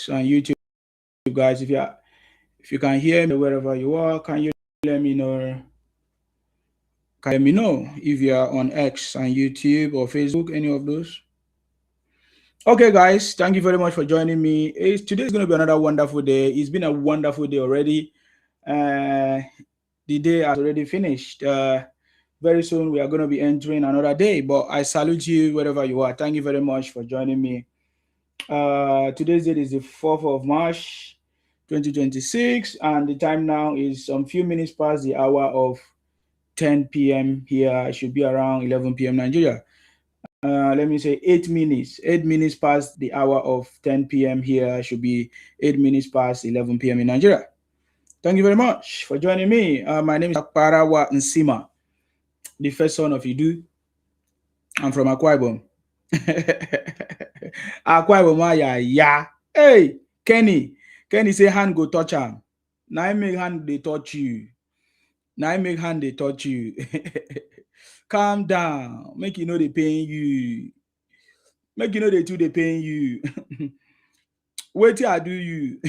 X and YouTube, guys. If you can hear me wherever you are, can you let me know? Can you let me know if you are on X and YouTube or Facebook, any of those? Okay, guys, thank you very much for joining me. Today is going to be another wonderful day. It's been a wonderful day already. The day has already finished. Very soon we are going to be entering another day. But I salute you wherever you are. Thank you very much for joining me. Today's date is the 4th of March, 2026, and the time now is some few minutes past the hour of 10 p.m. here. It should be around 11 p.m. Nigeria. Let me say 8 minutes. 8 minutes past the hour of 10 p.m. here. It should be 8 minutes past 11 p.m. in Nigeria. Thank you very much for joining me. My name is Akparawa Nsima, the first son of Idu. I'm from Akwa Ibom. Akwa Ibom, yeah. Hey, Kenny. Kenny say hand go touch him. Now I make hand they touch you. Now I make hand they touch you. Calm down. Make you know they paying you. Make you know they too they paying you. Wait till I do you.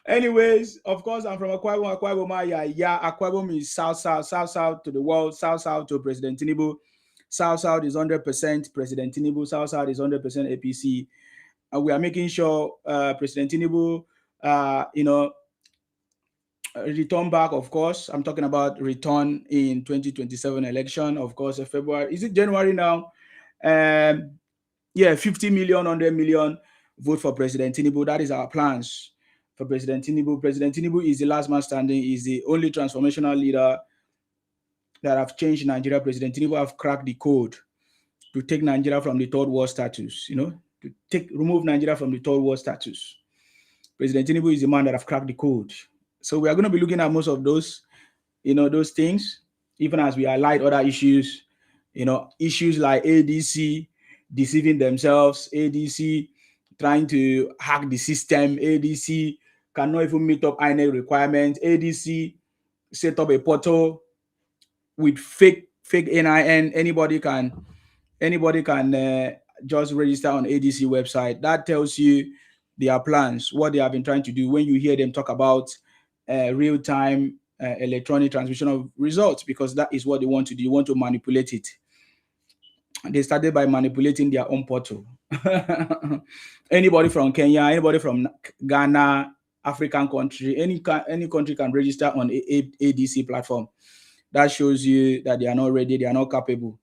Anyways, of course, I'm from Akwa Ibom. Akwa Ibom, yeah. Akwa Ibom is south to the world, south to President Tinubu. South is 100% President Tinubu. South is 100% APC. And we are making sure President Tinubu, return back, of course. I'm talking about return in 2027 election, of course, February. Is it January now? 50 million, 100 million vote for President Tinubu. That is our plans for President Tinubu. President Tinubu is the last man standing, is the only transformational leader that have changed Nigeria. President Tinubu have cracked the code to take Nigeria from the third world status, to remove Nigeria from the third world status. President Tinubu is the man that have cracked the code. So we are going to be looking at most of those, those things, even as we highlight other issues, issues like ADC deceiving themselves, ADC trying to hack the system, ADC cannot even meet up INEC requirements, ADC set up a portal with fake NIN. Anybody can just register on ADC website. That tells you their plans, what they have been trying to do. When you hear them talk about real-time electronic transmission of results, because that is what they want to do. You want to manipulate it. They started by manipulating their own portal. Anybody from Kenya, anybody from Ghana, African country, any country can register on ADC platform. That shows you that they are not ready, they are not capable.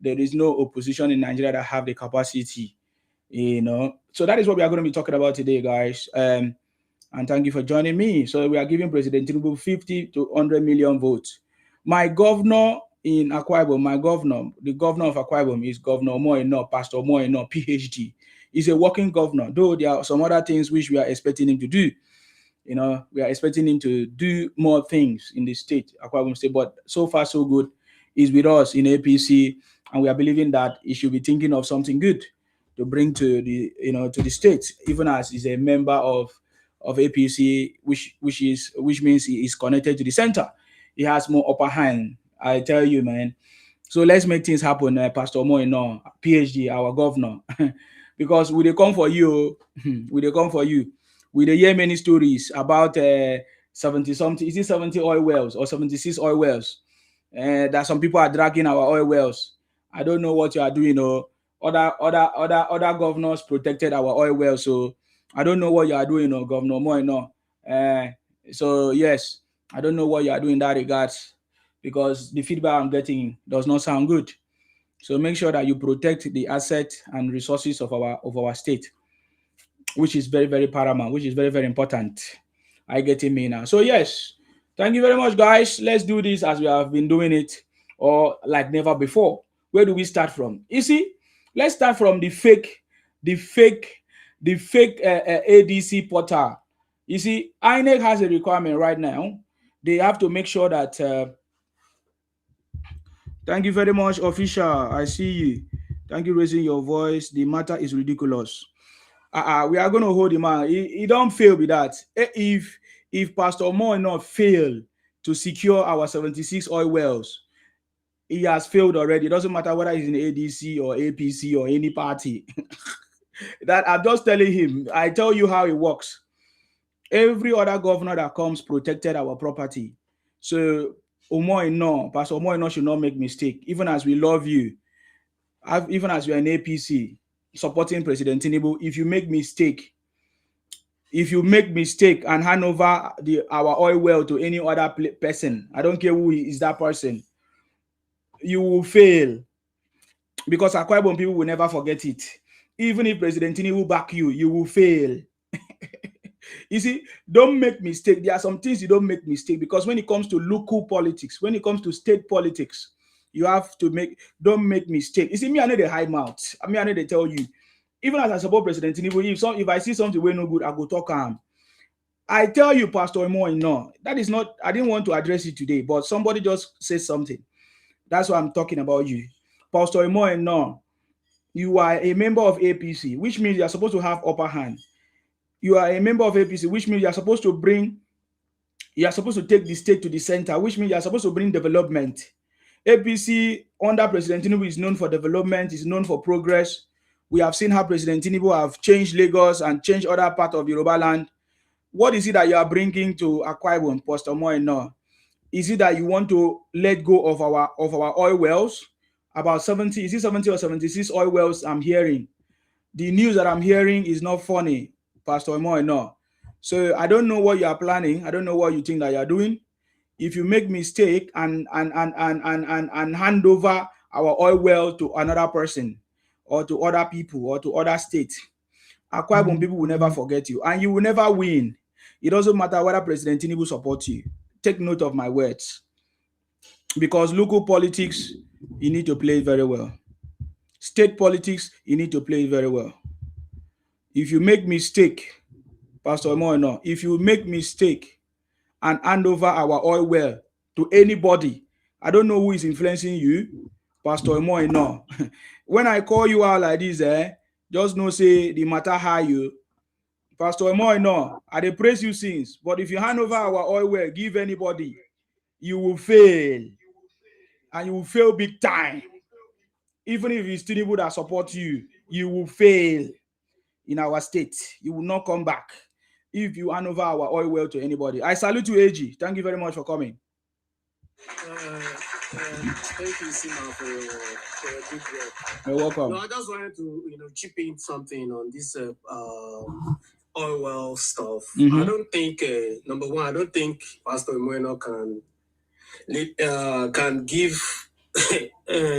There is no opposition in Nigeria that have the capacity, So that is what we are going to be talking about today, guys. And thank you for joining me. So we are giving President Tinubu 50 to 100 million votes. My governor in Akwa Ibom, the governor of Akwa Ibom is Governor Moeno, Pastor Moeno, PhD. He's a working governor, though there are some other things which we are expecting him to do. We are expecting him to do more things in the state, Akwa Ibom State, but so far so good. He's with us in APC, and we are believing that he should be thinking of something good to bring to the to the state, even as he's a member of APC, which means he is connected to the center. He has more upper hand, I tell you, man. So let's make things happen, Pastor Moeno, PhD, our governor, because we dey come for you, we dey come for you. We dey hear many stories about 70 something, is it 70 oil wells or 76 oil wells? That some people are dragging our oil wells. I don't know what you are doing. Other governors protected our oil wells, so I don't know what you are doing, Governor Moeno. So yes, I don't know what you are doing in that regards, because the feedback I'm getting does not sound good. So make sure that you protect the asset and resources of our state, which is very, very paramount, which is very, very important. I get me now. So yes, thank you very much, guys. Let's do this as we have been doing it, or like never before. Where do we start from? You see, let's start from the fake ADC portal. You see, INEC has a requirement right now. They have to make sure that. Thank you very much, official. I see you. Thank you, raising your voice. The matter is ridiculous. We are going to hold him out. He don't fail with that. If Pastor Moore not fail to secure our 76 oil wells, he has failed already. It doesn't matter whether he's in ADC or APC or any party. That I'm just telling him. I tell you how it works. Every other governor that comes protected our property. So Omoino, Pastor Omoino should not make mistake. Even as we love you, even as you're an APC supporting President Tinubu, if you make mistake and hand over our oil well to any other person, I don't care who is that person, you will fail, because Akwa Ibom people will never forget it. Even if President Tinubu back you, you will fail. You see, don't make mistake. There are some things you don't make mistake, because when it comes to local politics, when it comes to state politics, you have to don't make mistake. You see, me, I know the high mouth. I mean, I know they tell you. Even as I support President Tinubu, if I see something way no good, I go talk him. I tell you, Pastor Emo, no, that is not, I didn't want to address it today, but somebody just said something. That's why I'm talking about you. Pastor Emo, no, you are a member of APC, which means you are supposed to have upper hand. You are a member of APC, which means you are supposed to take the state to the center, which means you are supposed to bring development. APC under President Tinubu is known for development, is known for progress. We have seen how President Tinubu have changed Lagos and changed other parts of Yoruba land. What is it that you are bringing to Akwa Ibom, Pastor Moeno? Is it that you want to let go of our oil wells? About 70, is it 70 or 76 oil wells I'm hearing? The news that I'm hearing is not funny, Pastor Moeno. So I don't know what you are planning. I don't know what you think that you are doing. If you make mistake and hand over our oil well to another person or to other people or to other states, Akwa Ibom people will never forget you, and you will never win. It doesn't matter whether President Tinubu supports you. Take note of my words. Because local politics, you need to play very well. State politics, you need to play very well. If you make mistake, Pastor Moeno, if you make mistake and hand over our oil well to anybody, I don't know who is influencing you, Pastor Moeno. When I call you out like this, just know say the matter high you. Pastor Moeno, I dey praise you since, but if you hand over our oil well, give anybody, you will fail. And you will fail big time. Even if it's Tinubu that supports you, you will fail in our state. You will not come back if you hand over our oil well to anybody. I salute you, AG. Thank you very much for coming. Thank you, Sima, for your good work. You're welcome. No, I just wanted to, chip in something on this oil well stuff. I don't think, number one, I don't think Pastor Emmanuel can give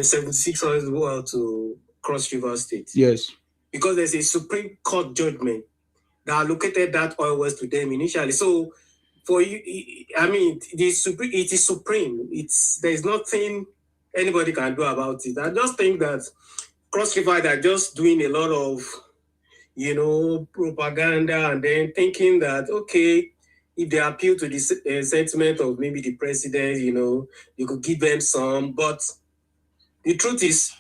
76 oil well to Cross River State. Yes. Because there's a Supreme Court judgment that allocated that oil wells to them initially. So for you, I mean, it is supreme. There's nothing anybody can do about it. I just think that Cross River, they're just doing a lot of, propaganda, and then thinking that, okay, if they appeal to the sentiment of maybe the president, you could give them some. But the truth is,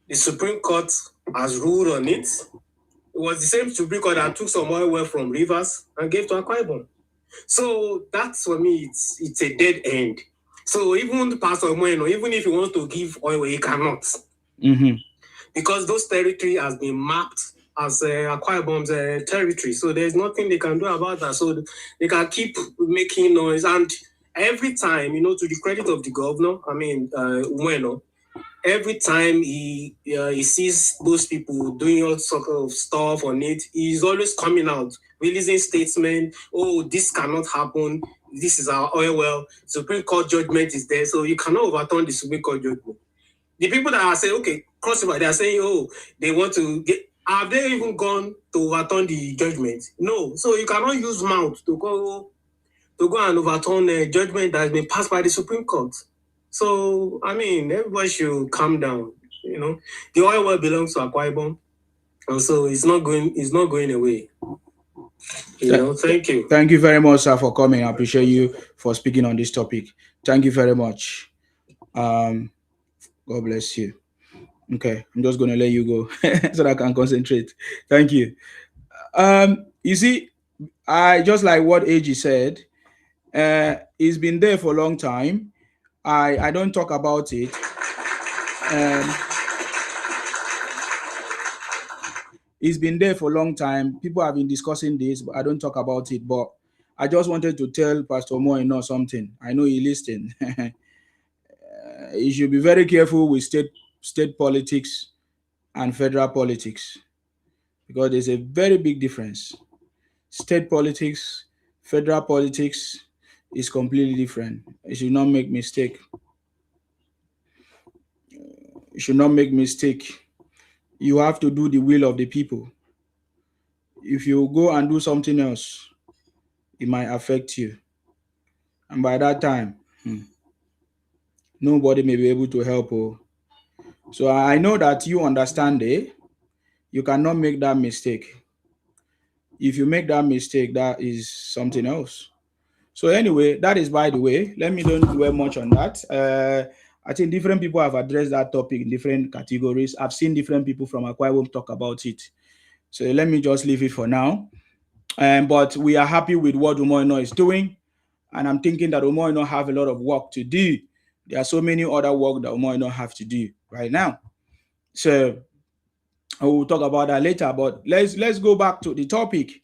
the Supreme Court has ruled on it. It was the same Supreme Court that took some oil well from rivers and gave to Akwa Ibom. So that's, for me, it's a dead end. So even Pastor Moeno, even if he wants to give oil, he cannot. Mm-hmm. Because those territory has been mapped as Akwa Ibom's territory. So there's nothing they can do about that. So they can keep making noise. And every time, to the credit of the governor, Moeno, every time he sees those people doing all sorts of stuff on it, he's always coming out, releasing statements. Oh, this cannot happen. This is our oil well. Supreme Court judgment is there, so you cannot overturn the Supreme Court judgment. The people that are saying, okay, cross river, they are saying, oh, they want to get. Have they even gone to overturn the judgment? No. So you cannot use mouth to go and overturn a judgment that has been passed by the Supreme Court. So, everybody should calm down. The oil well belongs to Akwa Ibom, and so it's not going away. Thank you. Thank you very much, sir, for coming. I appreciate you for speaking on this topic. Thank you very much. God bless you. Okay, I'm just gonna let you go so that I can concentrate. Thank you. You see, I just like what AG said. It's been there for a long time. I don't talk about it. It's been there for a long time. People have been discussing this, but I don't talk about it. But I just wanted to tell Pastor Moino something. I know he listened. You should be very careful with state politics and federal politics, because there's a very big difference. State politics, federal politics is completely different. You should not make mistake. You should not make mistake. You have to do the will of the people. If you go and do something else, it might affect you. And by that time, nobody may be able to help. Oh. So I know that you understand it. You cannot make that mistake. If you make that mistake, that is something else. So anyway, that is by the way. Let me don't dwell much on that. I think different people have addressed that topic in different categories. I've seen different people from Akwa Ibom talk about it. So let me just leave it for now. But we are happy with what Umoino is doing. And I'm thinking that Umoino have a lot of work to do. There are so many other work that Umoino have to do right now. So we'll talk about that later. But let's go back to the topic.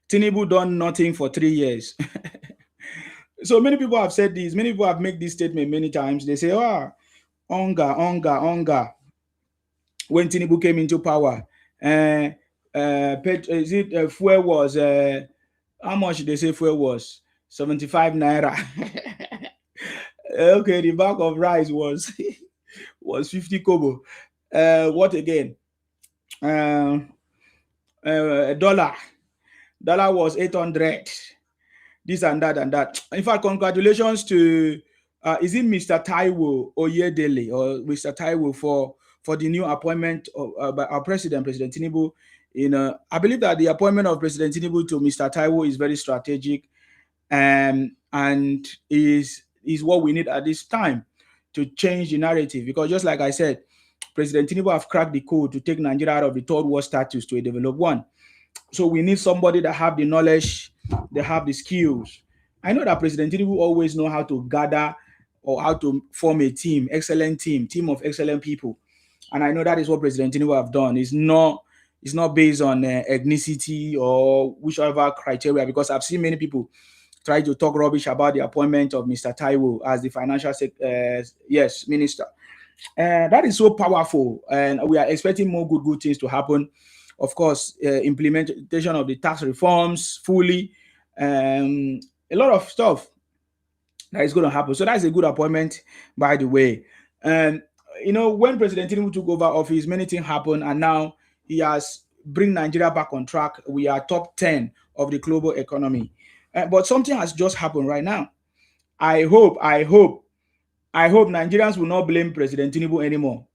Tinubu done nothing for 3 years. So many people have said this. Many people have made this statement many times. They say, hunger. When Tinubu came into power, fuel was, how much did they say fuel was? 75 naira. Okay, the bag of rice was 50 kobo. What again? Dollar was 800. This and that and that. In fact, congratulations to is it Mr. Taiwo Oyedele or Mr. Taiwo for the new appointment of by our President Tinubu. I believe that the appointment of President Tinubu to Mr. Taiwo is very strategic, and is what we need at this time to change the narrative. Because just like I said, President Tinubu have cracked the code to take Nigeria out of the third world status to a developed one. So we need somebody that have the knowledge, they have the skills. I know that President Tinubu always know how to gather or how to form a team of excellent people. And I know that is what President Tinubu have done. It's not based on ethnicity or whichever criteria, because I've seen many people try to talk rubbish about the appointment of Mr. Taiwo as the financial minister. That is so powerful, and we are expecting more good things to happen. Of course, implementation of the tax reforms fully, a lot of stuff that is going to happen. So that's a good appointment, by the way. And when President Tinubu took over office, many things happened, and now he has bring Nigeria back on track. We are top 10 of the global economy, but something has just happened right now. I hope Nigerians will not blame President Tinubu anymore.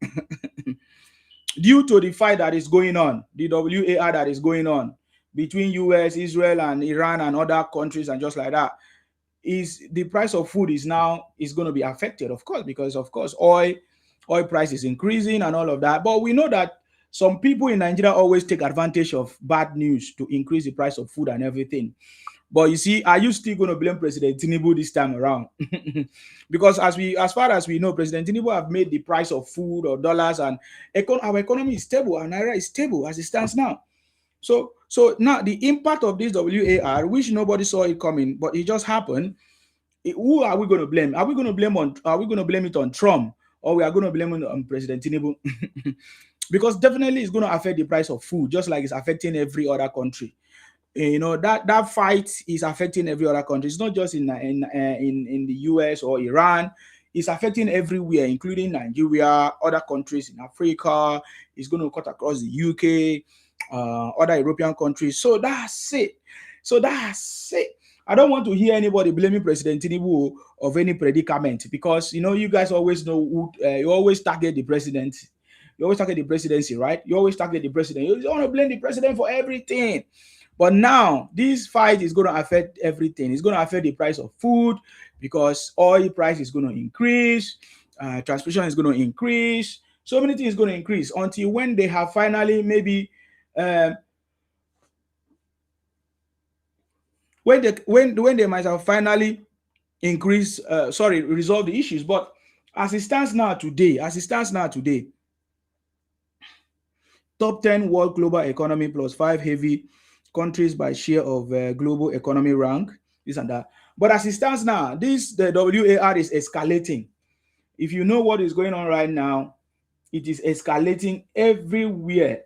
Due to the fight that is going on, the WAR that is going on between US, Israel, and Iran and other countries, and just like that, is the price of food is going to be affected, of course, because of course oil price is increasing and all of that. But we know that some people in Nigeria always take advantage of bad news to increase the price of food and everything. But you see, are you still going to blame President Tinubu this time around? Because as far as we know, President Tinubu have made the price of food or dollars, and our economy is stable, and Naira is stable as it stands now. So now the impact of this WAR, which nobody saw it coming, but it just happened. Who are we going to blame? Are we going to blame it on Trump, or we are going to blame it on President Tinubu? Because definitely it's going to affect the price of food, just like it's affecting every other country. That fight is affecting every other country. It's not just in the US or Iran. It's affecting everywhere, including Nigeria, other countries in Africa. It's going to cut across the UK, other European countries. So that's it. I don't want to hear anybody blaming President Tinubu of any predicament, because you guys always know who, you always target the president. You always target the presidency, right? You always target the president. You want to blame the president for everything. But now this fight is going to affect everything. It's going to affect the price of food, because oil price is going to increase, transportation is going to increase, so many things is going to increase until when they have finally maybe when they might have finally resolve the issues. But as it stands now today, top 10 world global economy plus 5 heavy countries by share of global economy rank, this and that. But as it stands now, the WAR is escalating. If you know what is going on right now, it is escalating everywhere.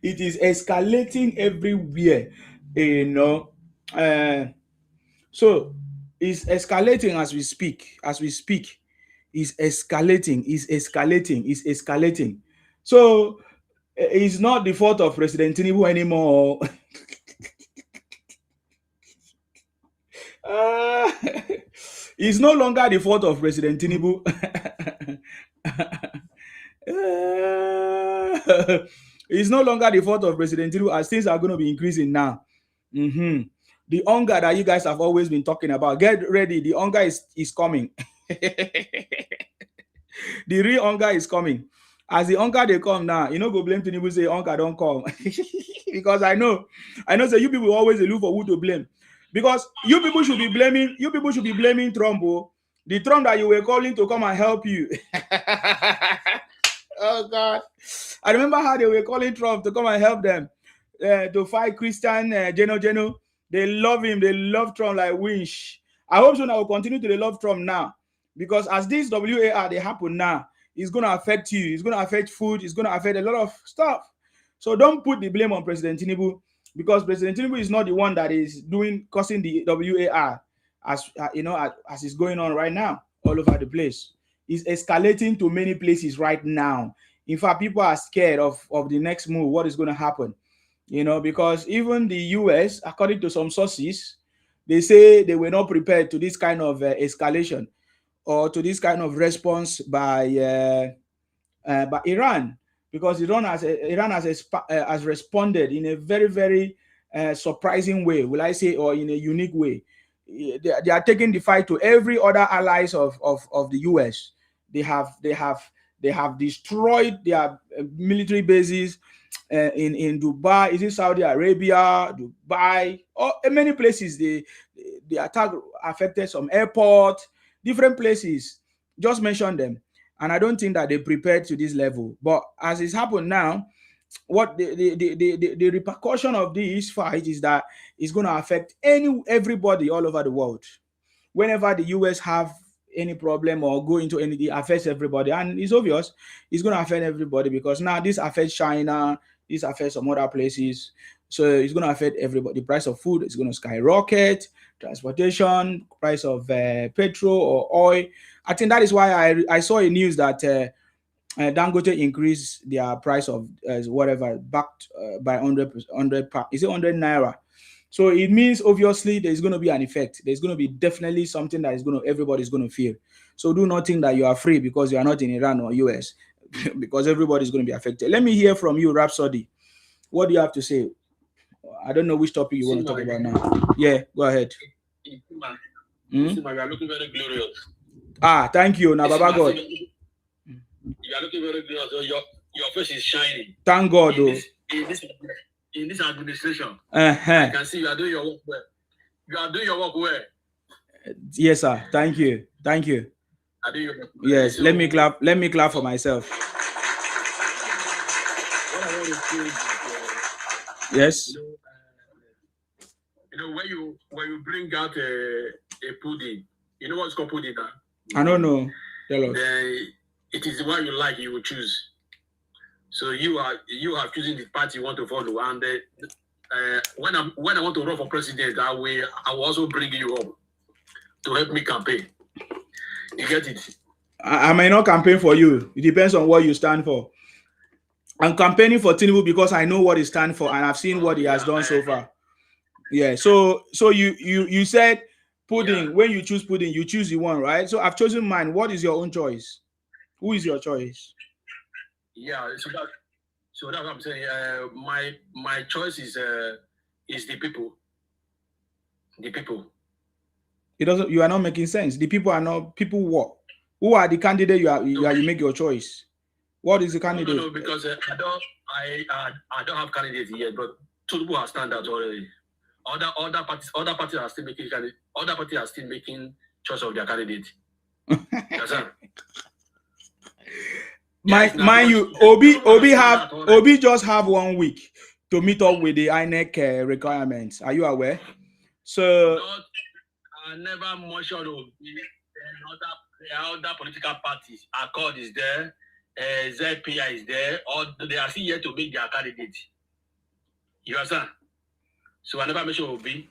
It is escalating everywhere, you know. So it's escalating as we speak. As we speak, it's escalating. It's escalating. It's escalating. So it's not the fault of President Tinubu anymore. uh, it's no longer the fault of President Tinubu. It's no longer the fault of President Tinubu as things are going to be increasing now. Mm-hmm. The hunger that you guys have always been talking about, get ready. The hunger is coming. The real hunger is coming. As the hunger they come now, you know, go blame Tinubu say hunger don't come. Because I know that you people always look for who to blame. Because you people should be blaming Trump. Oh. The Trump that you were calling to come and help you. Oh God. I remember how they were calling Trump to come and help them to fight Christian Geno. They love him. They love Trump like winch. I hope so. I will continue to love Trump now, because as this WAR they happen now, it's going to affect you. It's going to affect food. It's going to affect a lot of stuff. So don't put the blame on President Tinubu, because President Tinubu is not the one that is causing the WAR as as it's going on right now all over the place. It's escalating to many places right now. In fact, people are scared of the next move, what is going to happen. Because even the US, according to some sources, they say they were not prepared to this kind of escalation or to this kind of response by Iran, because Iran has responded in a very, very surprising way, will I say, or in a unique way. They are taking the fight to every other allies of the US. They have destroyed their military bases in Dubai, is it Saudi Arabia, Dubai, or in many places. The attack affected some airport, different places. Just mention them. And I don't think that they prepared to this level. But as it's happened now, what the repercussion of this fight is that it's going to affect everybody all over the world. Whenever the US have any problem or go into anything, it affects everybody. And it's obvious it's going to affect everybody, because now this affects China, this affects some other places. So it's going to affect everybody. The price of food is going to skyrocket, transportation, price of petrol or oil. I think that is why I saw a news that Dangote increased their price of whatever backed by 100 is it 100 naira. So it means obviously there's going to be an effect. There's going to be definitely something that everybody's going to feel. So do not think that you are free because you are not in Iran or US, because everybody's going to be affected. Let me hear from you, Rhapsody. What do you have to say? I don't know which topic you want to talk about now. Yeah, go ahead. You are looking very glorious. Thank you. Now, Baba God. You are looking very glorious. Your face is shining. Thank God, though. In this administration, I can see you are doing your work well. You are doing your work well. Yes, sir. Thank you. Thank you. I do your work well. Yes. So, let me clap for myself. What I want to say is yes. When you bring out a pudding, you know what's called pudding? I don't know. Tell us. It is the one you like, you will choose. So you are choosing the party you want to follow, and when I want to run for president, I will also bring you up to help me campaign. You get it? I may not campaign for you. It depends on what you stand for. I'm campaigning for Tinubu because I know what he stands for, and I've seen what he has done so far. Yeah. So you said pudding. Yeah. When you choose pudding, you choose the one, right? So I've chosen mine. What is your own choice? Who is your choice? Yeah, so that's what I'm saying. My choice is the people. The people. It doesn't. You are not making sense. The people are not people. What? Who are the candidate you make your choice? What is the candidate? No, because I don't have candidate yet, but Tinubu has stand out already. Other parties are still making candidate. Other parties are still making choice of their candidate. That's it. Mind you, Obi just have 1 week to meet up with the INEC requirements. Are you aware? So I never mentioned Obi. Other political parties. Accord is there. ZPI is there. Or they are still yet to make their candidate. You understand? So I never mentioned Obi.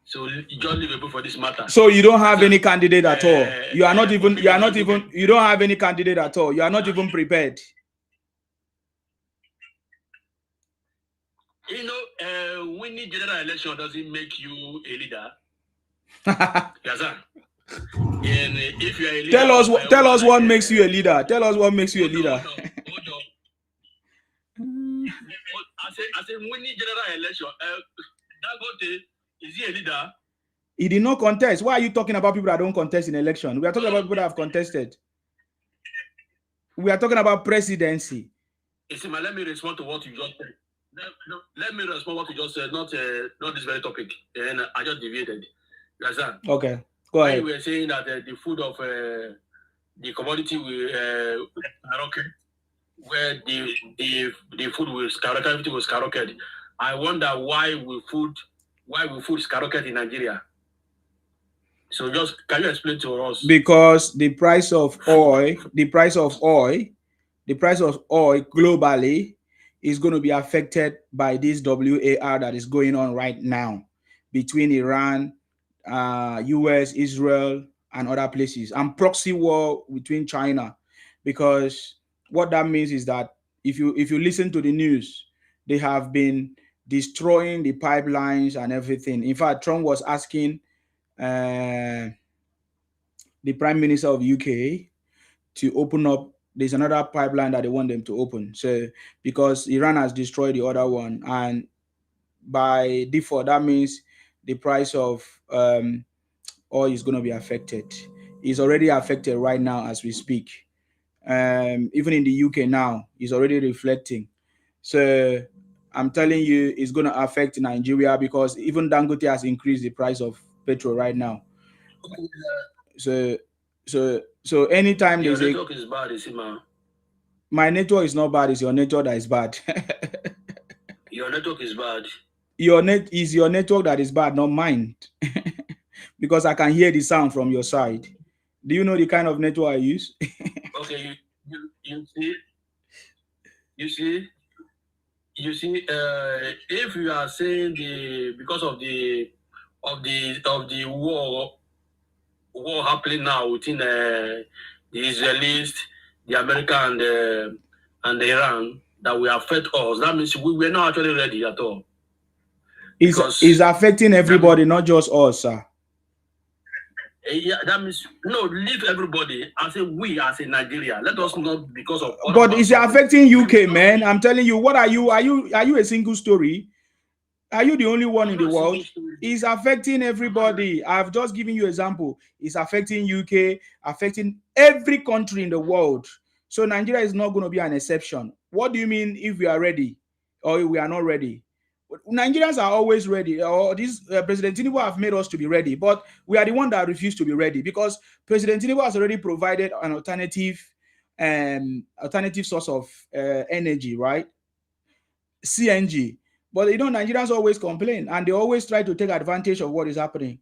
So you just leave a for this matter. So you don't have any candidate at all. You are not even. You are not even. You don't have any candidate at all. You are not even prepared. You know, winning general election doesn't make you a leader. Yes, sir. And if you are a leader, tell us what makes you a leader. Tell us what makes you a leader. I say winning general election. Dangote, is he a leader? He did not contest. Why are you talking about people that don't contest in election? We are talking about people that have contested. We are talking about presidency. Let me respond to what you just said. Let me respond to what you just said, not this very topic. And I just deviated. Yes, sir. Okay, go ahead. We were saying that the food of the commodity will skyrocket, where the food will skyrocket, everything will skyrocket. I wonder why will food skyrocket in Nigeria? So just can you explain to us? Because the price of oil globally is going to be affected by this WAR that is going on right now between Iran, US, Israel, and other places, and proxy war between China. Because what that means is that if you listen to the news, they have been destroying the pipelines and everything. In fact, Trump was asking the Prime Minister of UK to open up. There's another pipeline that they want them to open. So because Iran has destroyed the other one, and by default, that means the price of oil is going to be affected. It's already affected right now as we speak. Even in the UK now, it's already reflecting. So I'm telling you, it's going to affect Nigeria because even Dangote has increased the price of petrol right now. So anytime your network is bad, is it, man? My network is not bad. It's your network that is bad. Your network is bad. Your network that is bad, not mine. Because I can hear the sound from your side. Do you know the kind of network I use? Okay, you see, if you are saying because of the war happening now within the Israelis, the America, and Iran, that will affect us, that means we're not actually ready at all. It's affecting everybody, not just us, sir. Yeah, that means no, leave everybody. I say we as in Nigeria. Let us not because of. But it's affecting UK, man. I'm telling you. What are you? Are you a single story? Are you the only one in the world? It's affecting everybody. I've just given you an example. It's affecting UK, affecting every country in the world. So Nigeria is not going to be an exception. What do you mean if we are ready or if we are not ready? Nigerians are always ready. Or this President Tinubu have made us to be ready, but we are the one that refuse to be ready because President Tinubu has already provided an alternative source of energy, right? CNG. But Nigerians always complain and they always try to take advantage of what is happening.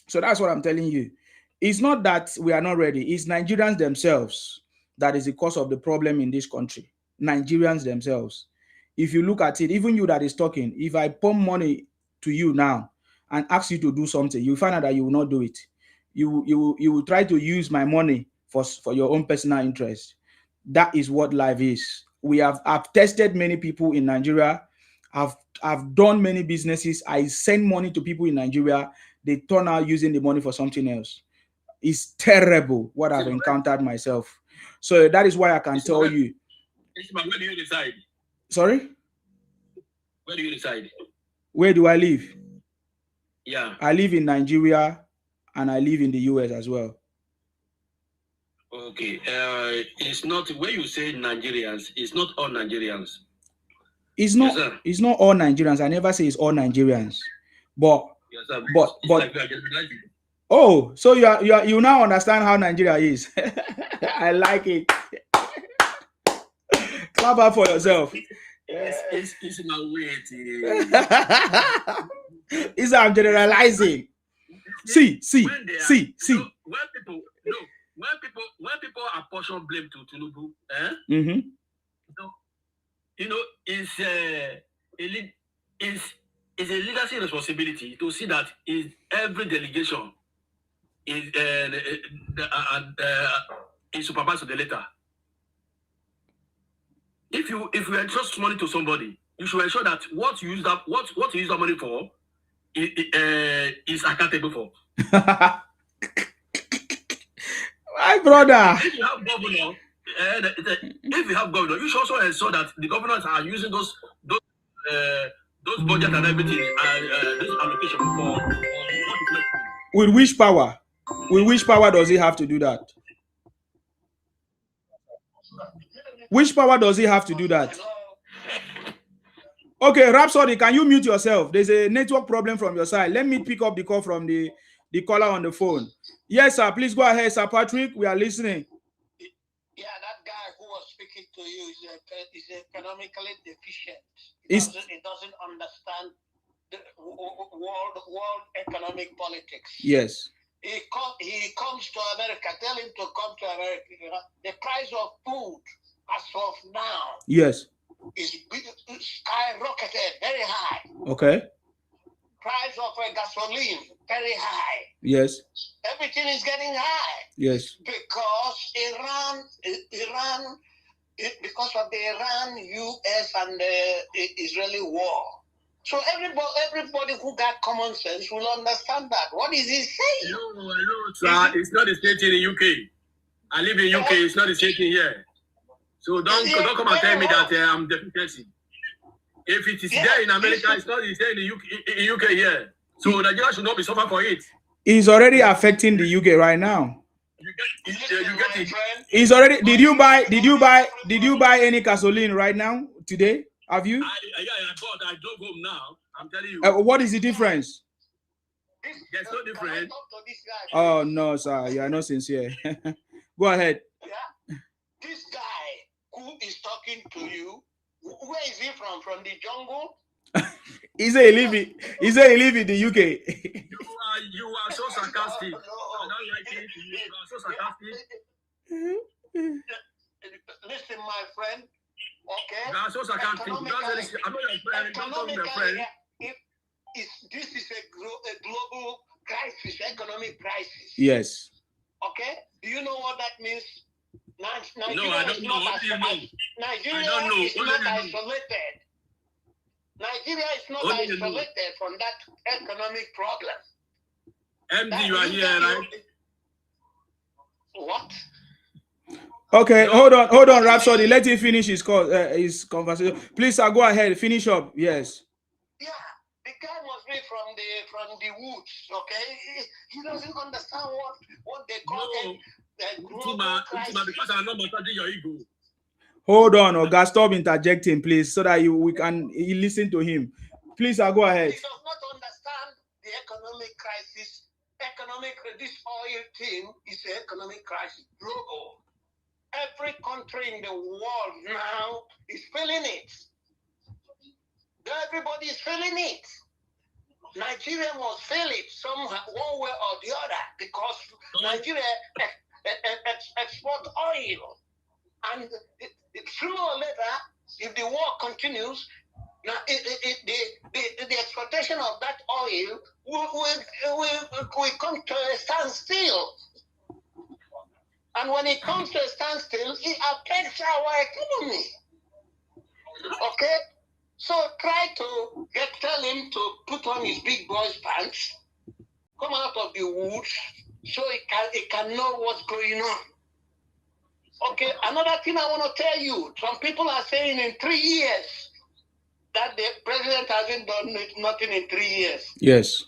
So that's what I'm telling you. It's not that we are not ready. It's Nigerians themselves that is the cause of the problem in this country. Nigerians themselves. If you look at it, even you that is talking, if I pump money to you now and ask you to do something, you find out that you will not do it. You will try to use my money for your own personal interest. That is what life is. I've tested many people in Nigeria. I've done many businesses. I send money to people in Nigeria. They turn out using the money for something else. It's terrible what I've encountered myself. So that is why I can tell you. Where do you reside? Sorry? Where do you reside? Where do I live? Yeah. I live in Nigeria and I live in the US as well. Okay. It's not where you say Nigerians, it's not all Nigerians. It's not all Nigerians. I never say it's all Nigerians. But oh, so you now understand how Nigeria is. I like it. How about for yourself? It's my way. Is I'm generalizing. See. When people apportion blame to Tinubu, Mm-hmm. It's a leadership responsibility to see that every delegation is supervised to the letter. If you entrust money to somebody, you should ensure that what you use that money for is accountable for. My brother. If you have governor, you should also ensure that the governors are using those budget and everything, this allocation for. With which power? With which power does he have to do that? Which power does he have to do that? Okay, Rhapsody, can you mute yourself? There's a network problem from your side. Let me pick up the call from the caller on the phone. Yes, sir. Please go ahead, Sir Patrick. We are listening. Yeah, that guy who was speaking to you is economically deficient. He doesn't understand the world economic politics. Yes. He comes to America. Tell him to come to America. The price of food as of now. Yes. Is skyrocketed very high. Okay. Price of gasoline very high. Yes. Everything is getting high. Yes. Because because of the Iran-US and the Israeli war. So everybody who got common sense will understand that. What is he saying? No, sir. It's not the same thing in UK. I live in UK. It's not the same thing here. So don't come and tell me that I'm deficient. If it is there in America, it's not there in the UK here. So Nigeria should not be suffering for it. It's already affecting the UK right now. You get it. It's already. Did you buy any gasoline right now today? Have you? I drove home now. I'm telling you. What is the difference? There's no difference. Oh no, sir. You are not sincere. Go ahead. Yeah. This guy who is talking to you, where is he from? From the jungle? He say he live in the UK. You are so sarcastic. No. I don't like it. You are so sarcastic. Listen, my friend. Okay. You are so sarcastic. I'm not your friend. Don't be my friend. This is a global crisis, economic crisis. Yes. Okay. Do you know what that means? Nigeria No, I don't know. What do you mean? Nigeria is not isolated. Nigeria is not isolated from that economic problem. MD, you are here, right? What? Okay, hold on, Rhapsody. Let him finish his conversation. Please, sir, go ahead. Finish up. Yes. Yeah, the guy must be from the woods. Okay, he doesn't understand what they call it. Because I'm not massaging your ego. Hold on, Oga, stop interjecting, please, so that we can listen to him. Please, I'll go ahead. He does not understand the economic crisis. This oil thing is an economic crisis, global. Every country in the world now is feeling it. Everybody is feeling it. Nigeria must feel it somehow, one way or the other, because Nigeria export oil, and sooner or later, if the war continues, now the exploitation of that oil will come to a standstill. And when it comes to a standstill, it affects our economy. Okay? So try to tell him to put on his big boy's pants, come out of the woods, so he can know what's going on. Okay, another thing I want to tell you, some people are saying in 3 years that the president hasn't done nothing in 3 years. Yes.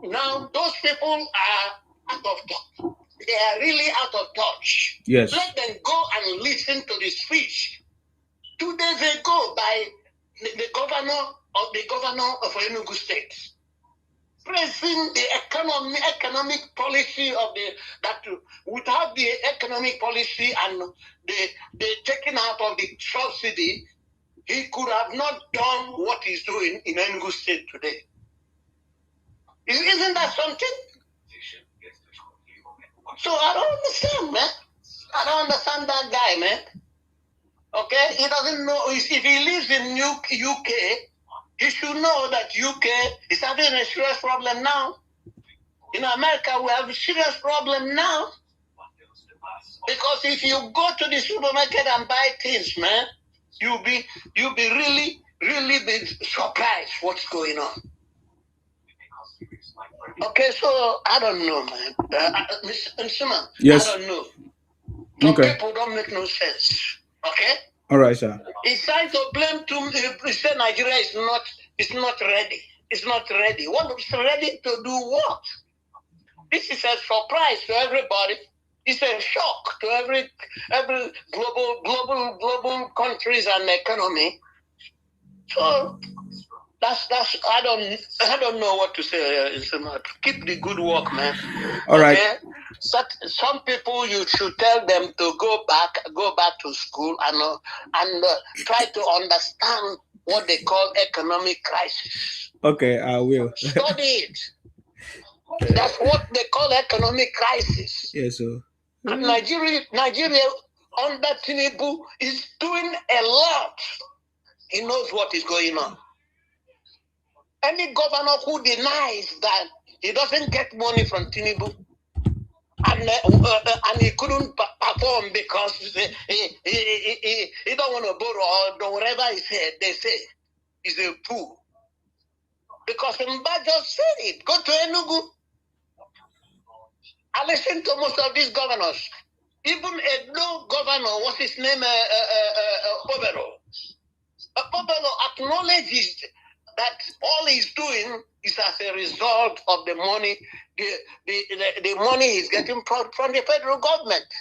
Now, those people are out of touch. They are really out of touch. Yes. Let them go and listen to the speech 2 days ago by the governor of Enugu State. praising the economic policy of without the economic policy and the taking out of the subsidy, he could have not done what he's doing in Enugu State today. Isn't that something? So I don't understand, man. I don't understand that guy, man. Okay? He doesn't know. If he lives in UK, he should know that UK is having a serious problem now. In America, we have a serious problem now. Because if you go to the supermarket and buy things, man, you'll be really, really be surprised what's going on. Okay, so I don't know, man. Mr. Yes. I don't know. Some Okay. people don't make no sense. Okay? All right, sir. He's trying to blame he said Nigeria is not ready. It's not ready. What is ready to do what? This is a surprise to everybody. It's a shock to every global countries and economy. So that's I don't know what to say. Keep the good work, man. All right. Okay? Some people, you should tell them to go back to school and try to understand what they call economic crisis. Okay, I will. Study it. That's what they call economic crisis. Yes, sir. And Nigeria under Tinubu is doing a lot. He knows what is going on. Any governor who denies that he doesn't get money from Tinubu and he couldn't perform because he don't want to borrow or whatever he said, they say he's a fool. Because Mba just said it. Go to Enugu. I listen to most of these governors. Even a no governor, what's his name, Pobelo. Pobelo acknowledges that all he's doing is as a result of the money, the money he's getting from the federal government.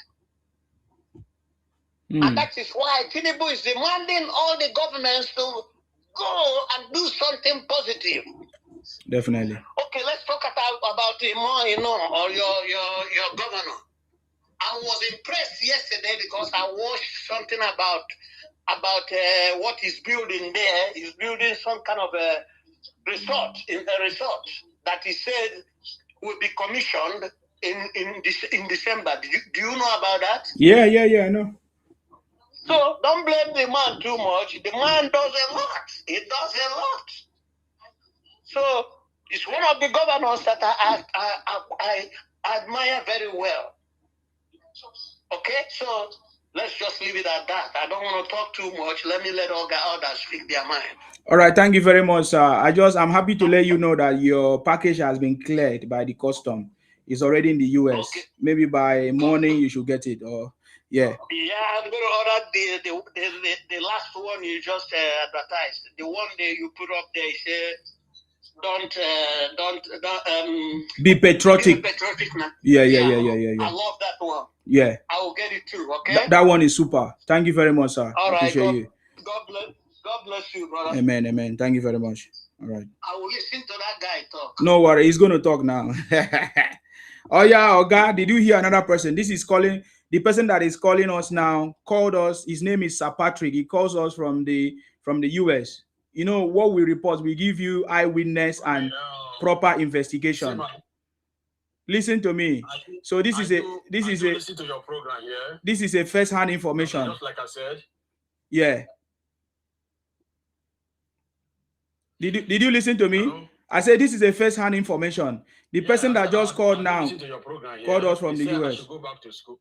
And that is why Tinubu is demanding all the governments to go and do something positive. Definitely. Okay, let's talk about or your governor. I was impressed yesterday because I watched something about what he's building there. He's building some kind of a resort that he said will be commissioned in December. Do you know about that? Yeah, I know. So don't blame the man too much. The man does a lot. He does a lot. So it's one of the governors that I admire very well. Okay, so let's just leave it at that. I don't want to talk too much. Let me let others speak their mind. All right, thank you very much, sir. I'm happy to let you know that your package has been cleared by the custom. It's already in the US. Okay. Maybe by morning you should get it. Or yeah. Yeah, I'm going to order the last one you just advertised. The one that you put up there. Don't be patriotic. Be patriotic, man. Yeah. I love that one. Yeah. I will get it too. Okay. That one is super. Thank you very much, sir. All right. Appreciate you. God bless you, brother. Amen. Thank you very much. All right. I will listen to that guy talk. No worry, he's going to talk now. Oh yeah, Oga, did you hear another person? This is calling the person that is calling us now. Called us. His name is Sir Patrick. He calls us from the US. You know what we report, we give you eyewitness and proper investigation. Listen to me. So this is listen to your program, yeah? This is a first-hand information. Just like I said. Yeah. Did you listen to me? Hello? I said this is a first-hand information. The person that just called now called us from the US. I should go back to school.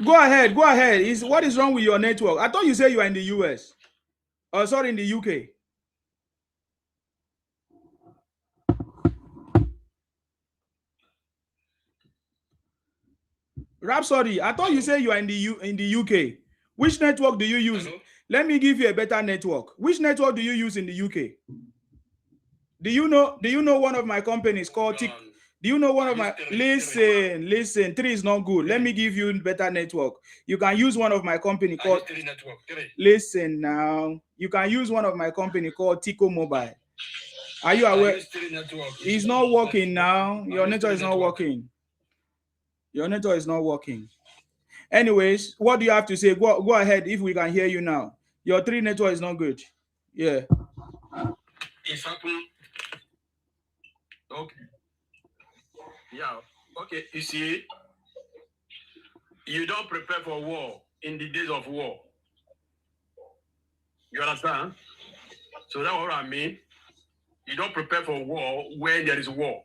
Go ahead. What is wrong with your network? I thought you said you are in the US. Oh, sorry, in the UK. Rhapsody, I thought you said you are in the UK. Which network do you use? Hello? Let me give you a better network. Which network do you use in the UK? Do you know one of my companies called Do you know one of my listen? 3 is not good. Let me give you better network. You can use one of my company called listen now. You can use one of my company called Tico Mobile. Are you aware? It's not working now. Your network is not working. Your network is not working. Anyways, what do you have to say? Go ahead if we can hear you now. Your 3 network is not good. Yeah. It's happened. Okay. Yeah. Okay. You see, you don't prepare for war in the days of war. You understand? So that's what I mean. You don't prepare for war when there is war.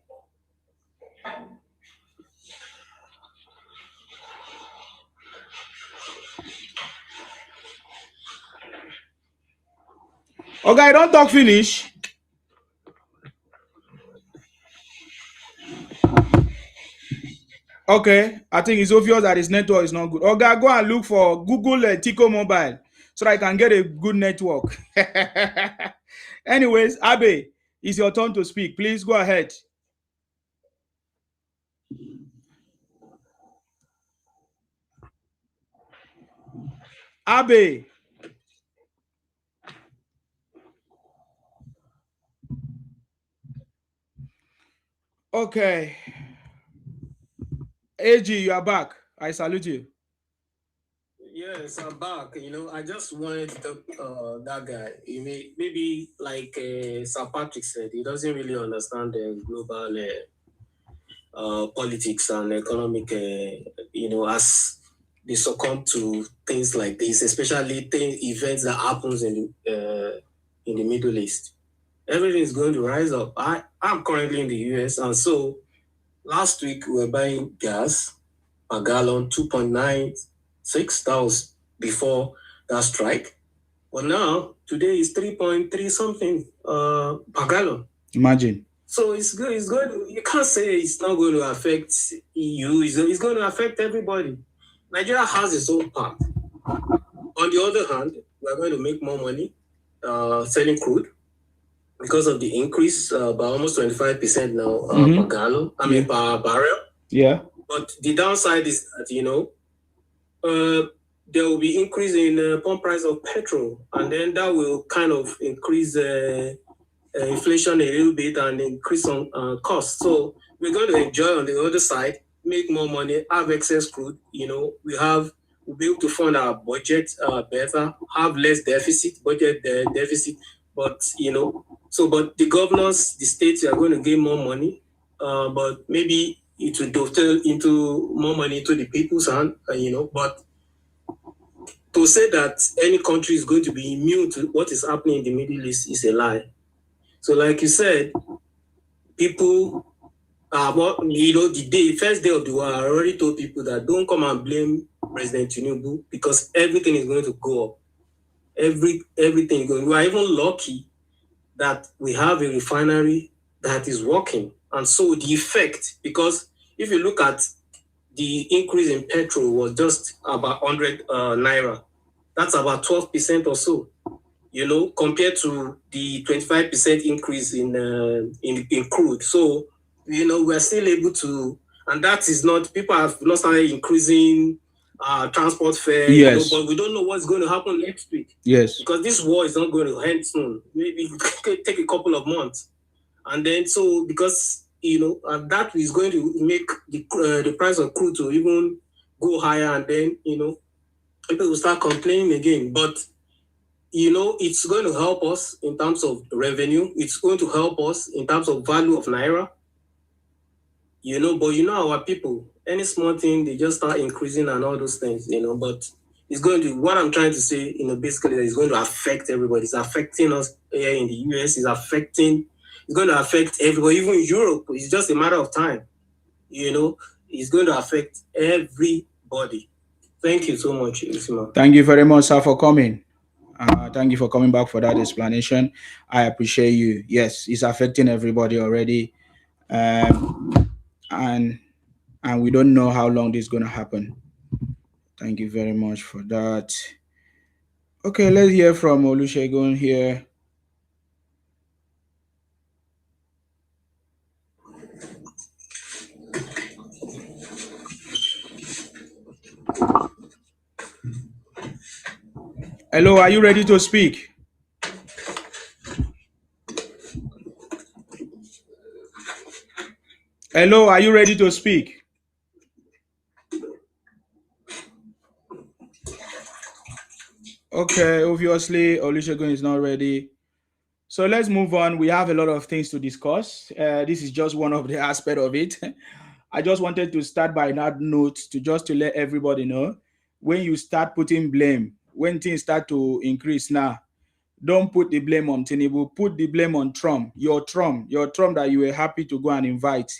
Okay, don't talk finish. Okay, I think it's obvious that his network is not good. Okay, go and look for Google Tico Mobile so that I can get a good network. Anyways, Abe, it's your turn to speak. Please go ahead. Abe. Okay. AG, you are back. I salute you. Yes, I'm back. I just wanted to talk that guy. Maybe like Sir Patrick said, he doesn't really understand the global politics and economic. As they succumb to things like this, especially events that happens in the Middle East. Everything is going to rise up. I'm currently in the US, and so last week we were buying gas per gallon 2.96. That was before that strike. But now today is 3.3 something per gallon. Imagine. So it's good. It's going to, you can't say it's not going to affect EU. It's going to affect everybody. Nigeria has its own part. On the other hand, we're going to make more money selling crude because of the increase by almost 25% now per gallon. Per barrel. Yeah. But the downside is that there will be increase in pump price of petrol, and then that will kind of increase inflation a little bit and increase on cost. So we're going to enjoy on the other side, make more money, have excess crude. We'll be able to fund our budget better, have less deficit, budget deficit. But but the governors, the states are going to gain more money, but maybe it will dovetail into more money into the people's hand, but to say that any country is going to be immune to what is happening in the Middle East is a lie. So like you said, people the first day of the war, I already told people that don't come and blame President Tinubu because everything is going to go up. Everything is going. We are even lucky that we have a refinery that is working. And so the effect, because if you look at the increase in petrol was just about 100 naira. That's about 12% or so, compared to the 25% increase in crude. So, we're still able to, and that is not, people have not started increasing transport fare, yes. But we don't know what's going to happen next week. Yes. Because this war is not going to end soon. Maybe it could take a couple of months. And then, so because, and that is going to make the price of crude to even go higher, and then, people will start complaining again. But, it's going to help us in terms of revenue. It's going to help us in terms of value of Naira. But our people, any small thing, they just start increasing and all those things, but it's going to, what I'm trying to say, basically, it's going to affect everybody. It's affecting us here in the US. It's going to affect everybody, even Europe. It's just a matter of time. It's going to affect everybody. Thank you so much, Isma. Thank you very much, sir, for coming. Thank you for coming back for that explanation. I appreciate you. Yes, it's affecting everybody already. And we don't know how long this is going to happen. Thank you very much for that. Okay, let's hear from Olusegun here. Hello, are you ready to speak? Hello, are you ready to speak? Okay, obviously, Olusegun is not ready. So let's move on. We have a lot of things to discuss. This is just one of the aspect of it. I just wanted to start by that note to let everybody know when you start putting blame, when things start to increase now, don't put the blame on Tinubu. Put the blame on Trump. Your Trump that you were happy to go and invite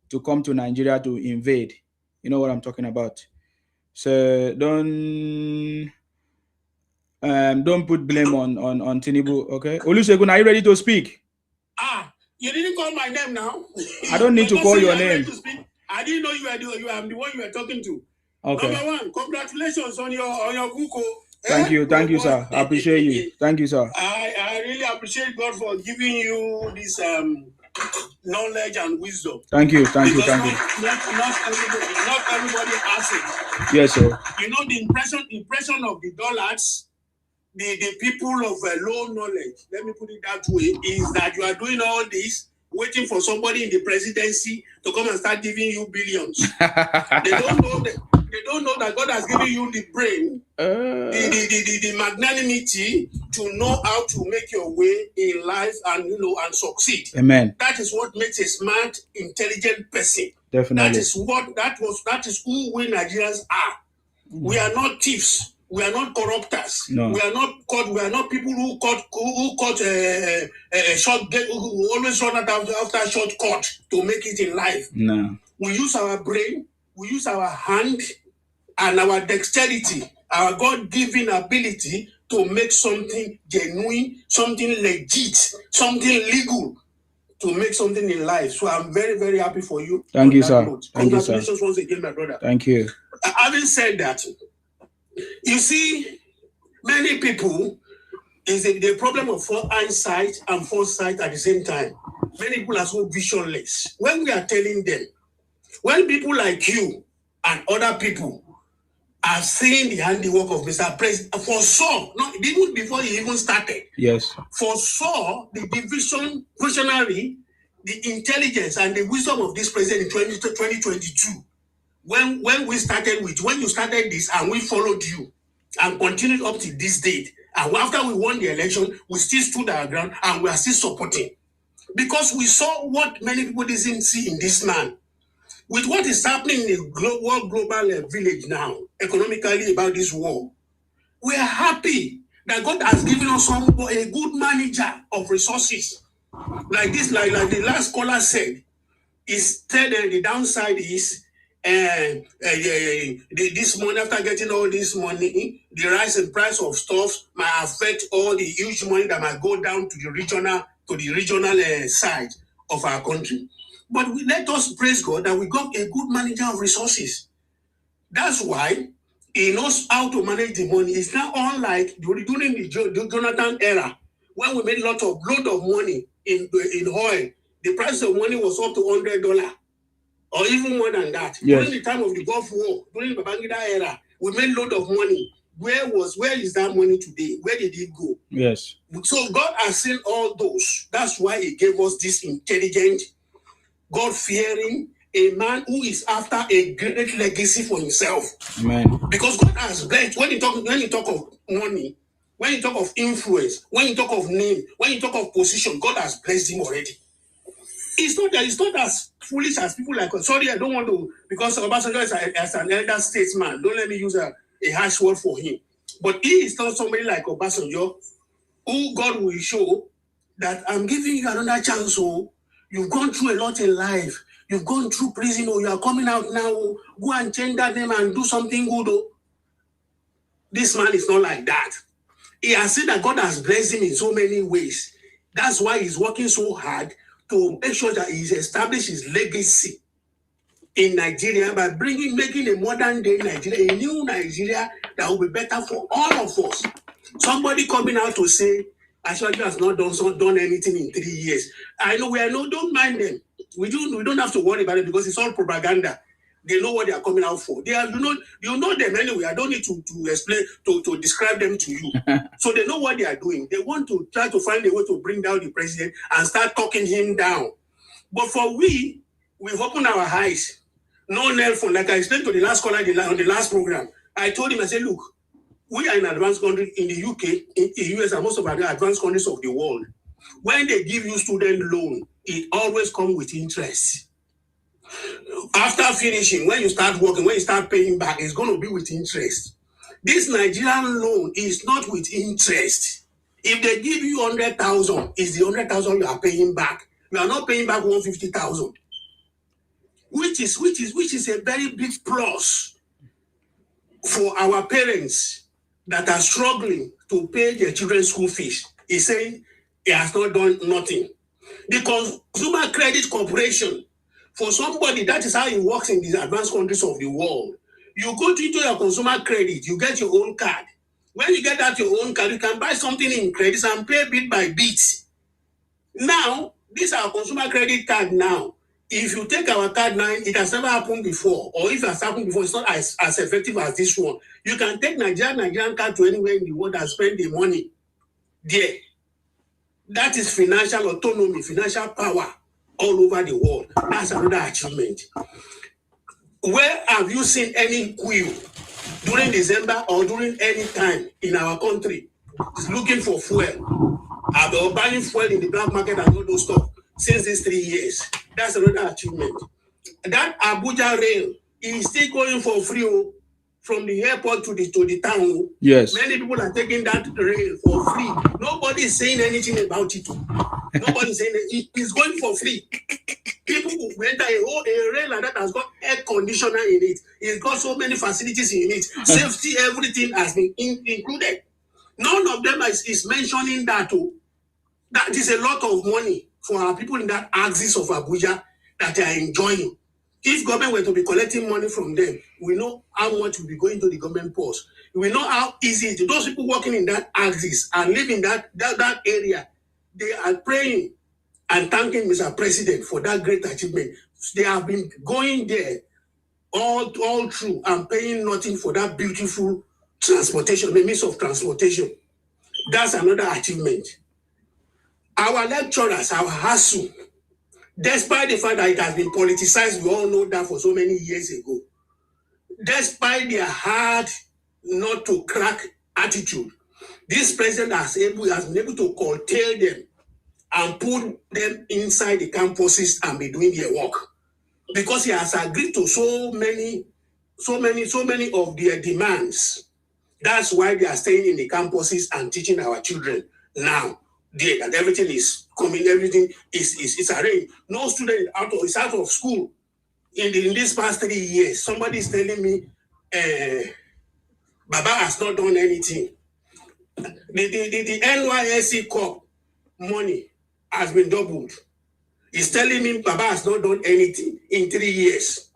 to come to Nigeria to invade. You know what I'm talking about. So don't put blame on Tinubu. Okay, Olusegun, are you ready to speak? You didn't call my name now. I don't need to call your name. I didn't know you are the one you were talking to. Okay. Number one, congratulations on your Google. Thank you, sir. I appreciate you. Thank you, sir. I really appreciate God for giving you this knowledge and wisdom. Thank you. Not everybody has it. Yes, sir. You know the impression of the dollars, the people of low knowledge, let me put it that way, is that you are doing all this, waiting for somebody in the presidency to come and start giving you billions. They don't know that God has given you the brain, the magnanimity to know how to make your way in life and and succeed. Amen. That is what makes a smart, intelligent person. Definitely. That is who we Nigerians are. We are not thieves. We are not corruptors. No. We are not people who cut a short get, who always run after a shortcut to make it in life. No. We use our brain, we use our hand and our dexterity, our God-given ability to make something genuine, something legit, something legal, to make something in life. So I'm very, very happy for you. Thank you, sir. Congratulations once again, my brother. Thank you. Having said that, you see, many people, is the problem of hindsight and foresight at the same time. Many people are so visionless. When we are telling them, when people like you and other people are seeing the handiwork of Mr. President, foresaw, not even before he even started, yes, foresaw the visionary, the intelligence and the wisdom of this president in 2022. When you started this and we followed you and continued up to this date, and after we won the election, we still stood our ground and we are still supporting. Because we saw what many people didn't see in this man. With what is happening in the global village now, economically about this war, we are happy that God has given us a good manager of resources. Like the last caller said, the downside is this money, after getting all this money, the rise in price of stuff might affect all the huge money that might go down to the regional side of our country. But let us praise God that we got a good manager of resources. That's why he knows how to manage the money. It's not unlike during the Jonathan era, when we made load of money in oil. The price of money was up to $100. Or even more than that. Yes. During the time of the Gulf War, during the Babangida era, we made a lot of money. Where is that money today? Where did it go? Yes. So God has seen all those. That's why he gave us this intelligent, God-fearing, a man who is after a great legacy for himself. Amen. Because God has blessed. When you talk of money, when you talk of influence, when you talk of name, when you talk of position, God has blessed him already. It's not as foolish as people like. Sorry, I don't want to, because Obasanjo is an elder statesman. Don't let me use a harsh word for him. But he is not somebody like Obasanjo, who God will show that I'm giving you another chance. So you've gone through a lot in life. You've gone through prison. You are coming out now. Go and change that name and do something good. This man is not like that. He has seen that God has blessed him in so many ways. That's why he's working so hard to make sure that he's established his legacy in Nigeria by making a modern day Nigeria, a new Nigeria that will be better for all of us. Somebody coming out to say, Ashwaju has not done anything in 3 years. I know don't mind them. We don't have to worry about it because it's all propaganda. They know what they are coming out for. They are, you know them anyway. I don't need to explain, to describe them to you. So they know what they are doing. They want to try to find a way to bring down the president and start talking him down. But for we've opened our eyes. No nail phone, like I explained to the last caller on the last program. I told him, I said, look, we are in advanced country in the UK, in the US, and most of the advanced countries of the world. When they give you student loan, it always comes with interest. After finishing, when you start working, when you start paying back, it's going to be with interest. This Nigerian loan is not with interest. If they give you 100,000, it's the 100,000 you are paying back. You are not paying back 150,000. Which is a very big plus for our parents that are struggling to pay their children's school fees. He's saying he has not done nothing. The Consumer Credit Corporation, for somebody, that is how it works in these advanced countries of the world. You go into your consumer credit, you get your own card. When you get out your own card, you can buy something in credits and pay bit by bit. Now, this is our consumer credit card now. If you take our card now, it has never happened before. Or if it has happened before, it's not as effective as this one. You can take Nigerian card to anywhere in the world and spend the money there. That is financial autonomy, financial power all over the world. That's another achievement. Where have you seen any queue during December or during any time in our country looking for fuel? Or buying fuel in the black market and all those stuff since these 3 years. That's another achievement. That Abuja rail is still going for free from the airport to the town. Yes. Many people are taking that rail for free. Nobody is saying anything about it. Nobody is saying it is going for free. People who enter a rail like that has got air conditioner in it. It's got so many facilities in it. Safety, everything has been included. None of them is mentioning that. That is a lot of money for our people in that axis of Abuja that they are enjoying. If government were to be collecting money from them, we know how much will be going to the government purse. We know how easy it is. Those people working in that axis and living that area, they are praying and thanking Mr. President for that great achievement. They have been going there all through and paying nothing for that beautiful transportation, the means of transportation. That's another achievement. Our lecturers, our HASU, despite the fact that it has been politicized, we all know that for so many years ago, despite their hard not to crack attitude, this president has been able to curtail them and put them inside the campuses and be doing their work. Because he has agreed to so many of their demands. That's why they are staying in the campuses and teaching our children now. That everything is coming, everything is arranged. No student is out of school in these past 3 years. Somebody is telling me, Baba has not done anything. The NYSC Corp money has been doubled. He's telling me Baba has not done anything in 3 years.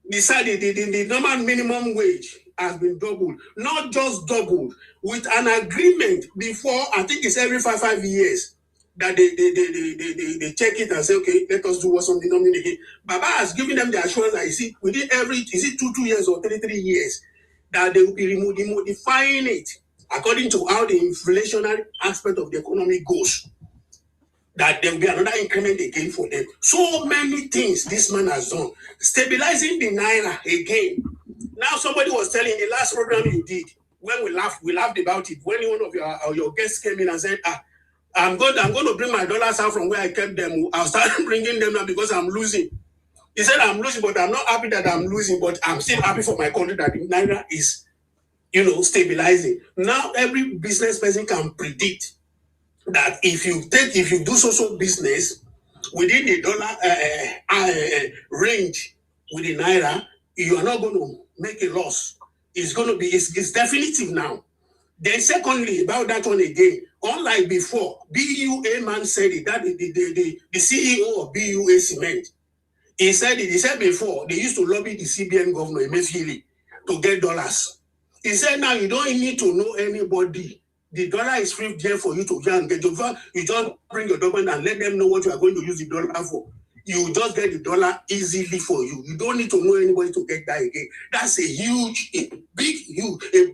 The normal minimum wage has been doubled, not just doubled, with an agreement before. I think it's every 5 years that they check it and say, okay, let us do something again. Baba has given them the assurance that within is it 2 years or 3 years that they will be modifying it according to how the inflationary aspect of the economy goes. That there will be another increment again for them. So many things this man has done. Stabilizing the Naira again. Now somebody was telling the last program you did, when we laughed about it, when one of your guests came in and said, I'm going to bring my dollars out from where I kept them. I'll start bringing them now because I'm losing. He said, I'm losing, but I'm not happy that I'm losing, but I'm still happy for my country that the Naira is, stabilizing. Now every business person can predict that if you do social business within the dollar range with the Naira, you are not going to make a loss. It's going to be, it's definitive now. Then secondly, about that one again, unlike before, BUA man said it, that the CEO of BUA Cement, he said before, they used to lobby the CBN governor, Emefiele, to get dollars. He said now you don't need to know anybody. The dollar is free there for you to go and get your dollar. You just bring your document and let them know what you are going to use the dollar for. you just get the dollar easily for you. You don't need to know anybody to get that again. That's a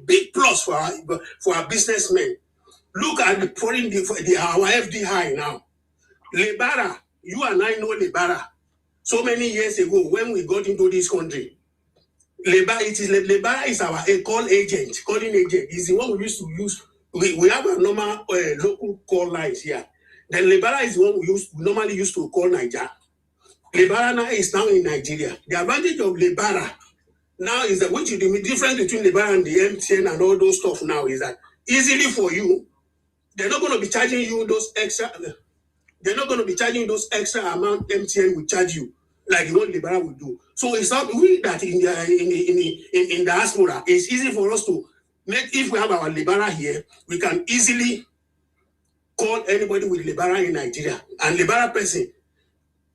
big plus for our businessmen. Look at the foreign our FDI now. Lebara, you and I know Lebara. So many years ago, when we got into this country, Lebara is our calling agent. Is the one we used to use. We have a normal local call lines here. Then Lebara is the one we normally used to call Niger. Lebara now is now in Nigeria. The advantage of Lebara now is that which is the difference between Lebara and the MTN and all those stuff now is that easily for you, they're not going to be charging you those extra. They're not going to be charging those extra amount MTN will charge you like the one Lebara will do. So it's not we that in diaspora. It's easy for us to make. If we have our Lebara here, we can easily call anybody with Lebara in Nigeria, and Lebara person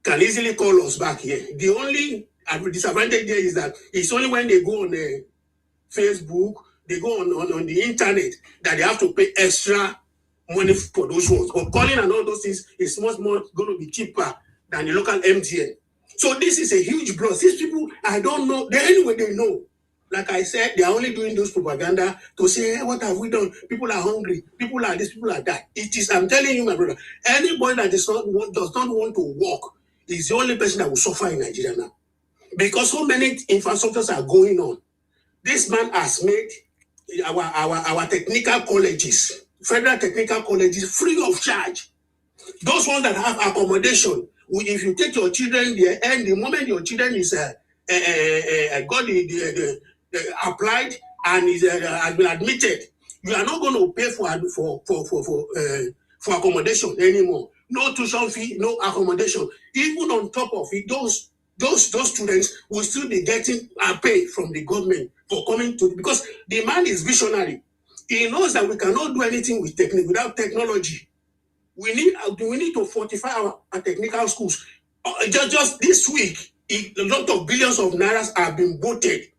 can easily call us back here. The only disadvantage there is that it's only when they go on Facebook, they go on the internet that they have to pay extra money for those ones. But calling and all those things is much more going to be cheaper than the local MTN. So this is a huge plus. These people, I don't know. Anyway, they know. Like I said, they are only doing those propaganda to say, hey, what have we done? People are hungry. People are this, people are that. It is, I'm telling you, my brother, anybody that does not want to work is the only person that will suffer in Nigeria now. Because so many infrastructures are going on. This man has made our technical colleges, federal technical colleges, free of charge. Those ones that have accommodation, if you take your children there, and the moment your children is got the applied and has been admitted, you are not going to pay for accommodation anymore. No tuition fee, no accommodation. Even on top of it, those students will still be getting a pay from the government for coming to, because the man is visionary. He knows that we cannot do anything without technology. We need to fortify our technical schools. Just this week, a lot of billions of nairas have been voted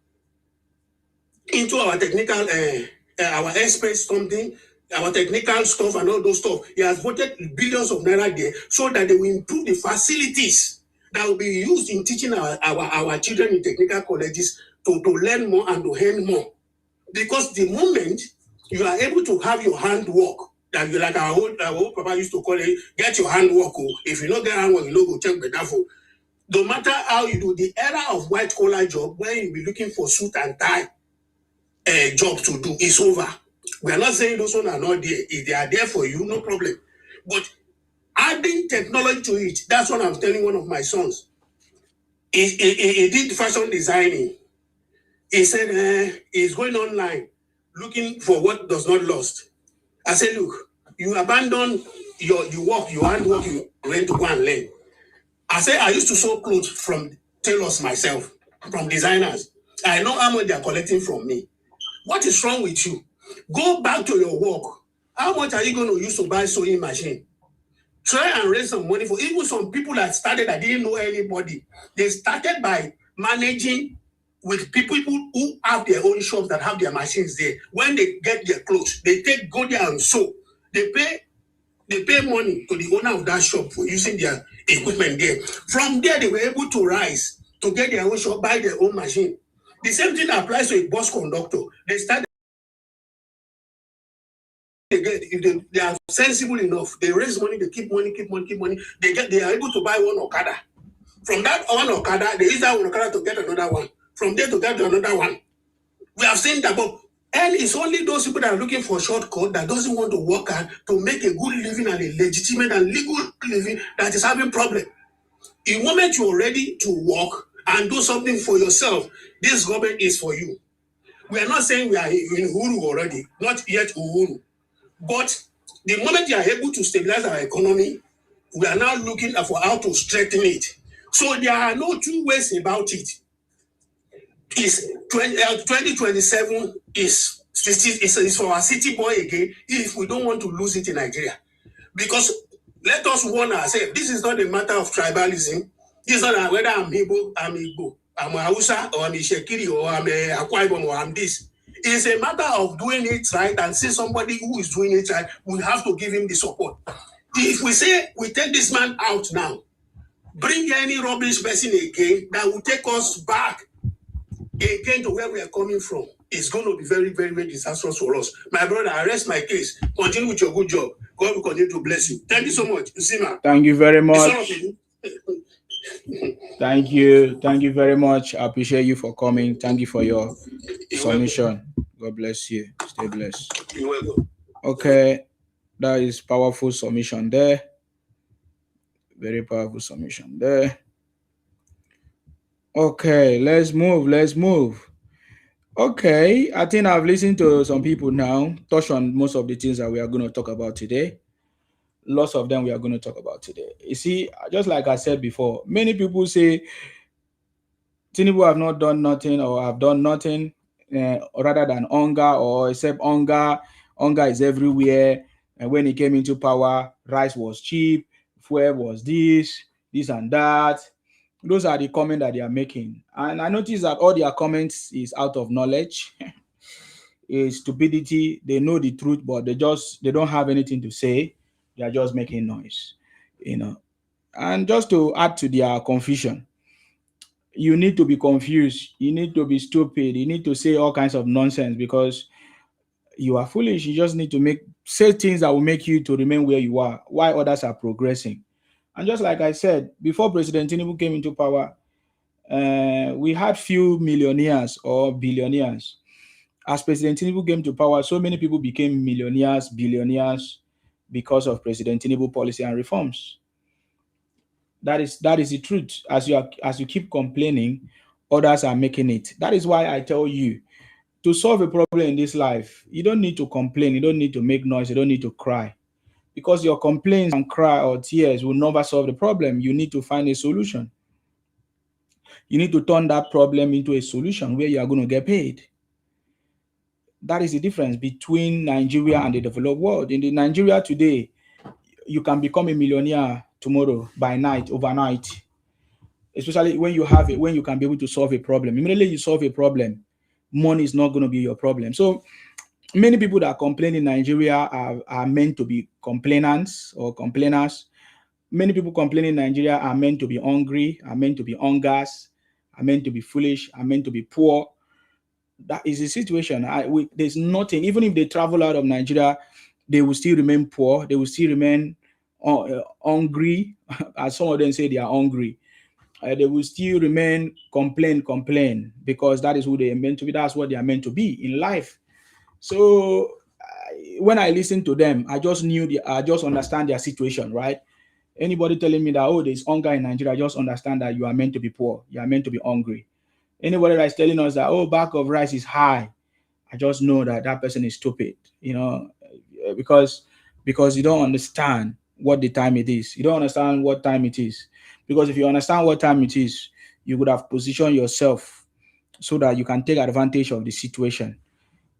into our technical, our airspace something, our technical stuff and all those stuff. He has voted billions of naira there so that they will improve the facilities that will be used in teaching our children in technical colleges to learn more and to earn more. Because the moment you are able to have your handwork, that you like our old papa used to call it, get your handwork. If you don't get handwork, you don't go check better for. No matter how you do, the era of white collar job, where you'll be looking for suit and tie job to do, is over. We are not saying those ones are not there. If they are there for you, no problem. But adding technology to it, that's what I'm telling one of my sons. He did fashion designing. He said he's going online looking for what does not lost. I said, look, you abandon your handwork, you went to go and learn. I said, I used to sew clothes from tailors myself, from designers. I know how much they are collecting from me. What is wrong with you? Go back to your work. How much are you going to use to buy sewing machine? Try and raise some money for even some people that started that didn't know anybody. They started by managing with people who have their own shops that have their machines there. When they get their clothes, they go there and sew. They pay money to the owner of that shop for using their equipment there. From there, they were able to rise to get their own shop, buy their own machine. The same thing applies to a bus conductor. They started. If they are sensible enough, they raise money, they keep money. They are able to buy one Okada. From that one Okada, they use that one Okada to get another one. From there to get another one. We have seen that, and it's only those people that are looking for a shortcut that doesn't want to work hard to make a good living and a legitimate and legal living that is having problem. The moment you're ready to work and do something for yourself, this government is for you. We are not saying we are in Uhuru already, not yet Uhuru. But the moment you are able to stabilize our economy, we are now looking for how to strengthen it. So there are no two ways about it. 2027 is for our city boy again if we don't want to lose it in Nigeria. Because let us warn ourselves, this is not a matter of tribalism. This is not whether I'm Igbo, I'm a Hausa, or I'm a Shekiri, or I'm a Akwa Ibom, or I'm this. It's a matter of doing it right and see somebody who is doing it right, we have to give him the support. If we say we take this man out now, bring any rubbish person again that will take us back again to where we are coming from. It's going to be very, very, very disastrous for us. My brother, I rest my case. Continue with your good job. God will continue to bless you. Thank you so much. Usima. Thank you very The son of much. a- Thank you. Thank you very much. I appreciate you for coming. Thank you for your You're welcome. submission. God bless you. Stay blessed. You're welcome. Okay. That is powerful submission there. Very powerful submission there. Okay, let's move. Let's move. Okay, I think I've listened to some people now, touch on most of the things that we are going to talk about today. Lots of them we are going to talk about today. You see, just like I said before, many people say Tinubu have not done nothing or have done nothing rather than hunger, or except hunger. Hunger is everywhere. And when he came into power, rice was cheap, fuel was this and that. Those are the comments that they are making. And I notice that all their comments is out of knowledge, is stupidity. They know the truth, but they don't have anything to say. They are just making noise, you know. And just to add to their confusion, you need to be confused, you need to be stupid, you need to say all kinds of nonsense because you are foolish. You just need to say things that will make you to remain where you are while others are progressing. And just like I said, before President Tinubu came into power, we had few millionaires or billionaires. As President Tinubu came to power, so many people became millionaires, billionaires because of President Tinubu policy and reforms. That is the truth. As you keep complaining, others are making it. That is why I tell you, to solve a problem in this life, you don't need to complain, you don't need to make noise, you don't need to cry. Because your complaints and cry or tears will never solve the problem. You need to find a solution. You need to turn that problem into a solution where you are going to get paid. That is the difference between Nigeria and the developed world. In the Nigeria today, you can become a millionaire tomorrow by night, overnight. Especially when you can be able to solve a problem. Immediately you solve a problem, money is not going to be your problem. So many people that complain in Nigeria are meant to be complainants or complainers. Many people complaining in Nigeria are meant to be hungry, are meant to be hungers, are meant to be foolish, are meant to be poor. That is the situation. There's nothing, even if they travel out of Nigeria, they will still remain poor, they will still remain hungry. As some of them say, they are hungry. They will still remain complain, because that is who they are meant to be. That's what they are meant to be in life. So when I listen to them, I just understand their situation, right? Anybody telling me that, oh, there's hunger in Nigeria, I just understand that you are meant to be poor, you are meant to be hungry. Anybody that is telling us that, oh, bag of rice is high, I just know that that person is stupid, because you don't understand what the time it is. You don't understand what time it is. Because if you understand what time it is, you would have positioned yourself so that you can take advantage of the situation.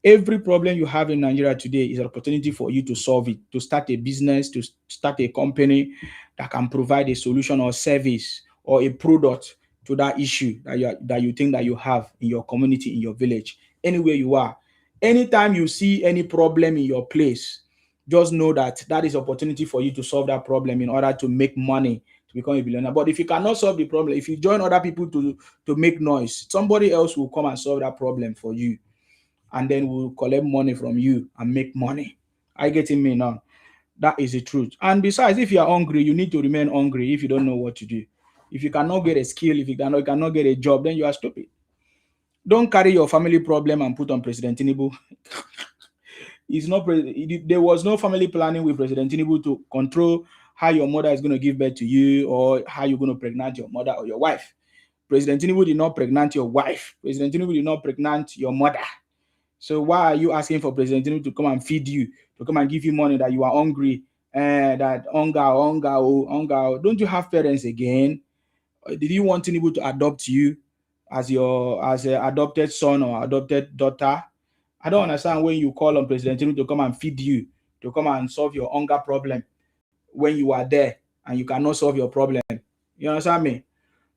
Every problem you have in Nigeria today is an opportunity for you to solve it, to start a business, to start a company that can provide a solution or service or a product to that issue that you think that you have in your community, in your village, anywhere you are. Anytime you see any problem in your place, just know that that is opportunity for you to solve that problem in order to make money, to become a billionaire. But if you cannot solve the problem, if you join other people to make noise, somebody else will come and solve that problem for you, and then we'll collect money from you and make money. Are you getting me now? That is the truth. And besides, if you are hungry, you need to remain hungry if you don't know what to do. If you cannot get a skill, if you cannot get a job, then you are stupid. Don't carry your family problem and put on President Tinubu. There was no family planning with President Tinubu to control how your mother is going to give birth to you or how you're going to pregnant your mother or your wife. President Tinubu did not pregnant your wife. President Tinubu did not pregnant your mother. So why are you asking for President Tinubu to come and feed you, to come and give you money that you are hungry, that hunger? Don't you have parents again? Did you want Tinubu to adopt you as an adopted son or adopted daughter? I don't understand when you call on President Tinubu to come and feed you, to come and solve your hunger problem when you are there and you cannot solve your problem. You understand me?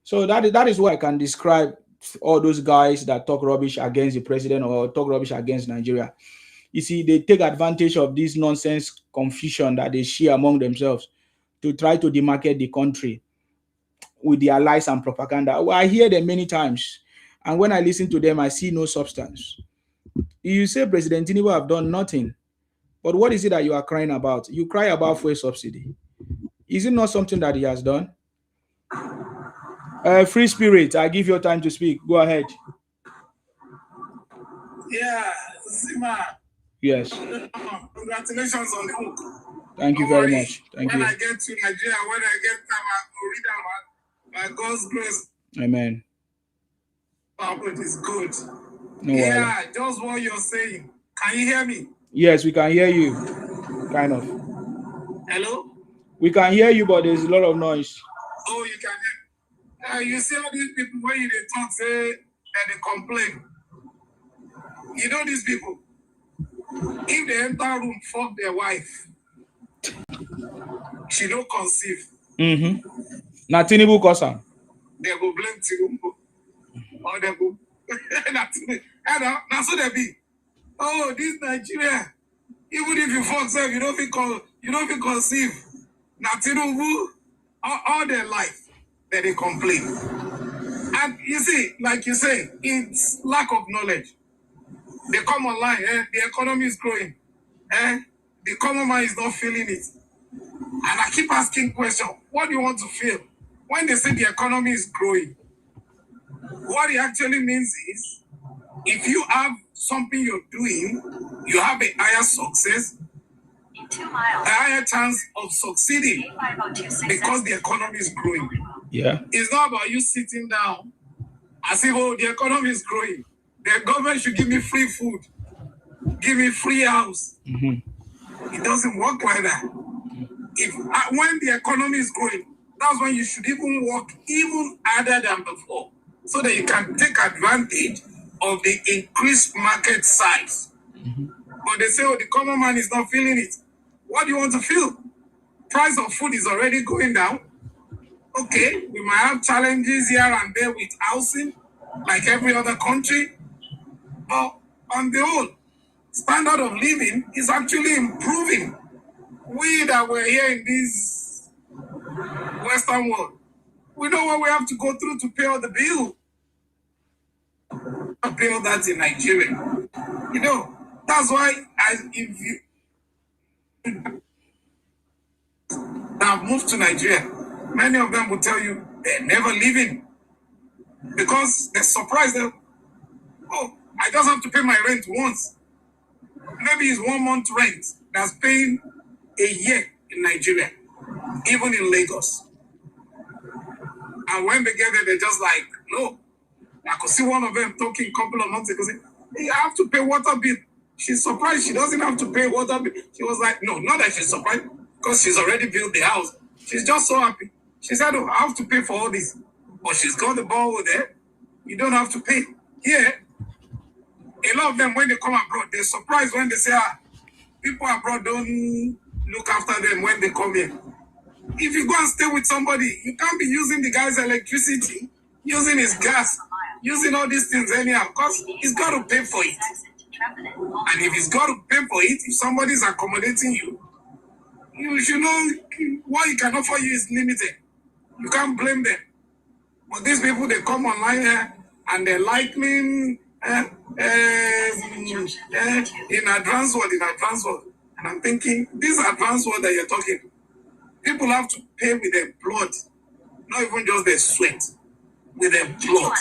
So that is what I can describe all those guys that talk rubbish against the president or talk rubbish against Nigeria. You see, they take advantage of this nonsense confusion that they share among themselves to try to demarcate the country. with their lies and propaganda. Well, I hear them many times, and when I listen to them, I see no substance. You say President Tinubu have done nothing, but what is it that you are crying about? You cry about fuel subsidy. Is it not something that he has done? Free Spirit, I give you time to speak. Go ahead. Yeah, Zima. Yes. Congratulations on the book. Thank you very much. Thank you. When I get to Nigeria, when I get time, I will read about by God's grace. Amen. It is good. No yeah, just what you're saying. Can you hear me? Yes, we can hear you. Kind of. Hello? We can hear you, but there's a lot of noise. Oh, you can hear. You see all these people when they talk, say, and they complain. You know these people. If they enter room, fuck their wife. She don't conceive. Now Tinubu Kosa. They go blame Tinubu. Or they go. That's what they be. Oh, this Nigeria. Even if you fuck self, you don't feel conceive. Now Tinubu, all their life, they complain. And you see, like you say, it's lack of knowledge. They come online, the economy is growing. The common man is not feeling it. And I keep asking questions, what do you want to feel? When they say the economy is growing, what it actually means is, if you have something you're doing, you have a higher success, a higher chance of succeeding because the economy is growing. Yeah. It's not about you sitting down and say, oh, the economy is growing. The government should give me free food, give me free house. It doesn't work like that. When the economy is growing, that's when you should even work even harder than before, so that you can take advantage of the increased market size. But they say, oh, the common man is not feeling it. What do you want to feel? Price of food is already going down. Okay, we might have challenges here and there with housing, like every other country. But on the whole, standard of living is actually improving. We that were here in this Western world, we know what we have to go through to pay all the bill. Pay all that in Nigeria. You know, that's why if you have moved to Nigeria, many of them will tell you they're never leaving because they're surprised that, oh, I just have to pay my rent once. Maybe it's 1 month rent that's paying a year in Nigeria, even in Lagos. And when they get there, they're just like, no. I could see one of them talking a couple of months ago, saying, hey, I have to pay water bill. She's surprised she doesn't have to pay water bill. She was like, no, not that she's surprised, because she's already built the house. She's just so happy. She said, oh, I have to pay for all this. But she's got the ball there. You don't have to pay. Here, a lot of them, when they come abroad, they're surprised when they say, people abroad don't look after them when they come here. If you go and stay with somebody, you can't be using the guy's electricity, using his gas, using all these things anyhow, because he's got to pay for it. And if he's got to pay for it, if somebody's accommodating you, you should know what he can offer you is limited. You can't blame them. But these people, they come online here and they're likening in advance world. And I'm thinking, this advanced world that you're talking, people have to pay with their blood, not even just their sweat, with their blood.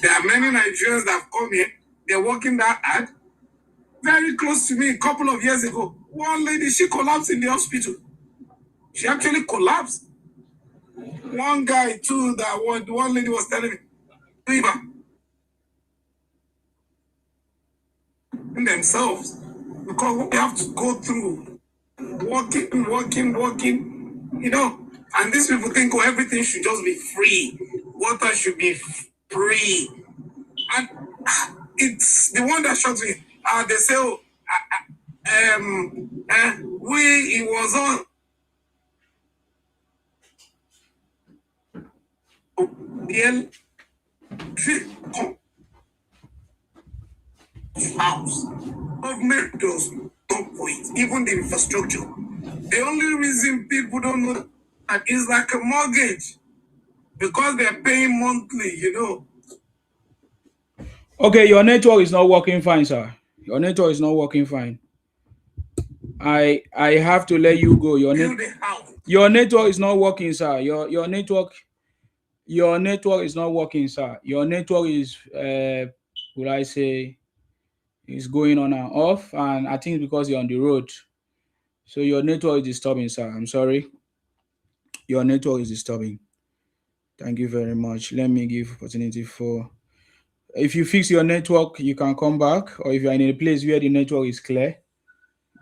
There are many Nigerians that have come here, they're working that hard. Very close to me a couple of years ago, one lady, she collapsed in the hospital. She actually collapsed. One guy too, one lady was telling me, in themselves, because we have to go through working, you know. And these people think, oh, everything should just be free. Water should be free. And it's the one that shocks me. They say, oh, it was on the house. Government does not for it, even the infrastructure. The only reason people don't know that is like a mortgage. because they're paying monthly, you know. Okay, your network is not working fine, sir. Your network is not working fine. I have to let you go. Your network is not working, sir. Your network is not working, sir. Your network is would I say is going on and off, and I think it's because you're on the road. So your network is disturbing, sir. I'm sorry. Your network is disturbing. Thank you very much. Let me give opportunity for. If you fix your network, you can come back, or if you're in a place where the network is clear,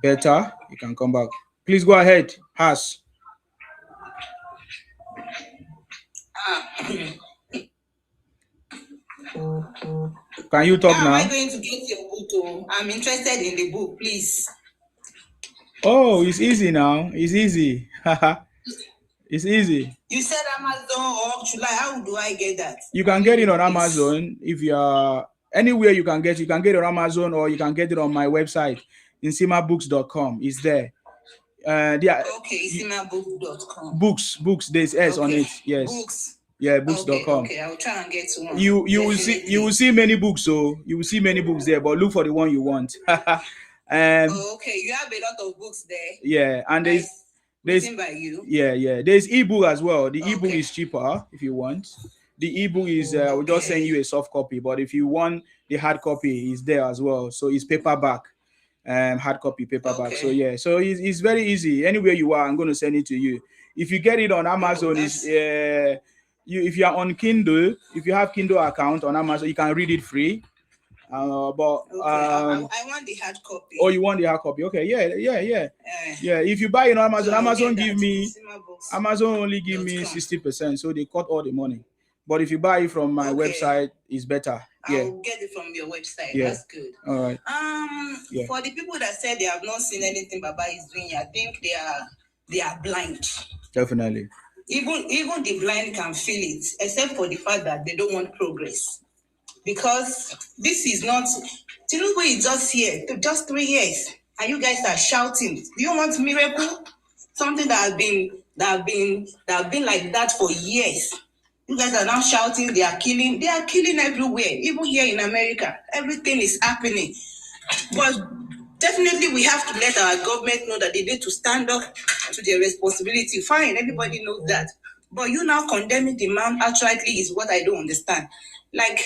better, you can come back. Please go ahead, Has. Can you talk now? How am I going to get your book? I'm interested in the book, please. Oh, it's easy now. It's easy. It's easy. You said Amazon or July. How do I get that? You can get it on Amazon. If you are anywhere you can get it on Amazon, or you can get it on my website, insimabooks.com. It's there. Okay, insimabooks.com. Books. There's S on it. Yes. Books. Yeah, books.com. Okay, I'll try and get one. You will see many books, so you will see many books there, but look for the one you want. Okay, you have a lot of books there. Yeah, and there's written by you. Yeah. There's ebook as well. The ebook is cheaper if you want. The ebook is we'll just send you a soft copy, but if you want the hard copy, it's there as well. So it's paperback, hard copy paperback. So yeah, so it's very easy. Anywhere you are, I'm going to send it to you. If you get it on Amazon, if you are on Kindle, if you have Kindle account on Amazon, you can read it free. I want the hard copy. Oh, you want the hard copy? Okay, yeah. If you buy it on Amazon, Amazon only give me 60%, so they cut all the money. But if you buy it from my website, it's better. I'll get it from your website. Yeah. That's good. All right. For the people that said they have not seen anything Baba is doing, I think they are blind. Definitely. Even the blind can feel it, except for the fact that they don't want progress. Because this is not Tinubu is just here, just 3 years, and you guys are shouting. Do you want miracle? Something that have been like that for years. You guys are now shouting. They are killing everywhere, even here in America. Everything is happening, but definitely we have to let our government know that they need to stand up to their responsibility. Fine, everybody knows that, but you now condemning the man outrightly is what I don't understand. Like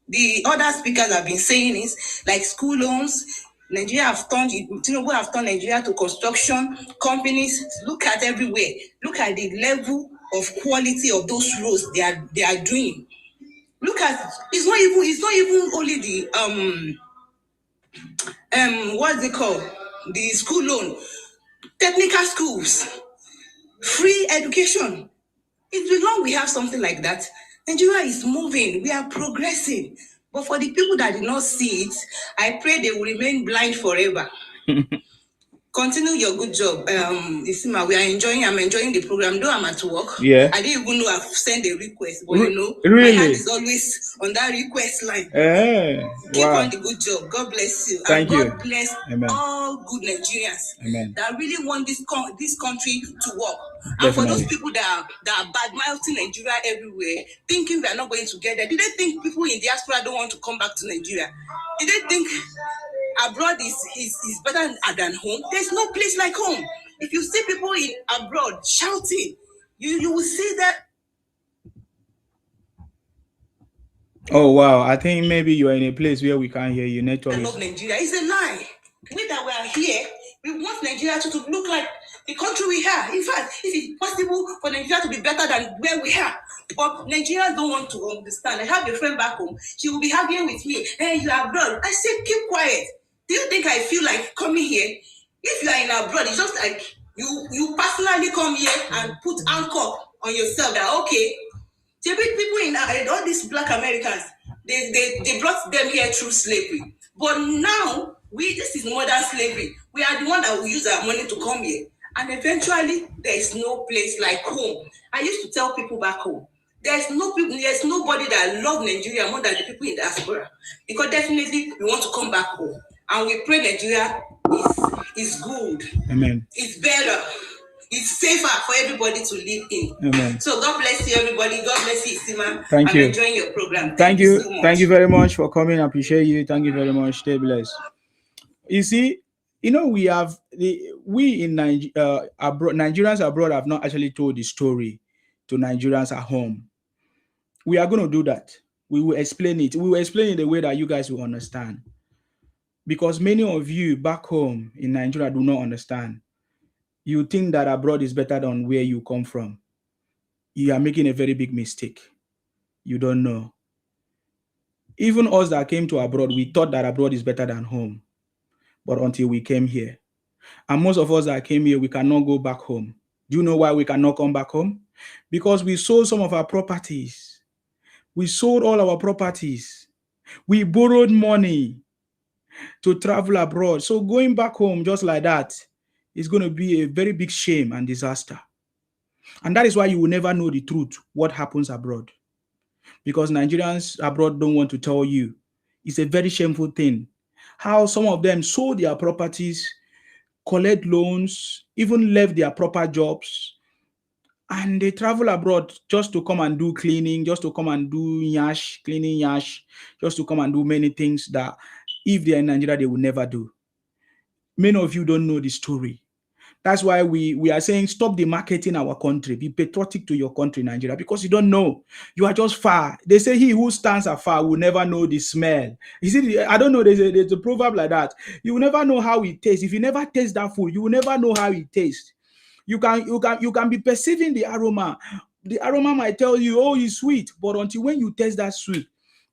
the other speakers have been saying is like school loans. Tinubu have turned Nigeria to construction companies. Look at everywhere. Look at the level of quality of those roads they are doing. Look at it's not even only the what's it called? The school loan, technical schools, free education. It's been long we have something like that. Nigeria is moving. We are progressing. But for the people that did not see it, I pray they will remain blind forever. Continue your good job. I'm enjoying the program. Though I'm at work. Yeah. I didn't even know I've sent a request, but really? My hand is always on that request line. Keep on the good job. God bless you. Thank you. God bless all good Nigerians. Amen. That really want this country to work. Definitely. And for those people that are bad-mouthing Nigeria everywhere, thinking we are not going to get there, did they think people in diaspora don't want to come back to Nigeria? Did they think abroad is better than home? There's no place like home. If you see people in abroad shouting, you will see that. Oh wow! I think maybe you are in a place where we can't hear you. Network. I love Nigeria. It's a lie. We that we are here, we want Nigeria to look like the country we are. In fact, if it's possible for Nigeria to be better than where we are, but Nigerians don't want to understand. I have a friend back home. She will be arguing with me. Hey, you are abroad. I said, keep quiet. Do you think I feel like coming here? If you are in abroad, it's just like you personally come here and put anchor on yourself that okay. The big people in all these black Americans, they brought them here through slavery. But now this is modern slavery. We are the one that will use our money to come here. And eventually there is no place like home. I used to tell people back home, there's nobody that love Nigeria more than the people in diaspora. Because definitely we want to come back home. And we pray Nigeria is good. Amen. It's better. It's safer for everybody to live in. Amen. So God bless you, everybody. God bless you, Sima. Thank I'm you. enjoying your program. Thank you. So much. Thank you very much for coming. I appreciate you. Thank you very much. Stay blessed. You see, we have we in abroad, Nigerians abroad have not actually told the story to Nigerians at home. We are going to do that. We will explain it. We will explain it in the way that you guys will understand. Because many of you back home in Nigeria do not understand. You think that abroad is better than where you come from. You are making a very big mistake. You don't know. Even us that came to abroad, we thought that abroad is better than home. But until we came here. And most of us that came here, we cannot go back home. Do you know why we cannot come back home? Because we sold some of our properties. We sold all our properties. We borrowed money to travel abroad. So going back home just like that is going to be a very big shame and disaster. And that is why you will never know the truth, what happens abroad. Because Nigerians abroad don't want to tell you. It's a very shameful thing. How some of them sold their properties, collect loans, even left their proper jobs, and they travel abroad just to come and do cleaning, just to come and do cleaning yash, just to come and do many things that if they're in Nigeria, they will never do. Many of you don't know the story. That's why we are saying stop demarketing our country. Be patriotic to your country, Nigeria, because you don't know. You are just far. They say he who stands afar will never know the smell. You see, I don't know, there's a proverb like that. You will never know how it tastes. If you never taste that food, you will never know how it tastes. You can be perceiving the aroma. The aroma might tell you, oh, it's sweet, but until when you taste that soup,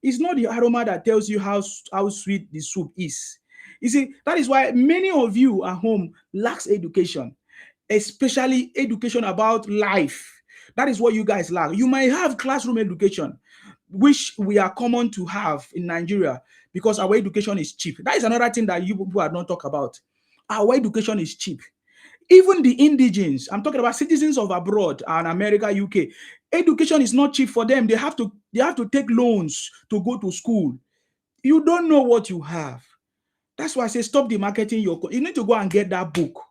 it's not the aroma that tells you how sweet the soup is. You see, that is why many of you at home lacks education, especially education about life. That is what you guys lack. You might have classroom education, which we are common to have in Nigeria because our education is cheap. That is another thing that you people are not talk about. Our education is cheap. Even the indigenes, I'm talking about citizens of abroad and America, UK, education is not cheap for them. They have to take loans to go to school. You don't know what you have. That's why I say stop demarketing your. You need to go and get that book.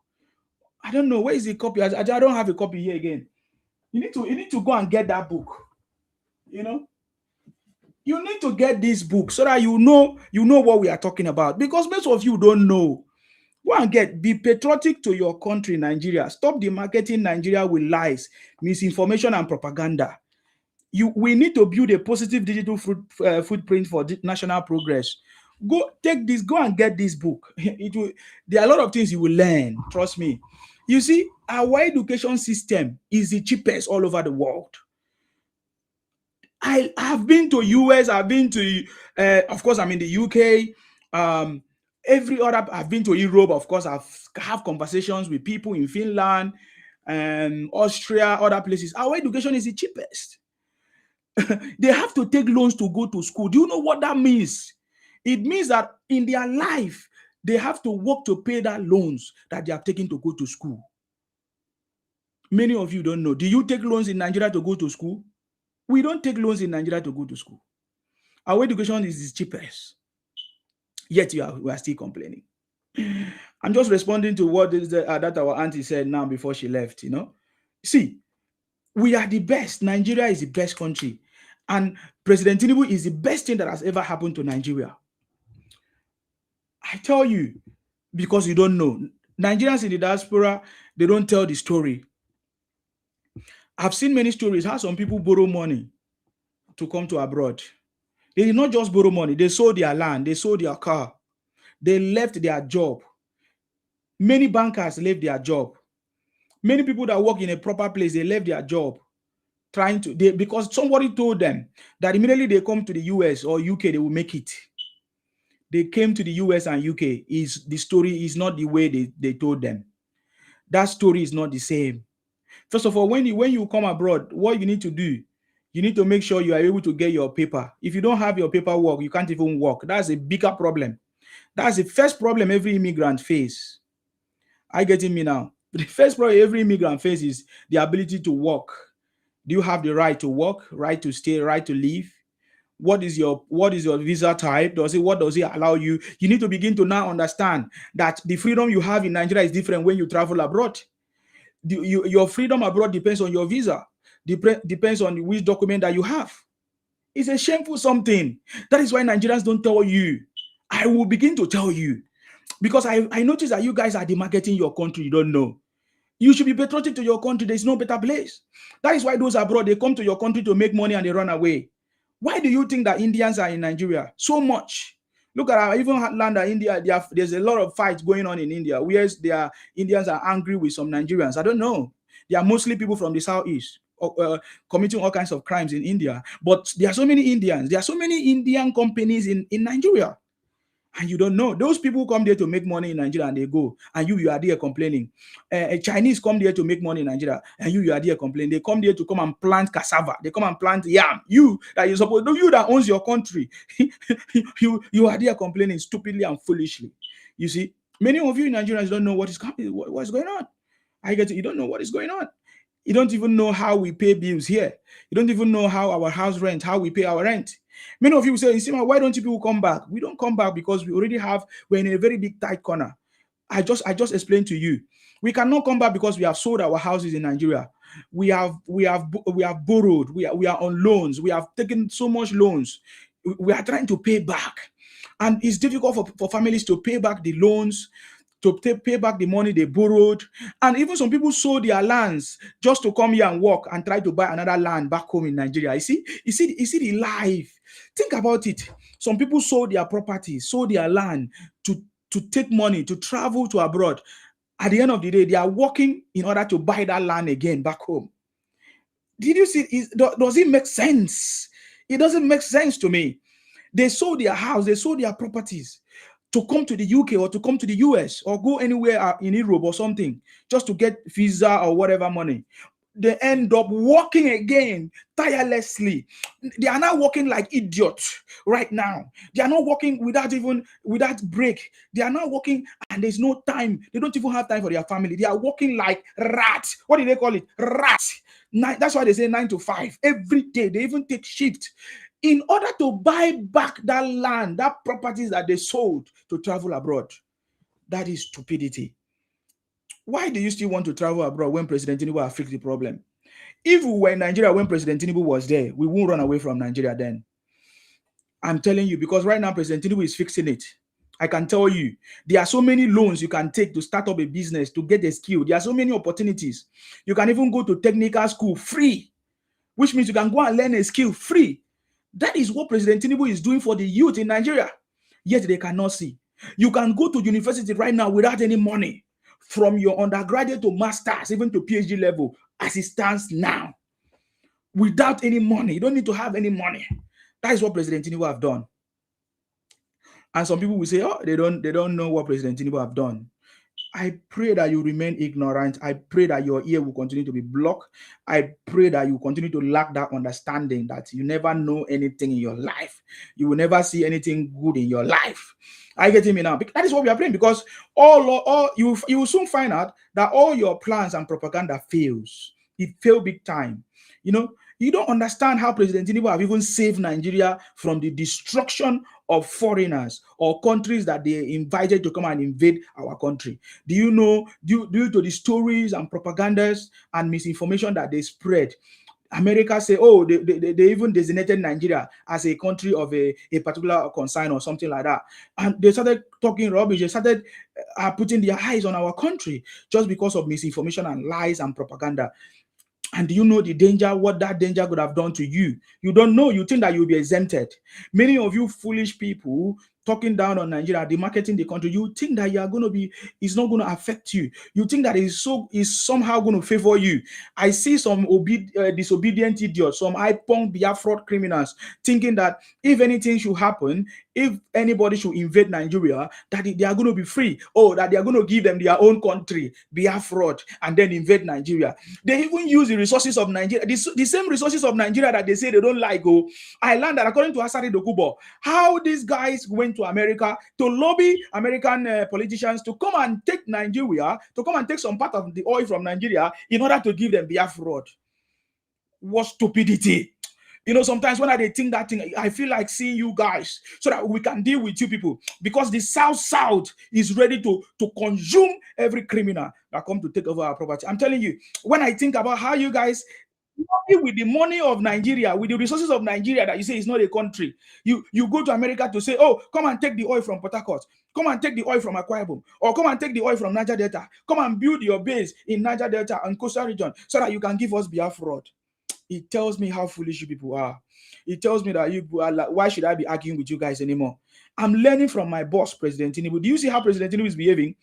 I don't know where is the copy. I don't have a copy here again. You need to go and get that book. You need to get this book so that you know what we are talking about. Because most of you don't know. Go and be patriotic to your country, Nigeria. Stop demarketing Nigeria with lies, misinformation, and propaganda. We need to build a positive digital footprint for national progress. Go and get this book. There are a lot of things you will learn. Trust me. You see, our education system is the cheapest all over the world. I have been to US. I've been to, of course, I'm in the UK. I've been to Europe. Of course, I've have conversations with people in Finland, Austria, other places. Our education is the cheapest. They have to take loans to go to school. Do you know what that means? It means that in their life, they have to work to pay that loans that they have taken to go to school. Many of you don't know. Do you take loans in Nigeria to go to school? We don't take loans in Nigeria to go to school. Our education is the cheapest. Yet we are still complaining. I'm just responding to what that our auntie said now before she left. See, we are the best. Nigeria is the best country. And President Tinubu is the best thing that has ever happened to Nigeria. I tell you, because you don't know. Nigerians in the diaspora, they don't tell the story. I've seen many stories how some people borrow money to come to abroad. They did not just borrow money. They sold their land. They sold their car. They left their job. Many bankers left their job. Many people that work in a proper place, they left their job because somebody told them that immediately they come to the US or UK, they will make it. They came to the US and UK. The story is not the way they told them. That story is not the same. First of all, when you come abroad, what you need to do, you need to make sure you are able to get your paper. If you don't have your paperwork, you can't even work. That's a bigger problem. That's the first problem every immigrant faces. Are you getting me now? The first problem every immigrant faces is the ability to work. Do you have the right to work, right to stay, right to live? What is your visa type? What does it allow you? You need to begin to now understand that the freedom you have in Nigeria is different when you travel abroad. Your freedom abroad depends on your visa, depends on which document that you have. It's a shameful something. That is why Nigerians don't tell you. I will begin to tell you, because I notice that you guys are demarketing your country. You don't know. You should be patriotic to your country. There's no better place. That is why those abroad, they come to your country to make money and they run away. Why do you think that Indians are in Nigeria so much? Look at our even land of India. There's a lot of fights going on in India. Whereas Indians are angry with some Nigerians. I don't know. They are mostly people from the southeast committing all kinds of crimes in India. But there are so many Indians. There are so many Indian companies in Nigeria. And you don't know. Those people come there to make money in Nigeria and they go. And you are there complaining. A Chinese come there to make money in Nigeria and you are there complaining. They come there to come and plant cassava. They come and plant yam. You that owns your country, you are there complaining stupidly and foolishly. You see, many of you Nigerians don't know what is going on. I get it. You don't know what is going on. You don't even know how we pay bills here. You don't even know how our house rent, how we pay our rent. Many of you say, why don't you people come back? We don't come back because we're in a very big tight corner. I just explained to you. We cannot come back because we have sold our houses in Nigeria. We have borrowed. We are on loans. We have taken so much loans. We are trying to pay back. And it's difficult for families to pay back the loans, to pay back the money they borrowed. And even some people sold their lands just to come here and work and try to buy another land back home in Nigeria. You see the life. Think about it. Some people sold their property, sold their land to take money, to travel to abroad. At the end of the day, they are working in order to buy that land again back home. Did you see? Does it make sense? It doesn't make sense to me. They sold their house, they sold their properties to come to the UK or to come to the US or go anywhere in Europe or something just to get visa or whatever money. They end up working again tirelessly. They are now working like idiots right now. They are not working without break. They are not working and there's no time. They don't even have time for their family. They are working like rats. What do they call it? Rats. That's why they say 9 to 5 every day. They even take shift in order to buy back that land, that properties that they sold to travel abroad. That is stupidity. Why do you still want to travel abroad when President Tinubu has fixed the problem? If we were in Nigeria when President Tinubu was there, we won't run away from Nigeria then. I'm telling you, because right now President Tinubu is fixing it. I can tell you, there are so many loans you can take to start up a business, to get a skill. There are so many opportunities. You can even go to technical school free, which means you can go and learn a skill free. That is what President Tinubu is doing for the youth in Nigeria. Yet they cannot see. You can go to university right now without any money, from your undergraduate to master's, even to PhD level, as it stands now, without any money. You don't need to have any money. That is what President Tinubu have done. And some people will say, oh, they don't know what President Tinubu have done. I pray that you remain ignorant. I pray that your ear will continue to be blocked. I pray that you continue to lack that understanding, that you never know anything in your life. You will never see anything good in your life. I get me now. That is what we are praying, because you will soon find out that all your plans and propaganda fails. It failed big time. You don't understand how President Tinubu have even saved Nigeria from the destruction of foreigners or countries that they invited to come and invade our country. Do you know, due to the stories and propagandas and misinformation that they spread, America say, oh, they even designated Nigeria as a country of a particular concern or something like that. And they started talking rubbish. They started putting their eyes on our country just because of misinformation and lies and propaganda. And do you know the danger, what that danger could have done to you? You don't know. You think that you'll be exempted. Many of you foolish people talking down on Nigeria, demarketing the country, you think that you are going to be, it's not going to affect you. You think that is somehow going to favor you. I see some disobedient idiots, some high-punk Biafra criminals, thinking that if anything should happen, if anybody should invade Nigeria, that they are going to be free, or that they are going to give them their own country, Biafra, and then invade Nigeria. They even use the resources of Nigeria, the same resources of Nigeria that they say they don't like. I learned that according to Asari Dokubo, how these guys went to America to lobby American politicians to come and take Nigeria, to come and take some part of the oil from Nigeria in order to give them Biafra. What stupidity. Sometimes when I think that thing, I feel like seeing you guys so that we can deal with you people, because the South is ready to consume every criminal that come to take over our property. I'm telling you, when I think about how you guys, with the money of Nigeria, with the resources of Nigeria, that you say is not a country, you go to America to say, oh, come and take the oil from Port Harcourt, come and take the oil from Akwa Ibom, or come and take the oil from Niger Delta, come and build your base in Niger Delta and coastal region so that you can give us Biafra. It tells me how foolish you people are. It tells me that you are like, why should I be arguing with you guys anymore? I'm learning from my boss, President Tinubu. Do you see how President Tinubu is behaving?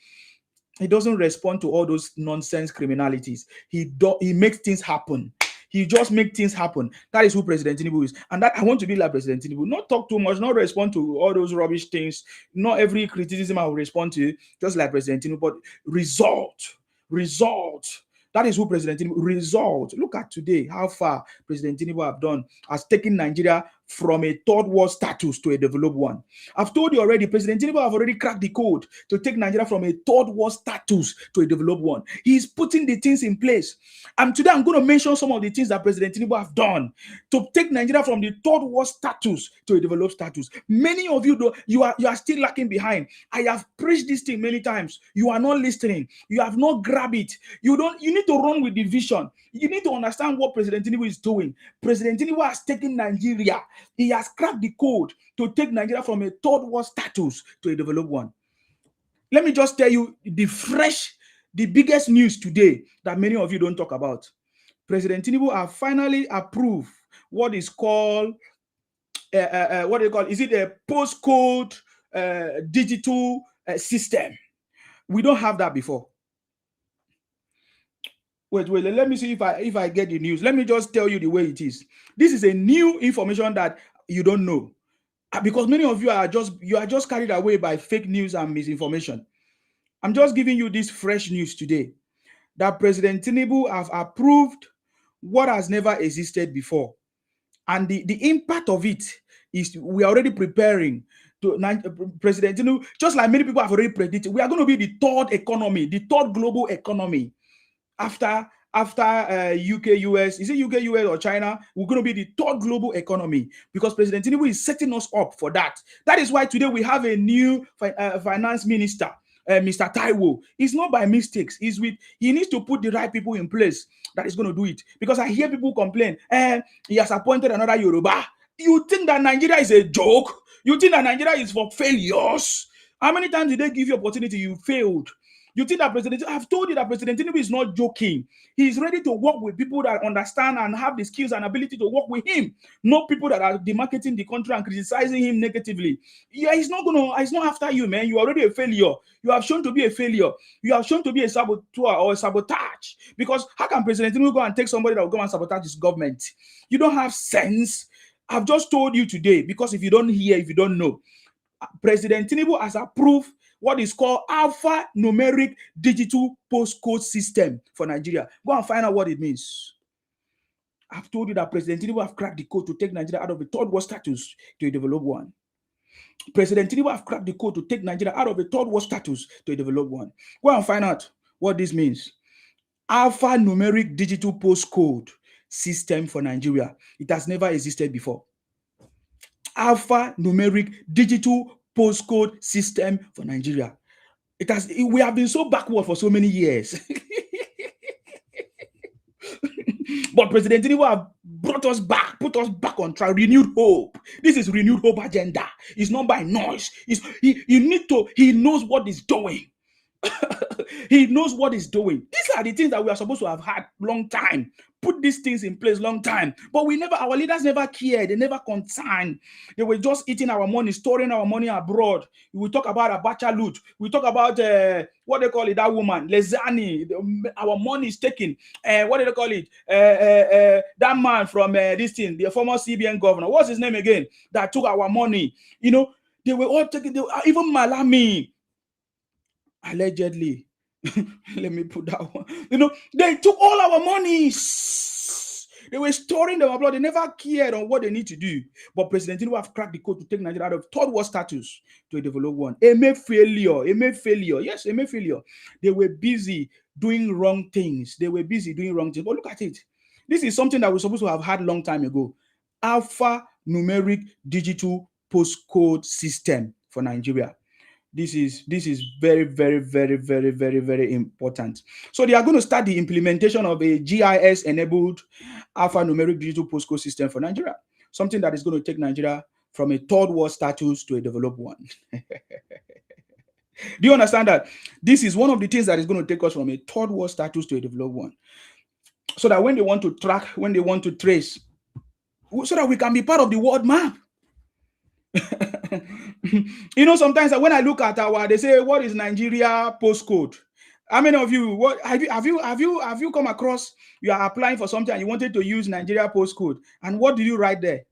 He doesn't respond to all those nonsense criminalities. He makes things happen. He just makes things happen. That is who President Tinubu is. And that I want to be like President Tinubu. Not talk too much, not respond to all those rubbish things. Not every criticism I will respond to, just like President Tinubu, but result. That is who President Tinubu, result. Look at today, how far President Tinubu have done, has taken Nigeria from a third world status to a developed one. I've told you already, President Tinubu have already cracked the code to take Nigeria from a third world status to a developed one. He's putting the things in place. And today I'm going to mention some of the things that President Tinubu have done to take Nigeria from the third world status to a developed status. Many of you, though, you are still lacking behind. I have preached this thing many times. You are not listening. You have not grabbed it. You need to run with the vision. You need to understand what President Tinubu is doing. President Tinubu has taken Nigeria. He has cracked the code to take Nigeria from a third world status to a developed one. Let me just tell you the biggest news today that many of you don't talk about. President Tinubu have finally approved what is called, what do you call it? Is it a postcode digital system? We don't have that before. Wait, let me see if I get the news. Let me just tell you the way it is. This is a new information that you don't know, because many of you are just carried away by fake news and misinformation. I'm just giving you this fresh news today that President Tinubu have approved what has never existed before, and the impact of it is we are already preparing to President Tinubu, just like many people have already predicted, we are going to be the third economy, the third global economy. After UK, US, is it UK, US or China? We're going to be the third global economy because President Tinubu is setting us up for that. That is why today we have a new finance minister, Mr. Taiwo. It's not by mistakes. He needs to put the right people in place that is going to do it. Because I hear people complain, he has appointed another Yoruba. You think that Nigeria is a joke? You think that Nigeria is for failures? How many times did they give you opportunity? You failed. You think that I've told you that President Tinubu is not joking. He is ready to work with people that understand and have the skills and ability to work with him, not people that are demarketing the country and criticizing him negatively. Yeah, he's not after you, man. You are already a failure. You have shown to be a failure. You have shown to be a saboteur or a sabotage. Because how can President Tinubu go and take somebody that will go and sabotage his government? You don't have sense. I've just told you today, because if you don't hear, if you don't know, President Tinubu has approved what is called alphanumeric digital postcode system for Nigeria. Go and find out what it means. I've told you that President Tinubu have cracked the code to take Nigeria out of a third world status to a developed one. President Tinubu have cracked the code to take Nigeria out of a third world status to a developed one. Go and find out what this means. Alphanumeric digital postcode system for Nigeria. It has never existed before. Alphanumeric digital postcode system for Nigeria. We have been so backward for so many years. But President Tinubu have brought us back, put us back on track, renewed hope. This is renewed hope agenda. It's not by noise. He knows what he's doing. He knows what he's doing. These are the things that we are supposed to have had long time. Put these things in place long time. But our leaders never cared. They never concerned. They were just eating our money, storing our money abroad. We talk about Abacha loot. We talk about, what they call it, that woman, Lezani. Our money is taken. What do they call it? That man from this thing, the former CBN governor. What's his name again? That took our money. You know, they were all taking, even Malami. Allegedly, let me put that one. You know, they took all our monies. They were storing them abroad. They never cared on what they need to do. But President Tinubu have cracked the code to take Nigeria out of third world status to a developed one. Yes, a failure. They were busy doing wrong things. But look at it. This is something that we're supposed to have had long time ago. Alphanumeric digital postcode system for Nigeria. This is very, very, very, very, very, very important. So they are going to start the implementation of a GIS-enabled alphanumeric digital postcode system for Nigeria, something that is going to take Nigeria from a third world status to a developed one. Do you understand that? This is one of the things that is going to take us from a third world status to a developed one. So that when they want to track, when they want to trace, so that we can be part of the world map. You know, sometimes when I look at they say, what is Nigeria postcode? How many of you, what have you come across? You are applying for something and you wanted to use Nigeria postcode, and what did you write there?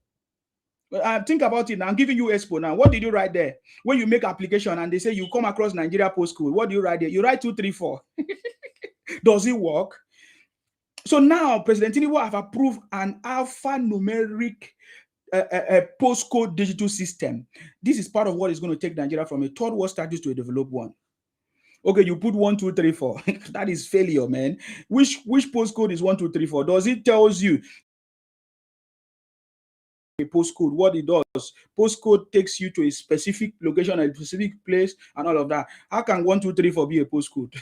Think about it now. I'm giving you expo now. What did you write there when you make application and they say you come across Nigeria postcode? What do you write there? You write 234. Does it work? So now President Tinubu have approved an alphanumeric a postcode digital system. This is part of what is going to take Nigeria from a third world status to a developed one. Okay, you put 1, 2, 3, 4. That is failure, man. Which postcode is 1, 2, 3, 4? Does it tells you a postcode? What it does? Postcode takes you to a specific location, a specific place, and all of that. How can 1, 2, 3, 4 be a postcode?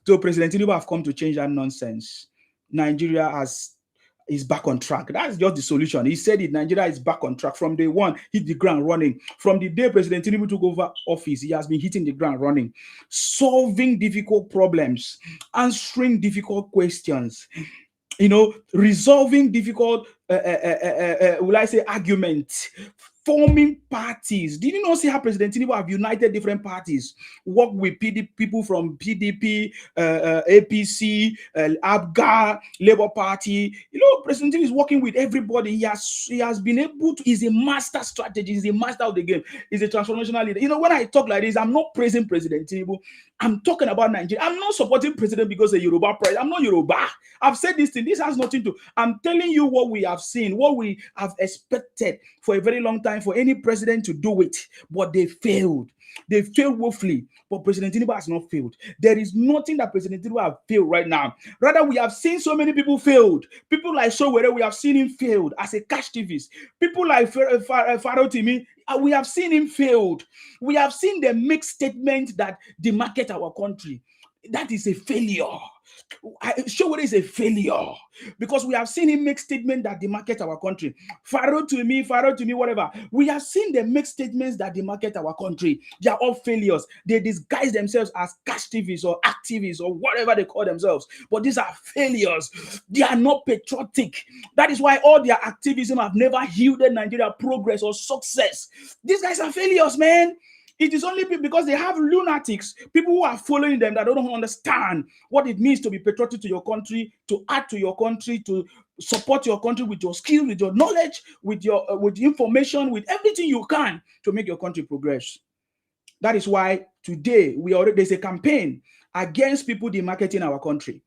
So President Tinubu have come to change that nonsense. Nigeria is back on track. That's just the solution. He said it. Nigeria is back on track. From day one, hit the ground running. From the day President Tinubu took over office, he has been hitting the ground running, solving difficult problems, answering difficult questions, you know, resolving difficult, will I say, arguments, forming parties. Did you not see how President Tinubu have united different parties, work with people from PDP, APC, ABGA, Labour Party? You know, President Tinubu is working with everybody. He has been able to. He's a master strategist. He's a master of the game. He's a transformational leader. You know, when I talk like this, I'm not praising President Tinubu. I'm talking about Nigeria. I'm not supporting President because of Yoruba pride. I'm not Yoruba. I've said this thing. This has nothing to. I'm telling you what we have seen, what we have expected for a very long time for any president to do it, but they failed. They failed woefully, but President Tinubu has not failed. There is nothing that President Tinubu has failed right now. Rather, we have seen so many people failed. People like Sowore, we have seen him failed as a cash activist. People like Pharaoh Timi, we have seen him failed. We have seen them make statements that demarket our country. That is a failure. Sowore is a failure because we have seen him make statements that demarket our country. Pharaoh to me, whatever. We have seen them make statements that demarket our country. They are all failures. They disguise themselves as cash activists or activists or whatever they call themselves. But these are failures. They are not patriotic. That is why all their activism have never yielded Nigeria progress or success. These guys are failures, man. It is only because they have lunatics, people who are following them that don't understand what it means to be patriotic to your country, to add to your country, to support your country with your skill, with your knowledge, with your with information, with everything you can to make your country progress. That is why today there's a campaign against people demarketing our country.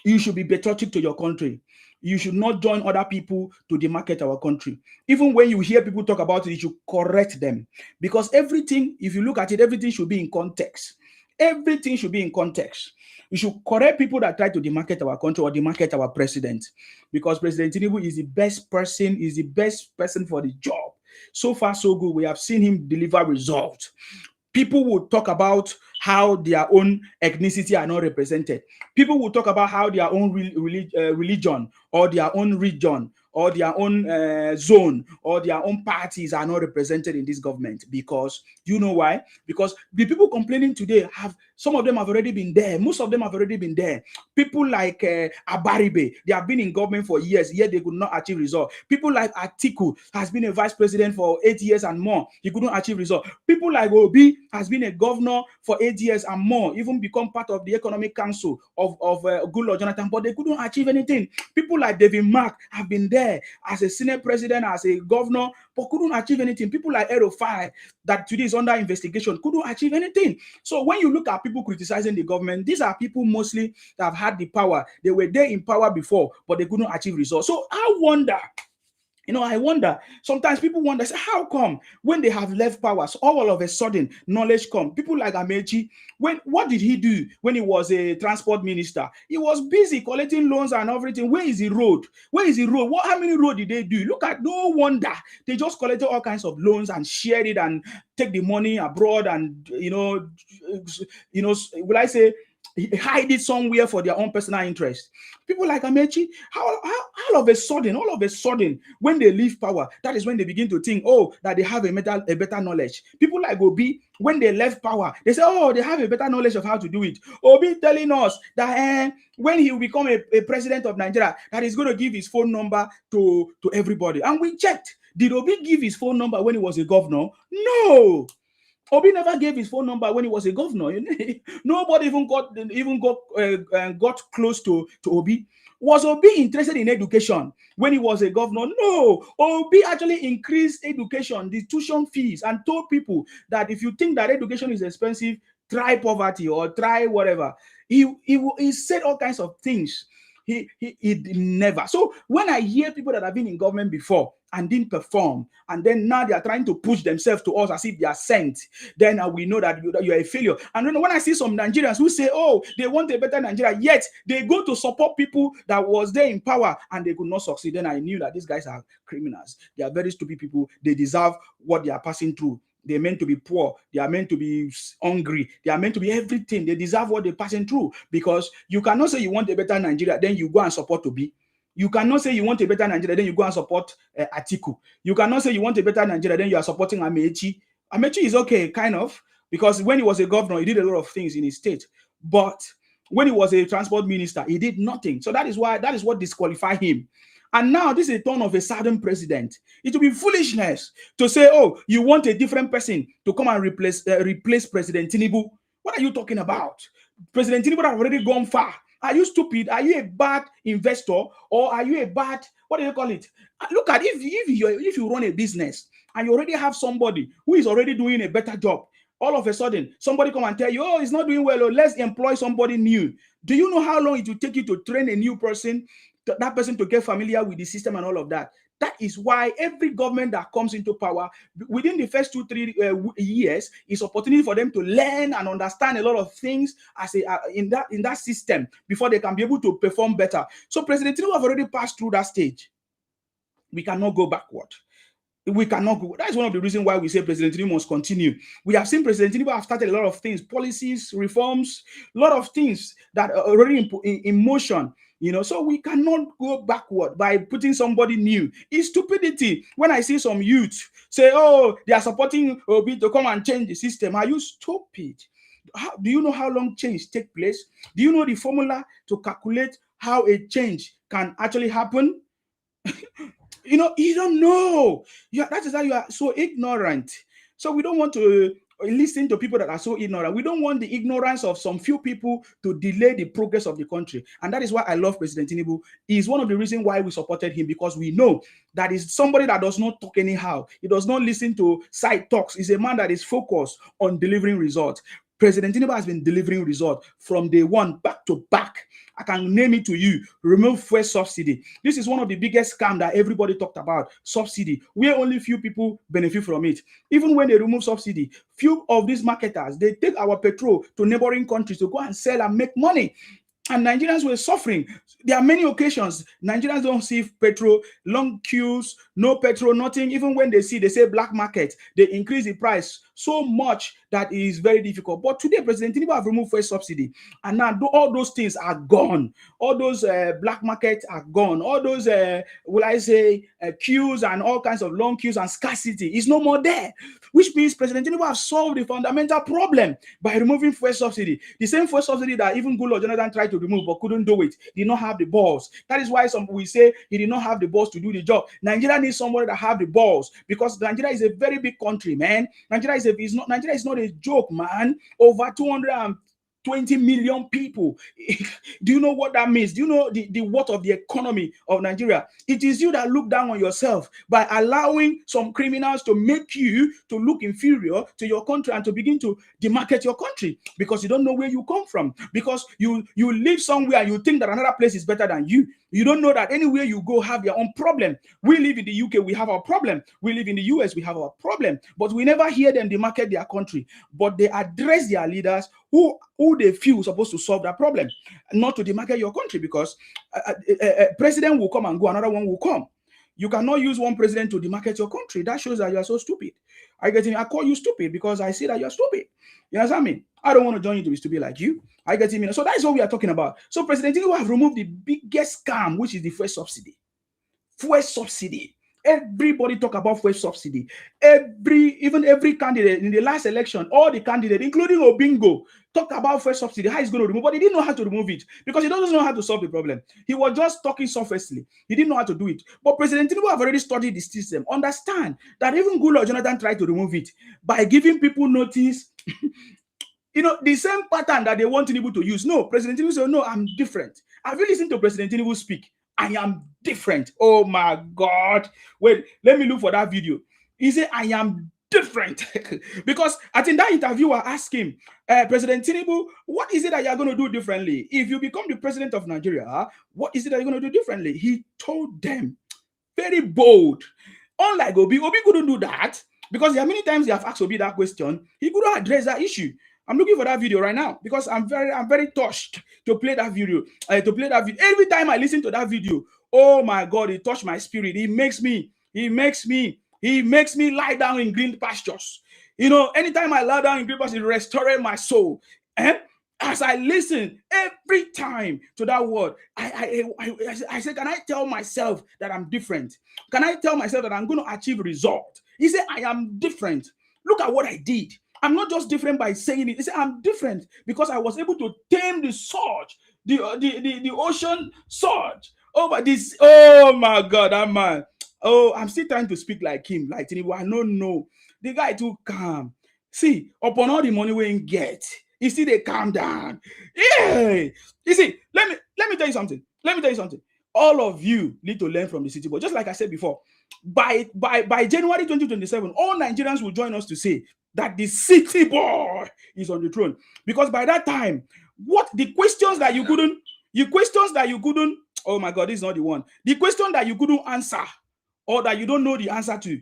You should be patriotic to your country. You should not join other people to demarket our country. Even when you hear people talk about it, you should correct them. Because everything, if you look at it, everything should be in context. Everything should be in context. You should correct people that try to demarket our country or demarket our president. Because President Tinubu is the best person for the job. So far, so good. We have seen him deliver results. People will talk about how their own ethnicity are not represented. People will talk about how their own religion or their own region or their own zone or their own parties are not represented in this government. Because you know why? Because the people complaining today some of them have already been there. Most of them have already been there. People like Abaribe, they have been in government for years, yet they could not achieve results. People like Atiku has been a vice president for 8 years and more. He couldn't achieve results. People like Obi has been a governor for 8 years and more, even become part of the economic council of Goodluck Jonathan, but they couldn't achieve anything. People like David Mark have been there as a Senate president, as a governor, but couldn't achieve anything. People like Erofai, that today is under investigation, couldn't achieve anything. So when you look at people criticizing the government, these are people mostly that have had the power. They were there in power before, but they couldn't achieve results. So I wonder I wonder, sometimes people wonder, say, how come when they have left power, so all of a sudden knowledge come? People like Amechi, what did he do when he was a transport minister? He was busy collecting loans and everything. Where is the road? Where is the road? How many road did they do? Look at, no wonder they just collected all kinds of loans and shared it and take the money abroad and will I say, hide it somewhere for their own personal interest. People like Amechi, how all of a sudden, when they leave power, that is when they begin to think, oh, that they have a better knowledge. People like Obi, when they left power, they say, oh, they have a better knowledge of how to do it. Obi telling us that when he will become a president of Nigeria, that he's going to give his phone number to everybody. And we checked. Did Obi give his phone number when he was a governor? No. Obi never gave his phone number when he was a governor. Nobody even got close to Obi. Was Obi interested in education when he was a governor? No. Obi actually increased education, the tuition fees, and told people that if you think that education is expensive, try poverty or try whatever. He said all kinds of things. He never. So when I hear people that have been in government before and didn't perform, and then now they are trying to push themselves to us as if they are sent, then we know that you're a failure. And when I see some Nigerians who say, oh, they want a better Nigeria, yet they go to support people that was there in power and they could not succeed, then I knew that these guys are criminals. They are very stupid people. They deserve what they are passing through. They're meant to be poor. They are meant to be hungry. They are meant to be everything. They deserve what they're passing through, because you cannot say you want a better Nigeria, then you go and support Obi. You cannot say you want a better Nigeria, then you go and support Atiku. You cannot say you want a better Nigeria, then you are supporting Amechi. Amechi is okay, kind of, because when he was a governor, he did a lot of things in his state. But when he was a transport minister, he did nothing. So that is what disqualified him. And now this is a turn of a sudden president. It will be foolishness to say, oh, you want a different person to come and replace President Tinubu. What are you talking about? President Tinubu has already gone far. Are you stupid? Are you a bad investor, or are you a bad, what do you call it? Look at, if you run a business and you already have somebody who is already doing a better job, all of a sudden somebody come and tell you, oh, it's not doing well, or let's employ somebody new. Do you know how long it will take you to train a new person, that person to get familiar with the system and all of that? That is why every government that comes into power, within the first 2-3 years, is opportunity for them to learn and understand a lot of things in that system before they can be able to perform better. So President Tinubu have already passed through that stage. We cannot go backward. We cannot go. That's one of the reasons why we say President Tinubu must continue. We have seen President Tinubu have started a lot of things, policies, reforms, a lot of things that are already in motion. So we cannot go backward by putting somebody new. It's stupidity. When I see some youth say, oh, they are supporting Obi to come and change the system. Are you stupid? Do you know how long change takes place? Do you know the formula to calculate how a change can actually happen? You don't know. That is how you are so ignorant. So we don't want to listen to people that are so ignorant. We don't want the ignorance of some few people to delay the progress of the country. And that is why I love President Tinubu. Is one of the reasons why we supported him, because we know that is somebody that does not talk anyhow. He does not listen to side talks. He's a man that is focused on delivering results. President Tinubu has been delivering results from day one, back to back. I can name it to you. Remove fuel subsidy. This is one of the biggest scams that everybody talked about. Subsidy, where only few people benefit from it. Even when they remove subsidy, few of these marketers, they take our petrol to neighboring countries to go and sell and make money. And Nigerians were suffering. There are many occasions Nigerians don't see petrol, long queues, no petrol, nothing. Even when they say black market, they increase the price so much that it is very difficult. But today, President Tinubu have removed fuel subsidy, and now all those things are gone. All those black markets are gone. All those, queues and all kinds of long queues and scarcity is no more there, which means President Tinubu have solved the fundamental problem by removing fuel subsidy. The same fuel subsidy that even Goodluck Jonathan tried to remove but couldn't do it. Did not have the balls. That is why some we say he did not have the balls to do the job. Nigeria needs somebody that have the balls, because Nigeria is a very big country, man. Nigeria is not a joke, man. Over 220 million people. Do you know what that means? Do you know the worth of the economy of Nigeria? It is you that look down on yourself by allowing some criminals to make you to look inferior to your country and to begin to demarket your country, because you don't know where you come from, because you live somewhere and you think that another place is better than you. You don't know that anywhere you go have their own problem. We live in the UK, we have our problem. We live in the US, we have our problem. But we never hear them demarcate their country. But they address their leaders who they feel supposed to solve that problem, not to demarcate your country, because a president will come and go, another one will come. You cannot use one president to demarcate your country. That shows that you are so stupid. I call you stupid because I see that you're stupid. You understand me? I don't want to join you to be stupid like you. I get him. So that is what we are talking about. So President Tinubu have removed the biggest scam, which is the fuel subsidy. Fuel subsidy. Everybody talk about fuel subsidy. Even every candidate in the last election, all the candidates, including Obingo, talked about fuel subsidy, how he's going to remove, but he didn't know how to remove it because he doesn't know how to solve the problem. He was just talking surfacely. He didn't know how to do it. But President Tinubu have already studied the system. Understand that even Goodluck Jonathan tried to remove it by giving people notice. The same pattern that they want Tinubu to use. No, President Tinubu said, no, I'm different. Have you listened to President Tinubu speak? I am different. Oh my God. Wait, let me look for that video. He said, I am different. Because I think that interviewer asked him, President Tinubu, what is it that you're going to do differently? If you become the president of Nigeria, what is it that you're going to do differently? He told them, very bold. Unlike Obi couldn't do that because there are many times they have asked Obi that question. He couldn't address that issue. I'm looking for that video right now because I'm very touched to play that video. Every time I listen to that video, oh my God, it touched my spirit. He makes me lie down in green pastures. Anytime I lie down in green pastures, it restores my soul. And as I listen every time to that word, I say, can I tell myself that I'm different? Can I tell myself that I'm going to achieve result? He said, I am different. Look at what I did. I'm not just different by saying it. He said, I'm different because I was able to tame the surge, the ocean surge over this. Oh my God, that man. Oh, I'm still trying to speak like him, like Tinubu. I don't know. The guy too calm. See, upon all the money we get, you see they calm down. Yeah. You see, let me tell you something. All of you need to learn from the city boy. Just like I said before, by January 2027, all Nigerians will join us to say that the city boy is on the throne. Because by that time, the questions that you couldn't, oh my God, this is not the one. The question that you couldn't answer or that you don't know the answer to,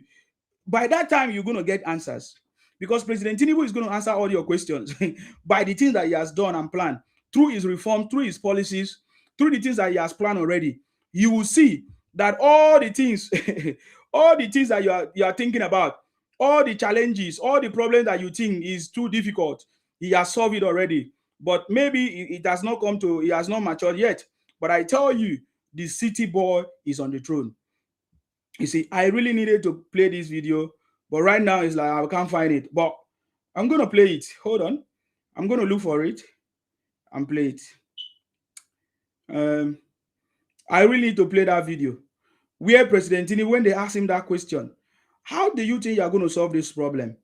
by that time, you're going to get answers. Because President Tinubu is going to answer all your questions by the things that he has done and planned through his reform, through his policies, through the things that he has planned already. You will see that all the things, all the things that you are thinking about, all the challenges, all the problems that you think is too difficult, he has solved it already. But maybe it has not come to, he has not matured yet. But I tell you, the city boy is on the throne. You see, I really needed to play this video, but right now it's like I can't find it. But I'm going to play it. Hold on. I'm going to look for it and play it. I really need to play that video where President Tinubu, when they asked him that question, how do you think you're going to solve this problem?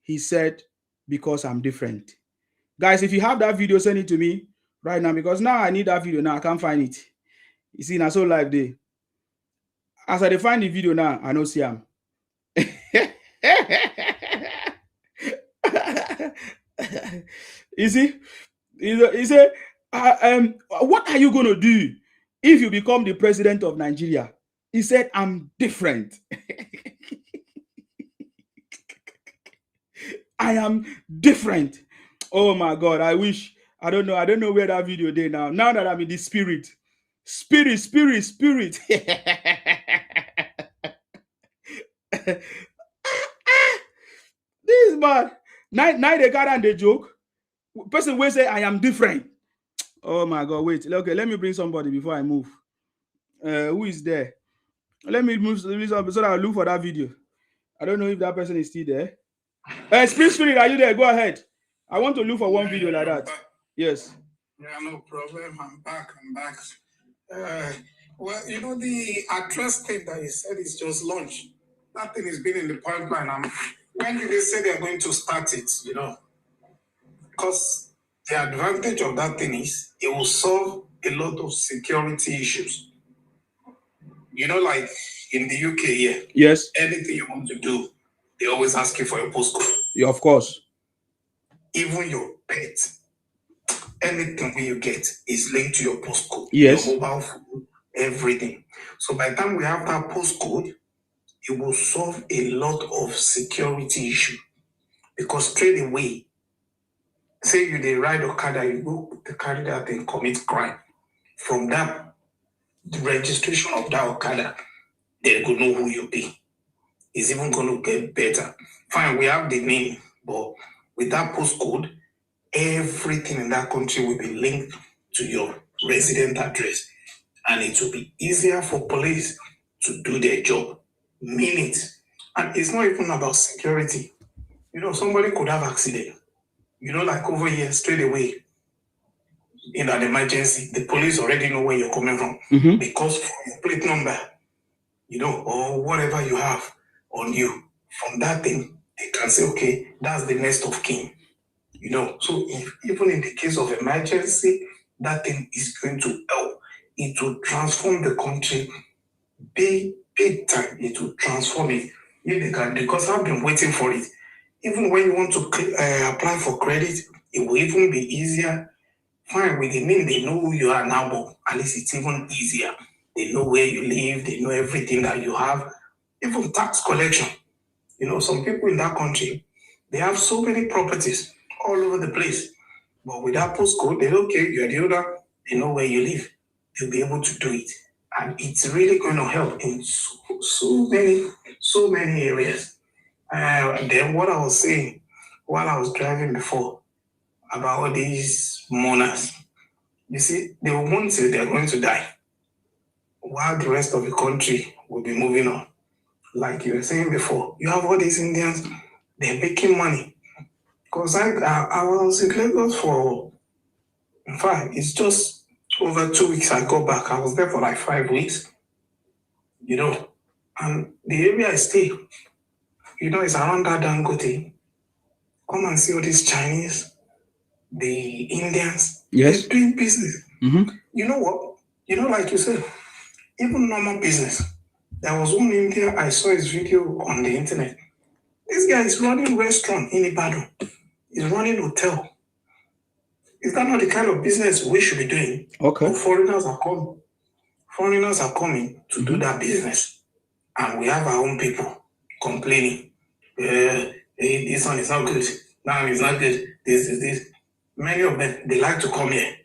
He said, because I'm different. Guys, if you have that video, send it to me right now because now I need that video. Now I can't find it. You see, now so live day. As I find the video now, I know see him. You see, he said, what are you going to do if you become the president of Nigeria? He said, I'm different. I am different. Oh my God, I wish, I don't know where that video is now. Now that I'm in the spirit. This man. Now they got on the joke. Person will say, I am different. Oh my God, wait. Okay, let me bring somebody before I move. Who is there? Let me move so that I'll look for that video. I don't know if that person is still there. Spirit, are you there? Go ahead. I want to look for one video like that. Yes. Yeah, no problem. I'm back. Well, the address thing that he said is just launched. That thing has been in the pipeline. When did they say they're going to start it? Because the advantage of that thing is it will solve a lot of security issues. Like in the UK here. Yes. Anything you want to do, they always ask you for your postcode. Yeah, of course. Even your pet, anything you get is linked to your postcode. Yes. Your mobile phone, everything. So by the time we have that postcode, it will solve a lot of security issue. Because straight away, say you dey ride Okada, you go to carry that and commit crime. From that, the registration of that Okada, they go know who you be. It's even going to get better. Fine, we have the name, but with that postcode, everything in that country will be linked to your resident address. And it will be easier for police to do their job. Minutes. And it's not even about security. You know, somebody could have accident. You know, like over here, straight away, in an emergency, the police already know where you're coming from. Mm-hmm. Because from your plate number, you know, or whatever you have on you, from that thing, they can say, okay, that's the next of kin. You know, so even in the case of emergency, that thing is going to help. It will transform the country big time. It will transform it. If they can, because I've been waiting for it. Even when you want to apply for credit, it will even be easier. Fine, with the name, they know who you are now, but at least it's even easier. They know where you live, they know everything that you have. Even tax collection. You know, some people in that country, they have so many properties all over the place. But with that postcode, they don't care, you're the owner, they know where you live. They'll be able to do it. And it's really going to help in so many areas. Then what I was saying while I was driving before about all these mourners, you see, they will want to, they're going to die while the rest of the country will be moving on. Like you were saying before, you have all these Indians, they're making money. Because I was in Lagos for, in fact, it's just over 2 weeks I got back. I was there for like 5 weeks, you know, and the area I stay, you know, it's around that Dangote. Come and see all these Chinese, the Indians, Yes. they're doing business. Mm-hmm. You know what? You know, like you said, even normal business. There was one Indian, I saw his video on the internet. This guy is running restaurant in Ibadan. He's running hotel. Is that not the kind of business we should be doing? Okay. But foreigners are coming. Foreigners are coming to do that business. And we have our own people complaining. This one is not good. Now it's not good. This. Many of them, they like to come here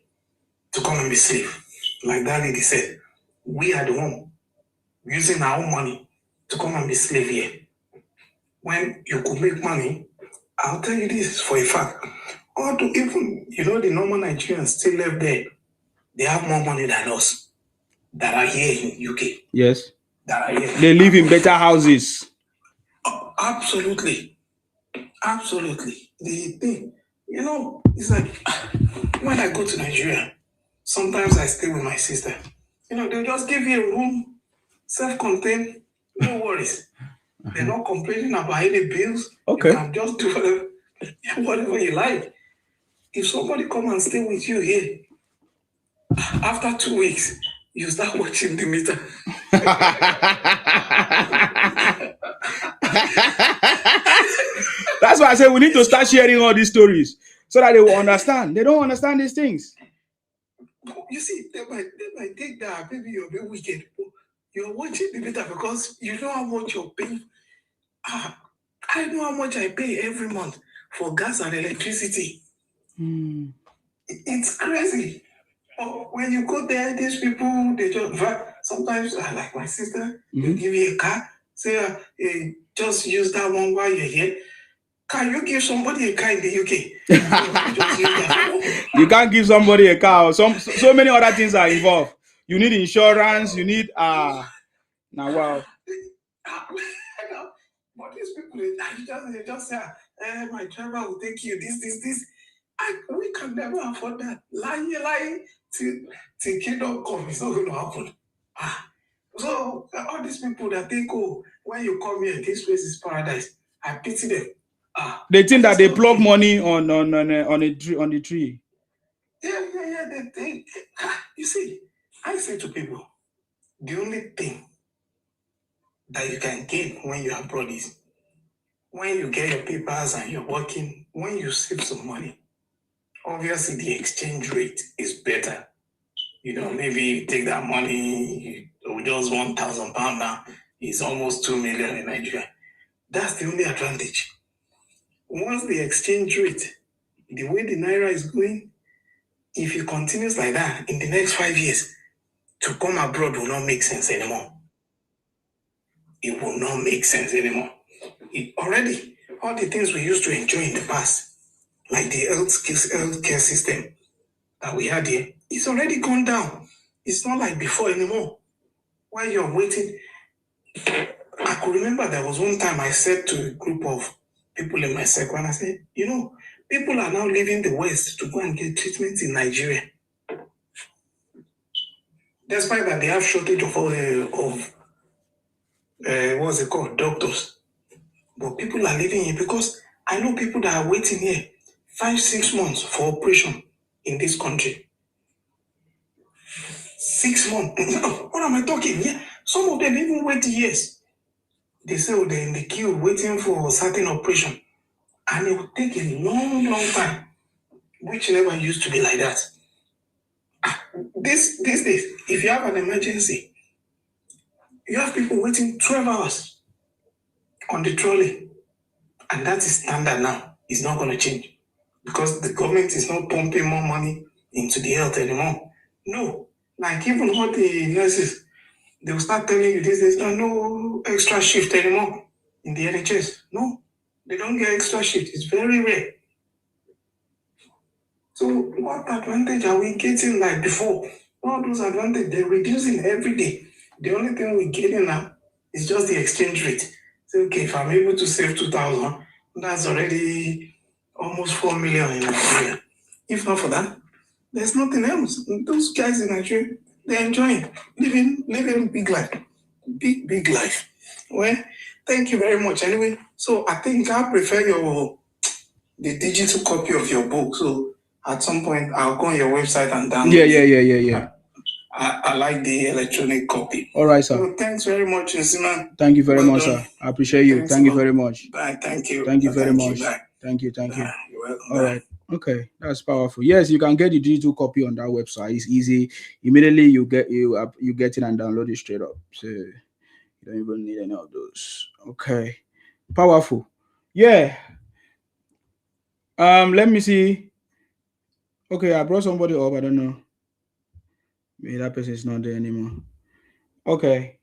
to come and be slave. Like that lady said, we are the one using our own money to come and be slave here. When you could make money, I'll tell you this for a fact. Or to even, you know, the normal Nigerians still live there. They have more money than us that are here in UK. Yes. That are here. They live in better houses. Oh, absolutely. Absolutely. The thing, you know, it's like when I go to Nigeria, sometimes I stay with my sister. You know, they'll just give you a room, self-contained, no worries. They're not complaining about any bills. Okay. You can just do whatever you like. If somebody come and stay with you here, after 2 weeks, you start watching the meter. That's why I say we need to start sharing all these stories so that they will understand. They don't understand these things. You see, they might think that maybe you're being wicked. You're watching the meter because you know how much you're paying. I know how much I pay every month for gas and electricity. It's crazy. When you go there, these people, they just, sometimes, like my sister, you give you a car, say, just use that one while you're here. Can you give somebody a car in the UK? You can't give somebody a car. So many other things are involved. You need insurance. You need now. Wow. But these people, they just say, my driver will take you. This. We can never afford that. Lying till kingdom come. It's not going to happen. So all these people that think, oh, when you come here, this place is paradise. I pity them. They think that they plug money on the tree. Yeah. They think. You see, I say to people, the only thing that you can gain when you are abroad is when you get your papers and you're working, when you save some money. Obviously, the exchange rate is better. maybe you take that money, just £1,000 now, it's almost 2 million in Nigeria. That's the only advantage. Once the exchange rate, the way the Naira is going, if it continues like that in the next 5 years, to come abroad will not make sense anymore. It will not make sense anymore. Already, all the things we used to enjoy in the past, like the healthcare system that we had here, it's already gone down. It's not like before anymore. While you're waiting, I could remember there was one time I said to a group of people in my circle, and I said, people are now leaving the West to go and get treatment in Nigeria. Despite that, they have shortage of what's it called, doctors. But people are leaving here because I know people that are waiting here 5-6 months for operation in this country. 6 months. What am I talking? Yeah, some of them even wait years. They say they're in the queue waiting for a certain operation, and it will take a long, long time, which never used to be like that. These days, if you have an emergency, you have people waiting 12 hours on the trolley, and that is standard now. It's not going to change because the government is not pumping more money into the health anymore. No, like even all the nurses, they will start telling you this, there's no extra shift anymore in the NHS. No, they don't get extra shift. It's very rare. So what advantage are we getting like before? All those advantages, they're reducing every day. The only thing we're getting now is just the exchange rate. So, okay, if I'm able to save 2,000, that's already almost 4 million in Nigeria. If not for that, there's nothing else. Those guys in Nigeria, they're enjoying living big life. Big life. Well, thank you very much. Anyway, so I think I prefer the digital copy of your book. So at some point, I'll go on your website and download it. Yeah. I like the electronic copy. All right, sir. So thanks very much, Nsiman. Thank you very much, sir. I appreciate you. Thank you very much. Bye. Thank you. Thank you very much. Bye. Thank you. You're welcome. All right. Okay, that's powerful. Yes, you can get the digital copy on that website. It's easy. Immediately you get it and download it straight up. So you don't even need any of those. Okay, powerful. Yeah. Let me see. Okay, I brought somebody up. I don't know. Maybe that person is not there anymore. Okay.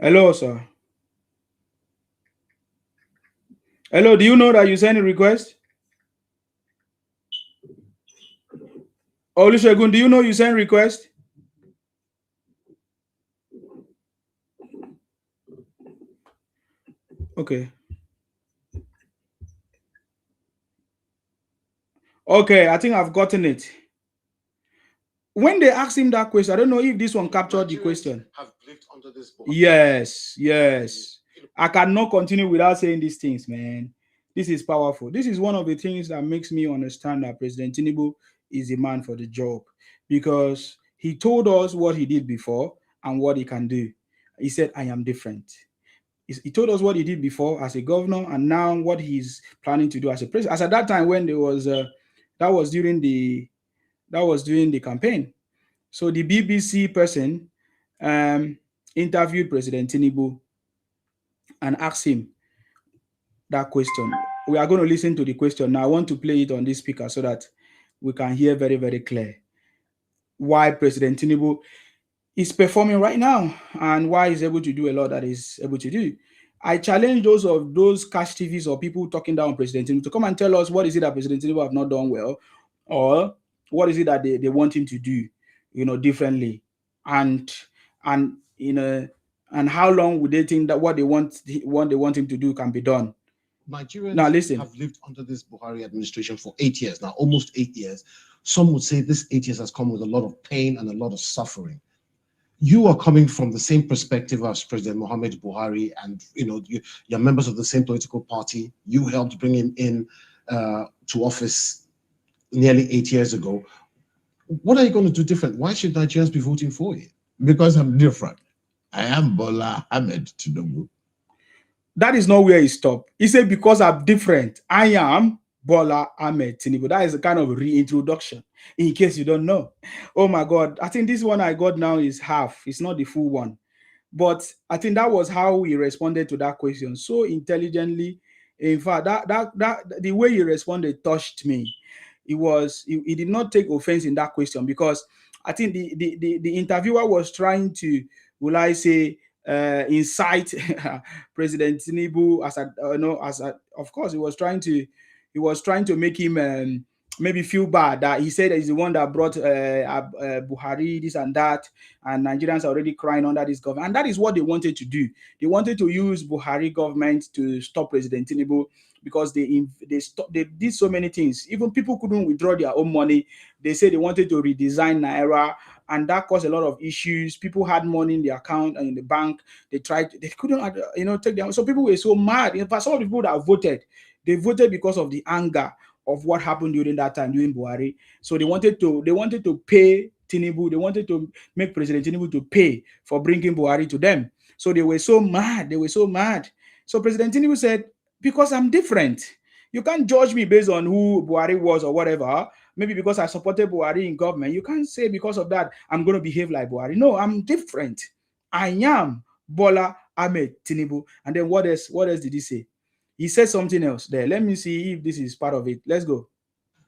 Hello, sir. Hello, do you know that you sent a request? Olusegun, do you know you sent a request? Okay. Okay, I think I've gotten it. When they asked him that question, I don't know if this one captured the question. Have lived under this board. Yes. I cannot continue without saying these things, man. This is powerful. This is one of the things that makes me understand that President Tinubu is the man for the job, because he told us what he did before and what he can do. He said, I am different. He told us what he did before as a governor and now what he's planning to do as a president. As at that time when there was that was during the campaign. So the BBC person interviewed President Tinubu and asked him that question. We are going to listen to the question now. I want to play it on this speaker so that we can hear very, very clear why President Tinubu is performing right now and why he's able to do a lot that he's able to do. I challenge those cash TVs or people talking down President Tinubu to come and tell us what is it that President Tinubu have not done well, or what is it that they want him to do, differently, and how long would they think that what they want him to do can be done. Nigerians now listen, have lived under this Buhari administration for 8 years now, almost 8 years. Some would say this 8 years has come with a lot of pain and a lot of suffering. You are coming from the same perspective as President Muhammad Buhari, and you're members of the same political party. You helped bring him in to office nearly 8 years ago. What are you going to do different? Why should Nigerians be voting for you? Because I'm different. I am Bola Ahmed Tinubu. That is not where he stopped. He said, because I'm different, I am Bola Ahmed Tinubu. That is a kind of reintroduction, in case you don't know. Oh my God. I think this one I got now is half. It's not the full one. But I think that was how he responded to that question so intelligently. In fact, that the way he responded touched me. He did not take offense in that question, because I think the interviewer was trying to, will I say, incite President Tinubu as a no as a, of course he was trying to make him maybe feel bad that he said that he's the one that brought Buhari this and that, and Nigerians are already crying under this government, and that is what they wanted to do. They wanted to use Buhari government to stop President Tinubu, because they did so many things. Even people couldn't withdraw their own money. They said they wanted to redesign Naira, and that caused a lot of issues. People had money in the account and in the bank. They couldn't, take them. So people were so mad. In fact, some of the people that voted, they voted because of the anger of what happened during that time, during Buhari. So they wanted to pay Tinubu. They wanted to make President Tinubu to pay for bringing Buhari to them. So they were so mad. So President Tinubu said, because I'm different. You can't judge me based on who Buhari was or whatever. Maybe because I supported Buhari in government. You can't say because of that, I'm going to behave like Buhari. No, I'm different. I am Bola Ahmed Tinubu. And then what else did he say? He said something else there. Let me see if this is part of it. Let's go.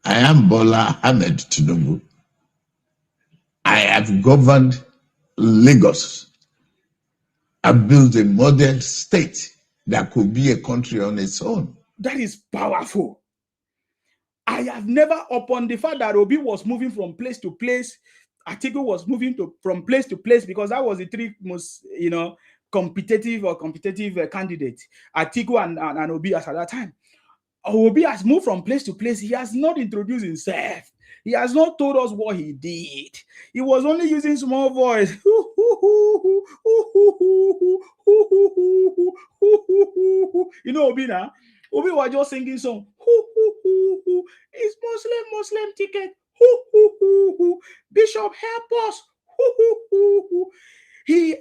I am Bola Ahmed Tinubu. I have governed Lagos. I built a model state that could be a country on its own. That is powerful. I have never, upon the fact that Obi was moving from place to place, Atiku was moving from place to place, because that was the three most, competitive candidates, Atiku and Obi at that time. Obi has moved from place to place. He has not introduced himself. He has not told us what he did. He was only using small voice. Obi now. Obi was just singing song. It's Muslim ticket. Bishop, help us. He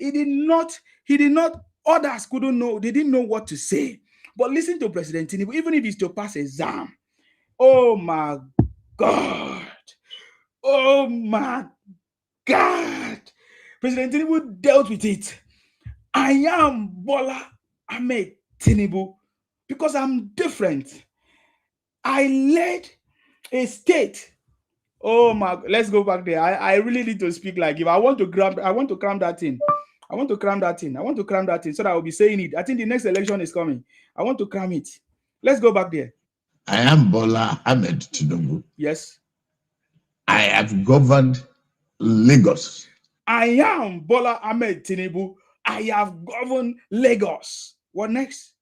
did not. Others couldn't know. They didn't know what to say. But listen to President Tinubu, even if he's to pass exam. Oh my God. Oh my God. President Tinubu dealt with it. I am Bola Ahmed Tinubu because I'm different. I led a state. Oh my, let's go back there. I really need to speak like if I want to cram that in. I want to cram that in so that I'll be saying it. I think the next election is coming. I want to cram it. Let's go back there. I am Bola Ahmed Tinubu. Yes. I have governed Lagos. I am Bola Ahmed Tinubu. I have governed Lagos. What next?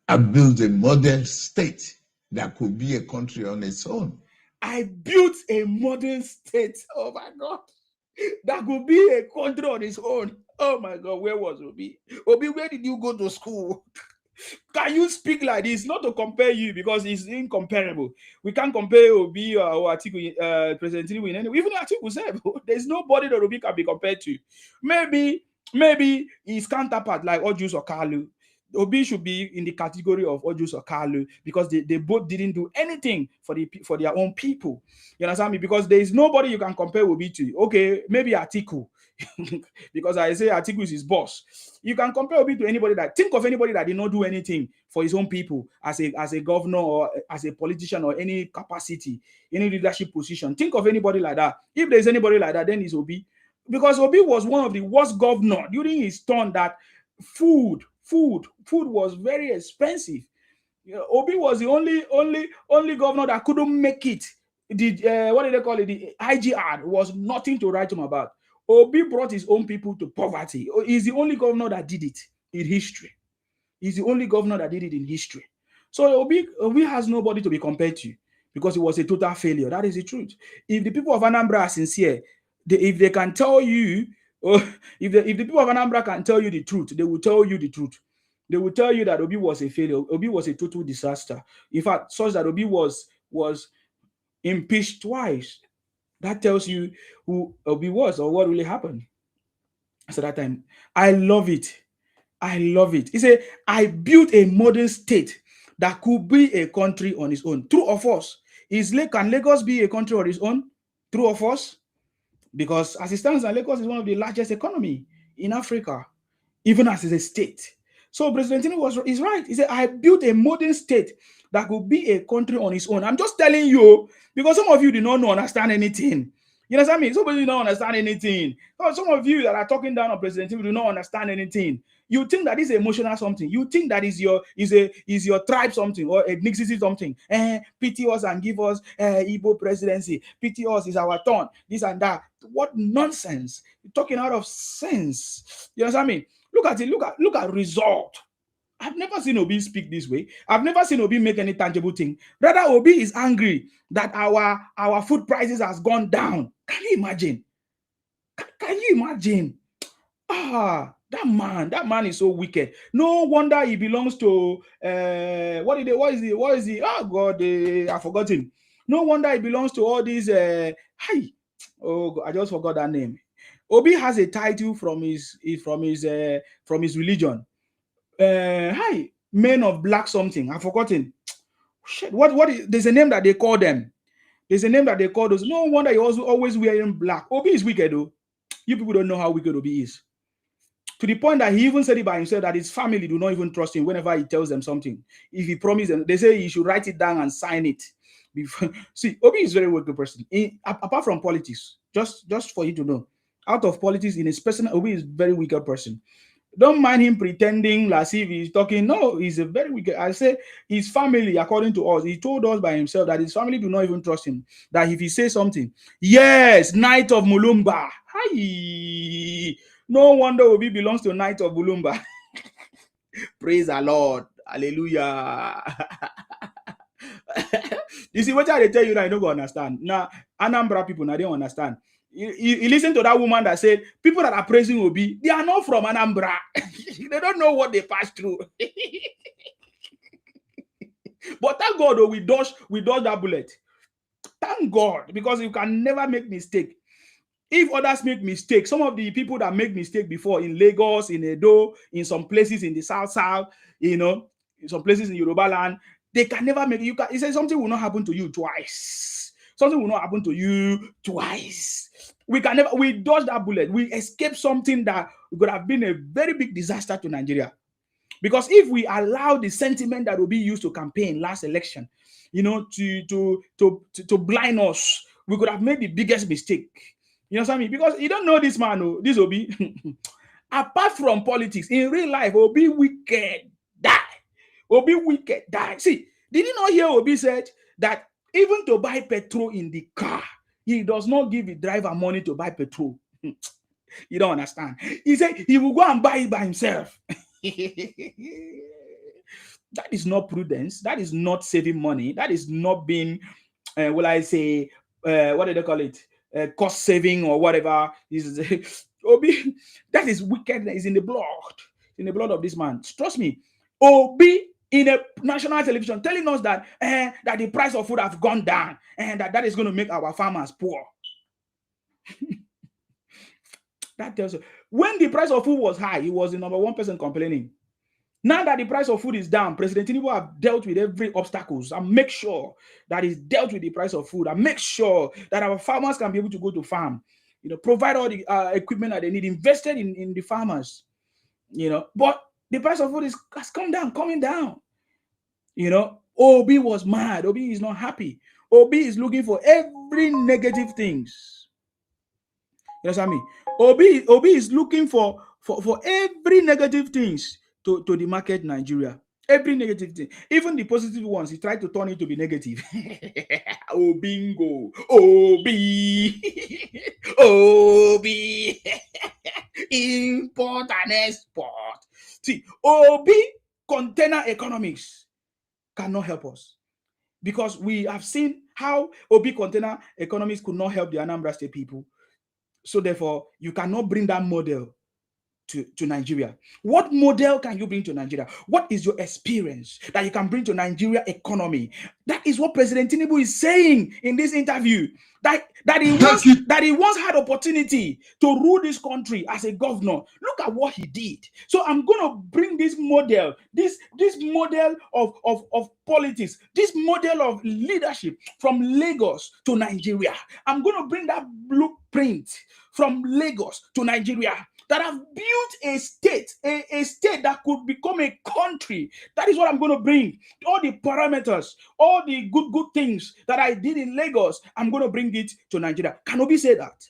I built a modern state that could be a country on its own. I built a modern state. Oh my God. That could be a country on its own. Oh my God, where was Obi? Obi, where did you go to school? Can you speak like this? Not to compare you because it's incomparable. We can't compare Obi or Atiku, President Tinubu in any way. Even Atiku said there's nobody that Obi can be compared to. Maybe his counterpart like Ojus or Kalu. Obi should be in the category of Ojus or Kalu because they both didn't do anything for their own people. You understand me? Because there is nobody you can compare Obi to. Okay, maybe Atiku. Because I say Atiku is his boss. You can compare Obi to anybody think of anybody that did not do anything for his own people as a governor or as a politician or any capacity, any leadership position. Think of anybody like that. If there's anybody like that, then it's Obi. Because Obi was one of the worst governors during his turn that food was very expensive. Obi was the only governor that couldn't make it. What did they call it? The IGR was nothing to write home about. Obi brought his own people to poverty. He's the only governor that did it in history. He's the only governor that did it in history. So Obi has nobody to be compared to because it was a total failure. That is the truth. If the people of Anambra are sincere, if they can tell you, if the people of Anambra can tell you the truth, they will tell you the truth. They will tell you that Obi was a failure. Obi was a total disaster. In fact, such that Obi was impeached twice. That tells you who Obi was or what really happened. So that time, I love it. He said, I built a modern state that could be a country on its own. True or false? Can Lagos be a country on its own? True or false? Because as it stands, Lagos is one of the largest economy in Africa, even as a state. So President Tinubu is right. He said, I built a modern state that could be a country on its own. I'm just telling you, because some of you do not understand anything. You understand me? Some of you don't understand anything. Some of you that are talking down on President Tinubu do not understand anything. You think that is emotional something. You think that is your tribe something or ethnicity something. Pity us and give us Igbo presidency. Pity us is our turn. This and that. What nonsense! You're talking out of sense. You understand me? Look at it. Look at result. I've never seen Obi speak this way. I've never seen Obi make any tangible thing. Rather, Obi is angry that our food prices has gone down. Can you imagine? Can you imagine? That man is so wicked. No wonder he belongs to what is he? Oh God, I've forgotten. No wonder he belongs to all these I just forgot that name. Obi has a title from his religion. Men of black something. I've forgotten. Shit, there's a name that they call them. There's a name that they call those. No wonder he also always wearing black. Obi is wicked though. You people don't know how wicked Obi is. To the point that he even said it by himself that his family do not even trust him whenever he tells them something. If he promises them, they say he should write it down and sign it. See, Obi is a very wicked person. Apart from politics, just for you to know, out of politics, in his personal, Obi is a very wicked person. Don't mind him pretending as if he's talking. No, he's a very wicked. I say his family, according to us, he told us by himself that his family do not even trust him. That if he says something, yes, Knight of Mulumba. Hi. No wonder Obi belongs to Knight of Mulumba. Praise the Lord. Hallelujah. You see, what I tell you that I don't understand. Now, Anambra people, now they don't understand. You listen to that woman that said, people that are praising Obi, they are not from Anambra. They don't know what they passed through. But thank God, we dodged that bullet. Thank God, because you can never make mistake. If others make mistakes, some of the people that make mistake before in Lagos, in Edo, in some places in the South, in some places in Yoruba land, they can never make you. He said something will not happen to you twice. Something will not happen to you twice. We dodge that bullet. We escape something that could have been a very big disaster to Nigeria. Because if we allow the sentiment that will be used to campaign last election, to blind us, we could have made the biggest mistake. You know what I mean? Because you don't know this man, this Obi. Apart from politics, in real life, Obi wicked die. Obi wicked die. See, did you not hear Obi said that even to buy petrol in the car, he does not give the driver money to buy petrol. You don't understand. He said he will go and buy it by himself. That is not prudence. That is not saving money. That is not being, what do they call it? Cost saving or whatever. Obi, that is wickedness. Is in the blood of this man. Trust me. Obi in a national television telling us that that the price of food have gone down and that is going to make our farmers poor. That tells you when the price of food was high, he was the number one person complaining. Now that the price of food is down, President Tinubu have dealt with every obstacles and make sure that he's dealt with the price of food and make sure that our farmers can be able to go to farm, provide all the equipment that they need, invested in the farmers, but the price of food has coming down. Obi was mad. Obi is not happy. Obi is looking for every negative things. You understand me? Obi is looking for every negative things to the market Nigeria. Every negative thing, even the positive ones, he tried to turn it to be negative. Oh, bingo. Obi. Obi. Import and export. See, Obi container economics cannot help us because we have seen how Obi container economics could not help the Anambra State people. So therefore, you cannot bring that model to Nigeria? What model can you bring to Nigeria? What is your experience that you can bring to Nigeria economy? That is what President Tinubu is saying in this interview. That he once had opportunity to rule this country as a governor. Look at what he did. So I'm going to bring this model, this model of politics, this model of leadership from Lagos to Nigeria. I'm going to bring that blueprint from Lagos to Nigeria that have built a state, a state that could become a country. That is what I'm going to bring. All the parameters, all the good things that I did in Lagos, I'm going to bring it to Nigeria. Can Obi say that?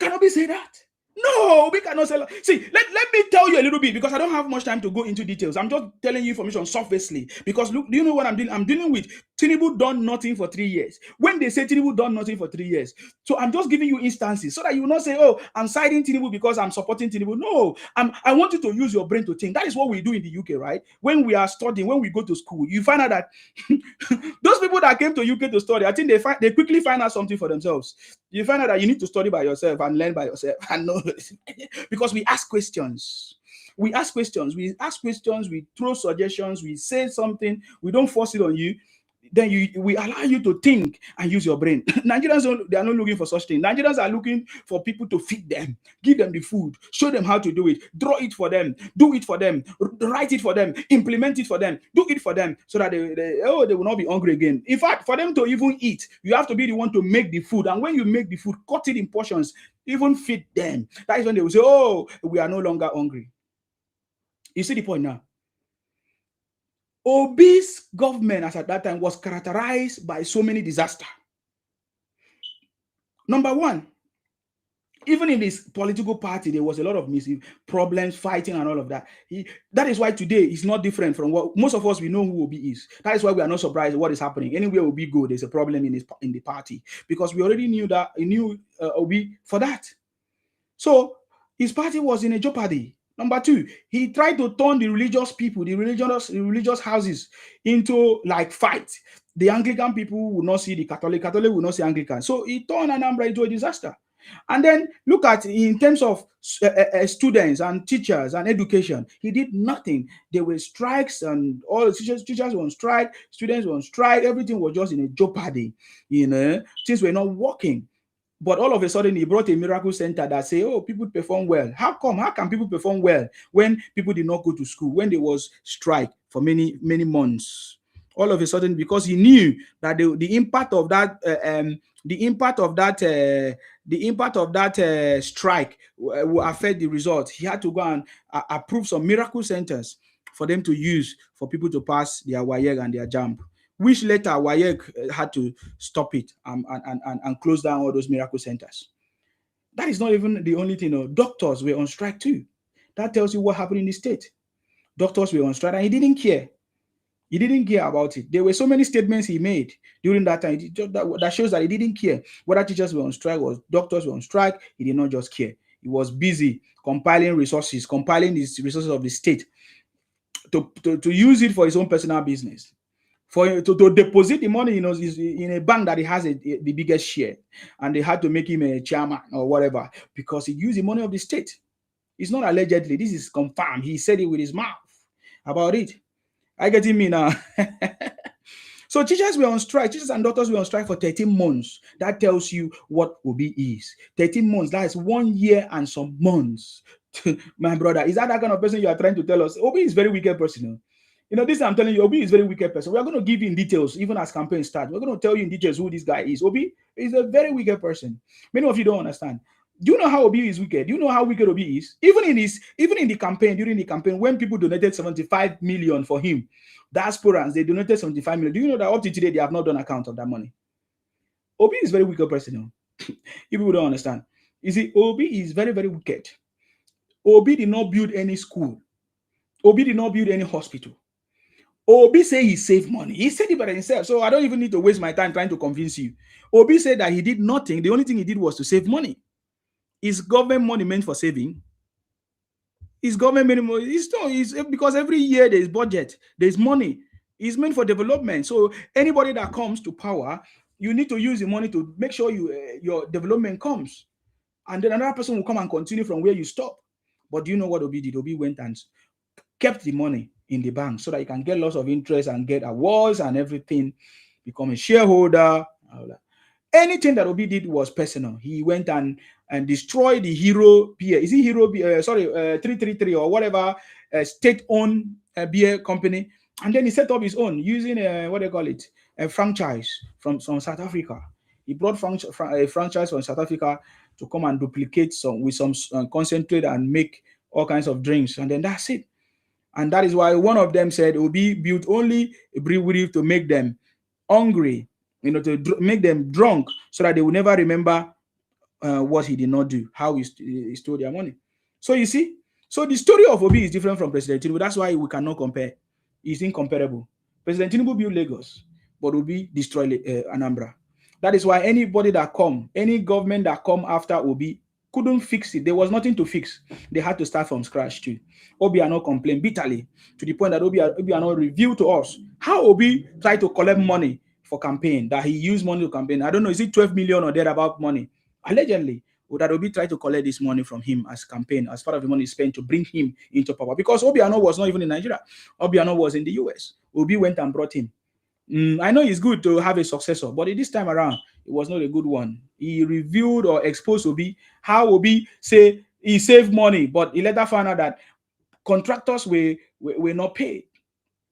Can Obi say that? No, we cannot say. See, let me tell you a little bit, because I don't have much time to go into details. I'm just telling you information surfacely. Because look, do you know what I'm doing? I'm dealing with Tinubu done nothing for 3 years. When they say Tinubu done nothing for 3 years, so I'm just giving you instances so that you will not say, oh, I'm siding Tinubu because I'm supporting Tinubu. No, I want you to use your brain to think. That is what we do in the UK, right? When we are studying, when we go to school, you find out that those people that came to UK to study, I think they quickly find out something for themselves. You find out that you need to study by yourself and learn by yourself and know. Because we ask questions. We throw suggestions, we say something, we don't force it on you. Then we allow you to think and use your brain. Nigerians, they are not looking for such things. Nigerians are looking for people to feed them, give them the food, show them how to do it, draw it for them, do it for them, write it for them, implement it for them, do it for them, so that they will not be hungry again. In fact, for them to even eat, you have to be the one to make the food. And when you make the food, cut it in portions, even feed them. That is when they will say, oh, we are no longer hungry. You see the point now? Obi's government, as at that time, was characterized by so many disasters. Number one, even in his political party, there was a lot of problems, fighting, and all of that. That is why today is not different from what most of us, we know who Obi is. That is why we are not surprised at what is happening. Anywhere Obi go, there's a problem in the party, because we already knew that. He knew Obi for that. So his party was in a jeopardy. Number two, he tried to turn the religious people, the religious houses into like fight. The Anglican people will not see the Catholic will not see Anglican. So he turned Anambra into a disaster. And then look at, in terms of students and teachers and education, he did nothing. There were strikes, and all the teachers were on strike, students were on strike. Everything was just in a jeopardy. Things were not working. But all of a sudden, he brought a miracle center that say, oh, people perform well. How come? How can people perform well when people did not go to school, when there was strike for many, many months? All of a sudden, because he knew that the impact of that strike will affect the result, he had to go and approve some miracle centers for them to use for people to pass their WAEC and their JAMB. Which later WAEC had to stop it and close down all those miracle centers. That is not even the only thing. Doctors were on strike too. That tells you what happened in the state. Doctors were on strike, and he didn't care. He didn't care about it. There were so many statements he made during that time that shows that he didn't care whether teachers were on strike or doctors were on strike. He did not just care. He was busy compiling resources, compiling these resources of the state to use it for his own personal business. For to deposit the money, in a bank that he has the biggest share, and they had to make him a chairman or whatever because he used the money of the state. It's not allegedly; this is confirmed. He said it with his mouth about it. I get me now. So teachers were on strike. Teachers and doctors were on strike for 13 months. That tells you what Obi is. 13 months. That is 1 year and some months. My brother, is that kind of person you are trying to tell us? Obi is a very wicked person. This I'm telling you, Obi is a very wicked person. We are going to give you in details, even as campaign starts. We're going to tell you in details who this guy is. Obi is a very wicked person. Many of you don't understand. Do you know how Obi is wicked? Do you know how wicked Obi is? Even in the campaign, during the campaign, when people donated 75 million for him, diasporans, they donated 75 million. Do you know that up to today, they have not done account of that money? Obi is a very wicked person. If people don't understand. You see, Obi is very, very wicked. Obi did not build any school. Obi did not build any hospital. Obi say he saved money. He said it by himself. So I don't even need to waste my time trying to convince you. Obi said that he did nothing. The only thing he did was to save money. Is government money meant for saving? Is government money? It's because every year there is budget, there is money. It's meant for development. So anybody that comes to power, you need to use the money to make sure your development comes. And then another person will come and continue from where you stop. But do you know what Obi did? Obi went and kept the money in the bank so that he can get lots of interest and get awards and everything, become a shareholder. Anything that Obi did was personal. He went and destroyed the Hero beer. Is it Hero beer? 333 or whatever state-owned beer company. And then he set up his own using what they call it, a franchise from South Africa. He brought a franchise from South Africa to come and duplicate with some concentrate and make all kinds of drinks. And then that's it. And that is why one of them said Obi built only a brewery to make them hungry, to make them drunk so that they will never remember what he did not do, how he stole their money. So you see, so the story of Obi is different from President Tinubu. That's why we cannot compare. It's incomparable. President Tinubu built Lagos, but Obi destroyed Anambra. That is why any government that come after Obi couldn't fix it. There was nothing to fix. They had to start from scratch too. Obiano complained bitterly to the point that Obiano revealed to us how Obi tried to collect money for campaign, that he used money to campaign. I don't know, is it 12 million or thereabout money? Allegedly, that Obi tried to collect this money from him as campaign, as part of the money spent to bring him into power. Because Obiano was not even in Nigeria. Obiano was in the US. Obi went and brought him. I know it's good to have a successor, but this time around, it was not a good one. He revealed or exposed Obi, how Obi say he saved money, but he later found out that contractors were not paid.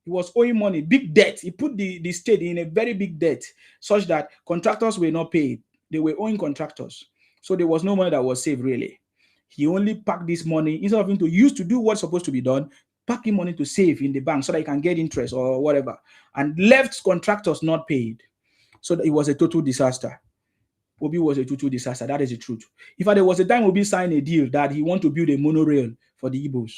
He was owing money, big debt. He put the state in a very big debt, such that contractors were not paid. They were owing contractors. So there was no money that was saved, really. He only packed this money, instead of him to use to do what's supposed to be done, packing money to save in the bank so that he can get interest or whatever, and left contractors not paid. So that it was a total disaster. Obi was a total disaster. That is the truth. If there was a time Obi signed a deal that he wanted to build a monorail for the Igbos,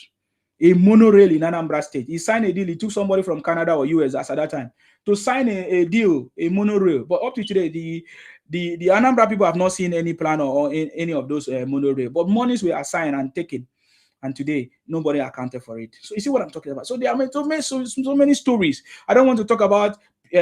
a monorail in Anambra State. He signed a deal. He took somebody from Canada or US as at that time to sign a deal, a monorail. But up to today, the Anambra people have not seen any plan or any of those monorail. But monies were assigned and taken. And today, nobody accounted for it. So you see what I'm talking about? So there are so many stories. I don't want to talk about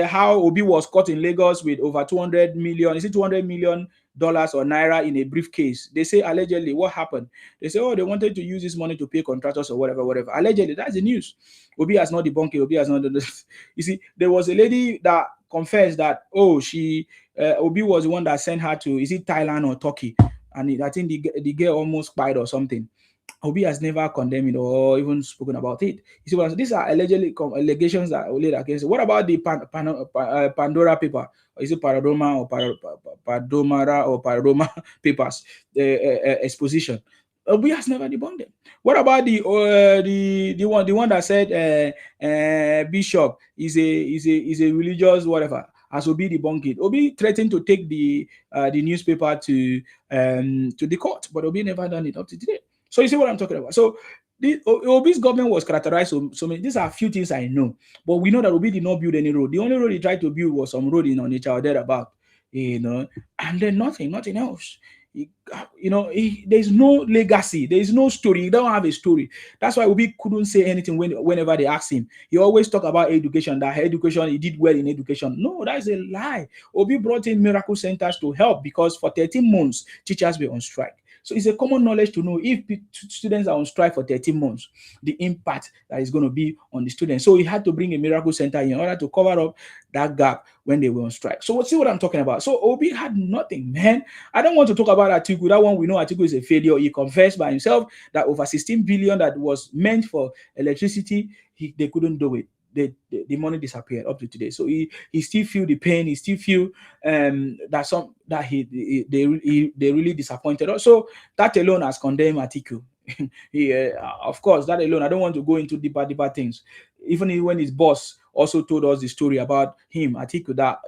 how Obi was caught in Lagos with over 200 million. Is it $200 million or naira in a briefcase? They say allegedly. What happened? They say, they wanted to use this money to pay contractors or whatever. Allegedly, that's the news. Obi has not debunked it. Obi has not done this. You see, there was a lady that confessed that Obi was the one that sent her to, is it Thailand or Turkey? And I think the girl almost died or something. Obi has never condemned it or even spoken about it. You see, these are allegedly allegations that are laid against it. What about the Pandora paper? Or is it Paradoma or Padomara or Paradoma papers exposition? Obi has never debunked them. What about the one that said Bishop is a religious whatever? As Obi debunked it, Obi threatened to take the newspaper to the court, but Obi never done it up to today. So you see what I'm talking about. So Obi's government was characterized so many. These are a few things I know, but we know that Obi did not build any road. The only road he tried to build was some road in Onitsha or thereabout, and then nothing else. There's no legacy. There's no story. He don't have a story. That's why Obi couldn't say anything whenever they asked him. He always talk about education, that education, he did well in education. No, that's a lie. Obi brought in miracle centers to help because for 13 months, teachers were on strike. So it's a common knowledge to know if students are on strike for 13 months, the impact that is going to be on the students. So he had to bring a miracle center in order to cover up that gap when they were on strike. So see what I'm talking about. So Obi had nothing, man. I don't want to talk about Atiku. That one we know Atiku is a failure. He confessed by himself that over 16 billion that was meant for electricity, they couldn't do it. The money disappeared up to today. So he still feel the pain. He still feel that they really disappointed us. So that alone has condemned Atiku. Of course, that alone. I don't want to go into deeper things. Even when his boss also told us the story about him, Atiku, that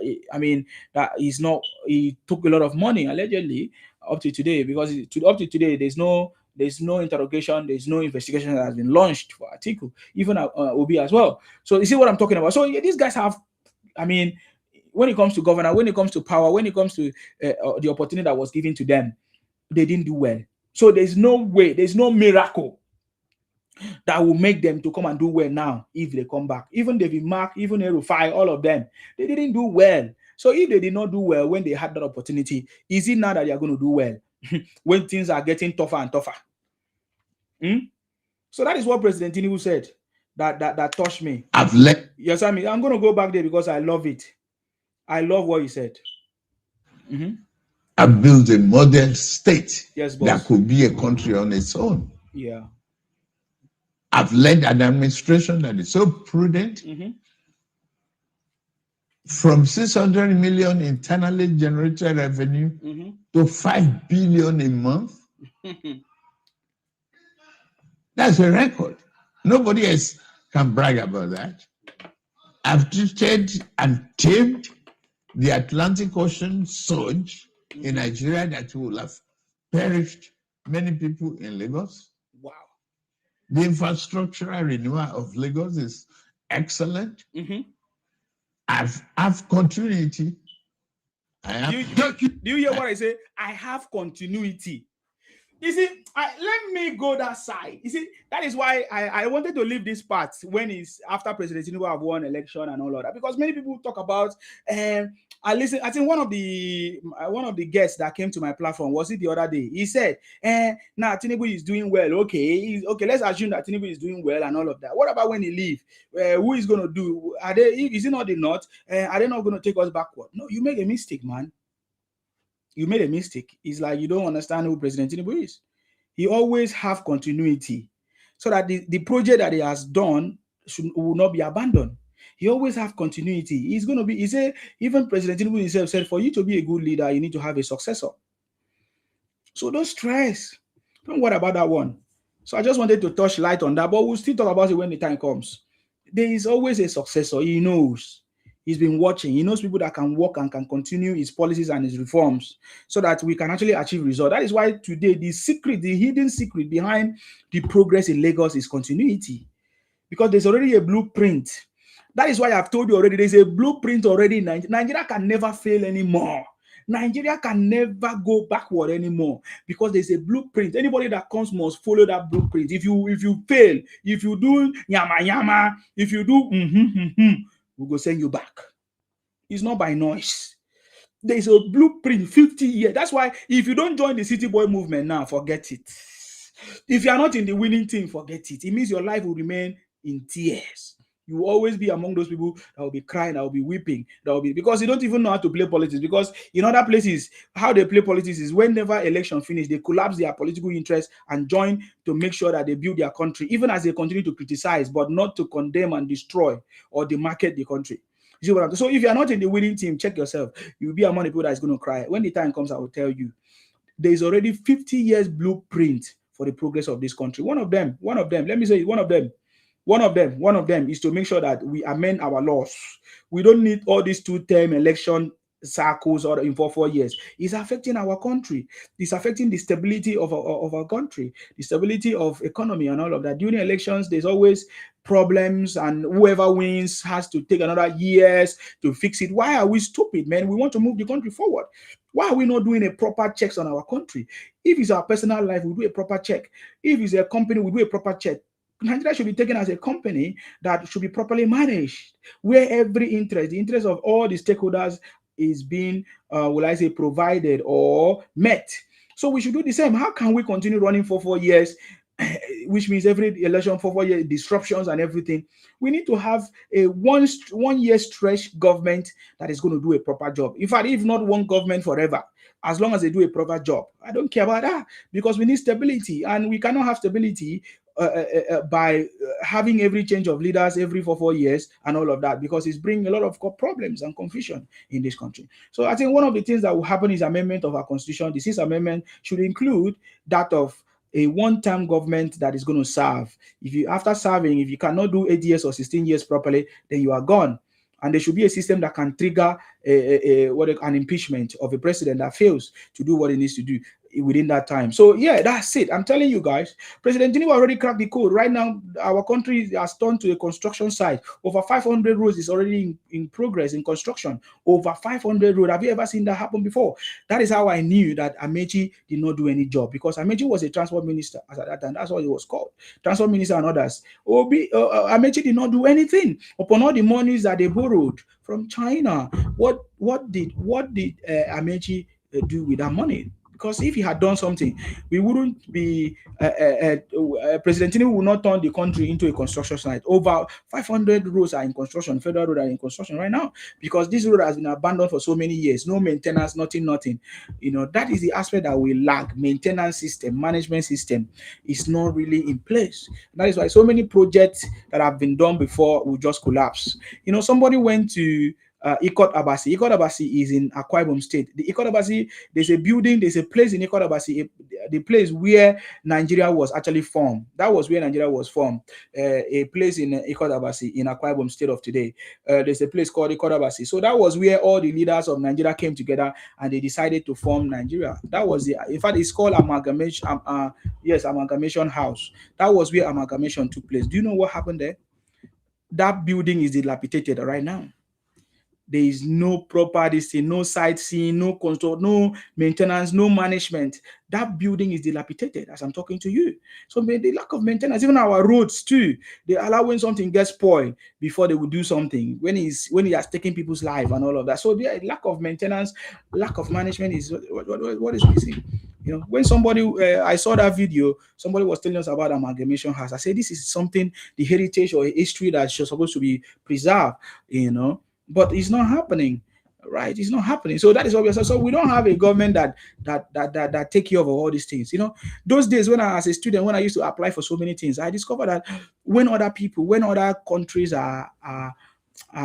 he took a lot of money allegedly up to today, because up to today there's no interrogation, there's no investigation that has been launched for Atiku, even Obi as well. So you see what I'm talking about. So these guys have, when it comes to governance, when it comes to power, when it comes to the opportunity that was given to them, they didn't do well. So there's no way, there's no miracle that will make them to come and do well now if they come back. Even David Mark, even Erufai, all of them, they didn't do well. So if they did not do well when they had that opportunity, is it now that they are going to do well when things are getting tougher and tougher? So that is what President Tinubu said that touched me. I've let Yes, I mean, I'm going to go back there because I love it. I love what he said. I built a model state Yes, that boss. could be a country on its own. Yeah. I've led an administration that is so prudent. From 600 million internally generated revenue to 5 billion a month. That's a record. Nobody else can brag about that. I've treated and tamed the Atlantic Ocean surge in Nigeria that will have perished many people in Lagos. Wow. The infrastructural renewal of Lagos is excellent. I've continuity. Do you hear what I say? I have continuity. You see, let me go that side. You see, that is why I wanted to leave this part when it's after President Tinubu have won election and all of that, because many people talk about. I think one of the guests that came to my platform, was it the other day? He said, "Now Tinubu is doing well. Okay, let's assume that Tinubu is doing well and all of that. What about when he leave? Who is going to do? Is it not the North? Are they not going to take us backward? No, you made a mistake, man. You made a mistake. It's like you don't understand who President Tinubu is. He always have continuity so that the project that he has done will not be abandoned. He always have continuity. He's going to be, he said, even President Tinubu himself said, for you to be a good leader, you need to have a successor. So don't stress. Don't worry about that one. So I just wanted to touch light on that, but we'll still talk about it when the time comes. There is always a successor. He knows. He's been watching. He knows people that can work and can continue his policies and his reforms so that we can actually achieve results. That is why today the hidden secret behind the progress in Lagos is continuity, because there's already a blueprint. That is why I've told you already, there's a blueprint already in Nigeria. Nigeria can never fail anymore. Nigeria can never go backward anymore because there's a blueprint. Anybody that comes must follow that blueprint. If you fail, if you do yama yama, if you do we go send you back. It's not by noise. There's a blueprint, 50 years. That's why if you don't join the City Boy movement now, forget it. If you are not in the winning team, forget it. It means your life will remain in tears. You will always be among those people that will be crying, that will be weeping, that will be, because you don't even know how to play politics. Because in other places, how they play politics is whenever election finish, they collapse their political interests and join to make sure that they build their country, even as they continue to criticize, but not to condemn and destroy or demarcate the country. You see what I'm saying? So if you are not in the winning team, check yourself. You'll be among the people that is going to cry. When the time comes, I will tell you. There is already 50 years blueprint for the progress of this country. One of them, let me say one of them is to make sure that we amend our laws. We don't need all these 2-term election cycles or in 4 years. It's affecting our country. It's affecting the stability of our country, the stability of economy and all of that. During elections, there's always problems, and whoever wins has to take another years to fix it. Why are we stupid, man? We want to move the country forward. Why are we not doing a proper checks on our country? If it's our personal life, we do a proper check. If it's a company, we do a proper check. Nigeria should be taken as a company that should be properly managed, where every interest, the interest of all the stakeholders is being, provided or met. So we should do the same. How can we continue running for 4 years, which means every election for 4 years, disruptions and everything? We need to have a one year stretch government that is going to do a proper job. In fact, if not one government forever, as long as they do a proper job. I don't care about that, because we need stability, and we cannot have stability by having every change of leaders every 4 years and all of that, because it's bringing a lot of problems and confusion in this country. So I think one of the things that will happen is amendment of our constitution. The 6th amendment should include that of a one-term government that is going to serve. After serving, if you cannot do 8 years or 16 years properly, then you are gone. And there should be a system that can trigger an impeachment of a president that fails to do what he needs to do within that time. So yeah, that's it. I'm telling you guys, President Tinubu already cracked the code. Right now, our country has turned to a construction site. Over 500 roads is already in progress in construction. Over 500 roads. Have you ever seen that happen before? That is how I knew that Amechi did not do any job, because Amechi was a transport minister at that time. That's what it was called, transport minister and others. Amechi did not do anything upon all the monies that they borrowed from China. What did Amechi do with that money? Because if he had done something, we wouldn't be President Tinubu will not turn the country into a construction site. Over 500 roads are in construction, federal roads are in construction right now, because this road has been abandoned for so many years. No maintenance, nothing. That is the aspect that we lack. Maintenance system, management system is not really in place. That is why so many projects that have been done before will just collapse. Somebody went to Ikot Abasi. Ikot Abasi is in Akwa Ibom State. The Ikot Abasi, there's a building, there's a place in Ikot Abasi, the place where Nigeria was actually formed. That was where Nigeria was formed. A place in Ikot Abasi in Akwa Ibom State of today. There's a place called Ikot Abasi. So that was where all the leaders of Nigeria came together and they decided to form Nigeria. That was in fact, it's called Amalgamation. Yes, Amalgamation House. That was where amalgamation took place. Do you know what happened there? That building is dilapidated right now. There is no proper no sightseeing, no control, no maintenance, no management. That building is dilapidated as I'm talking to you. So the lack of maintenance, even our roads too, they allow when something gets spoiled before they will do something, when he has taken people's life and all of that. So the lack of maintenance, lack of management is what is missing. When somebody, I saw that video, somebody was telling us about amalgamation house. I said, this is something, the heritage or history that's supposed to be preserved, but it's not happening, right? It's not happening. So that is what we are saying. So we don't have a government that take care of all these things. Those days when as a student, when I used to apply for so many things, I discovered that when other countries are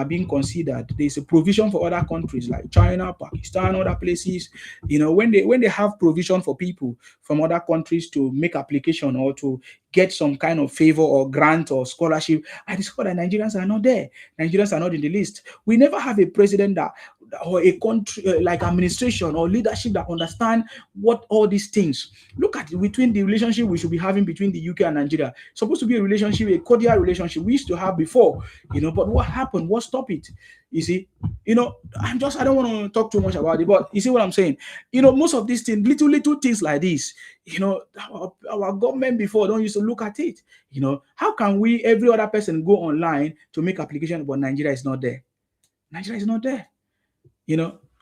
being considered, there's a provision for other countries like China, Pakistan, other places. When they have provision for people from other countries to make application or to get some kind of favor or grant or scholarship, I discovered that Nigerians are not there. Nigerians are not in the list. We never have a president or a country like administration or leadership that understand what all these things. Look at between the relationship we should be having between the UK and Nigeria. It's supposed to be a relationship, a cordial relationship we used to have before, but what happened? What stopped it? You see, I don't want to talk too much about it, but you see what I'm saying? Most of these things, little things like this, our government before don't used to look at it. How can every other person go online to make application, but Nigeria is not there? Nigeria is not there.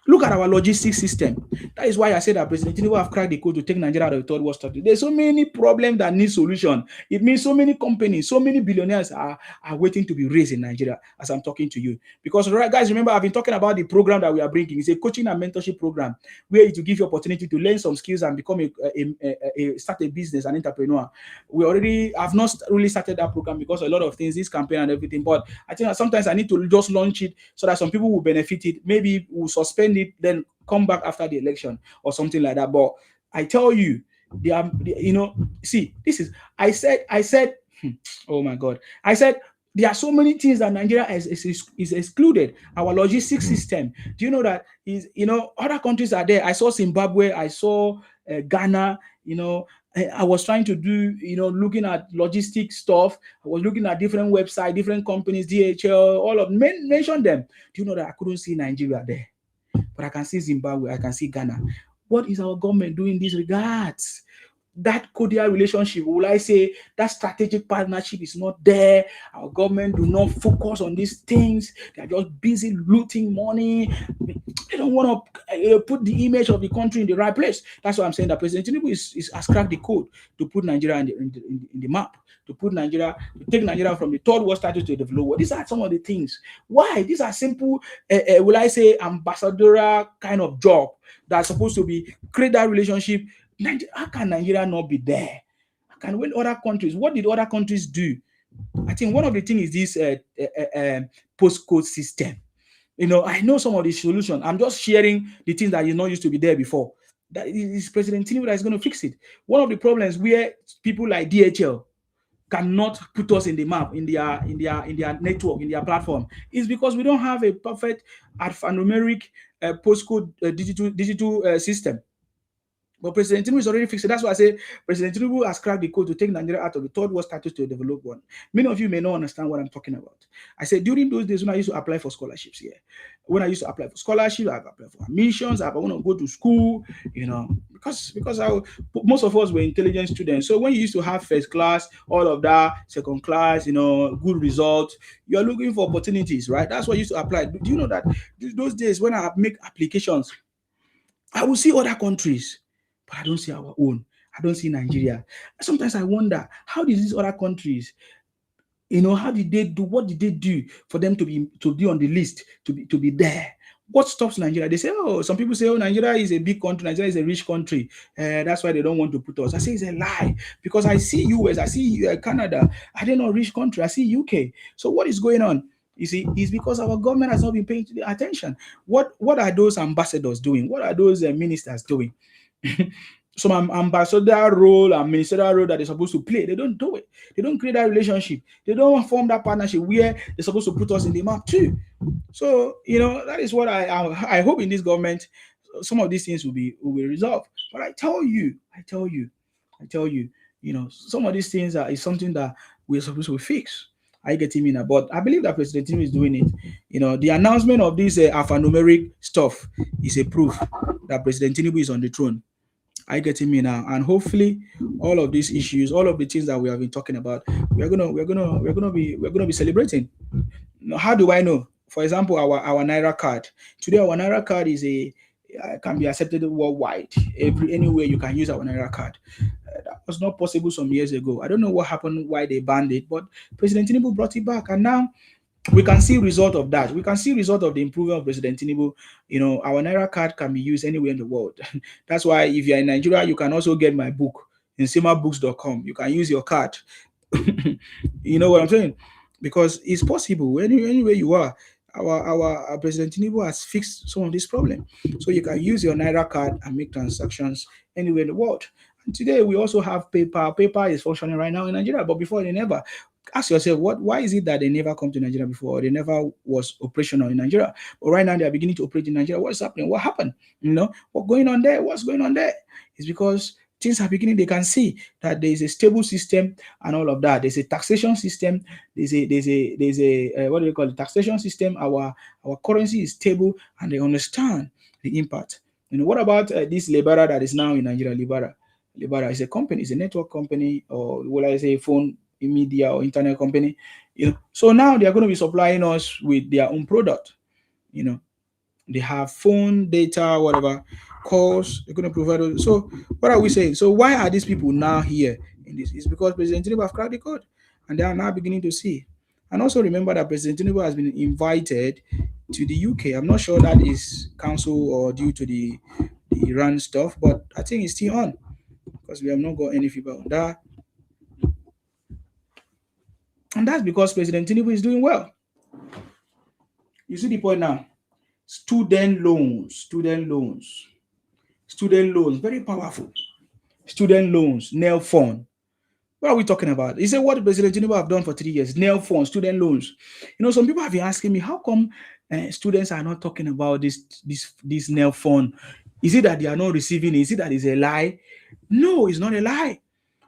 Look at our logistics system. That is why I said that President Tinubu have cracked the code to take Nigeria out of the third world status. There's so many problems that need solution. It means so many companies, so many billionaires are waiting to be raised in Nigeria as I'm talking to you. Because, guys, remember, I've been talking about the program that we are bringing. It's a coaching and mentorship program where it will give you opportunity to learn some skills and become start a business, an entrepreneur. I've not really started that program because a lot of things, this campaign and everything, but I think that sometimes I need to just launch it so that some people will benefit it. Maybe we'll suspend it, then come back after the election or something like that. But I tell you, see, this is, I said, oh my God, I said, there are so many things that Nigeria is excluded. Our logistics system. Do you know that other countries are there? I saw Zimbabwe, I saw Ghana, I was trying to do, looking at logistic stuff. I was looking at different websites, different companies, DHL, all of them, mention them. Do you know that I couldn't see Nigeria there? But I can see Zimbabwe, I can see Ghana. What is our government doing in these regards? That cordial relationship, will I say, that strategic partnership is not there. Our government do not focus on these things. They are just busy looting money. They don't want to put the image of the country in the right place. That's why I'm saying that President Tinubu has cracked the code to put Nigeria in the map, to take Nigeria from the third world status to the developed world. These are some of the things. Why? These are simple, will I say, ambassadorial kind of job that's supposed to be create that relationship. How can Nigeria not be there? When other countries, what did other countries do? I think one of the things is this postcode system. I know some of the solution. I'm just sharing the things that is not used to be there before. That is President Tinubu that is going to fix it. One of the problems where people like DHL cannot put us in the map, in their network, in their platform, is because we don't have a perfect alphanumeric postcode digital system. But President Tinubu is already fixed. That's why I say President Tinubu has cracked the code to take Nigeria out of the third world status to a developed one. Many of you may not understand what I'm talking about. I said during those days when I used to apply for scholarships here, when I used to apply for scholarships, I've applied for admissions, I want to go to school, because most of us were intelligent students. So when you used to have first class, all of that, second class, good results, you're looking for opportunities, right? That's what I used to apply. Do you know that those days when I make applications, I will see other countries. but I don't see our own. I don't see Nigeria. Sometimes I wonder, how did these other countries, how did they do? What did they do for them to be on the list, to be there? What stops Nigeria? They say, oh, some people say, oh, Nigeria is a big country, Nigeria is a rich country. That's why they don't want to put us. I say it's a lie, because I see US, I see Canada. I don't know, rich country. I see UK. So what is going on? You see, it's because our government has not been paying attention. What are those ambassadors doing? What are those ministers doing? Some ambassador role and ministerial role that they're supposed to play, they don't do it. They don't create that relationship. They don't form that partnership where they're supposed to put us in the map too. So that is what I hope in this government. Some of these things will be resolved. But I tell you, some of these things is something that we're supposed to fix. I get him in, but I believe that President Tinubu is doing it. The announcement of this alphanumeric stuff is a proof that President Tinubu is on the throne. I get him in now, and hopefully, all of these issues, all of the things that we have been talking about, we're gonna be celebrating. How do I know? For example, our Naira card. Today, our Naira card is can be accepted worldwide. Anywhere you can use our Naira card. That was not possible some years ago. I don't know what happened, why they banned it, but President Tinubu brought it back, and now we can see result of that. We can see result of the improvement of President Tinubu. Our Naira card can be used anywhere in the world. That's why if you're in Nigeria, you can also get my book in simabooks.com. You can use your card. You know what I'm saying? Because it's possible anywhere you are. Our President Tinubu has fixed some of this problem. So you can use your Naira card and make transactions anywhere in the world. And today we also have PayPal. PayPal is functioning right now in Nigeria, but before they never. Ask yourself, why is it that they never come to Nigeria before? Or they never was operational in Nigeria, but right now they are beginning to operate in Nigeria. What's happening? What happened? What's going on there? What's going on there? It's because things are beginning. They can see that there is a stable system and all of that. There's a taxation system. There's a what do you call it? Taxation system. Our currency is stable, and they understand the impact. What about this Libera that is now in Nigeria? Libera is a company. It's a network company, or will I say phone media or internet company. So now they are going to be supplying us with their own product. They have phone data, whatever calls they're going to provide us. So what are we saying? So why are these people now here in this? It's because President Tinubu have cracked the code, and they are now beginning to see. And also remember that President Tinubu has been invited to the UK. I'm not sure that is council or due to the Iran stuff, but I think it's still on, because we have not got any feedback on that. And that's because President Tinubu is doing well. You see the point now. Student loans, very powerful. Student loans, nail phone. What are we talking about? He said what President Tinubu have done for 3 years, nail phone, student loans. Some people have been asking me, how come students are not talking about this nail phone? Is it that they are not receiving it? Is it that it's a lie? No, it's not a lie.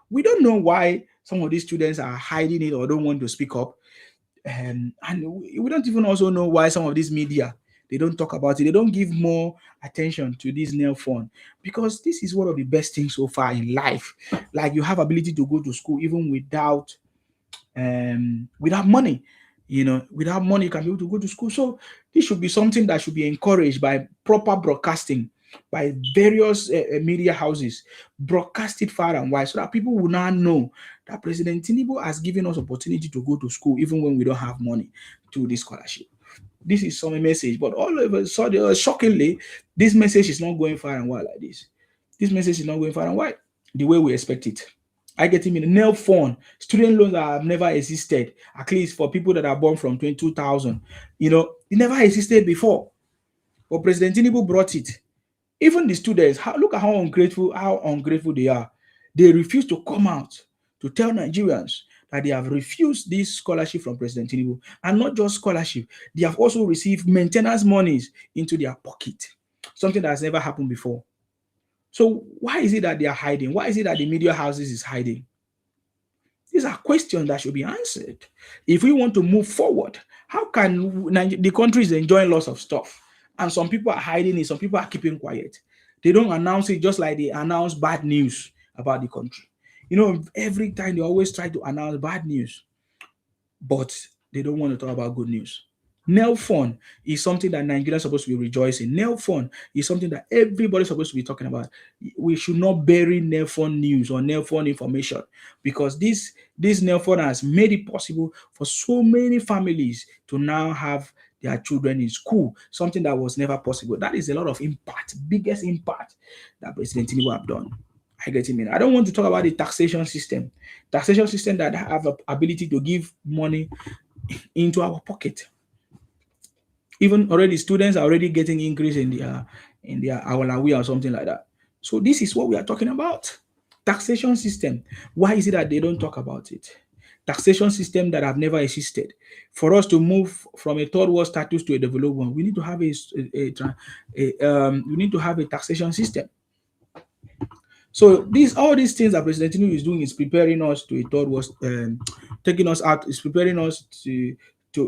We don't know why some of these students are hiding it or don't want to speak up. And we don't even also know why some of these media, they don't talk about it. They don't give more attention to this nail phone, because this is one of the best things so far in life. Like, you have ability to go to school even without money. Without money, you can be able to go to school. So this should be something that should be encouraged by proper broadcasting, by various media houses, broadcast it far and wide, so that people will now know that President Tinubu has given us opportunity to go to school even when we don't have money to this scholarship. This is some message, but all of a sudden, shockingly, this message is not going far and wide like this. This message is not going far and wide the way we expect it. I get him in a nail phone. Student loans that have never existed, at least for people that are born from 2000. It never existed before. But President Tinubu brought it. Even the students, look at how ungrateful they are. They refuse to come out to tell Nigerians that they have refused this scholarship from President Tinubu. And not just scholarship, they have also received maintenance monies into their pocket. Something that has never happened before. So why is it that they are hiding? Why is it that the media houses is hiding? These are questions that should be answered. If we want to move forward, how can the country is enjoying lots of stuff, and some people are hiding it, some people are keeping quiet. They don't announce it, just like they announce bad news about the country. Every time they always try to announce bad news, but they don't want to talk about good news. Nail phone is something that Nigerians are supposed to be rejoicing. Nail phone is something that everybody's supposed to be talking about. We should not bury nail phone news or nail phone information, because this nail phone has made it possible for so many families to now have their children in school, something that was never possible. That is a lot of impact, biggest impact that President Tinubu have done. I get him in. I don't want to talk about the taxation system that have a ability to give money into our pocket. Even already students are already getting increase in their awalawi or something like that. So this is what we are talking about. Taxation system. Why is it that they don't talk about it? Taxation system that have never existed. For us to move from a third world status to a developed one, we need to have we need to have a taxation system. So all these things that President Tinubu is doing is preparing us to a third world, taking us out, is preparing us to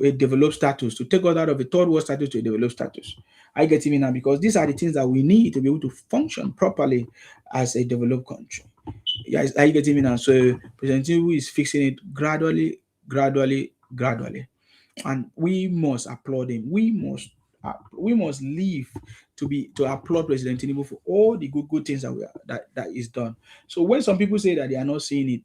a developed status, to take us out of a third world status to a developed status. I get it now, because these are the things that we need to be able to function properly as a developed country. Yes, I get it now. So President Tinubu is fixing it gradually, gradually, and we must applaud him. We must live to applaud President Tinubu for all the good things that is done. So when some people say that they are not seeing it,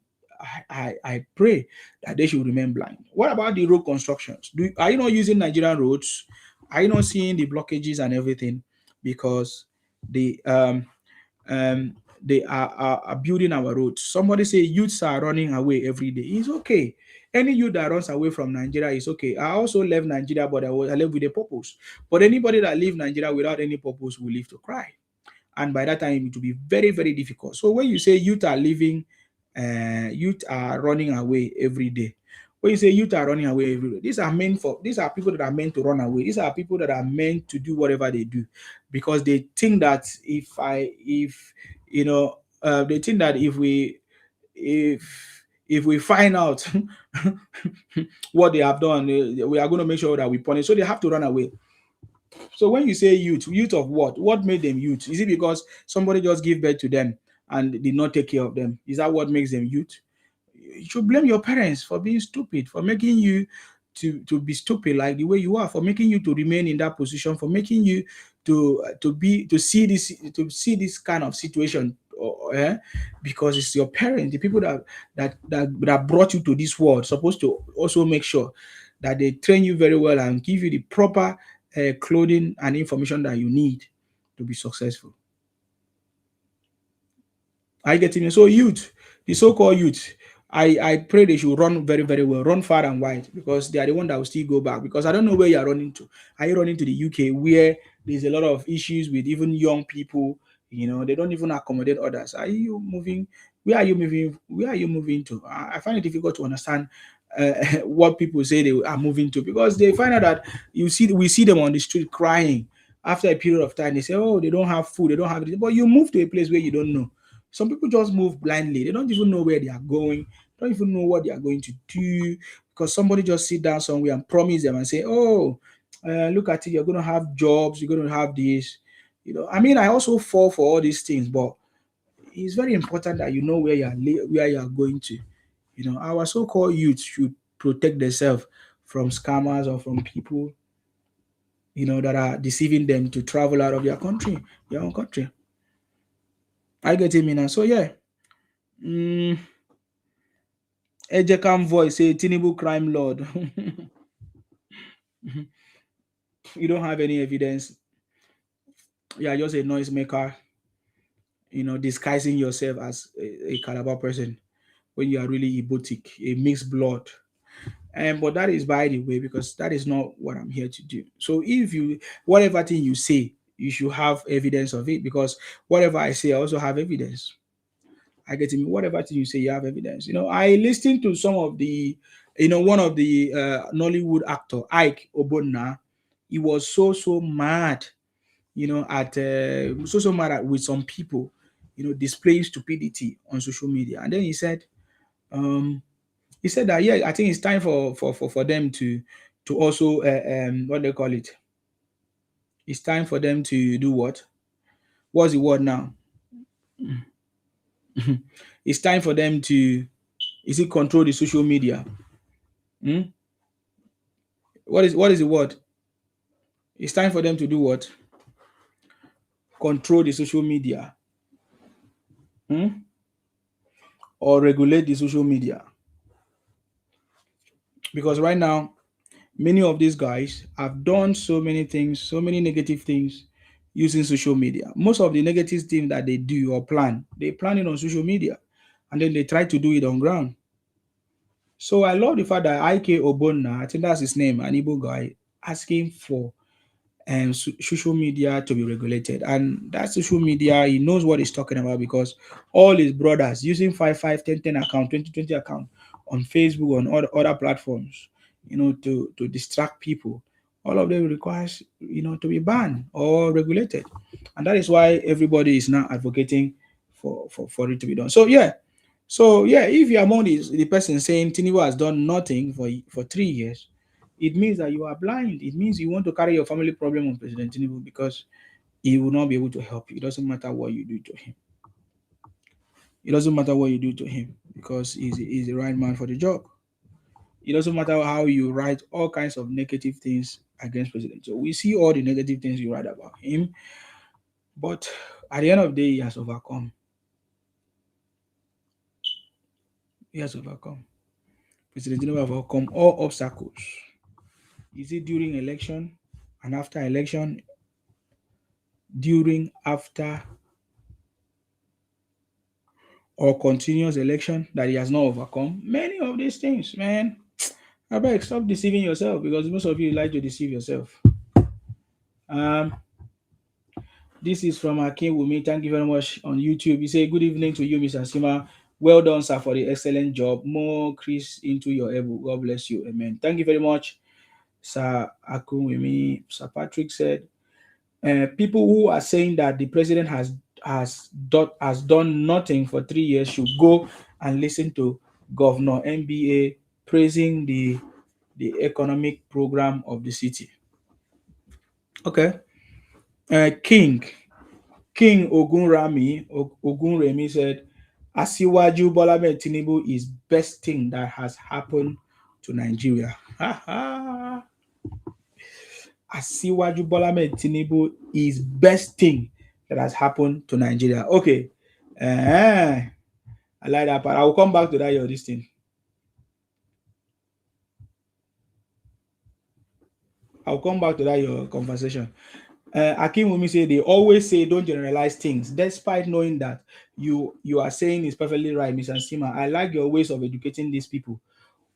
I pray that they should remain blind. What about the road constructions? Are you not using Nigerian roads? Are you not seeing the blockages and everything? Because the they are building our roads. Somebody say youths are running away every day. It's okay. Any youth that runs away from Nigeria is okay. I also left Nigeria, but I left with a purpose. But anybody that leave Nigeria without any purpose will live to cry. And by that time, it will be very, very difficult. So when you say youth are living, youth are running away every day. When you say youth are running away every day, these are people that are meant to run away. These are people that are meant to do whatever they do, because they think that if they think that if we find out what they have done, we are going to make sure that we punish. So they have to run away. So when you say youth of what? What made them youth? Is it because somebody just gave birth to them and did not take care of them? Is that what makes them youth? You should blame your parents for being stupid, for making you to be stupid like the way you are, for making you to remain in that position, for making you to see this kind of situation. Because it's your parents, the people that brought you to this world, supposed to also make sure that they train you very well and give you the proper clothing and information that you need to be successful. I get it. So youth, the so-called youth, I pray they should run very, very well, run far and wide, because they are the one that will still go back. Because I don't know where you are running to. Are you running to the UK, where there's a lot of issues with even young people? They don't even accommodate others. Are you moving? Where are you moving? Where are you moving to? I find it difficult to understand what people say they are moving to, because they find out that we see them on the street crying after a period of time. They say, oh, they don't have food, they don't have it. But you move to a place where you don't know. Some people just move blindly. They don't even know where they are going. Don't even know what they are going to do, because somebody just sit down somewhere and promise them and say, oh, look at it, you're going to have jobs, you're going to have this. I mean, I also fall for all these things, but it's very important that you know where you are going to. Our so-called youth should protect themselves from scammers or from people, that are deceiving them to travel out of their own country. I get him in. And so yeah. Ejekam voice say Tinubu crime lord. You don't have any evidence. You are just a noisemaker, disguising yourself as a Calabar person when you are really Ibotic, a mixed blood. But that is by the way, because that is not what I'm here to do. So whatever thing you say, you should have evidence of it, because whatever I say, I also have evidence. I get me. Whatever thing you say, you have evidence. I listened to some of the, one of the Nollywood actor, Ike Obonna. He was so mad, so mad with some people, displaying stupidity on social media. And then he said that, yeah, I think it's time for them to also what they call it. It's time for them to do what? What's the word now? It's time for them to control the social media. what is the word? It's time for them to do what? Control the social media, or regulate the social media. Because right now, many of these guys have done so many things, so many negative things using social media. Most of the negative things that they do or plan, they plan it on social media and then they try to do it on ground. So I love the fact that IK Obonna, I think that's his name, an Igbo guy, asking for social media to be regulated. And that social media, he knows what he's talking about because all his brothers using 5 10 10 account, 20 20 account on Facebook, on other platforms, to distract people. All of them requires, to be banned or regulated. And that is why everybody is now advocating for it to be done. So yeah, if you're among the person saying Tinubu has done nothing for 3 years, it means that you are blind. It means you want to carry your family problem on President Tinubu because he will not be able to help you. It doesn't matter what you do to him. It doesn't matter what you do to him because he's the right man for the job. It doesn't matter how you write all kinds of negative things against President. So we see all the negative things you write about him, but at the end of the day, he has overcome. He has overcome. President Tinubu have overcome all obstacles. Is it during election and after election, during, after, or continuous election that he has not overcome? Many of these things, man. I beg, stop deceiving yourself because most of you like to deceive yourself. Um, this is from Akin Wumi. Thank you very much on YouTube. He say, "Good evening to you, Mr. Sima. Well done, sir, for the excellent job. More Chris into your elbow. God bless you. Amen." Thank you very much, Sir Akin Wumi. Sir Patrick said, people who are saying that the president has done nothing for 3 years should go and listen to Governor MBA praising the economic program of the city. Okay. King Ogunremi said, Asiwaju Bola Ahmed Tinubu is best thing that has happened to Nigeria. Asiwaju Bola Ahmed Tinubu is best thing that has happened to Nigeria. Okay. I like that part. I will come back to that, this thing. I'll come back to that, your conversation. Akim Wumi say they always say don't generalize things, despite knowing that you are saying is perfectly right, Mr. Sima. I like your ways of educating these people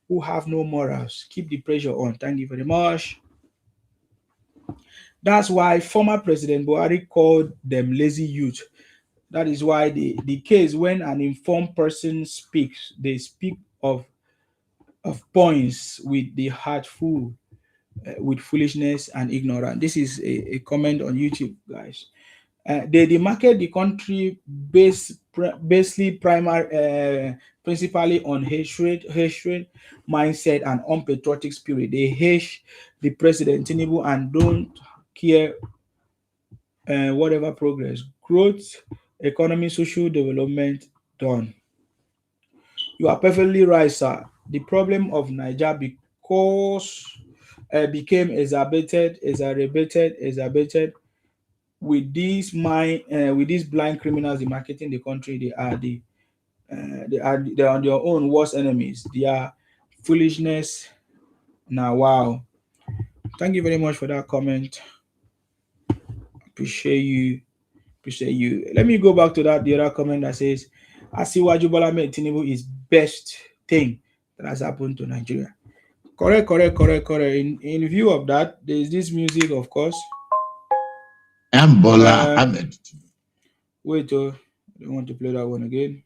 who have no morals. Keep the pressure on. Thank you very much. That's why former President Buhari called them lazy youth. That is why the case when an informed person speaks, they speak of points with the heart full, with foolishness and ignorance. This is a comment on YouTube, guys. They market the country basically principally on hatred mindset and unpatriotic spirit. They hate the president Tinubu and don't care whatever progress, growth, economy, social development done. You are perfectly right, sir. The problem of Niger became exacerbated with these blind criminals in marketing the country. They are their own worst enemies. They are foolishness. Now, wow. Thank you very much for that comment. Appreciate you. Let me go back to the other comment that says, Asiwaju Bola Ahmed Tinubu is best thing that has happened to Nigeria. Correct. In view of that, there is this music, of course. I'm Bola Ahmed. Wait, I don't want to play that one again.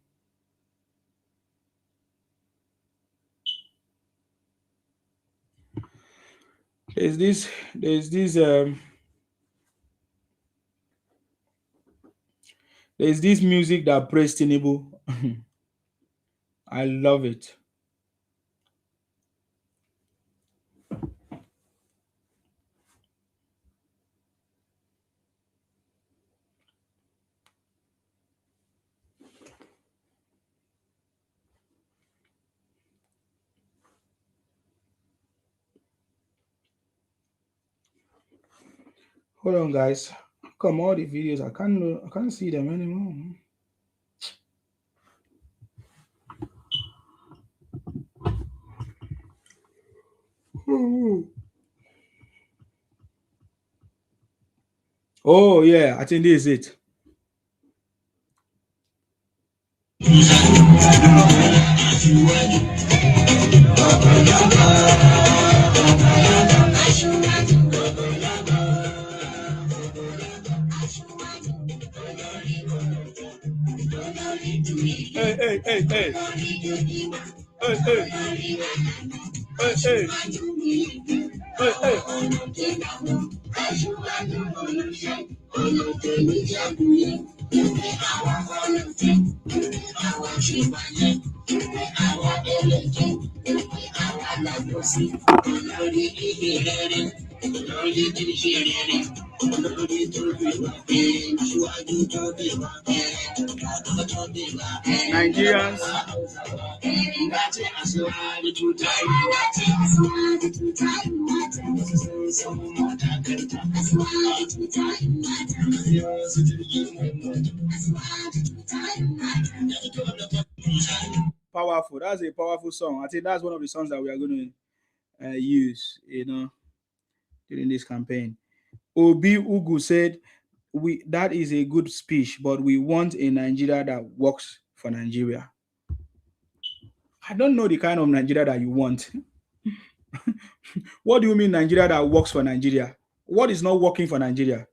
There's this music that praise Tinubu. I love it. Hold on, guys. Come all the videos. I can't see them anymore. Oh yeah, I think this is it. Hey, hey, hey, hey. Hey, hey. Hey, hey. Hey, Nigerians. Powerful. That's a powerful song. I think that's one of the songs that we are going to use, during this campaign. Obi Ugu said, that is a good speech, but we want a Nigeria that works for Nigeria. I don't know the kind of Nigeria that you want. What do you mean Nigeria that works for Nigeria? What is not working for Nigeria?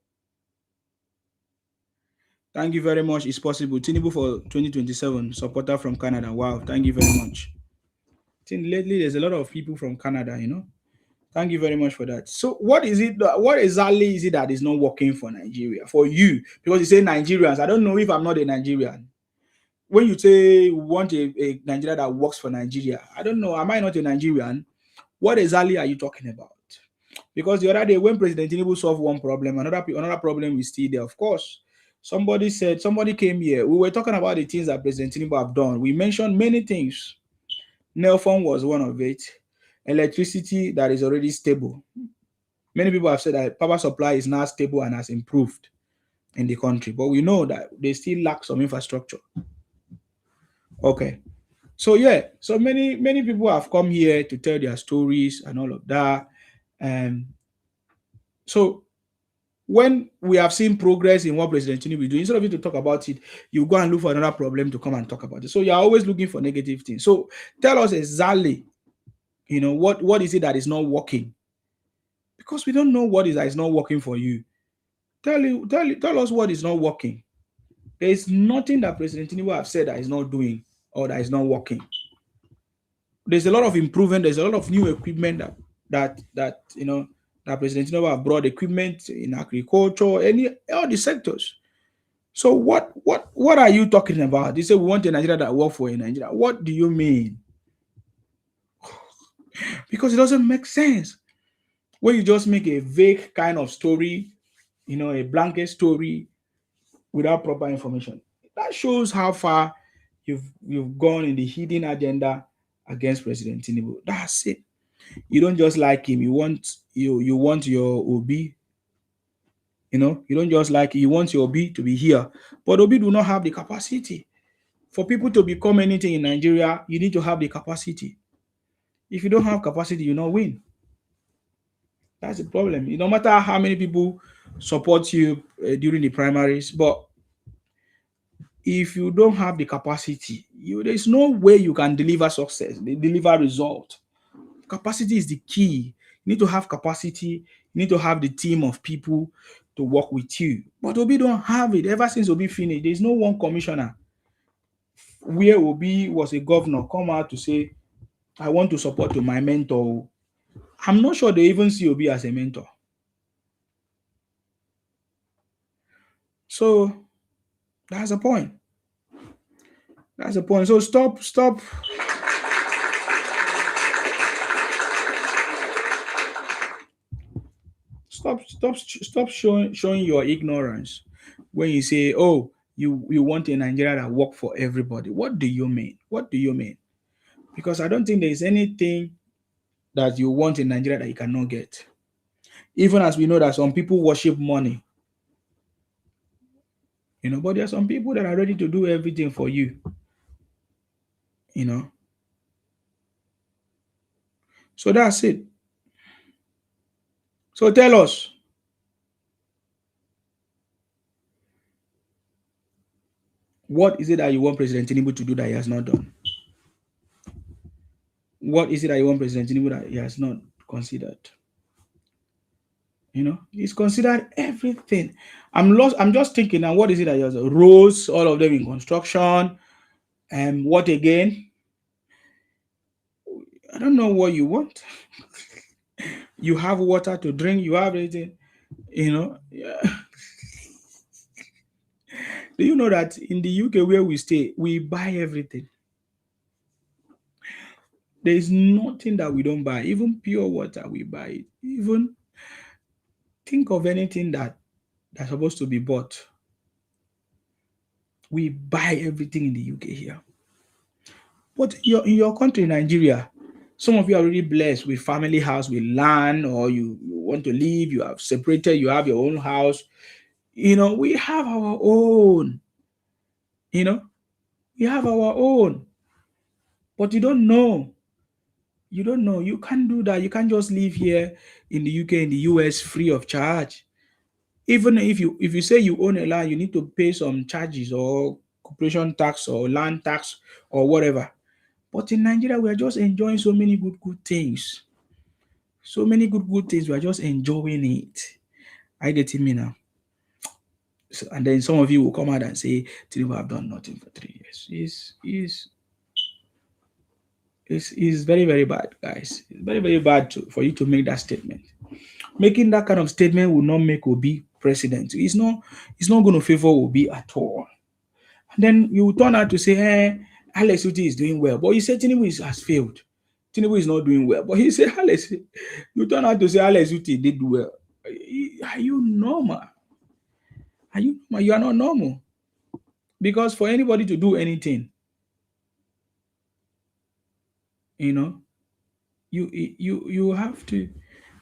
Thank you very much. It's possible. Tinubu for 2027, supporter from Canada. Wow, thank you very much. I think lately there's a lot of people from Canada, Thank you very much for that. So what exactly is it that is not working for Nigeria? For you? Because you say Nigerians. I don't know if I'm not a Nigerian. When you say you want a Nigeria that works for Nigeria, I don't know. Am I not a Nigerian? What exactly are you talking about? Because the other day when President Tinubu solved one problem, another problem is still there. Of course, somebody came here. We were talking about the things that President Tinubu have done. We mentioned many things. Nelfon was one of it. Electricity that is already stable. Many people have said that power supply is now stable and has improved in the country, but we know that they still lack some infrastructure. Okay. So yeah, so many people have come here to tell their stories and all of that. So when we have seen progress in what President Tinubu is doing, instead of you to talk about it, you go and look for another problem to come and talk about it. So you're always looking for negative things. So tell us exactly, what is it that is not working? Because we don't know what is not working for you. Tell us what is not working. There is nothing that President Tinubu have said that is not doing or that is not working. There's a lot of improvement. There's a lot of new equipment that President Tinubu have brought, equipment in agriculture, all the sectors. So what are you talking about? They say we want a Nigeria that work for a Nigeria. What do you mean? Because it doesn't make sense when you just make a vague kind of story, a blanket story without proper information. That shows how far you've gone in the hidden agenda against President Tinubu. That's it. You don't just like him. You want your Obi. You don't just like you want your Obi to be here, but Obi do not have the capacity. For people to become anything in Nigeria, you need to have the capacity. If you don't have capacity, you not win. That's the problem. No matter how many people support you during the primaries, but if you don't have the capacity, there's no way you can deliver success, deliver result. Capacity is the key. You need to have capacity. You need to have the team of people to work with you. But Obi don't have it. Ever since Obi finished, there's no one commissioner where Obi was a governor come out to say, I want to support my mentor. I'm not sure they even see Obi as a mentor. So that's the point. That's the point. So stop showing your ignorance when you say, oh, you want a Nigeria that work for everybody. What do you mean? What do you mean? Because I don't think there's anything that you want in Nigeria that you cannot get. Even as we know that some people worship money, but there are some people that are ready to do everything for you, So that's it. So tell us, what is it that you want President Tinubu to do that he has not done? What is it that you want President Tinubu that he has not considered? He's considered everything. I'm lost. I'm just thinking now, what is it that he has? Roads, all of them in construction. What again? I don't know what you want. You have water to drink, you have everything, Yeah. Do you know that in the UK where we stay, we buy everything? There is nothing that we don't buy. Even pure water, we buy it. Even think of anything that's supposed to be bought. We buy everything in the UK here. But in your country, Nigeria, some of you are already blessed with family house, with land, or you want to live, you have separated, you have your own house. We have our own. We have our own. But you don't know. You don't know. You can't do that. You can't just live here in the UK, in the US, free of charge. Even if you say you own a land, you need to pay some charges or corporation tax or land tax or whatever. But in Nigeria, we are just enjoying so many good things. So many good things. We are just enjoying it. I get me now. So, and then some of you will come out and say, Tinubu have done nothing for 3 years. It's very, very bad, guys. It's very, very bad for you to make that statement. Making that kind of statement will not make Obi president. It's not going to favor Obi at all. And then you turn out to say, Alex Uti is doing well. But you say Tinubu has failed. Tinubu is not doing well. But he said, you turn out to say Alex Uti did well. Are you normal? Are you normal? You are not normal. Because for anybody to do anything, you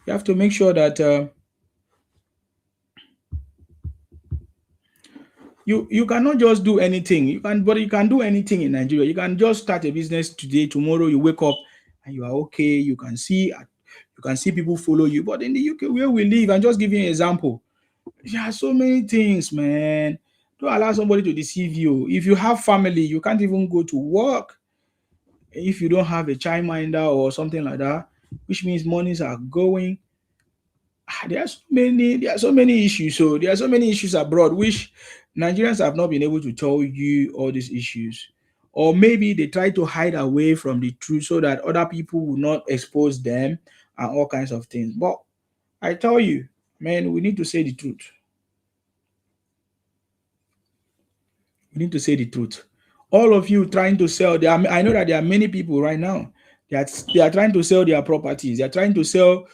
have to make sure that you cannot just do anything. You can do anything in Nigeria. You can just start a business today, tomorrow you wake up and you are okay. You can see people follow you. But in the UK where we live, and just giving an example, there are so many things, man. Don't allow somebody to deceive you. If you have family, you can't even go to work if you don't have a childminder or something like that, which means monies are going. There are so many issues. So there are so many issues abroad which Nigerians have not been able to tell you all these issues. Or maybe they try to hide away from the truth so that other people will not expose them and all kinds of things. But I tell you, man, we need to say the truth. We need to say the truth. All of you trying to sell, I know that there are many people right now that they are trying to sell their properties. They are trying to sell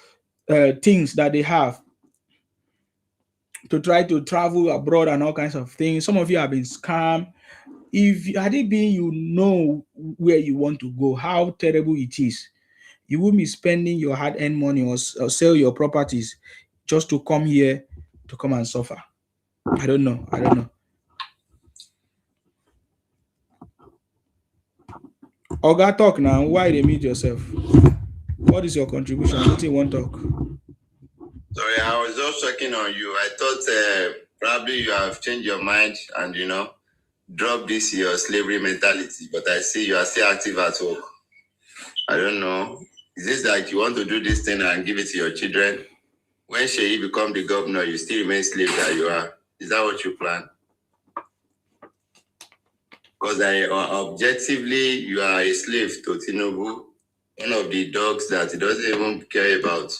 things that they have to try to travel abroad and all kinds of things. Some of you have been scammed. Had it been you know where you want to go, how terrible it is, you won't be spending your hard-earned money or sell your properties just to come here to come and suffer. I don't know. Oga, talk now. Why they mute yourself? What is your contribution? What do you want to talk? Sorry, I was just checking on you. I thought probably you have changed your mind and drop this your slavery mentality, but I see you are still active at work. I don't know. Is this like you want to do this thing and give it to your children? When Sheyi become the governor, you still remain slave that you are. Is that what you plan? Because objectively, you are a slave to Tinubu, one of the dogs that he doesn't even care about.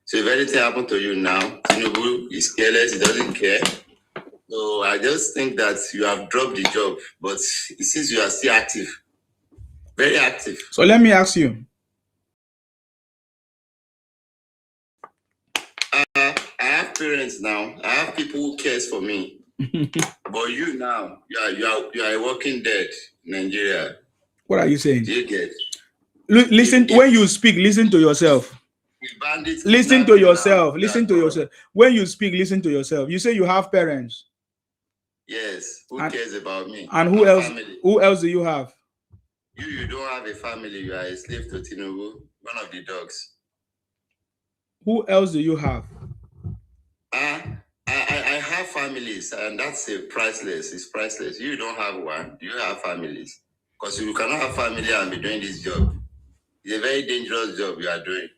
So if anything happened to you now, Tinubu is careless, he doesn't care. So I just think that you have dropped the job, but it seems you are still active, very active. So let me ask you. I have parents now. I have people who cares for me. But you now, you are a walking dead in Nigeria. What are you saying? Do you get? Listen, when you speak, listen to yourself. bandits Listen to kidnapping yourself. now. Listen to yourself. When you speak, listen to yourself. You say you have parents. Yes. Who And- cares about me? And who My else? family. Who else do you have? You don't have a family. You are a slave to Tinubu, one of the dogs. Who else do you have? I have families, and that's priceless. It's priceless. You don't have one. You have families. Because you cannot have family and be doing this job. It's a very dangerous job you are doing.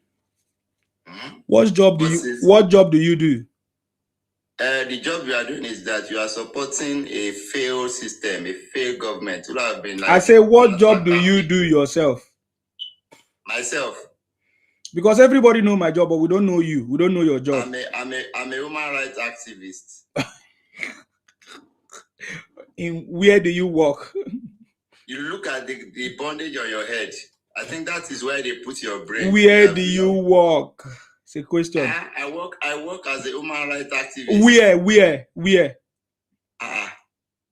What job do you do? The job you are doing is that you are supporting a failed system, a failed government. You have been like, I say, what job do you do yourself? Myself. Because everybody know my job, but we don't know you. We don't know your job. I'm a human rights activist. In where do you work? You look at the bondage on your head. I think that is where they put your brain. Where do you work? It's a question. I work as a human rights activist. Where?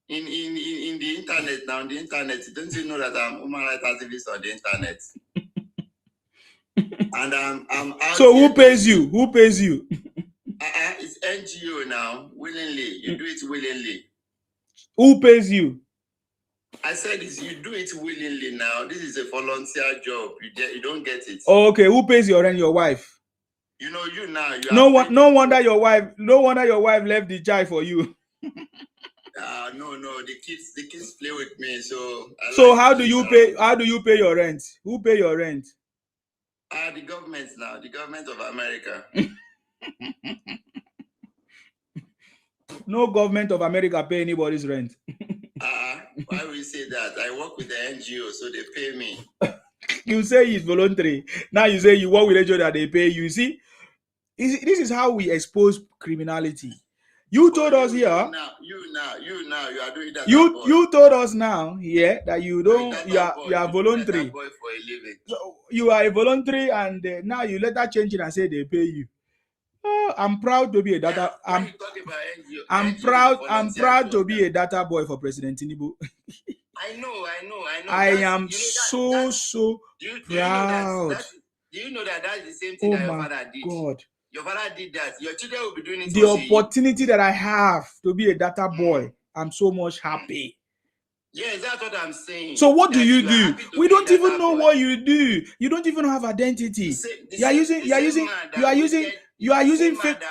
In the internet now. On the internet, don't you know that I'm human rights activist on the internet? And I'm out. So who pays you? Who pays you? It's NGO now. Willingly, you do it willingly. Who pays you? I said this. You do it willingly now. This is a volunteer job. You don't get it. Oh, okay. Who pays your rent? Your wife. You know you now. No wonder your wife left the child for you. No. The kids play with me. So how do you pay? How do you pay your rent? Who pay your rent? The government now. The government of America. No government of America pay anybody's rent. Why will you say that? I work with the NGO, so they pay me. You say it's voluntary. Now you say you work with NGO that they pay you. See, this is how we expose criminality. You told us here. You are doing that. You told us now here that you don't. You are voluntary. Boy for a living. So you are a voluntary, and now you later change it and say they pay you. I'm proud to be a data. I'm proud to be a data boy for President Tinubu. I know. I am so proud. Do you know that that's the same thing that your father did? God. Your father did that. Your children will be doing it. The opportunity that I have to be a data boy, I'm so much happy. Yes, that's what I'm saying. So what do you do? We don't even know what you do. You don't even have identity. You are using fake.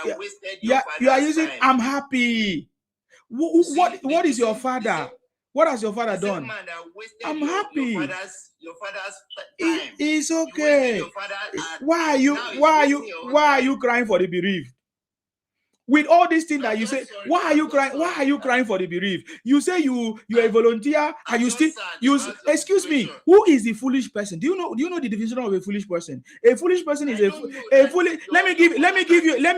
I'm happy. What is your father? What has your father done? I'm happy. Your father's time. It's okay. Why are you crying for the bereaved? With all these things that you say, why are you crying? Why are you crying for the bereaved? You say you're a volunteer and you still excuse me. Who is the foolish person? Do you know the definition of a foolish person? A foolish person is a foolish. Let me give you a definition. Let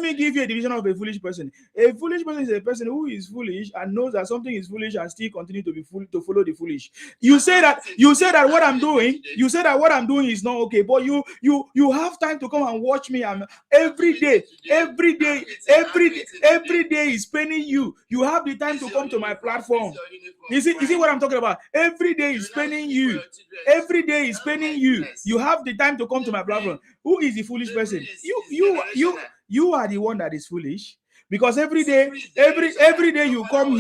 me give you a definition of a foolish person. A foolish person is a person who is foolish and knows that something is foolish and still continue to be to follow the foolish. You say that what I'm doing is not okay, but you have time to come and watch me. And every day is paining you. You have the time to come to my platform. You see what I'm talking about? Every day is paining you. Every day is paining you. You have the time to come to my platform. Who is the foolish person? You are the one that is foolish. Because every day you come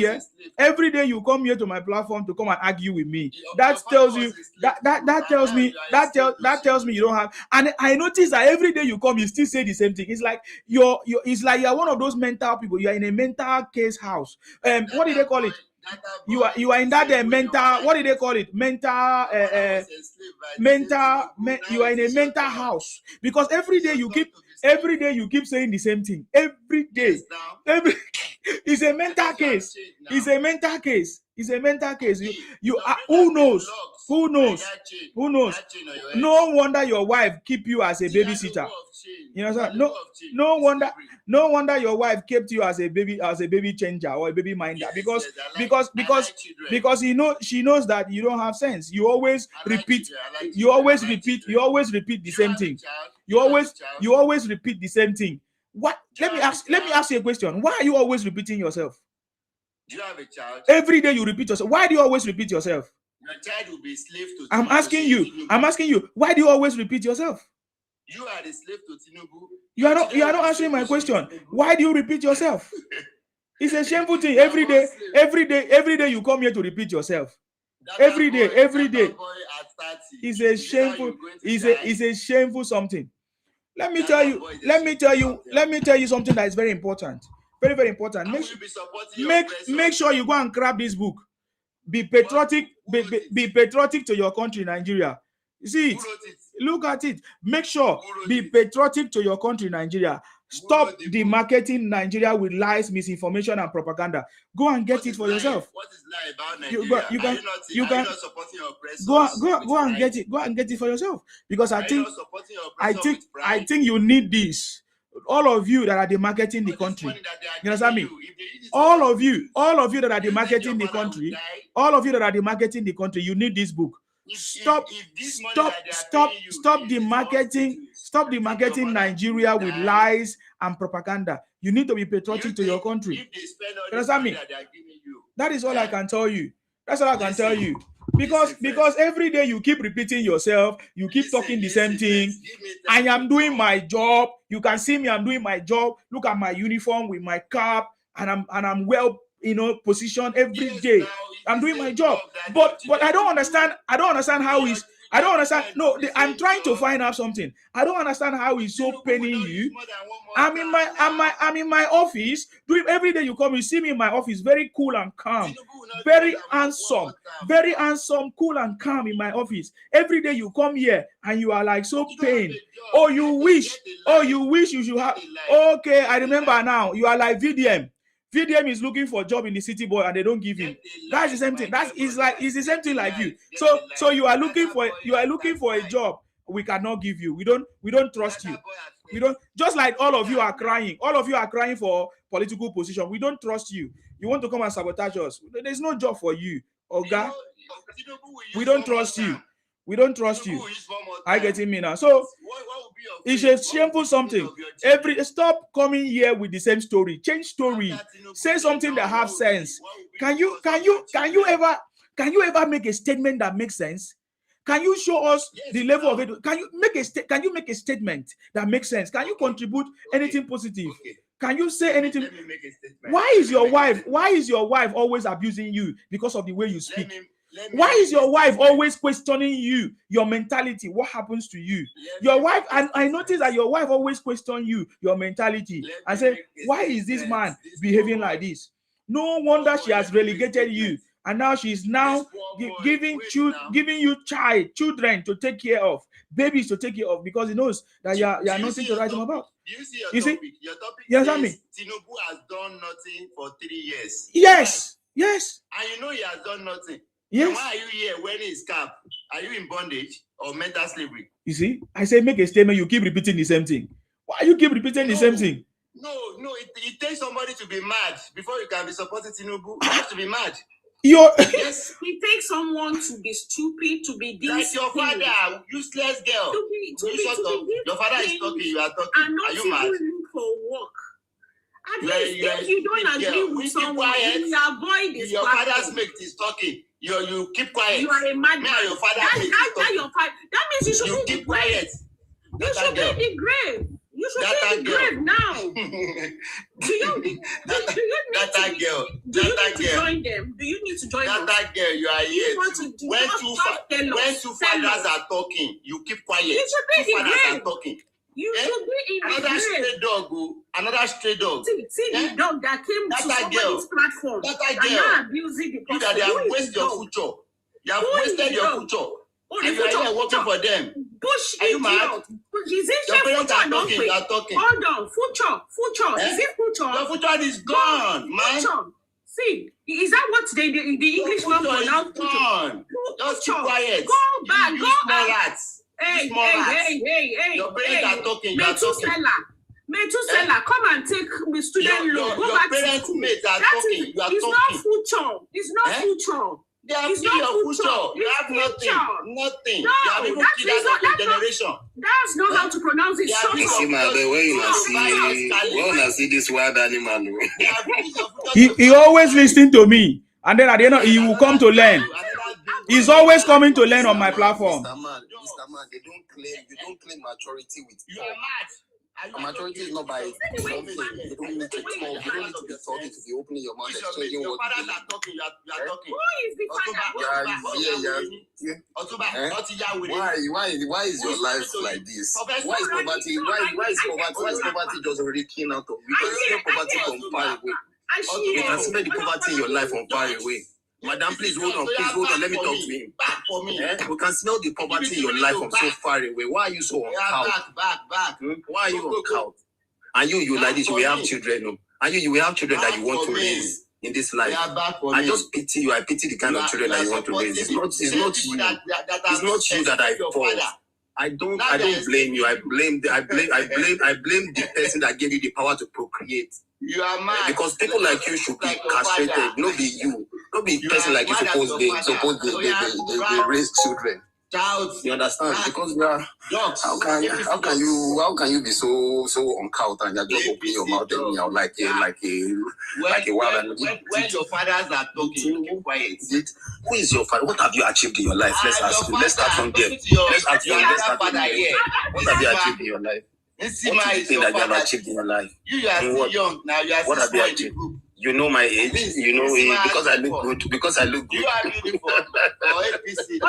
here to my platform to come and argue with me. That tells me you don't have. And I notice that every day you come, you still say the same thing. It's like you're one of those mental people. You are in a mental case house. What do they call it? You are in that mental. What do they call it? You are in a mental house because every day you keep saying the same thing. Every day, it's a mental case. It's a mental case. It's a mental case. You are, who knows? No wonder your wife keep you as a babysitter. You know, no wonder your wife kept you as a baby changer or a baby minder because she knows that you don't have sense. You always repeat the same thing. You always repeat the same thing. What? Let me ask you a question. Why are you always repeating yourself? Do you have a child? Every day you repeat yourself. Why do you always repeat yourself? Your child will be slave to. I'm asking you. Why do you always repeat yourself? You are the slave to Tinubu. You are not answering my question. Why do you repeat yourself? It's a shameful thing. Every day you come here to repeat yourself. Every day. It's a shameful. It's a shameful something. Let me tell you something that is very important. Very, very important. Make sure you go and grab this book. Be patriotic. Be patriotic to your country, Nigeria. You see it. Look at it. Make sure be patriotic to your country, Nigeria. Stop the marketing Nigeria with lies, misinformation, and propaganda. Go and get it for yourself. What is lie about Nigeria? You can supporting your oppressors. Go and get it. Go and get it for yourself. Because I think you need this. All of you that are the marketing the country. You understand me? All of you that are the marketing the country. All of you that are the marketing the country. You need this book. Stop the marketing Nigeria with lies and propaganda. You need to be patriotic to your country. You understand me? That is all I can tell you. That's all I can tell you. Because every day you keep repeating yourself, you keep talking the same thing. I am doing my job. You can see me, I'm doing my job. Look at my uniform with my cap, and I'm well, positioned every day. I'm doing my job. But I don't understand. I don't understand how he's. I don't understand. No, I'm trying to find out something. I don't understand how he's so paining you. I'm in my office. Every day you come, you see me in my office, very cool and calm, very handsome, cool and calm in my office. Every day you come here and you are like so pained. Oh, you wish you should have. Okay, I remember now. You are like VDM. VDM is looking for a job in the city boy and they don't give him. That's the same thing. It's the same thing like you. So you are looking for a job. We cannot give you. We don't trust you. We don't, just like all of you are crying. All of you are crying for political position. We don't trust you. You want to come and sabotage us. There's no job for you. Oga. We don't trust you. We don't trust you. I get me now. So it's a shameful something. Stop coming here with the same story. Change story. Say something that have sense. Can you ever make a statement that makes sense? Can you show us the level of it? Can you make a statement that makes sense? Can you contribute anything positive? Can you say anything? Let me make a statement. Why is your wife always abusing you because of the way you speak? Why is your wife always questioning you, your mentality? What happens to you? Your wife, and I notice that your wife always questions you, your mentality, and say, why is this man behaving like this? No wonder she has relegated you, and now she's giving you children to take care of, babies to take care of, because he knows that you are nothing to write him about. You see your topic says Tinubu has done nothing for 3 years. Yes. And you know he has done nothing. Yes. And why are you here wearing his cap? Are you in bondage or mental slavery? You see, I say make a statement, you keep repeating the same thing. Why you keep repeating the same thing? No, it takes somebody to be mad before you can be supporting Tinubu. You have to be mad. Yes, it takes someone to be stupid, to be this. Like your father, useless girl. Your father is talking, you are talking. And not are you mad? even look for work. At least if you don't agree with someone, you avoid this. Your father's mate is talking. You keep quiet. You are a madman. Your father that means you should keep quiet. You should be in the grave. You should be in the grave now. Do you need to join them? Do you need to join them? That girl, you are here. When two fathers are talking, you keep quiet. You should be in the grave. You should be in the grave. Another stray dog. See the dog that came to somebody's platform. And now abusing the person. They have wasted your future. You have wasted your future. And you are here working for them. Bush are you mad? Is it your parents are talking, you are talking. Hold on, future. Is it future? Your future is gone, man. Future. See, is that what the English future is gone. Just keep quiet. Go back, you go small back. rats. Hey. Your parents are talking, you are talking. Methuselah, come and take my student loan. Go back to school. Your parents' mates are talking, you are talking. It's not future. They are still your future. You have nothing. No, you have even killed out of your generation. That's not how to pronounce it. You see, man, when you see this wild animal, he always listens to me, and then at the end he will come to learn. He's always coming to learn on my platform. Mr. Man, you don't claim maturity with you are mad. Maturity is not by something. You don't need to talk. You don't need to be talking to be opening your mouth and explaining what you are talking. You are talking. Who is the father? Why is your life like this? Why is poverty? Why is poverty just raking out of you? Because it's poverty from far away. You can smell the poverty in your life from far away. Madam, please hold on. Let me talk to him. Back for me. We can smell the poverty in your life from so far away. Why are you so uncouth? Back. Why are you uncouth? And you like this, you will have children. And you will have children that you want to raise in this life. I just pity you. I pity the kind of children that you want to raise. It's not you. It's not you that I fault. I don't blame you. I blame the person that gave you the power to procreate. You are mad. Because people like you should be castrated, not be you. Not be person like you suppose they raise children. You understand? Because how can you be so uncouth and you're just opening your mouth and you're like a wild animal? When your fathers are talking, keep quiet. Who is your father? What have you achieved in your life? Let's ask you. Let's start from there. Let's ask you. What have you achieved in your life? What do you think that you have achieved in your life? You are still young now. You are what have you achieved? You know my age. You know it because I look good. Because I look good. You are beautiful. Let's even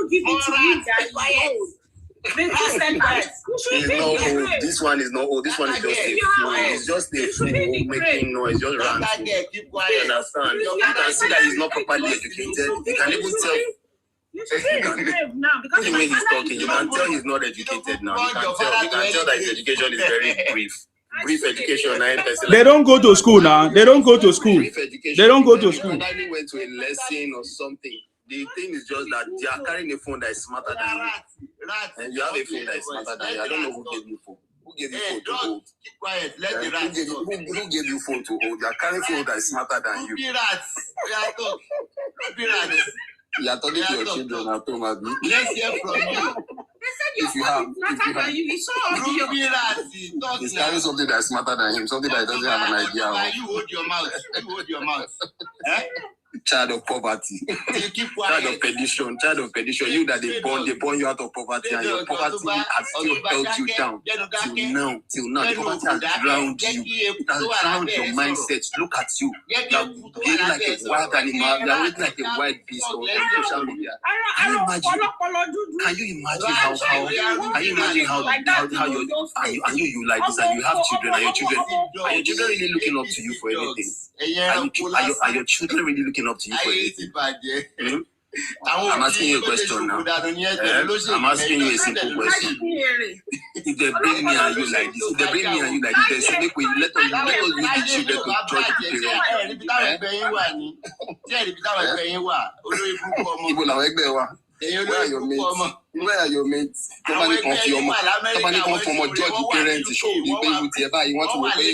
give it to you guys. This one is not old. This one is just a fool. It's just a fool making noise. Just ranting. You understand? You can see that he's not properly educated. You can even tell. Because the way he's talking, you can tell he's not educated now. You can tell that his education is very brief. Brief education. They don't go to school now. They don't go to school. They don't go to school. I went to a lesson or something. The thing is just that they are carrying a phone that is smarter than you. And you have a phone that is smarter than you. I don't know who gave you phone. Who gave you phone to hold? Keep quiet. Let the rats talk. Who gave you phone to hold? They are carrying a phone that is smarter than you. Be rats. Be rats. You are talking to your children at home, Abi. Let's hear from you. If you have, he's carrying something that's smarter than him, something that he doesn't have an idea of. You hold your mouth. You hold your mouth. Child of poverty, child of perdition. You that they born you out of poverty, and your poverty has still held you down till now. The poverty has drowned you. It has drowned your mindset. Look at you. You're behaving like a wild animal. You're looking like a wild beast on social media. Can you imagine how you like this, and you have children, and your children really looking up to you for anything? Are your children really looking up to you for anything? I'm asking you a question now. I'm asking you a simple question. If they bring me and you like this, they say, let us use the children to judge the parents. Where are your mates? Where are your mates? Somebody come for your judge the parents. Show you pay you whatever you want to pay.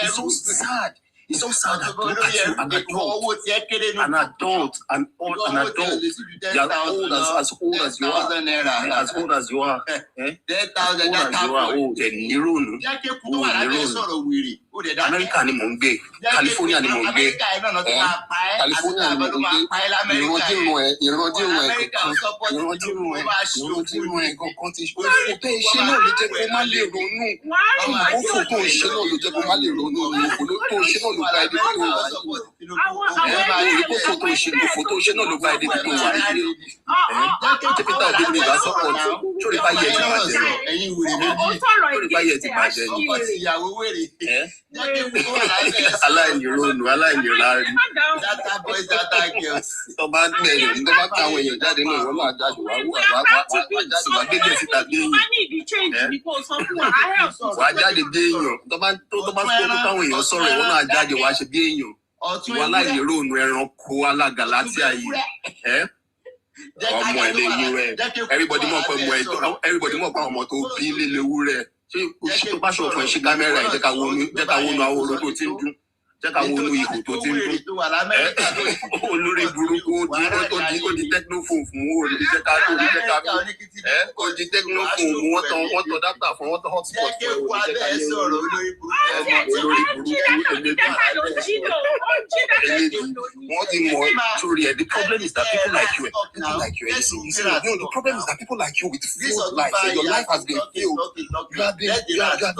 It's so sad. It's so sad that look at you, an adult. You are as old as you are. As old as you are. America ni mo ń gbé, California ni mo ń gbé. California ni mo ń gbé. Ìrọ̀dínrún ẹ̀ kankan ti ṣe. Òfò iṣẹ́ náà ló jẹ́ kó má lè ronú. Òfò tó iṣẹ́ náà ló jẹ́ kó má lè ronú. Òfò tó iṣẹ́ náà ló gba ẹni tó wà yìí. Òfò tó iṣẹ́ náà ló gba ẹni tó wà yìí. Jẹ́pítà òbí mi bá sọ́kọ̀ sórí báyẹ̀ ti bàjẹ́. Sórí báyẹ̀ ti bàjẹ́ ni. Aláìnírònú. Tọ́ba gbẹ̀rẹ̀ tọ́ba káwọn èèyàn jáde náà wọ́n máa jáde wá gbégbé síta gbé èèyàn. Wàá jáde gbé èèyàn. Tọ́ba káwọn èèyàn sọ̀rọ̀ wọ́n máa jáde wá ṣe gbé èèyàn. Ìwọ aláìnírònú ẹranko alágàlátíà yìí. Ọmọ ẹ̀ lè wú rẹ̀. Everybody mọ̀ pé ọmọ tó bí lé léwu rẹ̀. ṣé tó bá ṣọ fún ẹ ṣe kámẹ́rà ẹ jẹ́ ká wọnú ahoro tó ti ń dún jẹ́ ká wọnú ihò tó ti ń dún olórí burúkú ó di technophone fún òní jẹ́ ká ó di technophone fún wọ́n tán dátà fún wọ́n tán hotspot fún òní jẹ́ ká yẹ olórí burúkú wọ́n ti mọ̀ sórí ẹ̀. The problem is that people like you the problem is that people like you with failed life your life has been failed. You are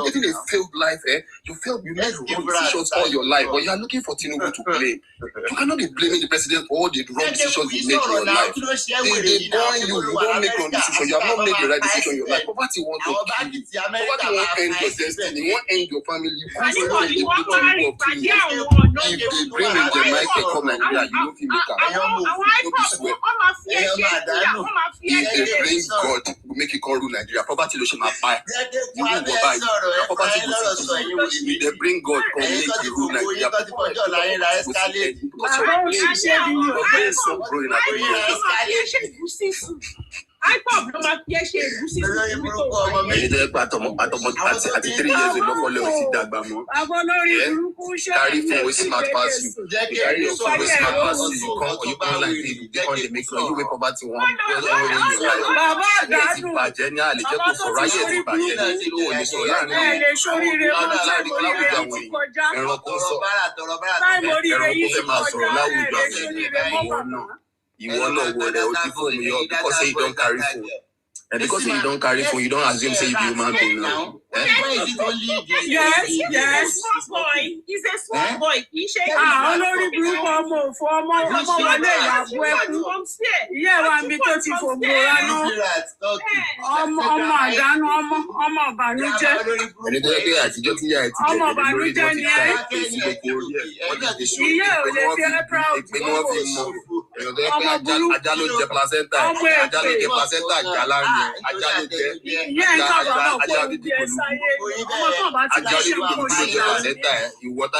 living a failed life. You made wrong decisions all your life, but you are looking for Tinubu to blame. You cannot be blaming the president for all the wrong decisions he made in your life. They born you don't make wrong decisions. You have not made the right decision in your life. Poverty wants to kill you. Poverty won't end your destiny. It won't end your family. You can't even make the people of you. If they bring in the mic, they come Nigeria, you know if you make a if they bring God, make it call rule Nigeria. Poverty lo ṣe máa pa ẹ́. You will go back. Poverty go to if they bring God, come make the rule Nigeria. Àti 3 years lọ́kọ̀ọ́lẹ̀ ò ti dàgbà mọ́. Carry phone with smart pass you. Carry your phone with smart pass you. You come like this. You come dey make you wey poverty wan. Ti bàjẹ́ ní àlè jẹ́ kó sọ̀rọ̀ ayé ti bàjẹ́ ní ìlú òní sọ̀rọ̀ láàrin láwùjọ àwọn èèyàn. Ẹranko sọ ẹranko fẹ́ máa sọ̀rọ̀ láwùjọ àwọn èèyàn. Ìwọ náà wọ rẹ̀ ó ti fóònù yọ because say you don carry phone. And because you don't carry phone, you don't assume say you be human being now. Yes. Small boy. He's a small boy. Olórí burúkú ọmọ òfò ọmọ wọlé ìyàbọ̀ ẹkú. Ìyá wa mi tó ti fò gbòòrà nù. Ọmọ àdánù ọmọ ọ̀bànújẹ́. Ẹni tó yẹ pé àtijọ́ tí yá ẹ ti jẹ́ ọmọ ọ̀bànújẹ́ ni ẹ. Ìyá ò lè fi ẹ proud. Ọmọ burúkú. Ajá ló jẹ placenta. Ajá ló jẹ placenta àjà láàrin ẹ̀. Ajá ló jẹ. Ajá ló jẹ ọmọ tó bá ti lè ṣe nǹkan oṣù náà ọmọ tó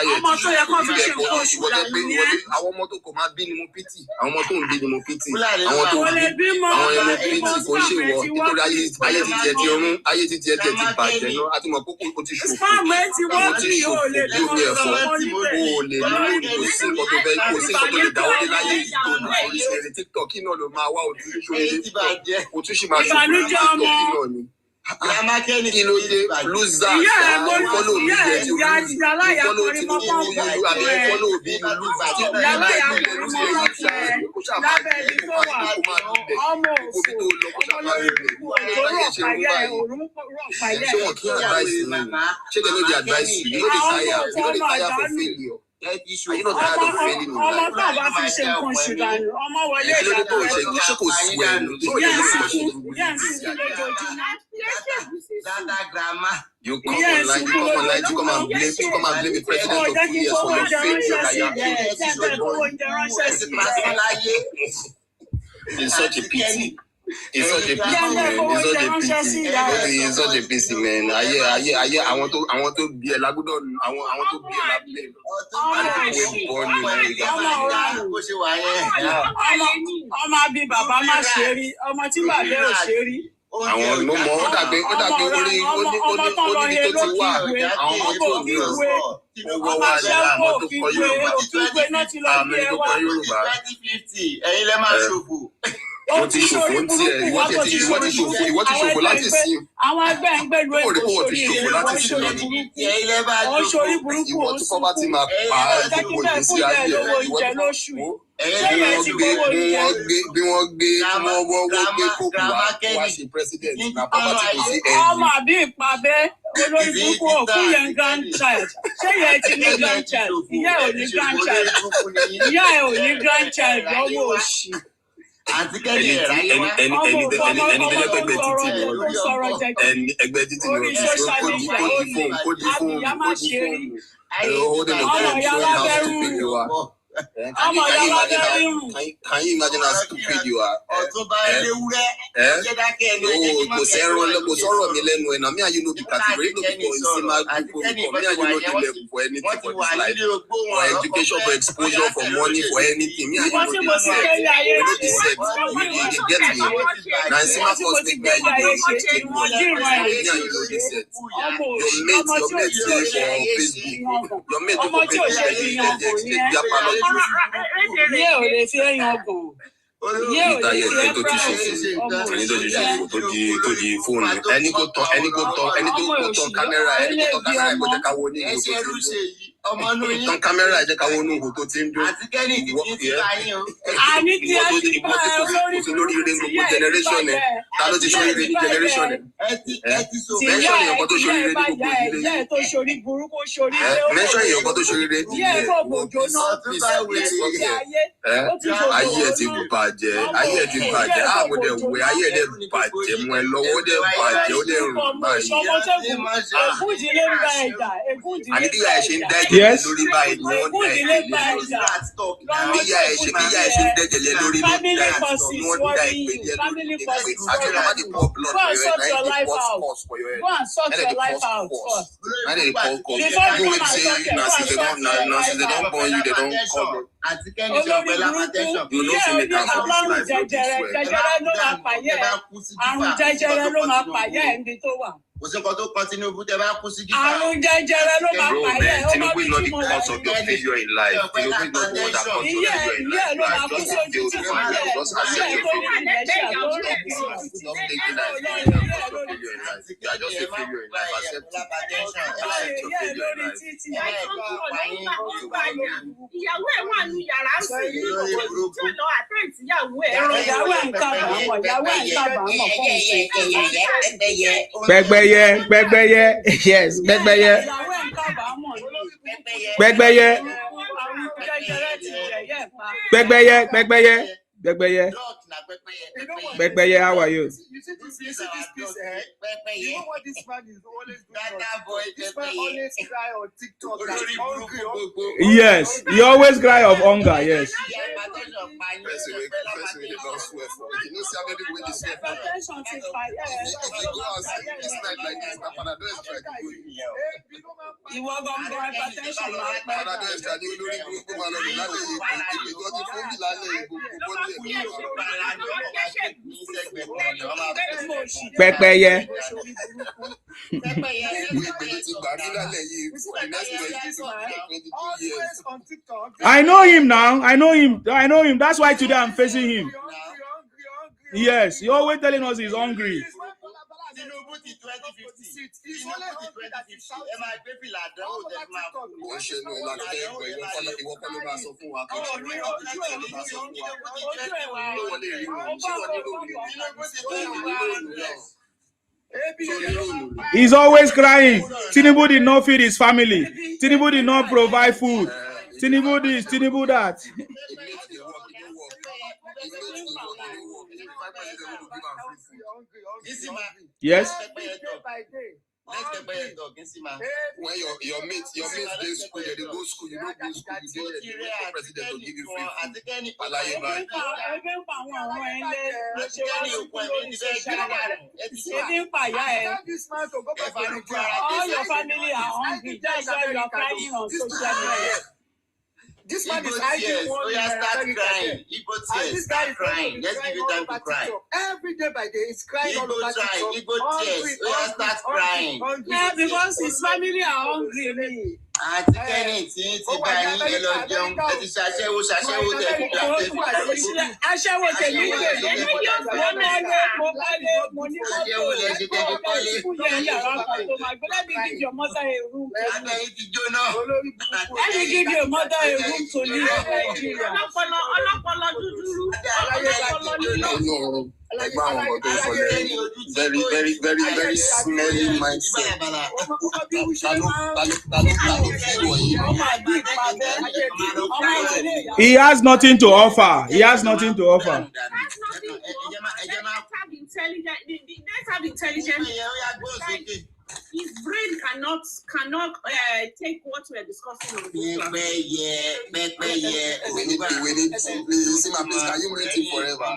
yẹ kó fi ṣe nǹkan oṣù náà ni ẹ. Àwọn ọmọ tó kò máa bí ni mo pítì àwọn ọmọ tó ń bí ni mo pítì àwọn tó ń bí àwọn ọmọ pítì kò ṣe wọ nítorí ayé ti tiẹ̀ ti ọrún ayé ti tiẹ̀ ti bàjẹ́ náà àti mọ̀ kókó o ti ṣòfò o ti ṣòfò bí ẹ̀fọ́ o lè ní kò sí nǹkan tó fẹ́ kò sí nǹkan tó lè dáwọ́ dé láyé yìí tó ní oríṣiríṣi TikTok kí náà ló máa wá òtúnṣe máa ṣòfò TikTok kí náà ni. Kí ló dé lùzà follow me get you follow Tinubu you àbí follow Obi you lùzà tí wọ́n bá yẹ kí lùzà yìí ṣá kó ṣàmà bẹ̀rẹ̀ kó máa dùbẹ̀ kó tó lọ kó ṣàmà bẹ̀rẹ̀ ṣé wọn kí advice ni ṣé they no dey advise you no dey tire for failure. Ọmọ tó bá fi ṣe nǹkan oṣù dànù ọmọ wọlé ìyàtọ̀ ẹ̀kọ́ ṣé kò sí ẹ̀ You come online, you come and blame the president of 2 years for your failure that you have failed. It's such a pity. It's such a pity, man. It's such a pity, man. Ayé àwọn tó bí ẹ lágúdọ̀ àwọn tó bí ẹ lábílẹ̀. Ọmọ àbí bàbá má ṣe rí, ọmọ tí bàbá ò ṣe rí. Àwọn ló mọ ó dàgbé orí oníbi tó ti wà àwọn ọmọ tó ní owó wa ní àwọn tó kọ Yorùbá àmì tó kọ Yorùbá. Ẹ̀yin lẹ máa ṣòfò. Wọ́n ti ṣòfò ń tiẹ̀ ìwọ ti ṣòfò láti sìn. Àwọn ẹgbẹ́ ń gbé ìlú èkó sórí oṣoorí burúkú ìwọ tí kọ́ba ti máa pa ìdìbò ìgbésí ayé ẹ̀ ìwọ tí bí wọ́n gbé kókò wá ṣe president na poverty kò sí ẹ̀. ọmọ àbí ìpàbẹ olórí burúkú òkú yẹn grandchild ṣé yẹn ti ní grandchild ìyá ẹ̀ ò ní grandchild ọmọ òṣì. Àti kẹ́ni ẹ̀rá yẹn wá. Ẹni tẹ́lẹ̀ pẹ́gbẹ́ títì ni ẹgbẹ́ títì ni kó di fóònù. Can you imagine how stupid you are? Me and you know the category. No people in similar group. Me and you know the level for anything for this life. For education, for exposure, for money, for anything. Me and you know the set. You know the set. You get me? Now in similar cause make me and you know the set. Me and you know the set. Your mate there for Facebook. Your mate for Facebook. Camera I just want to go to generation. Yes. Tinubu is not the cause of your failure in life. Tinubu is not the one that caused your failure in life. Just deal with it. Just accept your failure. Don't think that you are just a failure in life. Accept your failure in life. Begbeye, yes, Begbeye. Begbeye, how are you? You see this piece, you know what this man is always doing? This man always cry on TikTok. Yes, he always cry of hunger, yes. Pepeye. I know him now. I know him. That's why today I'm facing him. Yes, he always telling us he's hungry. He's always crying. Tinubu did not feed his family. Tinubu did not provide food. Tinubu this, Tinubu that. Yes. When your mates they school, they go school, you don't go school, you don't president to give you free all your family are hungry. That's why you are crying on social media. This man is hiding one. Start crying. This guy is crying. Let's give you time to cry. Every day by day, he's crying all over TikTok. Start crying. Yeah, because his family are hungry. Àti kẹ́ni tí ti bá yín ẹ lọ jẹun ẹ ti ṣàṣẹ́wó tẹ̀ fi gbà pé fún aṣẹ́wó tèmi gbè mo ní let me give your mother a room. Àtẹ̀yìn ti jóná. Let me give your mother a room to live in Nigeria. Ọlọ́pọlọ dúdú. Very smelly mindset. He has nothing to offer. Let's have intelligent. his brain cannot take what we're discussing on this platform. We need to see my place. Can you meet him forever?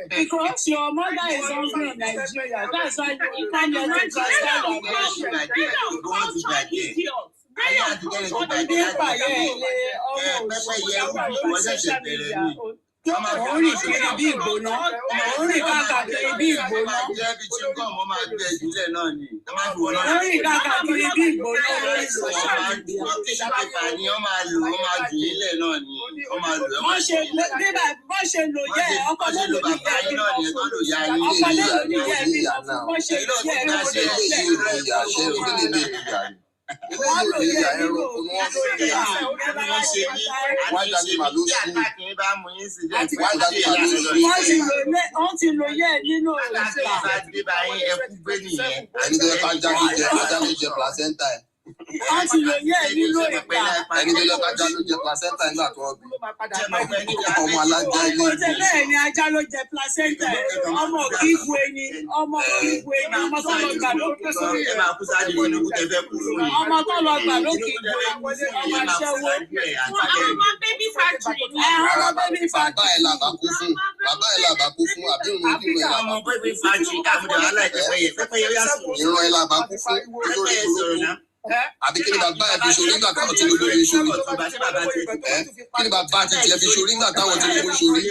Because your mother is hungry in Nigeria, that's why you can't get àbí kí ni bàbá ẹ̀ fi ṣorí nígbà táwọn Tinubu fi ṣorí? Kí ni bàbá ti tiẹ̀ fi ṣorí nígbà táwọn Tinubu ṣorí?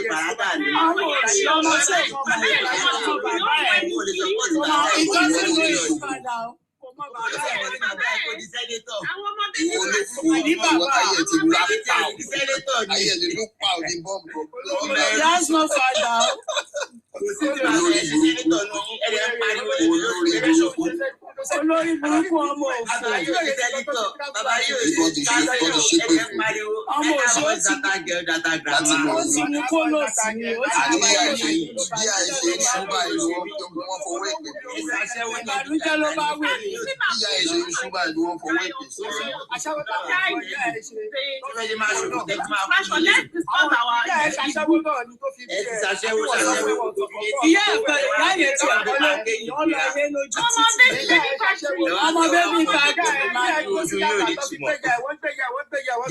That's not father. Olórí burúkú ọmọ òfò. Ọmọ òṣù ó ti mú kó lò sí ni ó ti mú kó lò sí. Ìbànújẹ́ ló bá wè mí. Ìyá ẹ̀fẹ̀ ìyá yẹn ti àkọlé èèyàn lọ ayé lójú títì. Ọmọ bébí fàájì máa ń lò sí àgbàtọ́.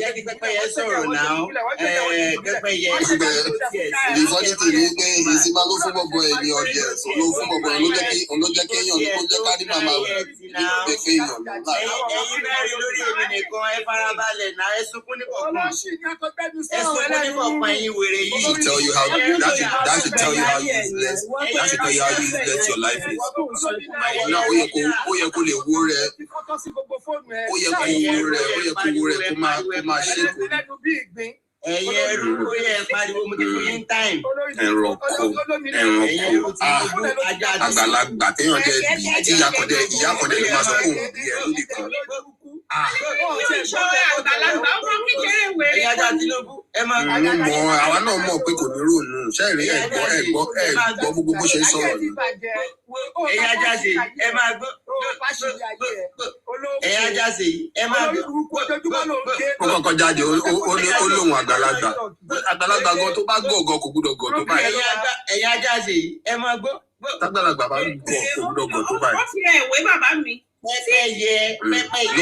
Jẹ́ kí pẹ́pẹ́yẹ sọ̀rọ̀ náà. Pẹ́pẹ́yẹ. Ìfọ́jú ti rí pé ìsinmi ló fún gbogbo ẹ̀ ní ọ̀dẹ̀ ló fún gbogbo ẹ̀ ló jẹ́ kéèyàn ló jẹ́ ká ní màmá rẹ̀ pé kéèyàn. Ẹ̀yin mẹ́rin lórí èmi nìkan ẹ farabalẹ̀ náà ẹ sunkún ní kọ̀ọ̀kan. Ẹ sunkún ní kọ̀ọ̀kan ẹ̀yin wèrè yìí. That should tell you how useless. That should tell you how useless your life is. Ó yẹ kó lè wó rẹ̀. Ó yẹ kó wó rẹ̀ kó máa ṣe kó. Ẹ̀yin ẹrú ó yẹ pariwo mo ti fún yín táìmù. Ẹranko àgbàlagbà téèyàn jẹ bí tí ìyá kọ̀dẹ̀ ló máa sọ fún òun bí ẹrú nìkan. Àwa náà mọ̀ pé kò ní rònú ṣẹ́ẹ̀rí ẹ̀gbọ́ gbogbo bó ṣe ń sọ̀rọ̀ ni. Ẹ̀yin ajáde ẹ máa gbọ́. Ẹ̀yin ajáde ẹ máa gbọ́. Ó kọ́kọ́ jáde ó lóhùn àgbàlagbà gan tó bá gọ̀ọ̀gọ̀ kò gbúdọ̀ gọ̀ tó báyìí. Ẹ̀yin ajáde ẹ máa gbọ́. Tágbàlagbà bá gọ̀ kò gbúdọ̀ gọ̀ tó báyìí. Ó fi ẹ̀wé bàbá mi. Pẹ́pẹ́yẹ.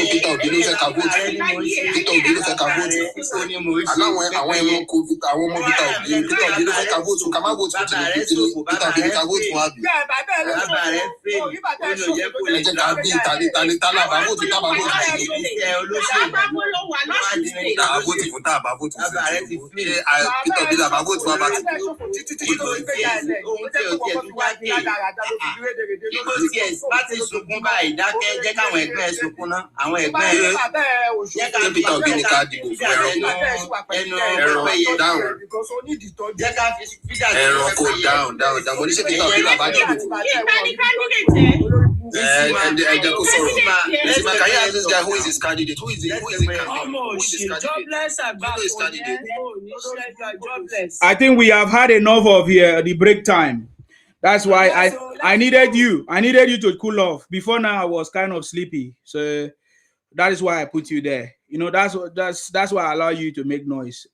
Peter Obi ló fẹ́ ka vóòtù. Aláwọn ẹranko àwọn ọmọ Peter Obi ló fẹ́ ka vóòtù ká má vóòtù Tinubu Peter Obi ní ka vóòtù wá bí. Ẹ jẹ́ ká bí ìtàlítàlá bá vóòtù tábà vóòtù tábà vóòtù fún tábà vóòtù Tinubu. Ṣé Peter Obi làbá vóòtù wá bá Tinubu. Jẹ́ káwọn ẹgbẹ́ ẹ sunkún ná. Àwọn ẹgbẹ́ ẹ jẹ́ ká Peter Obi ní ká dìbò fún ẹnu pẹ́pẹ́yẹ dáhùn. Jẹ́ ká fi fídà ẹranko dáhùn. Mo ní ṣe Peter Obi làbá dìbò fún. Ẹ jẹ́ kó sọ̀rọ̀. Can you ask this guy who is his candidate? Who is I think we have had enough of the break time. That's why I needed you. I needed you to cool off. Before now, I was kind of sleepy, so that is why I put you there. You know, that's why I allow you to make noise.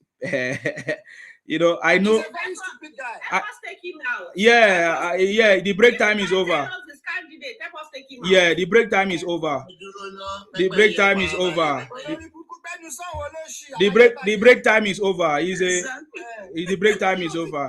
You know, I know. He's a very stupid guy. I- Let us take him out. Yeah, the break time is over. Let us take him out. Yeah, the break time is over. The break time is over. The break time is over. The break time is over.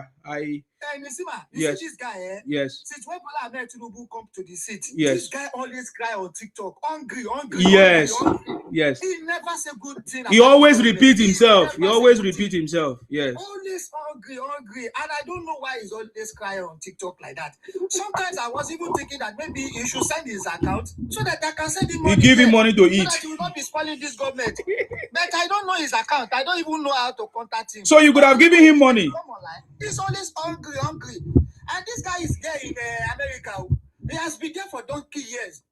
You see this guy, eh? Yes. Since when Bola Ahmed Tinubu come to the seat, Yes. this guy always cry on TikTok, hungry. Yes. hungry. Yes. He never say good thing. He about always the repeat government. himself. He never always say good repeat thing. himself. Yes. Always hungry, and I don't know why he's always crying on TikTok like that. Sometimes I was even thinking that maybe he should send his account so that I can send him money. You give him there, money to so eat. that he will not be spoiling this government. But I don't know his account. I don't even know how to contact him. So you could have given him money. Come online. He's always hungry. And this guy is there in America. He has been there for donkey years.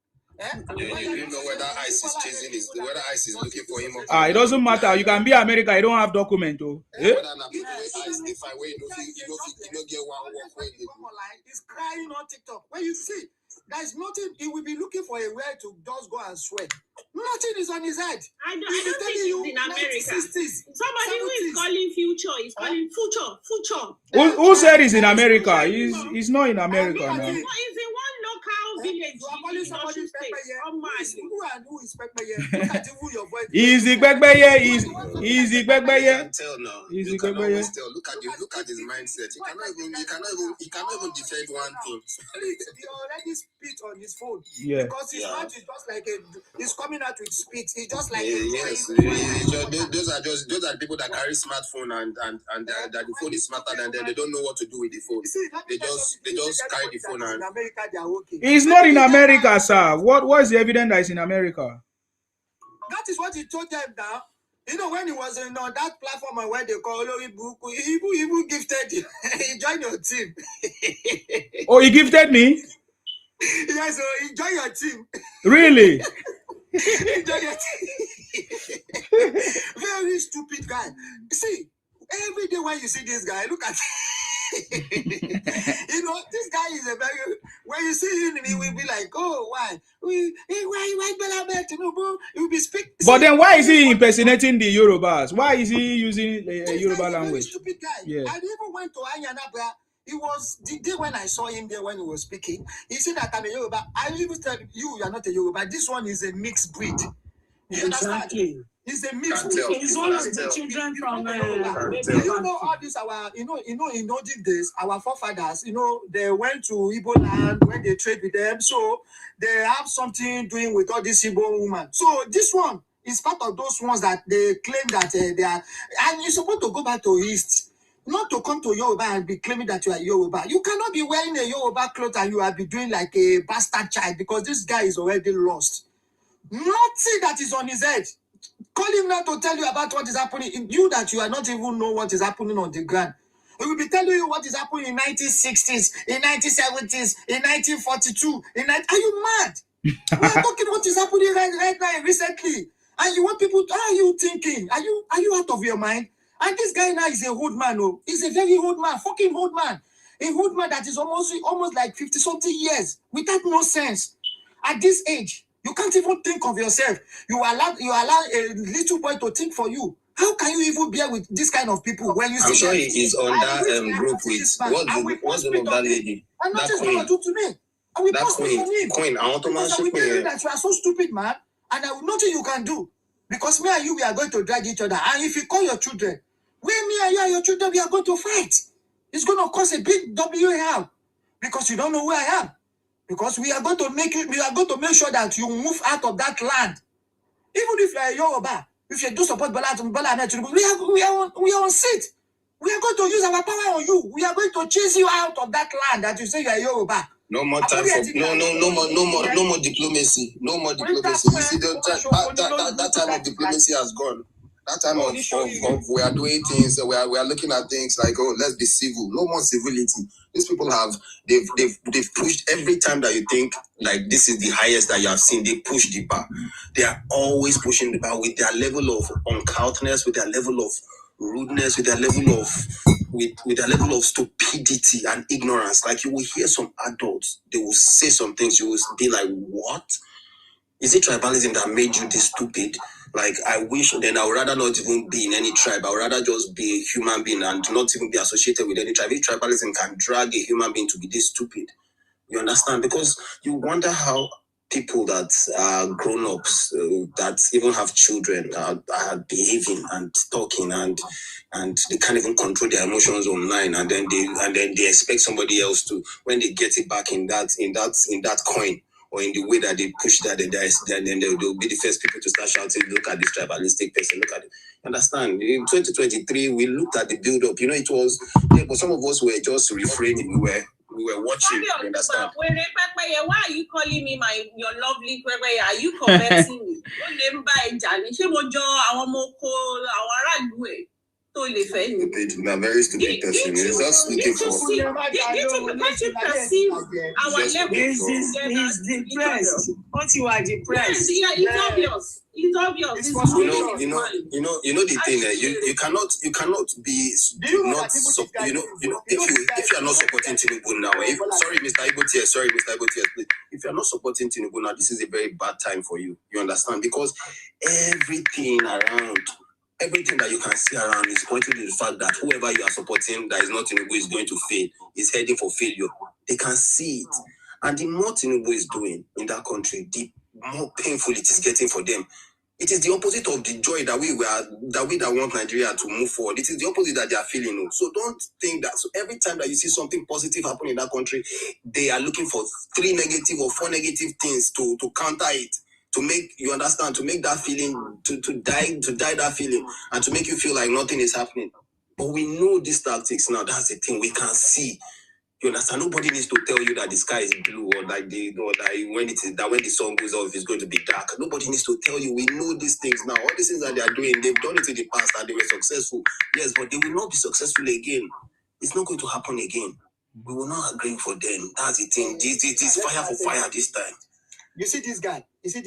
You know whether ICE is chasing his, whether ICE is looking for him. It doesn't matter. You can be America. You don't have document. Oh. Eh? Whether ICE, if I wait, you don't get one work. He's crying on TikTok. When you see, there's nothing. He will be looking for a way to just go and sweat. Nothing is on his head. I don't think he's in America. 60s, Somebody who is calling future is calling future. Who said he's in America? He's not in America now. He's in one local village. You are calling somebody Pepeye. Who is Pepeye? Look at even your voice. He's the Pepeye. He's the Pepeye. Tell now. He's the You cannot Pepeye. always tell. Look at his mindset. He cannot even defend one thing. He already spit on his phone. Yeah. Because his mouth is just like he's coming out with spit. He's just like Yes. Those are people that carry smartphone and that the phone is smarter than them. They don't know what to do with the phone. They just carry the phone and. In America, they are okay. He's not in America, sir. What is the evidence that he's in America? That is what he told them now. You know, when he was on that platform where they call Olori Buku, he even gifted him. He joined your team. Oh, he gifted me? Yes, so enjoy your team. Really? Enjoy your team. Very stupid guy. See, every day when you see this guy, look at you know, this guy is a very, when you see him, he will be like, oh, why Bola Ahmed Tinubu? He will be speaking. But then why is he impersonating the Yorubas? Why is he using the Yoruba language? Very stupid guy. Yeah. I even went to Ayanabra. It was the day when I saw him there when he was speaking. He said that I'm a Yoruba. I even said, you are not a Yoruba. This one is a mixed breed. You understand? He's a mixed breed. He's one of the children from You know all this in olden days, our forefathers, they went to Igbo land when they trade with them. So they have something doing with all these Igbo women. So this one is part of those ones that they claim that they are, and you're supposed to go back to East. Not to come to Yoruba and be claiming that you are Yoruba. You cannot be wearing a Yoruba cloth and you will be doing like a bastard child because this guy is already lost. Nothing that is on his head. Call him now to tell you about what is happening. You that you are not even know what is happening on the ground. He will be telling you what is happening in 1960s, in 1970s, in 1942. Are you mad? We are talking what is happening right now recently. And you want people, how are you thinking? Are you out of your mind? And this guy now is a old man. Oh, he's a very old man, fucking old man. A old man that is almost like 50-something years without no sense. At this age, you can't even think of yourself. You allow a little boy to think for you. How can you even bear with this kind of people when you see? I'm sure he is on that group with what's the name of that lady? And That nothing's queen. going to do to me. I will That post it on him. queen. I want to Because I will mention tell you queen. that you are so stupid, man. And there will nothing you can do. Because me and you, we are going to drag each other. And if you call your children, when me and you and your children, we are going to fight. It's going to cause a big WAR. Because you don't know where I am. Because we are going to make sure that you move out of that land. Even if you are a Yoruba, if you do support Bola Ahmed Tinubu, we are on seat. We are going to use our power on you. We are going to chase you out of that land that you say you are Yoruba. No more time for no more diplomacy. No more diplomacy. You see, that time of diplomacy has gone. That time of we are doing things, we are looking at things like, oh, let's be civil. No more civility. These people they've pushed every time that you think like this is the highest that you have seen. They push the bar. They are always pushing the bar with their level of uncoutness, with their level of rudeness, with their level of stupidity and ignorance. Like you will hear some adults, they will say some things, you will be like, what? Is it tribalism that made you this stupid? Like, I wish then I would rather not even be in any tribe. I would rather just be a human being and not even be associated with any tribe. If tribalism can drag a human being to be this stupid, you understand? Because you wonder how people that are grown-ups, that even have children, are behaving and talking, and they can't even control their emotions online, and then they expect somebody else to, when they get it back in that coin, or in the way that they push that, then they'll be the first people to start shouting, look at this tribalistic person, look at it. Understand? In 2023, we looked at the build-up. It was, but some of us were just refraining. We were watching. You understand? Why are you calling me your lovely Kwekwe? Are you converting me? You're a very stupid person. He's just looking for. Can't you perceive our level? He's depressed. What you are depressed? It's obvious. It's obvious. You know the thing. You cannot be not. If you are not supporting Tinubu now. Sorry, Mr. Ibotier, please. If you are not supporting Tinubu now, this is a very bad time for you. You understand? Because everything that you can see around is pointing to the fact that whoever you are supporting that is not Tinubu is going to fail, is heading for failure. They can see it. And the more Tinubu is doing in that country, the more painful it is getting for them. It is the opposite of the joy that we want Nigeria to move forward. It is the opposite that they are feeling. So don't think that. So every time that you see something positive happen in that country, they are looking for 3 negative or 4 negative things to counter it. To make you understand, to make that feeling, to die that feeling, and to make you feel like nothing is happening. But we know these tactics now. That's the thing. We can see. You understand? Nobody needs to tell you that the sky is blue, or that when the sun goes off, it's going to be dark. Nobody needs to tell you. We know these things now. All these things that they are doing, they've done it in the past and they were successful. Yes, but they will not be successful again. It's not going to happen again. We will not agree for them. That's the thing. This fire for fire this time. You see this guy. You see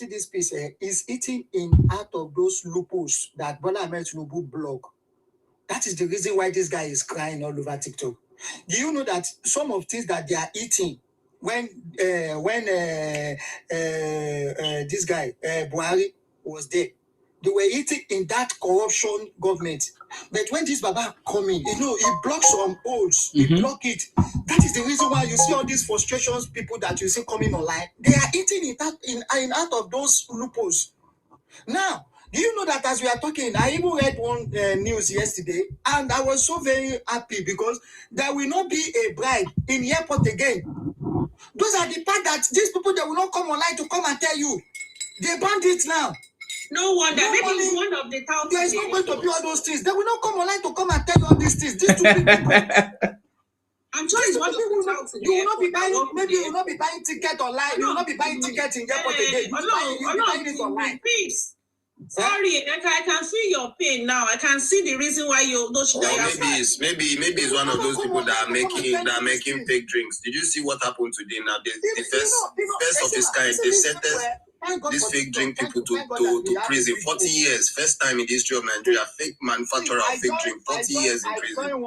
this piece. Is eating in out of those loopholes that Bola Ahmed Tinubu block. That is the reason why this guy is crying all over TikTok. Do you know that some of things that they are eating when this guy Buhari was there, they were eating in that corruption government. But when this Baba come in, he blocks some holes. He block it. That is the reason why you see all these frustrations, people that you see coming online. They are eating in out of those loopholes. Now, do you know that as we are talking, I even read one news yesterday, and I was so very happy because there will not be a bribe in airport again. Those are the part that these people, they will not come online to come and tell you. They banned it now. No wonder. Maybe it's one of the towns. There is not going to be all those things. They will not come online to come and tell you all these things. These two people. I'm sure it's one of the towns. You will not be buying. Maybe you will not be buying ticket online. You will not be buying tickets in airport again. You will be buying it online. Peace. Sorry, I can feel your pain now. I can see the reason why you don't. Maybe it's one of those people that are making fake drinks. Did you see what happened today? Now the first of its kind, they sentenced these fake drink people to prison 40 years. First time in the history of Nigeria, fake manufacturer of fake drink, 40 years in prison.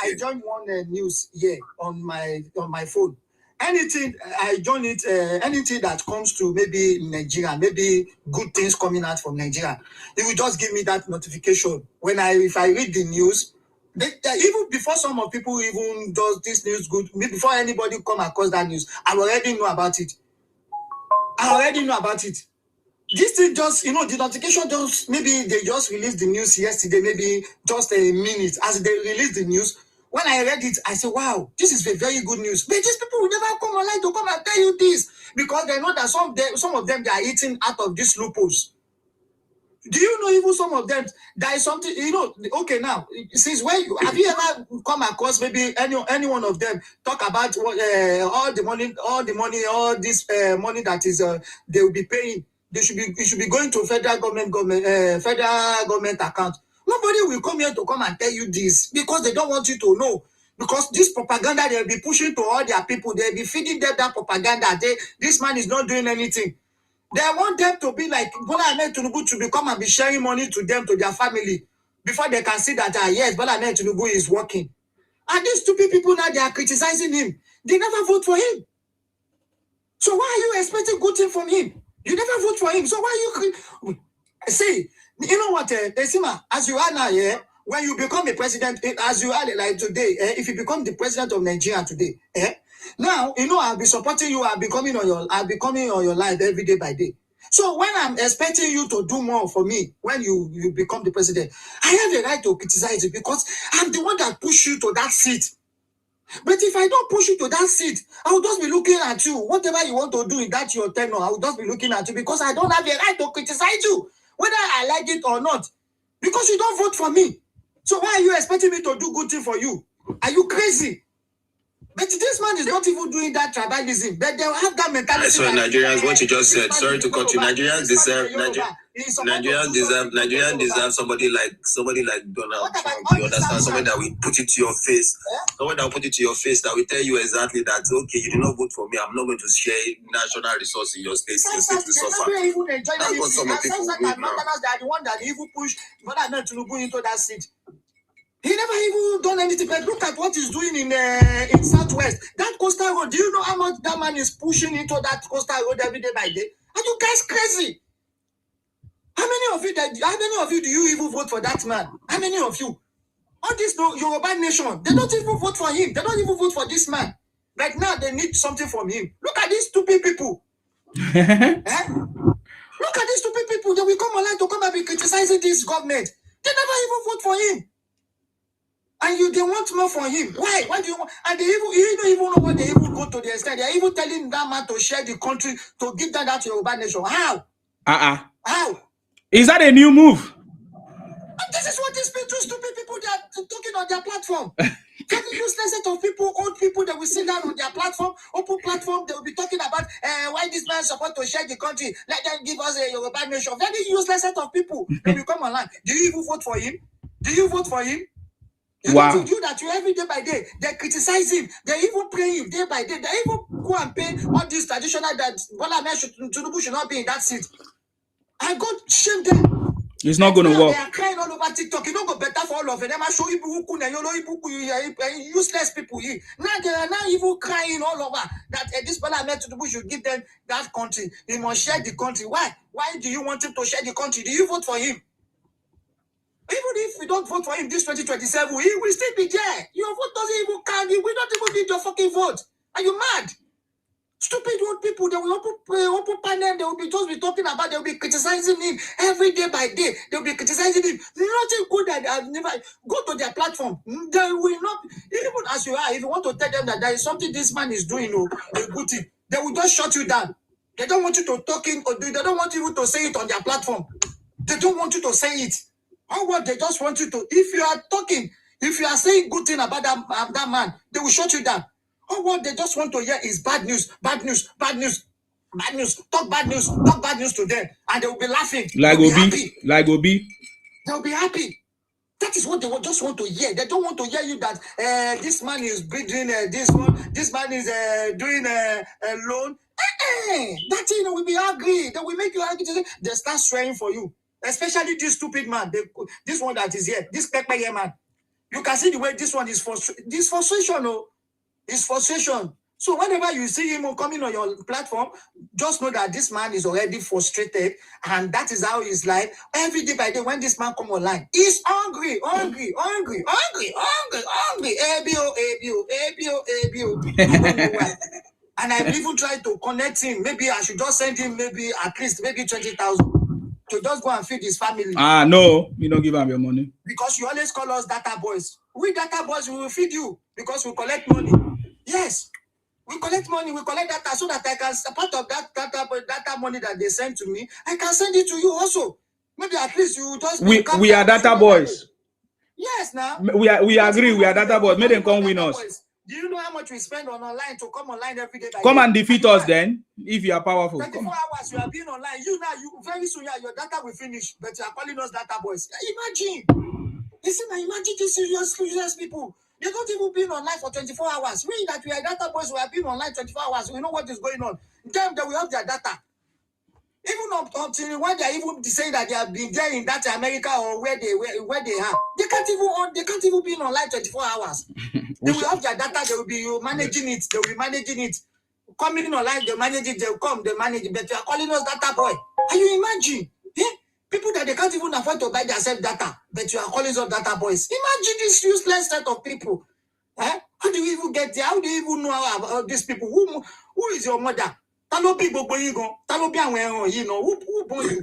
I joined one news here on my phone. Anything I join it, anything that comes to maybe Nigeria, maybe good things coming out from Nigeria, it will just give me that notification. If I read the news, even before some of people even does this news good, before anybody come across that news, I already know about it. This thing just, the notification just, maybe they just released the news yesterday, maybe just a minute as they released the news. When I read it, I said, wow, this is a very good news. But these people will never come online to come and tell you this because they know that some of them, they are eating out of these loopholes. Do you know even some of them, there is something, okay, now, since when, have you ever come across maybe any one of them talk about all this money that is, they will be paying, it should be going to federal government account. Nobody will come here to come and tell you this because they don't want you to know. Because this propaganda they'll be pushing to all their people, they'll be feeding them that propaganda. This man is not doing anything. They want them to be like Bola Ahmed Tinubu to become and be sharing money to them, to their family, before they can see that, yes, Bola Ahmed Tinubu is working. And these stupid people now, they are criticizing him. They never vote for him. So why are you expecting good thing from him? You never vote for him. So why are you... See, you know what, Esima, as you are now, when you become a president, as you are like today, if you become the president of Nigeria today, now I'll be supporting you. I'll be coming on your life every day by day. So when I'm expecting you to do more for me, when you become the president, I have the right to criticize you because I'm the one that pushed you to that seat. But if I don't push you to that seat, I will just be looking at you. Whatever you want to do in that your tenure, I will just be looking at you because I don't have the right to criticize you, whether I like it or not, because you don't vote for me. So why are you expecting me to do good thing for you? Are you crazy? But this man is not even doing that tribalism. But they have that mentality. So Nigerians, what you just said. Sorry to cut you. Nigerians deserve somebody like Donald Trump. You understand? Somebody that will put it to your face. Someone that will put it to your face that will tell you exactly that okay, you did not vote for me. I'm not going to share national resource in your state. Your state will suffer. That's what some people will now. They are the one that even push Tinubu into that seat. He never even done anything. But look at what he's doing in Southwest. That coastal road. Do you know how much that man is pushing into that coastal road every day by day? Are you guys crazy? How many of you do you even vote for that man? How many of you? All this Yoruba nation, they don't even vote for him. They don't even vote for this man. Right now, they need something from him. Look at these stupid people. Look at these stupid people. They will come online to come and be criticizing this government. They never even vote for him. And they want more for him. Why? Why do you want? And you don't even know what they even go to the extent. They are even telling that man to share the country, to give them that Yoruba nation. How? How? Is that a new move? And this is what these two stupid people they are talking on their platform. Very useless set of people, old people that will sit down on their platform, open platform, they will be talking about why this man is supposed to share the country. Let them give us a Yoruba nation. Very useless set of people. They will come online. Do you even vote for him? Do you vote for him? You don't do that you every day by day. They criticize him. They even pray him day by day. They even go and pay all these traditional that Tinubu should not be in that seat. I God shame them. It's not going to work. They are crying all over TikTok. You don't go better for all of them. I show you useless people here. Now they are now even crying all over that this Tinubu should give them that country. He must share the country. Why? Why do you want him to share the country? Do you vote for him? Even if we don't vote for him this 2027, he will still be there. Your vote doesn't even count. We don't even need your fucking vote. Are you mad? Stupid old people, they will open panel, they will be just be talking about, they will be criticizing him every day by day. They will be criticizing him. Nothing good that I've never go to their platform. They will not, even as you are, if you want to tell them that there is something this man is doing, a good thing, they will just shut you down. They don't want you to talk in, or they don't want you to say it on their platform. They don't want you to say it. Or what they just want you to, if you are talking, if you are saying good thing about that man, they will shut you down. Or what they just want to hear is bad news, bad news, bad news, bad news. Talk bad news to them, and they will be laughing. Like Obi. They'll be happy. That is what they just want to hear. They don't want to hear you that this man is breeding this one, this man is doing a loan. That thing will be angry. They will make you angry. They start swearing for you. Especially this stupid man, this one that is here, this Pekpeye man. You can see the way this one is this frustration, it's frustration. So whenever you see him coming on your platform, just know that this man is already frustrated, and that is how he's like. Every day by day, when this man come online, he's hungry. ABO. I don't know why. And I've even tried to connect him. Maybe I should just send him at least 20,000. To just go and feed his family. No, you don't give him your money. Because you always call us data boys. We data boys, we will feed you because we collect money. Yes, we collect money, we collect data so that I can, part of that data money that they send to me, I can send it to you also. Maybe at least you just... We are data boys. Yes, now. We agree, we are data boys. Make them come win us. Do you know how much we spend on online to come online every day? Come and defeat us then, if you are powerful. 24 hours you are being online. You very soon your data will finish, but you are calling us data boys. Imagine. Listen, imagine these serious people. They don't even be online for 24 hours. We that we are data boys, we have been online 24 hours. We know what is going on. Them that we have their data. Even up until when they are even saying that they have been there in that America or where they are, they can't even be online 24 hours. They will have their data, they will be managing it, they will be managing it. Coming online, they manage it, they'll come, they manage it. But you are calling us data boy. Can you imagine? People that they can't even afford to buy themselves data, but you are calling them data boys. Imagine this useless set of people. Eh? How do you even get there? How do you even know about these people? Who is your mother? Talobi Boboyigo, Talobi and you know, who born you?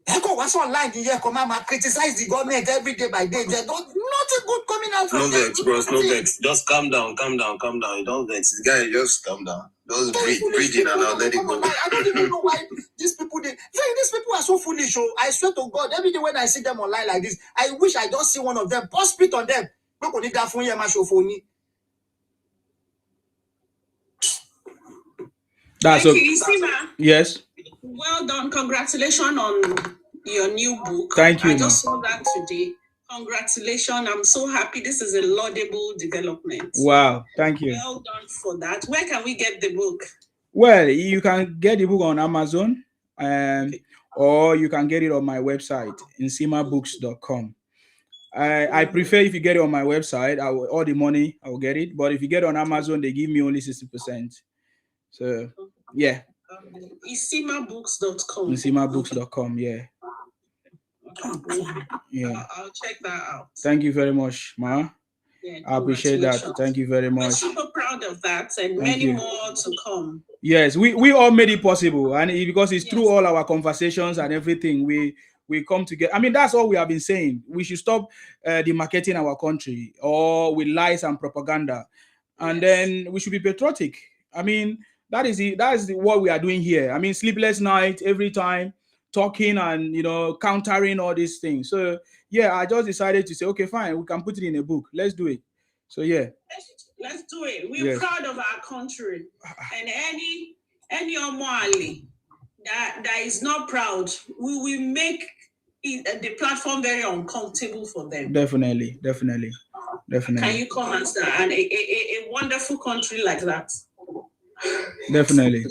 Echo was online here, come and criticize the government every day by day. There's nothing good coming out from No vex, bros, no vex. Just calm down. You don't vex. The guy, just calm down. Just breathe in and out, let it go. I don't even know why these people these people are so foolish. Oh, I swear to God, every day when I see them online like this, I wish I don't see one of them. Post spit on them. That's Thank you, Isima. Yes. Well done. Congratulations on your new book. Thank you. I just saw that today. Congratulations. I'm so happy. This is a laudable development. Wow. Thank you. Well done for that. Where can we get the book? Well, you can get the book on Amazon, or you can get it on my website, nsimabooks.com. I prefer if you get it on my website, all the money, I will get it. But if you get it on Amazon, they give me only 60%. So, yeah. Nsimabooks.com. Nsimabooks.com, yeah. Yeah. I'll check that out. Thank you very much, Ma. Yeah, I appreciate that. Thank you very much. We're super proud of that, and many more to come. Yes, we all made it possible, and because it's through all our conversations and everything, we come together. I mean, that's all we have been saying. We should stop demarketing our country or with lies and propaganda, and then we should be patriotic. I mean, that is what we are doing here. I mean, sleepless night every time, talking and countering all these things. So yeah, I just decided to say, okay, fine, we can put it in a book. Let's do it. So yeah. Let's do it. We're proud of our country, and any Omwali that is not proud, we will make the platform very uncomfortable for them. Definitely. Can you come and start a wonderful country like that? Definitely.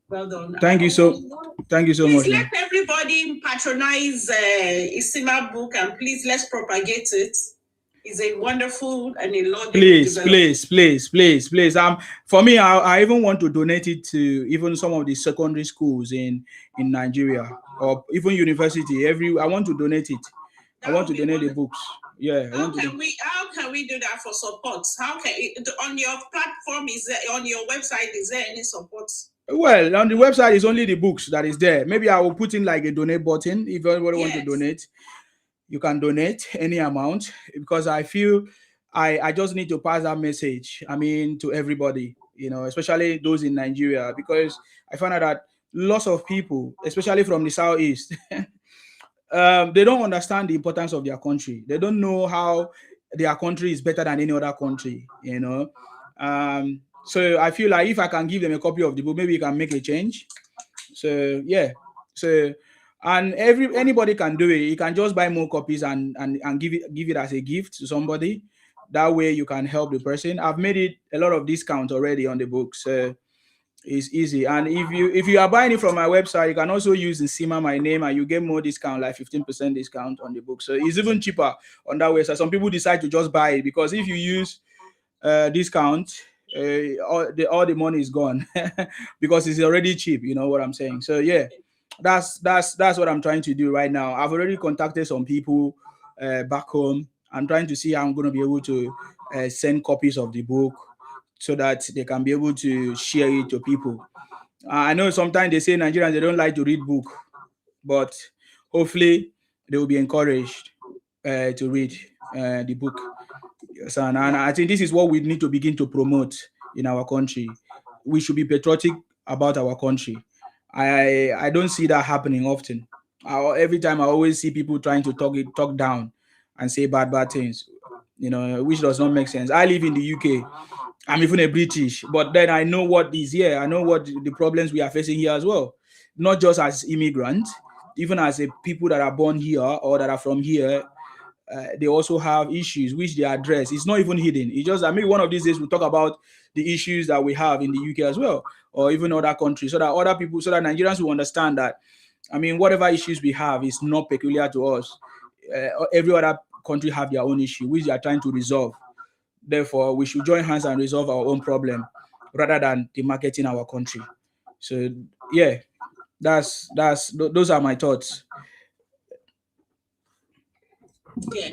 Well done. Thank you so much. Please let everybody patronize Isima book, and please let's propagate it. It's a wonderful and a lot. Please. For me, I even want to donate it to even some of the secondary schools in Nigeria, or even university. I want to donate it. I want to donate the books. Yeah. How can we do that for support? How can on your platform, on your website, is there any support? Well, on the website is only the books that is there. Maybe I will put in like a donate button. If anybody wants to donate, you can donate any amount, because I feel I just need to pass that message. I mean, to everybody, especially those in Nigeria, because I found out that lots of people, especially from the Southeast, they don't understand the importance of their country. They don't know how their country is better than any other country, So I feel like if I can give them a copy of the book, maybe you can make a change. So yeah. So and anybody can do it. You can just buy more copies and give it as a gift to somebody. That way you can help the person. I've made it a lot of discount already on the book. So it's easy. And if you are buying it from my website, you can also use Nsima, my name, and you get more discount, like 15% discount on the book. So it's even cheaper on that way. So some people decide to just buy it, because if you use discount, all the money is gone because it's already cheap. You know what I'm saying? So yeah, that's what I'm trying to do right now. I've already contacted some people back home. I'm trying to see how I'm going to be able to send copies of the book so that they can be able to share it to people. I know sometimes they say Nigerians, they don't like to read book, but hopefully they will be encouraged to read the book. Yes, and I think this is what we need to begin to promote in our country. We should be patriotic about our country. I don't see that happening often. Every time I always see people trying to talk down and say bad things, which does not make sense. I live in the UK. I'm even a British, but then I know what is here. I know what the problems we are facing here as well. Not just as immigrants, even as a people that are born here or that are from here. They also have issues which they address. It's not even hidden. It's just that maybe one of these days we'll talk about the issues that we have in the UK as well, or even other countries, so that other people, so that Nigerians will understand that, I mean, whatever issues we have is not peculiar to us. Every other country have their own issue, which they are trying to resolve. Therefore, we should join hands and resolve our own problem rather than demarketing our country. So, yeah, Those are my thoughts. Yeah.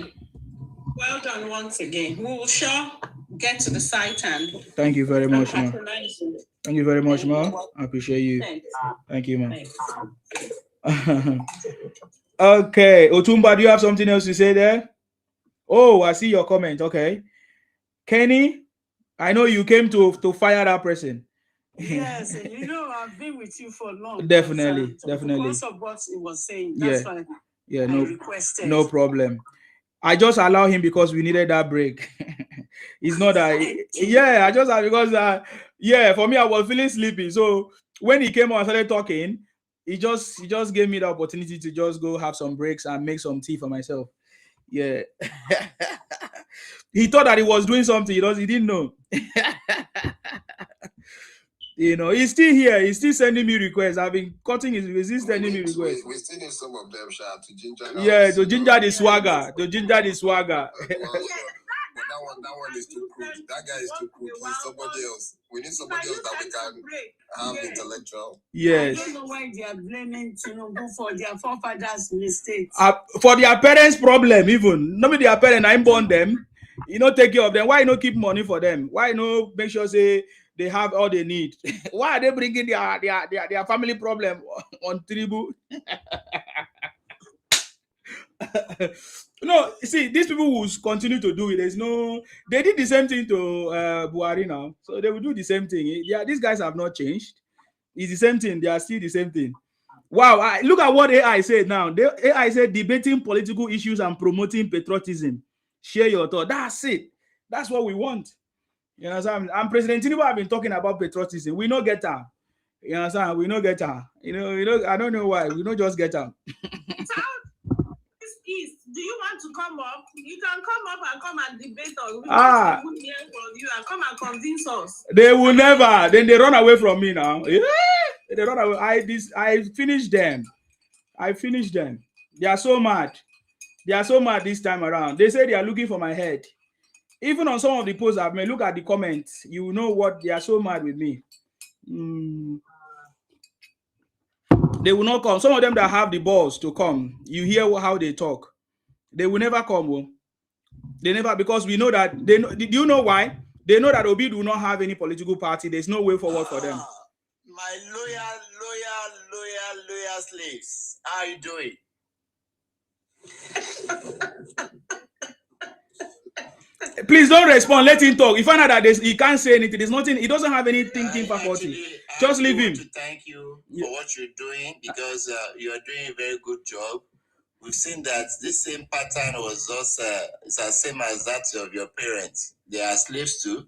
Well done once again. We will sure get to the site and thank you very much, ma. patronize you. Thank you very much, ma. I appreciate you. Thanks. Thank you, ma. Okay, Otumba, do you have something else to say there? Oh, I see your comment. Okay, Kenny, I know you came to fire that person. Yes, you know, I've been with you for long. Definitely, definitely. Because of what he was saying, that's why I requested. No problem. I just allow him because we needed that break. It's not that. Yeah, I just because for me I was feeling sleepy. So when he came on and started talking, he just gave me the opportunity to just go have some breaks and make some tea for myself. Yeah. He thought that he was doing something. He didn't know. You know, he's still here. He's still sending me requests. I've been cutting his. He's sending me requests. We still need some of them, to ginger. Yeah, to ginger the swagger. To ginger the swagger. But that one is too crude. That guy is too crude. He's somebody else. We need somebody else that we can have intellectual. Yes. I don't know why they are blaming Tinubu for their forefathers' mistakes. For their parents' problem, even. Not their parents, I born them. You know, take care of them. Why not keep money for them? Why not make sure say they have all they need? Why are they bringing their family problem on Tinubu? No, see, these people will continue to do it. They did the same thing to Buhari now, so they will do the same thing. Yeah, these guys have not changed. It's the same thing. They are still the same thing. Wow, look at what AI said now. AI said debating political issues and promoting patriotism. Share your thought. That's it. That's what we want. You understand? And President Tinubu have been talking about patriotism. We don't get her. You understand? We don't get her. You know. I don't know why. We don't just get her. Do you want to come up? You can come up and come and debate us. We want to hear from you and come and convince us. They will never. Then they run away from me now. Yeah. They run away. I finished them. They are so mad. They are so mad this time around. They say they are looking for my head. Even on some of the posts I've made, look at the comments. You know what? They are so mad with me. They will not come. Some of them that have the balls to come, you hear how they talk. They will never come. They never, because we know that they know. Do you know why? They know that Obi do not have any political party. There's no way forward for them. My loyal slaves. How are you doing? Please don't respond. Let him talk. If you find out that he can't say anything, there's nothing. He doesn't have any thinking faculty. Just leave him. To thank you for what you're doing, because you are doing a very good job. We've seen that this same pattern was just it's the same as that of your parents. They are slaves too.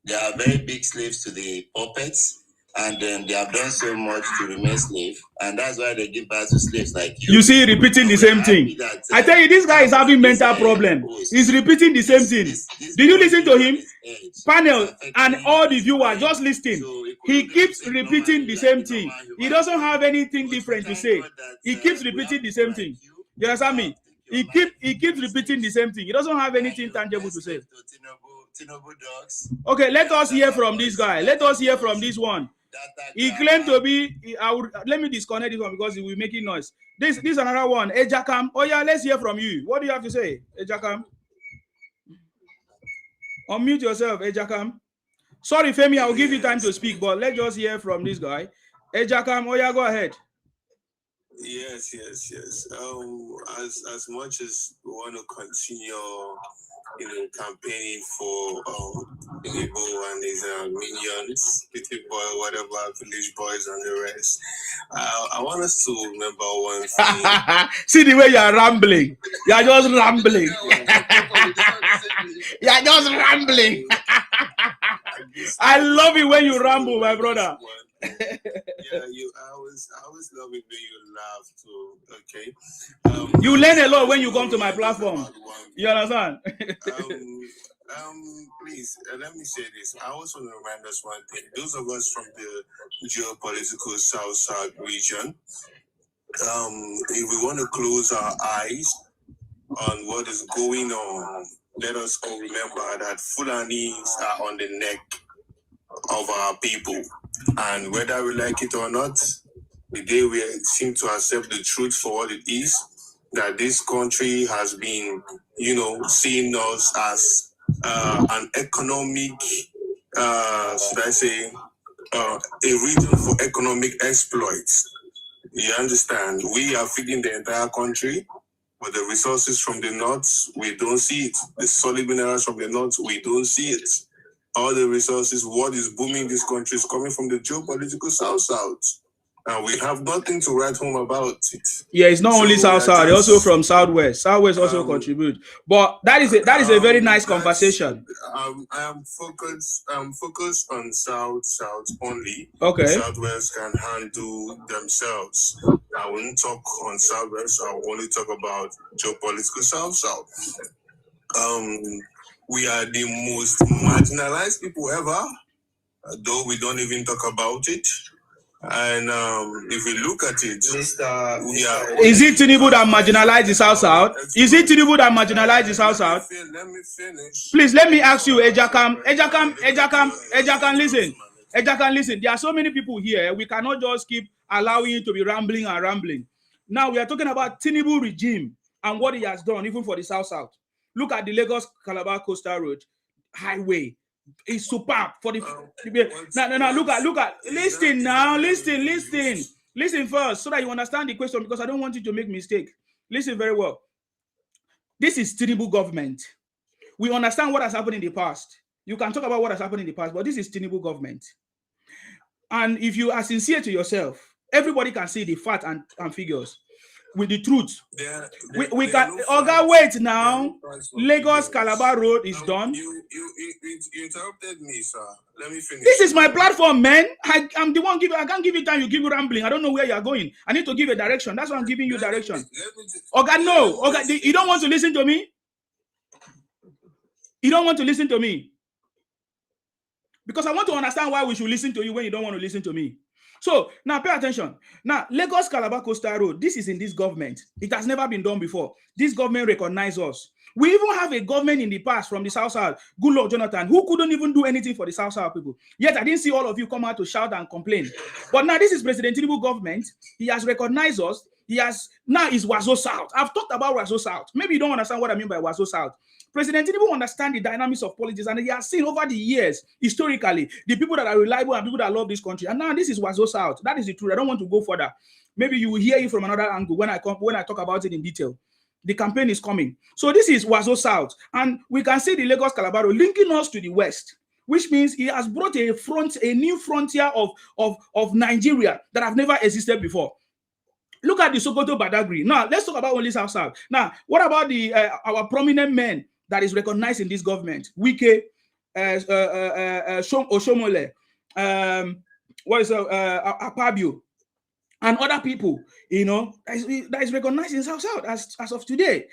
They are very big slaves to the puppets. And then they have done so much to remain slave, and that's why they give birth to slaves like you. You see, repeating the same thing. I tell you, this guy is having mental problem. He's repeating the same thing. Did you listen to him? Panel and all the viewers, just listen. He keeps repeating the same thing. He doesn't have anything different to say. He keeps repeating the same thing. You understand me? He keeps repeating the same thing. He doesn't have anything tangible to say. Okay, let us hear from this guy. Let us hear from this one. He claimed to be. Let me disconnect this one because he will be making noise. This is another one. Ejakam. Oh yeah, let's hear from you. What do you have to say, Ejakam? Unmute yourself, Ejakam. Sorry, Femi, I'll give you time to speak, but let's just hear from this guy. Ejakam. Oh yeah, go ahead. Yes. As much as we want to continue, campaigning for Tinubu and his minions, Petit Boy, whatever, Village Boys, and the rest. I want us to remember one thing. See the way you are rambling. You are just rambling. You are just rambling. I love it when you ramble, my brother. Yeah, I always love it when you laugh too. Okay. You learn a lot when you come to my platform. You understand? Please let me say this. I also want to remind us one thing. Those of us from the geopolitical South region, if we want to close our eyes on what is going on, let us all remember that Fulanis are on the neck of our people. And whether we like it or not, the day we seem to accept the truth for what it is, that this country has been, seeing us as an economic, should I say, a region for economic exploits. You understand? We are feeding the entire country, but the resources from the north, we don't see it. The solid minerals from the north, we don't see it. All the resources, what is booming this country is coming from the geopolitical South-South. And we have nothing to write home about it. Yeah, it's not only South-South, also from Southwest. Southwest also contribute. But that is a very nice conversation. I'm focused on South only. Okay. Southwest can handle themselves. I won't talk on Southwest. I will only talk about geopolitical South-South. We are the most marginalized people ever, though we don't even talk about it. And if we look at it, is it Tinubu that marginalized the South-South? Is it Tinubu that marginalized the South-South? Let me finish. Please let me ask you, Ejakam, listen. Ejakam, listen. There are so many people here. We cannot just keep allowing you to be rambling and rambling. Now we are talking about Tinubu regime and what he has done, even for the South-South. Look at the Lagos-Calabar Coastal Road Highway. It's superb for the no. Look at. Listen now. Listen first, so that you understand the question, because I don't want you to make mistake. Listen very well. This is Tinubu government. We understand what has happened in the past. You can talk about what has happened in the past, but this is Tinubu government. And if you are sincere to yourself, everybody can see the facts and figures. With the truth, we can. Wait now. Lagos Calabar Road is done. You interrupted me, sir. Let me finish. This is my platform, man. I'm the one giving. I can't give you time. You give you rambling. I don't know where you are going. I need to give a direction. That's why I'm giving you direction. No. You don't want to listen to me. You don't want to listen to me because I want to understand why we should listen to you when you don't want to listen to me. So now pay attention. Now, Lagos Calabar Coastal Road, this is in this government. It has never been done before. This government recognizes us. We even have a government in the past from the South-South, Goodluck Jonathan, who couldn't even do anything for the South-South people. Yet I didn't see all of you come out to shout and complain. But now this is President Tinubu government. He has recognized us. Now is Wazo South. I've talked about Wazo South. Maybe you don't understand what I mean by Wazo South. President Tinubu understands the dynamics of politics, and he has seen over the years, historically, the people that are reliable and people that love this country. And now this is Wazo South. That is the truth. I don't want to go further. Maybe you will hear it from another angle when I talk about it in detail. The campaign is coming. So this is Wazo South, and we can see the Lagos Calabar linking us to the west, which means he has brought a new frontier of Nigeria that have never existed before. Look at the Sokoto Badagry. Now let's talk about only South. Now, what about the our prominent men that is recognized in this government? Wike, Oshomole, Akpabio, and other people, that is recognized in South as of today.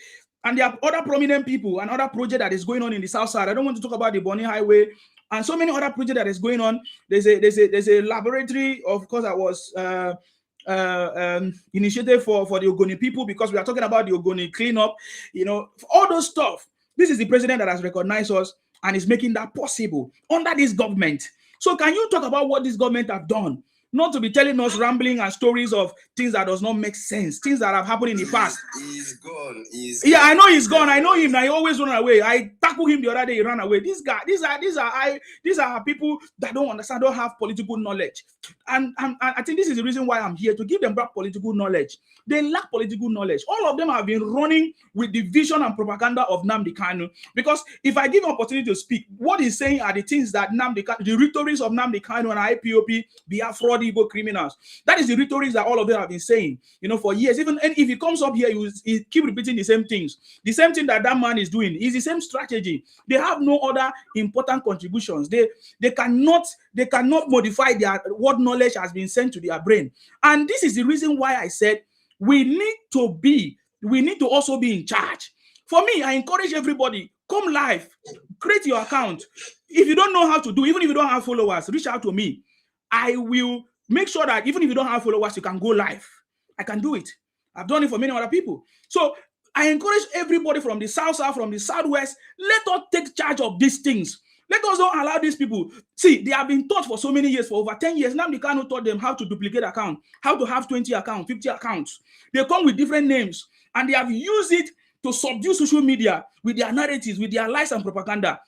And there are other prominent people and other project that is going on in the South Side. I don't want to talk about the Bonny Highway and so many other projects that is going on. There's a laboratory, of course, that was initiated for the Ogoni people, because we are talking about the Ogoni cleanup, all those stuff. This is the president that has recognized us and is making that possible under this government. So can you talk about what this government have done? Not to be telling us rambling and stories of things that does not make sense, things that have happened in the past. He's gone. I know he's gone. I know him. Now he always run away. I tackled him the other day. He ran away. These are people that don't understand, don't have political knowledge, and I think this is the reason why I'm here, to give them back political knowledge. They lack political knowledge. All of them have been running with the vision and propaganda of Nnamdi Kanu. Because if I give him opportunity to speak, what he's saying are the things that the rhetorics of Nnamdi Kanu and IPOP, Biafra Igbo criminals. That is the rhetorics that all of them have been saying, for years. Even if he comes up here, he keep repeating the same things. The same thing that man is doing is the same strategy. They have no other important contributions. They cannot modify what knowledge has been sent to their brain. And this is the reason why I said we need to also be in charge. For me, I encourage everybody, come live, create your account. If you don't know how to do, even if you don't have followers, reach out to me. I will make sure that even if you don't have followers, you can go live. I can do it. I've done it for many other people. So I encourage everybody from the South, from the Southwest, let us take charge of these things. Let us not allow these people. See, they have been taught for so many years, for over 10 years. Now they cannot taught them how to duplicate account, how to have 20 accounts, 50 accounts. They come with different names, and they have used it to subdue social media with their narratives, with their lies and propaganda.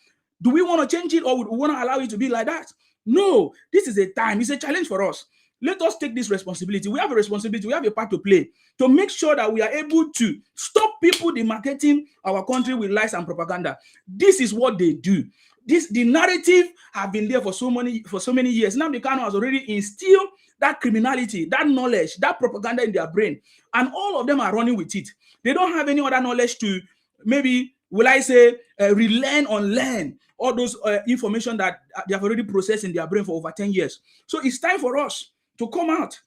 Do we want to change it, or would we want to allow it to be like that? No, this is a time. It's a challenge for us. Let us take this responsibility. We have a responsibility. We have a part to play to make sure that we are able to stop people demarketing our country with lies and propaganda. This is what they do. The narrative have been there for so many years. Now the Kanu has already instilled that criminality, that knowledge, that propaganda in their brain, and all of them are running with it. They don't have any other knowledge to maybe, will I say, relearn, unlearn all those information that they have already processed in their brain for over 10 years. So it's time for us to come out,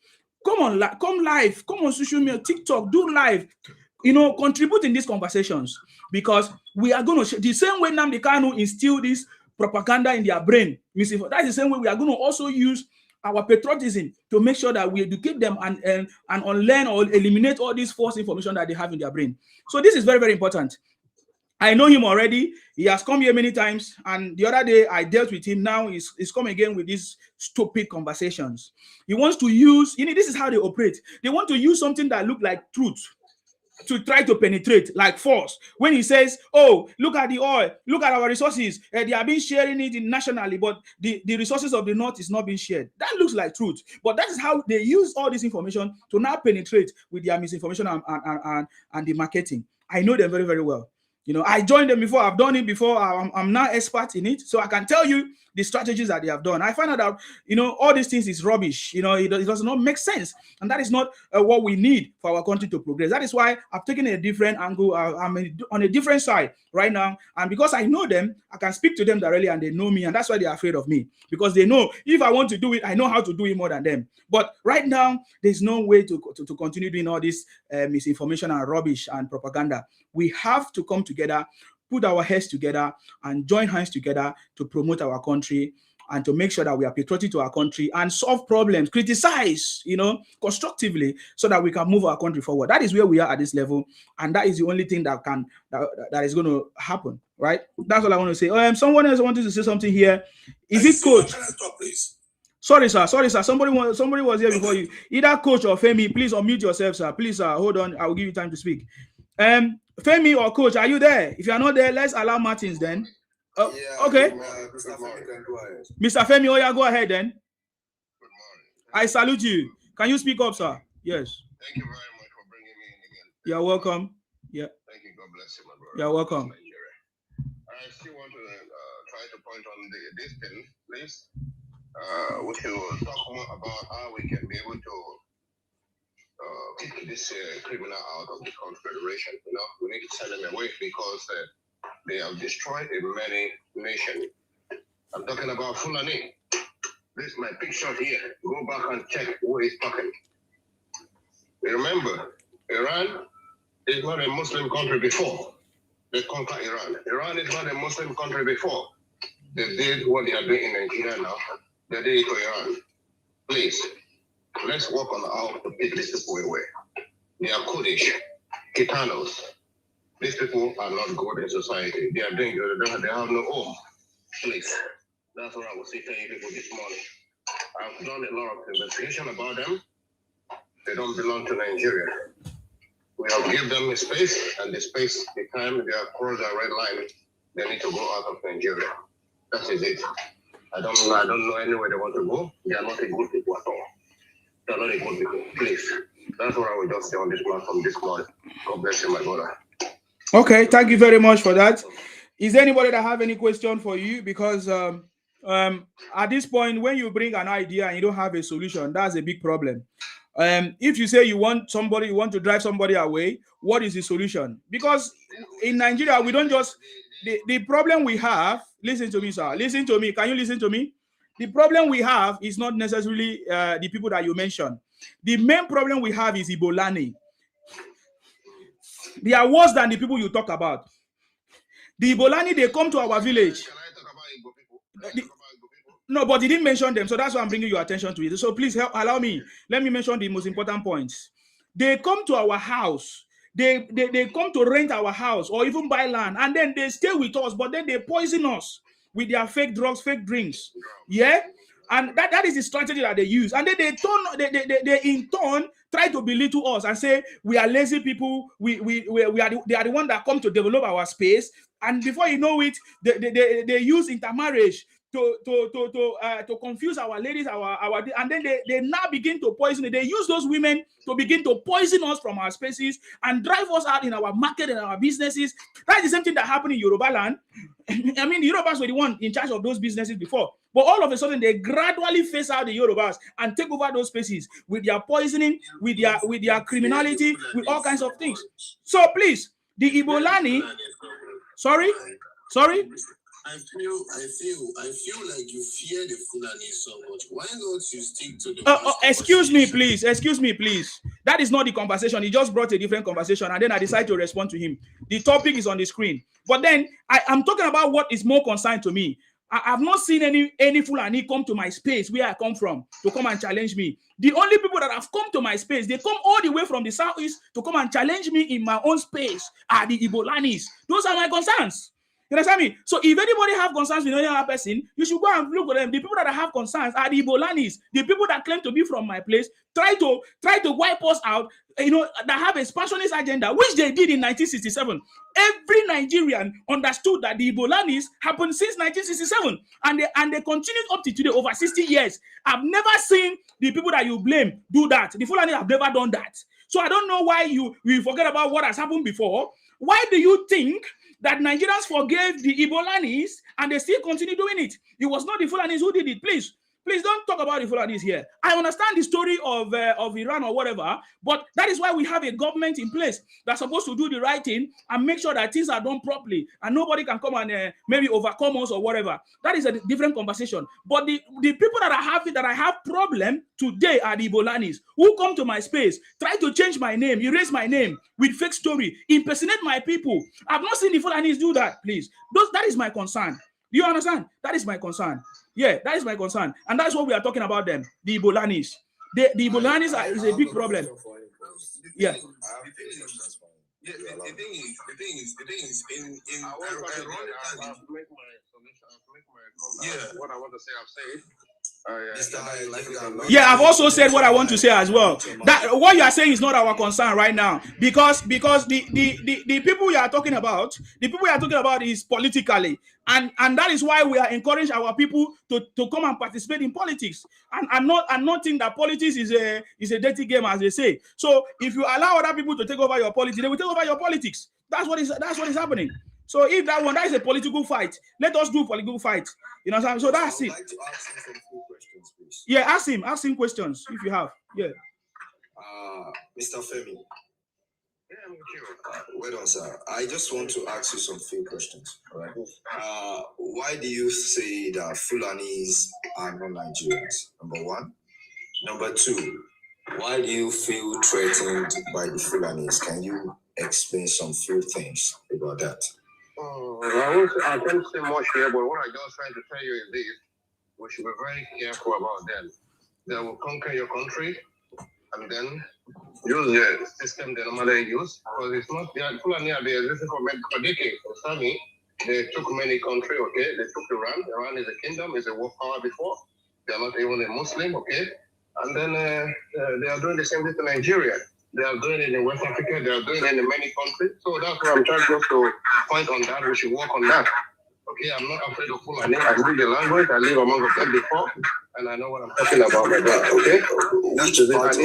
come live, come on social media, TikTok, do live, contribute in these conversations, because we are going to, the same way Nnamdi Kanu instilled this propaganda in their brain, that's the same way we are going to also use our patriotism to make sure that we educate them and unlearn or eliminate all this false information that they have in their brain. So this is very, very important. I know him already. He has come here many times. And the other day I dealt with him. Now he's come again with these stupid conversations. He wants to use, this is how they operate. They want to use something that looks like truth to try to penetrate, like force. When he says, oh, look at the oil, look at our resources, they are being sharing it nationally, but the resources of the North is not being shared. That looks like truth. But that is how they use all this information to now penetrate with their misinformation and the marketing. I know them very, very well. I joined them before. I've done it before. I'm now expert in it. So I can tell you the strategies that they have done. I find out, all these things is rubbish. It does not make sense. And that is not what we need for our country to progress. That is why I've taken a different angle. I'm on a different side right now. And because I know them, I can speak to them directly and they know me. And that's why they're afraid of me. Because they know if I want to do it, I know how to do it more than them. But right now, there's no way to continue doing all this misinformation and rubbish and propaganda. We have to come together, put our heads together, and join hands together to promote our country and to make sure that we are patriotic to our country and solve problems, criticize, constructively, so that we can move our country forward. That is where we are at this level, and that is the only thing that is going to happen, right? That's all I want to say. Someone else wanted to say something here. Is it Coach? Sorry, sir. Somebody was here before you. Either Coach or Femi, please unmute yourself, sir. Please, sir, hold on. I will give you time to speak. Femi or Coach, are you there? If you are not there, let's allow Martins then. Okay. Mr. Femi, go ahead then. I salute you. Can you speak up, sir? Yes. Thank you very much for bringing me in again. You're welcome. Yeah. Thank you. God bless you, my brother. You're welcome. I still want to try to point on this thing, please. We should talk more about how we can be able to kick this criminal out of the confederation. We need to send them away because they have destroyed many nations. I'm talking about Fulani. This is my picture here. Go back and check who is talking. Remember, Iran is not a Muslim country before they conquer Iran. Iran is not a Muslim country before they did what they are doing in Nigeria now. They did it to Iran. Please, let's work on how to get these people away. They are Kurdish, Gitanos. These people are not good in society. They are doing good. They have no home. Please, that's what I was telling people this morning. I've done a lot of investigation about them. They don't belong to Nigeria. We have given them a space, and the space, the time they have crossed the red line, they need to go out of Nigeria. That is it. I don't know anywhere they want to go. They are not a good people at all. They are not a good people. Please. That's what I will just say on this platform this morning. God bless you, my brother. Okay, thank you very much for that. Is there anybody that have any question for you? Because at this point, when you bring an idea and you don't have a solution, that's a big problem. If you say you want to drive somebody away, what is the solution? Because in Nigeria, we don't just the problem we have. Listen to me, sir. Listen to me. Can you listen to me? The problem we have is not necessarily the people that you mentioned. The main problem we have is Ibolani. They are worse than the people you talk about. The Ibolani, they come to our village. No, but he didn't mention them, so that's why I'm bringing your attention to it. So please allow me. Let me mention the most important points. They come to our house. They come to rent our house or even buy land, and then they stay with us, but then they poison us with their fake drugs, fake drinks. Yeah. And that is the strategy that they use. And then they in turn try to belittle us and say we are lazy people. We are the one that come to develop our space. And before you know it, they use intermarriage to confuse our ladies, and then they now begin to poison it. They use those women to begin to poison us from our spaces and drive us out in our market and our businesses. That's the same thing that happened in Yoruba land. I mean, the Yorubas were the one in charge of those businesses before, but all of a sudden they gradually phase out the Yorubas and take over those spaces with their poisoning, with their criminality, with all kinds of things. So please, the Ibolani, sorry. I feel like you fear the Fulani so much. Why don't you stick to the excuse me, please. That is not the conversation. He just brought a different conversation, and then I decided to respond to him. The topic is on the screen. But then I'm talking about what is more concerned to me. I've not seen any Fulani come to my space where I come from to come and challenge me. The only people that have come to my space, they come all the way from the southeast to come and challenge me in my own space are the Ibolanis. Those are my concerns. You understand me? So if anybody have concerns with any other person, you should go and look at them. The people that have concerns are the Ibolanis, the people that claim to be from my place, try to wipe us out, that have a expansionist agenda, which they did in 1967. Every Nigerian understood that the Ibolanis happened since 1967, and they continued up to today, over 60 years. I've never seen the people that you blame do that. The Fulani have never done that. So I don't know why you forget about what has happened before. Why do you think that Nigerians forgave the Ibolanis and they still continue doing it? It was not the Fulanis who did it. Please don't talk about the Fulanis here. I understand the story of Iran or whatever, but that is why we have a government in place that's supposed to do the right thing and make sure that things are done properly and nobody can come and maybe overcome us or whatever. That is a different conversation. But the people that I have problem today are the Ibolanis who come to my space, try to change my name, erase my name with fake story, impersonate my people. I've not seen the Fulanis do that, please. That is my concern. Do you understand? That is my concern. Yeah, that is my concern. And that's what we are talking about them, the Ibolanis. The Ibolanis is a big problem. Yeah. The thing is, in what I want to say, I've said. Yeah, I've also said what I want to say as well. That what you are saying is not our concern right now, because the people we are talking about, is politically, and that is why we are encouraging our people to come and participate in politics, and not think that politics is a dirty game, as they say. So if you allow other people to take over your politics, they will take over your politics. That's what is happening. So if that is a political fight, let us do political fight. You know what I'm saying? So that's it. I'd like to ask him some few questions, please. Yeah, ask him questions if you have. Yeah. Mr. Femi. Well done, sir. I just want to ask you some few questions. All right. Why do you say that Fulanis are not Nigerians? Number one. Number two, why do you feel threatened by the Fulanis? Can you explain some few things about that? I can't say much here, but what I'm just trying to tell you is this: we should be very careful about them. They will conquer your country and then use the system they normally use, because it's not the Fulani are existing for decades. For me, they took many countries, okay? They took Iran. Iran is a kingdom, is a world power before. They are not even a Muslim, okay? And then they are doing the same thing to Nigeria. They are doing it in West Africa. They are doing it in many countries. So that's why I'm trying just to point on that. We should work on that. Okay, I'm not afraid of Fulani. I speak the language. I live among them before, and I know what I'm talking about. My God, okay? Which part of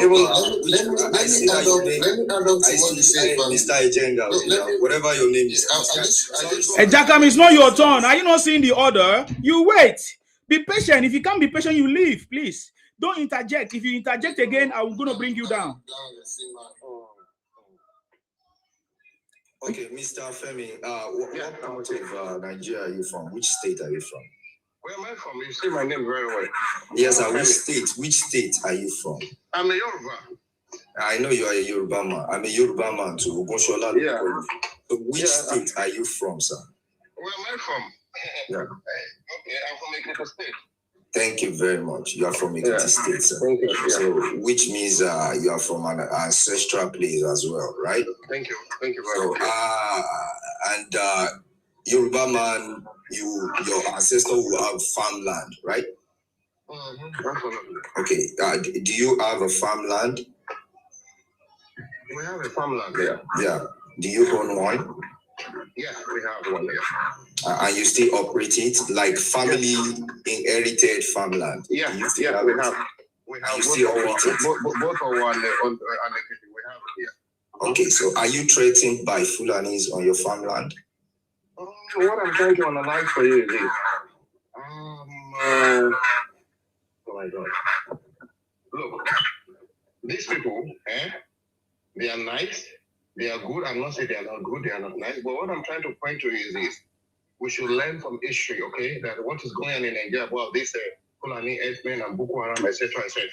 Mr. Agenda, whatever your name is. Jakam, it's not your turn. Are you not seeing the order? You wait. Be patient. If you can't be patient, you leave, please. Don't interject. If you interject again, I'm going to bring you down. Okay, Mr. Femi, what part of Nigeria are you from? Which state are you from? Where am I from? You say my name very well. Yes, which state are you from? I'm a Yoruba. I know you are a Yoruba man. I'm a Yoruba man too. Yeah. So which state are you from, sir? Where am I from? Yeah. Okay, I'm from Ekiti State. Thank you very much. You are from Ekiti State, sir. Thank you. Yeah. So, which means you are from an ancestral place as well, right? Thank you. Thank you very much. Yoruba man, your ancestor will have farmland, right? Okay. Do you have a farmland? We have a farmland there. Yeah. Do you own one? Yes, we have one there. And you still operate it like family inherited farmland? Yeah, we have. We have both of our and the we have it here. Okay, so are you threatened by Fulanis on your farmland? What I'm trying to analyze for you is this. Oh my God. Look, these people, they are nice, they are good. I'm not saying they are not good, they are not nice, but what I'm trying to point to is this. We should learn from history, okay, that what is going on in Nigeria about this Fulani Earthmen and Boko Haram, etc., etc.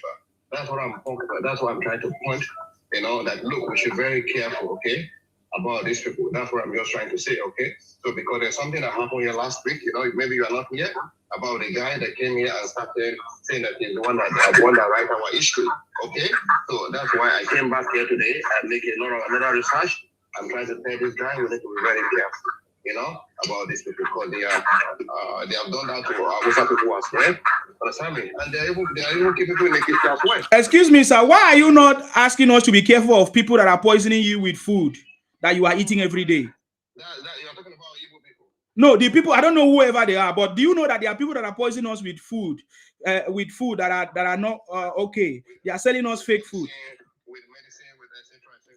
That's what I'm talking about. That's what I'm trying to point, that look, we should be very careful, okay, about these people. That's what I'm just trying to say, okay? So because there's something that happened here last week, maybe you are not here, about a guy that came here and started saying that he's the one that write our history, okay? So that's why I came back here today and make another research. I'm trying to tell this guy we need to be very careful, about these people because they have done that to Hausa people as well. Understand me? And they are even keeping people in the kitchen as well. Excuse me, sir. Why are you not asking us to be careful of people that are poisoning you with food that you are eating every day? You're talking about Igbo people. No, the people, I don't know whoever they are, but do you know that there are people that are poisoning us with food that are not okay? They are selling us fake food.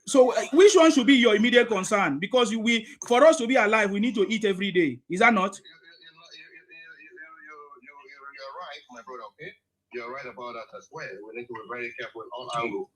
So which one should be your immediate concern? Because for us to be alive, we need to eat every day. Is that not? You're right, my brother, okay? You're right about that as well. We need to be very careful in all angles.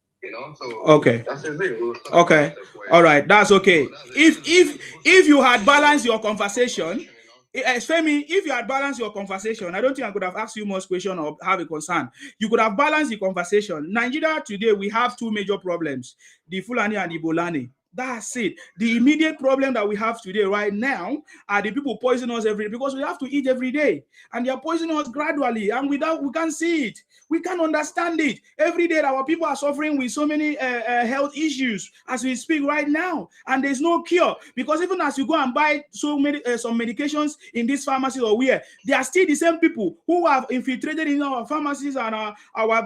So okay. That's the thing. Okay. All right. That's okay. If you had balanced your conversation, Femi, if you had balanced your conversation, I don't think I could have asked you much question or have a concern. You could have balanced the conversation. Nigeria today, we have two major problems: the Fulani and the Bolani. That's it. The immediate problem that we have today, right now, are the people poisoning us every day because we have to eat every day, and they are poisoning us gradually, and we can't see it. We can't understand it. Every day, our people are suffering with so many health issues as we speak right now, and there's no cure because even as you go and buy some medications in this pharmacy or where, they are still the same people who have infiltrated in our pharmacies and our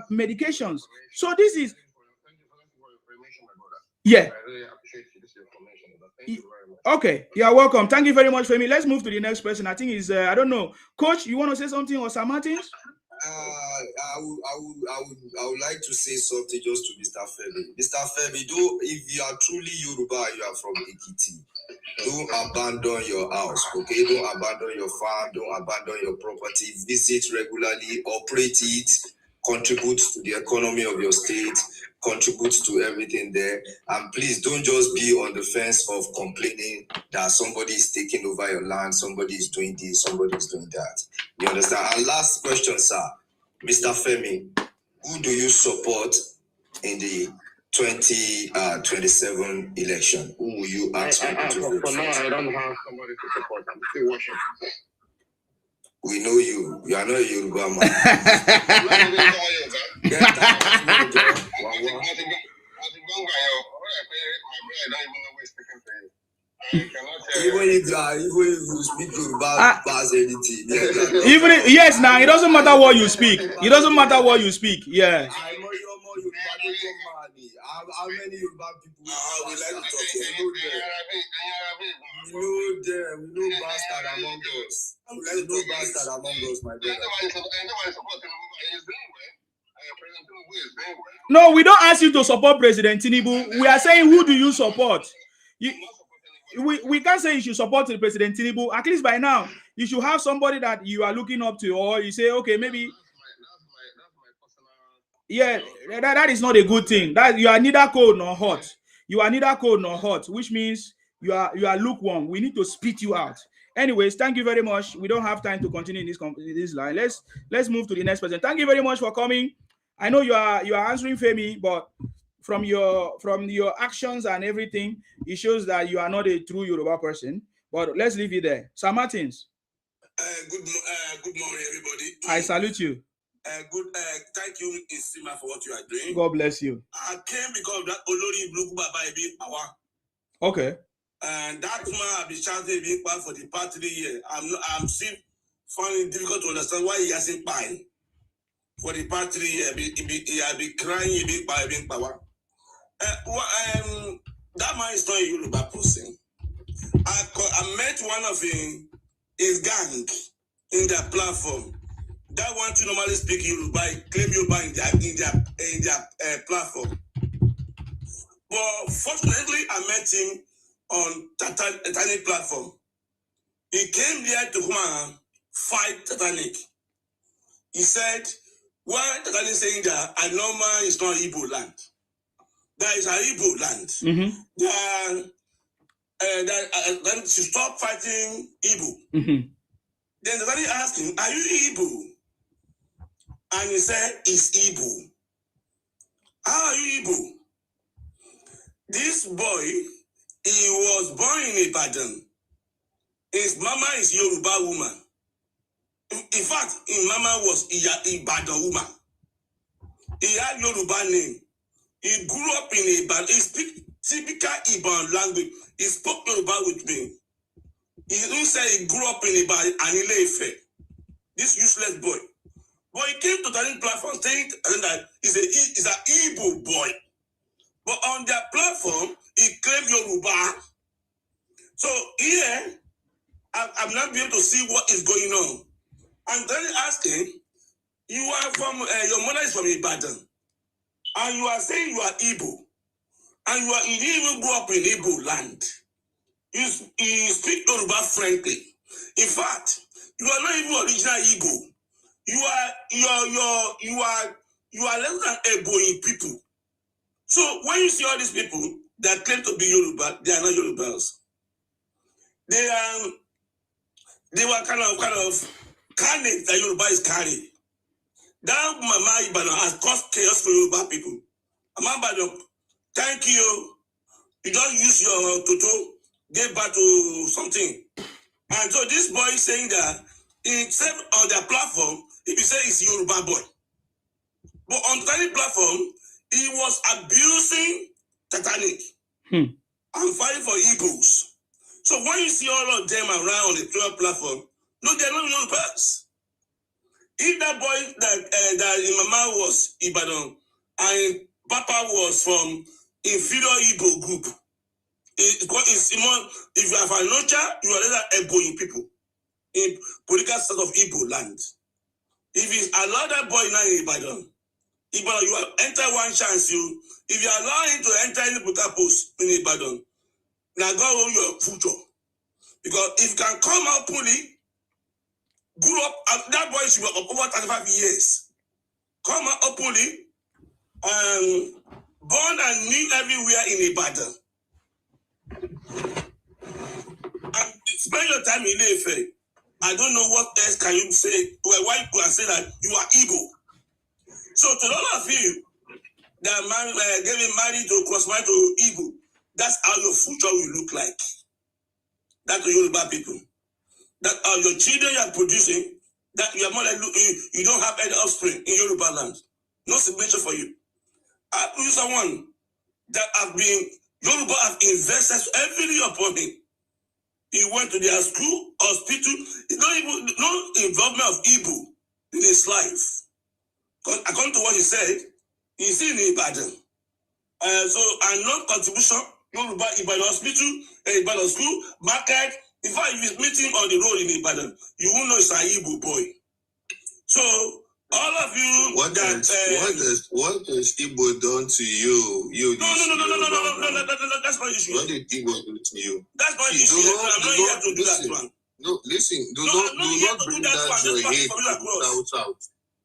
medications. So this is. Yeah. I really appreciate this information. Thank you very much. Okay, you're welcome. Thank you very much, Femi. Let's move to the next person. I think is I don't know, Coach. You want to say something or Sir Martins? I would like to say something just to Mr. Femi. Mr. Femi, though, if you are truly Yoruba, you are from Ekiti, don't abandon your house, okay? Don't abandon your farm. Don't abandon your property. Visit regularly, operate it, contribute to the economy of your state, contribute to everything there, and please don't just be on the fence of complaining that somebody is taking over your land, somebody is doing this, somebody is doing that. You understand? And last question, sir, Mr. Femi, who do you support in the 2027 election? Who will you ask people to vote for? For now, I don't have somebody to support. I'm still watching. We know you. You are not a Yoruba man. Even if you speak Yoruba, yes, now it doesn't matter what you speak. It doesn't matter what you speak. Yeah. How many Yoruba people we like to talk to? We know bastard among us. We like no bastard among us, my brother. No, we don't ask you to support President Tinubu. We are saying, who do you support? We can't say you should support President Tinubu. At least by now, you should have somebody that you are looking up to, or you say, okay, maybe. Yeah, that is not a good thing. That you are neither cold nor hot. You are neither cold nor hot, which means you are lukewarm. We need to spit you out. Anyways, thank you very much. We don't have time to continue in this line. Let's move to the next person. Thank you very much for coming. I know you are answering Femi, but from your actions and everything, it shows that you are not a true Yoruba person. But let's leave it there. Sir Martins. Good morning, everybody. I salute you. Thank you, Isima, for what you are doing. God bless you. I came because of that Olori Bluku Baba Ebi Awa. Okay. And that man have been shouting big part for the past 3 years. I'm still finding it difficult to understand why he hasn't been for the past 3 years. He has been crying a big power. That man is not a Yoruba person. I met one of his gang in their platform. That one to normally speak Yoruba, claim Yoruba in their platform. But fortunately, I met him on Titanic platform. He came there to come and fight Titanic. He said, why Titanic saying that Anoma is not Igbo land? That is an Igbo land. Then to stop fighting Igbo. Then Titanic asked him, are you Igbo? And he said, it's Igbo. How are you Igbo? This boy, he was born in Ibadan. His mama is Yoruba woman. In fact, his mama was Ibadan woman. He had Yoruba name. He grew up in Ibadan. He speak typical Ibadan language. He spoke Yoruba with me. He didn't say he grew up in Ibadan and Ile-Ife. This useless boy. But he came to the platform saying that he's an Igbo boy. But on their platform, he claimed Yoruba. So here, I'm not be able to see what is going on. I'm then asking, you are from, your mother is from Ibadan, and you are saying you are Igbo, and you didn't even grow up in Igbo land. You speak Yoruba frankly. In fact, you are not even original Igbo. You are less than Ebonyi people. So when you see all these people that claim to be Yoruba, they are not Yorubas. They were kind of carnage that Yoruba is carrying. That Mama Ibadan has caused chaos for Yoruba people. Mama Ibadan, thank you. You don't use your toto, get back to something. And so this boy is saying that he said on their platform, if you say it's Yoruba boy. But on Titanic platform, he was abusing Titanic and fighting for Igbos. So when you see all of them around on the Twitter platform, no, they're not Yorubas. If that boy that his mama was Ibadan and Papa was from inferior Igbo group, it's more, if you have a nurture, you are rather Ebonyi people in political state of Igbo land. If you allow that boy now in Ibadan, you will enter one chance. If you allow him to enter any political post in Ibadan, now God will your future. Because if you can come out fully, grew up, that boy should be over 35 years. Come out openly, born and live everywhere in Ibadan. And spend your time in Ile-Ife. I don't know what else can you say. Why you can say that you are Igbo. So to all of you that man getting married to cross-married to Igbo, that's how your future will look like. That's Yoruba people. That are your children you are producing, that you are more like you don't have any offspring in Yoruba land. No signature for you. I produce someone that have been Yoruba have invested heavily upon him. He went to their school, hospital. It's not even no involvement of Igbo in his life. Because according to what he said, he's in Ibadan. So and no contribution, Yoruba Ibadan hospital, Ibadan school, market. In fact, if you meet him on the road in Ibadan, you won't know it's an Igbo boy. So all of you what has Igbo done to you? No, that's not issue. What did Igbo do to you? That's not issue. I'm not here to do that one. No, listen, do not bring that your hate out.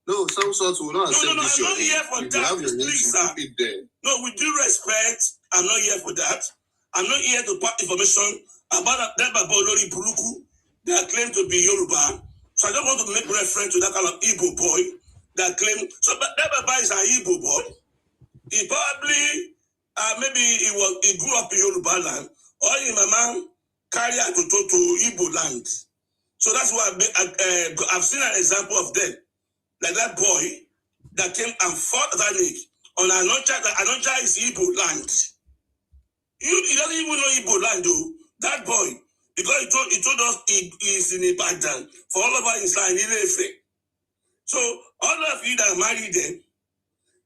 No, some sorts will not accept this your hate. You have your name to keep it there. No, with due respect, I'm not here for that. I'm not here to pass information about that Lori Buruku that claim to be Yoruba. So I don't want to make reference to that kind of Igbo boy that claim. So that Baba is an Igbo boy. He probably maybe he grew up in Yoruba land, or his mama carry out to Igbo land. So that's why I've seen an example of them, like that boy that came and fought Titanic on Anocha. Anocha is Igbo land. He doesn't even know Igbo land though. That boy, because he told us he is in Ibadan for all of us inside Ilefe. So all of you that married them,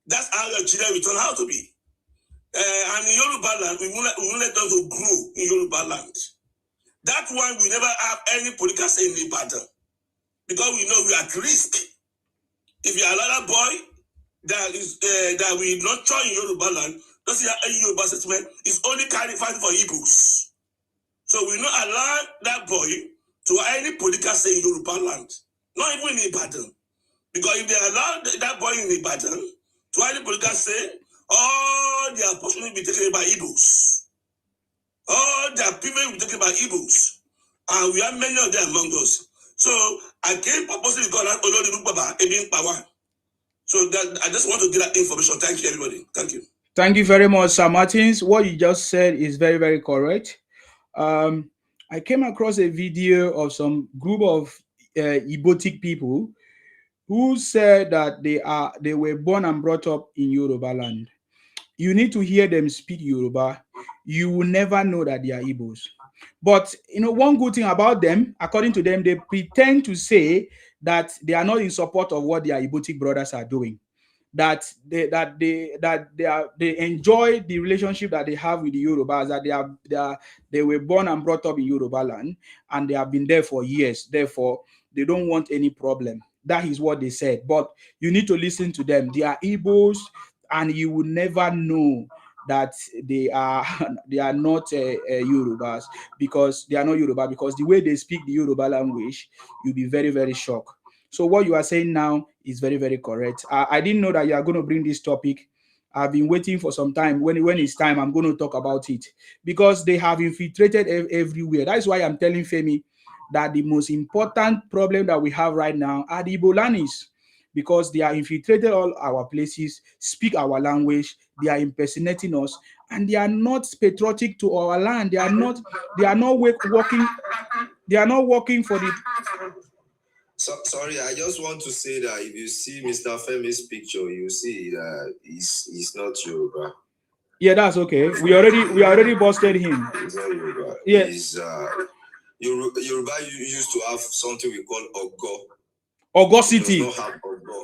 that's how your children will turn out to be. And in Yoruba land, we won't let them to grow in Yoruba land. That one we never have any political say in Ibadan because we know we are at risk. If you allow that boy that we not join in Yoruba land, doesn't have any Yoruba settlement, is only carrying fight for Igbos. So we not allow that boy to have any political say in Yoruba land, not even in Ibadan. Because if they allow that boy in Ibadan to have any political say, all the opportunity will be taken by Igbos. All the people will be taken by Igbos. And we have many of them among us. So I came purposely because that Olori Baba in power. So that I just want to get that information. Thank you, everybody. Thank you. Thank you very much, Sir Martins. What you just said is very, very correct. I came across a video of some group of Igbotic people who said that they were born and brought up in Yoruba land. You need to hear them speak Yoruba. You will never know that they are Igbos. But one good thing about them, according to them, they pretend to say that they are not in support of what their Igbotic brothers are doing. That they enjoy the relationship that they have with the Yorubas, that they were born and brought up in Yoruba land, and they have been there for years. Therefore, they don't want any problem. That is what they said. But you need to listen to them. They are Igbos, and you will never know that they are not Yorubas, because they are not Yoruba, because the way they speak the Yoruba language, you'll be very, very shocked. So what you are saying now is very, very correct. I didn't know that you are going to bring this topic. I've been waiting for some time. When it's time, I'm going to talk about it, because they have infiltrated everywhere. That's why I'm telling Femi that the most important problem that we have right now are the Ibolanis, because they are infiltrated all our places, speak our language, they are impersonating us, and they are not patriotic to our land. They are not working for the. Sorry, I just want to say that if you see Mr. Femi's picture, you see that he's not Yoruba. Yeah, that's okay. We already busted him. He's not Yoruba. Yeah. He's Yoruba used to have something we call Ogo. Ogosity.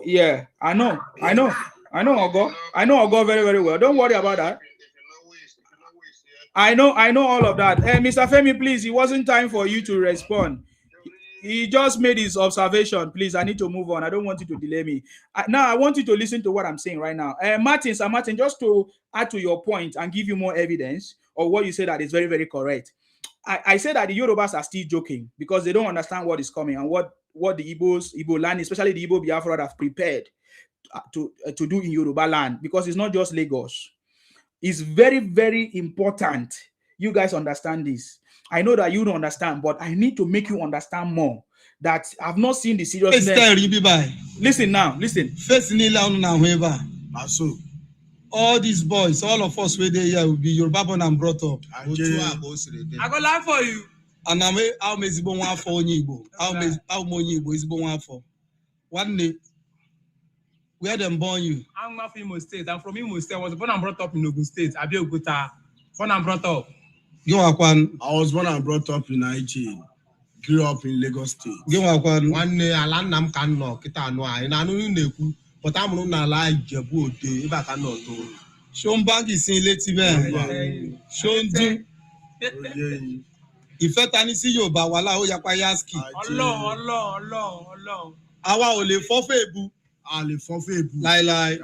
Yeah, I know Ogo. I know Ogo very, very well. Don't worry about that. I know all of that. Mr. Femi, please, it wasn't time for you to respond. He just made his observation. Please, I need to move on. I don't want you to delay me. Now, I want you to listen to what I'm saying right now. Sir Martin, just to add to your point and give you more evidence of what you said that is very, very correct. I said that the Yorubas are still joking because they don't understand what is coming and what the Igbo land, especially the Igbo Biafra, have prepared to do in Yoruba land, because it's not just Lagos. It's very, very important. You guys understand this. I know that you don't understand, but I need to make you understand more. That I've not seen the seriousness. Listen now, listen. All these boys, all of us where they here will be Yoruba born and brought up. I go laugh for you. And how many one for Igbo? How many Igbo is born for? One day, where them born you? I'm not from Imo State. I'm from Imo State. I was born and brought up in Ogun State. Abeokuta. Born and brought up. I was born and brought up in Nigeria. Grew up in Lagos State. One day, Alanam can knock it and I but I'm not like Jabu, if I cannot do. Shombag is in Letibe. Shondu. If I see you, Bawala, Yapayaski. Allah. Our only for Febu. Ali for Febu. Lie.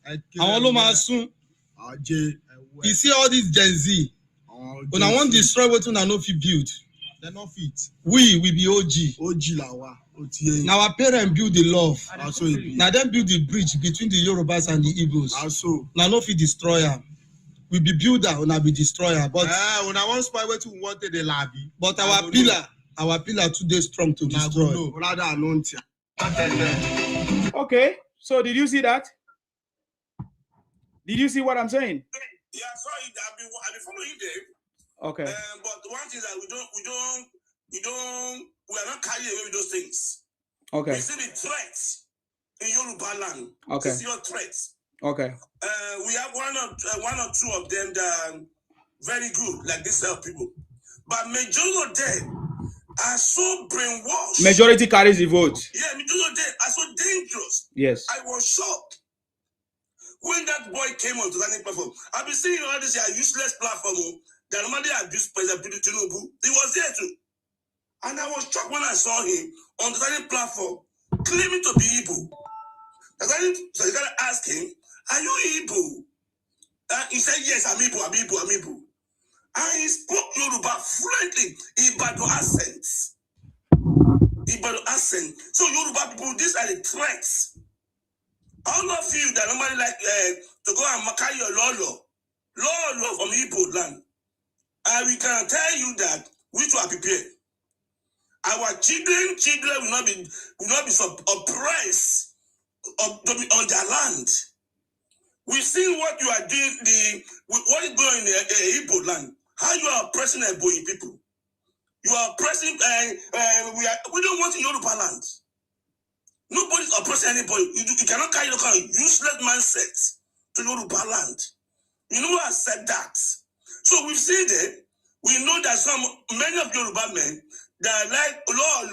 I want soon. You see all these Gen Z. When I want to destroy what I know if you build. They're not fit. We will be OG. Lawa. Now our parents build the love. Now them build the bridge between the Yorubas and the Igbos. Now no fit destroyer. We be builder, and I be destroyer. But when I want spy what you wanted the lobby. But our pillar today strong to destroy. Okay, so did you see that? Did you see what I'm saying? Yeah, sorry, I've been following them. Okay. But one thing that we are not carrying away with those things. Okay. We see the threats in Yoruba land. Okay. We see your threats. Okay. We have one or two of them that are very good, like this people. but majority of them are so brainwashed. Majority carries the vote. Yeah, majority of them are so dangerous. Yes. I was shocked when that boy came onto that platform. I've been seeing all this useless platform that normally abused President Tinubu. He was there too. And I was shocked when I saw him on the same platform claiming to be Igbo. So I gotta ask him, are you Igbo? He said, yes, I'm Igbo, I'm Igbo, I'm Igbo. And he spoke Yoruba fluently, Ibadan accent. Ibadan accent. So Yoruba people, these are the threats. All of you that normally like to go and carry your lolo from Igbo land. And we can tell you that we too are prepared. Our children will not be oppressed on their land. We've seen what you are doing, what is going in the Igbo land. How you are oppressing the Igbo people. You are oppressing, we don't want in Yoruba land. Nobody's oppressing anybody. You cannot carry your kind of useless mindset to Yoruba land. You know who has said that? So we've seen that. We know that many of Yoruba men that like law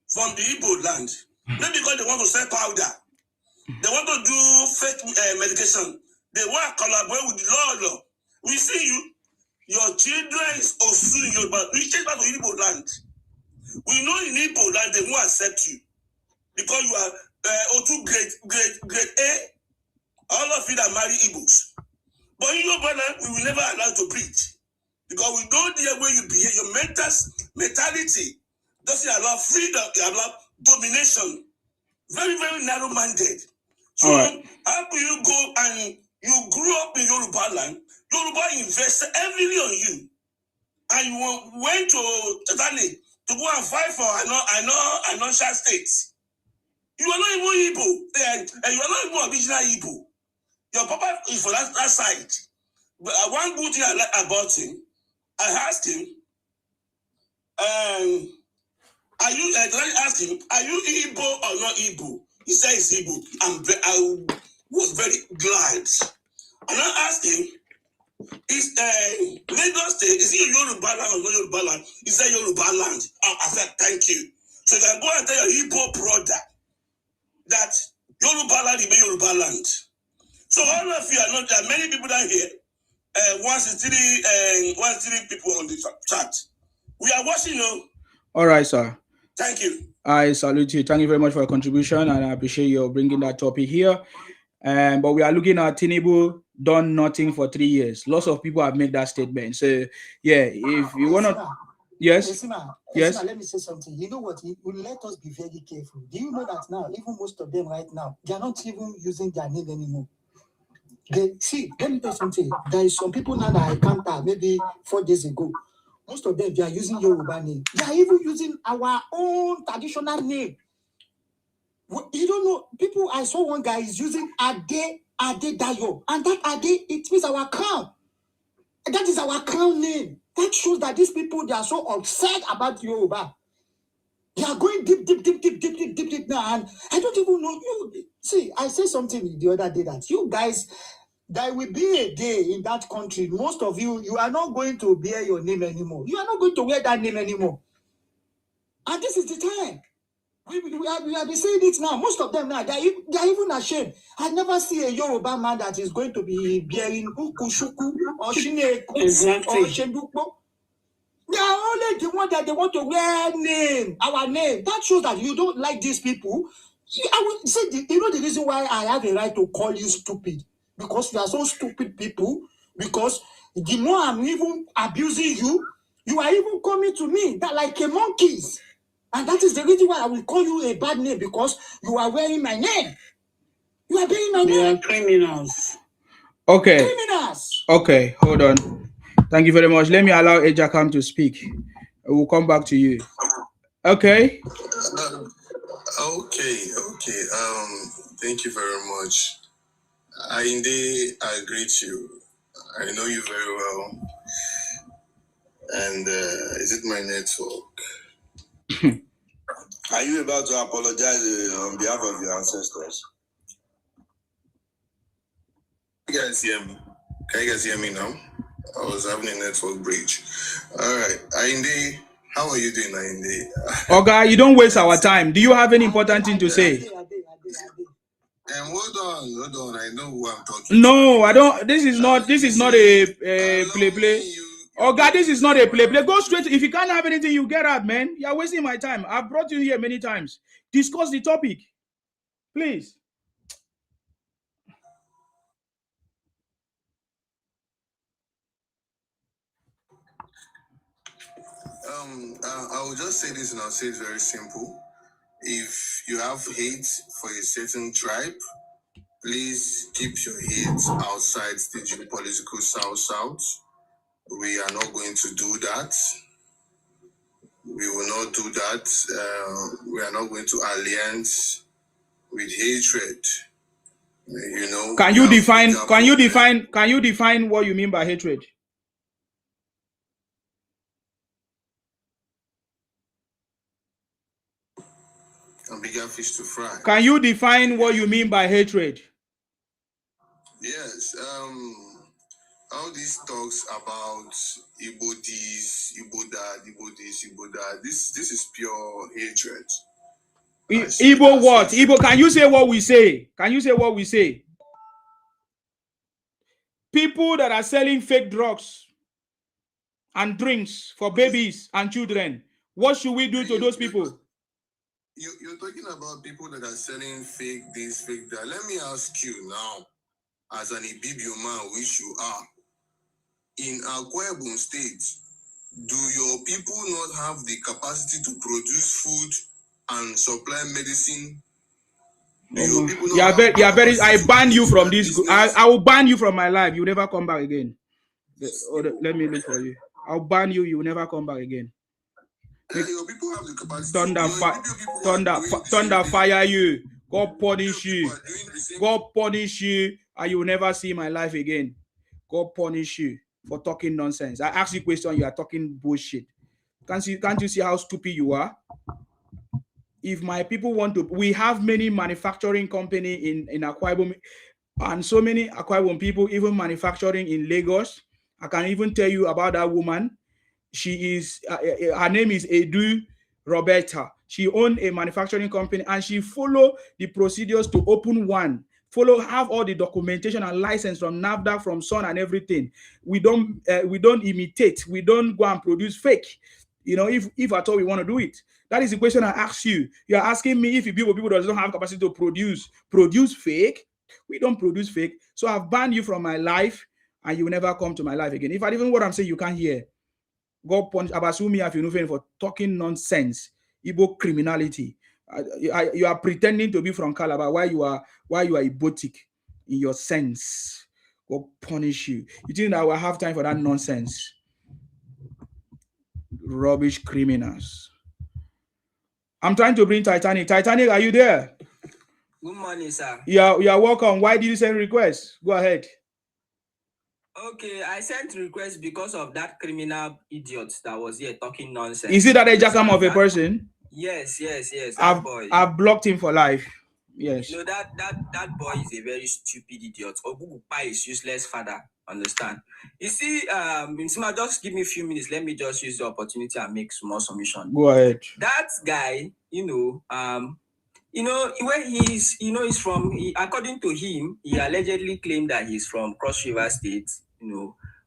from the Igbo land. Maybe because they want to sell powder. They want to do fake medication. They want to collaborate with the law. We see you. Your children is also in Yoruba. We change back to Igbo land. We know in Igbo land they won't accept you. Because you are O2 grade A. All of you that marry Igbos. But in Yoruba land, we will never allow to preach. Because we know the way you behave, your mentality doesn't allow freedom, it allow domination. Very, very narrow-minded. So how do you go and you grew up in Yoruba land, Yoruba invested heavily on you, and you went to Tanzania to go and fight for I know states. You are not even Igbo, and you are not even original Igbo. Your papa is for that side. But one good thing I like about him, I asked him, are you Igbo or not Igbo? He said he's Igbo. I was very glad. And I asked him, is Lagos State, is it Yoruba land or not Yoruba land? He said Yoruba land. I said, thank you. So you can go and tell your Igbo brother that Yoruba land is Yoruba land. So all of you are not, there are many people down here. 163 people on the chat. We are watching you. All right, sir. Thank you. I salute you. Thank you very much for your contribution, and I appreciate you bringing that topic here. But we are looking at Tinubu done nothing for 3 years. Lots of people have made that statement. So, yeah, if you want to... Yes? Yes? Let me say something. You know what? Let us be very careful. Do you know that now, even most of them right now, they are not even using their name anymore. Let me tell you something. There is some people now that I encountered maybe 4 days ago. Most of them, they are using Yoruba name. They are even using our own traditional name. You don't know, people, I saw one guy is using Ade Dayo. And that Ade, it means our crown. That is our crown name. That shows that these people, they are so upset about Yoruba. They are going deep now. And I don't even know you. See, I said something the other day that you guys, there will be a day in that country, most of you, you are not going to bear your name anymore. You are not going to wear that name anymore. And this is the time. We have been saying it now. Most of them now, they are even ashamed. I never see a Yoruba man that is going to be bearing Ukushuku or Shineku or Shendukpo. They are only the one that they want to wear name, our name. That shows that you don't like these people. I would say, you know the reason why I have a right to call you stupid? Because you are so stupid people. Because the more I'm even abusing you, you are even coming to me that like a monkeys. And that is the reason why I will call you a bad name, because you are wearing my name. You are bearing my name. They are criminals. Okay. Criminals. Okay, hold on. Thank you very much. Let me allow Ejakam to speak. We'll come back to you. Okay. Okay. Thank you very much. I indeed greet you. I know you very well. And is it my network? Are you about to apologize on behalf of your ancestors? Can you guys hear me? Can you guys hear me now? I was having a network breach. All right, Ainde, how are you doing, Ainde? Oga, you don't waste our time. Do you have any important thing to say? Hold on. I know who I'm talking No, to. I don't. This is not a play. Oga, this is not a play. Go straight. If you can't have anything, you get out, man. You're wasting my time. I've brought you here many times. Discuss the topic, please. I will just say this, and I'll say it very simple. If you have hate for a certain tribe, please keep your hate outside the geopolitical South. We are not going to do that. We will not do that. We are not going to alliance with hatred. You know. Can you define what you mean by hatred? And bigger fish to fry. Can you define what you mean by hatred? Yes. All these talks about Igbo this, Igbo that, Igbo this, Igbo that. This is pure hatred. Igbo what? Igbo, can you say what we say? Can you say what we say? People that are selling fake drugs and drinks for babies and children. What should we do to those people? You're talking about people that are selling fake this, fake that. Let me ask you now, as an Ibibio man, which you are, in Akwa Ibom State, do your people not have the capacity to produce food and supply medicine? I ban you from this. I will ban you from my life. You never come back again. Let me look for you. I'll ban you. You will never come back again. Your people have the capacity. Thunder fire you. God punish you. God punish you, and you will never see my life again. God punish you for talking nonsense. I ask you a question. You are talking bullshit. Can't you see how stupid you are? If my people want to, we have many manufacturing company in Akwa Ibom, and so many Akwa Ibom people even manufacturing in Lagos. I can even tell you about that woman. She is her name is Edu Roberta. She owned a manufacturing company and she followed the procedures to open one. Have all the documentation and license from NAFDAC, from SON and everything. We don't imitate. We don't go and produce fake. You know, if at all we want to do it. That is the question I ask you. You are asking me if people that don't have capacity to produce fake. We don't produce fake. So I've banned you from my life and you will never come to my life again. If I even what I'm saying, you can't hear. God punish Abasumi Afinufin for talking nonsense, Igbo criminality. You are pretending to be from Calabar while you are Igbotic in your sense. God punish you. You think that I will have time for that nonsense? Rubbish criminals. I'm trying to bring Titanic. Titanic, are you there? Good morning, sir. You are welcome. Why did you send requests? Go ahead. Okay, I sent request because of that criminal idiot that was here talking nonsense. Is it that a jackam of a person? Yes. I've blocked him for life. Yes. You know that boy is a very stupid idiot. Ogugupa is useless father. Understand? You see, Nsima, just give me a few minutes. Let me just use the opportunity and make small submission. Go ahead. That guy, where he's from, according to him, he allegedly claimed that he's from Cross River State,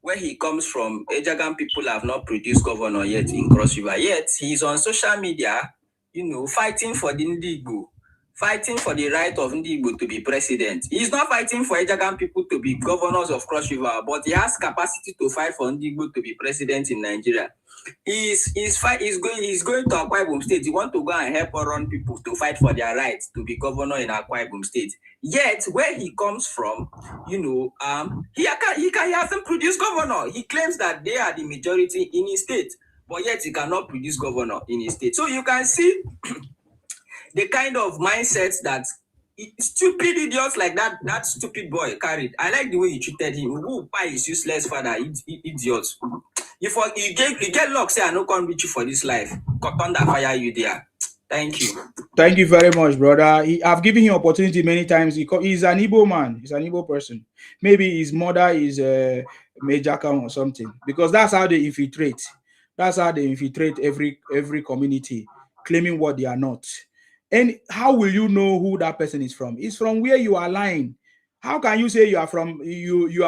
where he comes from. Ejagan people have not produced governor yet in Cross River, yet he's on social media, fighting for the Ndigbo, fighting for the right of Ndigbo to be president. He's not fighting for Ejagan people to be governors of Cross River, but he has capacity to fight for Ndigbo to be president in Nigeria. He's going to Akwa Ibom State. He wants to go and help run people to fight for their rights to be governor in Akwa Ibom State. Yet, where he comes from, he hasn't produced governor. He claims that they are the majority in his state, but yet he cannot produce governor in his state. So you can see the kind of mindsets that stupid idiots like that stupid boy carried. I like the way you treated him. Who buy his useless father, idiots. If you get luck, say I no come reach you for this life. Thunder fire you there. Thank you. Thank you very much, brother. I've given him opportunity many times. He's an Igbo man. He's an Igbo person. Maybe his mother is major account or something, because that's how they infiltrate. That's how they infiltrate every community, claiming what they are not. And how will you know who that person is from? It's from where you are lying. How can you say you are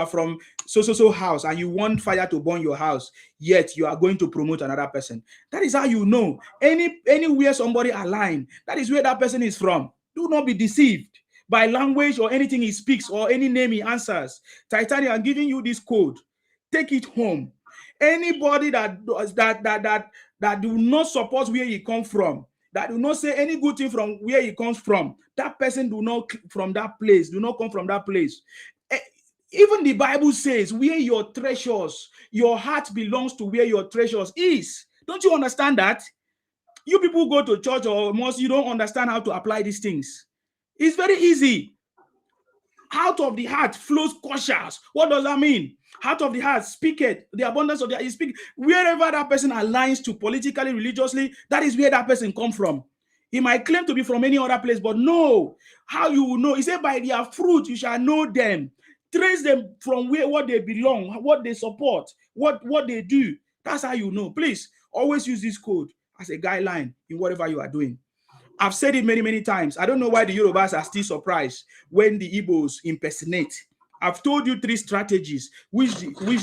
from so house and you want fire to burn your house, yet you are going to promote another person? That is how you know. Anywhere somebody align, that is where that person is from. Do not be deceived by language or anything he speaks or any name he answers. Titanium, I'm giving you this code. Take it home. Anybody that do not support where he comes from, that do not say any good thing from where he comes from, that person do not from that place, do not come from that place. Even the Bible says, where your treasures, your heart belongs to where your treasures is. Don't you understand that? You people go to church or mosque, you don't understand how to apply these things. It's very easy. Out of the heart flows cautious. What does that mean? Out of the heart speaketh the abundance of the heart. Speak wherever that person aligns to politically, religiously, that is where that person comes from. He might claim to be from any other place, but no. How you will know? He said, by their fruit you shall know them. Trace them from what they belong, what they support, what they do. That's how you know. Please always use this code as a guideline in whatever you are doing. I've said it many, many times. I don't know why the Yorubas are still surprised when the Igbos impersonate. I've told you 3 strategies which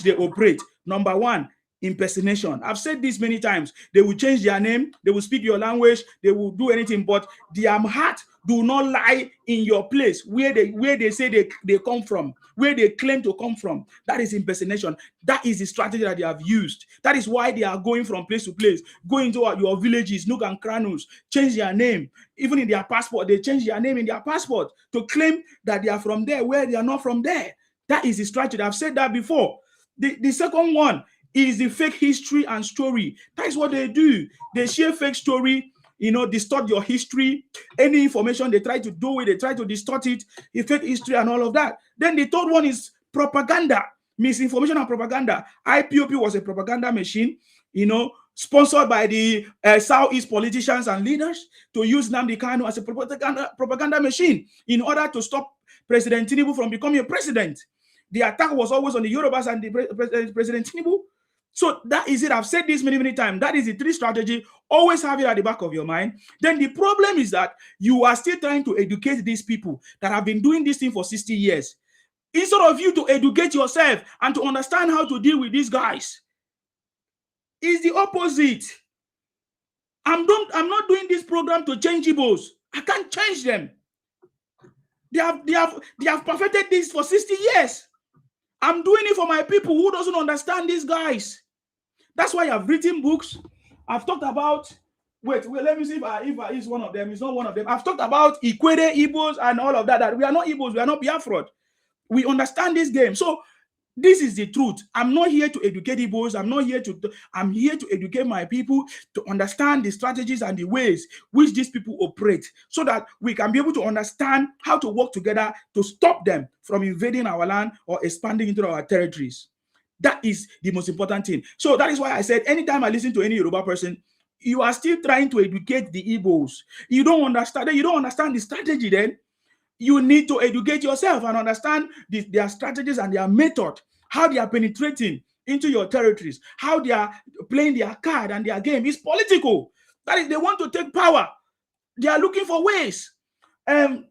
they operate. Number 1, impersonation. I've said this many times. They will change their name, they will speak your language, they will do anything, but their heart do not lie in your place where they say they come from, where they claim to come from. That is impersonation. That is the strategy that they have used. That is why they are going from place to place, going to your villages, nook and crannies, change their name. Even in their passport, they change their name in their passport to claim that they are from there where they are not from there. That is the strategy. I've said that before. The second one is the fake history and story. That is what they do. They share fake story, distort your history. Any information they try to do it, they try to distort it, fake history and all of that. Then the third one is propaganda, misinformation and propaganda. IPOP was a propaganda machine, sponsored by the Southeast politicians and leaders to use Nnamdi Kanu as a propaganda machine in order to stop President Tinubu from becoming a president. The attack was always on the Yorubas and the President Tinubu. So that is it. I've said this many, many times. That is the 3 strategy. Always have it at the back of your mind. Then the problem is that you are still trying to educate these people that have been doing this thing for 60 years. Instead of you to educate yourself and to understand how to deal with these guys, it's the opposite. I'm not doing this program to change Igbos. I can't change them. They have perfected this for 60 years. I'm doing it for my people who doesn't understand these guys. That's why I've written books. I've talked about, wait, let me see if is one of them. It's not one of them. I've talked about Ikwede, Igbos, and all of that. That we are not Igbos, we are not Biafra. We understand this game. So this is the truth. I'm not here to educate Igbos. I'm here to educate my people to understand the strategies and the ways which these people operate, so that we can be able to understand how to work together to stop them from invading our land or expanding into our territories. That is the most important thing. So that is why I said, anytime I listen to any Yoruba person, you are still trying to educate the Igbos. You don't understand the strategy. Then you need to educate yourself and understand their strategies and their method, how they are penetrating into your territories, how they are playing their card and their game is political. That is, they want to take power. They are looking for ways. One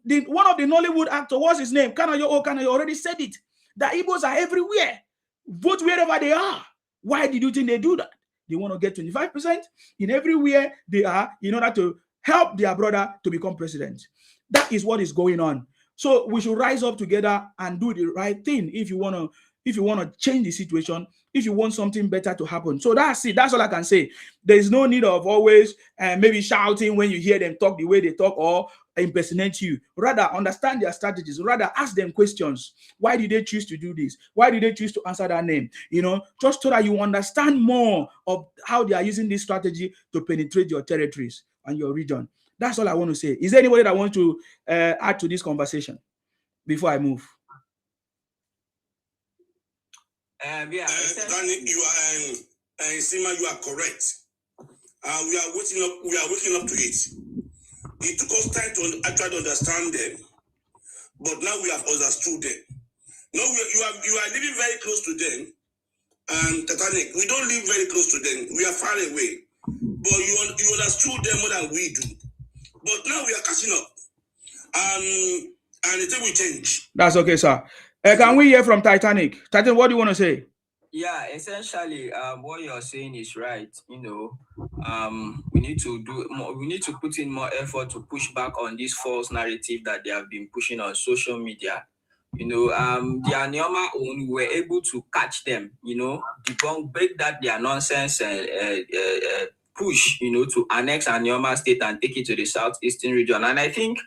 of the Nollywood actors, what's his name? Kanayo already said it. The Igbos are everywhere. Vote wherever they are. Why did you think they do that? They want to get 25% in everywhere they are in order to help their brother to become president. That is what is going on. So we should rise up together and do the right thing if you want to change the situation, if you want something better to happen. So that's it. That's all I can say. There is no need of always maybe shouting when you hear them talk the way they talk or impersonate you. Rather, understand their strategies. Rather, ask them questions. Why did they choose to do this? Why did they choose to answer that name? Just so that you understand more of how they are using this strategy to penetrate your territories and your region. That's all I want to say. Is there anybody that wants to add to this conversation before I move? Danny, you are Sima, you are correct. We are waking up to it. It took us time to actually understand them, but now we have understood them. Now you are living very close to them. and Titanic. We don't live very close to them. We are far away. But you understood them more than we do. But now we are catching up. And the thing will change. That's okay, sir. Can we hear from Titanic? Titanic, what do you want to say? Yeah, essentially, what you're saying is right. You know, we need to do more. We need to put in more effort to push back on this false narrative that they have been pushing on social media. You know, the Anyama own, we were able to catch them. You know, break that their nonsense and push. You know, to annex Anyama state and take it to the southeastern region. And I think.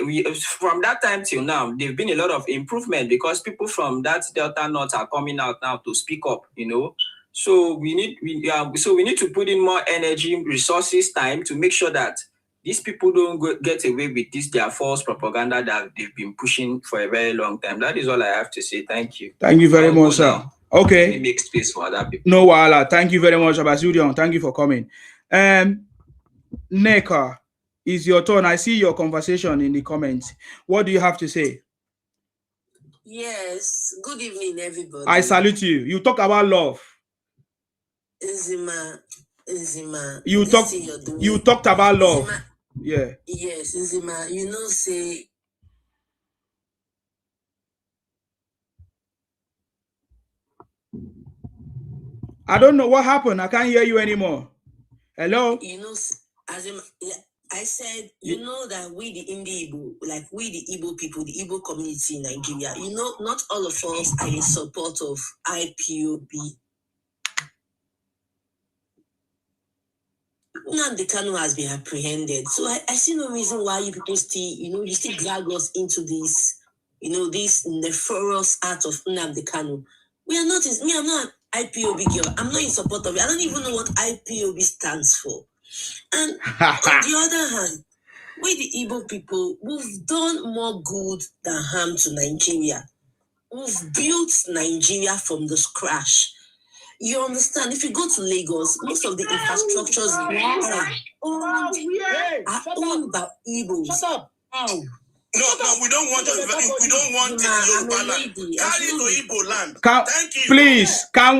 We from that time till now, there've been a lot of improvement because people from that Delta North are coming out now to speak up, you know. So we need to put in more energy, resources, time to make sure that these people don't get away with this their false propaganda that they've been pushing for a very long time. That is all I have to say. Thank you. Thank you very much, sir. Now. Okay. Let me make space for other people. No, Wala. Thank you very much, Abasudion. Thank you for coming. Neka, it's your turn. I see your conversation in the comments. What do you have to say? Yes. Good evening, everybody. I salute you. You talk about love. Nzima. You talked about love. Nzima. Yeah. Yes, Nzima. You know, say. I don't know what happened. I can't hear you anymore. Hello? You know, I said, you know that we the Igbo, like we the Igbo people, the Igbo community in Nigeria, you know, not all of us are in support of IPOB. Nnamdi Kanu has been apprehended. So I see no reason why you people still, you still drag us into this, this nefarious act of Nnamdi Kanu. I'm not an IPOB girl. I'm not in support of it. I don't even know what IPOB stands for. And on the other hand, we the Igbo people, we've done more good than harm to Nigeria. We've built Nigeria from the scratch. You understand? If you go to Lagos, most of the infrastructures are owned by Igbos. Shut up! Oh. No, we don't want it. We don't want it in Yoruba land. Carry it to Igbo land. Thank you. Please, can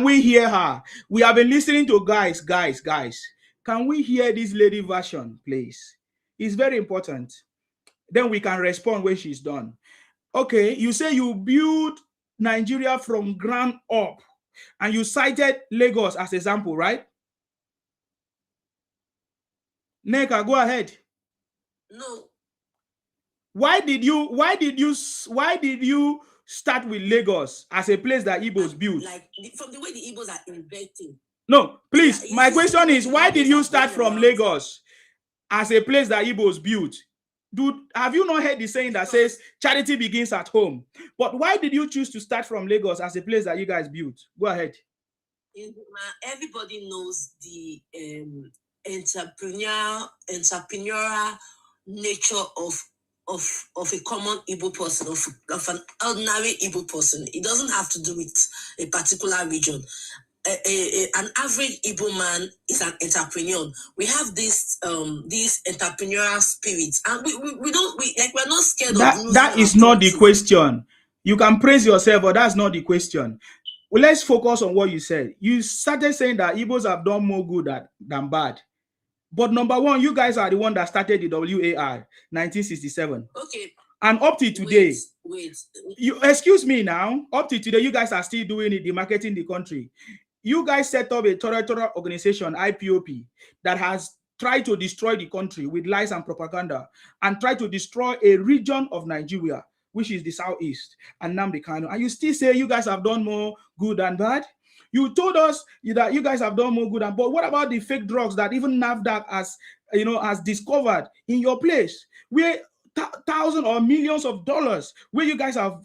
we hear her? We have been listening to guys. Can we hear this lady version, please? It's very important. Then we can respond when she's done. Okay, you say you build Nigeria from ground up, and you cited Lagos as example, right? Neka, go ahead. No. Why did you start with Lagos as a place that Igbos built? Like from the way the Igbos are inventing. No, please. Yeah, my question is, why did you start from Lagos as a place that Igbos built? Dude, have you not heard the saying that says charity begins at home? But why did you choose to start from Lagos as a place that you guys built? Go ahead. Everybody knows the entrepreneurial nature of a common Igbo person, of an ordinary Igbo person. It doesn't have to do with a particular region. An average Igbo man is an entrepreneur. We have this entrepreneurial spirit, and we're not scared of losing. That is not the question. You can praise yourself, but that's not the question. Well, let's focus on what you said. You started saying that Igbos have done more good than bad. But number one, you guys are the one that started the WAR, 1967. Okay. And up to today, wait. You excuse me now. Up to today, you guys are still doing it, demarketing the country. You guys set up a territorial organization, IPOP, that has tried to destroy the country with lies and propaganda, and try to destroy a region of Nigeria, which is the southeast, and Nnamdi Kanu. And you still say you guys have done more good than bad? You told us that you guys have done more good, but what about the fake drugs that even NAFDAC has discovered in your place, where thousands or millions of dollars, where you guys have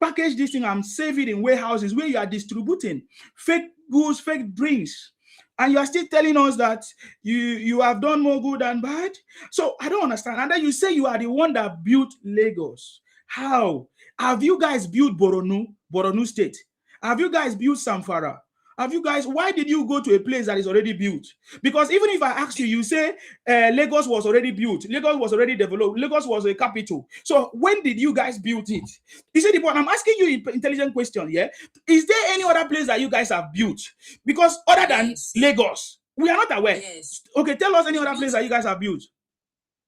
packaged this thing and save it in warehouses, where you are distributing fake goods, fake drinks, and you are still telling us that you have done more good than bad? So I don't understand. And then you say you are the one that built Lagos. How have you guys built Borno State? Have you guys built Zamfara? Have you guys, why did you go to a place that is already built? Because even if I ask you, you say Lagos was already built, Lagos was already developed, Lagos was a capital. So when did you guys build it? You see the point? I'm asking you an intelligent question, yeah? Is there any other place that you guys have built? Because other than Lagos, we are not aware. Yes. Okay, tell us any other place that you guys have built.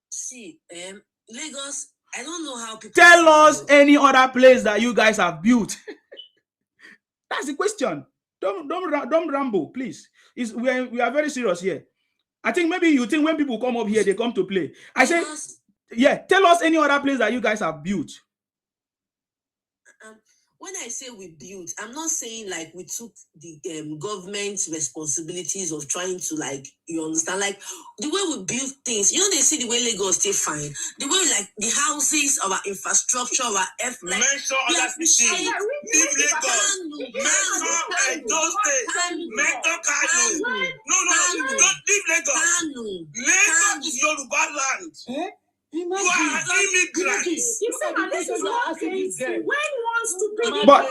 See, Lagos, I don't know how people tell us any other place that you guys have built. That's the question. Don't ramble, please. We are very serious here. I think maybe you think when people come up here, they come to play. I say, yeah, tell us any other place that you guys have built. When I say we built, I'm not saying like we took the government's responsibilities of trying to, like, you understand, like the way we build things. You know, they see the way Lagos stay fine, the way like the houses, our infrastructure, our like, mention other cities. Leave Lagos. Mention those states. Mention Kano. No, don't leave Lagos. Lagos is Yoruba land. You are immigrants.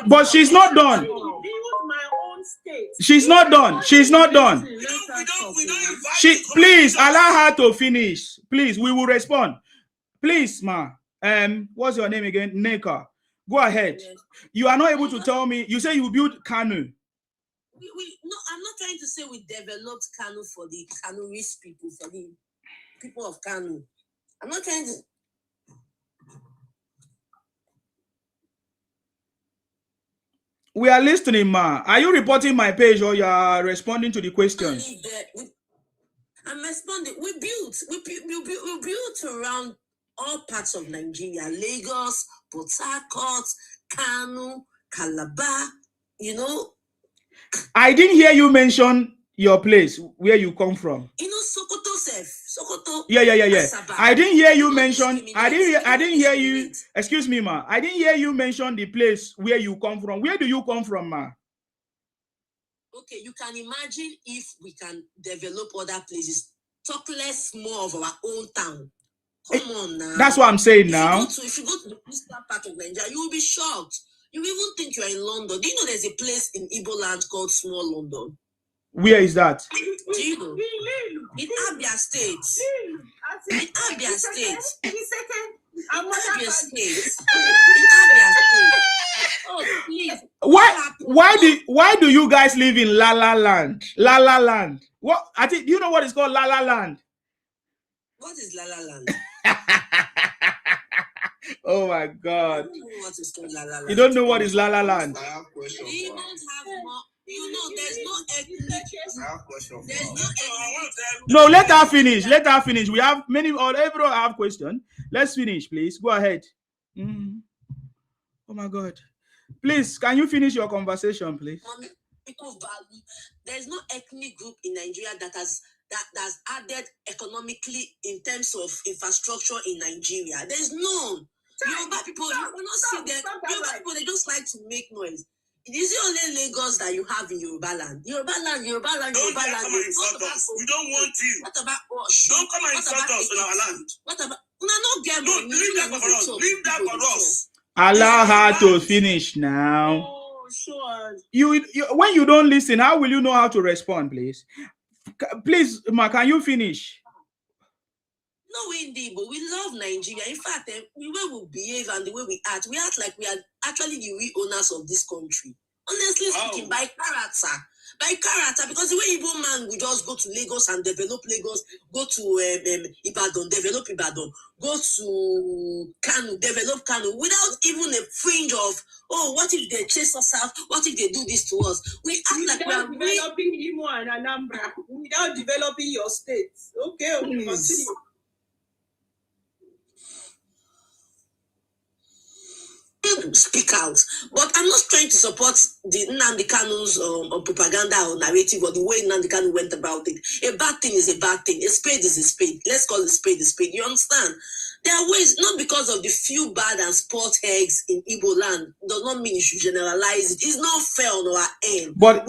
But she's not done. She's not done. She's not done. Please allow her to finish. Please, we will respond. Please, ma. What's your name again? Neka. Go ahead. You are not able to tell me. You say you built Kano. No, I'm not trying to say we developed Kano for the Kanoese people, for the people of Kano. I'm not trying to. We are listening, ma. Are you reporting my page or you are responding to the questions? I'm responding. We built around all parts of Nigeria: Lagos, Port Harcourt, Kano, Calabar. You know. I didn't hear you mention your place where you come from. You know, Sokoto. Yeah. Asaba. I didn't hear you mention. I didn't hear you. Excuse me, ma. I didn't hear you mention the place where you come from. Where do you come from, ma? Okay, you can imagine if we can develop other places. Talk less more of our own town. Come on now. That's what I'm saying now. If you go to the eastern part of Nigeria, you will be shocked. You even think you are in London. Do you know there's a place in Igbo land called Small London? Where is that? Do you know? In Abia State. In Abia State. Abia State. In Abia State. Oh, please. Why do you guys live in La La Land? La La Land. What? I think, do you know what it's called? La La Land. What is La La Land? Oh my God. I don't know what is called La La Land. You don't know what is La La Land? I have questions. You don't have more. You know, there's no ethnic. I have questions. There's no ethnic. No, let her finish. Let her finish. We have many, or everyone have questions. Let's finish, please. Go ahead. Oh my God. Please, can you finish your conversation, please? There's no ethnic group in Nigeria that's added economically in terms of infrastructure in Nigeria. There's none. Yoruba people, you will not see them. Yoruba people, they just like to make noise. It is only Lagos that you have in Yoruba land. Yoruba land. Don't come and insult us. We don't want you. What about Osh? Don't come and insult us on our land. What about? No, leave that for us. Leave that for us. Allow her to finish now. Oh, sure. You when you don't listen, how will you know how to respond, please? Please, ma, can you finish? No, indeed, but we love Nigeria. In fact, the way we behave and the way we act like we are actually the real owners of this country. Honestly speaking, by character. Because the way Igbo man will just go to Lagos and develop Lagos, go to Ibadan, develop Ibadan, go to Kano, develop Kano, without even a fringe of, oh, what if they chase us out? What if they do this to us? We act like we are developing Imo and Anambra without developing your state. Okay, continue. Speak out, but I'm not trying to support the Nnamdi Kanu's propaganda or narrative or the way Nnamdi Kanu went about it. A bad thing is a bad thing. A spade is a spade. Let's call a spade a spade. You understand? There are ways, not because of the few bad and sport eggs in Igbo land, does not mean you should generalize it. It's not fair on our end. But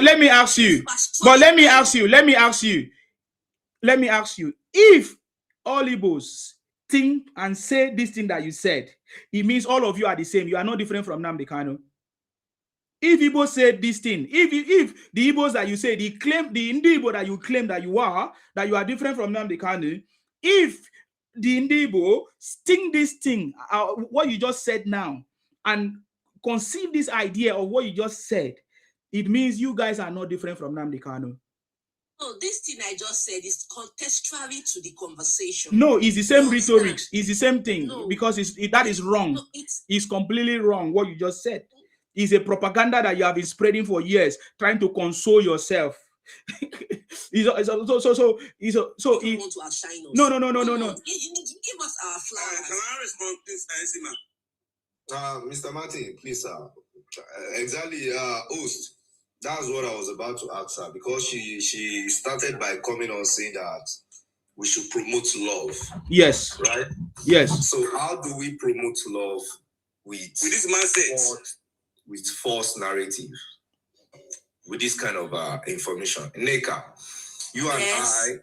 let me ask you, if all Igbos think and say this thing that you said, it means all of you are the same. You are not different from Nnamdi Kanu. If Igbo said this thing, if the Igbos that you say, the Igbo that you claim that you are different from Nnamdi Kanu, if the Igbo sting this thing, what you just said now, and conceive this idea of what you just said, it means you guys are not different from Nnamdi Kanu. No, this thing I just said is contextually to the conversation. No, it's the same rhetoric. It's the same thing, because that is wrong. No, it's completely wrong what you just said. It's a propaganda that you have been spreading for years, trying to console yourself. So you want to outshine us. No. Give us our flowers. Can I respond, please, Enzima? Mr. Martin, please, sir. Exactly, host. That's what I was about to ask her, because she started by coming on saying that we should promote love. Yes. Right? Yes. So how do we promote love with this mindset? With false narrative? With this kind of information. Neka, you and I,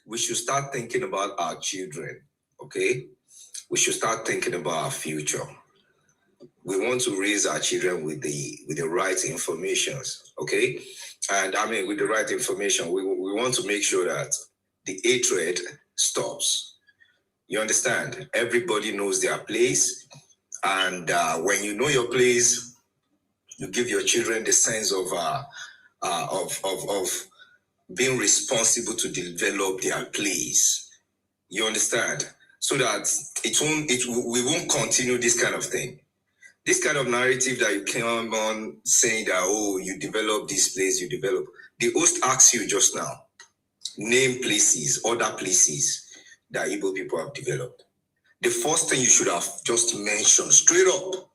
we should start thinking about our children, okay? We should start thinking about our future. We want to raise our children with the right information, okay? And I mean, with the right information, we want to make sure that the hatred stops. You understand? Everybody knows their place, and when you know your place, you give your children the sense of being responsible to develop their place. You understand? So that we won't continue this kind of thing. This kind of narrative that you came on saying that, oh, you develop this place, you develop. The host asked you just now, name places, other places that Igbo people have developed. The first thing you should have just mentioned straight up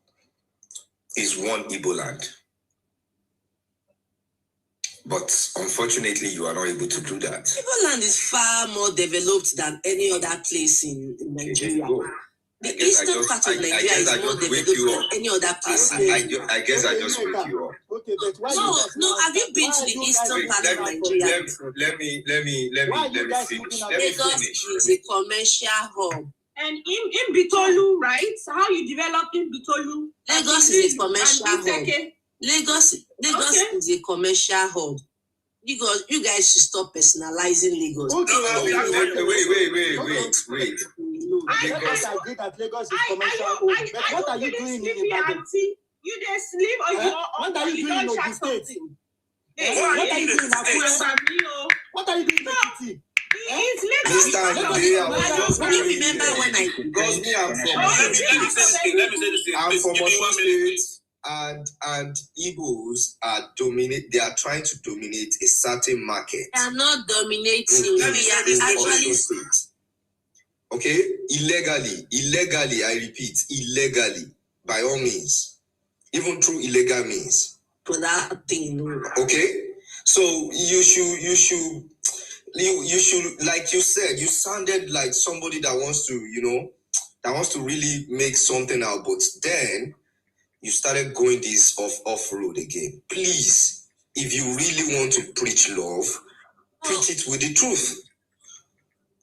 is one Igbo land. But unfortunately, you are not able to do that. Igbo land is far more developed than any other place in Nigeria. The eastern part of Nigeria is more developed than any other place. I guess I just wake you up. Okay, but why no, have you been to the eastern part of Nigeria? Let me finish. Lagos is a commercial hub. And in Bitolu, right? So how you develop in Bitolu? Lagos is a commercial hub. Lagos is a commercial hub. You guys should stop personalizing Lagos. Wait. I agree that Lagos is commercial hub. But what are you doing in Ibadan? You just sleep or you don't try something. What are you doing in Akure? What are you doing in Ekiti? Remember when I because me, I'm from Osun State, and Igbos are dominate. They are trying to dominate a certain market. They are not dominating. We are actually okay, illegally. I repeat, illegally, by all means, even through illegal means. For that thing, okay. So you should, like you said, you sounded like somebody that wants to really make something out, but then you started going this off road again. Please, if you really want to preach love, preach it with the truth.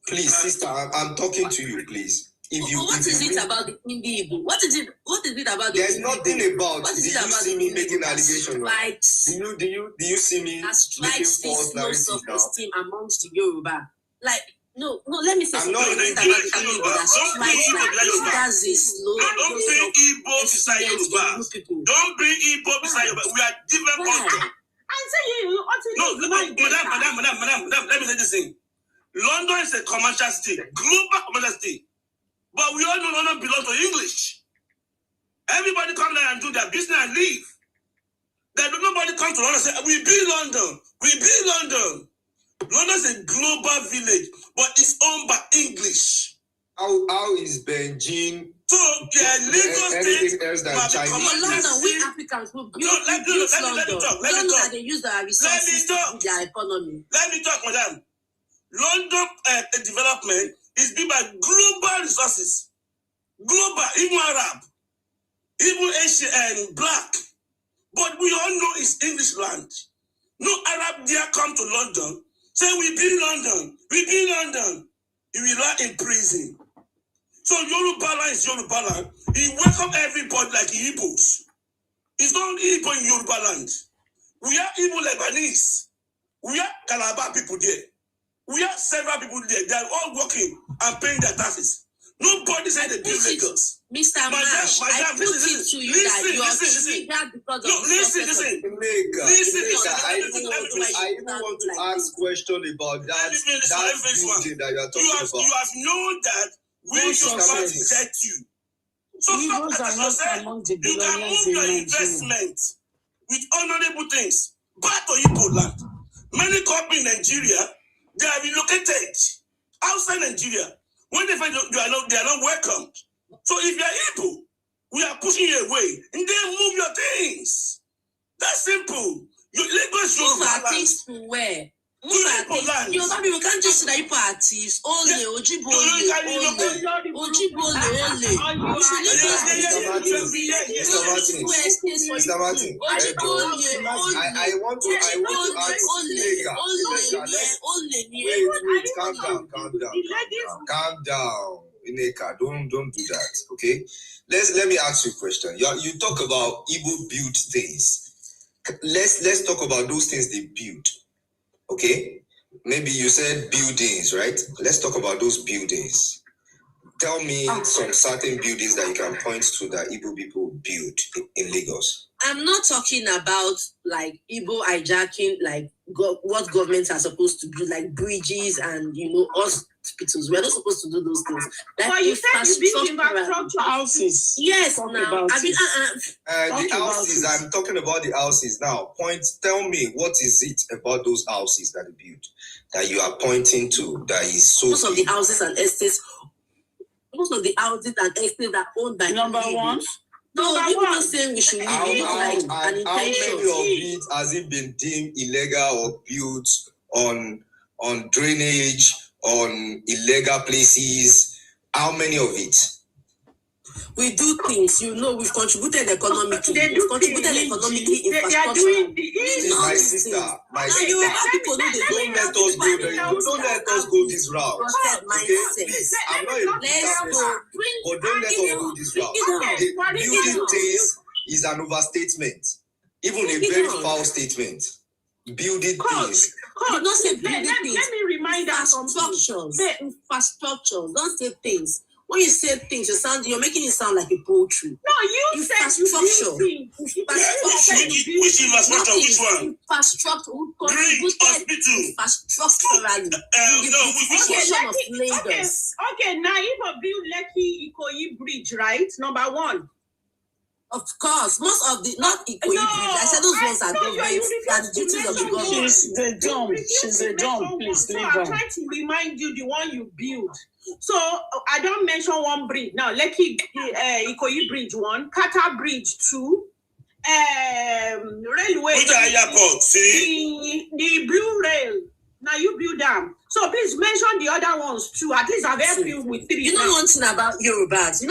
Please, sister, I'm talking to you, please. What is it about the Hindi Igbo? What is it about the There's Hindi nothing Igbo? about What is it. it about See the me Hindi making Igbo that allegations? strikes? Do you see me making false This low narrative self-esteem amongst the Yoruba? Like, no, let me say I'm something not about the Hindi Igbo that strikes like that's this low Don't bring Igbo beside Yoruba. Don't bring Igbo beside Yoruba. We are different culture. I'm saying Madam, let me say this thing. London is a commercial state, global commercial state. But we all know London belongs to English. Everybody come there and do their business and leave. Nobody come to London and say, we be London. London is a global village, but it's owned by English. How is Beijing? So, Lagos State else than China? London, we Africans will build London. We don't know that they use our resources to build their economy. Let me talk, madam. London development is built by global resources. Global, even Arab, even Asian and black. But we all know it's English land. No Arab there come to London, say we be London. He will lie in prison. So Yoruba land is Yoruba land. He welcome everybody like Igbos. It's not Igbo in Yoruba land. We are Igbo Lebanese. We are Calabar people there. We have several people there. They are all working and paying their taxes. Nobody said they build Lagos. Mr. Marsh, I put it to you that you are triggered because of listen. I even want to ask question about that building that you are talking about. You have known that we should set you. So stop at yourself. You can move your investment with honorable things back to Igbo land. Many companies in Nigeria, they are relocated outside Nigeria. When they find they are not welcomed. So if you are Igbo, we are pushing you away, and then move your things. That's simple. You Lagos should move our things to where? Move our things. You can't just say that you parties. Only Ojibole. Mr. Martin. I want to ask wait, calm down. Ineka, don't do that, okay? Let me ask you a question. You talk about Igbo built things. Let's talk about those things they built. Okay? Maybe you said buildings, right? Let's talk about those buildings. Tell me some certain buildings that you can point to that Igbo people built in Lagos. I'm not talking about like Igbo hijacking, like what governments are supposed to do, like bridges and hospitals. We're not supposed to do those things. Like but you said you build infrastructure houses. Yes, now the houses. I'm talking about the houses now. Tell me what is it about those houses that you built that you are pointing to that is so. Most of the houses and estates are owned by number one. No, people are saying we should leave it like an intention. How many of it has it been deemed illegal or built on drainage, on illegal places? How many of it? We do things, we've contributed economically. We've contributed economically infrastructure. My sister. People know they don't let us go there. Don't let us go this route. Please, I'm not a but don't let us go this route. Building things is an overstatement. Even a very foul statement. Building things. Don't say building things. Let me remind us of infrastructures. Don't say things. When you say things, you're making it sound like a poetry. No, you said you build things. Which infrastructure? Which one? Infrastructure. Infrastructurally. Of Lagos. Okay, now if I build Lekki Ikoyi Bridge, right? Number one. Of course, most of the not Ikoyi Bridge. I said those ones are government and duties of the government. She's a dumb. Please leave her. I'm trying to remind you the one you build. So I don't mention one bridge now. Lekki Ikoyi Bridge 1, Kata Bridge 2, railway. The blue rail. Now you build them. So please mention the other ones too. At least I've helped you with 3. You know one thing about Yorubas.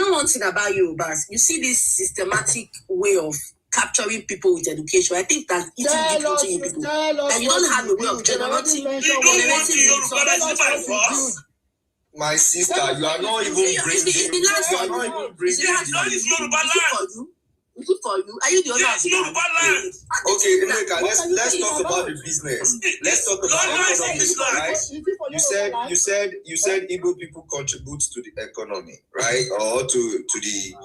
You see this systematic way of capturing people with education. I think that eating people, and you don't have a way of generating. My sister, you are not even bringing. Is it for you? Are you the other? Okay, Emeka, let's talk about the business. Let's talk about the economy, right? You said Igbo people contribute to the economy, right? Or to the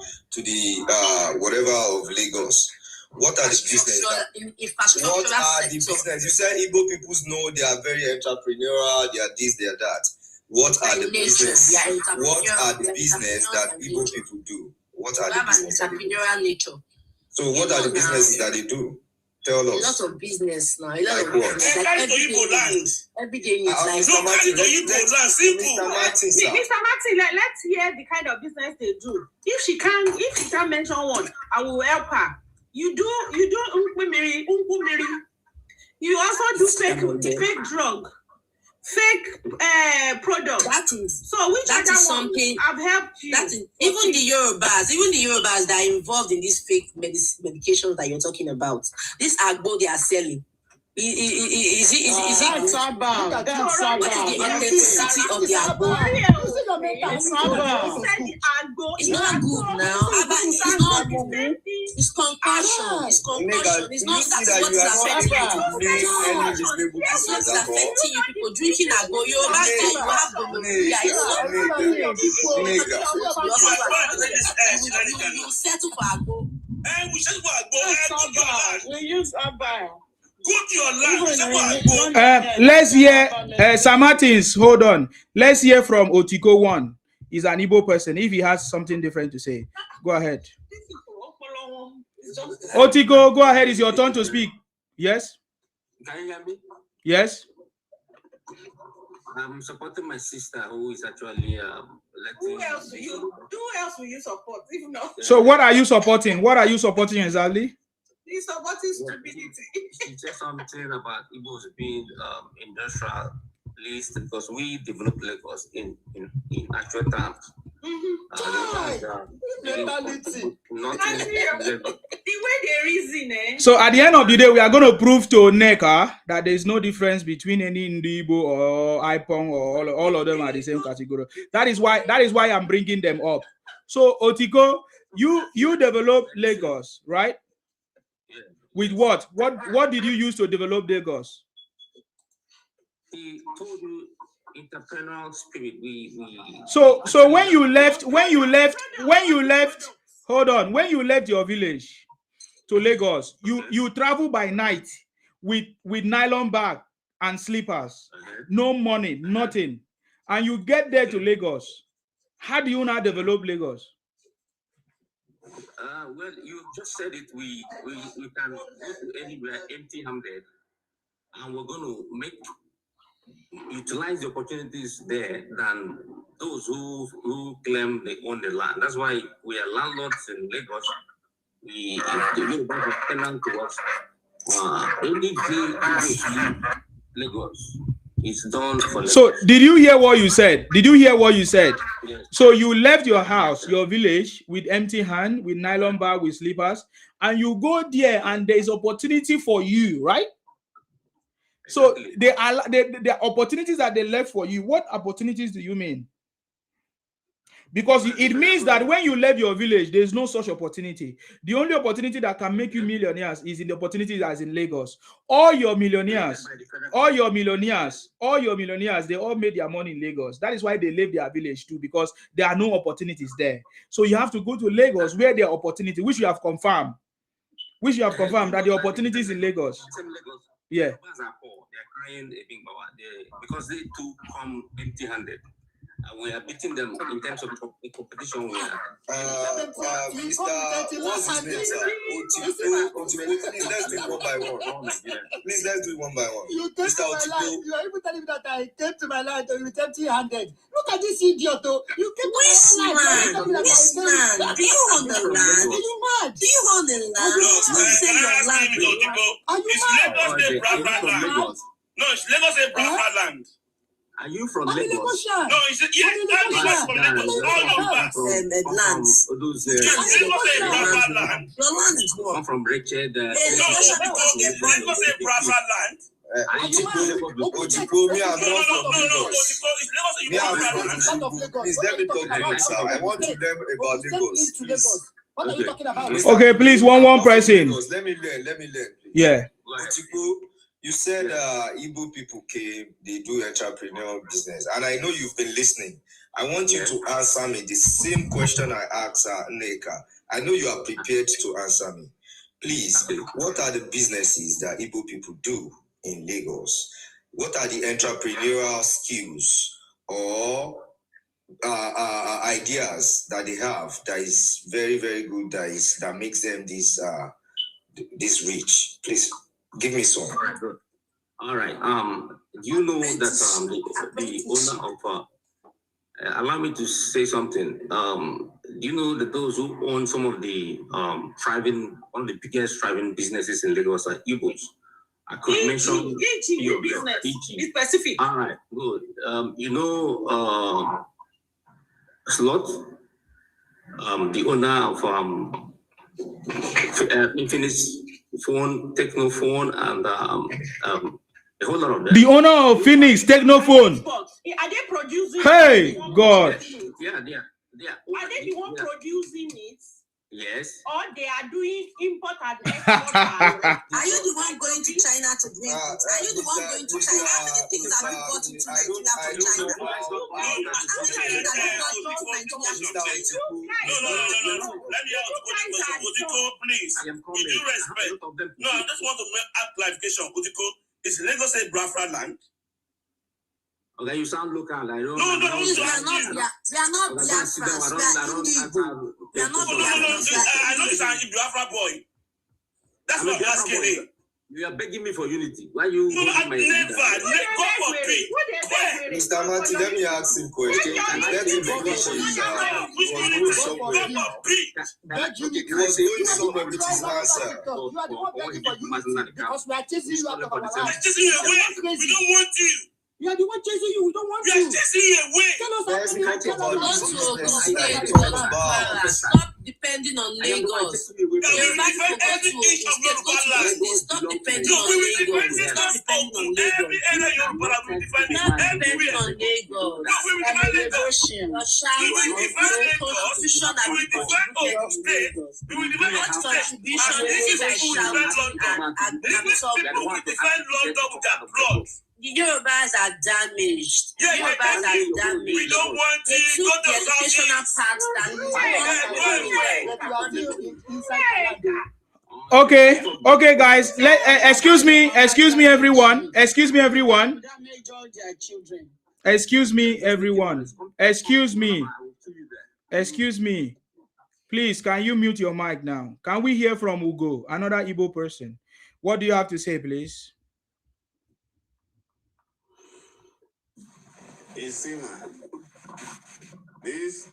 whatever of Lagos. What are the business? What are the business? You said Igbo people know they are very entrepreneurial. They are this, they are that. What are the business? What are the business that Igbo people do? What are the business? Entrepreneurial nature. So what are the businesses that they do? Tell us. A lot of business now. A lot of business. Every day Mr. Martin, let's hear the kind of business they do. If she can't mention one, I will help her. You do Unkumiri. You also do fake drug. Fake product. That is which other something I've helped you. That is even the Yorubas that are involved in these fake medications that you're talking about. This agbo they are selling. Is it? That's what is the authenticity of the agbo? It's not good now. It's concussion. It's concussion. It's not that is what is affecting you. That's what is affecting you people. Drinking ago, you have gonorrhea. You settle for ago. We settle for ago. We use Abba. Go to your land. Let's hear Sam Martins. Hold on. Let's hear from Otiko 1. He's an Igbo person. If he has something different to say, go ahead. Otiko, go ahead. It's your turn to speak. Yes? Can you hear me? Yes? I'm supporting my sister who is actually Who else will you support? If not, so what are you supporting? What are you supporting exactly? he's supporting stupidity. She said something about Igbos being industrialist because we developed Lagos in actual terms. Mentality. The way they reason, So at the end of the day, we are going to prove to NECA that there is no difference between any Ndibo or Ipong or all of them are the same category. That is why I'm bringing them up. So Otiko, you developed Lagos, right? Yeah. With what? What did you use to develop Lagos? He told you entrepreneurial spirit. So when you left, hold on, when you left your village to Lagos, you travel by night with nylon bag and slippers, no money, nothing, and you get there to Lagos. How do you now develop Lagos? Well, you just said it. We can go to anywhere empty-handed, and we're going to utilize the opportunities there than those who claim they own the land. That's why we are landlords in Lagos. We tenant to us. Anything Lagos is done for Lagos. So did you hear what you said? Yes. So you left your house, your village, with empty hand, with nylon bag, with slippers, and you go there and there is opportunity for you, right? So the opportunities that they left for you, what opportunities do you mean? Because it means that when you left your village, there's no such opportunity. The only opportunity that can make you millionaires is in the opportunity that's in Lagos. All your millionaires, they all made their money in Lagos. That is why they left their village too, because there are no opportunities there. So you have to go to Lagos where there are opportunities, which you have confirmed. That the opportunities in Lagos. Yeah. They're crying because they too come empty-handed. We are beating them in terms of competition. We are. Mr. What's his name, sir? Please, let's do it one by one. Please, let's do it one by one. You came to my land. You are even telling me that I came to my land with empty-handed. Look at this idiot, though. You came to my land. This man, do you own the land? Are you mad? Do you own the land? Say your land. Are you mad? No, it's Lagos a Bradford land. Are you from I'm Lagos? No, it's from Lagos. Lands. Lagos a Bradford land. Your land is what? Come from Richard. Lagos a Bradford land. Otiko, me, I'm not from Lagos. Me, I'm from Tinubu. Please, let me talk to you, sir. I want to learn about Lagos. Please. What are you talking about? Okay, please, one person. Let me learn, please. Yeah. Otiko, you said Igbo people came, they do entrepreneurial business, and I know you've been listening. I want you to answer me the same question I asked Neka. I know you are prepared to answer me. Please, what are the businesses that Igbo people do in Lagos? What are the entrepreneurial skills or ideas that they have that is very, very good, that makes them this rich? Please give me some. All right. You know that the owner of allow me to say something. You know that those who own some of the one of the biggest thriving businesses in Lagos are Igbos. I could mention your business. Be specific. All right, good. You know, Slot, the owner of Infinite Phone, Technophone, and a whole lot of them. The owner of Phoenix Technophone. Are they producing? Hey, God. Yeah, they are. Are they the one producing it? Yes. Or they are doing import and export. Are you the one going to China to bring it? Are you the one going to China? How many things have you brought into Nigeria from China? No, let me Otiko, please. With due respect. No, I just want to make a clarification. Otiko, is Lagos a Biafra land? Okay, you sound local. I don't. No, we are not Biafrans. We are Indigo. We are not Biafrans. I know it's an Biafra boy. That's what I'm asking you. You are begging me for unity. Why you? No, I never. Go for peace. Mr. Martin, let me ask him question. Let him go for his He was going somewhere with his answer. You are the one begging for unity because we are chasing you out of our lives. Chasing you away. We don't want you. You are the one chasing you. We don't want you. We are chasing you away. Tell us how to stop depending on Lagos. We will defend every inch of Yoruba land. Stop depending on Lagos. Stop depending on Lagos. Every area Yoruba land will defend it. Depending on Lagos. We will defend Lagos. We will defend Lagos. We will defend Ogun State. We will defend Ogun State. These people will defend London. These people will defend London with their blood. The Yorubas are damaged. Yorubas are damaged. We don't want they to took go the to educational part that Okay, guys. Excuse me, everyone. Excuse me, everyone. Excuse me. Please, can you mute your mic now? Can we hear from Ugo, another Igbo person? What do you have to say, please? You see, man, this,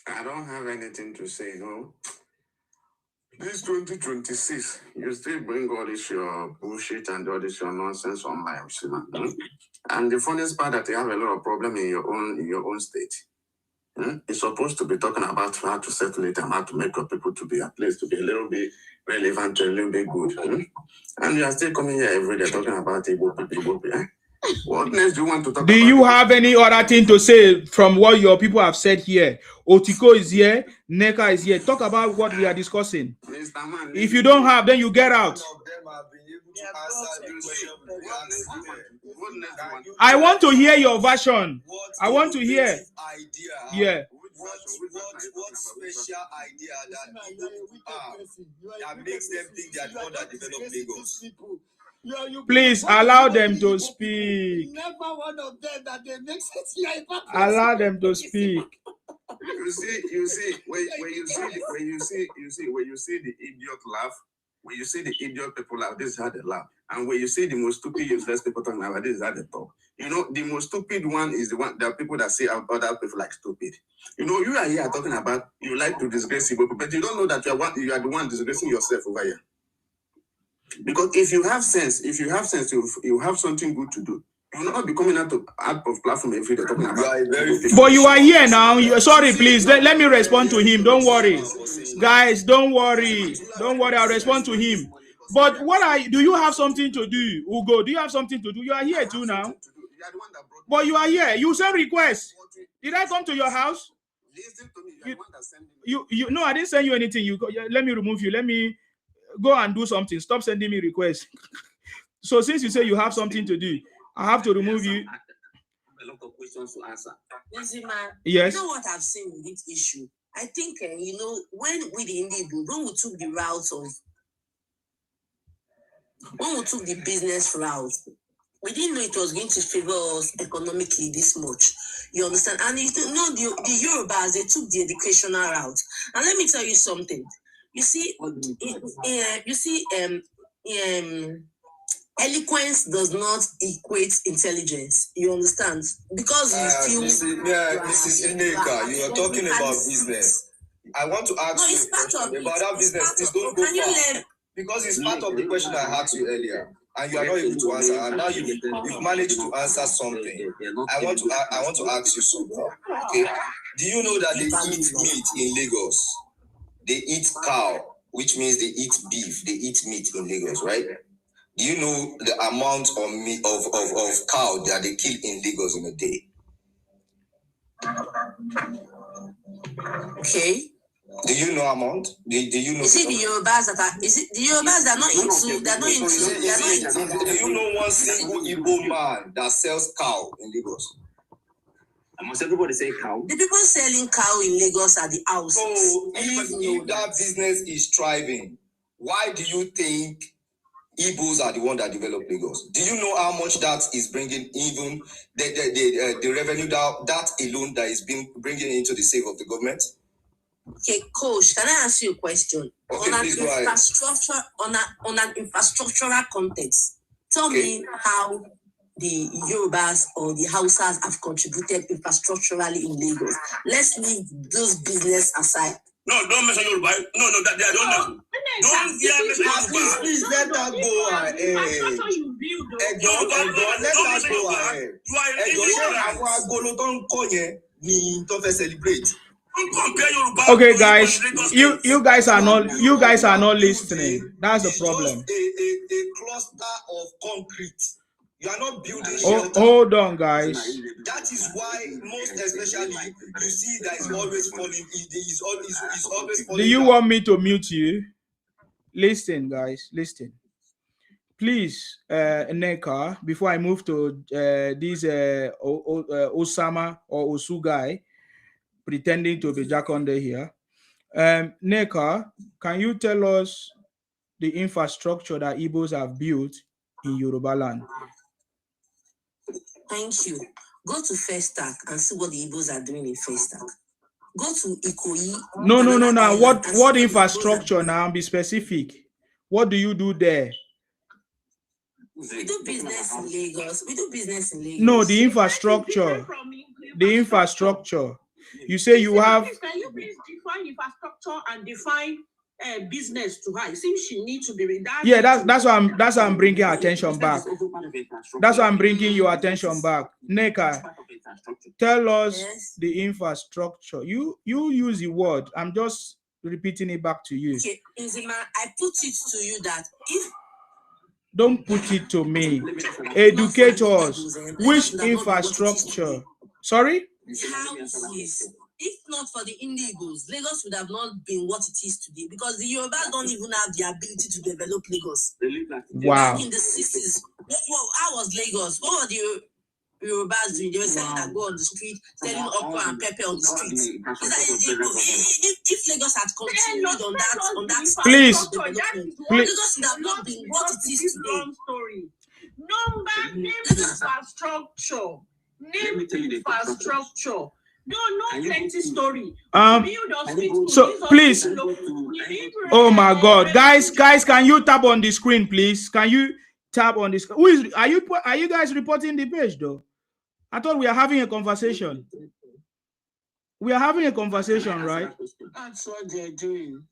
I don't have anything to say, no. This 2026, you still bring all this your bullshit and all this your nonsense online, you see, man. And the funniest part that you have a lot of problem in your own state. It's supposed to be talking about how to settle it and how to make your people to be a place to be a little bit relevant, a little bit good. And you are still coming here every day talking about Igbo people. What next do you want to talk about? Do you have any other thing to say from what your people have said here? Otiko is here, Neka is here. Talk about what we are discussing. If you don't have, then you get out. I want to hear your version. I want to hear. Yeah. What special idea that makes them think they are the one that developed Lagos? Please allow them to speak. Never one of them that they make sense here. Allow them to speak. You see, when you see the idiot laugh, when you see the idiot people laugh, this is how they laugh. And when you see the most stupid, useless people talking about this is how they talk. You know, the most stupid one is the one, the people that say other people like stupid. You know, you are here talking about you like to disgrace people, but you don't know that you are the one disgracing yourself over here. Because if you have sense, you have something good to do. You will not be coming out of platform every day talking about. But you are here now. Sorry, please. Let me respond to him. Don't worry, guys. Don't worry. I'll respond to him. But do you have something to do, Ugo? Do you have something to do? You are here too now. But you are here. You send requests. Did I come to your house? No, I didn't send you anything. Let me remove you. Let me go and do something. Stop sending me requests. So since you say you have something to do, I have to remove you. A lot of questions to answer. Yes. You know what I've seen with this issue? I think, when we the Indigo, when we took the route of, when we took the business route, we didn't know it was going to favor us economically this much. You understand? And the Yorubas, they took the educational route. And let me tell you something. You see, eloquence does not equate intelligence. You understand? Because you feel. Mrs. Ineka, you are talking about business. I want to ask you a question about that business. Please don't go far. Because it's part of the question I asked you earlier, and you are not able to answer. And now you've managed to answer something. I want to ask you something. Okay? Do you know that they eat meat in Lagos? They eat cow, which means they eat beef. They eat meat in Lagos, right? Do you know the amount of meat of cow that they kill in Lagos in a day? Okay. Do you know amount? Do you know? Is it the Yorubas that are? Is it the Yorubas that are not into? They're not into. Do you know one single Igbo man that sells cow in Lagos? Must everybody say cow? The people selling cow in Lagos are the houses. So if that business is thriving, why do you think Igbos are the one that developed Lagos? Do you know how much that is bringing, even the revenue that alone that is being bringing into the save of the government? Okay, Coach, can I ask you a question? Okay, on please an go ahead. infrastructure, on an infrastructural context, tell me how the Yorubas or the Hausas have contributed infrastructurally in Lagos. Let's leave those business aside. No, don't mention Yoruba. No, that they don't know. Don't mention Yoruba. Please let that go ahead. Let that go ahead. Okay, guys, you guys are not listening. That's the problem. A cluster of concrete. You are not building shelter. Hold on, guys. That is why most especially you see that is always falling. Is always falling. Do you want me to mute you? Listen, guys, listen. Please, Neka, before I move to this Osama or Osu guy pretending to be Jaconde here. Neka, can you tell us the infrastructure that Igbos have built in Yoruba land? Thank you. Go to Festac and see what the Igbos are doing in Festac. Go to Ikoyi. No. What infrastructure now? Be specific. What do you do there? We do business in Lagos. No, the infrastructure. The infrastructure. You say you have. Can you please define infrastructure and define business to her? It seems she needs to be. Yeah, that's why I'm bringing her attention back. That's why I'm bringing your attention back. Neka, tell us the infrastructure. You use the word. I'm just repeating it back to you. Okay, Nzima, I put it to you that if. Don't put it to me. Educate us. Which infrastructure? Sorry? Houses. If not for the Indigos, Lagos would have not been what it is today because the Yorubas don't even have the ability to develop Lagos. Wow. Back in the 60s, how was Lagos? What were the Yorubas doing? They were selling that go on the street, selling okra and pepper on the street. If Lagos had continued on that please, Lagos would have not been what it is today. Name infrastructure. Name infrastructure. No, plenty story. So please. Oh my God, guys, can you tap on the screen, please? Can you tap on this? Are you guys reporting the page though? I thought we are having a conversation. We are having a conversation, right? That's what they're doing.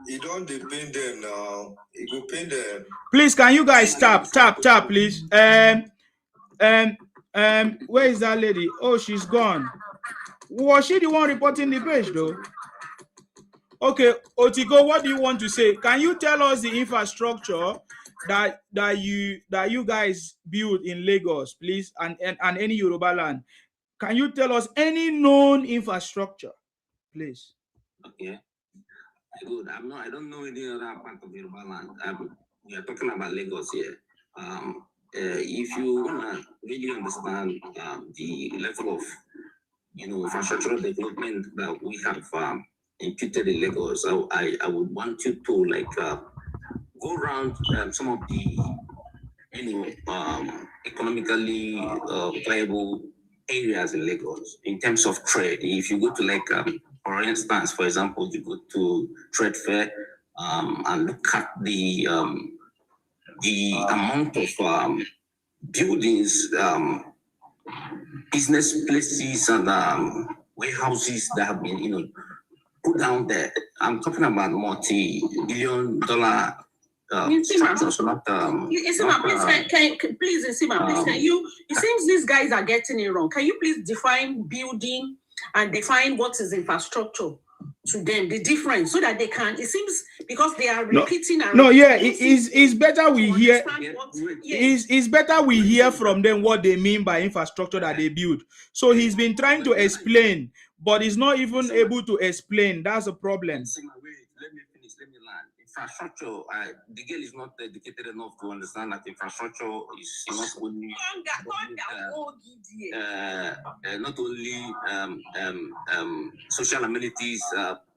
You don't depend them now. You go pin them. Please, can you guys tap, please? Where is that lady? Oh, she's gone. Was she the one reporting the page though? Okay, Otigo, what do you want to say? Can you tell us the infrastructure that you guys build in Lagos, please, and any Yoruba land? Can you tell us any known infrastructure, please? Okay, good. I don't know any other part of Yoruba land. We are talking about Lagos here. If you wanna really understand the level of infrastructural development that we have imputed in Lagos, I would want you to go around some of the economically viable areas in Lagos in terms of trade. If you go to for instance, for example, you go to Trade Fair and look at the amount of buildings, business places and warehouses that have been put down there. I'm talking about multi-billion dollar structures, not please, Isima, can you? It seems these guys are getting it wrong. Can you please define building and define what is infrastructure to them, the difference, so that they can? It seems because they are repeating. It's better we hear. It's better we hear from them what they mean by infrastructure that they build. So he's been trying to explain but he's not even able to explain. That's a problem. Let me finish. Let me land. Infrastructure. The girl is not educated enough to understand that infrastructure is not only social amenities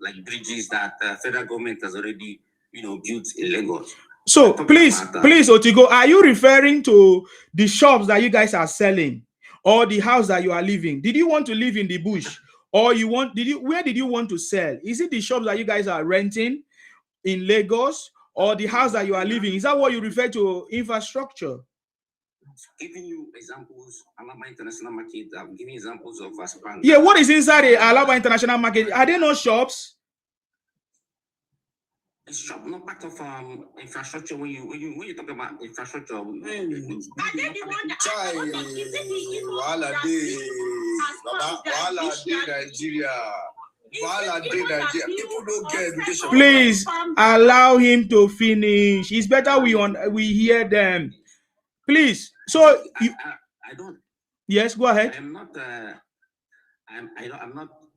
like bridges that federal government has already built in Lagos. So please, Otigo, are you referring to the shops that you guys are selling, or the house that you are living? Did you want to live in the bush, or where did you want to sell? Is it the shops that you guys are renting in Lagos, or the house that you are living? Is that what you refer to infrastructure? Giving you examples, Alaba International Market. I'm giving examples of Aspan. Yeah, what is inside the Alaba International Market? Are there no shops? It's shop not part of infrastructure. When you talk about infrastructure, are they the one Nigeria. Please allow him to finish. It's better we hear them. Please. So I don't. Yes, go ahead. I'm not.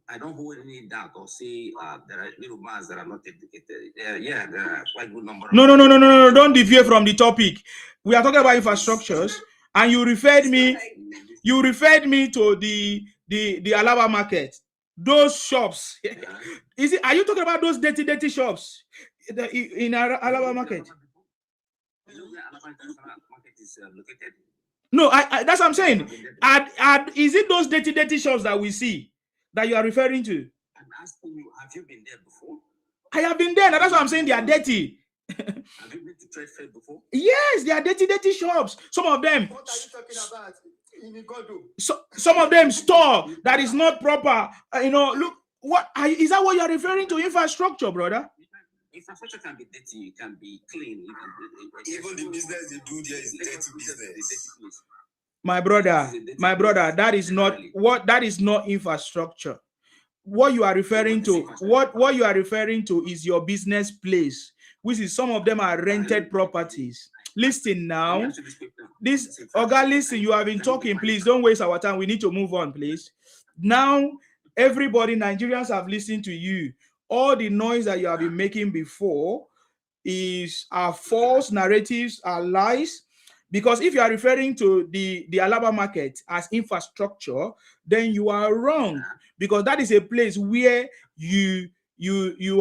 I don't hold any doubt or say there are little ones that are not educated. Yeah, there are quite good number. No. Don't deviate from the topic. We are talking about infrastructures, and you referred me to the Alaba market. Those shops. Are you talking about those dirty shops in Alaba market? No, that's what I'm saying. Is it those dirty shops that we see that you are referring to? I'm asking you, have you been there before? I have been there. That's what I'm saying. They are dirty. Have you been to trade fair before? Yes, they are dirty shops. Some of them. What are you talking about? Some of them store that is not proper. Look, is that what you are referring to? Infrastructure, brother. Infrastructure can be dirty, it can be clean. Even the business they do there is dirty business. My brother, that is not infrastructure. What you are referring to, what you are referring to is your business place, which is some of them are rented properties. Listen now. Listen, you have been talking. Please don't waste our time. We need to move on, please. Now, everybody, Nigerians have listened to you. All the noise that you have been making before are false narratives, are lies. Because if you are referring to the Alaba market as infrastructure, then you are wrong. Because that is a place where you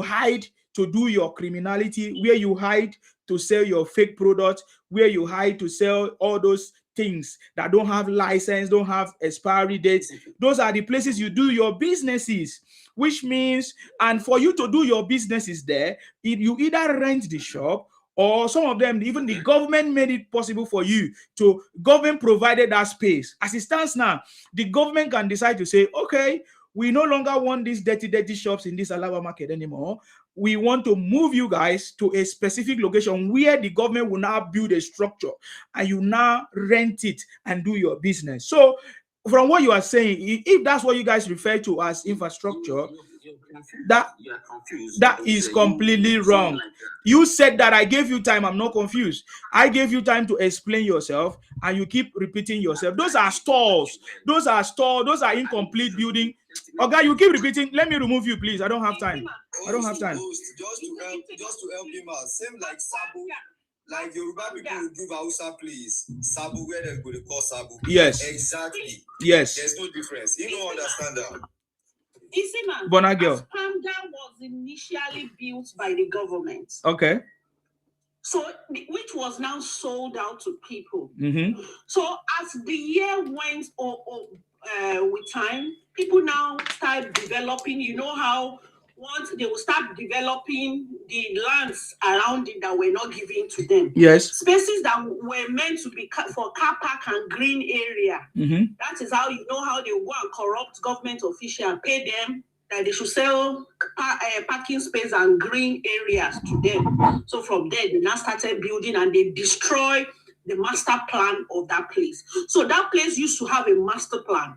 hide to do your criminality, where you hide to sell your fake products, where you hide to sell all those things that don't have license, don't have expiry dates. Those are the places you do your businesses, which means, and for you to do your businesses there, you either rent the shop, or some of them, even the government made it possible for you to, government provided that space. As it stands now, the government can decide to say, okay, we no longer want these dirty shops in this Alaba market anymore. We want to move you guys to a specific location where the government will now build a structure and you now rent it and do your business. So from what you are saying, if that's what you guys refer to as infrastructure, that is completely wrong. You said that I gave you time. I'm not confused. I gave you time to explain yourself and you keep repeating yourself. Those are stores. Those are incomplete building. Okay, you keep repeating. Let me remove you, please. I don't have time. Just to help him out. Same like Sabu. Like Yoruba people will give Hausa, please. Sabu, where they go to call Sabu. Yes. Exactly. Yes. There's no difference. You don't understand that. Bonagel. Aspamda was initially built by the government. Okay. So, which was now sold out to people. Mm-hmm. So, as the year went with time, people now start developing. You know how once they will start developing the lands around it that were not given to them. Yes. Spaces that were meant to be for car park and green area. Mm-hmm. That is how you know how they will go and corrupt government officials and pay them that they should sell parking space and green areas to them. So from there, they now started building and they destroy the master plan of that place. So that place used to have a master plan.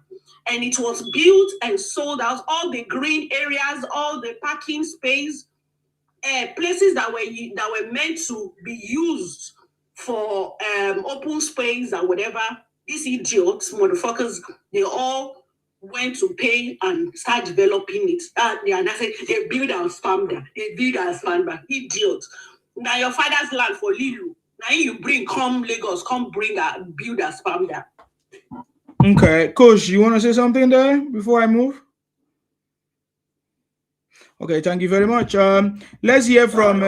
And it was built and sold out, all the green areas, all the parking space, places that were meant to be used for open space and whatever. These idiots, motherfuckers, they all went to pay and start developing it. And I said, they build and spam that. They build and spam back. Idiot. Now your father's land for Lilu. Now you come Lagos, come build and spam that. Okay, Coach, you want to say something there before I move? Okay, thank you very much. Let's hear from.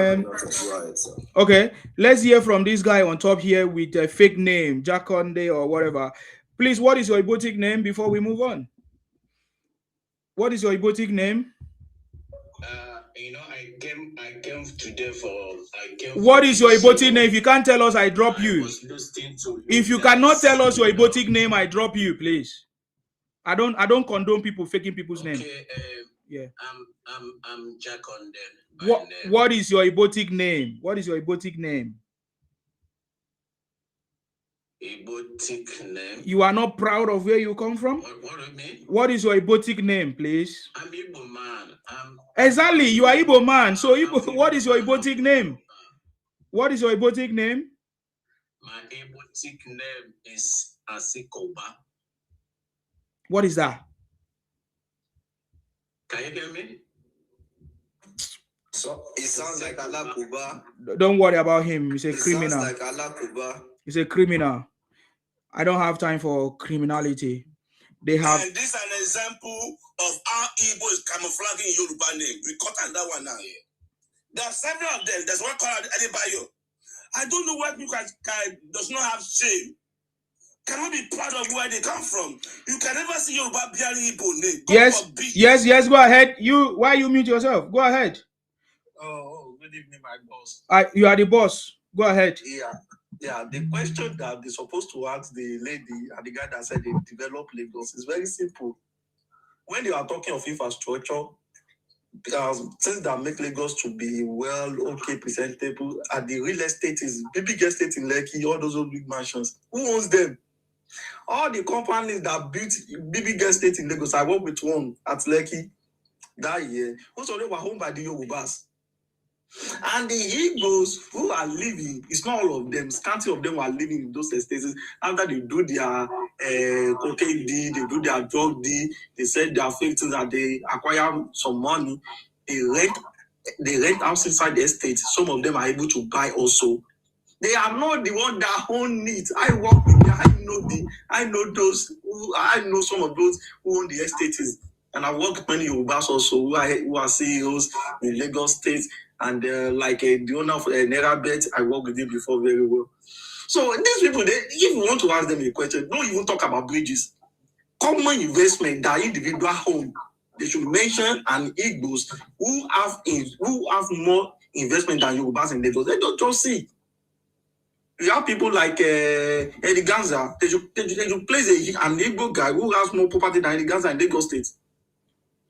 Okay, let's hear from this guy on top here with a fake name, Jaconde or whatever. Please, what is your Ibotic name before we move on? What is your Ibotic name? I came today for. What is your Ibotic name? If you can't tell us, I drop you. If you cannot tell us your Ibotic name, I drop you, please. I don't condone people faking people's name. Yeah. I'm Jaconde. What is your Ibotic name? What is your Ibotic name? Ibotic name. You are not proud of where you come from? What do you mean? What is your Ibotic name, please? I'm Igbo man. Exactly, you are Igbo man. So what is your Ibotic name? What is your Ibotic name? My Ibotic name is Asikoba. What is that? Can you hear me? So it sounds like Alakuba. Don't worry about him. He's a criminal. Sounds like Alakuba. He's a criminal. I don't have time for criminality. They have. And this is an example of how Igbo is camouflaging Yoruba name. We cut on that one now. There are several of them. There's one called Adebayo. I don't know why people does not have shame. Cannot be proud of where they come from. You can never see Yoruba bearing Igbo name. Yes. Go ahead. Why you mute yourself? Go ahead. Oh, good evening, my boss. You are the boss. Go ahead. Yeah. The question that they're supposed to ask the lady and the guy that said they develop Lagos is very simple. When they are talking of infrastructure, things that make Lagos to be presentable, and the real estate is the big estate in Lekki, all those old big mansions. Who owns them? All the companies that built big estate in Lagos, I worked with one at Lekki that year. Most of them were owned by the Yorubas. And the Igbos who are living, it's not all of them, scanty of them were living in those estates. After they do their cocaine deed, they do their drug deed, they said their fake things that they acquire some money, they rent house inside the estate. Some of them are able to buy also. They are not the one that own it. I work with them, I know some of those who own the estates. And I work with many Yorubas also who are CEOs in Lagos State. And the owner of Nerabet, I worked with him before very well. So these people, if you want to ask them a question, don't even talk about bridges. Common investment that individual home, they should mention and Igbos who have more investment than Yorubas in Lagos. They don't just see. You have people like Eddie Ganza. They should place an Igbo guy who has more property than Eddie Ganza in Lagos State.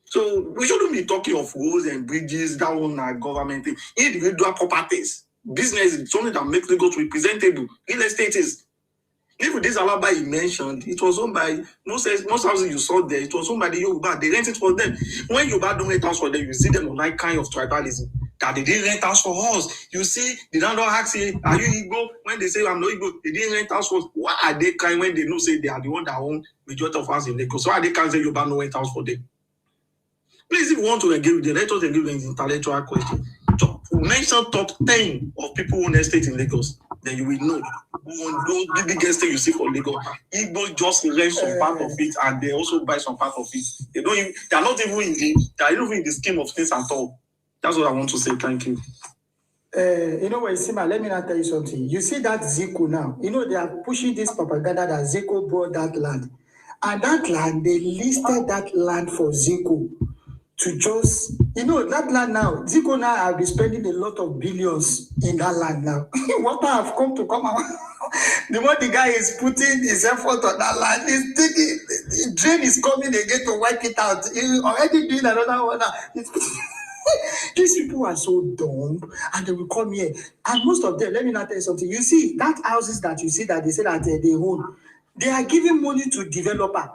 So we shouldn't be talking of roads and bridges, that one government thing. Individual properties, business is something that makes Lagos representable. Real estate is. Even this Alaba you mentioned, it was owned by most houses you saw there. It was owned by the Yoruba. They rent it for them. When Yoruba don't rent house for them, you see them on that kind of tribalism. That they didn't rent house for us. You see, they don't ask you, are you Igbo? When they say I'm not Igbo, they didn't rent house for us. Why are they kind when they know say they are the one that own majority of us in Lagos? Why are they can't say Yoruba no rent house for them? Please, if you want to engage with them, let us engage with an intellectual question. Mention top 10 of people who own estate in Lagos. Then you will know who own those big estate you see for Lagos. Igbo just rent some part of it and they also buy some part of it. They are not even in the scheme of things at all. That's what I want to say. Thank you. You know what, Sima, let me not tell you something. You see that Zico now. You know, they are pushing this propaganda that Zico bought that land. And that land, they listed that land for Zico to just, that land now, Zico now have been spending a lot of billions in that land now. What I have come out, the more the guy is putting his effort on that land, he's taking, the drain is coming again to wipe it out. He's already doing another one now. These people are so dumb and they will come here. And most of them, let me not tell you something. You see, that houses that you see that they say that they own, they are giving money to developer.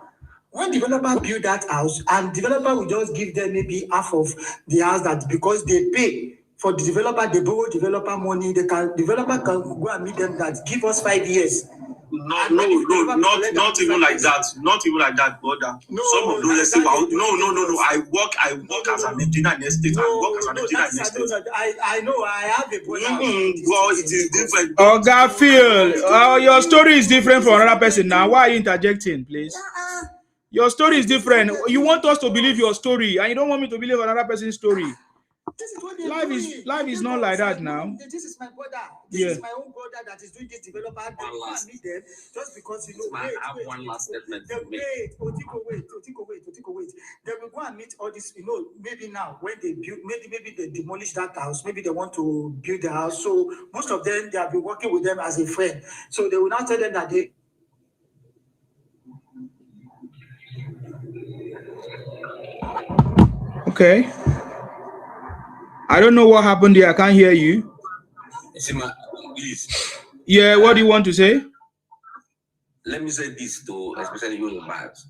When developer build that house, and developer will just give them maybe half of the house that because they pay for the developer, they borrow developer money. Developer can go and meet them that give us 5 years. not even like that. Not even like that, brother. No, some of those estate, no. I work as an engineer in estate. I work as an engineer in estate. I know. I have a brother. Well, it is different. Oh, Garfield, your story is different from another person. Now, why are you interjecting, please? Your story is different. You want us to believe your story, and you don't want me to believe another person's story. This is what life is not like that now. This is my brother. This is my own brother that is doing this developer. They can't meet them just because you know. Wait. Otiko, wait. They will go and meet all this. You know, maybe now when they build, maybe they demolish that house. Maybe they want to build the house. So most of them they have been working with them as a friend. So they will not tell them that they. Okay. I don't know what happened there. I can't hear you. Yeah, what do you want to say? Let me say this to especially Yorubas.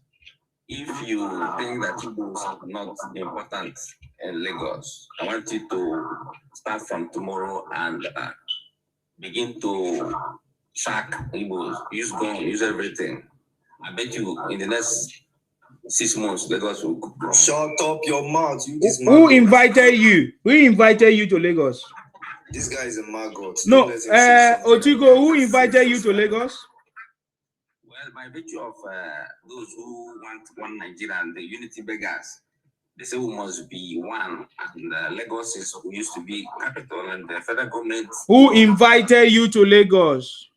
If you think that Igbo is not important in Lagos, I want you to start from tomorrow and begin to sack Igbos. Use gun, use everything. I bet you in the next 6 months, Lagos will go. Shut up your mouth. Who invited you? Who invited you to Lagos? This guy is a maggot. No, Otiko, who invited you to Lagos? Well, by virtue of those who want one Nigeria and the unity beggars, they say we must be one. And Lagos used to be capital, and the federal government. Who invited you to Lagos?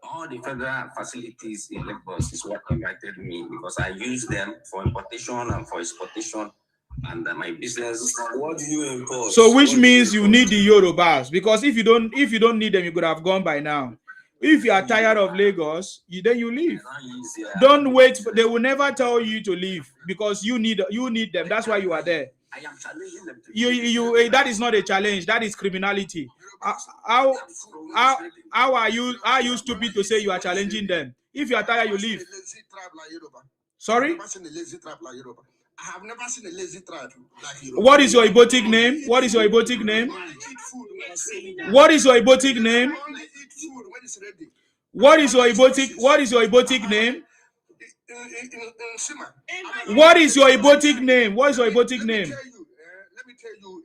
All the federal facilities in Lagos is what invited me because I use them for importation and for exportation and my business. What do you import? So which means you need the Yorubas, because if you don't need them, you could have gone by now. If you are tired of Lagos, then you leave. Don't wait. They will never tell you to leave because you need them. That's why you are there. I am challenging them to that is not a challenge. That is criminality. How are you stupid to say you are challenging them? If you are tired, you leave. Sorry? I have never seen a lazy tribe like Yoruba. What is your Ibotic name? What is your Ibotic name? What is your Ibotic name? What is your Ibotic? What is your Ibotic name? What is your Ibotic name? What is your Ibotic name? Let me tell you,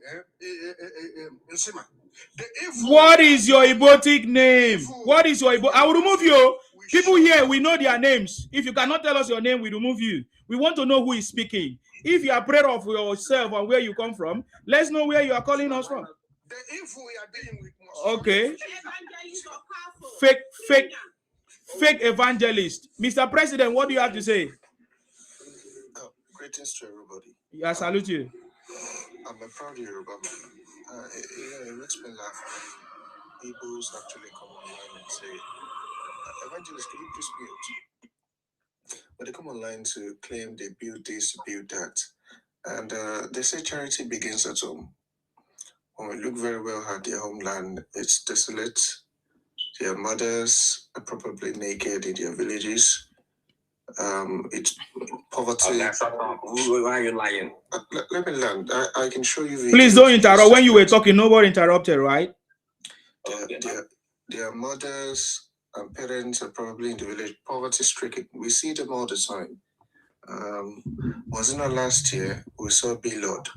what is your Ibotic name? What is your Ibotic? I will remove you. People here, we know their names. If you cannot tell us your name, we remove you. We want to know who is speaking. If you are proud of yourself and where you come from, let's know where you are calling us from. Okay. Fake evangelist. Mr. President, what do you have to say? Greetings to everybody. I salute you. I'm a proud Yoruba man. It makes me laugh when Igbos actually come online and say, evangelist, can you please mute? But they come online to claim they build this, build that. And they say charity begins at home. When we look very well at their homeland, it's desolate. Their mothers are probably naked in their villages. It's poverty. Why are you lying? Let me land. I can show you. Please don't interrupt. When you were talking, nobody interrupted, right? Their mothers and parents are probably in the village, poverty stricken. We see them all the time. Wasn't it last year we saw Bilod,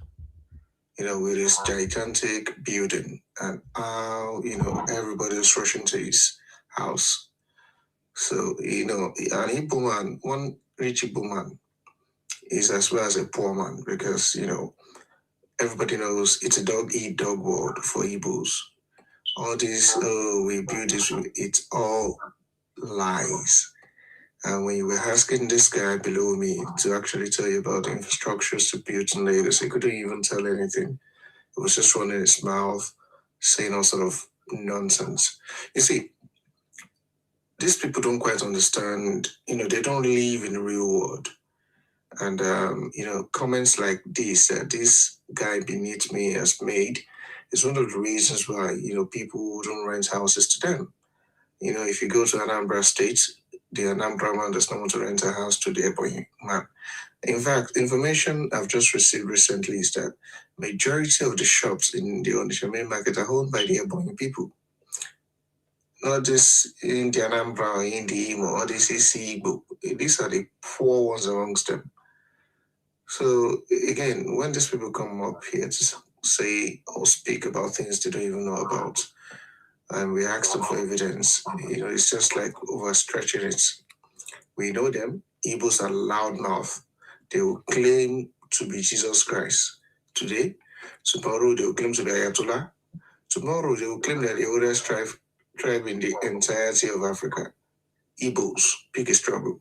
with his gigantic building, and how everybody was rushing to his house. So an Igbo man, one rich Igbo man, is as well as a poor man because everybody knows it's a dog-eat-dog world for Igbos. All this, we build this, it's all lies. And when you were asking this guy below me to actually tell you about the infrastructures to build in Lagos, he couldn't even tell anything. He was just running his mouth, saying all sort of nonsense. You see, these people don't quite understand, they don't live in the real world. And, comments like this, this guy beneath me has made, is one of the reasons why, people don't rent houses to them. If you go to Anambra State, the Anambra man does not want to rent a house to the Ebonyi man. In fact, information I've just received recently is that majority of the shops in the Onitsha main market are owned by the Ebonyi people. not this Indian Ambra or Imo or this Igbo. These are the poor ones amongst them. So again, when these people come up here to say or speak about things they don't even know about, and we ask them for evidence, it's just like overstretching it. We know them. Igbos are loudmouth. They will claim to be Jesus Christ today. Tomorrow they will claim to be Ayatollah. Tomorrow they will claim that the oldest tribe in the entirety of Africa. Igbos, biggest trouble.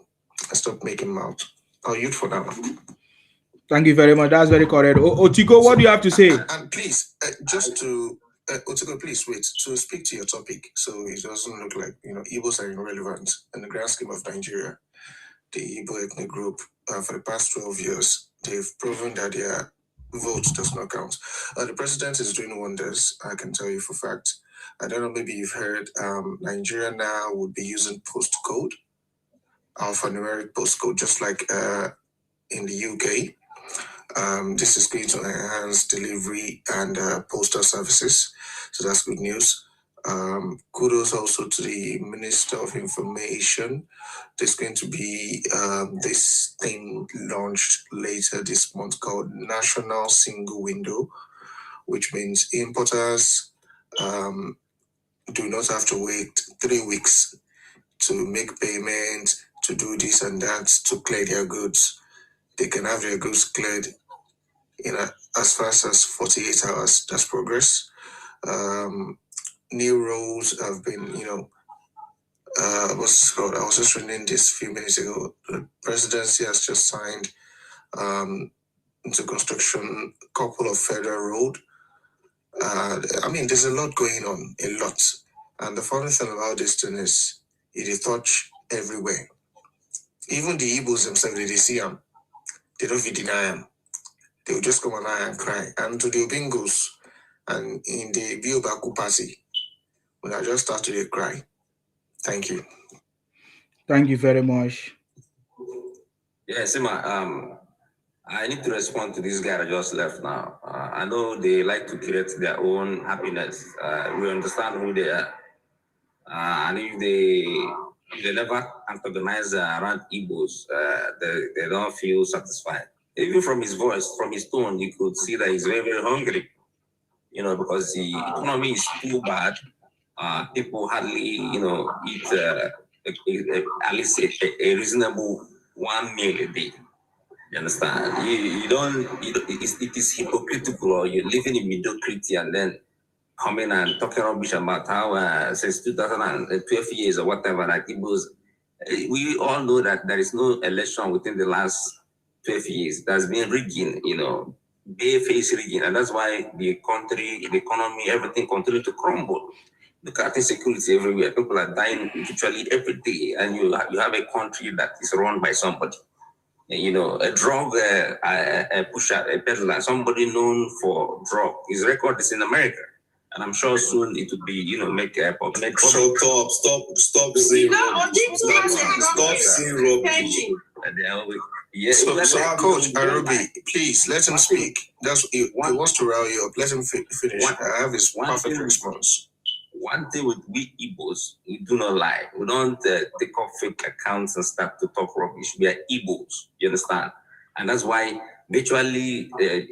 I stop making mouth. I'll youth for now. Thank you very much. That's very correct. Otiko, what do you have to say? And please, just to Otiko, please wait to speak to your topic, so it doesn't look like Igbos are irrelevant in the grand scheme of Nigeria. The Igbo ethnic group, for the past 12 years, they've proven that their vote does not count. The president is doing wonders, I can tell you for fact. I don't know, maybe you've heard Nigeria now would be using postcode, alphanumeric postcode, just like in the UK. This is going to enhance delivery and postal services, so that's good news. Kudos also to the Minister of Information. There's going to be this thing launched later this month called National Single Window, which means importers do not have to wait 3 weeks to make payment, to do this and that, to clear their goods. They can have their goods cleared as fast as 48 hours. That's progress. New rules have been, what's it called? I was just reading this a few minutes ago. The presidency has just signed into construction a couple of federal road. There's a lot going on, a lot. And the funny thing about this thing is, it touch everywhere. Even the Igbos themselves, they see them. They don't even deny them. They will just come on and cry. And to the Obingos and in the Biobaku party, when I just start to cry. Thank you. Thank you very much. Yeah, Sima, I need to respond to this guy that just left now. I know they like to create their own happiness. We understand who they are. And if they never antagonize around Igbos, they don't feel satisfied. Even from his voice, from his tone, you could see that he's very, very hungry. Because the economy is too bad. People hardly, eat at least a reasonable 1 meal a day. You understand? It is hypocritical, or you're living in mediocrity and then coming and talking rubbish about how since 2012 years or whatever, like it was. We all know that there is no election within the last 12 years. There's been rigging, bare-faced rigging, and that's why the country, the economy, everything continues to crumble. Look at insecurity everywhere. People are dying literally every day, and you have a country that is run by somebody. A drug pusher, a peddler, somebody known for drug. His record is in America, and I'm sure soon it will be, make public. Stop saying rubbish. Stop saying rubbish. Yes. So Coach Arubi, please let him speak. He wants to rile you up. Let him finish. I have his perfect response. One thing with we Igbos, we do not lie. We don't take off fake accounts and start to talk rubbish. We are Igbos, you understand? And that's why virtually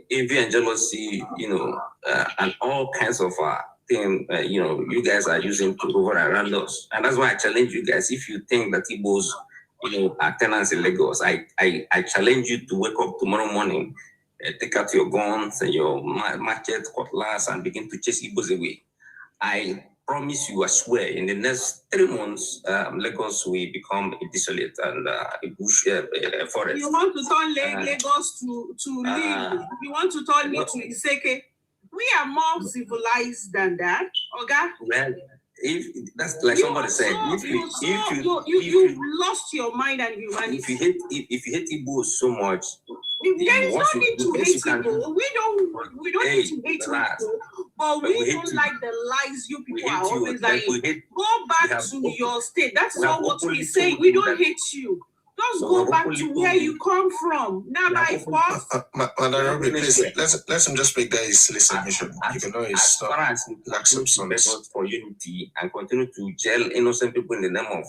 envy and jealousy, and all kinds of things, you guys are using to over around us. And that's why I challenge you guys. If you think that Igbos, are tenants in Lagos, I challenge you to wake up tomorrow morning, take out your guns and your machete, cutlass, and begin to chase Igbos away. I promise you, I swear, in the next 3 months, Lagos will become a desolate and a bush forest. You want to turn Lagos to Lille. You want to turn it to Iseke. We are more civilized than that, okay? Well, if that's like somebody said, you've lost your mind and humanity. If you hate Igbo so much, there is no need to hate people. We don't need to hate people, but we don't like the lies you people are always lying. Go back to your state. That's not what we say. We don't hate you. Just go back to where you come from. Now, by force. Madam, please, let him just make that his silly submission. You can know it's like substance for unity and continue to jail innocent people in the name of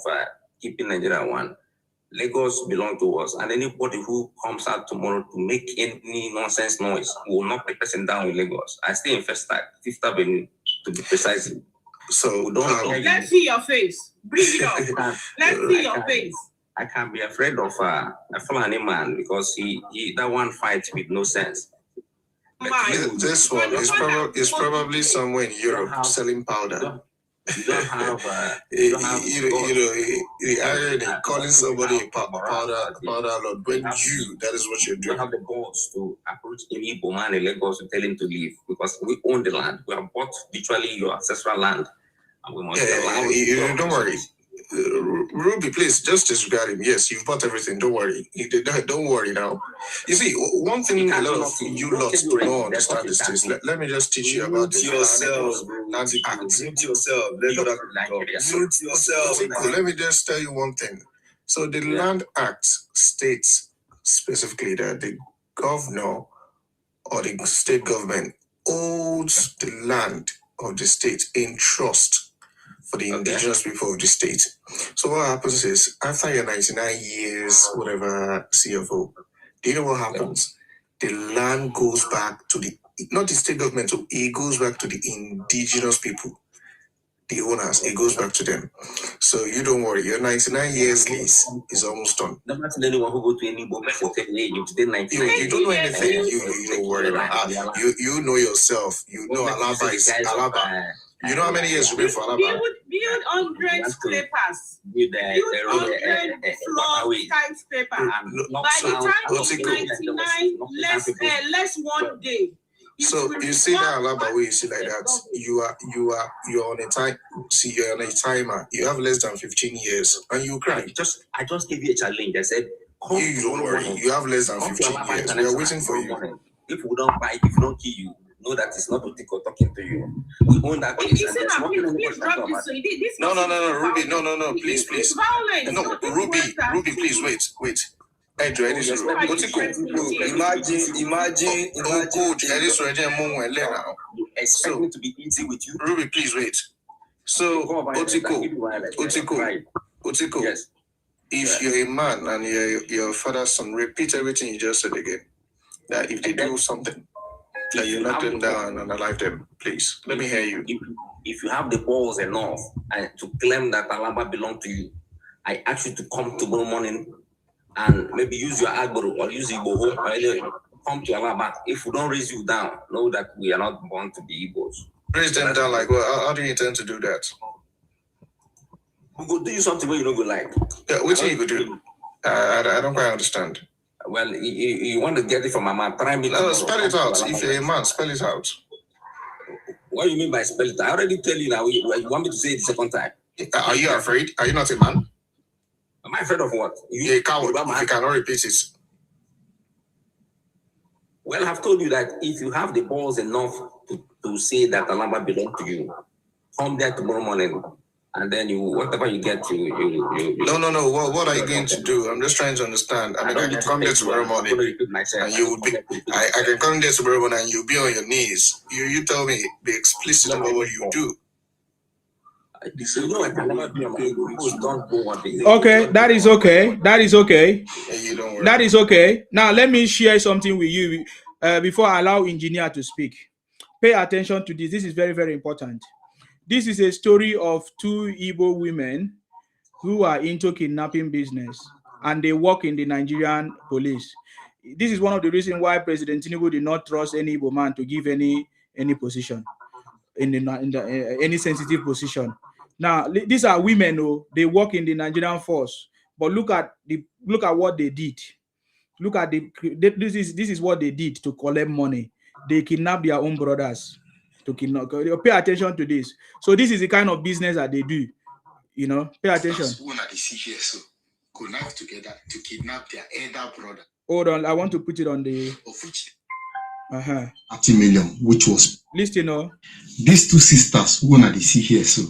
keeping Nigeria one. Lagos belong to us, and anybody who comes out tomorrow to make any nonsense noise will not be person down with Lagos. I stay in Fifth Avenue to be precise. So we don't let's see your face. Bring it up. Let's see your face. I can't be afraid of a Fulani man because he that one fight with no sense. This one is probably somewhere in Europe selling powder. You don't have the irony calling somebody a powder lord when that is what you're doing. You have the balls to approach any Igbo man in Lagos to tell him to leave because we own the land. We have bought literally your ancestral land, and we must allow it. Don't worry. Ruby, please just disregard him. Yes, you've bought everything. Don't worry. Don't worry now. You see, one thing a lot of you lots don't understand is this. Let me just teach you about this. Yourself, Mute yourself. Let me just tell you one thing. So the Land Act states specifically that the governor or the state government owns the land of the state in trust for the indigenous people of the state. So what happens is, after your 99 years, whatever CFO, do you know what happens? The land goes back to not the state government, so it goes back to the indigenous people, the owners, it goes back to them. So you don't worry, your 99 years lease is almost done. Not anyone who go to any moment for 10 years, you don't know anything, you don't worry about you know yourself, you know Alaba is Alaba. You know how many years you've been for Alaba? Build 100 scrapers. Build 100 floor skyscraper. By the time it's 99, less one day. So you see that Alaba way, you see like that. You're on a time. See, you're on a timer. You have less than 15 years, and you cry. I just gave you a challenge. I said, you don't worry. You have less than 15 years. We are waiting for you. If we don't buy, if we don't kill you, know that it's not Otiko talking to you. We own that. No, Ruby, no, please. No, Ruby, please wait. Imagine. Expect me to be easy with you. Ruby, please wait. So, Otiko. Yes. If you're a man and you're your father's son, repeat everything you just said again. That if they do something, that you knock them down and alive them, please. Let me hear you. If you have the balls enough and to claim that Alaba belong to you, I ask you to come tomorrow morning and maybe use your Agbo or use Igbo home or anyway, come to Alaba. If we don't raise you down, know that we are not born to be Igbos. Raise them down like well, how do you intend to do that? We go do something where you don't go like. Yeah, which you go do? I don't quite understand. Well, you want to get it from my man. Try me. No, spell it out. If you're a man, spell it out. What do you mean by spell it? I already tell you now. You want me to say it the second time? Are you afraid? Are you not a man? Am I afraid of what? You're a coward if you cannot repeat it. Well, I've told you that if you have the balls enough to say that Alaba belongs to you, come there tomorrow morning. And then whatever you get, you. No. What are you going to do? I'm just trying to understand. I mean, I can come there tomorrow morning, and you would be. I can come there tomorrow morning, and you'll be on your knees. You tell me, be explicit about what you do. Okay, that is okay. That is okay. Now let me share something with you before I allow engineer to speak. Pay attention to this. This is very, very important. This is a story of two Igbo women who are into kidnapping business and they work in the Nigerian police. This is one of the reasons why President Tinubu did not trust any Igbo man to give any position in any sensitive position. Now these are women who they work in the Nigerian force, but look at what they did. Look at this is what they did to collect money. They kidnapped their own brothers. To kidnap, pay attention to this. So this is the kind of business that they do. Pay attention. Connect together to kidnap their elder brother. Hold on, I want to put it on the. 30 million, which was. Listen, these two sisters who are the see here, so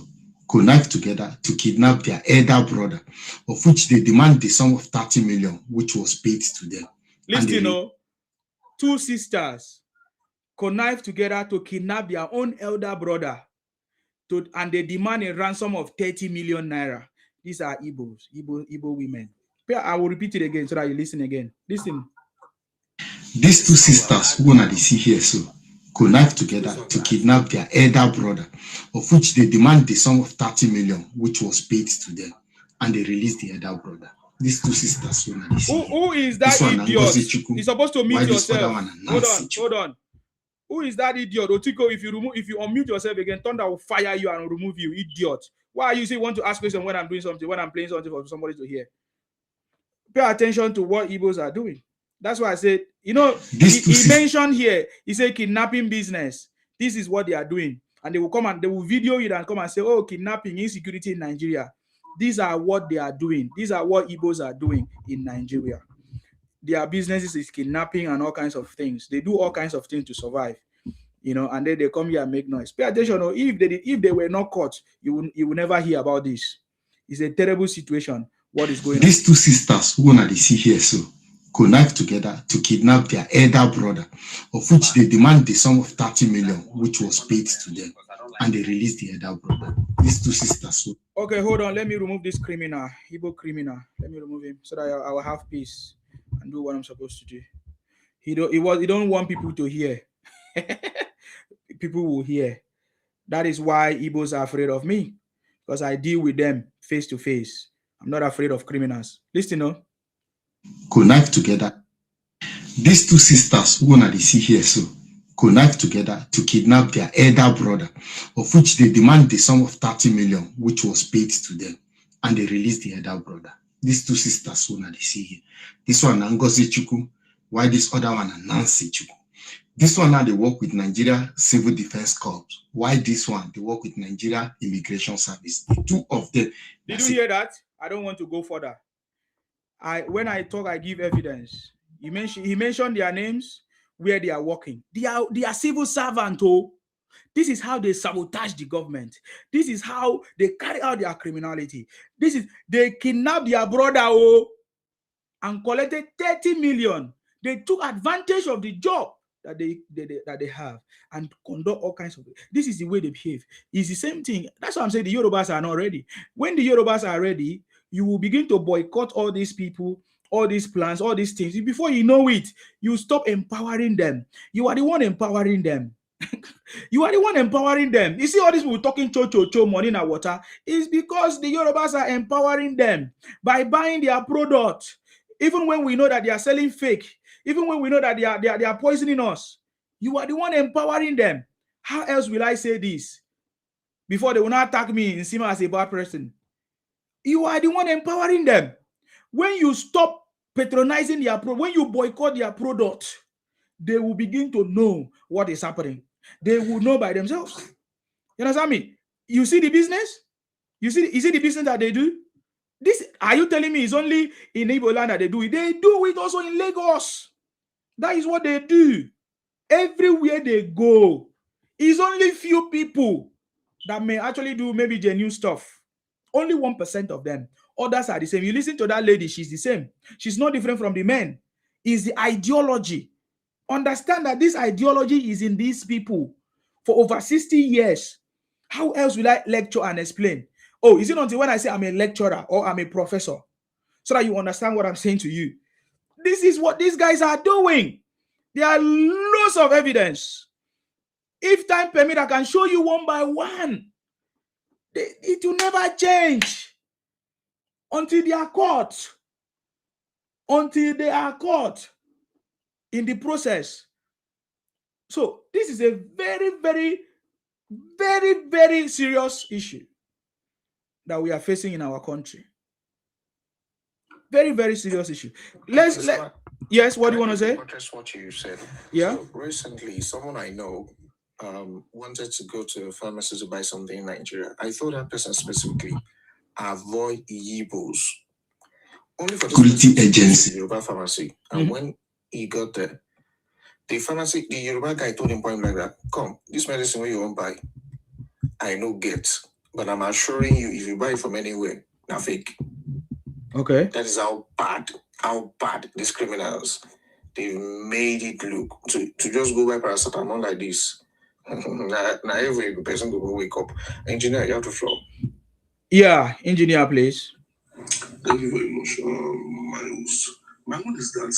connive together to kidnap their elder brother, of which they demand the sum of 30 million, which was paid to them. Listen, two sisters connive together to kidnap their own elder brother, and they demand a ransom of 30 million naira. These are Igbo women. I will repeat it again so that you listen again. Listen. These two sisters, who are the see here, so connive together to kidnap their elder brother, of which they demand the sum of 30 million, which was paid to them, and they released the elder brother. These two sisters, who are the see who is that idiot? You're supposed to mute yourself. Hold on. Who is that idiot? Otiko, if you unmute yourself again, Thunder will fire you and remove you, idiot. Why are you saying want to ask questions when I'm doing something, when I'm playing something for somebody to hear? Pay attention to what Igbos are doing. That's why I said, he mentioned here, he said kidnapping business. This is what they are doing. And they will come and they will video it and come and say, oh, kidnapping, insecurity in Nigeria. These are what they are doing. These are what Igbos are doing in Nigeria. Their businesses is kidnapping and all kinds of things. They do all kinds of things to survive, and then they come here and make noise. Pay attention. If they were not caught, you will never hear about this. It's a terrible situation. What is going on? These two sisters, who are the see here, so connive together to kidnap their elder brother, of which they demand the sum of 30 million, which was paid to them, and they released the elder brother. These two sisters. Okay, hold on. Let me remove this criminal, Igbo criminal. Let me remove him so that I will have peace and do what I'm supposed to do. He don't want people to hear. People will hear. That is why Igbos are afraid of me, because I deal with them face to face. I'm not afraid of criminals. Listen, connive together. These two sisters, who are the see here, so connive together to kidnap their elder brother, of which they demand the sum of 30 million, which was paid to them, and they released the elder brother. These two sisters, who are the see here. This one, Ngozi Chukwu, while this other one, Nancy Chukwu. This one now they work with Nigeria Civil Defense Corps. Why this one? They work with Nigeria Immigration Service. The two of them. Did you hear that? I don't want to go further. When I talk, I give evidence. He mentioned their names, where they are working. They are civil servants. This is how they sabotage the government. This is how they carry out their criminality. They kidnapped their brother and collected 30 million. They took advantage of the job that they have and conduct all kinds of. This is the way they behave. It's the same thing. That's why I'm saying the Yorubas are not ready. When the Yorubas are ready, you will begin to boycott all these people, all these plans, all these things. Before you know it, you stop empowering them. You are the one empowering them. You are the one empowering them. You see all these people talking cho money in water. It's because the Yorubas are empowering them by buying their product. Even when we know that they are selling fake, even when we know that they are poisoning us, you are the one empowering them. How else will I say this? Before they will not attack me and see me as a bad person. You are the one empowering them. When you stop patronizing their product, when you boycott their product, they will begin to know what is happening. They will know by themselves. You understand me? You see the business? You see the business that they do? This, are you telling me it's only in Igbo land that they do it? They do it also in Lagos. That is what they do. Everywhere they go, it's only few people that may actually do maybe genuine stuff. Only 1% of them. Others are the same. You listen to that lady, she's the same. She's not different from the men. It's the ideology. Understand that this ideology is in these people for over 60 years. How else will I lecture and explain? Oh, is it until when I say I'm a lecturer or I'm a professor so that you understand what I'm saying to you? This is what these guys are doing. There are lots of evidence. If time permit, I can show you one by one. It will never change until they are caught. Until they are caught in the process. So this is a very, very, very, very serious issue that we are facing in our country. Very, very serious issue. Yes, what do you want to say? Just what you said. Yeah. So recently, someone I know wanted to go to a pharmacy to buy something in Nigeria. I told that person specifically, avoid Yibos. Only for security agency. Yoruba pharmacy. And when he got there, the Yoruba guy told him point like that, come, this medicine where you won't buy, I know get. But I'm assuring you, if you buy it from anywhere, they're fake. Okay. That is how bad these criminals, they've made it look. To just go buy paracetamol like this. Now every person will wake up. Engineer, you have to floor. Yeah, engineer, please. Thank you very much, Miles. My own is that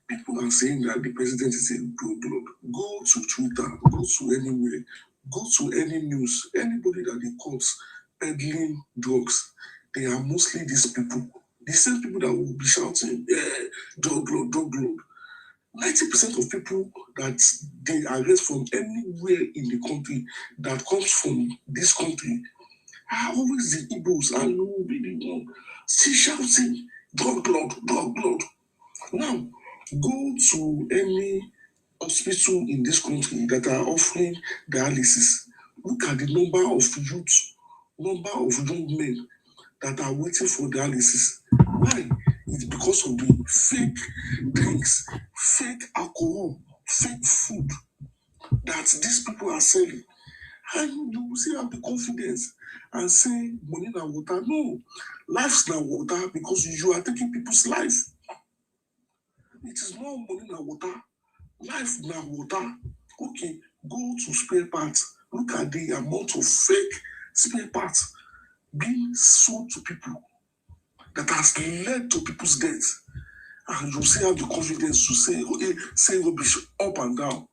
people are saying that the president is a good blood. Go to Twitter, go to anywhere, go to any news, anybody that they caught peddling drugs, they are mostly these people. The same people that will be shouting, yeah, drug lord, drug lord. 90% of people that they arrest from anywhere in the country that comes from this country are always the Igbos, and you will be the one still shouting, drug lord, drug lord. Now, go to any hospital in this country that are offering dialysis. Look at the number of youth, number of young men that are waiting for dialysis. Why? It's because of the fake drinks, fake alcohol, fake food that these people are selling. And you will still have the confidence and say money na water. No, life's na water because you are taking people's life. It is not money na water. Life na water. Okay, go to spare parts. Look at the amount of fake spare parts being sold to people that has led to people's death. And you still have the confidence to say rubbish up and down.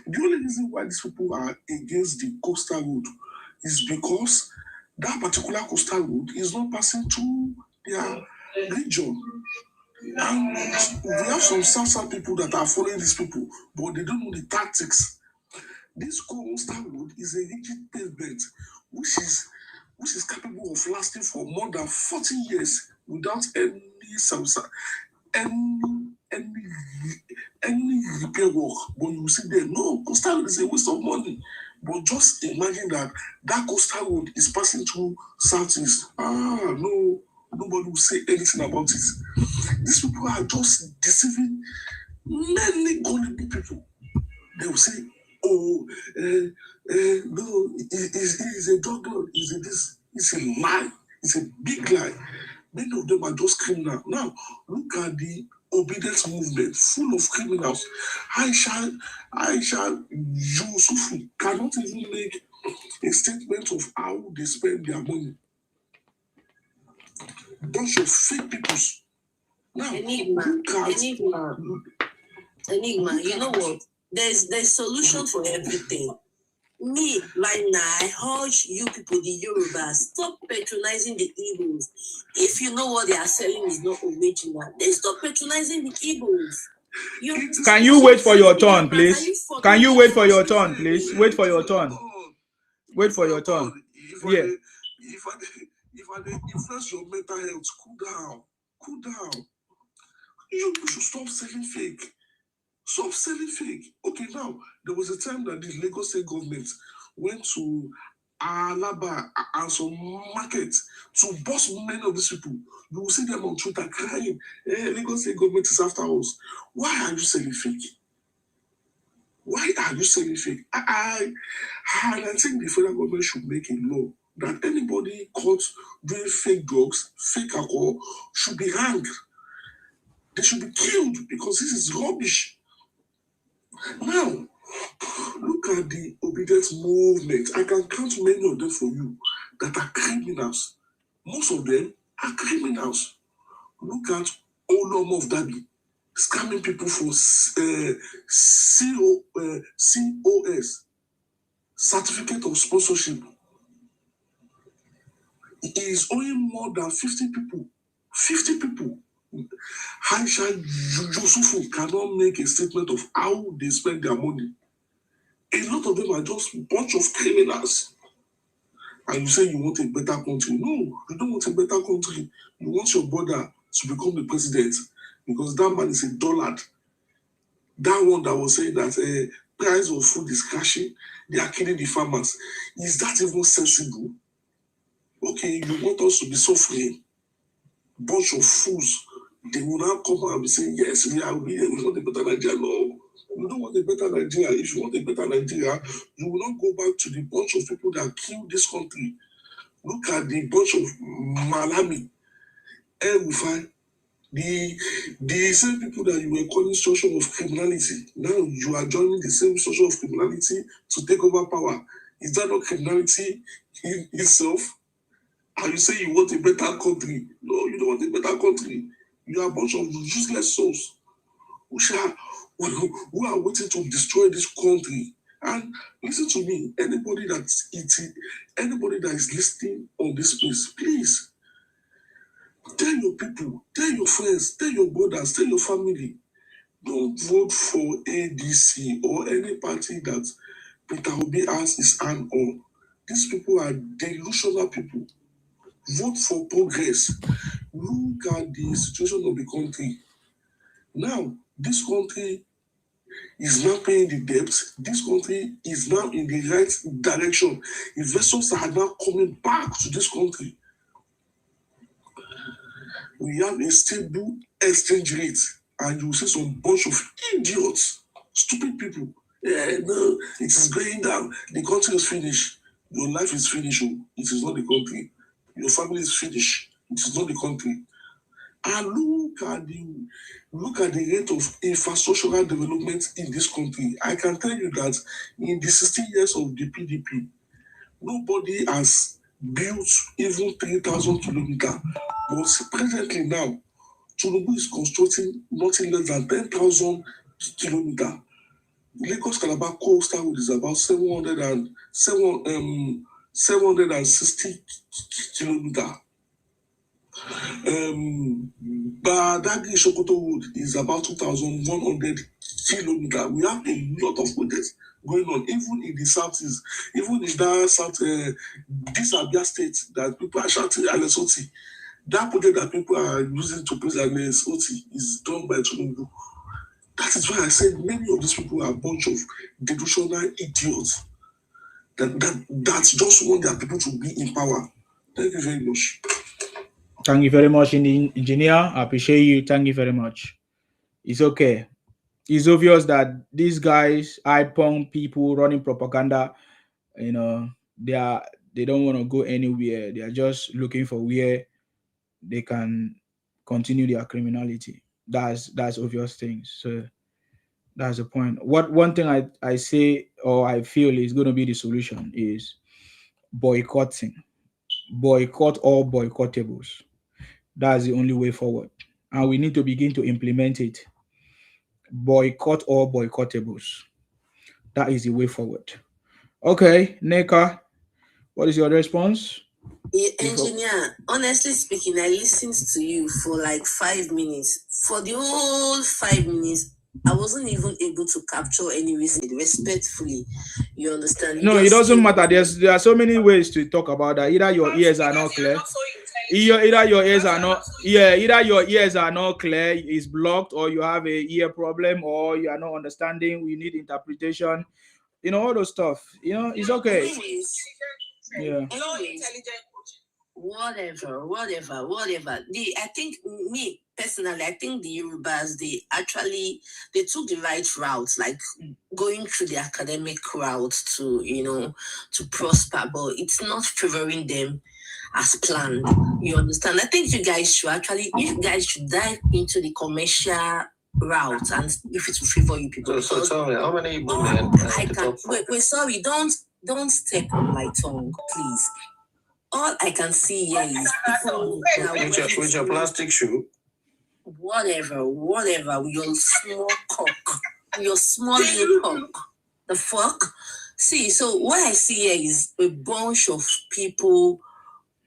The only reason why these people are against the coastal road is because that particular coastal road is not passing through their region. And we have some South people that are following these people, but they don't know the tactics. This coastal road is a rigid pavement, which is capable of lasting for more than 40 years without any repair work. But you see there, no, coastal road is a waste of money. But just imagine that coastal road is passing through Southeast. No, nobody will say anything about it. These people are just deceiving many gullible people. They will say, oh, no, it's a drug lord, it's a lie, it's a big lie. Many of them are just criminals. Now, look at the obedience movement, full of criminals. Aisha Yusufu cannot even make a statement of how they spend their money. Bunch of fake people. Now, Enigma, you know what? There's solution for everything. Me, right now, I urge you people, the Yorubas, stop patronizing the Igbos. If you know what they are selling is not original, then stop patronizing the Igbos. Can you wait for your turn, please? Can you wait for your turn, please? Wait for your turn. Wait for your turn. Yeah. If I influence your mental health, cool down. You should stop selling fake. Stop selling fake. Okay, now, there was a time that the Lagos State government went to Alaba and some market to bust many of these people. You will see them on Twitter crying, Lagos State government is after us. Why are you selling fake? Why are you selling fake? I think the federal government should make a law that anybody caught doing fake drugs, fake alcohol, should be hanged. They should be killed because this is rubbish. Now, look at the obedience movement. I can count many of them for you that are criminals. Most of them are criminals. Look at Olom of Dabi, scamming people for COS, certificate of sponsorship. He is owing more than 50 people. 50 people. Aisha Yusufu cannot make a statement of how they spend their money. A lot of them are just a bunch of criminals. And you say you want a better country. No, you don't want a better country. You want your brother to become the president because that man is a dullard. That one that was saying that price of food is crashing, they are killing the farmers. Is that even sensible? Okay, you want us to be suffering. Bunch of fools. They will now come and be saying, yes, we want a better Nigeria. No, you don't want a better Nigeria. If you want a better Nigeria, you will not go back to the bunch of people that killed this country Look at the bunch of Malami, El-Rufai, the same people that you were calling social of criminality. Now you are joining the same social of criminality to take over power. Is that not criminality in itself? And you say you want a better country. No, you don't want a better country. You are a bunch of useless souls who are waiting to destroy this country. And listen to me, anybody that is listening on this place, please tell your people, tell your friends, tell your brothers, tell your family, don't vote for ADC or any party that Peter Obi has his hand on. These people are delusional people. Vote for progress. Look at the situation of the country. Now, this country is now paying the debt. This country is now in the right direction. Investors are now coming back to this country. We have a stable exchange rate, and you see some bunch of idiots, stupid people. Yeah, no, it is going down. The country is finished. Your life is finished. It is not the country. Your family is finished. It is not the country. And look at the rate of infrastructural development in this country. I can tell you that in the 16 years of the PDP, nobody has built even 3,000 kilometers. But presently now, Tinubu is constructing nothing less than 10,000 kilometers. Lagos Calabar coastal road is about 760 kilometers. Badagry Sokoto Road is about 2,100 kilometers. We have a lot of projects going on, even in the southeast, even in that south, this Abia state that people are shouting Alesoti. That project that people are using to praise Alesoti is done by Tinubu. That is why I said many of these people are a bunch of delusional idiots that just want their people to be in power. Thank you very much. Thank you very much, engineer. I appreciate you. Thank you very much. It's okay. It's obvious that these guys, IPON people running propaganda, they don't want to go anywhere. They are just looking for where they can continue their criminality. That's obvious things. So that's the point. One thing I say or I feel is going to be the solution is boycotting. Boycott all boycottables. That's the only way forward. And we need to begin to implement it. Boycott all boycottables. That is the way forward. Okay, Neka, what is your response? Engineer, honestly speaking, I listened to you for like 5 minutes. For the whole 5 minutes, I wasn't even able to capture any reason respectfully. You understand? No, it doesn't matter. There are so many ways to talk about that. Either your ears are not clear. Either your ears are not clear, is blocked, or you have a ear problem, or you are not understanding, we need interpretation, all those stuff. It's okay. Yeah. Whatever. I think me personally, I think the Yorubas, they took the right route, like going through the academic route to prosper, but it's not favoring them as planned. You understand? I think you guys should dive into the commercial route and if it will favor you people. So tell me, how many women? Wait, sorry, don't step on my tongue, please. All I can see here is people with your plastic shoe. Whatever, your small cock, your small little cock. The fuck? See, so what I see here is a bunch of people,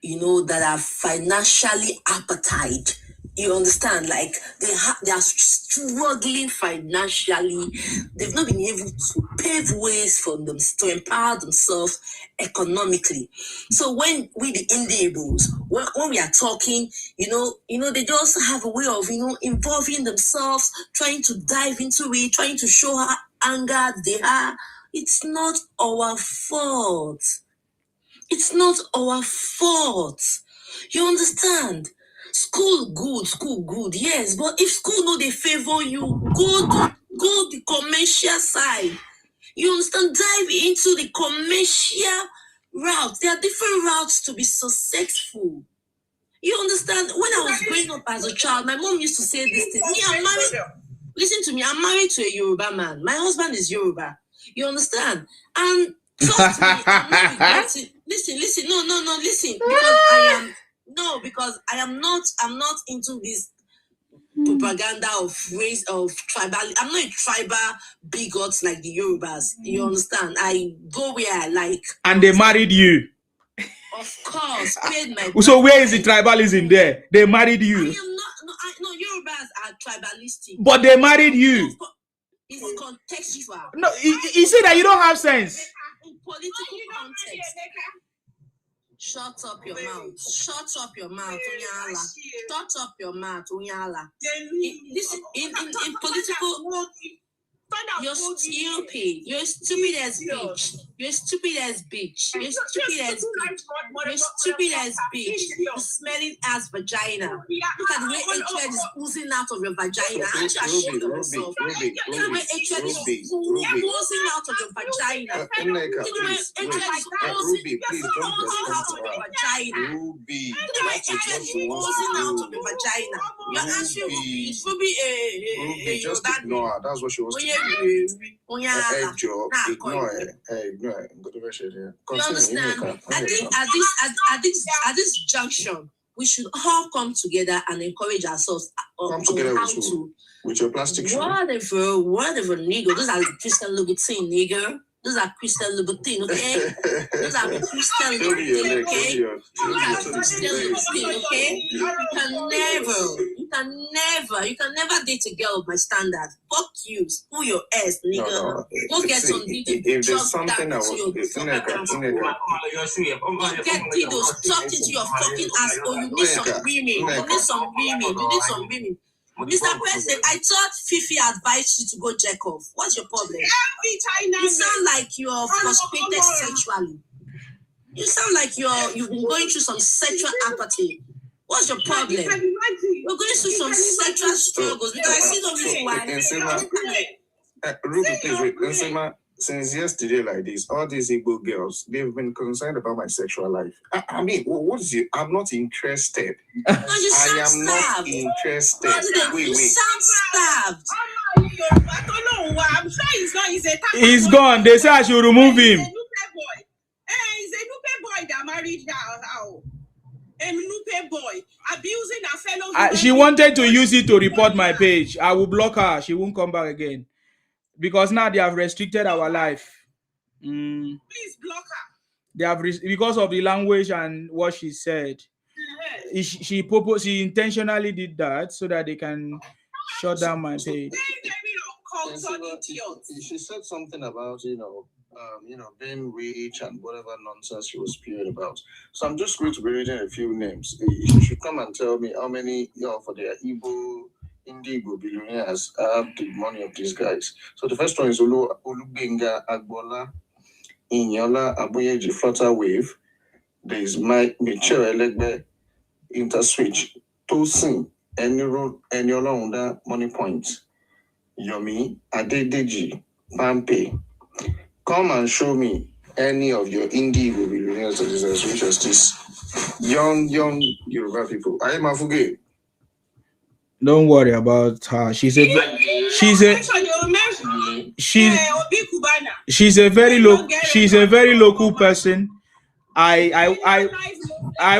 that are financially appetite. You understand? Like they are struggling financially. They've not been able to pave ways for them to empower themselves economically. So when we the Indiables, when we are talking, they just have a way of involving themselves, trying to dive into it, trying to show how angered they are. It's not our fault. It's not our fault. You understand? School good, yes. But if school no they favor you, go the commercial side. You understand? Dive into the commercial routes. There are different routes to be successful. You understand? When I was growing up as a child, my mom used to say this thing. Me, I'm married. Listen to me. I'm married to a Yoruba man. My husband is Yoruba. You understand? And trust me, I'm not regretting. Listen. No. Listen, because I'm not into this propaganda of race, of tribal. I'm not a tribal bigot like the Yorubas. You understand? I go where I like. And they married you. Of course, paid my. So where is the tribalism there? They married you. I am not. No, Yorubas are tribalistic. But they married you. It's contextual. No, he said that you don't have sense. In political context. Shut up your mouth. Shut up your mouth, Unyala. Shut up your mouth, Unyala. In political. You're stupid. You're stupid as bitch. You're stupid as bitch. You're stupid as bitch. You're stupid as bitch. You're smelling as vagina. Look at the way hatred is oozing out of your vagina. Aren't you ashamed of yourself? Look at the way hatred is oozing out of your vagina. Look at the way hatred is oozing out of your vagina. Look at the way hatred is oozing out of your vagina. You're actually Ruby a just ignore her. That's what she was doing. You understand? I think at this junction, we should all come together and encourage ourselves. Come together with your plastic shoe. Whatever, nigga. Those are Christian Louboutin, nigga. Those are Christian Louboutin, okay? Those are Christian Louboutin, okay? Those are Christian Louboutin, okay? You can never date a girl of my standard. Fuck you. Screw your ass, nigga. No. Go get some if there's something I was Go get Dido stuffed into your fucking ass, or you need some women. Mr. President, I thought Fifi advised you to go jack off. What's your problem? You sound like you're frustrated sexually. You sound like you've been going through some sexual apathy. What's your problem? We're going through some sexual struggles because I see no reason why. Ruby, please wait. Nsema, since yesterday like this, all these Igbo girls, they've been concerned about my sexual life. I mean, what is it? I'm not interested. No, you sound I am not interested. You sound starved. I don't know. I'm sure he's not. He's gone. They say I should remove him. He's a Nupe boy that married now. A Nupe boy abusing a fellow. She wanted to use it to report my page. I will block her. She won't come back again. Because now they have restricted our life. Please block her. They have because of the language and what she said. She intentionally did that so that they can shut down my page. She said something about being rich and whatever nonsense she was spewing about. So I'm just going to be reading a few names. She should come and tell me how many for their Indigo billionaires have the money of these guys. So the first one is Olubenga Agbola, Inyola Aboyeji Flutter Wave. There is Michelle Elegbe, Interswitch, Tosin, Eniola Unda, Money Point, Yomi, Adedeji, Pampe. Come and show me any of your Indigo billionaires that is as rich as this young Yoruba people. I am Afuge. Don't worry about her. She's a very local person. I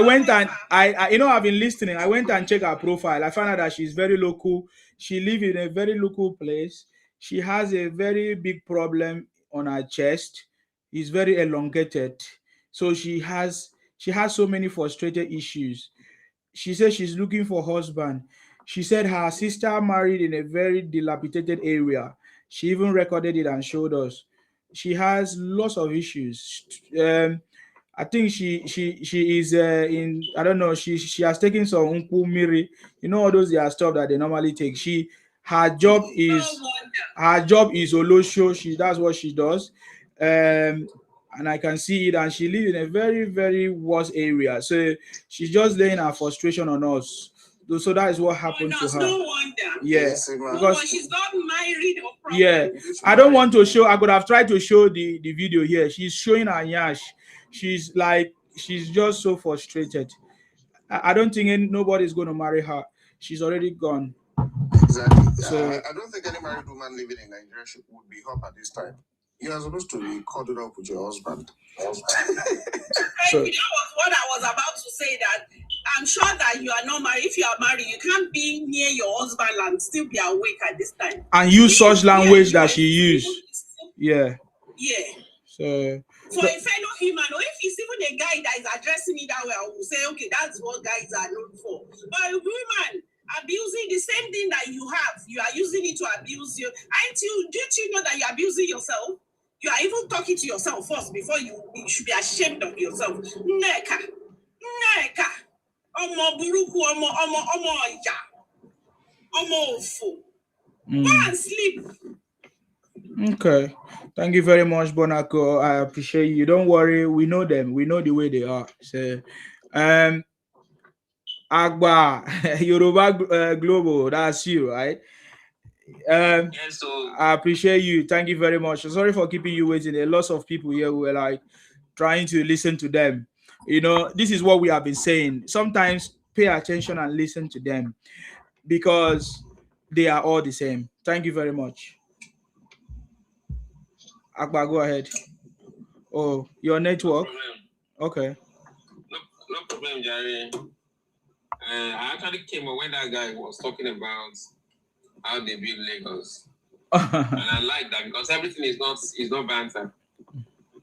went and I've been listening. I went and checked her profile. I found out that she's very local. She lives in a very local place. She has a very big problem on her chest. It's very elongated. So she has so many frustrated issues. She says she's looking for a husband. She said her sister married in a very dilapidated area. She even recorded it and showed us. She has lots of issues. I think she is in, I don't know, she has taken some Unku Miri, all those stuff that they normally take. Her job is Olosho. That's what she does. And I can see it, and she lives in a very, very worse area. So she's just laying her frustration on us. So that is what happened to her. No wonder. Yeah, because she's not married or yeah. I don't want to show. I could have tried to show the video here. She's showing her yash. she's just so frustrated. I don't think nobody's going to marry her. She's already gone. Exactly. So I don't think any married woman living in Nigeria would be up at this time. You are supposed to be cuddled up with your husband. So, you know what I was about to say, that I'm sure that you are not married. If you are married, you can't be near your husband and still be awake at this time. And use such language that she used. Yeah. Yeah. So for a fellow human, or if it's even a guy that is addressing me that way, I will say, okay, that's what guys are known for. But a woman abusing the same thing that you have, you are using it to abuse you. Don't you know that you're abusing yourself? You are even talking to yourself first before you should be ashamed of yourself. Neka. Omo buruku, omo ija. Omo ofo. Go and sleep. Okay. Thank you very much, Bonako. I appreciate you. Don't worry, we know them. We know the way they are. So Agba Yoruba Global, that's you, right? Yes, so I appreciate you. Thank you very much. Sorry for keeping you waiting. There are lots of people here who were like trying to listen to them. You know, this is what we have been saying. Sometimes pay attention and listen to them because they are all the same. Thank you very much. Akbar, go ahead. Oh, your network? Okay. No problem, Jerry. I actually came up when that guy was talking about how they build Lagos. And I like that because everything is not banter.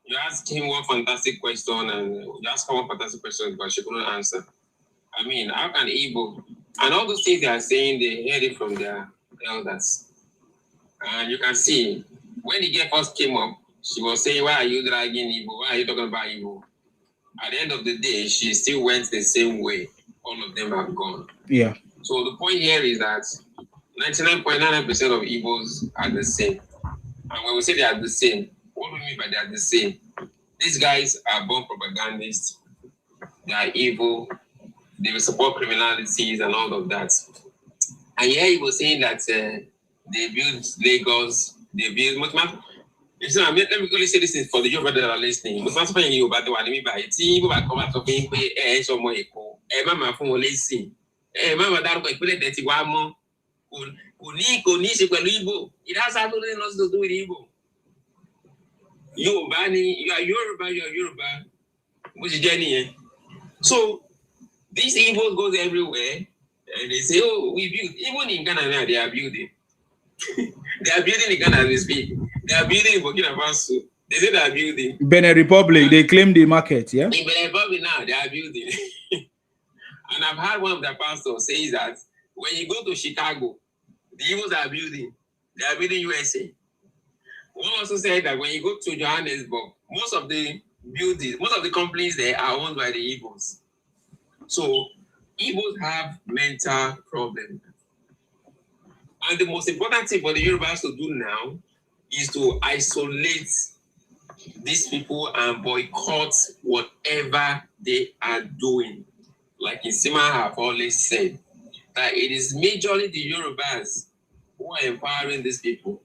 You ask him one fantastic question and you ask her one fantastic question, but she couldn't answer. I mean, how can Igbo and all those things they are saying, they heard it from their elders. And you can see when the girl first came up, she was saying, why are you dragging Igbo? Why are you talking about Igbo? At the end of the day, she still went the same way. All of them are gone. Yeah. So the point here is that 99.99% of Igbos are the same. And when we say they are the same, what do we mean by they are the same? These guys are born propagandists. They are evil. They will support criminalities and all of that. And here he was saying that they build Lagos, they build... Listen, let me quickly say this for the Yoruba that are listening. Most of you about the one by Tinubu by come out of being pay so more equal. Mama from listen. Mama that go play that one more. It has absolutely nothing to do with Igbo. You are Yoruba. Which is Jenny. So these Igbos goes everywhere and they say, oh, we build. Even in Ghana now, they are building. They are building in Ghana as we speak. They are building in Burkina Faso. They say they are building. Benin Republic, they claim the market, yeah? In Benin Republic now, they are building. And I've heard one of the pastors say that when you go to Chicago, the Igbos are building. They are building USA. One also said that when you go to Johannesburg, most of the buildings, most of the companies there are owned by the Igbos. So Igbos have mental problems. And the most important thing for the Yorubas to do now is to isolate these people and boycott whatever they are doing. Like Isima have always said, that it is majorly the Yorubas who are empowering these people.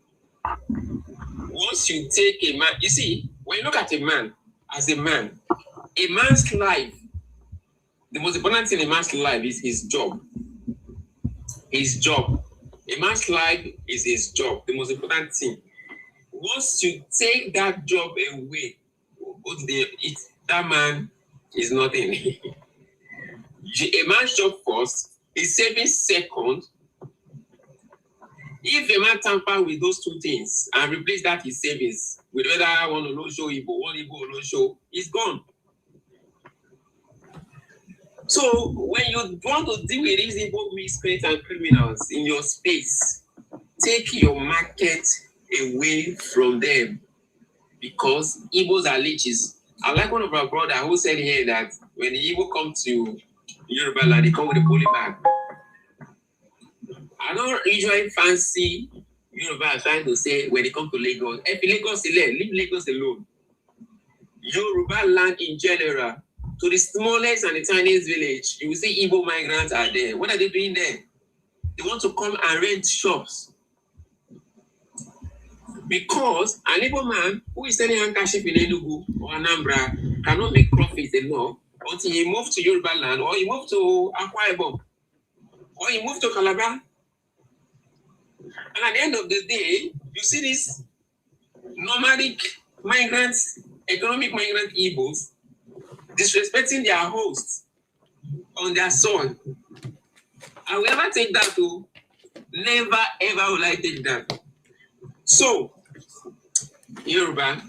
Once you take a man, you see, when you look at a man as a man's life, the most important thing in a man's life is his job. His job. A man's life is his job, the most important thing. Once you take that job away, that man is nothing. A man's job first, his savings second. If a man tamper with those two things and replace that his savings with whether one will not show Igbo, one Igbo will not show, it's gone. So when you want to deal with these Igbo miscreants and criminals in your space, take your market away from them because Igbos are leeches. I like one of our brothers who said here that when the Igbo come to Yoruba land, they come with a poly bag. I don't usually fancy Yoruba trying to say when they come to Lagos, if Lagos leave Lagos alone. Yoruba land in general, to the smallest and the tiniest village, you will see Igbo migrants are there. What are they doing there? They want to come and rent shops. Because an Igbo man who is selling handkerchief in Enugu or Anambra cannot make profit enough until he moves to Yoruba land, or he moves to Akwa Ibom, or he moves to Calabar. And at the end of the day, you see these nomadic migrants, economic migrant Igbos, disrespecting their hosts on their soil. I will never take that too. Never ever will I take that. So, Yoruba,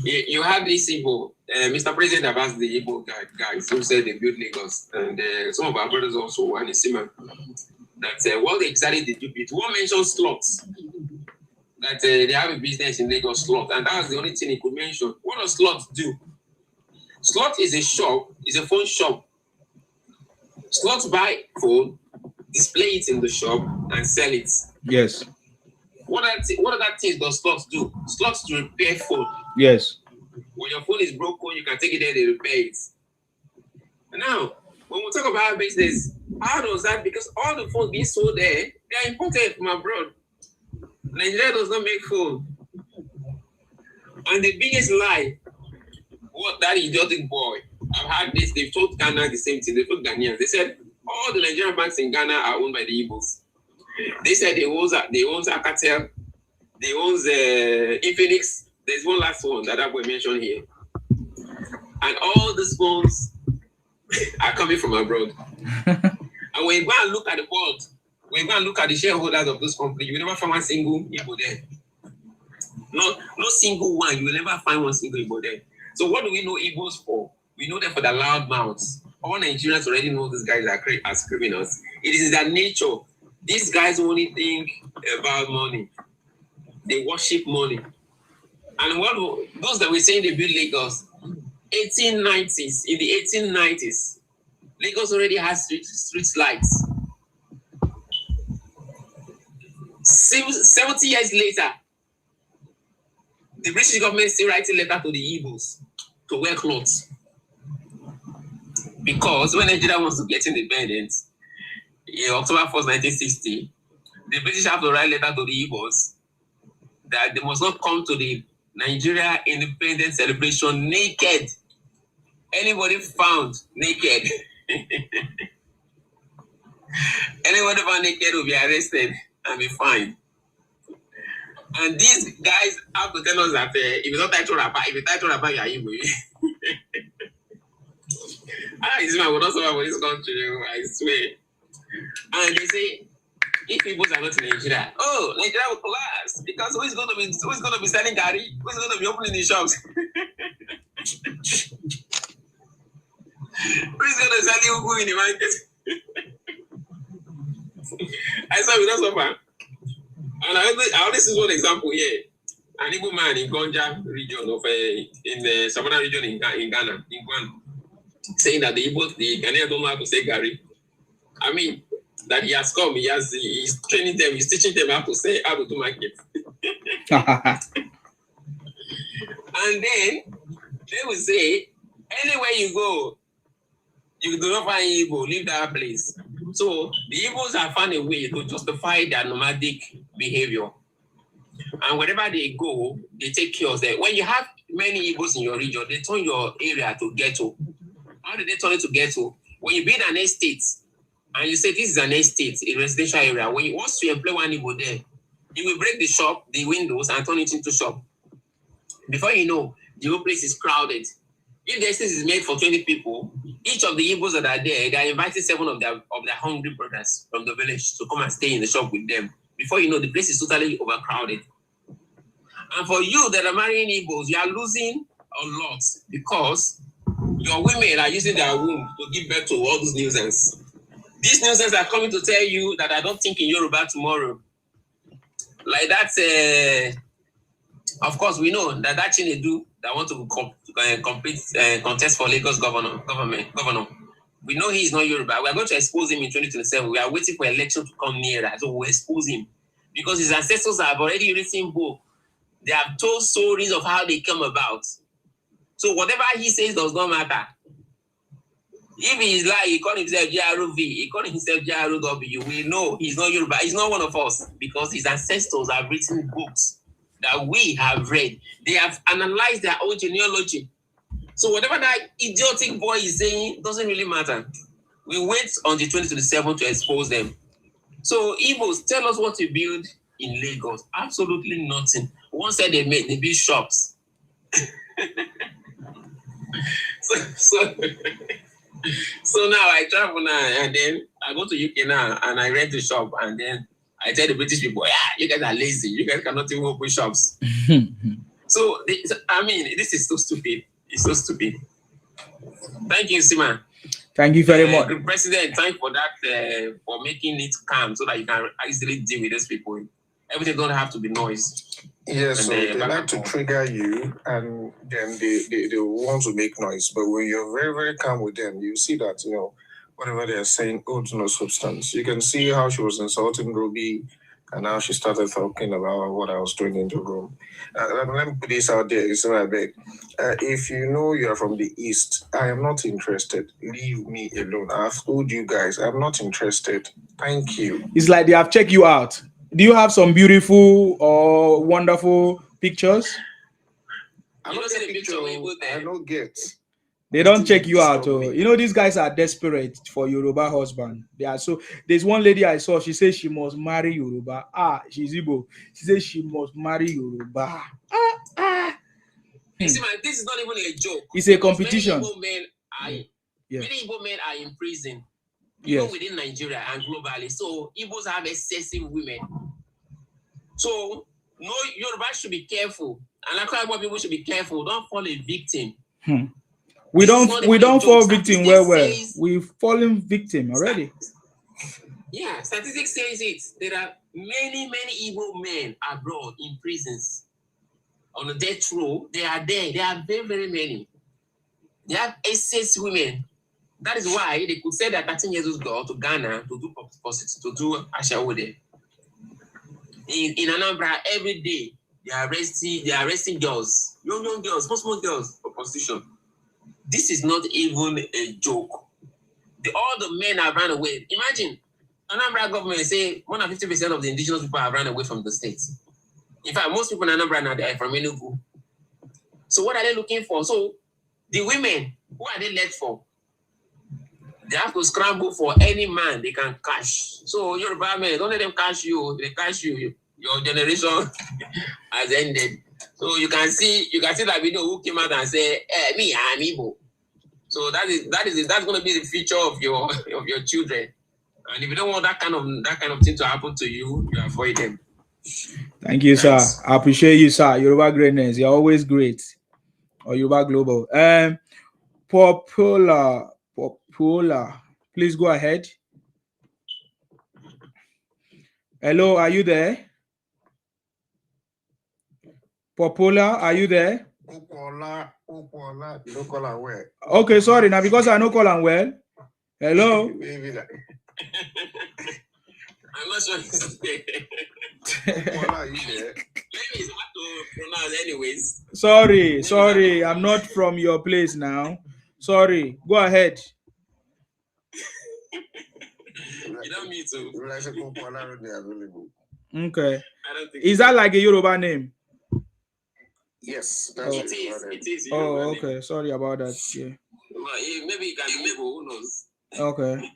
you have this Igbo, Mr. President have asked the Igbo guys who said they built Lagos, and some of our brothers also, and Isima, that what exactly did you build? One mentioned slots, that they have a business in Lagos, slot, and that was the only thing he could mention. What does slots do? Slot is a shop, is a phone shop. Slots buy phone, display it in the shop, and sell it. Yes. What other things does slots do? Slots to repair phone. Yes. When your phone is broken, you can take it there, they repair it. Now, when we talk about business, how does that? Because all the phones being sold there, they are imported from abroad. Nigeria does not make phone. And the biggest lie, what that idiotic boy, I've had this, they've told Ghana the same thing, they told Ghanaians. They said all the Nigerian banks in Ghana are owned by the Igbos. They said they own Alcatel, they own Infinix. There's one last one that I will mention here. And all these phones are coming from abroad. And when you go and look at the board, when you go and look at the shareholders of those companies, you will never find one single Igbo there. No single one. You will never find one single Igbo there. So what do we know Igbos for? We know them for the loud mouths. All Nigerians already know these guys are as criminals. It is their nature. These guys only think about money. They worship money. And those that were saying they built Lagos, 1890s, in the 1890s, Lagos already has street lights. 70 years later, the British government still writing letter to the Igbos to wear clothes. Because when Nigeria wants to get independence, in October 1st, 1960, the British have to write letter to the Igbos that they must not come to the Nigeria independence celebration naked. Anybody found naked, anybody found naked will be arrested and be fined. And these guys have to tell us that if you don't title rapper, you are Igbo. I will not suffer for this country, I swear. And they say, if people are not in Nigeria, Nigeria will collapse because who is going to be selling curry? Who is going to be opening the shops? Who is going to sell Ugu in the market? I saw we don't suffer. And I only see one example here. An Igbo man in Gonja region in the Savannah region in Ghana, in Guan, saying that the Ghanaians don't know how to say curry. I mean, that he has come, he's training them, he's teaching them how to do market. And then they will say, anywhere you go, you do not find Igbo, leave that place. So the Igbos have found a way to justify their nomadic behavior. And wherever they go, they take care of them. When you have many Igbos in your region, they turn your area to ghetto. How do they turn it to ghetto? When you build an estate, and you say this is an estate, a residential area, when you want to employ one Igbo there, you will break the shop, the windows, and turn it into shop. Before you know, the whole place is crowded. If the estate is made for 20 people, each of the Igbos that are there, they are inviting 7 of their hungry brothers from the village to come and stay in the shop with them. Before you know, the place is totally overcrowded. And for you that are marrying Igbos, you are losing a lot because your women are using their womb to give birth to all these nuisance. These nuisance are coming to tell you that I don't think in Yoruba tomorrow. Like that, of course, we know that Chinedu that want to contest for Lagos governor. We know he is not Yoruba. We are going to expose him in 2027. We are waiting for election to come nearer, so we'll expose him because his ancestors have already written book. They have told stories of how they came about. So whatever he says does not matter. If he is like, he called himself JRV, he called himself JRW, we know he's not Yoruba. He's not one of us because his ancestors have written books that we have read. They have analyzed their own genealogy. So whatever that idiotic boy is saying doesn't really matter. We wait on the 2027 to expose them. So Igbos, tell us what you build in Lagos. Absolutely nothing. One said they build shops. so now I travel now and then I go to UK now and I rent a shop and then I tell the British people, you guys are lazy. You guys cannot even open shops. So I mean, this is so stupid. It's so stupid. Thank you, Sima. Thank you very much. President, thank you for that, for making it calm so that you can easily deal with these people. Everything don't have to be noise. Yes, so they like to trigger you and then they want to make noise. But when you're very, very calm with them, you see that, whatever they're saying holds no substance. You can see how she was insulting Ruby and now she started talking about what I was doing in the room. Let me put this out there. It's not big. If you know you are from the East, I am not interested. Leave me alone. I've told you guys, I'm not interested. Thank you. It's like they have checked you out. Do you have some beautiful or wonderful pictures? I don't get picture. I don't get. They don't check you out. These guys are desperate for Yoruba husband. They are so. There's one lady I saw. She says she must marry Yoruba. She's Igbo. She says she must marry Yoruba. This is not even a joke. It's a competition. Many Igbo men are in prison, yes, even within Nigeria and globally. So Igbos have excessive women. So no, Yoruba should be careful, and Akwa people should be careful. Don't fall a victim. We don't fall victim well. We've fallen victim already. Yeah, statistics says it. There are many Igbo men abroad in prisons on the death row. They are there. There are very, very many. They have excess women. That is why they could send their 13 years old girl to Ghana to do Ashawode. In Anambra, every day they are arresting girls, young girls, small girls for prostitution. This is not even a joke. All the men have run away. Imagine, Anambra government say more than 50% of the indigenous people have run away from the state. In fact, most people in Anambra now, they are from Enugu. So what are they looking for? So the women, who are they left for? They have to scramble for any man they can catch. So Yoruba men, don't let them catch you. They catch you. Your generation has ended. So you can see that video who came out and say, me, I'm Igbo. So that's going to be the future of your children. And if you don't want that kind of thing to happen to you, you avoid them. Thank you, sir. I appreciate you, sir. Yoruba greatness. You're always great. Or Yoruba Global. Popular. Please go ahead. Hello, are you there? Popular, are you there? Okay, sorry. Now, because I know call and well. Hello? I'm not sure he's there. Maybe it's hard to pronounce anyways. Sorry. I'm not from your place now. Sorry. Go ahead. You don't need to. Okay. Is that like a Yoruba name? Yes, it is. Okay. Name. Sorry about that. Yeah. Maybe you can be Igbo, who knows? Okay.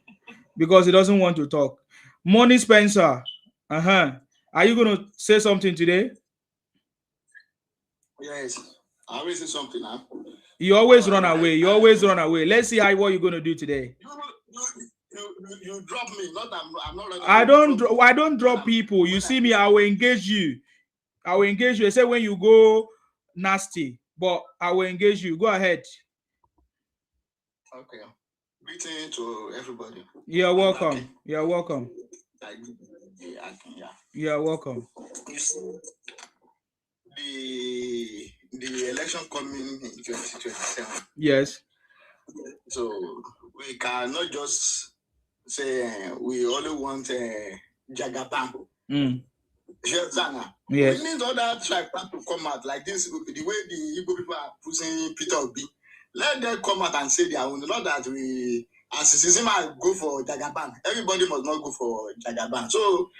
Because he doesn't want to talk. Money Spencer. Are you going to say something today? Yes. I always say something now. You always run away. Let's see what you're going to do today. You drop me. Not I'm not running. I don't drop people. You see me, I will engage you. I say when you go nasty, but I will engage you. Go ahead. Okay. Greeting to everybody. You're welcome. You're welcome. Yeah. You're welcome. You see, the election coming in 2027. Yes. So we cannot just say we only want Jagaban. Yes. We need other tribe to come out like this. The way the Igbo people are pushing Peter Obi, let them come out and say their own. Not that we, as a system, go for Jagaban. Everybody must not go for Jagaban. So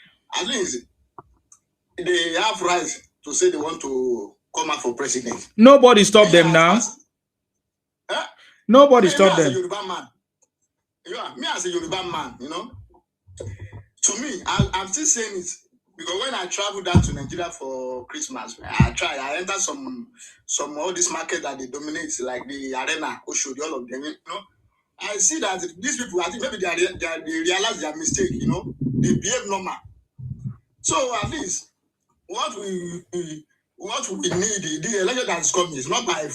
at least they have rights to say they want to come out for president. Nobody stopped them now. Nobody stopped them. Me as a Yoruba man, you know, to me, I'm still saying it because when I travel down to Nigeria for Christmas, I enter some all this market that they dominate, like the Arena, Oshodi, all of them, you know. I see that these people, I think maybe they realize their mistake, you know, they behave normal. So at least what we need, the election that is coming is not by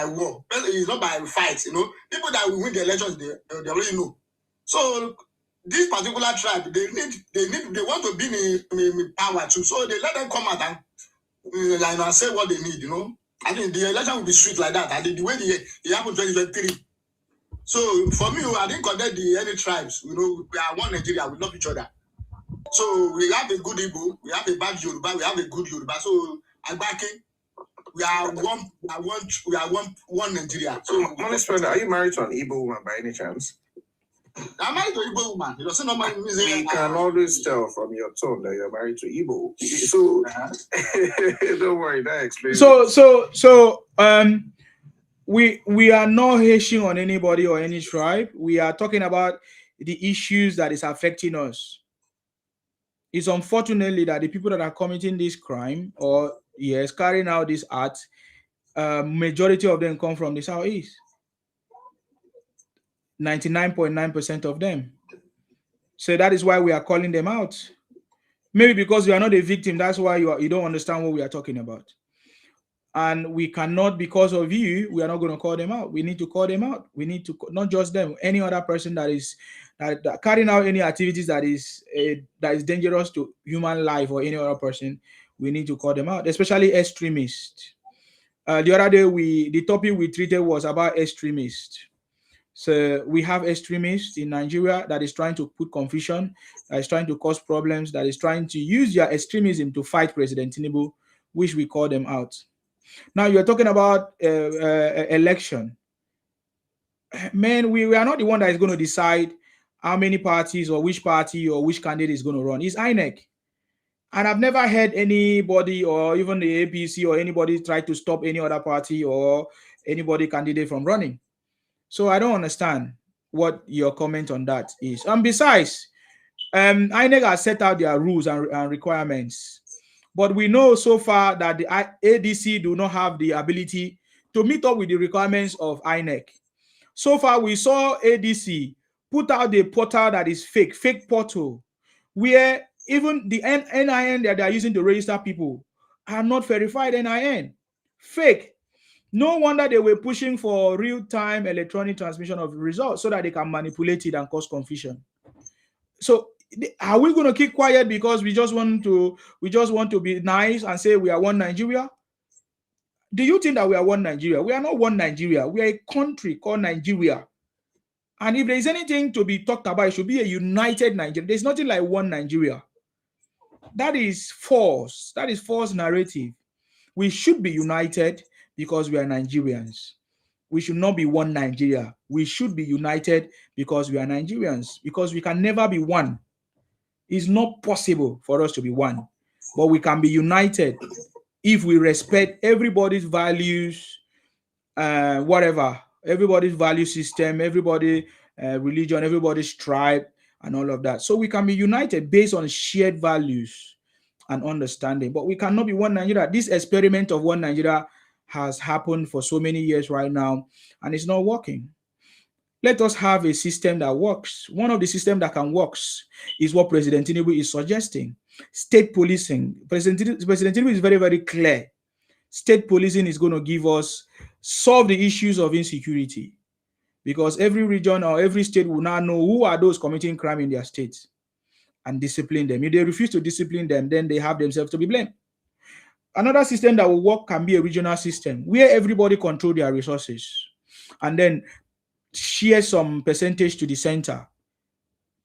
war, it's not by fight, you know. People that will win the elections, they already know. So this particular tribe, they want to be in power too. So they let them come out and say what they need, you know. I think the election will be sweet like that. I think the way it happened 2023. So for me, I didn't connect any tribes. You know, we are one Nigeria. We love each other. So we have a good Igbo, we have a bad Yoruba, we have a good Yoruba. So Agbake, we are one Nigeria. So honest friend, are you married to an Igbo woman by any chance? I'm married to an Igbo woman. You know, so normally we can always tell from your tone that you're married to Igbo. So don't worry, that explains. So we are not hashing on anybody or any tribe. We are talking about the issues that is affecting us. It's unfortunately that the people that are committing this crime or carrying out this act, majority of them come from the Southeast. 99.9% of them. So that is why we are calling them out. Maybe because you are not a victim, that's why you don't understand what we are talking about. And we cannot, because of you, we are not going to call them out. We need to call them out. We need to, not just them, any other person that is that carrying out any activities that is dangerous to human life or any other person, we need to call them out, especially extremists. The other day, the topic we treated was about extremists. So we have extremists in Nigeria that is trying to put confusion, that is trying to cause problems, that is trying to use their extremism to fight President Tinubu, which we call them out. Now you're talking about election. Man, we are not the one that is going to decide how many parties or which party or which candidate is going to run. It's INEC. And I've never heard anybody or even the APC or anybody try to stop any other party or anybody candidate from running. So I don't understand what your comment on that is. And besides, INEC has set out their rules and requirements. But we know so far that the ADC do not have the ability to meet up with the requirements of INEC. So far, we saw ADC put out the portal that is fake portal, where even the NIN that they are using to register people are not verified NIN. Fake. No wonder they were pushing for real-time electronic transmission of results so that they can manipulate it and cause confusion. So are we going to keep quiet because we just want to be nice and say we are one Nigeria? Do you think that we are one Nigeria? We are not one Nigeria. We are a country called Nigeria. And if there is anything to be talked about, it should be a united Nigeria. There's nothing like one Nigeria. That is false. That is false narrative. We should be united because we are Nigerians. We should not be one Nigeria. We should be united because we are Nigerians. Because we can never be one. It's not possible for us to be one. But we can be united if we respect everybody's values, whatever, everybody's value system, everybody religion, everybody's tribe, and all of that. So we can be united based on shared values and understanding. But we cannot be one Nigeria. This experiment of one Nigeria has happened for so many years right now, and it's not working. Let us have a system that works. One of the systems that can work is what President Tinubu is suggesting. State policing. President Tinubu is very, very clear. State policing is going to give us, solve the issues of insecurity, because every region or every state will now know who are those committing crime in their states and discipline them. If they refuse to discipline them, then they have themselves to be blamed. Another system that will work can be a regional system where everybody control their resources and then share some percentage to the center.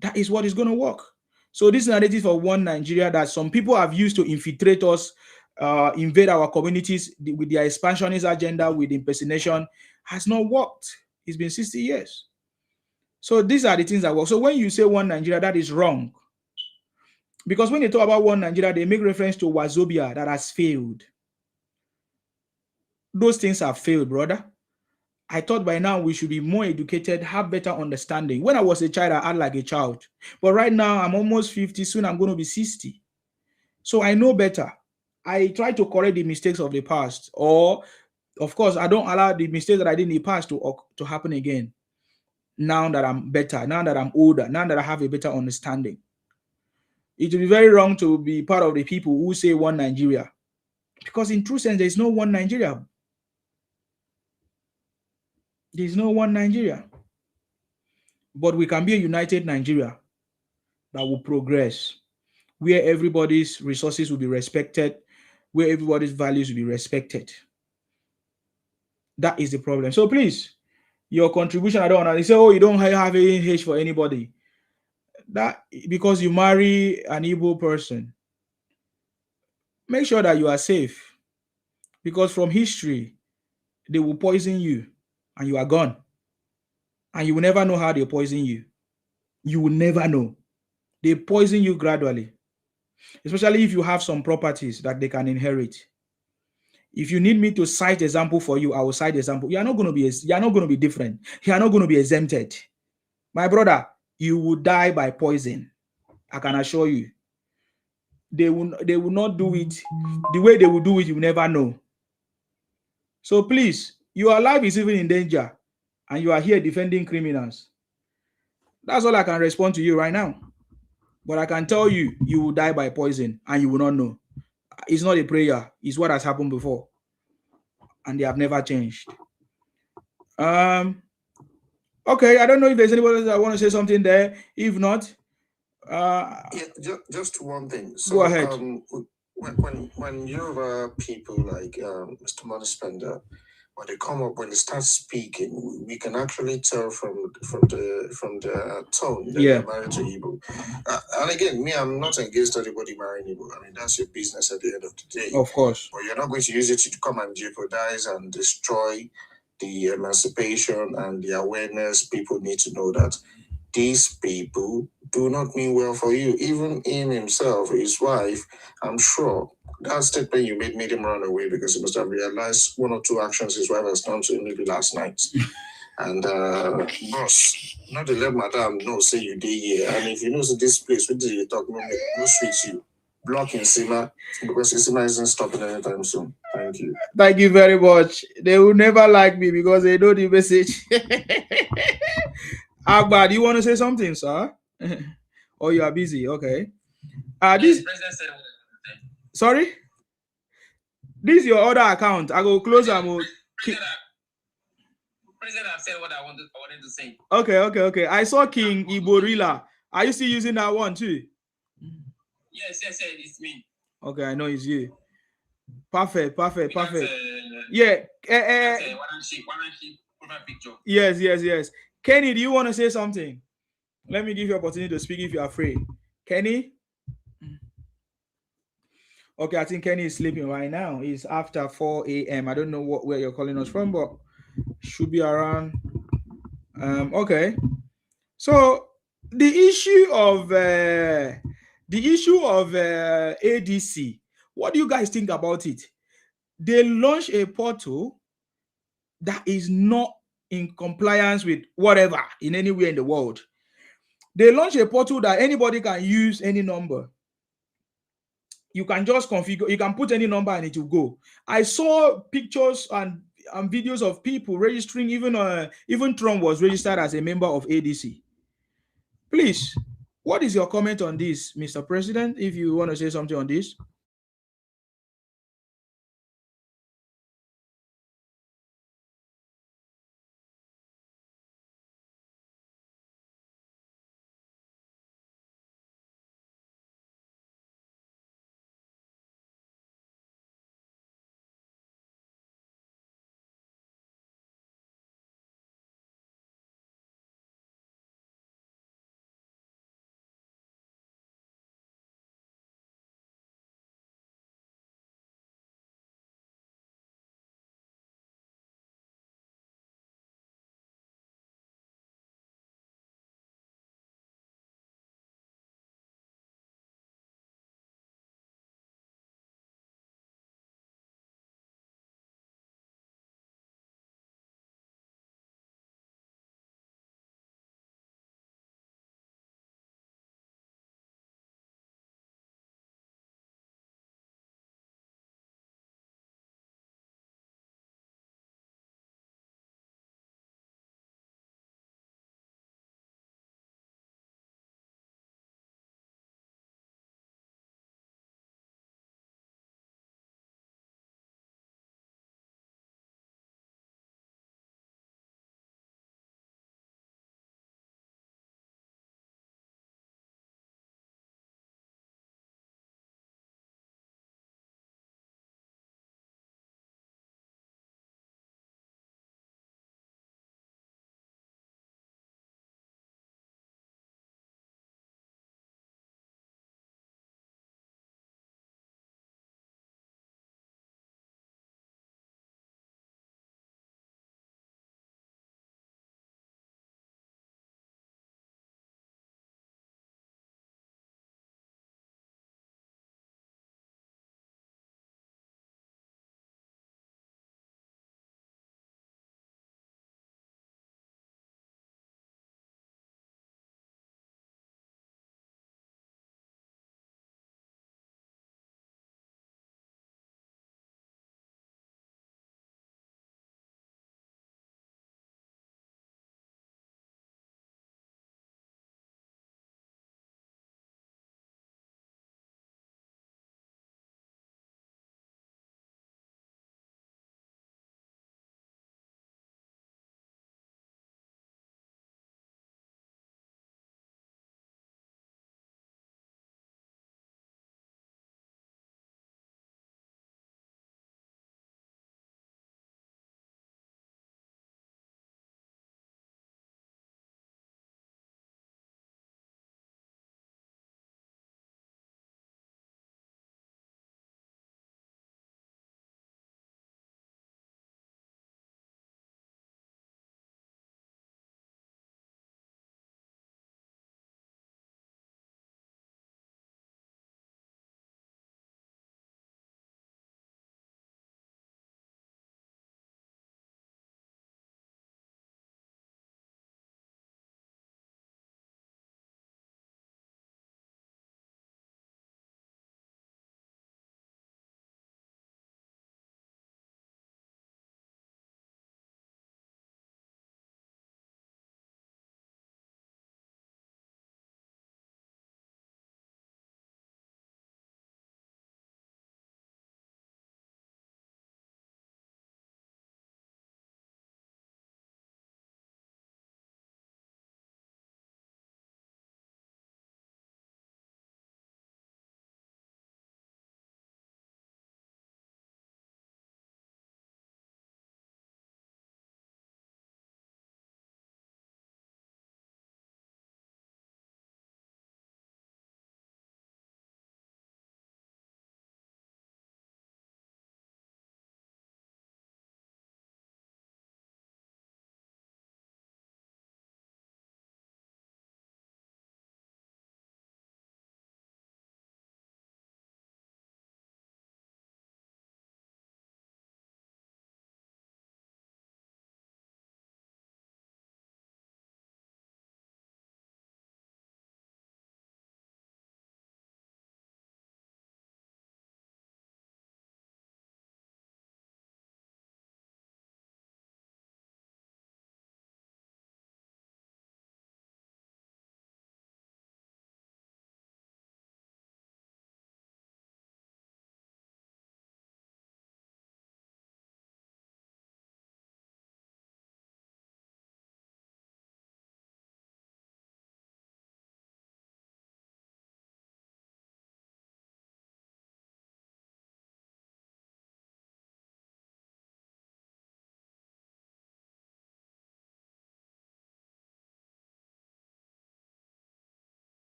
That is what is going to work. So this narrative of one Nigeria that some people have used to infiltrate us, invade our communities with their expansionist agenda, with impersonation, has not worked. It's been 60 years. So these are the things that work. So when you say one Nigeria, that is wrong. Because when they talk about one Nigeria, they make reference to Wazobia that has failed. Those things have failed, brother. I thought by now we should be more educated, have better understanding. When I was a child, I had like a child. But right now, I'm almost 50. Soon I'm going to be 60. So I know better. I try to correct the mistakes of the past. Or, of course, I don't allow the mistakes that I did in the past to happen again. Now that I'm better, now that I'm older, now that I have a better understanding. It will be very wrong to be part of the people who say one Nigeria. Because in true sense, there is no one Nigeria. There is no one Nigeria. But we can be a united Nigeria that will progress, where everybody's resources will be respected, where everybody's values will be respected. That is the problem. So please, your contribution, I don't want to say, oh, you don't have any H for anybody. That because you marry an Igbo person, make sure that you are safe. Because from history, they will poison you and you are gone. And you will never know how they poison you. You will never know. They poison you gradually. Especially if you have some properties that they can inherit. If you need me to cite example for you, I will cite example. You are not going to be different. You are not going to be exempted. My brother, you will die by poison. I can assure you. They will not do it. The way they will do it, you will never know. So please, your life is even in danger, and you are here defending criminals. That's all I can respond to you right now. But I can tell you, you will die by poison, and you will not know. It's not a prayer. It's what has happened before. And they have never changed. Okay, I don't know if there's anybody that want to say something there. If not, just one thing. So, go ahead. When Yoruba people like Mr. Money Spender, when they come up, when they start speaking, we can actually tell from the tone that they're married to Igbo. And again, I'm not against anybody marrying Igbo. I mean, that's your business at the end of the day. Of course. But you're not going to use it to come and jeopardize and destroy the emancipation and the awareness. People need to know that these people do not mean well for you. Even him himself, his wife, I'm sure that statement you made him run away because he must have realized one or two actions his wife has done to him maybe last night. And boss, not to let madam know say you did here. And if you know this place, what did you talk? No switch you. Block Insima because Insima isn't stopping anytime soon. Thank you. Thank you very much. They will never like me because they know the message. Agba, do you want to say something, sir? Or you are busy? Okay. This. Sorry. This is your other account. I go close and we'll. President, I've said what I wanted to say. Okay. I saw King Iborila. Are you still using that one too? Yes, it's me. Okay, I know it's you. Perfect. Yeah. Yes. Kenny, do you want to say something? Let me give you opportunity to speak if you're afraid. Kenny? Okay, I think Kenny is sleeping right now. It's after 4 a.m. I don't know where you're calling us from, but should be around. Okay. So the issue of ADC, what do you guys think about it? They launched a portal that is not in compliance with whatever in anywhere in the world. They launched a portal that anybody can use any number. You can just configure, you can put any number and it will go. I saw pictures and videos of people registering, even Trump was registered as a member of ADC. Please, what is your comment on this, Mr. President, if you want to say something on this?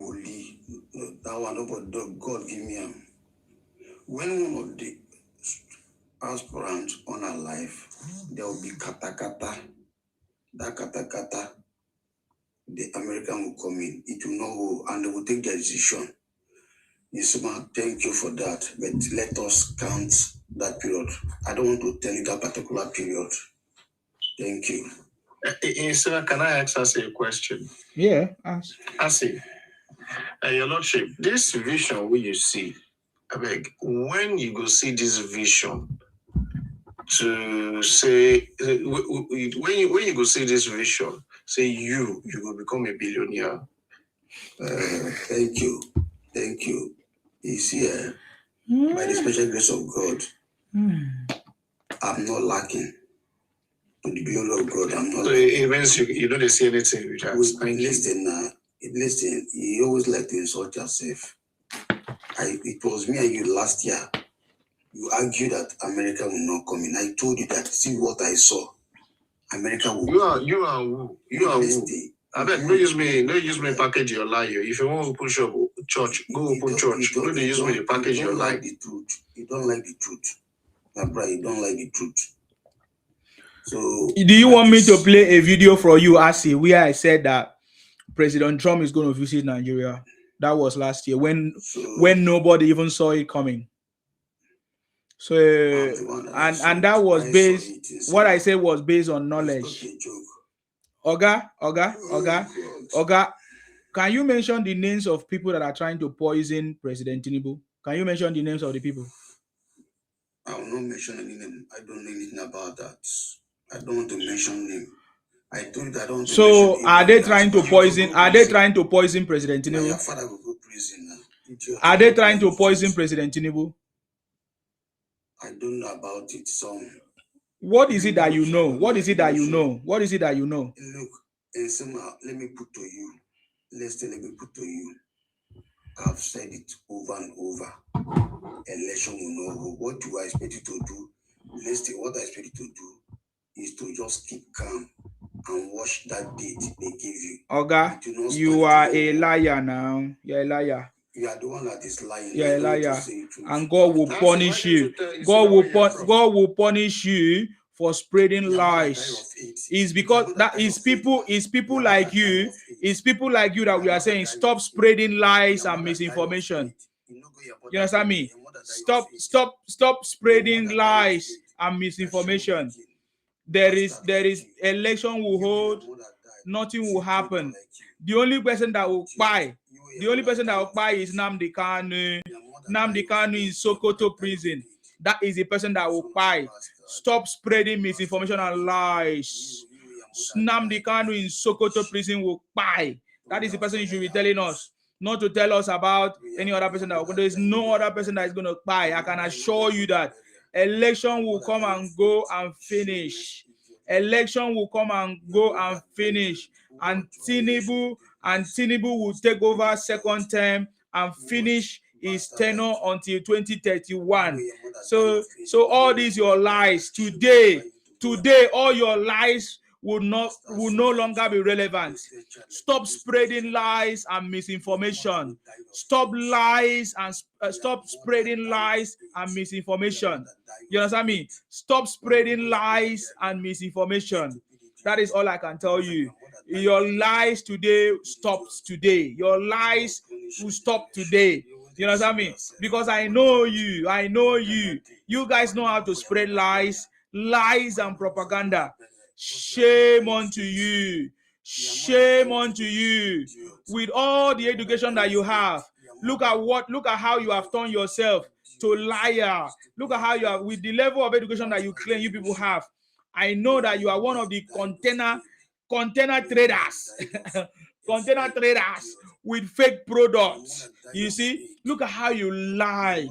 Holy, that one, nobody, God give me a. When one of the aspirants on our life, there will be kata. That kata, the American will come in. It will not hold, and they will take their decision. Yesuma, thank you for that, but let us count that period. I don't want to tell you that particular period. Thank you. Yesuma, can I ask us a question? Yeah, ask. Your Lordship, this vision will you see? I beg, when you go see this vision, to say when you go see this vision, say you will become a billionaire. Thank you. It's here by the special grace of God. I'm not lacking. To the glory of God, I'm not. So it means you don't see anything with that. Listen. You always like to insult yourself. It was me and you last year. You argued that America will not come in. I told you that. See what I saw. America will. You are who? I beg, don't use me package your lie. If you want to open shop, church, go open church. Don't use me to package your lie. You don't like the truth. My brother, you don't like the truth. So do you want me to play a video for you, Asi, where I said that President Trump is going to visit Nigeria? That was last year when nobody even saw it coming. So and that was based, what I said was based on knowledge. Oga, can you mention the names of people that are trying to poison President Tinubu? Can you mention the names of the people? I will not mention any name. I don't know anything about that. I don't want to mention name. I told you that I don't want to mention name. So are they trying to poison? Are they trying to poison President Tinubu? Your father will go prison now. Are they trying to poison President Tinubu? I don't know about it. What is it that you know? What is it that you know? What is it that you know? Look, and somehow, let me put to you. Let me put to you. I've said it over and over. Election will not hold. What do I expect you to do? What I expect you to do is to just keep calm and watch that date they give you. Oga, you are a liar now. You're a liar. You are the one that is lying. You're a liar. And God will punish you. God will punish you for spreading lies. It's because that is people like you. It's people like you that we are saying stop spreading lies and misinformation. You understand me? Stop spreading lies and misinformation. There is election will hold, nothing will happen. The only person that will buy is Nnamdi Kanu. Nnamdi Kanu in Sokoto prison. That is the person that will buy. Stop spreading misinformation and lies. Nnamdi Kanu in Sokoto prison will buy. That is the person you should be telling us. Not to tell us about any other person that will. There is no other person that is going to buy. I can assure you that election will come and go and finish. Election will come and go and finish. And Tinubu will take over second term and finish his tenure until 2031. So all these your lies today, all your lies will no longer be relevant. Stop spreading lies and misinformation. Stop spreading lies and misinformation. You understand me? Stop spreading lies and misinformation. That is all I can tell you. Your lies today stops today. Your lies will stop today. You understand me? Because I know you. You guys know how to spread lies and propaganda. Shame unto you. Shame unto you. With all the education that you have, look at how you have turned yourself to liar. Look at how you are, with the level of education that you claim you people have. I know that you are one of the container traders. Container traders with fake products. You see, look at how you lie.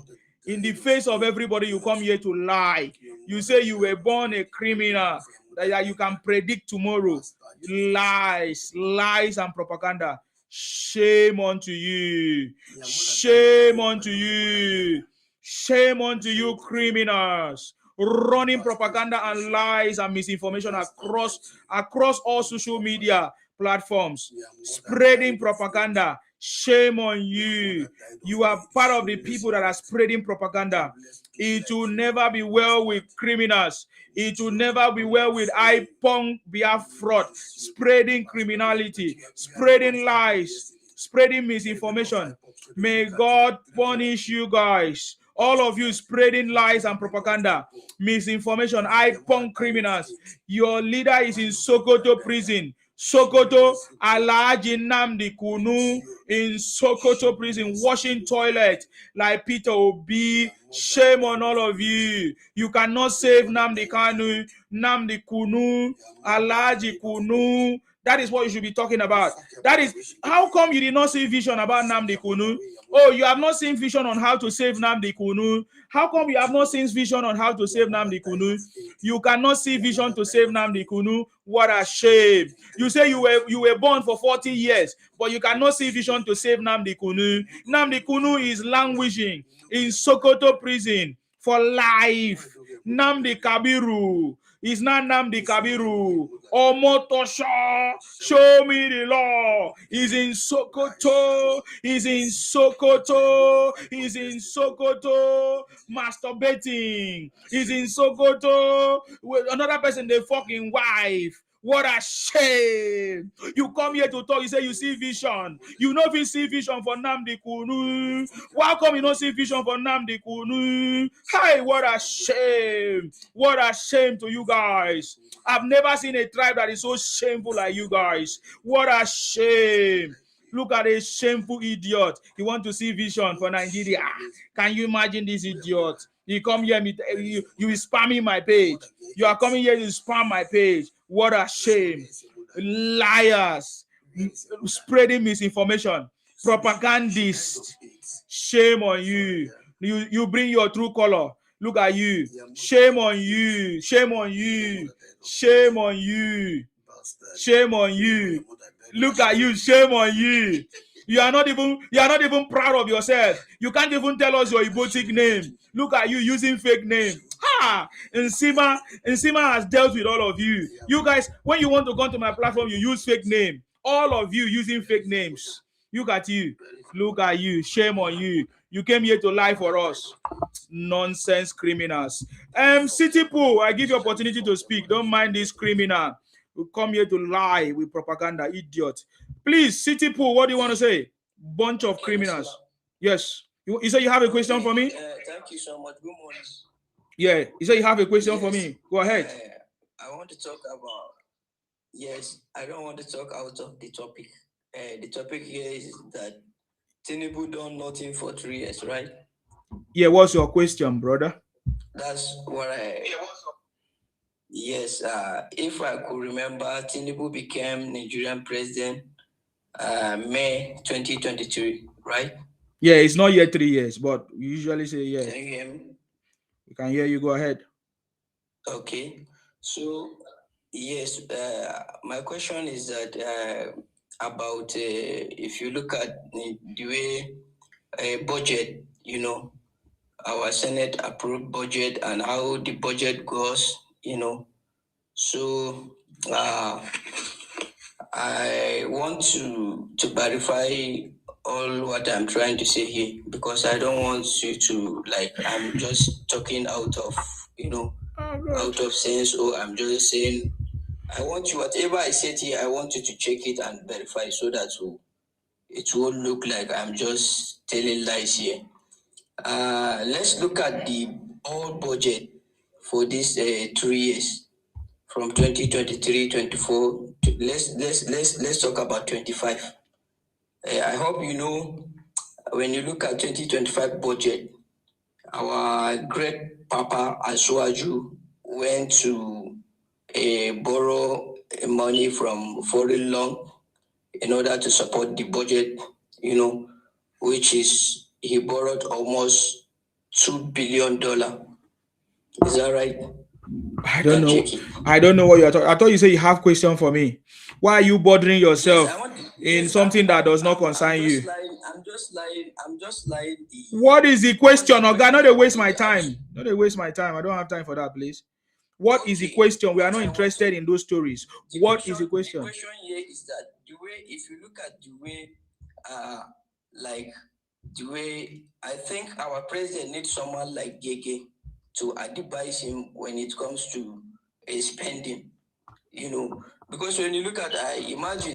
In the face of everybody, you come here to lie. You say you were born a criminal, that you can predict tomorrow. Lies and propaganda. Shame unto you. Shame unto you. Shame unto you, criminals. Running propaganda and lies and misinformation across all social media platforms. Spreading propaganda. Shame on you. You are part of the people that are spreading propaganda. It will never be well with criminals. It will never be well with IPONG Biafra, spreading criminality, spreading lies, spreading misinformation. May God punish you guys. All of you spreading lies and propaganda, misinformation, IPONG criminals. Your leader is in Sokoto prison. Sokoto, Alhaji Nnamdi Kunu in Sokoto prison, washing toilet like Peter Obi. Shame on all of you. You cannot save Nnamdi Kanu, Nnamdi Kunu, Alhaji Kunu. That is what you should be talking about. That is, how come you did not see vision about Nnamdi Kunu? Oh, you have not seen vision on how to save Nnamdi Kunu. How come you have not seen vision on how to save Nnamdi Kunu? You cannot see vision to save Nnamdi Kunu. What a shame. You say you were born for 40 years, but you cannot see vision to save Nnamdi Kunu. Nnamdi Kunu is languishing in Sokoto prison for life. Nnamdi Kabiru is not Nnamdi Kabiru. Omotosha, show me the law. He's in Sokoto. He's in Sokoto. He's in Sokoto. Masturbating. He's in Sokoto with another person, their fucking wife. What a shame. You come here to talk, you say you see vision. You know if you see vision for Nnamdi Kunu. Why come you don't see vision for Nnamdi Kunu? Hey, what a shame. What a shame to you guys. I've never seen a tribe that is so shameful like you guys. What a shame. Look at a shameful idiot. You want to see vision for Nigeria. Can you imagine this idiot? You come here, you is spamming my page. You are coming here to spam my page. What a shame. Liars. Spreading misinformation. Propagandists. Shame on you. You bring your true color. Look at you. Shame on you. Shame on you. Shame on you. Shame on you. Look at you. Shame on you. You are not even proud of yourself. You can't even tell us your Ibotic name. Look at you using fake name. Ha! Nsima has dealt with all of you. You guys, when you want to come to my platform, you use fake name. All of you using fake names. Look at you. Look at you. Shame on you. You came here to lie for us. Nonsense criminals. City Pool, I give you opportunity to speak. Don't mind this criminal. We come here to lie with propaganda, idiot. Please, City Pool, what do you want to say? Bunch of criminals. Yes. You say you have a question for me? Thank you so much. Good morning. Yeah. You say you have a question for me. Go ahead. I want to talk about. Yes, I don't want to talk out of the topic. The topic here is that Tinubu done nothing for 3 years, right? Yeah, what's your question, brother? That's what I. Yes, if I could remember, Tinubu became Nigerian president May 2023, right? Yeah, it's not yet 3 years, but we usually say yeah. Can you hear me? We can hear you. Go ahead. Okay, so yes, my question is that about if you look at the way budget, you know, our Senate approved budget and how the budget goes, you know. So I want to verify all what I'm trying to say here because I don't want you to I'm just talking out of out of sense, or I'm just saying I want you, whatever I said here, I want you to check it and verify so that it won't look like I'm just telling lies here. Let's look at the whole budget for this 3 years from 2023-24. Let's talk about 25. I hope you know when you look at 2025 budget, our great Papa Asuaju went to borrow money from foreign loan in order to support the budget, you know, which is he borrowed almost $2 billion. Is that right? I don't know. I don't know what you're talking. I thought you said you have question for me. Why are you bothering yourself in something that does not concern you? I'm just lying. What is the question? Oh God, not to waste my time. Not to waste my time. I don't have time for that, please. What is the question? We are not interested in those stories. What is the question? The question here is that the way, if you look at the way like the way I think our president needs someone like Gege to advise him when it comes to spending, because when you look at, imagine.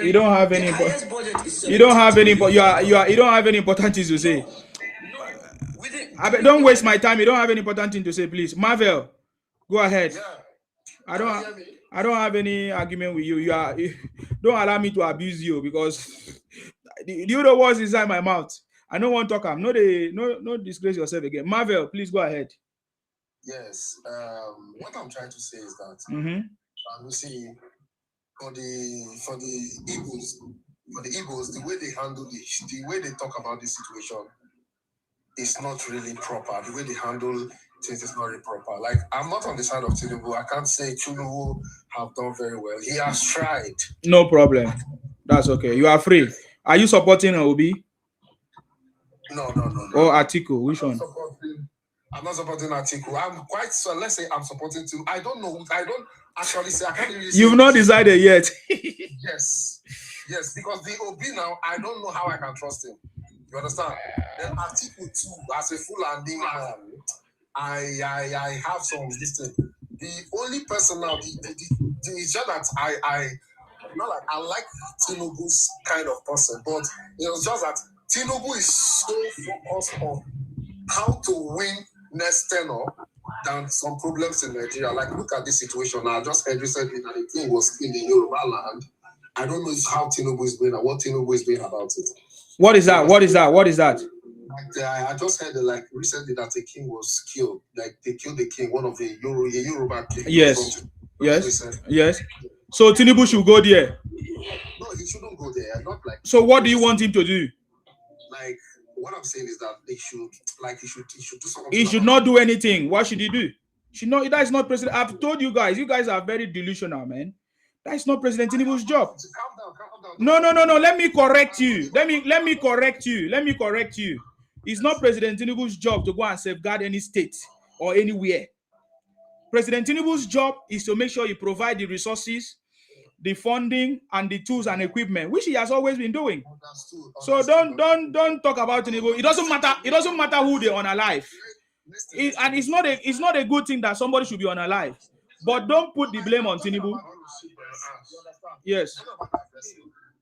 You don't have any. You don't have any. You don't have any important things to say. Don't waste my time. You don't have any important thing to say, please. Marvel, go ahead. I don't have any argument with you. Don't allow me to abuse you, because you know what's inside my mouth. I don't want to talk. No disgrace yourself again. Marvel, please go ahead. Yes. What I'm trying to say is that you see, for the Igbos, the way they handle the way they talk about this situation is not really proper. The way they handle things is not really proper. Like, I'm not on the side of Tinubu. I can't say Tinubu have done very well. He has tried. No problem. That's okay. You are free. Are you supporting Obi? No. Or Atiku? Which one? I'm not supporting Atiku. I'm quite so. Let's say I'm supporting Tinubu. I don't know. I don't actually say. I can't really say. You've not decided yet. Yes, because the Obi now, I don't know how I can trust him. You understand? Then Atiku too, as a Fulani man, I have some distance. The only person now, it's just that I not like I like Tinubu's kind of person, but it was just that Tinubu is so focused on how to win next tenor than some problems in Nigeria. Like, look at this situation now. I just heard recently that the king was in the Yoruba land I don't know how Tinubu is doing and what Tinubu is doing about it. What is that? What is that? What is that? Like, I just heard like recently that a king was killed. Like they killed the king, one of the Yoruba king. Yes. Yes. Yes. So Tinubu should go there. No, he shouldn't go there. Not like. So what do you want him to do? Like what I'm saying is that he should do something. He should not do anything. What should he do? That is not president. I've told you guys. You guys are very delusional, man. That is not President Tinubu's job. Calm down. No. Let me correct you. Let me correct you. It's not President Tinubu's job to go and safeguard any state or anywhere. President Tinubu's job is to make sure he provide the resources, the funding, and the tools and equipment, which he has always been doing. So don't talk about Tinubu. It doesn't matter. It doesn't matter who they unalive. And it's not a good thing that somebody should be unalive. But don't put the blame on Tinubu. Yes.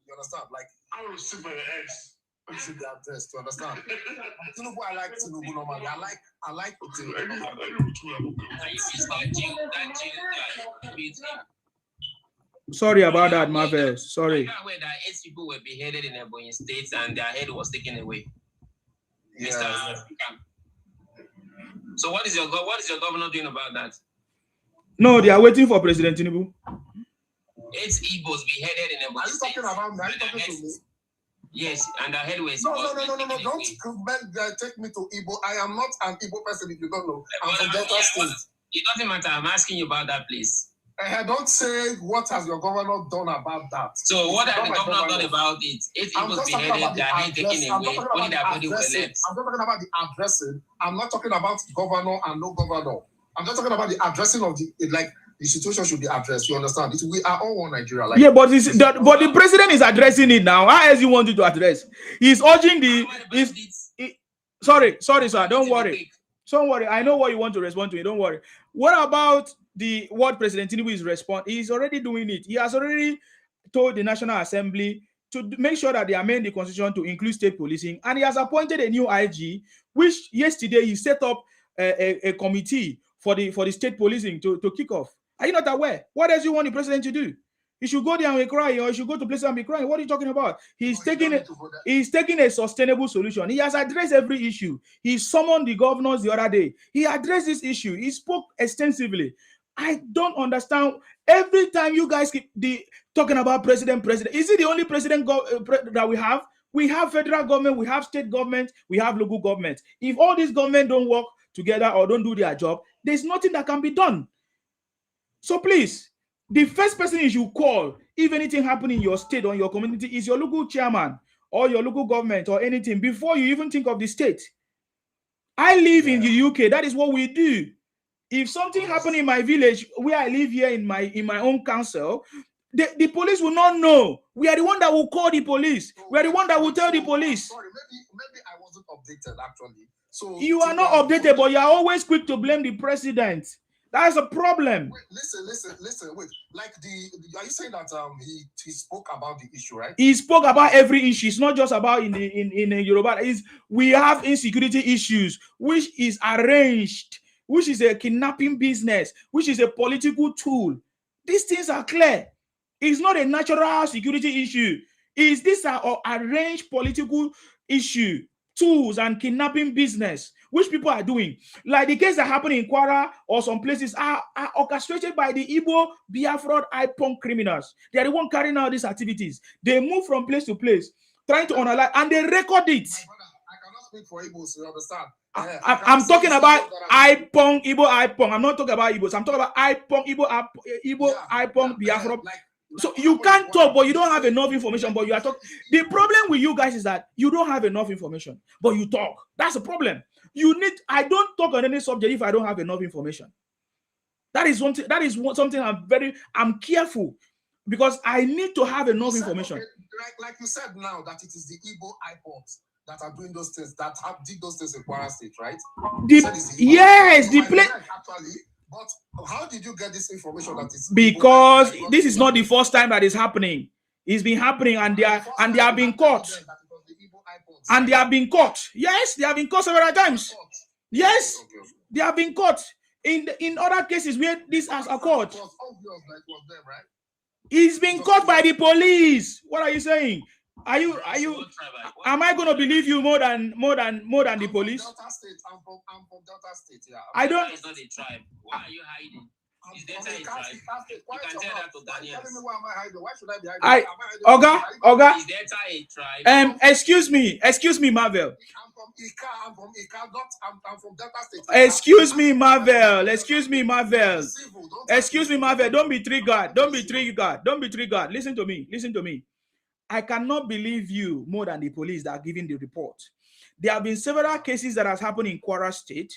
You understand? Like I will receive my ex. You should be addressed. You understand? Tinubu, I like Tinubu normally. I like Tinubu. Sorry about that, Marvel. Sorry. I'm aware that 8 people were beheaded in Ebonyi State and their head was taken away. Yeah. So what is your governor doing about that? No, they are waiting for President Tinubu. 8 Igbos beheaded in Ebonyi State. Are you talking about me? Are you talking to me? Yes, and their head was. No. Don't take me to Igbo. I am not an Igbo person if you don't know. I'm from Delta State. It doesn't matter. I'm asking you about that, please. Don't say what has your governor done about that. So what has the governor done about it? 8 Igbos beheaded, their head taken away, only their body was left. I'm not talking about the addressing. I'm not talking about governor and no governor. I'm just talking about the addressing of the situation should be addressed. You understand? We are all one Nigeria. Yeah, but the president is addressing it now. How else you want it to address? He's urging sorry, sir. Don't worry. Don't worry. I know what you want to respond to. Don't worry. What about what President Tinubu is responding? He's already doing it. He has already told the National Assembly to make sure that they amend the constitution to include state policing, and he has appointed a new IG, which yesterday he set up a committee for the state policing to kick off. Are you not aware? What else you want the president to do? He should go there and be crying, or he should go to places and be crying. What are you talking about? He's taking a sustainable solution. He has addressed every issue. He summoned the governors the other day. He addressed this issue. He spoke extensively. I don't understand. Every time you guys keep talking about president, is it the only president that we have? We have federal government, we have state government, we have local government. If all these government don't work together or don't do their job, there's nothing that can be done. So please, the first person you should call if anything happen in your state or in your community is your local chairman or your local government or anything before you even think of the state. I live in the UK. That is what we do. If something happen in my village where I live here in my own council, the police will not know. We are the one that will call the police. We are the one that will tell the police. Sorry, maybe I wasn't updated actually. So you are not updated, but you are always quick to blame the president. That's a problem. Wait, listen. Wait, are you saying that he spoke about the issue, right? He spoke about every issue. It's not just about in Yoruba. We have insecurity issues, which is arranged, which is a kidnapping business, which is a political tool. These things are clear. It's not a natural security issue. These are arranged political issue, tools and kidnapping business, which people are doing. Like the case that happened in Kwara or some places are orchestrated by the Igbo, Biafra, IPON criminals. They are the one carrying out these activities. They move from place to place, trying to analyze, and they record it. I cannot speak for Igbos, you understand? I'm talking about IPON, Igbo, IPON. I'm not talking about Igbos. I'm talking about IPON, Igbo, IPON, Biafra. So you can't talk, but you don't have enough information, but you are talking. The problem with you guys is that you don't have enough information, but you talk. That's the problem. I don't talk on any subject if I don't have enough information. That is something I'm careful, because I need to have enough information. Okay, like you said now that it is the Igbo IPONs that are doing those things, that did those things in Kwara State, right? Yes, the place. Actually, but how did you get this information that is? Because this is not the first time that is happening. It's been happening, and they have been caught. And they have been caught. Yes, they have been caught several times. Yes, they have been caught. In other cases where this has occurred. He's been caught by the police. What are you saying? Am I going to believe you more than the police? Delta State. I'm from Delta State. Yeah. I don't. It's not a tribe. Why are you hiding? Is Delta a tribe? You can tell that to Ghanaians. Telling me why am I hiding? Why should I be hiding? Oga. Is Delta a tribe? Excuse me, Marvel. I'm from Ika. I'm from Delta State. Excuse me, Marvel. Don't be triggered. Listen to me. I cannot believe you more than the police that are giving the report. There have been several cases that has happened in Kwara State,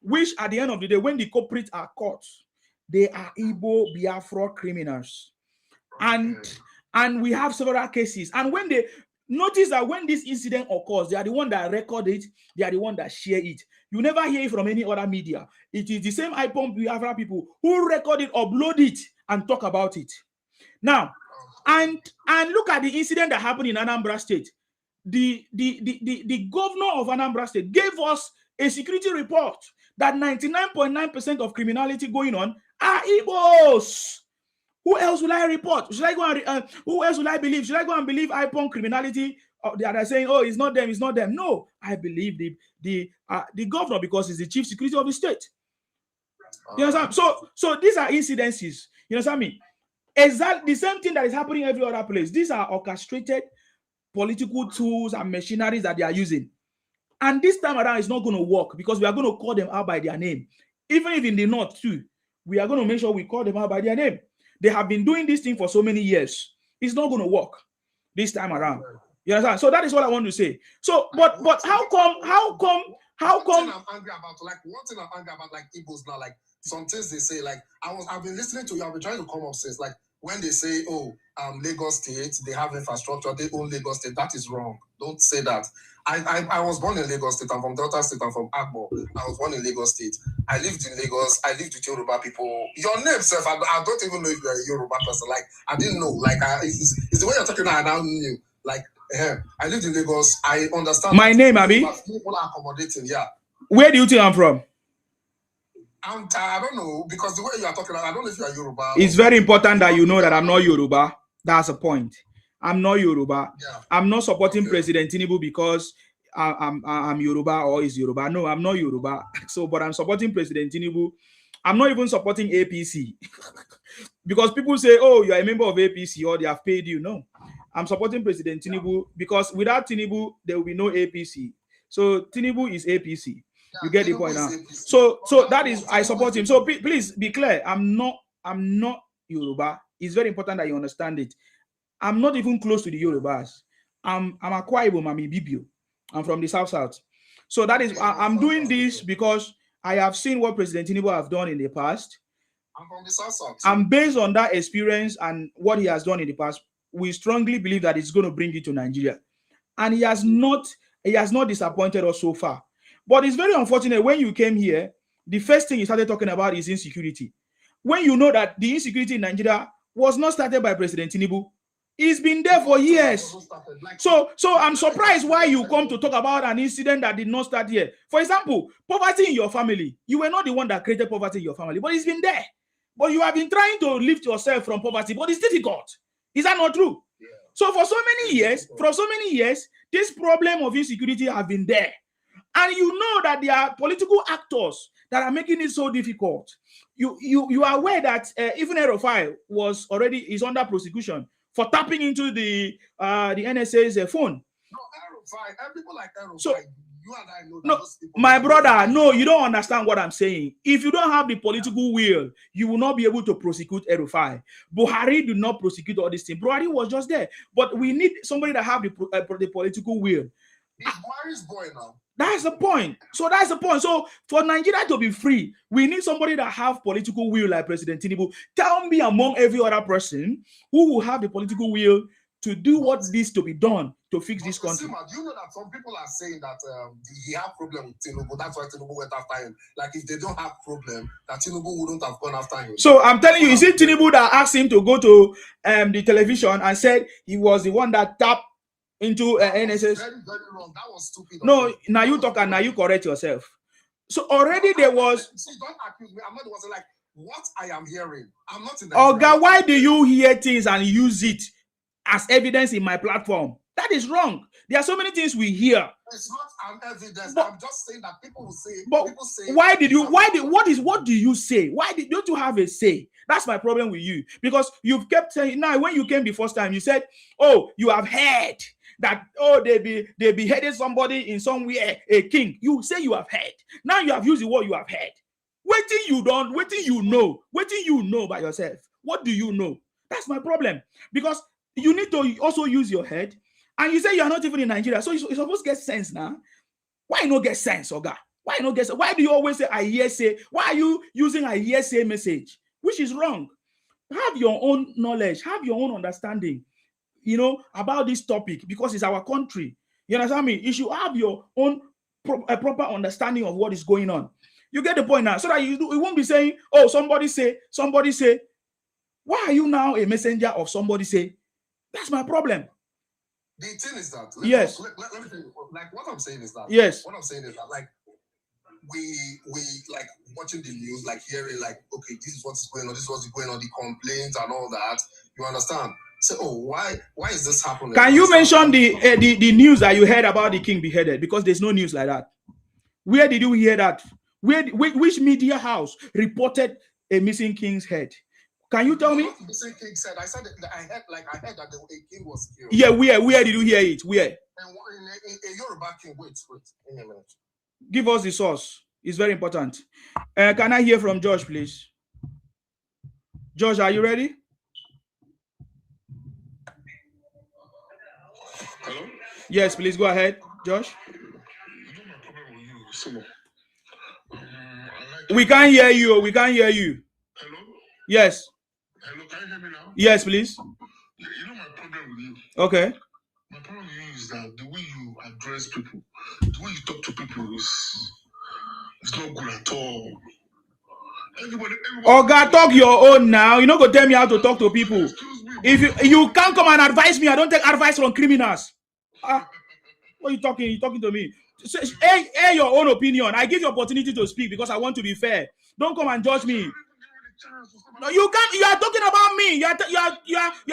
which at the end of the day, when the culprits are caught, they are Igbo Biafra criminals. And we have several cases. And when they notice that when this incident occurs, they are the one that record it, they are the one that share it. You never hear it from any other media. It is the same IPOM Biafra people who record it, upload it, and talk about it. Now, and look at the incident that happened in Anambra State. The governor of Anambra State gave us a security report that 99.9% of criminality going on are Igbos. Who else will I report? Should I go and who else will I believe? Should I go and believe IPON criminality? They are saying, oh, it's not them. No, I believe the governor because he's the chief security of the state. You understand? So these are incidences. You understand me? Exactly the same thing that is happening every other place. These are orchestrated political tools and machineries that they are using. And this time around, it's not going to work because we are going to call them out by their name. Even if in the north too, we are going to make sure we call them out by their name. They have been doing this thing for so many years. It's not going to work this time around. You understand? So that is what I want to say. So, but how come? One thing I'm angry about, like Igbos now, like some things they say, like I've been listening to you. I've been trying to come up since, like when they say, oh, Lagos State, they have infrastructure, they own Lagos State. That is wrong. Don't say that. I was born in Lagos State. I'm from Delta State. I'm from Agbo. I was born in Lagos State. I lived in Lagos. I lived with Yoruba people. Your name, sir, I don't even know if you're a Yoruba person. Like, I didn't know. Like, it's the way you're talking now, I now knew. Like, I lived in Lagos. I understand. My name, Abi? People are accommodating, yeah. Where do you think I'm from? I don't know, because the way you are talking, I don't know if you are Yoruba. It's very important that you know that I'm not Yoruba. That's a point. I'm not Yoruba. Yeah. I'm not supporting President Tinubu because I'm Yoruba or is Yoruba. No, I'm not Yoruba. So, but I'm supporting President Tinubu. I'm not even supporting APC because people say, "Oh, you are a member of APC or they have paid you." No, I'm supporting President Tinubu because without Tinubu there will be no APC. So Tinubu is APC. You get the point now. So that is I support him. So please be clear. I'm not Yoruba. It's very important that you understand it. I'm not even close to the Yorubas. I'm Akwa Ibom, I'm Ibibio. I'm from the South. So that is I'm doing this because I have seen what President Tinubu have done in the past. I'm from the South. And based on that experience and what he has done in the past, we strongly believe that it's going to bring it to Nigeria. And he has not disappointed us so far. But it's very unfortunate when you came here, the first thing you started talking about is insecurity. When you know that the insecurity in Nigeria was not started by President Tinubu, it's been there for years. So I'm surprised why you come to talk about an incident that did not start here. For example, poverty in your family. You were not the one that created poverty in your family, but it's been there. But you have been trying to lift yourself from poverty, but it's difficult. Is that not true? Yeah. So for so many years, this problem of insecurity have been there. And you know that there are political actors that are making it so difficult. You are aware that even El-Rufai is under prosecution for tapping into the NSA's phone. No, El-Rufai, people like El-Rufai, so, you and I know that no, those people, my brother, no, you don't understand what I'm saying. If you don't have the political will, you will not be able to prosecute El-Rufai. Buhari did not prosecute all these things. Buhari was just there. But we need somebody that have the political will. He's Buhari's boy now. That's the point. So that's the point. So for Nigeria to be free, we need somebody that have political will like President Tinubu. Tell me among every other person who will have the political will to do what needs to be done to fix this country. Sima, do you know that some people are saying that he have problem with Tinubu? That's why Tinubu went after him. Like if they don't have problem, that Tinubu wouldn't have gone after him. So I'm telling you, is it Tinubu that asked him to go to the television and said he was the one that tapped into NSS? Very, very wrong. That was stupid. No, now you talk and now you correct yourself. So already there was. See, don't accuse me. I'm not the one saying like what I am hearing, I'm not in the. Oh God, why do you hear things and use it as evidence in my platform? That is wrong. There are so many things we hear. It's not an evidence. I'm just saying that people will say. But people say, why did you? What do you say? Don't you have a say? That's my problem with you, because you've kept saying. Now, when you came the first time, you said, "Oh, you have heard that. Oh, they beheaded somebody in somewhere, a king." You say you have heard. Now you have used the word you have heard. Waiting you know by yourself. What do you know? That's my problem, because you need to also use your head. And you say you are not even in Nigeria, so you're supposed to get sense now. Why not get sense, Oga? Why not get sense? Why do you always say I hear say? Why are you using a hearsay message, which is wrong? Have your own knowledge, have your own understanding, about this topic, because it's our country. You understand me? You should have your own proper understanding of what is going on. You get the point now, so that you won't be saying, "Oh, somebody say." Why are you now a messenger of somebody say? That's my problem. The thing is that yes. Let me tell you, like what I'm saying is that yes. What I'm saying is that like we like watching the news, like hearing like, okay, this is what's going on, this is what's going on, the complaints and all that. You understand? So, why is this happening? Can you mention the news that you heard about the king beheaded? Because there's no news like that. Where did you hear that? Which media house reported a missing king's head? Can you tell me? Missing king said. I said that I heard that a king was killed. Yeah, where did you hear it? Where? In Yoruba king. Wait. In a minute. Give us the source. It's very important. Can I hear from Josh, please? Josh, are you ready? Hello? Yes, please go ahead, Josh. We can't hear you. We can't hear you. Hello? Yes. Hello, can you hear me now? Yes, please. Yeah, you know my problem with you. Okay. My problem with you is that the way you address people, the way you talk to people is not good at all. Everybody Oh God, talk your own now. You're not gonna tell me how to talk to people. If you can't come and advise me, I don't take advice from criminals. What are you talking? You're talking to me. Air your own opinion. I give you opportunity to speak because I want to be fair. Don't come and judge me. No, you can't. You are talking about me. You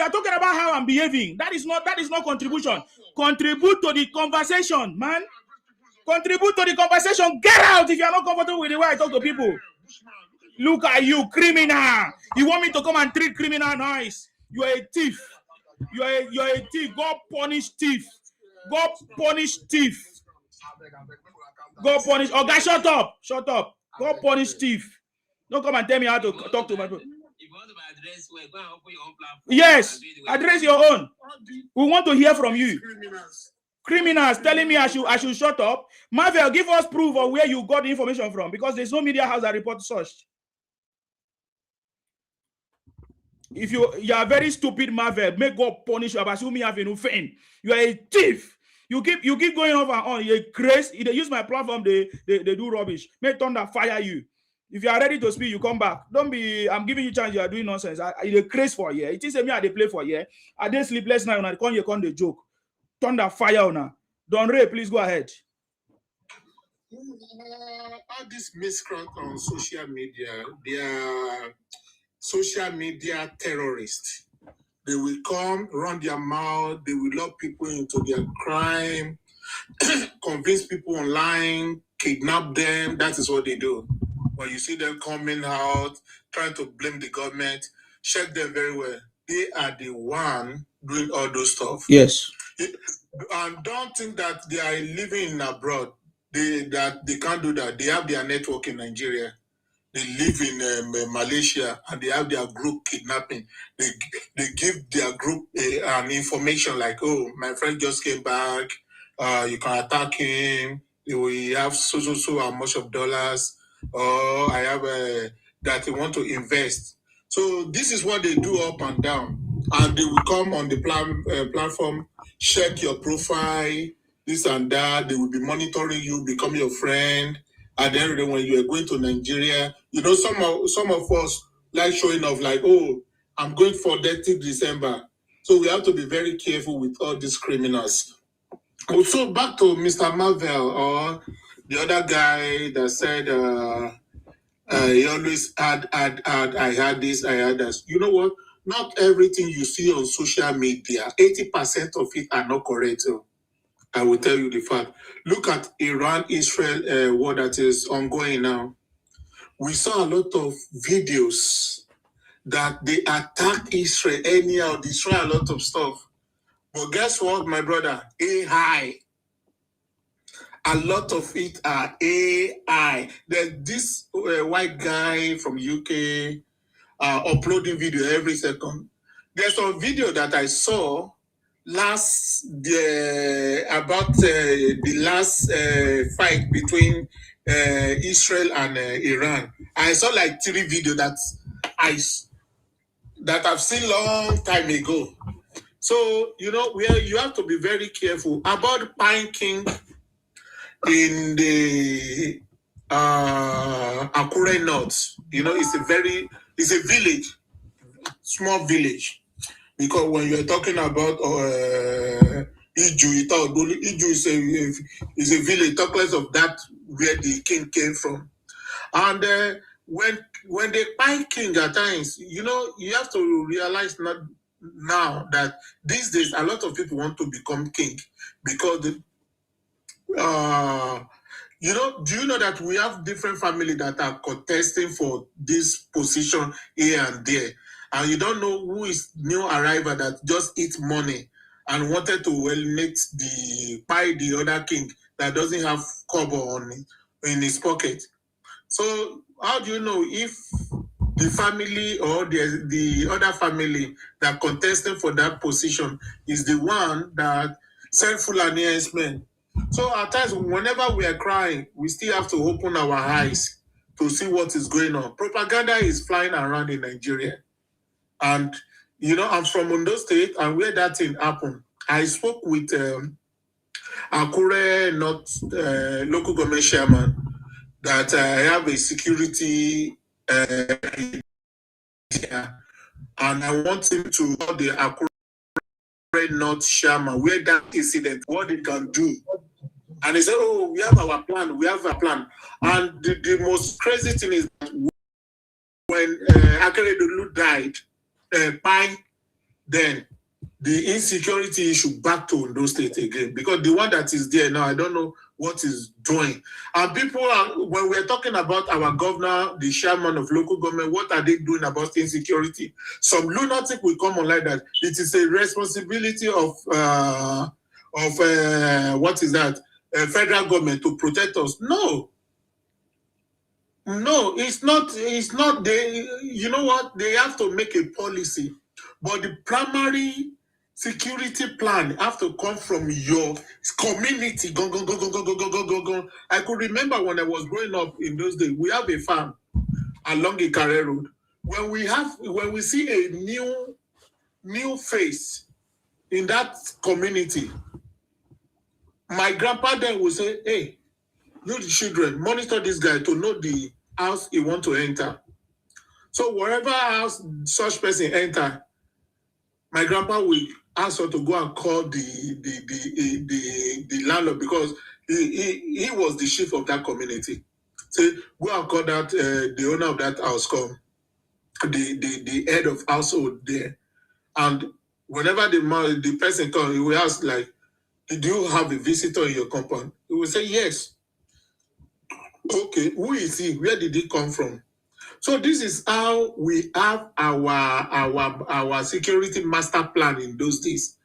are talking about how I'm behaving. That is not contribution. Contribute to the conversation, man. Contribute to the conversation. Get out if you are not comfortable with the way I talk to people. Look at you, criminal. You want me to come and treat criminal nice? You are a thief. You are a thief. God punish thief. God punish thief. God punish. Oh, guys, shut up. Shut up. God punish thief. Don't come and tell me how to talk to my people. Yes, address your own. We want to hear from you. Criminals telling me I should shut up. Marvel, give us proof of where you got the information from, because there's no media house that reports such. If you are very stupid, Marvel, may God punish you. But me having no fame. You are a thief. You keep going over and on. You're crazy. They use my platform. They do rubbish. May thunder fire you. If you are ready to speak, you come back. Don't be. I'm giving you chance. You are doing nonsense. You're crazy for you. It is me. I they play for you. I they sleepless night. When I come the joke. Thunder fire on. Don Ray, please go ahead. All these miscreants on social media, they are social media terrorists. They will come, run their mouth, they will lock people into their crime, convince people online, kidnap them. That is what they do. When you see them coming out, trying to blame the government, check them very well. They are the one doing all those stuff. Yes. And don't think that they are living in abroad. They can't do that. They have their network in Nigeria. They live in Malaysia, and they have their group kidnapping. They give their group an information like, "Oh, my friend just came back. You can attack him. We have so much of dollars. Or I have that they want to invest." So this is what they do up and down, and they will come on the platform, check your profile, this and that. They will be monitoring you, become your friend. At the end of the day, when you are going to Nigeria, you know, some of us like showing off, like, "Oh, I'm going for 30th December." So we have to be very careful with all these criminals. Also, back to Mr. Marvel or the other guy that said He always add, I had this, I had that. You know what? Not everything you see on social media, 80% of it are not correct. I will tell you the fact. Look at Iran-Israel war that is ongoing now. We saw a lot of videos that they attack Israel anyhow, destroy a lot of stuff. But guess what, my brother? AI. A lot of it are AI. There's this white guy from UK uploading video every second. There's a video that I saw about the last fight between Israel and Iran. I saw like 3 videos that I've seen long time ago. So you have to be very careful about Pine King in the Akure North. It's a village, small village. Because when you're talking about Iju, Iju is a village, talk less of that where the king came from. And when they buy king at times, you have to realize now that these days a lot of people want to become king because do you know that we have different families that are contesting for this position here and there, and you don't know who is new arrival that just eats money and wanted to eliminate the other king that doesn't have kobo in his pocket. So how do you know if the family or the other family that contesting for that position is the one that sent Fulani men? So at times, whenever we are crying, we still have to open our eyes to see what is going on. Propaganda is flying around in Nigeria. And, I'm from Ondo State, and where that thing happened, I spoke with Akure North local government chairman that I have a security idea, and I want him to call the Akure North chairman where that incident, what they can do. And he said, oh, we have our plan, And the most crazy thing is that when Akeredolu died, then the insecurity issue back to Ondo State again. Because the one that is there now, I don't know what is doing. And people when we're talking about our governor, the chairman of local government, what are they doing about insecurity? Some lunatic will come on like that. It is a responsibility of what is that? Federal government to protect us. No, it's not. You know what? They have to make a policy, but the primary security plan have to come from your community. Go. I could remember when I was growing up in those days, we have a farm along Ikare Road. When we see a new face in that community, my grandpa then will say, hey, you the children, monitor this guy to know the house he want to enter. So wherever house such person enter, my grandpa will ask her to go and call the landlord because he was the chief of that community. Say, go and call that the owner of that house come, the head of household there. And whenever the person comes, he will ask like, do you have a visitor in your compound? He will say yes. Okay, who is he? Where did he come from? So this is how we have our security master plan in those days.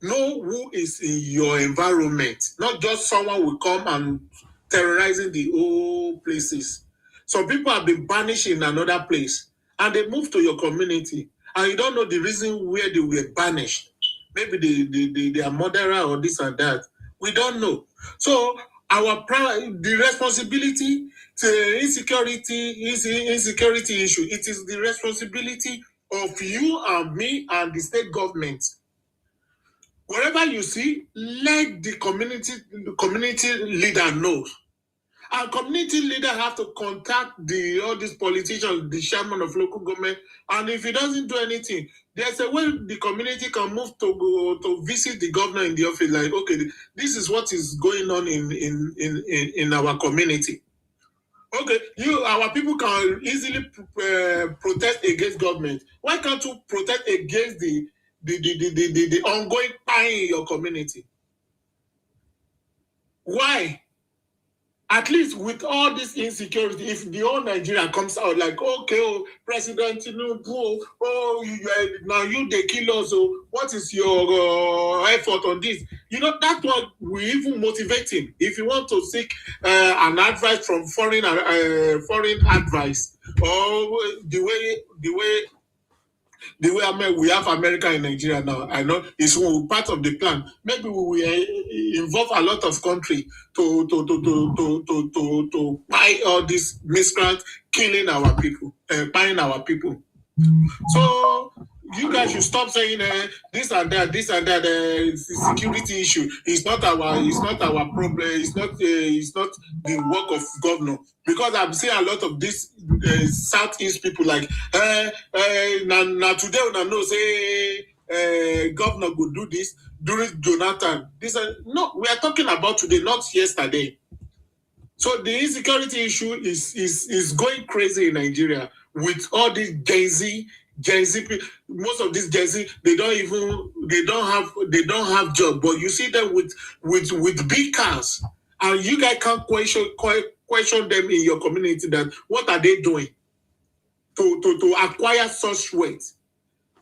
Know who is in your environment, not just someone will come and terrorizing the whole places. Some people have been banished in another place and they move to your community and you don't know the reason where they were banished. Maybe they are murderer or this and that. We don't know. So the responsibility to insecurity issue, it is the responsibility of you and me and the state government. Wherever you see, let the community leader know. Our community leader have to contact all these politicians, the chairman of local government, and if he doesn't do anything, there's a way the community can move to visit the governor in the office. Like, okay, this is what is going on in our community. Okay, our people can easily protest against government. Why can't you protest against the ongoing pie in your community? Why? At least with all this insecurity, if the whole Nigeria comes out like, okay, oh, President Tinubu, now you they kill us. So what is your effort on this? You know, that's what we even motivate him. If you want to seek an advice from foreign advice, or the way we have America in Nigeria now, I know it's part of the plan. Maybe we will involve a lot of country to buy all these miscreants killing our people, buying our people. So you guys should stop saying this and that. Security issue. It's not our problem. It's not the work of governor. Because I've seen a lot of these Southeast people like now today when I know say governor could do this during Jonathan. No, we are talking about today, not yesterday. So the insecurity issue is going crazy in Nigeria with all these Gen Z people. Most of these Gen Z, they don't have job, but you see them with big cars, and you guys can't question them in your community that what are they doing to acquire such wealth.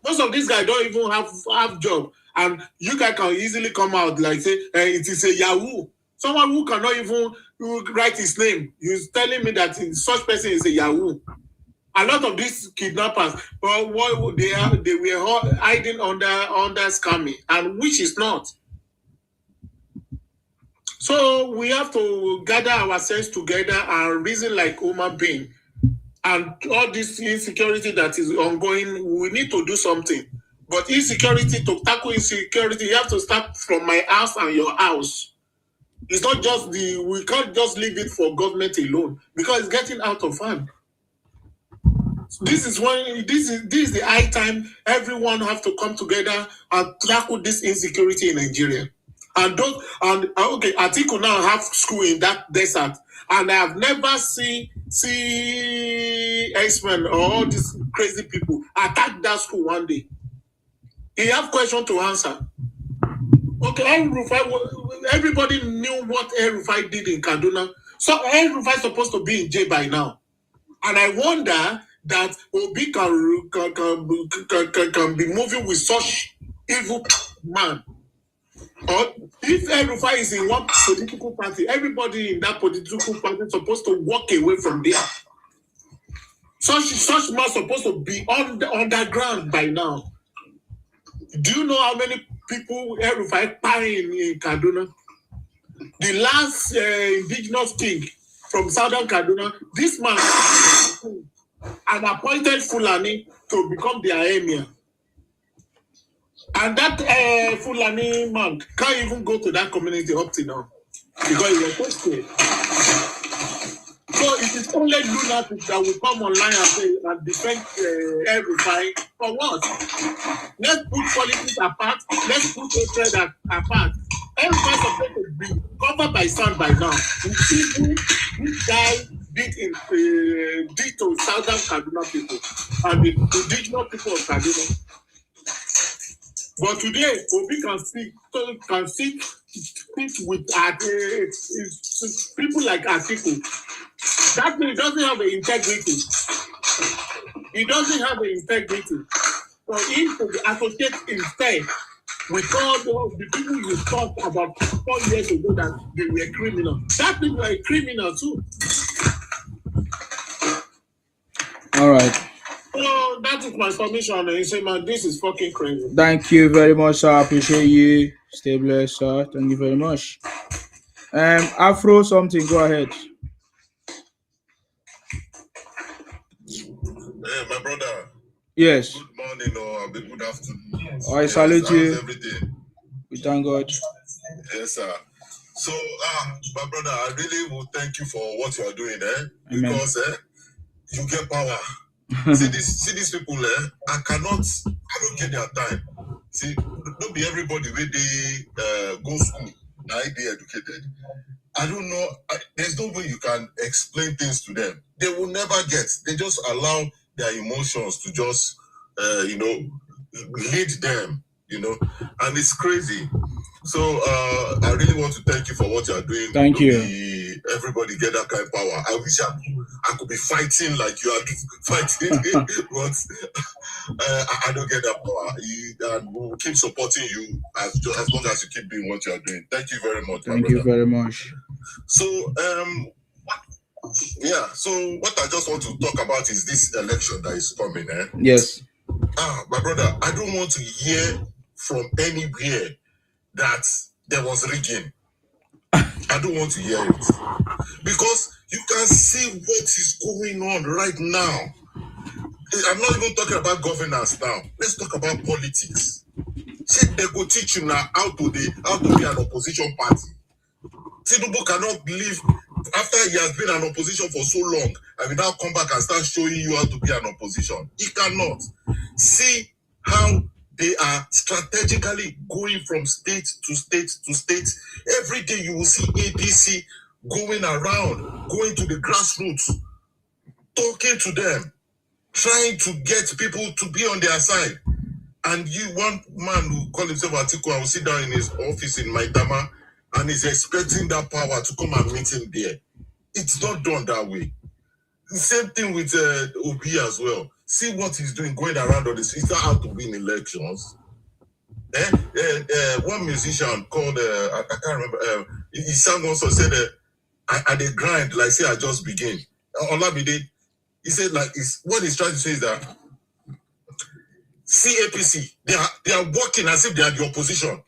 Most of these guys don't even have job, and you guys can easily come out like say it is a Yahoo. Someone who cannot even write his name. You're telling me that such person is a Yahoo. A lot of these kidnappers, well, what they were hiding under scamming, and which is not. So we have to gather ourselves together and reason like human being. And all this insecurity that is ongoing, we need to do something. But to tackle insecurity, you have to start from my house and your house. It's not just we can't just leave it for government alone because it's getting out of hand. This is the high time everyone have to come together and tackle this insecurity in Nigeria. Okay, Atiku now have school in that desert, and I have never seen X-Men or all these crazy people attack that school one day. He have question to answer. Okay, everybody knew what El-Rufai did in Kaduna. So El-Rufai is supposed to be in jail by now. And I wonder that Obi can be moving with such evil man. Or if El-Rufai is in one political party, everybody in that political party is supposed to walk away from there. Such man supposed to be on the underground by now. Do you know how many people El-Rufai buying in Kaduna? The last indigenous king from southern Kaduna, this man an appointed Fulani to become their emir. And that Fulani man can't even go to that community up to now because he was so scared. So it is only lunatics that will come online and defend El-Rufai for what? Let's put politics apart. Let's put hatred apart. El-Rufai is supposed to be covered by sand by now. This guy did to southern Kaduna people and the indigenous people of Kaduna. But today, Obi can speak with people like Atiku. That means he doesn't have the integrity. He doesn't have the integrity. For him to associate himself with all the people you talked about 4 years ago that they were criminal. That people are a criminal too. All right. So that is my submission. And you say, man, this is fucking crazy. Thank you very much, sir. I appreciate you. Stay blessed, sir. Thank you very much. Afro, something. Go ahead. Hey, my brother. Yes. Good morning or good afternoon. I salute you. Everything. We thank God. Yes, sir. So, my brother, I really will thank you for what you are doing, Amen. Because you get power. see these people, I don't get their time. See, don't be everybody where they go school, now they educated. I don't know. There's no way you can explain things to them. They will never get. They just allow their emotions to just, lead them, and it's crazy. So I really want to thank you for what you are doing. Thank you. Everybody get that kind of power. I wish I could be fighting like you are fighting, but I don't get that power. And we'll keep supporting you as long as you keep doing what you are doing. Thank you very much. Thank you very much. So so what I just want to talk about is this election that is coming. Yes. My brother, I don't want to hear from anywhere that there was rigging. I don't want to hear it. Because you can see what is going on right now. I'm not even talking about governance now. Let's talk about politics. See, they go teach you now how to be an opposition party. Tinubu cannot live after he has been an opposition for so long and will now come back and start showing you how to be an opposition. He cannot. See how they are strategically going from state to state to state. Every day you will see ADC going around, going to the grassroots, talking to them, trying to get people to be on their side. And one man who call himself Atiku, I will sit down in his office in Maitama and is expecting that power to come and meet him there. It's not done that way. The same thing with Obi as well. See what he's doing, going around on this. It's not how to win elections. One musician called, I can't remember, he sang also, said, I dey grind, like say I just begin. Olamide, he said, what he's trying to say is that, CAPC, they are working as if they are the opposition.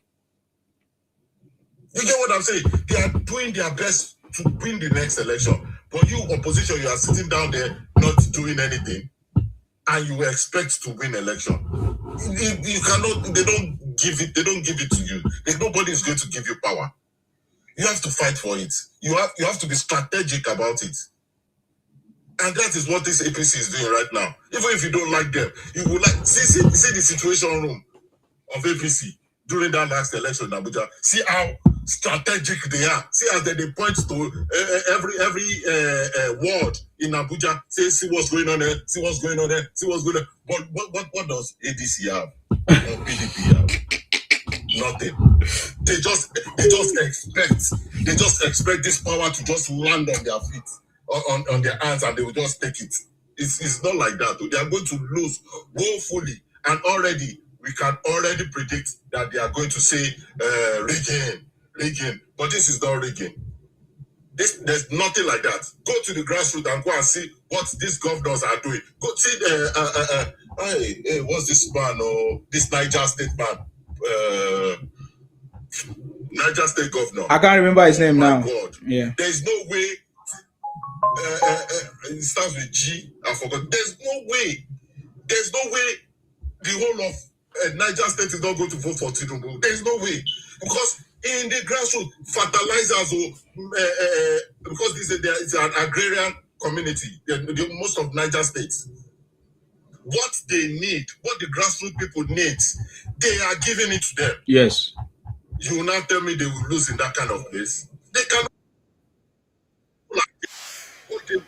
You get what I'm saying? They are doing their best to win the next election. But you, opposition, you are sitting down there not doing anything, and you expect to win election. You cannot. They don't give it to you. Nobody is going to give you power. You have to fight for it. You have to be strategic about it. And that is what this APC is doing right now. Even if you don't like them, you will see the situation room of APC during that last election in Abuja. See how strategic they are. See how they point to every ward in Abuja. See what's going on there. See what's going on there. See what's going on. But what does ADC have or PDP have? Nothing. They just expect this power to just land on their feet, on their hands, and they will just take it. It's not like that. They are going to lose woefully, and already we can already predict that they are going to say rigging. But this is not rigging. There's nothing like that. Go to the grassroots and go and see what these governors are doing. Go see what's this man or this Niger State man? Niger State governor. I can't remember his name now. God. Yeah. There's no way. It starts with G. I forgot. There's no way the whole of Niger State is not going to vote for Tinubu. There's no way. Because in the grassroots, fertilizers, because it's an agrarian community, most of Niger states, what they need, what the grassroots people need, they are giving it to them. Yes. You will not tell me they will lose in that kind of place. They cannot.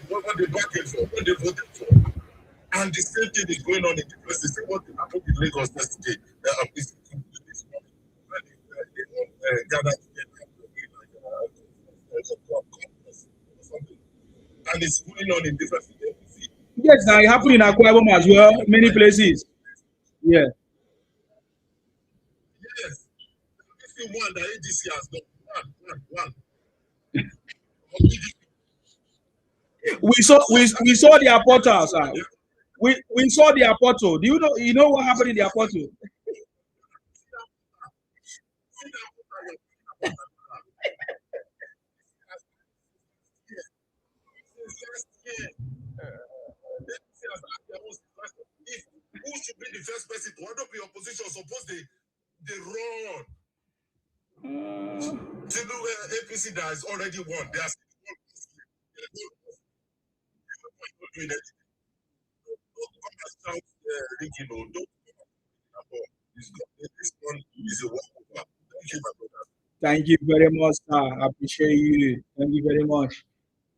What they bargained for, what they voted for. And the same thing is going on in the place. The same what happened in Lagos yesterday. And it's going on in different places. Yes, that happened in Akwa Ibom as well, many places. Yeah. Yes. If you want the ADC has done one. We saw their portal, sir. We saw their portal. Do you know what happened in their portal? Who should be the first person to end up in opposition? Suppose they run. Tinubu APC that has already won. They are still doing it. Don't come and shout rigging. Don't come and this one is a walkover. Thank you, my brother. Thank you very much, sir. I appreciate you. Thank you very much.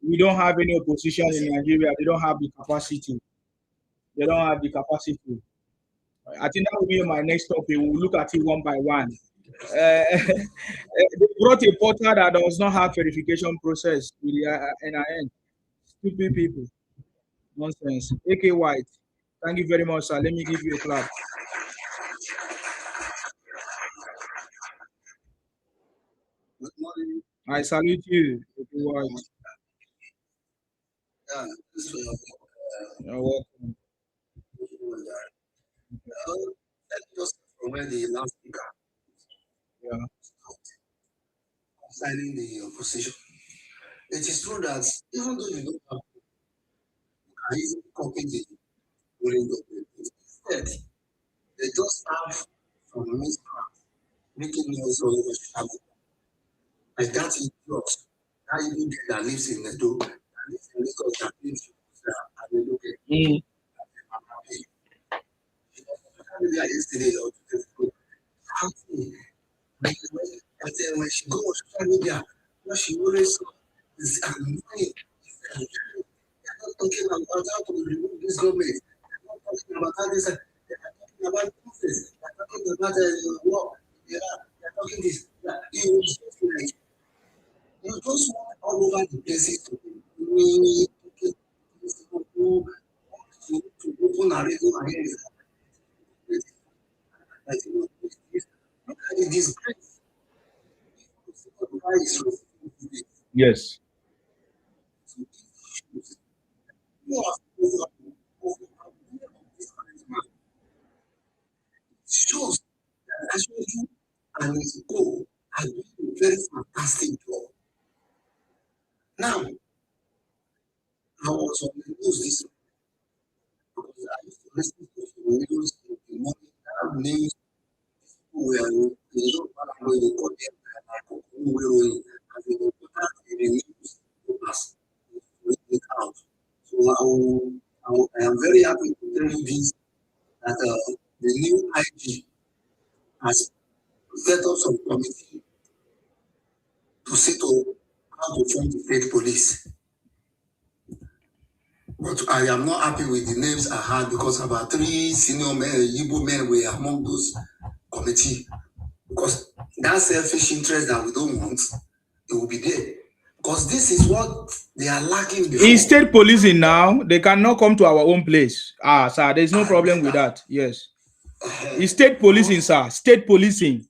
We don't have any opposition in Nigeria. They don't have the capacity. They don't have the capacity. I think that will be my next topic. We'll look at it one by one. They brought a portal that does not have verification process with the NIN. Stupid people. Nonsense. AK White. Thank you very much, sir. Let me give you a clap. Good morning. I salute you, AK White. Yeah, You're welcome. Let's just from where the last speaker signing the opposition. It is true that even though you don't have, you can easily copy the ruling document. Instead, they just have some miscreants making noise all over Chicago. Like that idiot, that idiot that lives in Edo, that lives in Lagos, that lives in Adeloke. Yesterday or today, when she goes on social media, what she always is annoying. They're not talking about how to remove this government. They're not talking about how this. They're talking about business. They're talking about war. They're talking this. You just want all over the places to open a radio and hear this grace. Yes. Shows that actually and his goal are doing a very fantastic job. Now, I was on the news this week because I used to listen to the news in the morning. I have news where they don't know where they got them as an important in the news papers it out. So I am very happy to tell you this that the new IG has set up some committee to settle how to form the state police. But I am not happy with the names I had because about 3 senior men, Igbo men were among those committee. Because that selfish interest that we don't want, it will be there. Because this is what they are lacking before. In state policing now, they cannot come to our own place. Sir, there's no problem with that. Yes. In state policing, sir. State policing.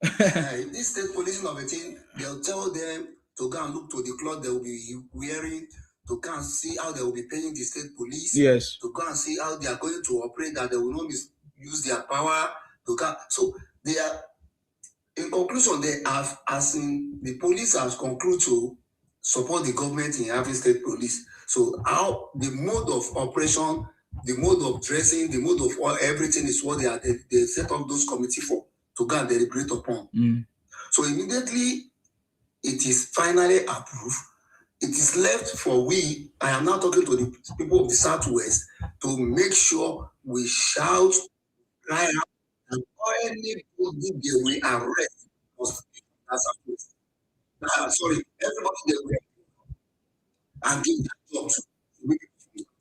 This state policing of a thing, they'll tell them to go and look to the cloth they will be wearing, to go and see how they will be paying the state police. Yes. To go and see how they are going to operate, that they will not use their power. To go. So they are, in conclusion, they have, as in the police has concluded to support the government in having state police. So how the mode of operation, the mode of dressing, the mode of everything is what they set up those committees for, to go and deliberate upon. So immediately it is finally approved. It is left for we, I am now talking to the people of the Southwest, to make sure we shout, cry out, and anybody they will arrest must be Southwest. Sorry, everybody they will and give their jobs to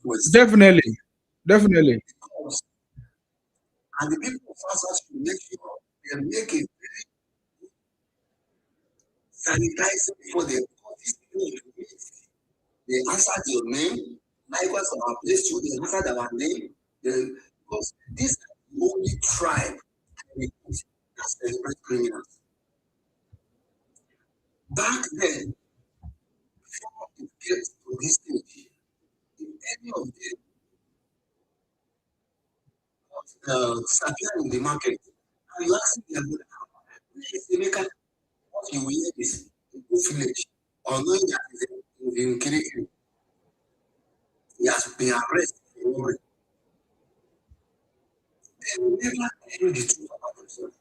West. Definitely. Definitely. Because, and the people of Southwest should make sure they make a very sanitized before they answer your name. Likewise, from our place too, they answered our name. Because this is the only tribe that celebrates criminals. Back then, before it gets to this stage, if any of them disappear in the market, and you ask them, what you hear is a good village, or knowing that he's in Kirikiri. He has been arrested for robbery. They will never tell you the truth about themselves.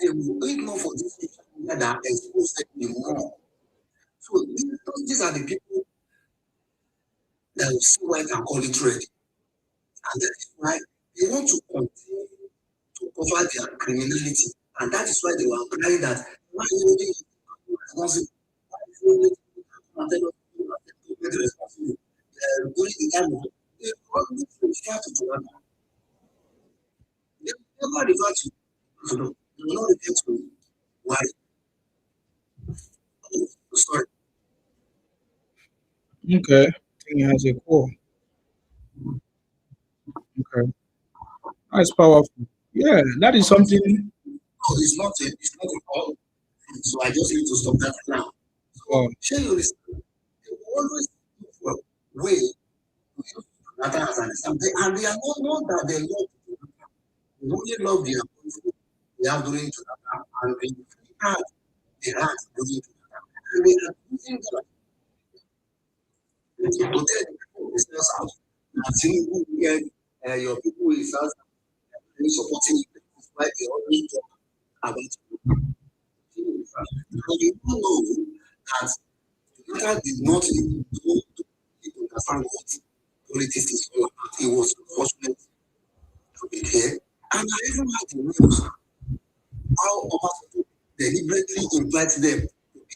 They will wait more for this social media that expose them more. So these are the people that will see white and call it red. And that is why they want to continue to cover their criminality And that is why they were crying that, why are you doing responsible? Why are you responsible? During the time of they always refer to Jonathan. They never refer to Jonathan. They will not refer to why. Oh, sorry. Okay. I think it has a core. Okay. That's powerful. Yeah, that is something. No, it's not a call. So I just need to stop that now. So share your respect. They always look for a way to use Jonathan as an example. And they are not that they love Jonathan. They only love the approval they have during Jonathan and the heart they had during Jonathan. And they are using that to protect the business out. And Tinubu here, your people is supporting you. That's why they always talk about you. Because you don't know that Jonathan did not understand what politics is all about. He was fortunate to be here. And I even had the news how Obasanjo deliberately invited them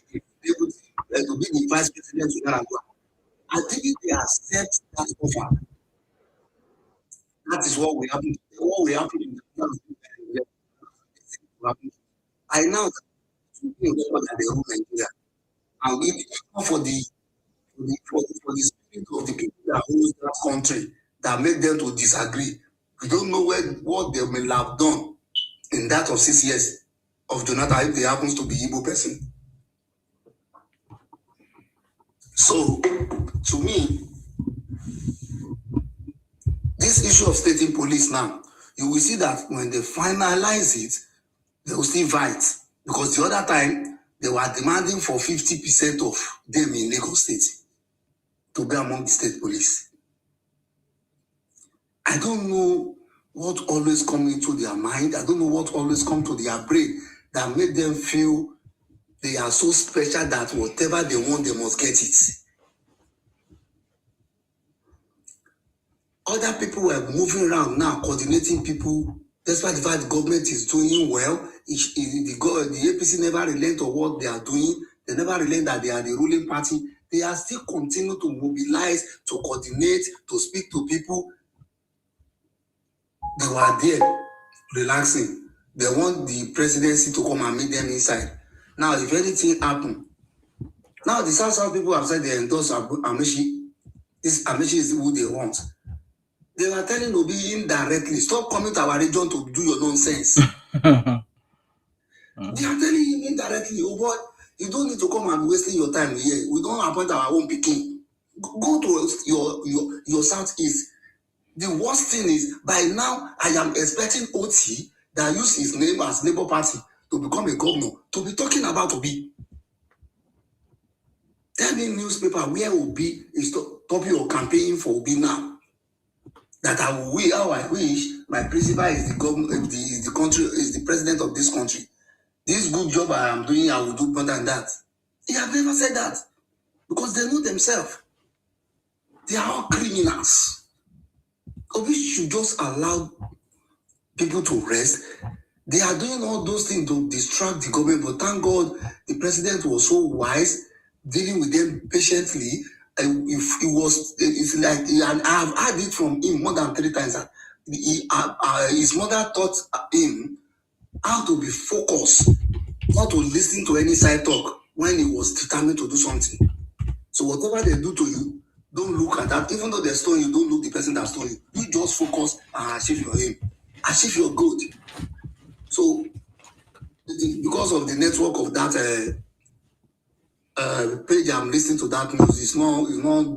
to be the vice president to Nicaragua. I think they accept that offer. That is what will happen. What will happen in the I know that they rule Nigeria. And we for the spirit of the people that hold that country that make them to disagree. We don't know what they may have done in that of 6 years of Jonathan if they happens to be Igbo person. So, to me, this issue of state police now, you will see that when they finalize it, they will still fight. Because the other time, they were demanding for 50% of them in Lagos State to be among the state police. I don't know what always comes into their mind. I don't know what always comes to their brain that make them feel they are so special that whatever they want, they must get it. Other people were moving around now, coordinating people. Despite the fact the government is doing well, the APC never relent on what they are doing. They never relent that they are the ruling party. They are still continue to mobilize, to coordinate, to speak to people. They were there, relaxing. They want the presidency to come and meet them inside. Now, if anything happens, now the South people have said they endorse Amaechi. This Amaechi is who they want. They were telling Obi indirectly, stop coming to our region to do your nonsense. They are telling him indirectly, oh boy, you don't need to come and wasting your time here. We don't appoint our own picking. Go to your southeast. The worst thing is, by now, I am expecting OT that use his name as Labour Party to become a governor, to be talking about Obi. Tell me newspaper where Obi is topping or campaigning for Obi now. That how I wish my principal is the governor, is the president of this country. This good job I am doing, I will do better than that. He have never said that because they know themselves. They are all criminals. We should just allow people to rest. They are doing all those things to distract the government, but thank God the president was so wise, dealing with them patiently. If it was, it's like, and I have heard it from him more than 3 times. That his mother taught him how to be focused, not to listen to any side talk when he was determined to do something. So whatever they do to you, don't look at that. Even though they stole you, don't look the person that stole you. You just focus and achieve your aim, achieve your goal. So because of the network of that page I'm listening to that news, it's not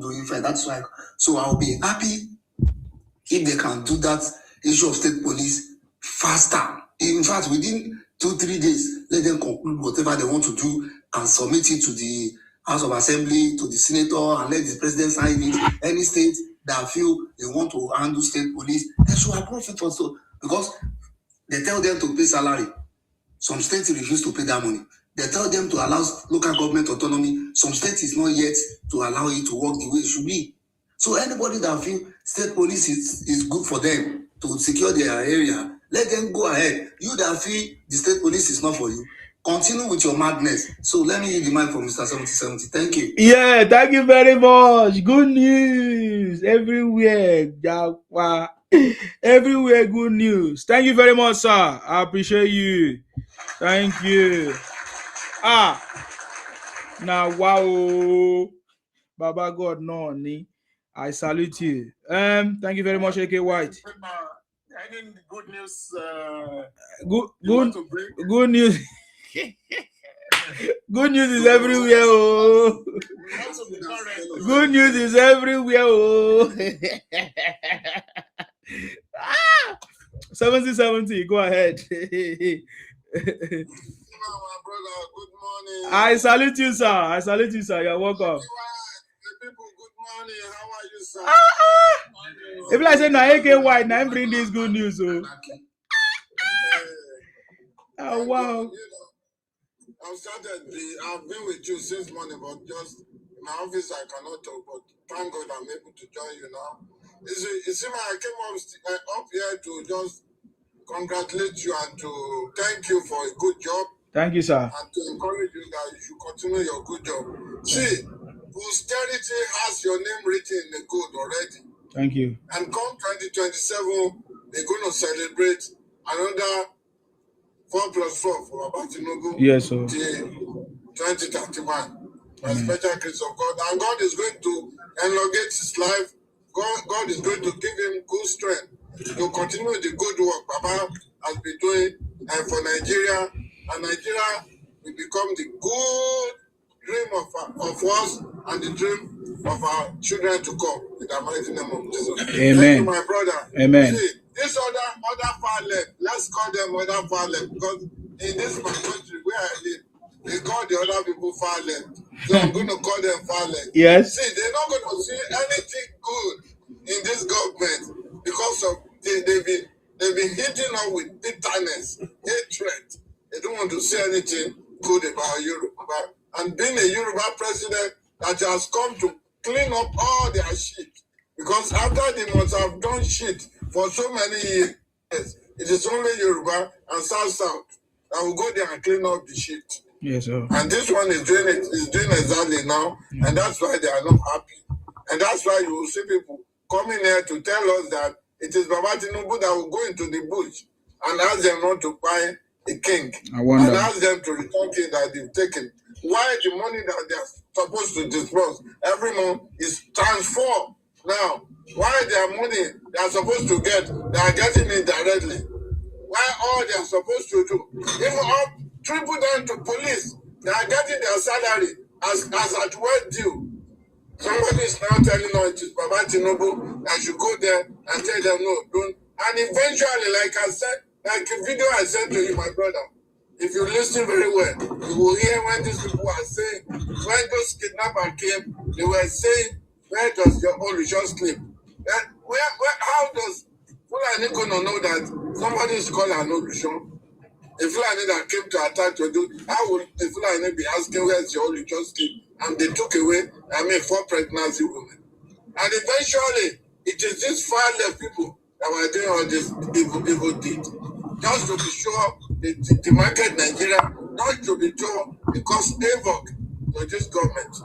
doing fine. That's why. So I'll be happy if they can do that issue of state police faster. In fact, within 2-3 days, let them conclude whatever they want to do and submit it to the House of Assembly, to the Senator, and let the President sign it. Any state that feel they want to handle state police, they should approve it also, because they tell them to pay salary. Some states refuse to pay that money. They tell them to allow local government autonomy. Some states is not yet to allow it to work the way it should be. So anybody that feel state police is good for them to secure their area, Let them go ahead. You that feel the state police is not for you, continue with your madness. So let me use the mic for Mr. 7070. Thank you. Yeah, thank you very much. Good news everywhere. Everywhere, good news. Thank you very much, sir. I appreciate you. Thank you. Now, wow. Baba God, no, ni. I salute you. Thank you very much, AK White. Any good news? Good news. Good news is everywhere. Oh. Good news is everywhere. Oh. 7070, go ahead. I salute you, sir. I salute you, sir. You're welcome. If I say na AK White, now bring this good news. Oh wow. I've been with you since morning, but just in my office I cannot talk. But thank God I'm able to join you now. You see, I came up here to just congratulate you and to thank you for a good job. Thank you, sir. And to encourage you that you should continue your good job. See, posterity has your name written in the code already. Thank you. And come 2027, they're going to celebrate another 4+4 for Baba Tinubu. Yes, sir. Till 2031. By special grace of God. And God is going to elongate his life. God is going to give him good strength to continue the good work Baba has been doing for Nigeria. And Nigeria will become the good dream of us and the dream of our children to come. In the mighty name of Jesus. Amen. Thank you, my brother. Amen. See, this other far left, let's call them other far left, because in this my country where I live, they call the other people far left. So I'm going to call them far left. Yes. See, they're not going to see anything good in this government because of they've been hitting us with bitterness, hatred. They don't want to see anything good about Yoruba. And being a Yoruba president that has come to clean up all their shit. Because after they must have done shit for so many years, it is only Yoruba and South that will go there and clean up the shit. Yes, sir. And this one is doing exactly now, and that's why they are not happy. And that's why you will see people coming here to tell us that it is Baba Tinubu that will go into the bush and ask them not to buy a king. And ask them to return king that they've taken. Why the money that they are supposed to disburse every month is transformed now? Why their money they are supposed to get, they are getting it directly? Why all they are supposed to do, even up triple down to police, they are getting their salary as at well due. Somebody is now telling us it is Baba Tinubu that should go there and tell them no, don't. And eventually, like I said, like a video I sent to you, my brother, if you listen very well, you will hear when these people are saying, when those kidnappers came, they were saying, where does your own just sleep? How does Fulani gonna know that somebody is called an Olushon? The Fulani that came to attack to do, how would the Fulani be asking where's your Olushon sleep? And they took away, 4 pregnancy women. And eventually, it is these far left people that were doing all this evil deed. Just to be sure the market Nigeria, not to be sure because havoc to this government.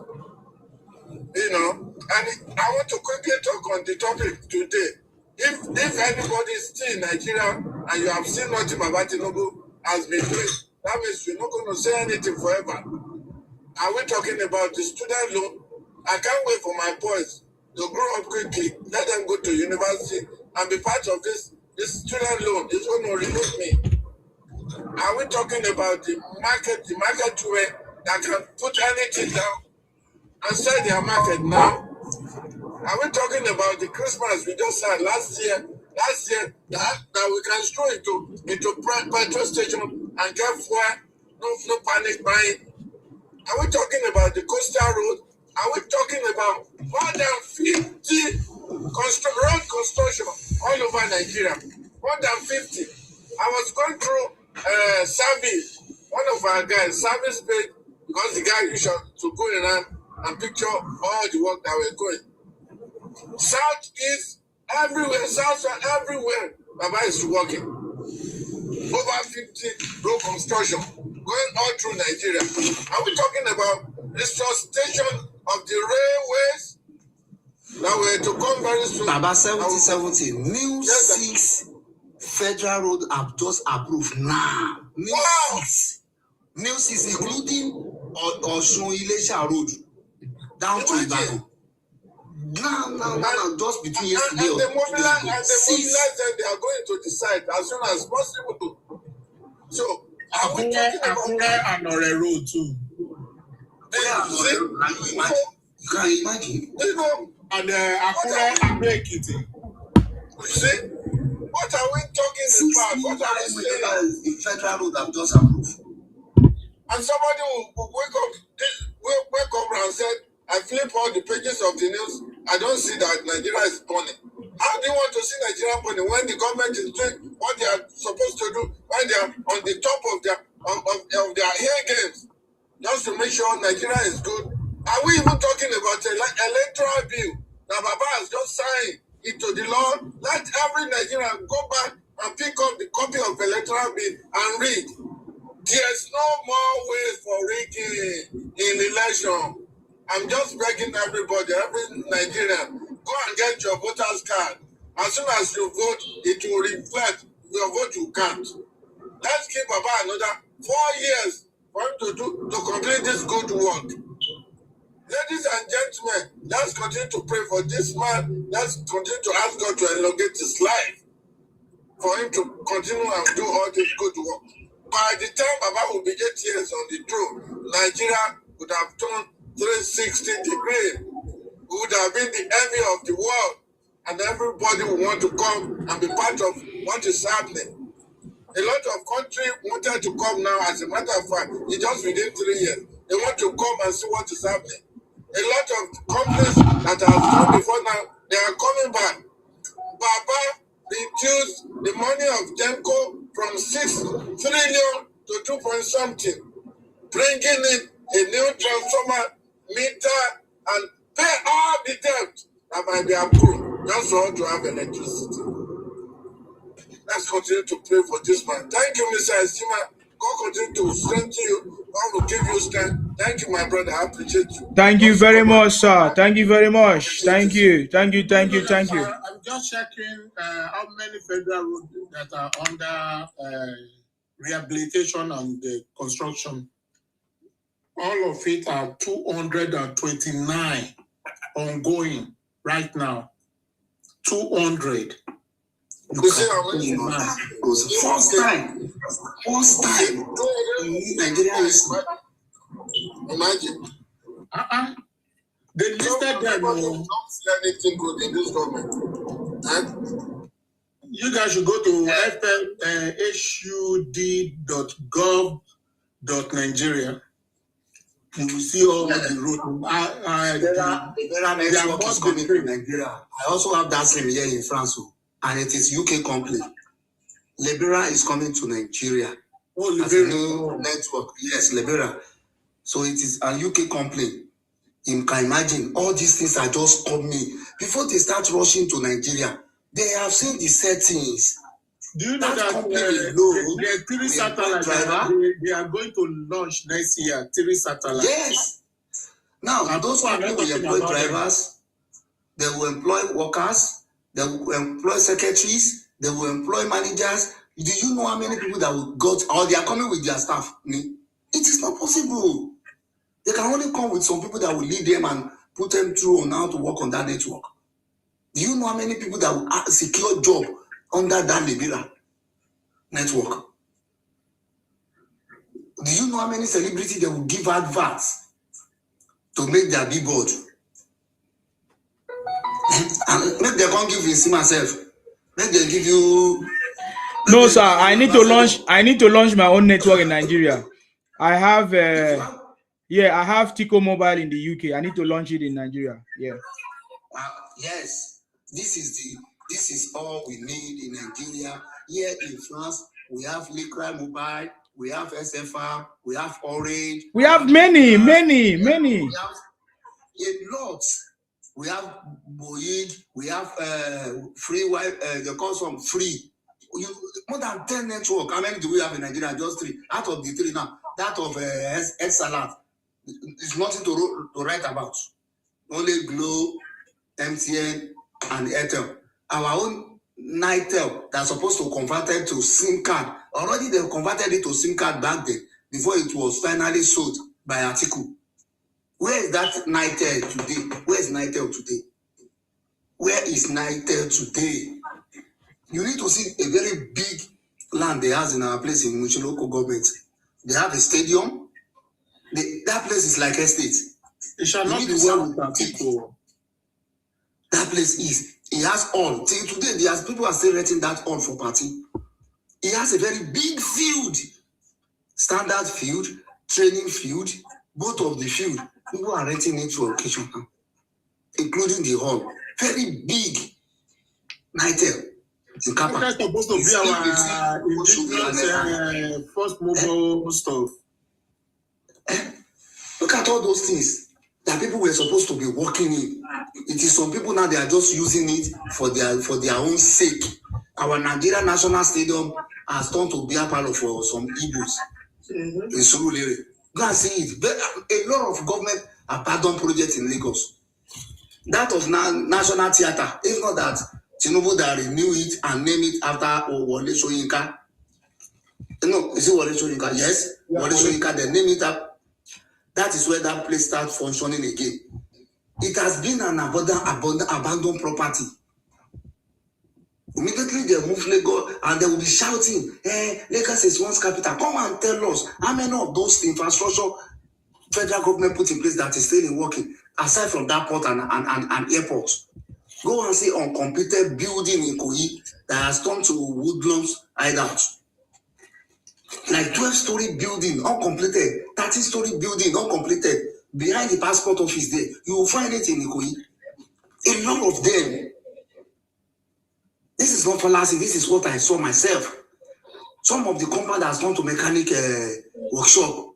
You know, and I want to quickly talk on the topic today. If anybody is still in Nigeria and you have seen what Baba Tinubu has been doing, that means you're not going to say anything forever. Are we talking about the student loan? I can't wait for my boys to grow up quickly, let them go to university and be part of this student loan. It's going to remove me. Are we talking about the market where that can put anything down and sell their market now? Are we talking about the Christmas we just had last year that we can stroll into petrol station and get fuel, no panic buying? Are we talking about the coastal road? Are we talking about more than 50 road construction all over Nigeria? More than 50. I was going through service. One of our guys, service paid because the guy used to go around and picture all the work that we're going. South, east, everywhere, south, everywhere, Baba is working. over 50 road construction going all through Nigeria. Are we talking about resuscitation of the railways that were to come very soon? About 70, new 6 federal road have just approved now. New 6, including Osun Ilesha road down to Ibadan. Now, just between yesterday and they mobilize and they are going to decide as soon as possible. So, Akure and Ore road too. You can imagine. And Akure and Ekiti. See, what are we talking about? What are we saying? The federal road have just approved. And somebody will wake up and say, I flip all the pages of the news. I don't see that Nigeria is burning. How do you want to see Nigeria burning when the government is doing what they are supposed to do, when they are on the top of their hair games, just to make sure Nigeria is good? Are we even talking about an electoral bill that Baba has just signed into the law? Let every Nigerian go back and pick up the copy of electoral bill and read. There's no more ways for rigging in election. I'm just begging everybody, every Nigerian, go and get your voter's card. As soon as you vote, it will reflect your vote you count. Let's give Baba another 4 years for him to complete this good work. Ladies and gentlemen, let's continue to pray for this man. Let's continue to ask God to elongate his life for him to continue and do all this good work. By the time Baba will be 8 years on the throne, Nigeria would have turned 360 degrees. We would have been the envy of the world, and everybody would want to come and be part of what is happening. A lot of countries wanted to come now, as a matter of fact, it's just within 3 years. They want to come and see what is happening. A lot of companies that have come before now, they are coming back. Baba reduced the money of Temco from 6 trillion to 2 point something, bringing in a new transformer, meter, and pay all the debt that might be approved just for us to have electricity. Let's continue to pray for this man. Thank you, Mr. Estima. God continue to strengthen you. God will give you strength. Thank you, my brother. I appreciate you. Thank you very much, sir. Thank you very much. Thank you. I'm just checking how many federal roads that are under rehabilitation and construction. All of it are 229 ongoing right now. 200. First time Nigeria is. Imagine. They listed them. Don't see anything good in this government. You guys should go to hud.gov.nigeria. You will see all the road. Libera network is coming to Nigeria. I also have that same here in France, and it is UK company. Libera is coming to Nigeria. As a new network. Yes, Libera. So it is a UK company. You can imagine all these things are just coming. Before they start rushing to Nigeria, they have seen the settings. Do you know that the 3 satellites they are going to launch next year? 3 satellites. Yes. Now, those people will employ drivers, they will employ workers, they will employ secretaries, they will employ managers. Do you know how many people that will go or they are coming with their staff? It is not possible. They can only come with some people that will lead them and put them through on how to work on that network. Do you know how many people that will secure job under that Libera network? Do you know how many celebrities they will give adverts to make their billboard? And make them come give you myself. Make them give you. No, sir. I need to launch my own network in Nigeria. I have I have Tico Mobile in the UK. I need to launch it in Nigeria. Yeah. Yes. This is all we need in Nigeria. Here in France, we have Lecra Mobile, we have SFR, we have Orange. We have many. We have a lot. We have Bouygues, we have free they call some free. more than 10 network. How many do we have in Nigeria? Just 3. Out of the 3 now, that of Salat is nothing to write about. Only Glo, MTN, and Airtel. Our own Nitel that's supposed to convert it to SIM card. Already they converted it to SIM card back then before it was finally sold by Atiku. Where is that Nitel today? Where is Nitel today? Where is Nitel today? You need to see a very big land they have in our place in Muchi local government. They have a stadium. That place is like estate. It shall not be well with people. That place is. It has all. Till today, people are still renting that all for party. It has a very big field. Standard field, training field, both of the field. People are renting it for occasion now, including the hall. Very big. Nitel. That's supposed to be our indigenous first mobile stuff. Look at all those things that people were supposed to be working in. It is some people now they are just using it for their own sake. Our Nigeria National Stadium has turned to be a part of some Igbos in Surulere. Go and see it. A lot of government abandoned projects in Lagos. That of National Theatre, if not that Tinubu that renew it and name it after Wole Soyinka. No, is it Wole Soyinka? Yes, yeah, Wole Soyinka. They name it up. That is where that place starts functioning again. It has been an abandoned property. Immediately they move Lagos and they will be shouting, "Hey, Lagos is once capital. Come and tell us how many of those infrastructure federal government put in place that is still in working, aside from that port and airport." Go and see uncompleted building in Kogi that has turned to woodlands hideout. Like 12-story building, uncompleted. 30-story building, uncompleted. Behind the passport office there, you will find it in Kogi. A lot of them. This is not fallacy. This is what I saw myself. Some of the compound has gone to mechanic workshop.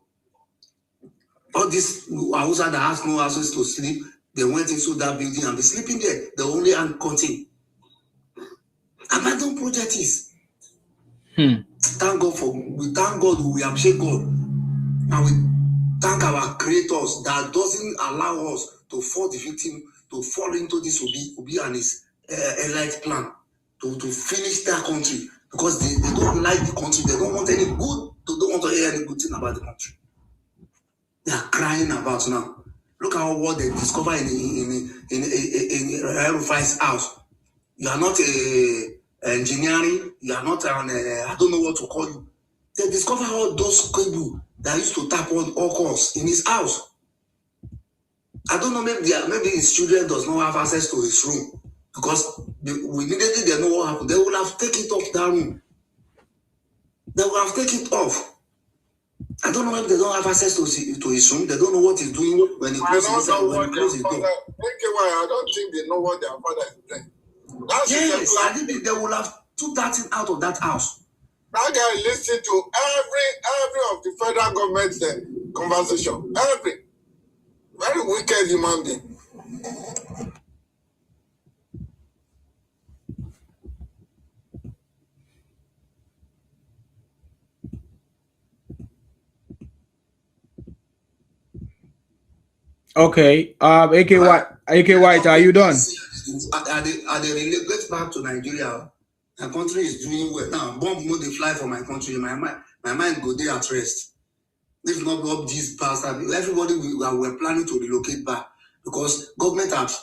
All this Hausa that has no houses to sleep, they went into that building and be sleeping there. The only hand cutting. Abandoned project is. Thank God, we appreciate God. And we thank our creators that doesn't allow us to fall the victim, to fall into this Obi and his elite plan to finish that country. Because they don't like the country. They don't want any good. They don't want to hear any good thing about the country. They are crying about now. Look at what they discover in Rufai's house. You are not engineering. You are not an I don't know what to call you. They discover all those cable that used to tap on all calls in his house. I don't know. Maybe his children does not have access to his room because immediately they know what happened. They will have taken it off that room. They will have taken it off. I don't know if they don't have access to his room. They don't know what he's doing when he closes his door. I don't think they know what their father is doing. Yes, I think they will have took that thing out of that house. That guy listened to every of the federal government's conversation. Every very wicked human being. Okay. AK White, are you done? Are they relate back to Nigeria? My country is doing well. Now, bomb no they fly for my country. My mind go there at rest. If not up this past, everybody we're planning to relocate back because government have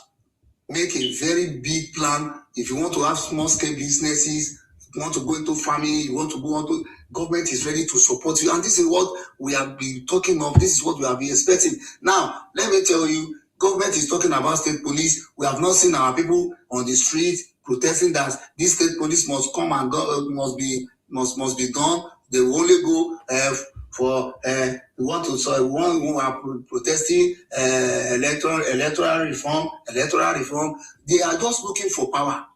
make a very big plan. If you want to have small scale businesses, you want to go into farming, you want to go into government is ready to support you. And this is what we have been talking of. This is what we have been expecting. Now, let me tell you, government is talking about state police. We have not seen our people on the street protesting that this state police must come and must be done. They will only go for we are protesting electoral reform. They are just looking for power.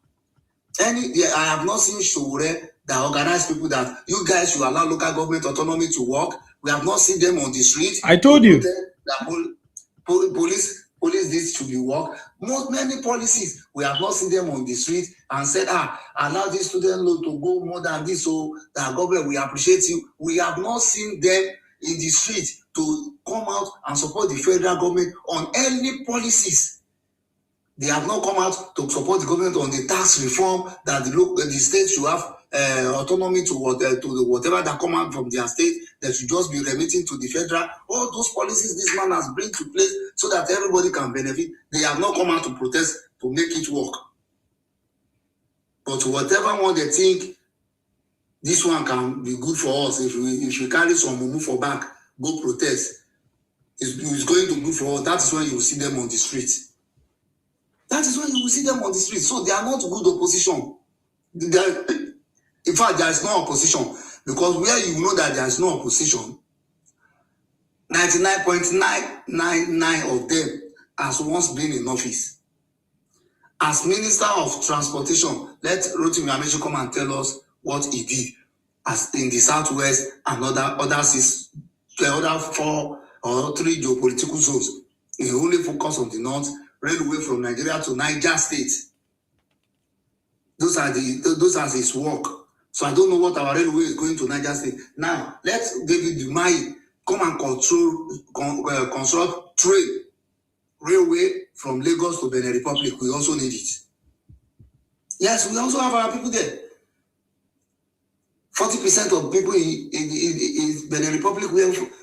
I have not seen Shure that organize people that you guys should allow local government autonomy to work. We have not seen them on the street. I told you. Police police this should be work. Many policies, we have not seen them on the street and said, allow this student loan to go more than this, so that government, we appreciate you. We have not seen them in the street to come out and support the federal government on any policies. They have not come out to support the government on the tax reform, that the state should have autonomy to whatever that come out from their state, that should just be remitting to the federal. All those policies this man has bring to place so that everybody can benefit. They have not come out to protest to make it work. But whatever one they think this one can be good for us, if we carry some mumu for back, go protest, it's going to be good for us. That is when you will see them on the streets. That is when you will see them on the street. So they are not good opposition. In fact, there is no opposition. Because where you know that there is no opposition, 99.999 of them has once been in office. As Minister of Transportation, let Rotimi Amechi come and tell us what he did as in the Southwest and other 4 or 3 geopolitical zones. He only focus on the North, railway from Nigeria to Niger State. Those are his work. So I don't know what our railway is going to Niger State. Now, let David Umahi come and construct train railway from Lagos to Benin Republic. We also need it. Yes, we also have our people there. 40% of people in Benin Republic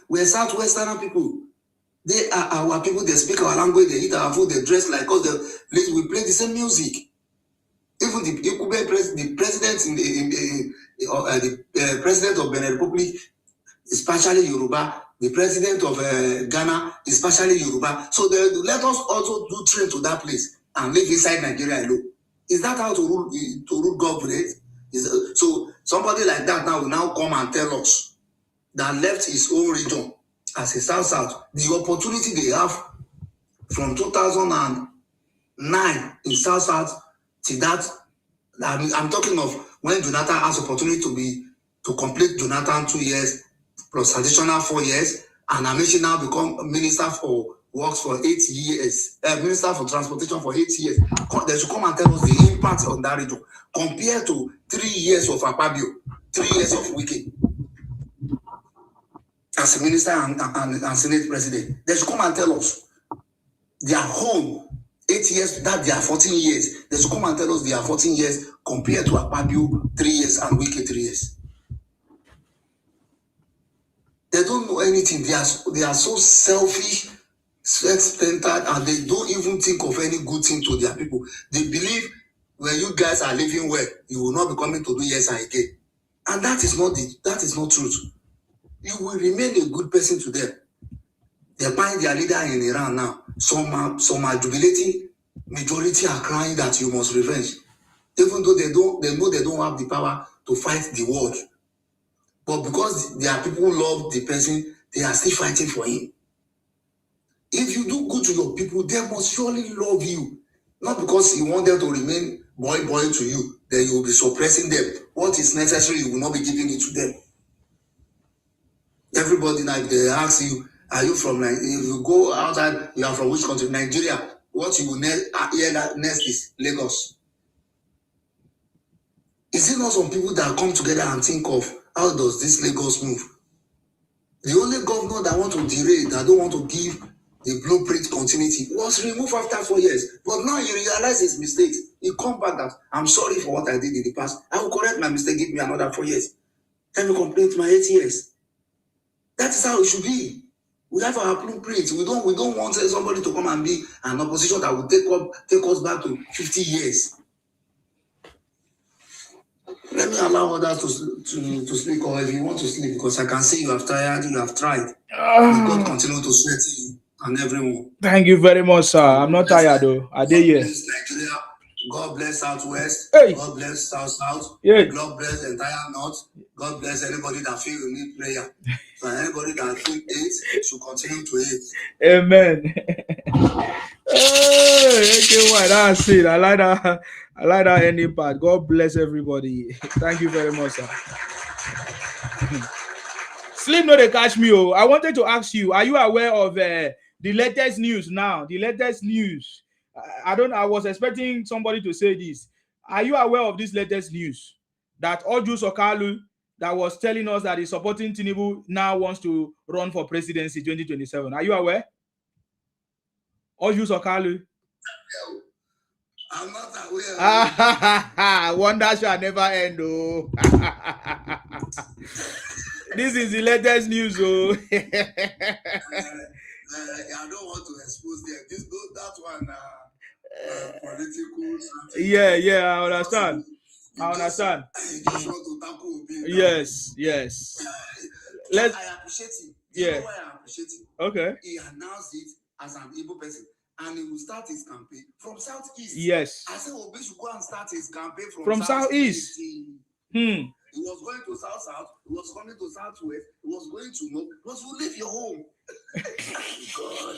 we are Southwestern people. They are our people. They speak our language. They eat our food. They dress like us. We play the same music. Even the president of Benin Republic is partially Yoruba. The president of Ghana is partially Yoruba. So let us also do train to that place and live inside Nigeria alone. Is that how to rule government? So somebody like that now will now come and tell us that left his own region as a South, the opportunity they have from 2009 in South to that. I'm talking of when Jonathan has opportunity to complete Jonathan 2 years plus additional 4 years, and Amechi now become Minister for Works for 8 years, Minister for Transportation for 8 years. They should come and tell us the impact on that region compared to 3 years of Akpabio, 3 years of Wike as a minister and Senate president. They should come and tell us their home 8 years, that they are 14 years. They should come and tell us they are 14 years compared to Akpabio 3 years and Wike 3 years. They don't know anything. They are so selfish, self-centered, and they don't even think of any good thing to their people. They believe when you guys are living well, you will not be coming to do yes and again. And that is not truth. You will remain a good person to them. They find their leader in Iran now. Some are jubilating. Majority are crying that you must revenge. Even though they know they don't have the power to fight the world. But because their people love the person, they are still fighting for him. If you do good to your people, they must surely love you. Not because you want them to remain boy to you, then you will be suppressing them. What is necessary, you will not be giving it to them. Everybody now, if they ask you, are you from Nigeria? If you go outside, you are from which country? Nigeria. What you will hear next is Lagos. Is it not some people that come together and think of how does this Lagos move? The only governor that want to derail, that don't want to give the blueprint continuity, was removed after 4 years. But now he realizes his mistakes. He come back that I'm sorry for what I did in the past. I will correct my mistake. Give me another 4 years. Let me complete my 8 years. That is how it should be. We have our blueprint. We don't want somebody to come and be an opposition that will take us back to 50 years. Let me allow others to speak, or if you want to sleep, because I can see you have tired, you have tried. May God continue to strengthen you and everyone. Thank you very much, sir. I'm not tired though. I did here. Nigeria. God bless Southwest. Hey. God bless South. Yeah. God bless the entire North. God bless anybody that feel you need prayer. And anybody that feel hate should continue to hate. Amen. Hey, that's it. I like that ending part. God bless everybody. Thank you very much, sir. Sleep no they catch me. Oh, I wanted to ask you, are you aware of The latest news now. The latest news. I was expecting somebody to say this. Are you aware of this latest news? That Ojus Okalu, that was telling us that he's supporting Tinubu, now wants to run for presidency 2027. Are you aware? Ojus Okalu. I'm not aware. Wonder shall never end, oh. This is the latest news, oh. I don't want to expose them. That one, political. Yeah, I understand. I understand. You just want to tackle me. Yes. I appreciate it. Yeah. You know why I appreciate it? Okay. He announced it as an Igbo person, and he will start his campaign from Southeast. Yes. I said, Obi should go and start his campaign from Southeast. He was going to South, he was coming to Southwest, he was going to North, because you leave your home. God.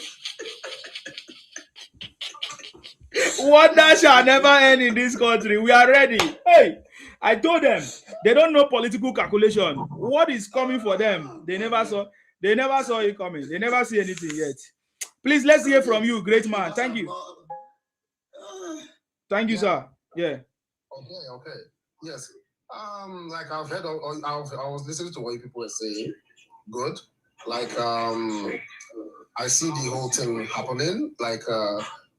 Wonder shall never end in this country. We are ready. Hey, I told them they don't know political calculation. What is coming for them? They never saw it coming. They never see anything yet. Please, let's hear from you, great man. Thank you. Thank you, sir. Yeah. Okay. Yes. Like I've heard, I was listening to what people were saying. Good. Like, I see the whole thing happening. Like,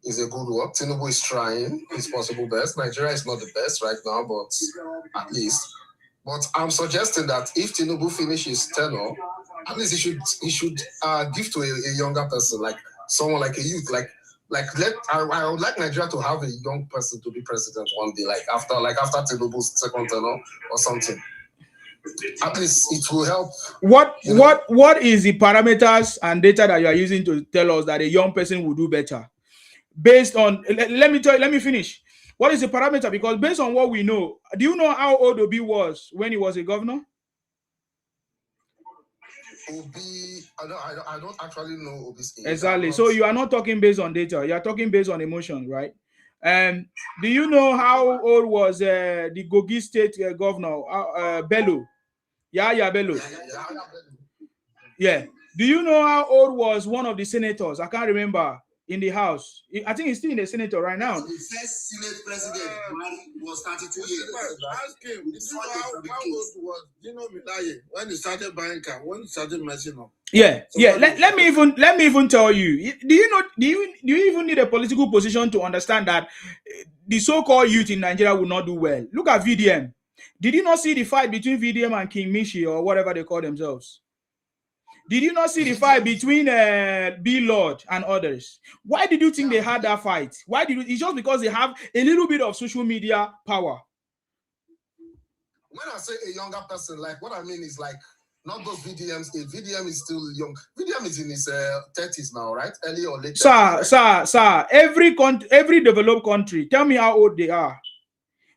it's a good work. Tinubu is trying his possible best. Nigeria is not the best right now, but at least. But I'm suggesting that if Tinubu finishes tenure, at least he should give to a younger person, like someone like a youth, I would like Nigeria to have a young person to be president one day, like after Tinubu's second tenure or something. At least it will help. What is the parameters and data that you are using to tell us that a young person will do better? Based on, let me finish. What is the parameter? Because based on what we know, do you know how old Obi was when he was a governor? Obi, I don't actually know Obi's age. Exactly. So you are not talking based on data. You are talking based on emotion, right? Do you know how old was the Kogi State governor, Bello? Yeah, Bello. Yeah. Do you know how old was one of the senators? I can't remember. In the House. I think he's still in the Senate right now. The first Senate president was 32 years. Ask him. How old was Dino Milaye when he started buying car? When he started messing up? Yeah. Let me even tell you. Do you even need a political position to understand that the so-called youth in Nigeria will not do well? Look at VDM. Did you not see the fight between VDM and King Mishi or whatever they call themselves? Did you not see the fight between B Lord and others? Why did you think they had that fight? It's just because they have a little bit of social media power. When I say a younger person, like what I mean is like not those VDMs. VDM is still young. VDM is in his 30s now, right? Early or late. Sir. Every developed country, tell me how old they are.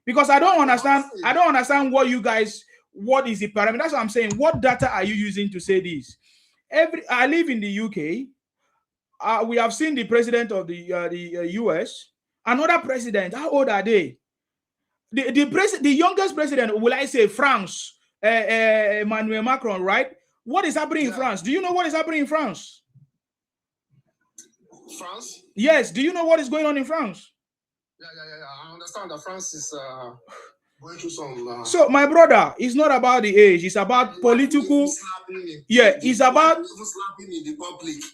Because I don't understand what you guys, what is the parameter? That's what I'm saying. What data are you using to say this? I live in the UK. We have seen the president of the US. Another president. How old are they? The youngest president, will I say France? Emmanuel Macron, right? What is happening in France? Do you know what is happening in France? France? Yes. Do you know what is going on in France? Yeah. I understand that France is going through some. So, my brother, it's not about the age. It's about political. Yeah, it's about.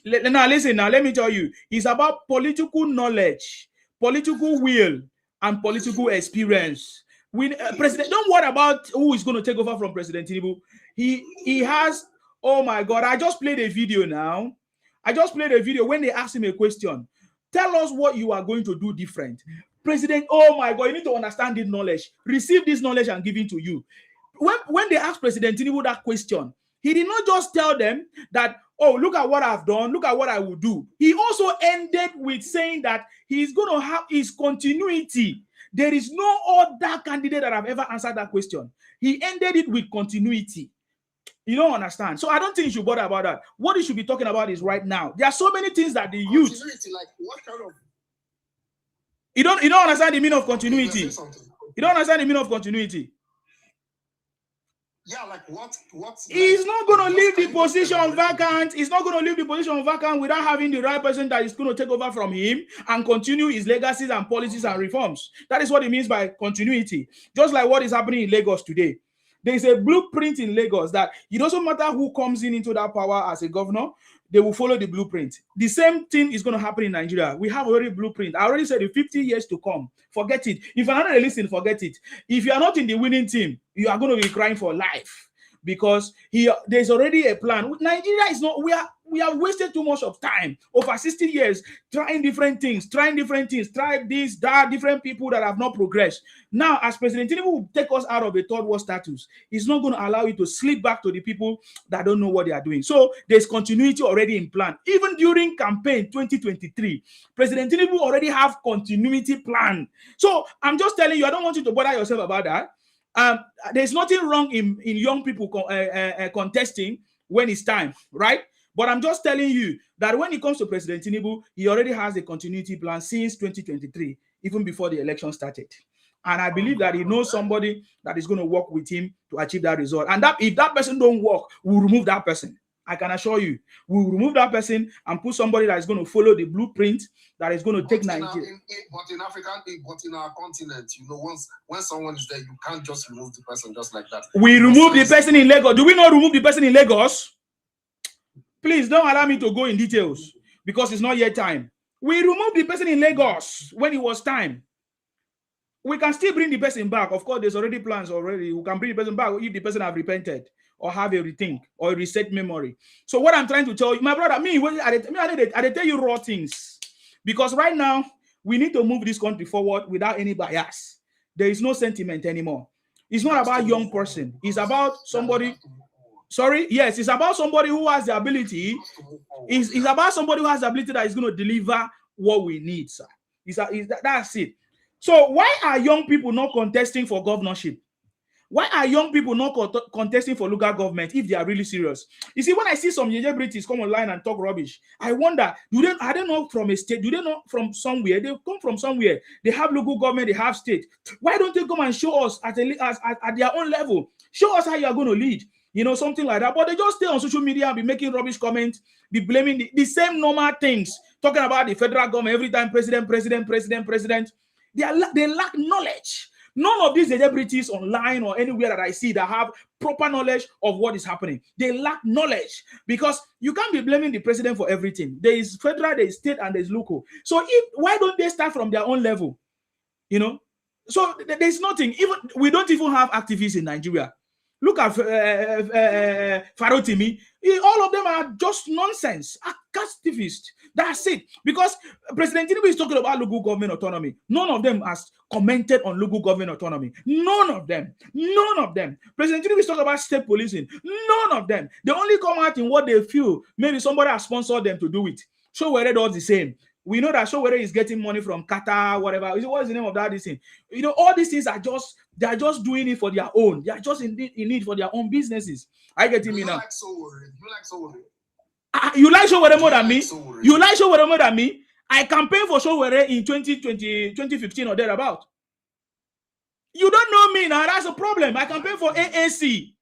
Now, listen. Now, let me tell you. It's about political knowledge, political will, and political experience. When President, don't worry about who is going to take over from President Tinubu. He has. Oh my God! I just played a video now. I just played a video when they asked him a question. Tell us what you are going to do different. President, oh my God, you need to understand this knowledge. Receive this knowledge and give it to you. When they asked President Tinubu that question, he did not just tell them that, oh, look at what I've done, look at what I will do. He also ended with saying that he's going to have his continuity. There is no other candidate that have ever answered that question. He ended it with continuity. You don't understand. So I don't think you should bother about that. What you should be talking about is right now. There are so many things that the youth. Like what kind of? You don't understand the meaning of continuity. You don't understand the meaning of continuity. Yeah, like what? He's not going to leave the position vacant. He's not going to leave the position vacant without having the right person that is going to take over from him and continue his legacies and policies and reforms. That is what it means by continuity. Just like what is happening in Lagos today. There is a blueprint in Lagos that it doesn't matter who comes into that power as a governor, they will follow the blueprint. The same thing is going to happen in Nigeria. We have already blueprint. I already said in 50 years to come. Forget it. If you're not listening, forget it. If you are not in the winning team, you are going to be crying for life. Because there's already a plan. Nigeria is not, we have wasted too much of time over 60 years trying different things, try this, that, different people that have not progressed. Now, as President Tinubu will take us out of a third world status, he's not going to allow you to slip back to the people that don't know what they are doing. So there's continuity already in plan. Even during campaign 2023, President Tinubu already have continuity plan. So I'm just telling you, I don't want you to bother yourself about that. There's nothing wrong in young people contesting when it's time, right? But I'm just telling you that when it comes to President Tinubu, he already has a continuity plan since 2023, even before the election started. And I believe that he knows somebody that is going to work with him to achieve that result. And that if that person don't work, we'll remove that person. I can assure you, we'll remove that person and put somebody that is going to follow the blueprint that is going to take Nigeria. But in our continent, you know, when someone is there, you can't just remove the person just like that. We remove the person in Lagos. Do we not remove the person in Lagos? Please don't allow me to go in details because it's not yet time. We removed the person in Lagos when it was time. We can still bring the person back. Of course, there's already plans already. We can bring the person back if the person have repented or have a rethink or a reset memory. So what I'm trying to tell you, my brother, I tell you raw things. Because right now, we need to move this country forward without any bias. There is no sentiment anymore. It's not about young person. It's about somebody. Sorry, yes, it's about somebody who has the ability. It's about somebody who has the ability that is going to deliver what we need, sir. That's it. So why are young people not contesting for governorship? Why are young people not contesting for local government if they are really serious? You see, when I see some British come online and talk rubbish, I wonder, are they not from a state? Do they not from somewhere? They come from somewhere. They have local government, they have state. Why don't they come and show us at their own level? Show us how you are going to lead. You know, something like that. But they just stay on social media and be making rubbish comments, be blaming the same normal things, talking about the federal government every time, president. They lack knowledge. None of these celebrities online or anywhere that I see that have proper knowledge of what is happening. They lack knowledge because you can't be blaming the president for everything. There is federal, there is state, and there is local. So why don't they start from their own level? You know? So there's nothing. We don't even have activists in Nigeria. Look at Farotimi. All of them are just nonsense. Activists. That's it. Because President Tinubu is talking about local government autonomy. None of them has commented on local government autonomy. None of them. President Tinubu is talking about state policing. None of them. They only come out in what they feel. Maybe somebody has sponsored them to do it. Showere does the same. We know that Showere is getting money from Qatar, whatever. What is the name of that thing? You know, all these things are just doing it for their own. They are just in need for their own businesses. I get me now. You like Showere? You like Showere more than me? You like Showere more than me? I campaigned for Showere in 2015 or thereabout. You don't know me now. That's a problem. I campaigned for ANC.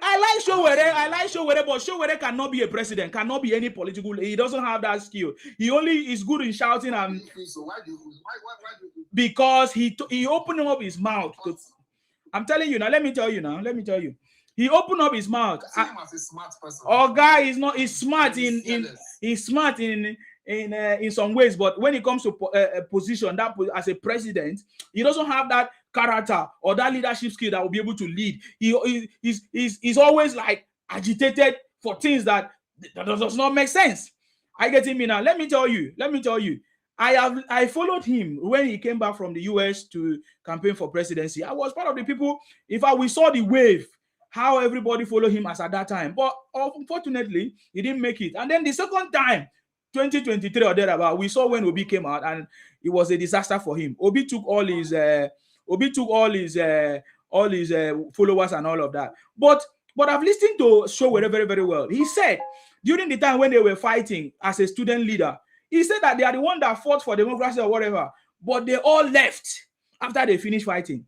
I like Showere, but Showere cannot be a president, cannot be any political. He doesn't have that skill. He only is good in shouting and. So why because he opened up his mouth. I'm telling you now. Let me tell you. He opened up his mouth. I see him as a smart person. Guy is not. He's smart in some ways, but when it comes to a position that as a president, he doesn't have that character or that leadership skill that will be able to lead. He's always like agitated for things that does not make sense. I get him now. Let me tell you. I followed him when he came back from the US to campaign for presidency. I was part of the people. In fact, we saw the wave, how everybody followed him as at that time. But unfortunately, he didn't make it. And then the second time, 2023 or thereabout, we saw when Obi came out, and it was a disaster for him. Obi took all his followers and all of that. But I've listened to Showere very, very well. He said during the time when they were fighting as a student leader, he said that they are the one that fought for democracy or whatever, but they all left after they finished fighting.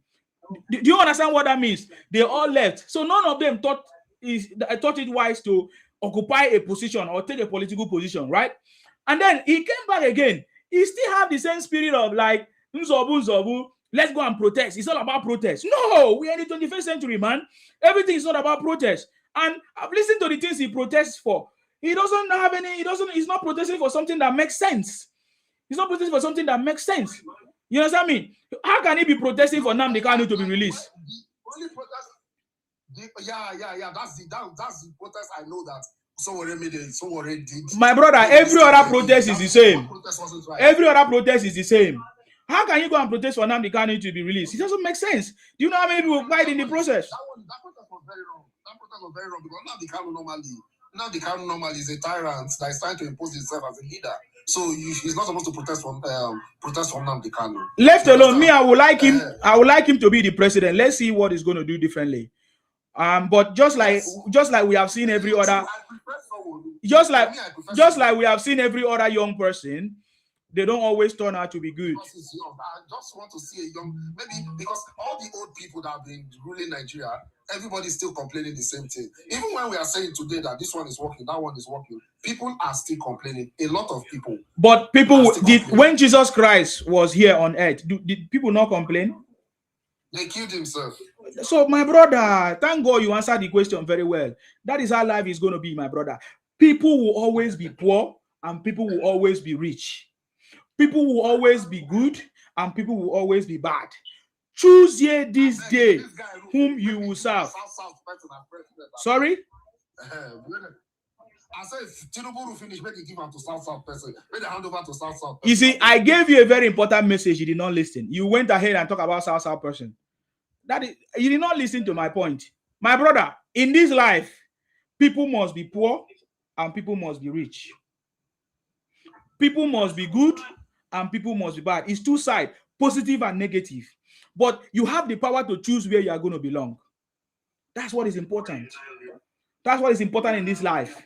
Do you understand what that means? They all left. So none of them thought it wise to occupy a position or take a political position, right? And then he came back again. He still have the same spirit of like, Nzobu, let's go and protest. It's all about protest. No, we are in the 21st century, man. Everything is not about protest. And I've listened to the things he protests for. He's not protesting for something that makes sense. He's not protesting for something that makes sense. You understand me? How can he be protesting for Nnamdi Kanu to be released? Only protest. Yeah. That's the protest I know that someone already did. My brother, every other protest is the same. Every other protest is the same. How can you go and protest for Nnamdi Kanu to be released? It doesn't make sense. Do you know how many people died in the process? That protest was very wrong. That protest was very wrong because Nnamdi Kanu normally is a tyrant that is trying to impose himself as a leader. So he's not supposed to protest from Nnamdi Kanu. Left alone, me, I would like him. I would like him to be the president. Let's see what he's going to do differently. But just like we have seen every other, just like we have seen every other young person, they don't always turn out to be good. I just want to see a young, maybe because all the old people that have been ruling Nigeria, everybody's still complaining the same thing. Even when we are saying today that this one is working, that one is working, people are still complaining. A lot of people. But people did when Jesus Christ was here on earth, did people not complain? They killed himself. So, my brother, thank God you answered the question very well. That is how life is going to be, my brother. People will always be poor and people will always be rich. People will always be good and people will always be bad. Choose ye this day whom you will serve. Sorry? I said, if Tinubu will finish, make it give him to South person. Make the hand over to South person. You see, I gave you a very important message. You did not listen. You went ahead and talked about South person. That is, you did not listen to my point. My brother, in this life, people must be poor and people must be rich. People must be good and people must be bad. It's two sides, positive and negative. But you have the power to choose where you are going to belong. That's what is important. That's what is important in this life.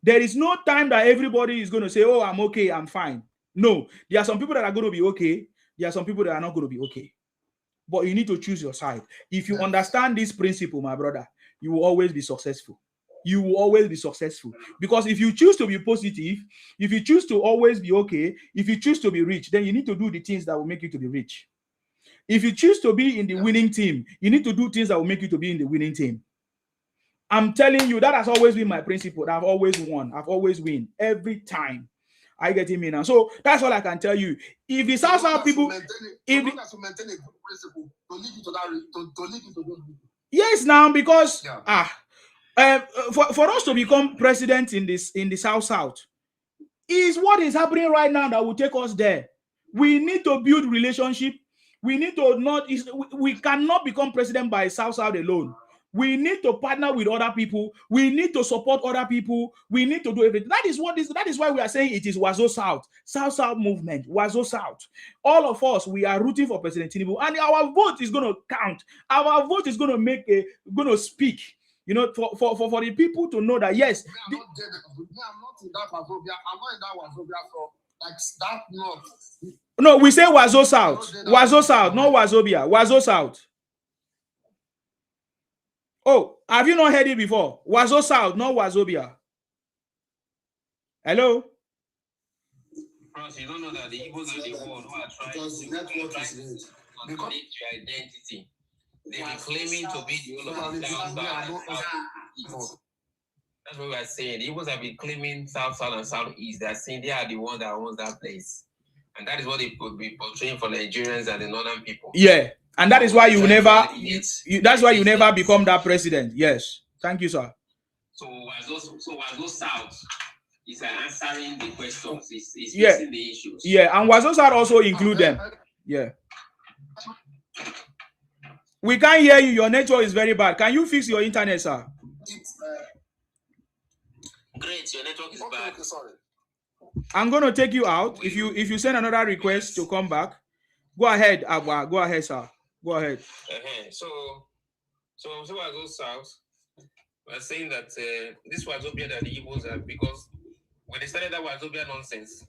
There is no time that everybody is going to say, oh, I'm okay, I'm fine. No, there are some people that are going to be okay. There are some people that are not going to be okay. But you need to choose your side. If you understand this principle, my brother, you will always be successful. You will always be successful. Because if you choose to be positive, if you choose to always be okay, if you choose to be rich, then you need to do the things that will make you to be rich. If you choose to be in the winning team, you need to do things that will make you to be in the winning team. I'm telling you, that has always been my principle. I've always won. I've always win every time. I get him in now. So that's all I can tell you. If the South people, if maintain a good principle to lead you to those people. Yes, now because for us to become president in the South is what is happening right now that will take us there. We need to build relationship. We need to we cannot become president by South alone. We need to partner with other people. We need to support other people. We need to do everything. That is why we are saying it is Wazo South movement, Wazo South. All of us, we are rooting for President Tinubu, and our vote is going to count. Our vote is going to speak. You know, for the people to know that yes. I'm not in that Wazobia. I'm not in that Wazobia. So like that north. No, we say Wazo South. Wazo South, not Wazobia. Wazo South. Oh, have you not heard it before? Wazo South, not Wazobia. Hello? Because you don't know that the Igbos are the ones who are trying to manipulate your identity. They are claiming to be the whole of the South. That's what we are saying. The Igbos have been claiming South and Southeast. They're saying they are the ones that owns that place. And that is what they could be portraying for Nigerians and the northern people. Yeah. And that is why you never that's why you never become that president. Yes. Thank you, sir. So Wazo South is answering the questions. It's fixing the issues. Yeah, and Wazo South also include them. Yeah. We can't hear you. Your network is very bad. Can you fix your internet, sir? Great, your network is bad. Okay, sorry. I'm gonna take you out. If you send another request to come back, go ahead, Abba. Go ahead, sir. Go ahead. So Wazo South, we're saying that this Wazobia that the Igbos are, because when they started that Wazobia nonsense,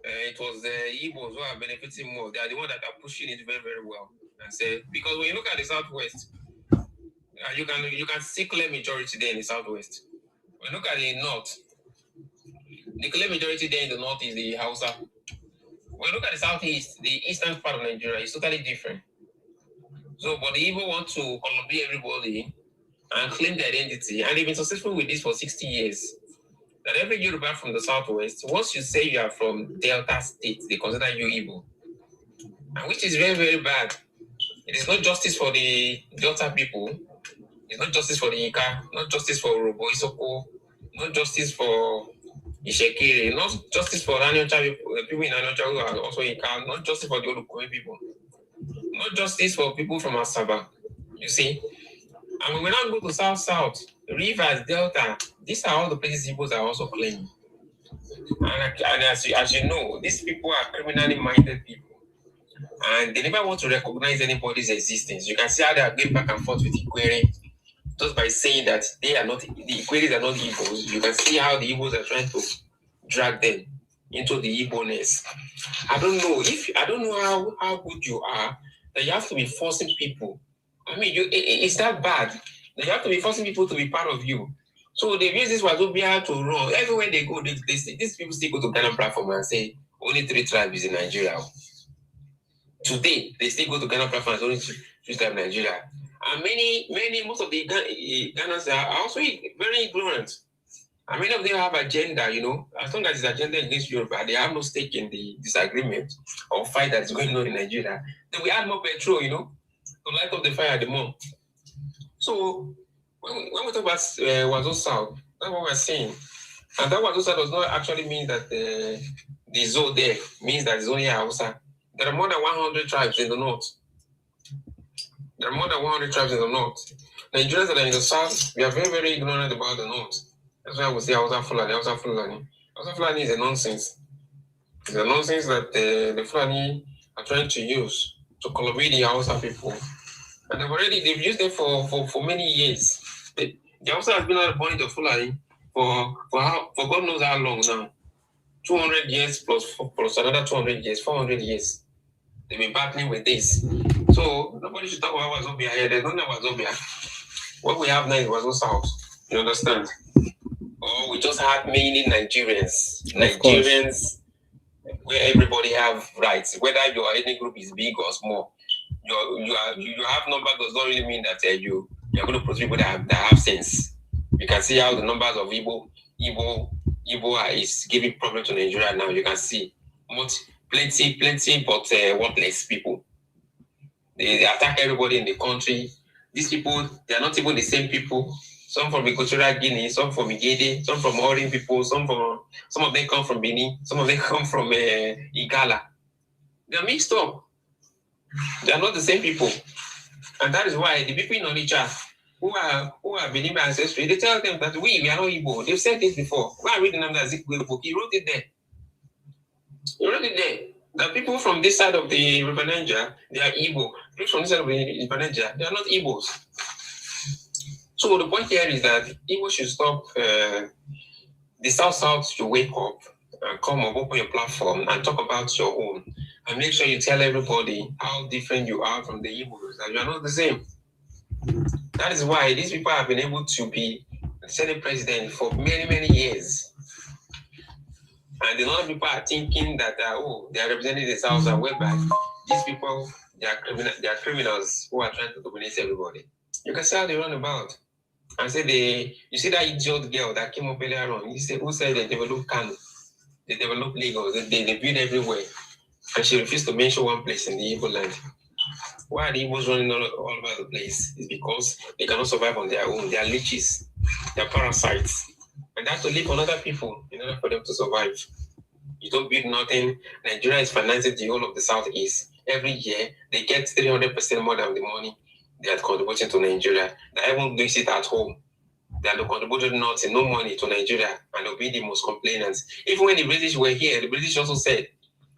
it was the Igbos who are benefiting more. They are the ones that are pushing it very, very well. and say, because when you look at the Southwest, you can see clear majority there in the Southwest. When you look at the North, the clear majority there in the North is the Hausa. When you look at the Southeast, the eastern part of Nigeria is totally different. So, but they even want to Columbia everybody and claim their identity, and they've been successful with this for 60 years. That every Yoruba from the Southwest, once you say you are from Delta State, they consider you Igbo, and which is very, very bad. It is not justice for the Delta people. It's not justice for the Ika, not justice for Robo Isoko, not justice for Ishekiri, not justice for Anyocha people in Anyocha who are also Ika, not justice for the Olukowe people, not justice for people from Asaba. You see? And when we now go to South, Rivers, Delta, these are all the places Igbos are also claiming. And as you know, these people are criminally minded people. And they never want to recognize anybody's existence. You can see how they are going back and forth with Ikwere. Just by saying that the Ikweres are not Igbos, you can see how the Igbos are trying to drag them into the Igbo-ness. I don't know how good you are that you have to be forcing people. I mean, it's that bad that you have to be forcing people to be part of you. So they use this Wazobia to run. Everywhere they go, these people still go to Ghana platform and say only 3 tribes in Nigeria. Today, they still go to Ghana platform and say only 3 tribes in Nigeria. And most of the Ghanaians are also very ignorant. And many of them have agenda, you know. As long as it's agenda against Yoruba, they have no stake in the disagreement or fight that is going on in Nigeria. Then we add more petrol, you know, to light up the fire the more. So when we talk about Wazo South, that's what we're saying. And that Wazo South does not actually mean that the zone there means that it's only Hausa. There are more than 100 tribes in the north. There are more than 100 tribes in the north. Nigerians that are in the south, we are very, very ignorant about the north. That's why we say Hausa Fulani. Hausa Fulani is a nonsense. It's a nonsense that the Fulani are trying to use to colonize the Hausa people. And they've used it for many years. The Hausa has been on the body of Fulani for God knows how long now. 200 years plus another 200 years, 400 years. They've been battling with this. So nobody should talk about Wazobia here. There's nothing about Wazobia. What we have now is Wazo South. You understand? Or we just have mainly Nigerians where everybody have rights, whether your ethnic group is big or small. You have numbers does not really mean that you're going to put people that have sense. You can see how the numbers of Igbo is giving problem to Nigeria now. You can see plenty, but worthless people. They attack everybody in the country. These people, they are not even the same people. Some from Equatorial Guinea, some from Igede, some from Orin people, some of them come from Benin, some of them come from Igala. They are mixed up. They are not the same people. And that is why the people in Onitsha who are Benin ancestry, they tell them that we are not Igbo. They've said this before. When I read the name of Zikwe book, he wrote it there. The people from this side of the River Niger, they are Igbo. People from this side of the River Niger, they are not Igbos. So the point here is that Igbo should stop, the South should wake up and come up, open your platform and talk about your own. And make sure you tell everybody how different you are from the Igbos, that you are not the same. That is why these people have been able to be Senate president for many, many years. And a lot of people are thinking that, they are representing the South, and whereby these people, they are criminals who are trying to dominate everybody. You can see how they run about. And say you see that idiot girl that came up earlier on, who said they develop Kano, they develop Lagos, they build everywhere. And she refused to mention one place in the Igbo land. Why are the Igbos running all over the place? It's because they cannot survive on their own. They are leeches, they are parasites. And they have to live on other people in order for them to survive. You don't build nothing. Nigeria is financing the whole of the Southeast. Every year, they get 300% more than the money they are contributing to Nigeria. They even do it at home. They are contributing nothing, no money to Nigeria, and they'll be the most complainants. Even when the British were here, the British also said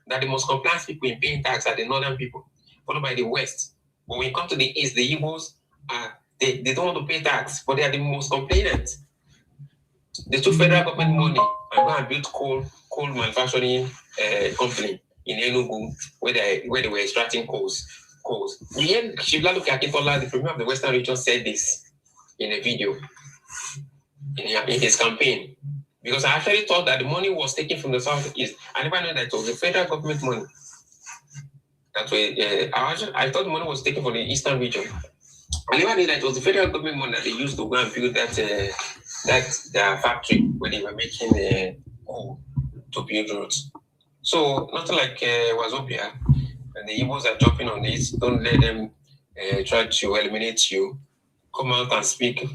that the most compliant people in paying tax are the northern people, followed by the West. But when you come to the East, the Igbos, they don't want to pay tax, but they are the most complainant. They took federal government money and go and built coal manufacturing company in Enugu, where they were extracting coal calls. We heard Shibla Akintola, the premier of the Western region, said this in a video in his campaign. Because I actually thought that the money was taken from the southeast. I never knew that it was the federal government money. That way, I thought the money was taken from the eastern region. I never knew that it was the federal government money that they used to go and build that factory where they were making coal to build roads. So nothing like Wazobia. And the Igbos are jumping on this. Don't let them try to eliminate you. Come out and speak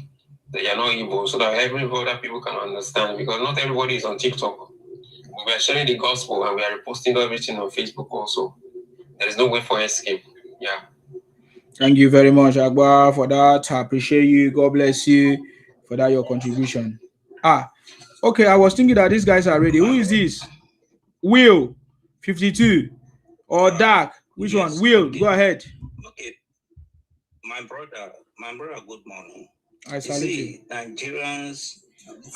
that you're not Igbo so that every other people can understand, because not everybody is on TikTok. We are sharing the gospel and we are reposting everything on Facebook also. There is no way for escape. Yeah. Thank you very much, Agba, for that. I appreciate you. God bless you for that, your contribution. Okay, I was thinking that these guys are ready. Who is this? Will, 52, or Dark? Which one? Will, go ahead. Okay, my brother, good morning. I salute you. Nigerians,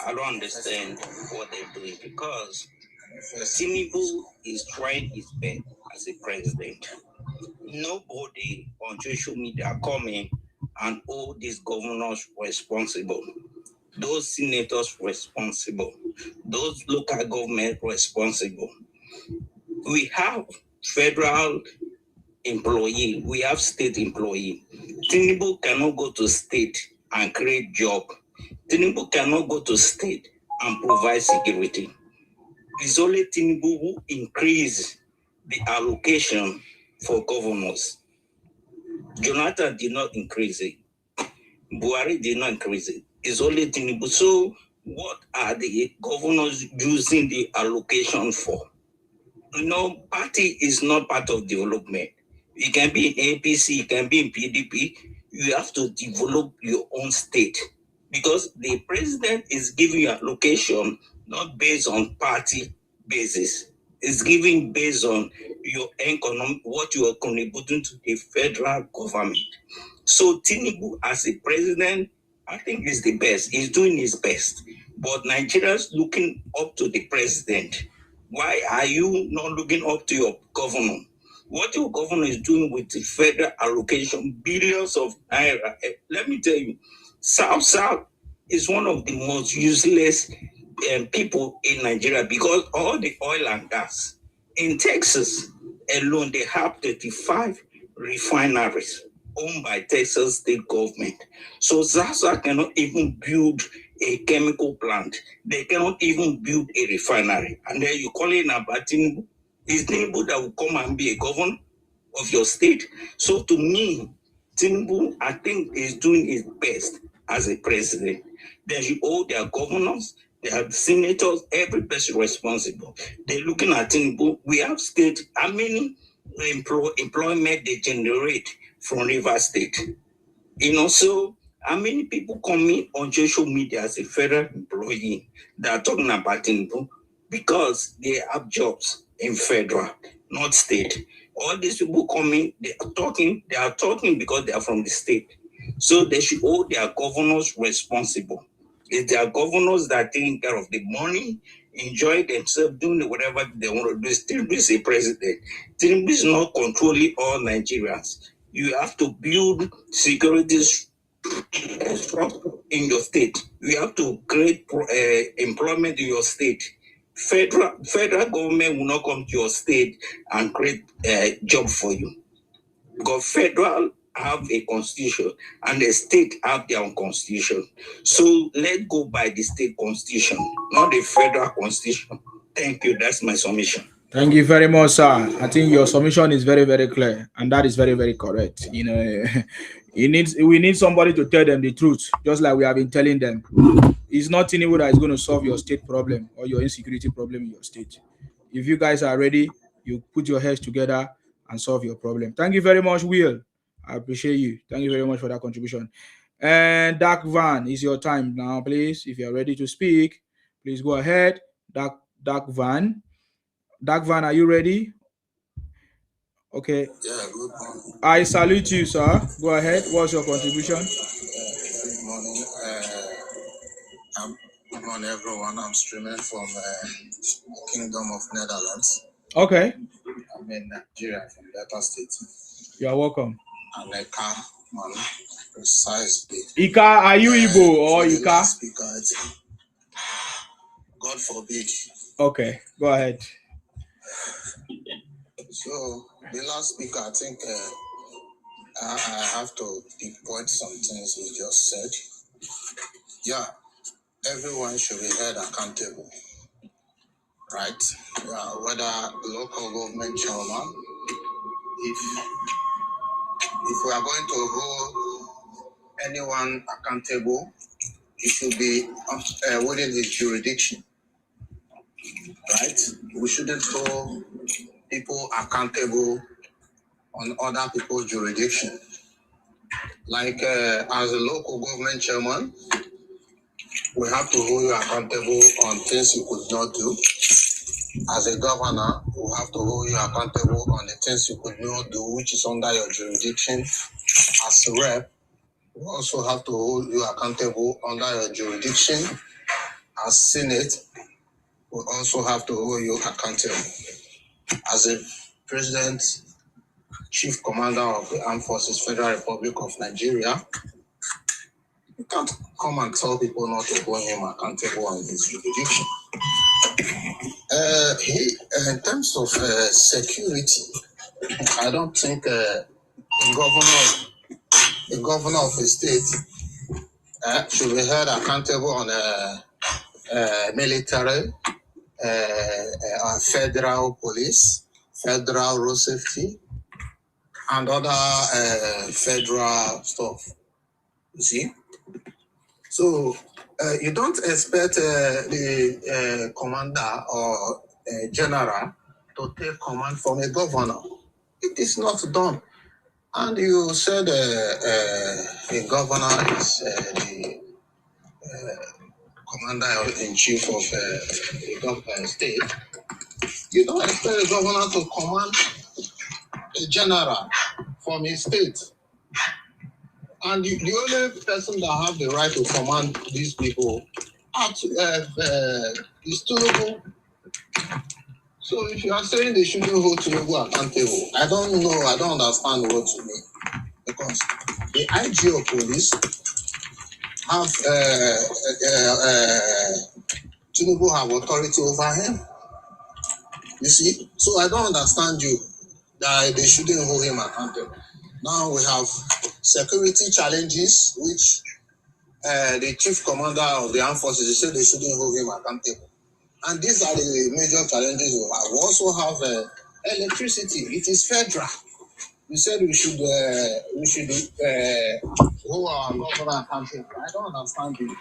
I don't understand what they're doing, because Tinubu is trying his best as a president. Nobody on social media coming and hold these governors responsible, those senators responsible, those local government responsible. We have federal employee, we have state employee. Tinubu cannot go to state and create job. Tinubu cannot go to state and provide security. It's only Tinubu who increase the allocation for governors. Jonathan did not increase it. Buhari did not increase it. It's only Tinubu. So what are the governors using the allocation for? Party is not part of development. You can be in APC, you can be in PDP. You have to develop your own state, because the president is giving you allocation not based on party basis. It's giving based on your economic, what you are contributing to the federal government. So Tinubu as a president, I think is the best. He's doing his best. But Nigerians looking up to the president. Why are you not looking up to your governor? What your governor is doing with the federal allocation, billions of naira. Let me tell you, South is one of the most useless people in Nigeria, because all the oil and gas in Texas alone, they have 35 refineries owned by Texas state government. So Zaza cannot even build a chemical plant. They cannot even build a refinery. And then you call it about Tinubu. It's Tinubu that will come and be a governor of your state. So to me, Tinubu, I think, is doing his best as a president. They should hold their governors, their senators, every person responsible. They're looking at Tinubu. We have state, how many employment they generate from River State? So how many people coming on social media as a federal employee that are talking about Tinubu because they have jobs in federal, not state? All these people coming, they are talking because they are from the state. So they should hold their governors responsible. It's their governors that are taking care of the money, enjoy themselves, doing whatever they want to do. Tinubu is a president. Tinubu is not controlling all Nigerians. You have to build security structure in your state. You have to create employment in your state. Federal government will not come to your state and create a job for you, because federal have a constitution and the state have their own constitution. So let's go by the state constitution, not the federal constitution. Thank you. That's my submission. Thank you very much, sir. I think your submission is very, very clear, and that is very, very correct. We need somebody to tell them the truth, just like we have been telling them. It's not Tinubu that is going to solve your state problem or your insecurity problem in your state. If you guys are ready, you put your heads together and solve your problem. Thank you very much, Will. I appreciate you. Thank you very much for that contribution. And Dark Van, is your time now, please. If you're ready to speak, please go ahead. Dark Van. Dark Van, are you ready? Okay. Yeah, good morning. I salute you, sir. Go ahead. What's your contribution? Good morning. Good morning, everyone. I'm streaming from Kingdom of Netherlands. Okay. I'm in Nigeria, from Delta State. You're welcome. And Ika, man, precisely. Ika, are you Igbo or the Ika? last speaker, God forbid. Okay, go ahead. So the last speaker, I think I have to pinpoint some things he just said. Yeah, everyone should be held accountable, right? Yeah, whether local government chairman, if we are going to hold anyone accountable, it should be within his jurisdiction, right? We shouldn't hold people accountable on other people's jurisdiction. Like as a local government chairman, we have to hold you accountable on things you could not do. As a governor, we have to hold you accountable on the things you could not do, which is under your jurisdiction. As a rep, we also have to hold you accountable under your jurisdiction. As Senate, we also have to hold you accountable. As a president, chief commander of the Armed Forces, Federal Republic of Nigeria, you can't come and tell people not to hold him accountable on his jurisdiction. In terms of security, I don't think a governor of a state should be held accountable on military, federal police, federal road safety, and other federal stuff. You see? So you don't expect the commander or general to take command from a governor. It is not done. And you said a governor is the commander-in-chief of the state. You don't expect a governor to command a general from his state. And the only person that have the right to command these people is Tinubu. So if you are saying they shouldn't hold Tinubu accountable, I don't know, I don't understand what you mean. Because the IG of police have Tinubu have authority over him. You see? So I don't understand you that they shouldn't hold him accountable. Now we have security challenges, which the chief commander of the armed forces said they shouldn't hold him accountable. And these are the major challenges we have. We also have electricity. It is federal. You said we should hold our governor accountable. I don't understand you.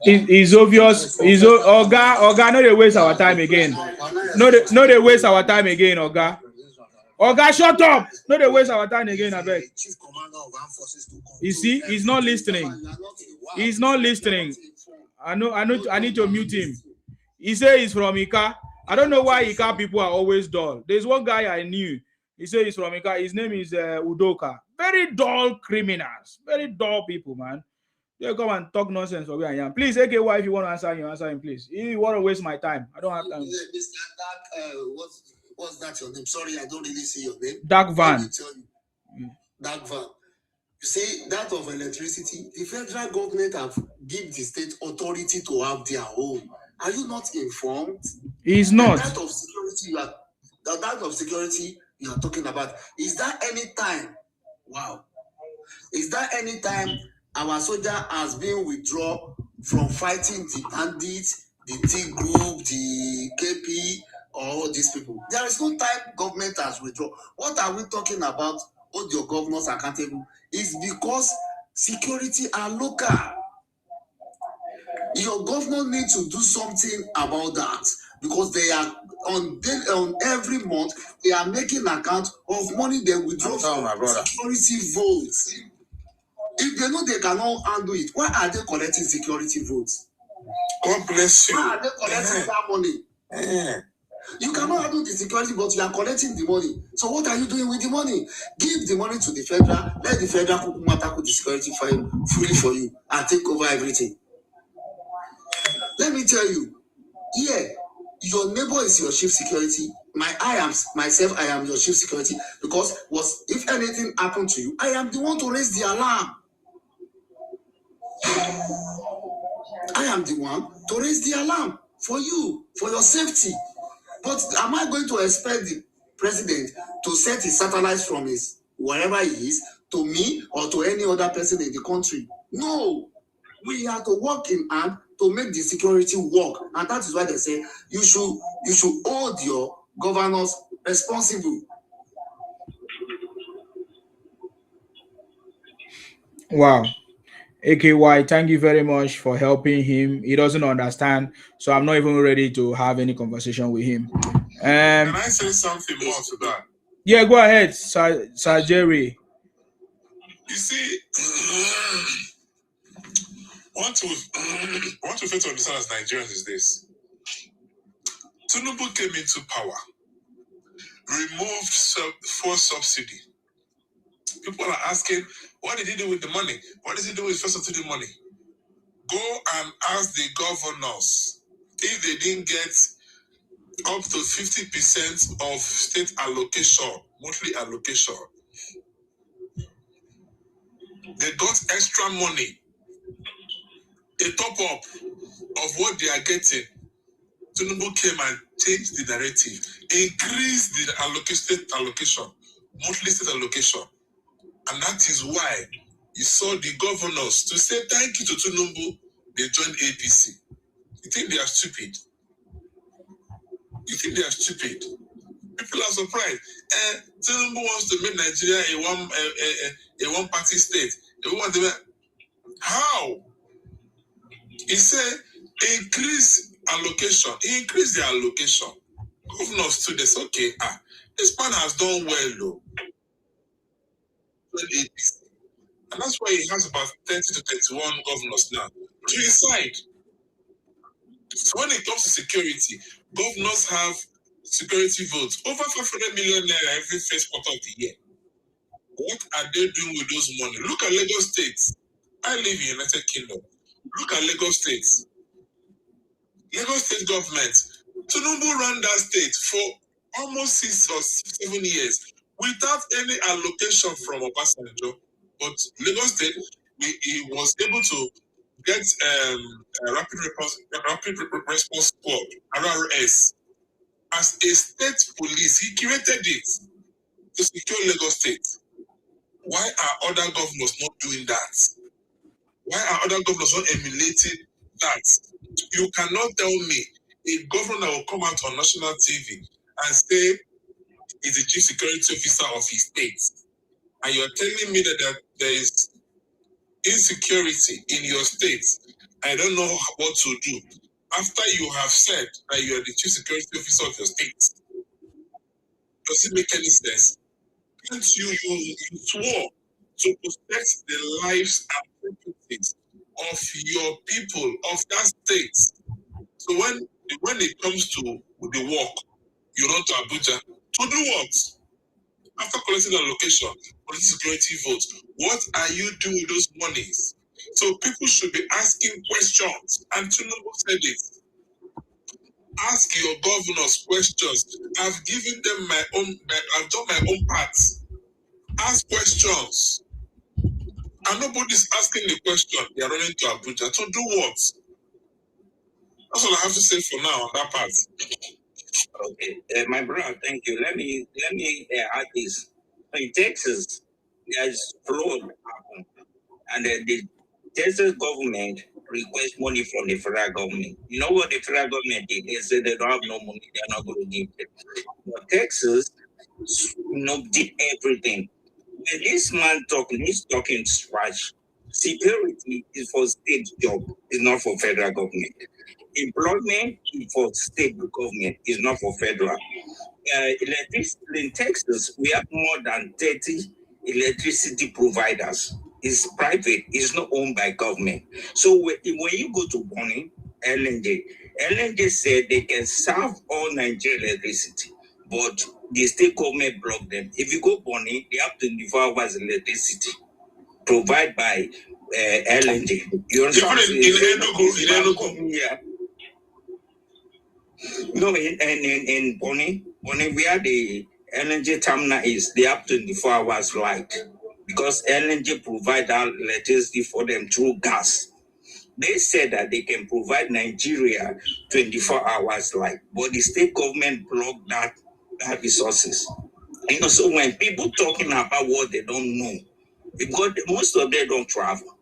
It's obvious. Oga, no, they waste our time again. No, they waste our time again, Oga. Oga, shut up! No, they waste our time again, I beg. You see, he's not listening. He's not listening. I need to mute him. He says he's from Ika. I don't know why Ika people are always dull. There's one guy I knew. He says he's from Ika. His name is Udoka. Very dull criminals. Very dull people, man. They come and talk nonsense for where I am. Please, AKY, if you want to answer him, please. If you want to waste my time, I don't have time. What's that your name? Sorry, I don't really see your name. Dark Van. Let me tell you. Dark Van. You see, that of electricity, the federal government have given the state authority to have their own. Are you not informed? He's not. That of security you are talking about. Is that any time? Wow. Is that any time our soldier has been withdrawn from fighting the bandits, the T group, the KP, all these people? There is no time government has withdrawn. What are we talking about? Hold your governors accountable is because security are local. Your governor needs to do something about that because they are on every month they are making account of money they withdraw from security votes. If they know they cannot handle it, why are they collecting security votes? God bless you. Why are they collecting that money? You cannot handle the security, but you are collecting the money. So what are you doing with the money? Give the money to the federal. Let the federal tackle the security file fully for you and take over everything. Let me tell you, Your neighbor is your chief security. I am your chief security, because if anything happened to you, I am the one to raise the alarm. I am the one to raise the alarm for you, for your safety. But am I going to expect the president to set his satellites from his wherever he is to me or to any other person in the country? No. We have to work in hand to make the security work. And that is why they say you should hold your governors responsible. Wow. AKY, thank you very much for helping him. He doesn't understand, so I'm not even ready to have any conversation with him. Can I say something more to that? Yeah, go ahead, Sir Jerry. You see, what we fail to understand as Nigerians is this. Tinubu came into power, removed fuel subsidy. People are asking, what did he do with the money? What did he do with fuel subsidy money? Go and ask the governors if they didn't get up to 50% of state allocation, monthly allocation. They got extra money, a top up of what they are getting. Tinubu came and changed the narrative, increased the state allocation, monthly state allocation. And that is why you saw the governors to say thank you to Tinubu, they joined APC. You think they are stupid? You think they are stupid? People are surprised. Tinubu wants to make Nigeria a one-party state. How? He said increase allocation. He increased the allocation. Governors too, they say, okay, this man has done well, though. And that's why he has about 30 to 31 governors now to his side. So when it comes to security, governors have security votes over 500 million naira every first quarter of the year. What are they doing with those money? Look at Lagos State. I live in United Kingdom. Look at Lagos State. Lagos State government. Tinubu ran that state for almost 6 or 7 years without any allocation from Obasanjo. But Lagos State, he was able to get a rapid response squad, RRS, as a state police. He created it to secure Lagos State. Why are other governors not doing that? Why are other governors not emulating that? You cannot tell me a governor will come out on national TV and say he's the chief security officer of his state, and you're telling me that there is insecurity in your state. I don't know what to do. After you have said that you are the chief security officer of your state, does it make any sense? Can't you swore to protect the lives and properties of your people of that state? So when it comes to the work, you run to Abuja to do what? After collecting the allocation, political security votes, what are you doing with those monies? So people should be asking questions. And Tinubu said it. Ask your governors questions. I've given them I've done my own part. Ask questions. And nobody's asking the question. They're running to Abuja to do what? That's all I have to say for now on that part. Okay, my brother, thank you. Let me add this. In Texas, there's fraud happen, and the Texas government requests money from the federal government. You know what the federal government did? They said they don't have no money. They're not going to give it. But Texas, did everything. When this man he's talking trash. Security is for state job, it's not for federal government. Employment is for state government, is not for federal. Electricity in Texas, we have more than 30 electricity providers. It's private, it's not owned by government. So when you go to Bonnie, LNJ said they can serve all Nigeria electricity, but the state government blocked them. If you go Bonnie, they have 24 hours electricity provided by LNJ. You understand? In Enugu. Yeah. No, in Bonnie, where the LNG terminal is, they have 24 hours light because LNG provide that electricity for them through gas. They said that they can provide Nigeria 24 hours light, but the state government blocked that resources. So when people talking about what they don't know, because most of them don't travel.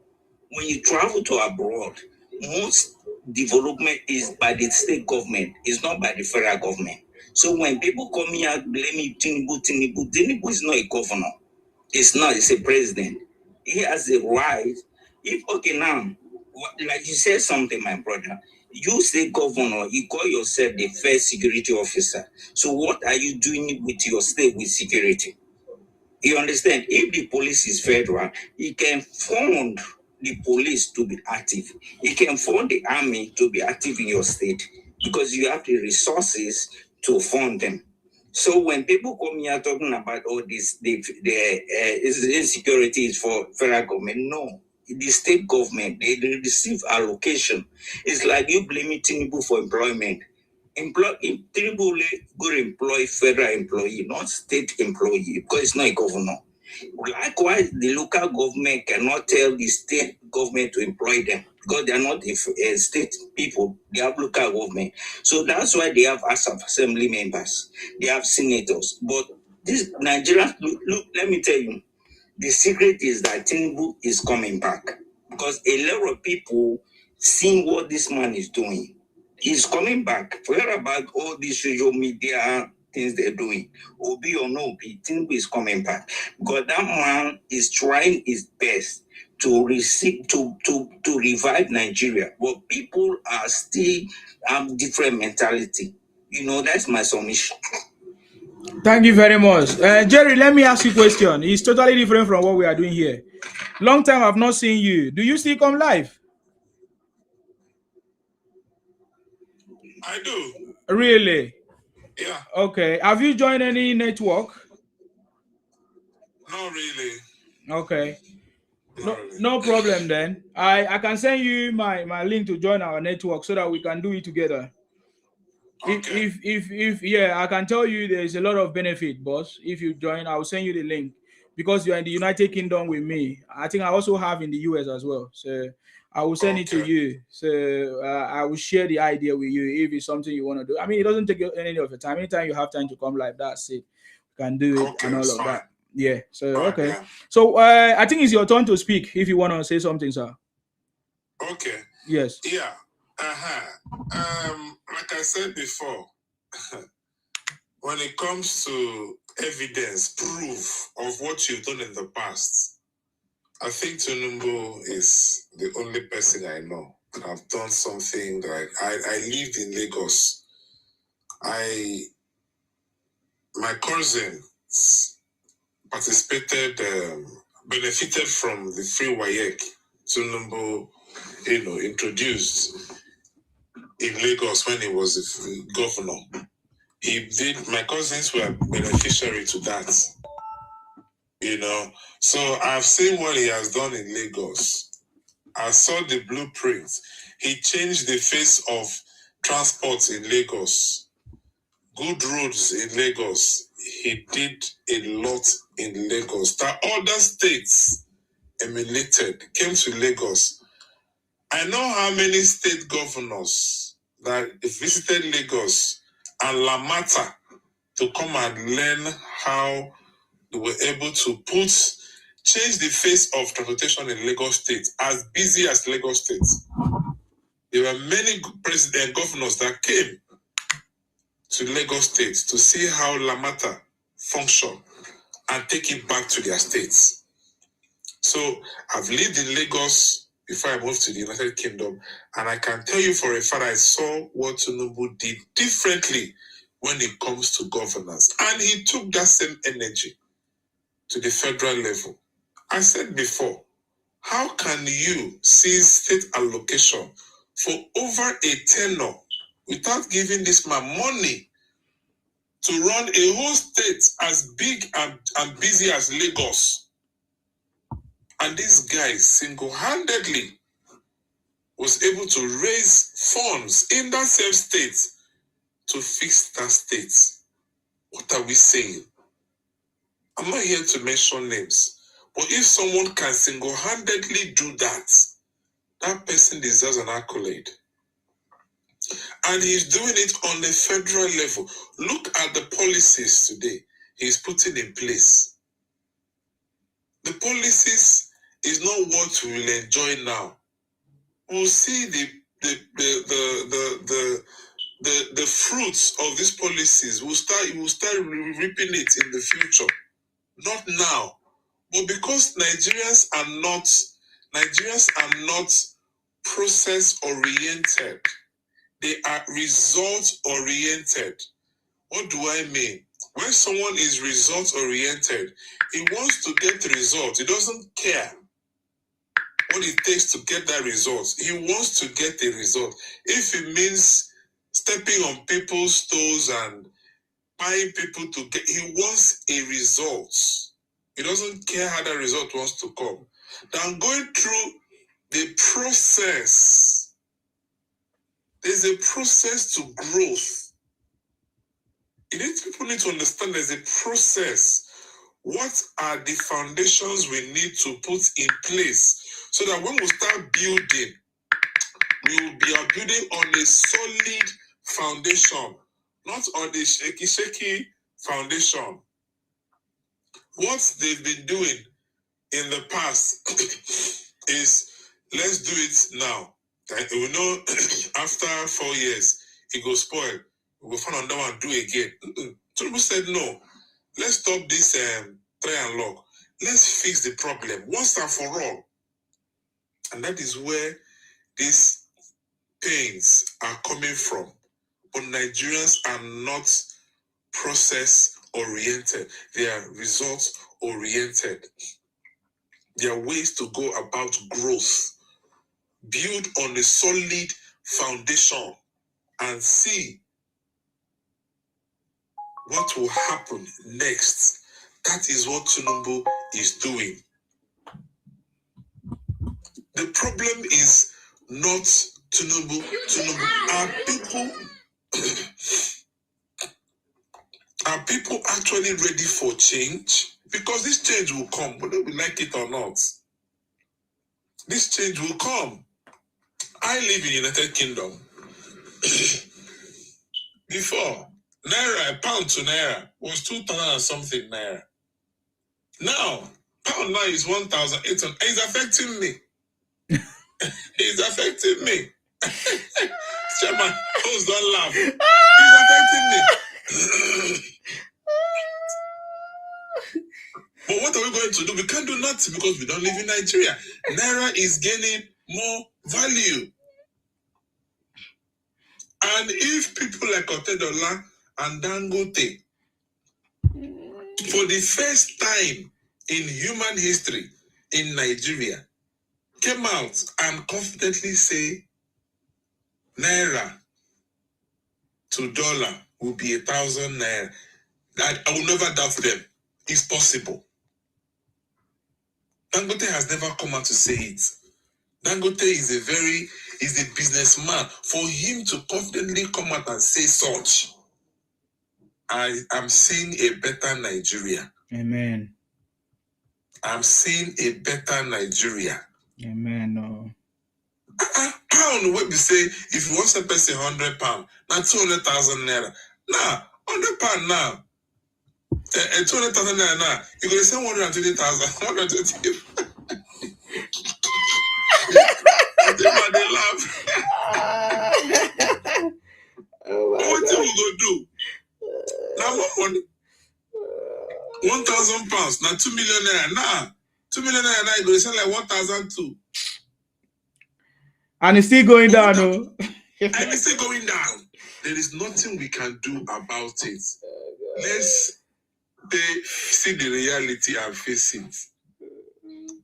When you travel to abroad, most development is by the state government, it's not by the federal government. So when people come here blaming Tinubu is not a governor. It's not, it's a president. He has a right. If, okay, now, like you said something, my brother, you say governor, you call yourself the first security officer. So what are you doing with your state with security? You understand? If the police is federal, he can fund the police to be active. He can fund the army to be active in your state because you have the resources to fund them. So when people come here talking about all this, the insecurity is for federal government. No, the state government, they receive allocation. It's like you blaming Tinubu for employment. Tinubu go employ federal employee, not state employee, because it's not a governor. Likewise, the local government cannot tell the state government to employ them because they are not state people, they have local government. So that's why they have House of Assembly members, they have senators. But this Nigerians, look, let me tell you, the secret is that Tinubu is coming back because a lot of people seeing what this man is doing. He's coming back. Forget about all these social media things they're doing. Obi or no Obi, Tinubu is coming back. Because that man is trying his best to revive Nigeria. But people are still have different mentality. That's my submission. Thank you very much. Jerry, let me ask you a question. It's totally different from what we are doing here. Long time I've not seen you. Do you still come live? I do. Really? Yeah. Okay. Have you joined any network? Not really. Okay. No problem then. I can send you my link to join our network so that we can do it together. Okay. If yeah, I can tell you there's a lot of benefit, boss. If you join, I'll send you the link because you're in the United Kingdom with me. I think I also have in the US as well. So I will send it to you. So I will share the idea with you if it's something you want to do. I mean, it doesn't take any of your time. Anytime you have time to come live, that's it. You can do it and all of that. Yeah. So okay. Yeah. So I think it's your turn to speak if you want to say something, sir. Okay. Yes. Yeah. Like I said before, when it comes to evidence, proof of what you've done in the past, I think Tinubu is the only person I know that have done something that I lived in Lagos. My cousin participated, benefited from the free WAEC Tinubu, introduced in Lagos when he was the governor. My cousins were beneficiary to that. So I've seen what he has done in Lagos. I saw the blueprint. He changed the face of transport in Lagos. Good roads in Lagos. He did a lot in Lagos that other states emulated, came to Lagos. I know how many state governors that visited Lagos and Lamata to come and learn how they were able to change the face of transportation in Lagos State, as busy as Lagos State. There were many governors that came to Lagos State to see how Lamata function and take it back to their states. So I've lived in Lagos before I moved to the United Kingdom, and I can tell you for a fact I saw what Tinubu did differently when it comes to governance. And he took that same energy to the federal level. I said before, how can you see state allocation for over a tenure without giving this man money to run a whole state as big and busy as Lagos? And this guy single-handedly was able to raise funds in that same state to fix that state. What are we saying? I'm not here to mention names, but if someone can single-handedly do that, that person deserves an accolade. And he's doing it on the federal level. Look at the policies today he's putting in place. The policies is not what we will enjoy now. We'll see the fruits of these policies. We'll start reaping it in the future. Not now. But because Nigerians are not process oriented. They are result oriented. What do I mean? When someone is result oriented, he wants to get results. He doesn't care what it takes to get that result. He wants to get a result. If it means stepping on people's toes and buying people to get, he wants a result. He doesn't care how that result wants to come. Then going through the process, there's a process to growth. People need to understand there's a process. What are the foundations we need to put in place so that when we start building, we will be building on a solid foundation, not on a shaky foundation. What they've been doing in the past is, let's do it now. We know after 4 years, it goes spoil. We'll find another one, do it again. Tinubu said, no, let's stop this try and lock. Let's fix the problem once and for all. And that is where these pains are coming from. But Nigerians are not process-oriented. They are results-oriented. There are ways to go about growth. Build on a solid foundation and see what will happen next. That is what Tinubu is doing. The problem is not Tinubu. Are people actually ready for change? Because this change will come, whether we like it or not. This change will come. I live in United Kingdom. Before, naira, a pound to naira was 2,000 and something naira. Now, pound now is 1,800. It's affecting me. It's affecting me. Chairman, please don't laugh. It's affecting me. But what are we going to do? We can't do nothing because we don't live in Nigeria. Naira is gaining more value. And if people like Otedola and Dangote, for the first time in human history in Nigeria, came out and confidently say Naira to dollar will be 1,000 naira, that I will never doubt them. It's possible. Dangote has never come out to say it. Dangote is a businessman. For him to confidently come out and say such, I am seeing a better Nigeria. Amen. I'm seeing a better Nigeria. Amen. No. Pound, what we say, if you want to pay £100, now 200,000 naira. Now, £100 now. 200,000 naira now. You're going to say 120,000. 120. They laugh. What do we go do? Now, what money? £1,000. Now, 2 million naira. Now, 2 million naira now, you're going to sell like 1,002. And it's still going down, no? And it's still going down. There is nothing we can do about it. Let's see the reality and face it.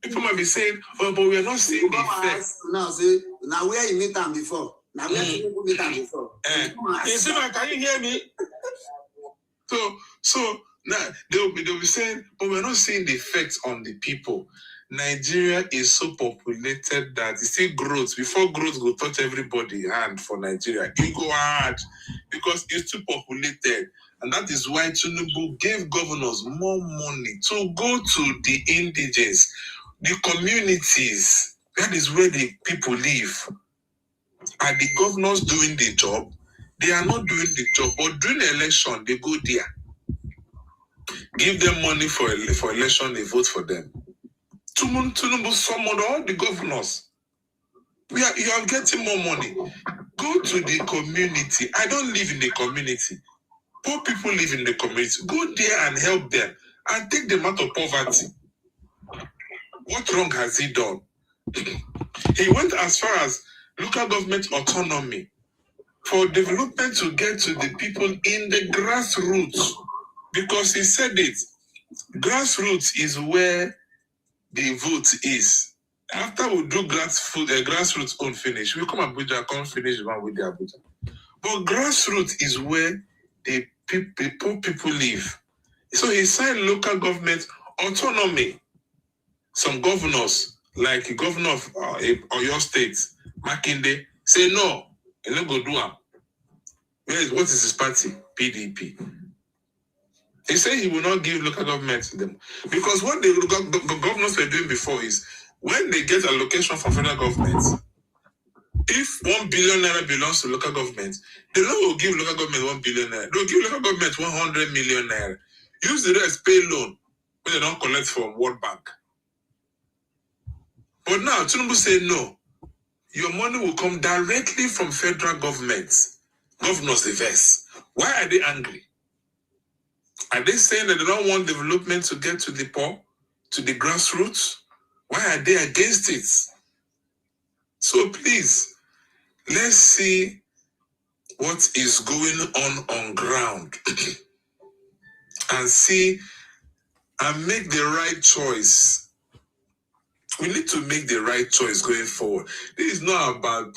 People might be saying, oh, but we are not seeing the effect. Now, say, now where you meet them before? Now where you meet them before? Can you hear me? So now they'll be saying, but we're not seeing the effects on the people. Nigeria is so populated that you see growth. Before growth go touch everybody hand for Nigeria, it go hard because it's too populated. And that is why Tinubu gave governors more money to go to the indigenous, the communities. That is where the people live. Are the governors doing the job? They are not doing the job. But during the election, they go there. Give them money for election, they vote for them. Tinubu summoned all the governors. You are getting more money. Go to the community. I don't live in the community. Poor people live in the community. Go there and help them and take them out of poverty. What wrong has he done? He went as far as local government autonomy for development to get to the people in the grassroots. Because he said it. Grassroots is where the vote is. After we do grassroots on finish, we come Abuja, come finish one with the Abuja. But grassroots is where the poor people live. So he signed local government autonomy. Some governors, like the governor of Oyo State, Makinde, say no, and let go do it. What is his party? PDP. He said he will not give local government to them. Because what the governors were doing before is, when they get allocation from federal government, if 1 billion naira belongs to local government, they will give local government 1 billion naira. They'll give local government 100 million naira. Use the rest, pay loan, when they don't collect from World Bank. But now, Tinubu say no. Your money will come directly from federal government. Governors the verse. Why are they angry? Are they saying that they don't want development to get to the poor, to the grassroots? Why are they against it? So please, let's see what is going on ground and see and make the right choice. We need to make the right choice going forward. This is not about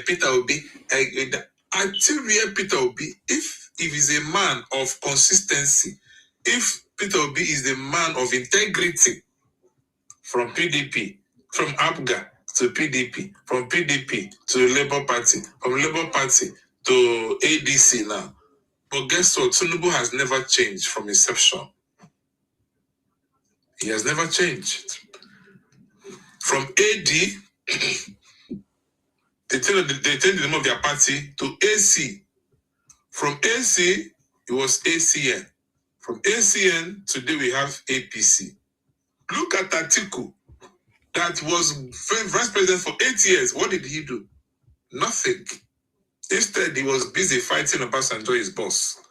Peter Obi. Until we hear Peter Obi, if he's a man of consistency, if Peter Obi is the man of integrity, from PDP, from APGA to PDP, from PDP to Labour Party, from Labour Party to ADC now. But guess what? Tinubu has never changed from inception. He has never changed. From AD, they changed the name of their party to AC. From AC, it was ACN. From ACN, today we have APC. Look at Atiku, that was vice president for 8 years. What did he do? Nothing. Instead, he was busy fighting Obasanjo, his boss.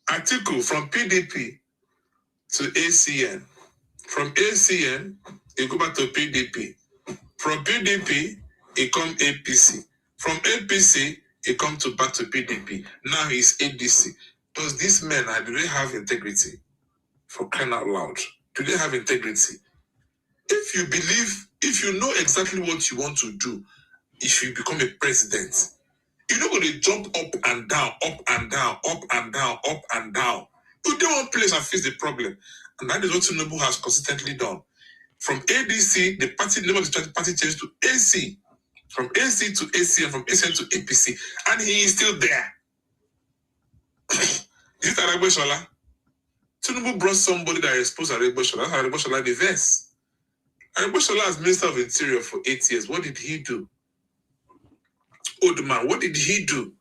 Atiku, from PDP to ACN. From ACN, he go back to PDP. From PDP, he come APC. From APC, he come back to PDP. Now he's ADC. Does this man, do they have integrity? For crying out loud. Do they have integrity? If you believe, if you know exactly what you want to do, if you become a president, you're not going to jump up and down, up and down, up and down, up and down. You don't want place and face the problem. And that is what Tinubu has consistently done. From ADC, the party, the name of the party changed to AC. From AC to AC and from ACN to APC. And he is still there. Is it Aragbeshola? Tinubu brought somebody that exposed Aragbeshola. That's Aragbeshola the verse. Aragbeshola as Minister of Interior for 8 years. What did he do? Old man, what did he do?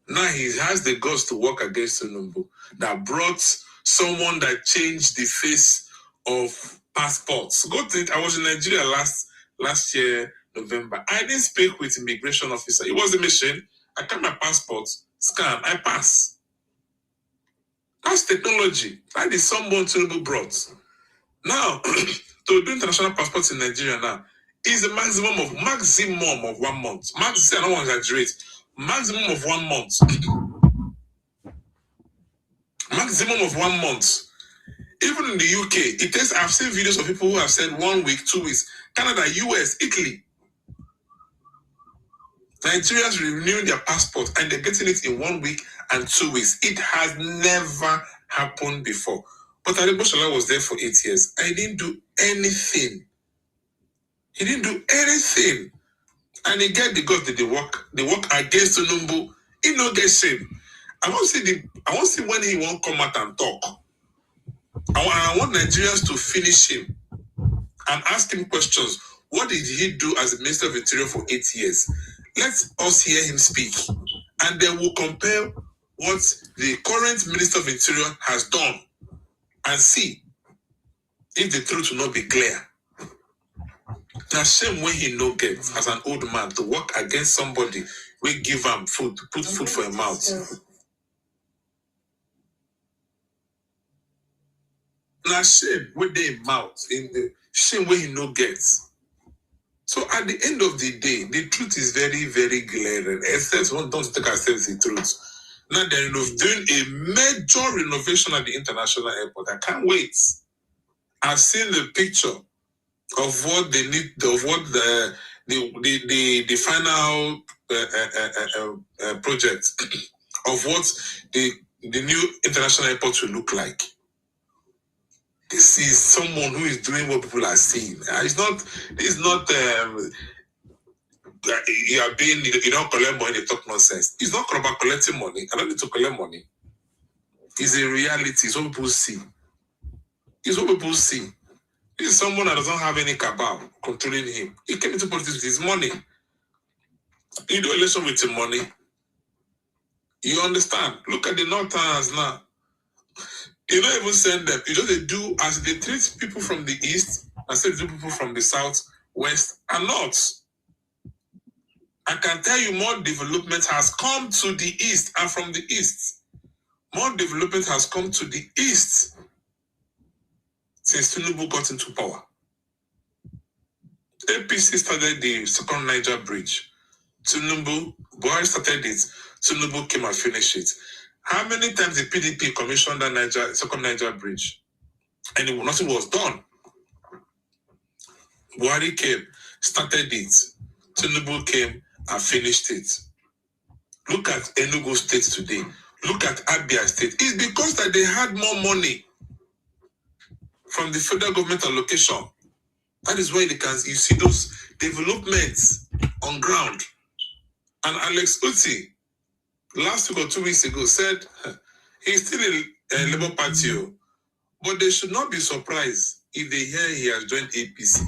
Now he has the guts to work against Tinubu. That brought someone that changed the face of passports. Go to it. I was in Nigeria last year, November. I didn't speak with immigration officer. It was a mission. I got my passport, scan, I pass. That's technology. That is someone Tinubu brought. Now, to do international passports in Nigeria now is a maximum of 1 month. I don't want to exaggerate. Maximum of 1 month. Maximum of 1 month. Even in the UK, it takes. I've seen videos of people who have said 1 week, 2 weeks. Canada, US, Italy. Nigerians renewing their passport and they're getting it in 1 week and 2 weeks. It has never happened before. But Adeboshola was there for 8 years. I didn't do anything. He didn't do anything. And he get the guts that they work against Tinubu. He no get shame. I want to see when he won't come out and talk. I want Nigerians to finish him and ask him questions. What did he do as the Minister of Interior for 8 years? Let us hear him speak. And then we'll compare what the current Minister of Interior has done and see if the truth will not be clear. Now, shame when he no get as an old man to work against somebody we give him food, put food for his mouth. Now, shame when they mouth in the shame when he no gets. So at the end of the day, the truth is very, very glaring. Except one don't take ourselves the truth. Now they're doing a major renovation at the international airport. I can't wait. I've seen the picture of what they need, of what the final project of what the new international airport will look like. This is someone who is doing what people are seeing. It's not. You don't collect money, they talk nonsense. It's not about collecting money. I don't need to collect money. It's a reality. It's what people see. It's what people see. This is someone that doesn't have any cabal controlling him. He came into politics with his money. You do election with your money. You understand? Look at the Northerners now. You don't even send them. You just do as they treat people from the east and say to people from the south, west, and north. I can tell you more development has come to the east and from the east. More development has come to the east since Tinubu got into power. APC started the second Niger bridge. Tinubu, Buhari started it. Tinubu came and finished it. How many times the PDP commissioned that second Niger bridge? And nothing was done. Buhari came, started it. Tinubu came and finished it. Look at Enugu State today. Look at Abia State. It's because that they had more money from the federal government allocation. That is why you see those developments on ground. And Alex Uti, last week or 2 weeks ago, said he's still in Labour Party, but they should not be surprised if they hear he has joined APC.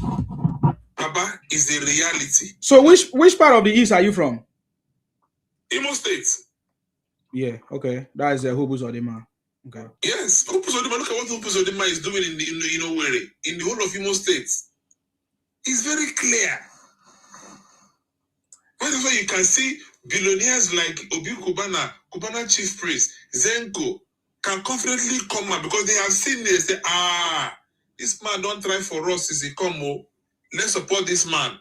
Baba is the reality. So which part of the east are you from? Imo State. Yeah, okay. That is Hobus Odima. Okay. Yes, Hobus Odima. Look at what Hobus Odima is doing in the whole of Imo State. It's very clear. That's why you can see billionaires like Obi Kubana Chief Priest, Zenko, can confidently come out because they have seen this. They say, this man don't try for us. Is he come? Let's support this man.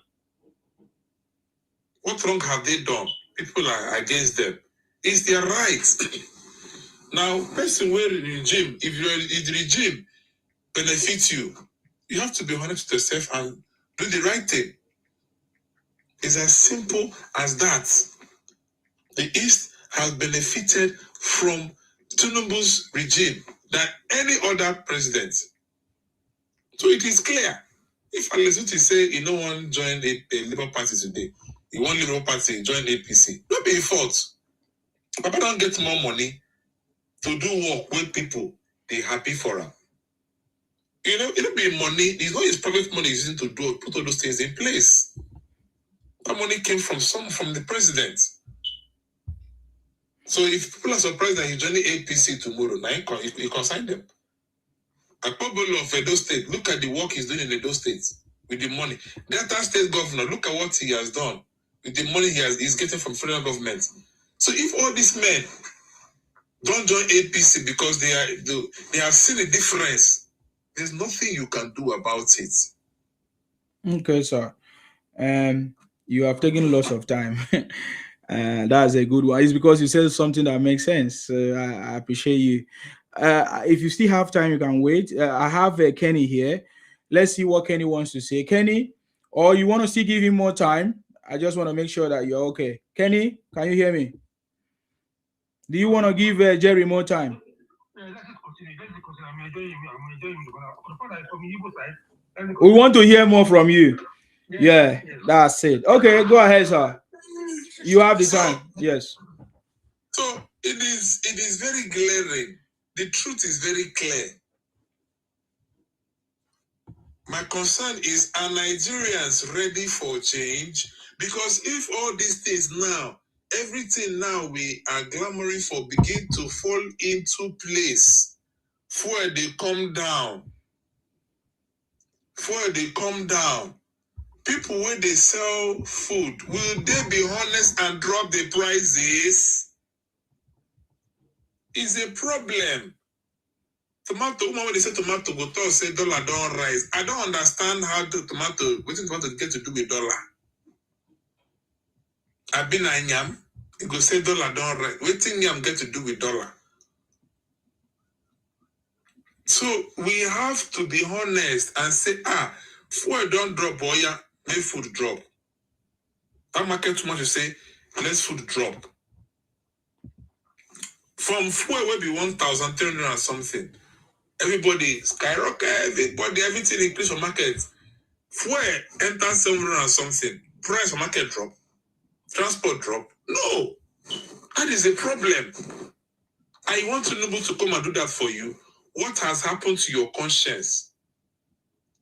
What wrong have they done? People are against them. It's their right. Now, person where in the regime, if the regime benefits you, you have to be honest with yourself and do the right thing. It's as simple as that. The East has benefited from Tinubu's regime than any other president. So it is clear. If Alesuti say he no one join a Labour Party today, he want Labour Party join APC, don't be a fault. Papa don't get more money to do work with people they happy for him. It don't be money. It's not his private money he's using to put all those things in place. That money came from the president. So if people are surprised that he's joining APC tomorrow, now he consign them. Akpobolo of Edo State, look at the work he's doing in Edo State with the money. Delta State Governor, look at what he has done with the money he's getting from federal government. So if all these men don't join APC because they have seen a difference, there's nothing you can do about it. Okay, sir. You have taken lots of time. That's a good one. It's because you said something that makes sense. I appreciate you. If you still have time, you can wait. I have Kenny here. Let's see what Kenny wants to say. Kenny, or you want to still give him more time? I just want to make sure that you're okay. Kenny, can you hear me? Do you want to give Jerry more time? Let's continue. We want to hear more from you. Yeah, that's it. Okay, go ahead, sir. You have the time. Yes. So it is very glaring. The truth is very clear. My concern is, are Nigerians ready for change? Because if all these things now, everything now we are clamoring for begin to fall into place, fuel they come down. People when they sell food, will they be honest and drop the prices? It's a problem. Tomato, when they say tomato, go talk say dollar don't rise. I don't understand how the tomato, what is tomato get to do with dollar? I've been a yam, it go say dollar don't rise. What thing yam get to do with dollar? So we have to be honest and say, fuel don't drop, boy, make food drop. That market too much to say, let's food drop. From fuel will be 1,300 and something. Everybody skyrocket, everything increase for market. Fuel enter 700 and something. Price for market drop. Transport drop. No. That is a problem. I want Tinubu to come and do that for you. What has happened to your conscience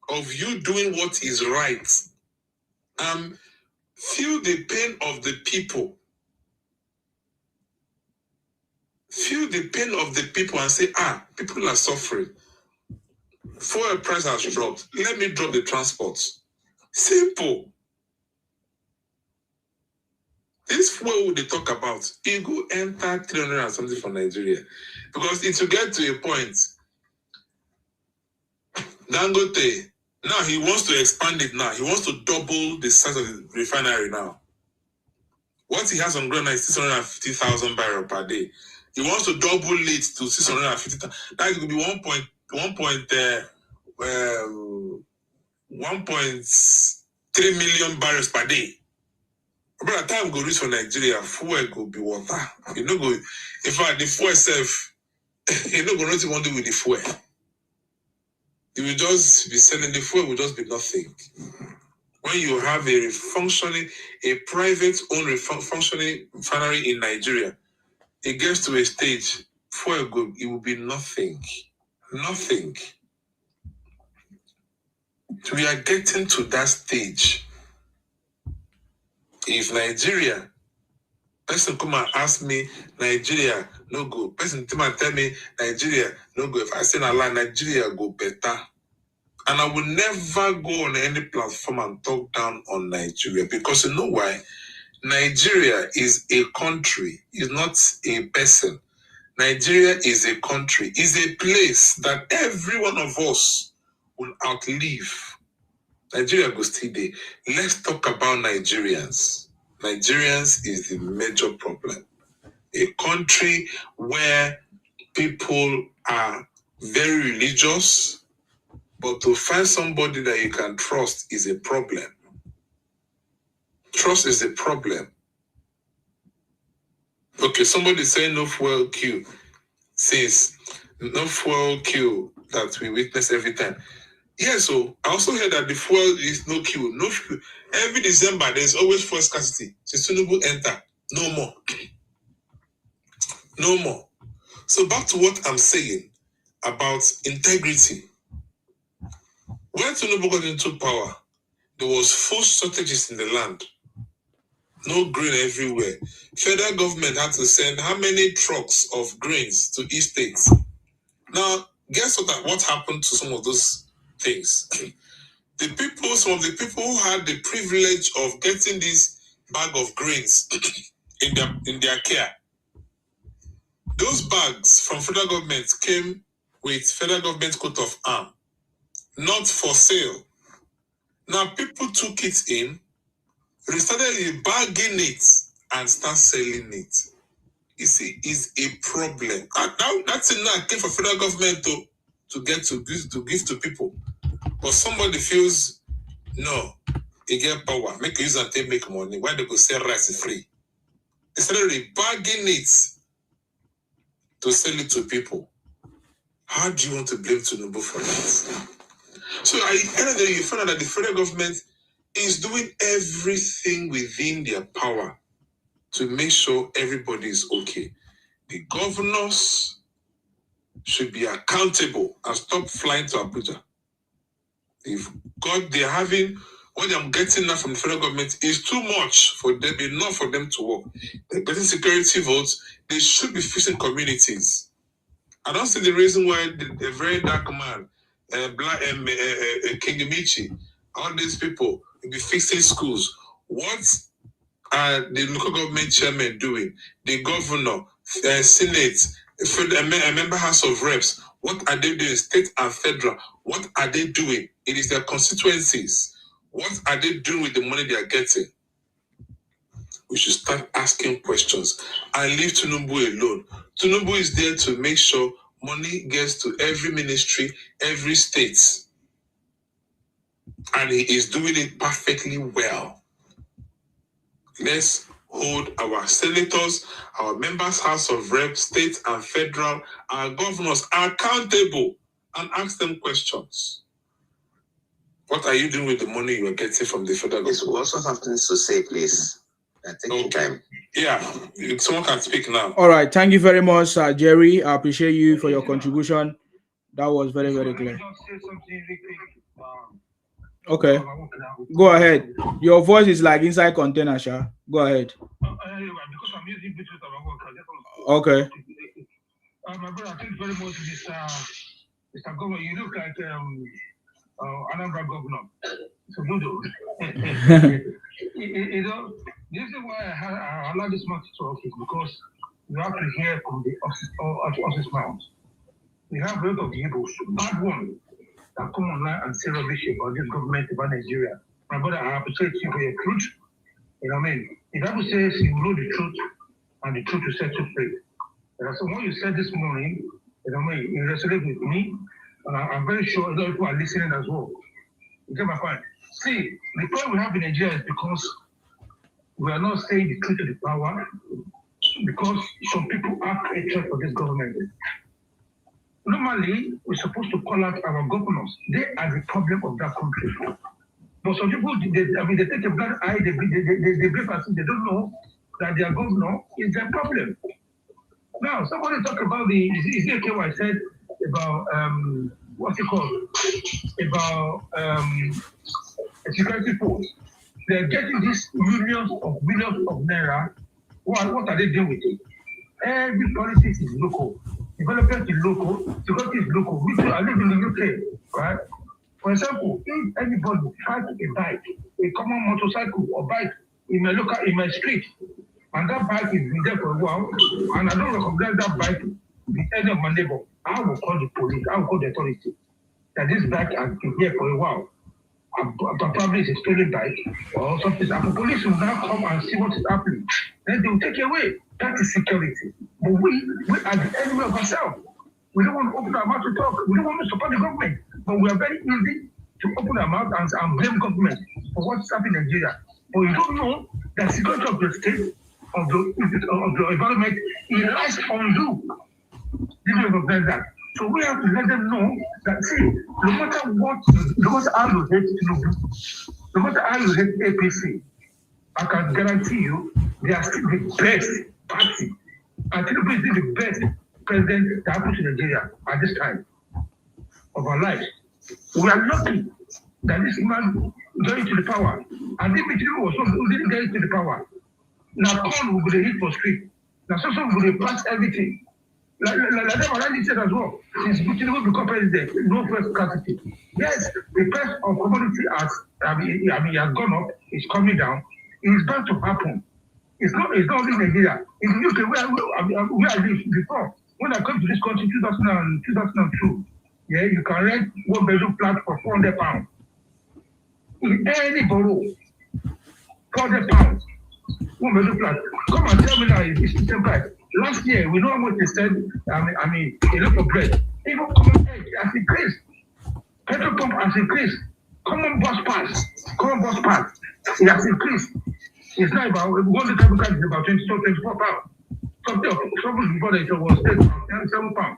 of you doing what is right? Feel the pain of the people. Feel the pain of the people and say, people are suffering. Fuel price has dropped. Let me drop the transport. Simple. This fuel they talk about, it go enter 300 and something for Nigeria. Because it will get to a point. Dangote, now he wants to expand it now. He wants to double the size of the refinery now. What he has on ground now is 650,000 barrels per day. He wants to double it to 650,000. That could be 1.3 million barrels per day. By the time go reach for Nigeria, fuel go be water. You know, go. In fact, the fuel itself, you know, go nothing want to do with the fuel. You will just be selling the fuel, will just be nothing. When you have a private owned functioning refinery in Nigeria, it gets to a stage, fuel go, it will be nothing. Nothing. So we are getting to that stage. If Nigeria, person come and ask me, Nigeria no go. Person come and tell me, Nigeria no go. If I say na lie, Nigeria go better. And I will never go on any platform and talk down on Nigeria, because you know why? Nigeria is a country, is not a person. Nigeria is a country, is a place that every one of us will outlive. Nigeria go stay there. Let's talk about Nigerians. Nigerians is the major problem. A country where people are very religious, but to find somebody that you can trust is a problem. Trust is a problem. Okay, somebody saying no fuel queue. Says no fuel queue that we witness every time. Yeah, so I also heard that the fuel is no queue. No fuel. Every December, there's always fuel scarcity. Since Tinubu enter, no more. No more. So back to what I'm saying about integrity. When Tinubu got into power, there was food shortages in the land. No grain everywhere. Federal government had to send how many trucks of grains to each state? Now, guess what happened to some of those things? Some of the people who had the privilege of getting this bag of grains in their care, those bags from federal government came with federal government coat of arms, not for sale. Now people took it in, started bagging it, and start selling it. You see, it's a problem. That's enough came for federal government to give to people. But somebody feels, no, they get power, make use and they make money. Why they go sell rice free? They started bagging it to sell it to people. How do you want to blame Tinubu for that? So at the end of the day, you find out that the federal government is doing everything within their power to make sure everybody is okay. The governors should be accountable and stop flying to Abuja. They're having what I'm getting now from the federal government is too much for them, enough for them to work. They're getting security votes. They should be fixing communities. I don't see the reason why the very dark man, King Michi, all these people will be fixing schools. What are the local government chairmen doing? The governor, Senate, a member House of Reps, what are they doing? State and federal, what are they doing? It is their constituencies. What are they doing with the money they are getting? We should start asking questions and leave Tinubu alone. Tinubu is there to make sure money gets to every ministry, every state. And he is doing it perfectly well. Let's hold our senators, our members, House of Reps, state and federal, our governors accountable and ask them questions. What are you doing with the money you are getting from the federal government? We also have things to say, please. Okay. Time. Yeah, someone can speak now. All right, thank you very much, Jerry. I appreciate you for your contribution. That was very, very clear. Okay, go ahead. Your voice is like inside container, Sha. Go ahead. Because I'm using Bluetooth at my work. Okay. My brother, thank you very much, Mr. Governor. You look like Anambra Governor. So good. You know, the reason why I allow this man to talk is because you have to hear from the office mouth. We have a lot of Igbos, bad one, that come online and say rubbish about this government, about Nigeria. My brother, I appreciate you for your truth. You know what I mean? The Bible says you know the truth, and the truth will set you free. And so what you said this morning, you know what I mean, you resonate with me, and I'm very sure a lot of people are listening as well. You get my point? See, the problem we have in Nigeria is because we are not saying the truth to the power, because some people have hatred for this government. Normally, we're supposed to call out our governors. They are the problem of that country. But some people, they take a blind eye, they break us, they don't know that their governor is their problem. Now, somebody talk about is it okay what I said about, what's it called? About a security force. They're getting these millions of naira. What are they doing with it? Every politics is local. Development is local. Security is local. I live in the UK, right? For example, if anybody has a bike, a common motorcycle or bike in my street, and that bike has been there for a while, and I don't recognize that bike with any of my neighbor, I will call the police, I will call the authority. That this bike has been here for a while. Probably it's a stolen bike or something. And the police will now come and see what is happening. Then they will take it away. That is security. But we are the enemy of ourselves. We don't want to open our mouth to talk. We don't want to support the government. But we are very easy to open our mouth and blame government for what's happening in Nigeria. But you don't know that security of the state, of the environment, it lies on you. You don't recognize that. So we have to let them know that, see, no matter how you hate Tinubu, no matter how you hate APC, I can guarantee you they are still the best party. And Tinubu is still the best president that happened to Nigeria at this time of our lives. We are lucky that this man got into the power. And if Tinubu was someone who didn't get into the power, now Paul will be hit for street. Now someone will pass everything. Like them already said as well, since Tinubu become president, no first scarcity. Yes, the price of commodity has gone up, it's coming down. It's bound to happen. It's not only Nigeria. In the UK, where I lived before, when I came to this country in 2002, yeah, you can rent one bedroom flat for £400. In any borough, £400. One bedroom flat. Come and tell me now it's the same price. Last year, we know how much they said, a lot of bread. Even common egg has increased. Petrol pump has increased. Common bus pass, it has increased. It's not about, one the chemical is about £24. Something before that was £7.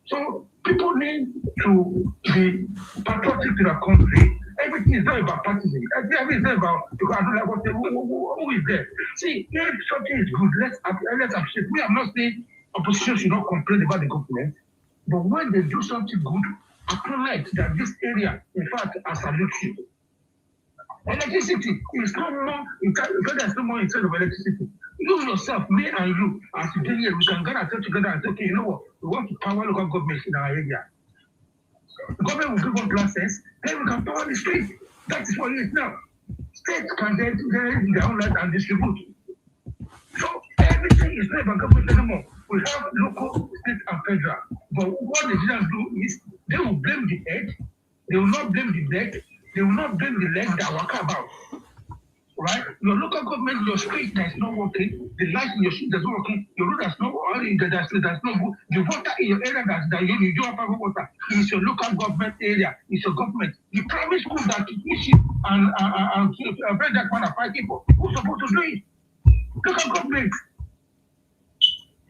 So people need to be patriotic to their country. Everything is not about partying. Everything is not about because I don't like what who is there. See, if something is good, let's appreciate. We are not saying opposition should not complain about the government, but when they do something good, acknowledge that this area, in fact, I salute you. Electricity is no more, because there's no more instead of electricity. You yourself, me and you, as today here, we can get ourselves together and say, okay, you know what, we want to power local governments in our area. The government will give us license, then we can power the street. That is what it is now. States can then generate their own light and distribute. So everything is not about government anymore. We have local, state, and federal. But what the Nigerians do is they will blame the head, they will not blame the neck, they will not blame the leg that work about. Right? Your local government, your street that is not working, the light in your street that's not working, your road that's not working, that's not good, the water in your area that you don't have water, is your local government area, it's your government. The private school that teach you and that man are fighting for, who's supposed to do it? Local government.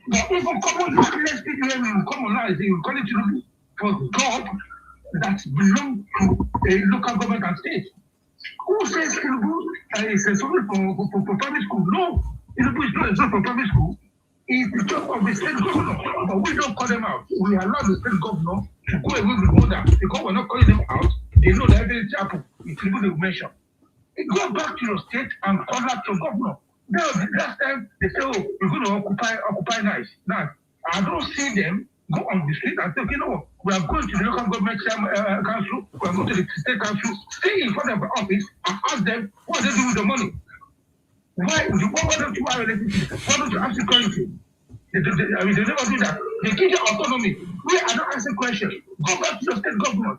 But even common useless people will come online and say, you call it for God that belong to a local government and state. Who says Tinubu is something for private school? No, Tinubu is not a for private school. It's the job of the state governor. But we don't call them out. We allow the state governor to go away with order because we're not calling them out. They know that everything happens. Tinubu they will mention. Go back to your state and contact your governor. Now, the last time they say, oh, we're going to occupy nice. Now, I don't see them go on the street and say, okay, you know what, we are going to the local government council, we are going to the state council, stay in front of the office and ask them what they do with the money. Why don't you have electricity? Why don't you have security? They never do that. They give you autonomy. We are not asking questions. Go back to your state governor.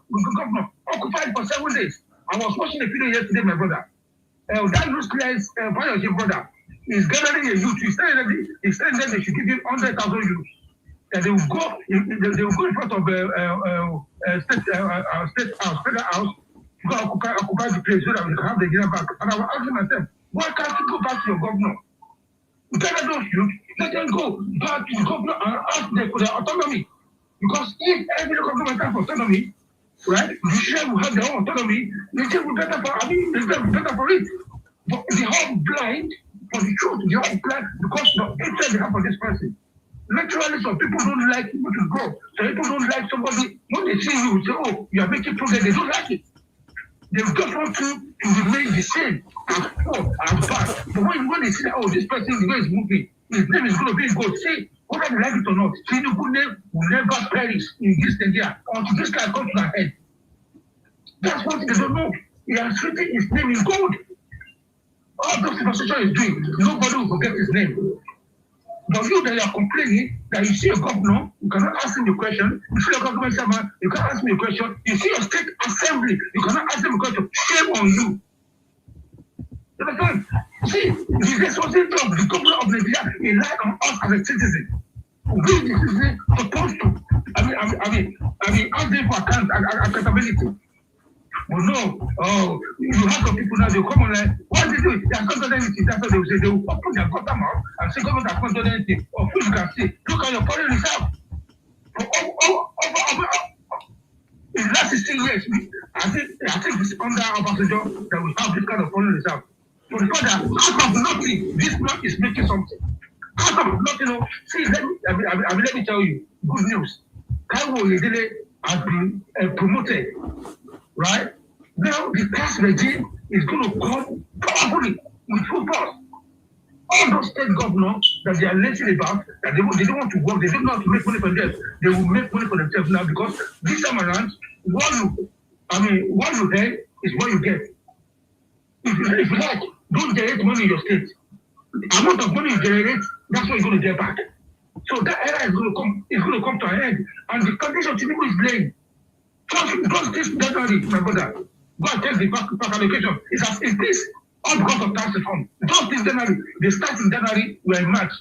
Occupied for 7 days. I was watching a video yesterday, my brother. That useless your brother is gathering a youth. He said that they should give him 100,000 youth. And they will go in front of state house, federal house, to go occupy the place so that we can have the dinner back. And I was asking myself, why can't you go back to your governor? You gather those youth, let them go back to the governor and ask them for their autonomy. Because if every local government has autonomy, right, the judiciary will have their own autonomy, the state will be better for it. But they are blind for the truth. They are blind because the hatred they have for this person. Naturally, some people don't like people to grow. Some people don't like somebody, when they see you, say, oh, you are making progress, they don't like it. They just want to remain the same as poor, as bad. But when they see that, oh, this person, the way he's moving, his name is going to be good. See, whether they like it or not, Tinubu name will never perish in this Nigeria until this guy comes to their head. That's what they don't know. He has written his name in gold. All those conversation is doing, nobody will forget his name. But you that you are complaining that you see a governor, you cannot ask him the question. You see a government chairman, you can't ask me a question. You see a state assembly, you cannot ask them a question. Shame on you. You understand? See, the responsibility of the governor of Nigeria relies on us as a citizen. We, the citizen, supposed to. Ask them for accountability. But no, you have some people now, they come online. What they do? They have not done anything. That's what they will say. They will open their gutter mouth and say, government has not done anything. Or you can see, look at your foreign reserve. In the last 16 years, I think it's under Obasanjo that we have this kind of foreign reserve. For the fact that out of nothing, this man is making something. Out of nothing, see, let me tell you, good news. Taiwo Yedele has been promoted, right? Now the tax regime is going to come powerfully with full force. All those state governors that they are lazy about, that they don't want to work, they don't know how to make money for them, they will make money for themselves now because this time around, what you have is what you get. If you like, don't generate money in your state. The amount of money you generate, that's what you're going to get back. So that era is going to come to an end. And the condition Tinubu is playing. Because this January, my brother, go and take the back allocation. It's as increased all because of tax reform. Just this January, they start in January, we are in March.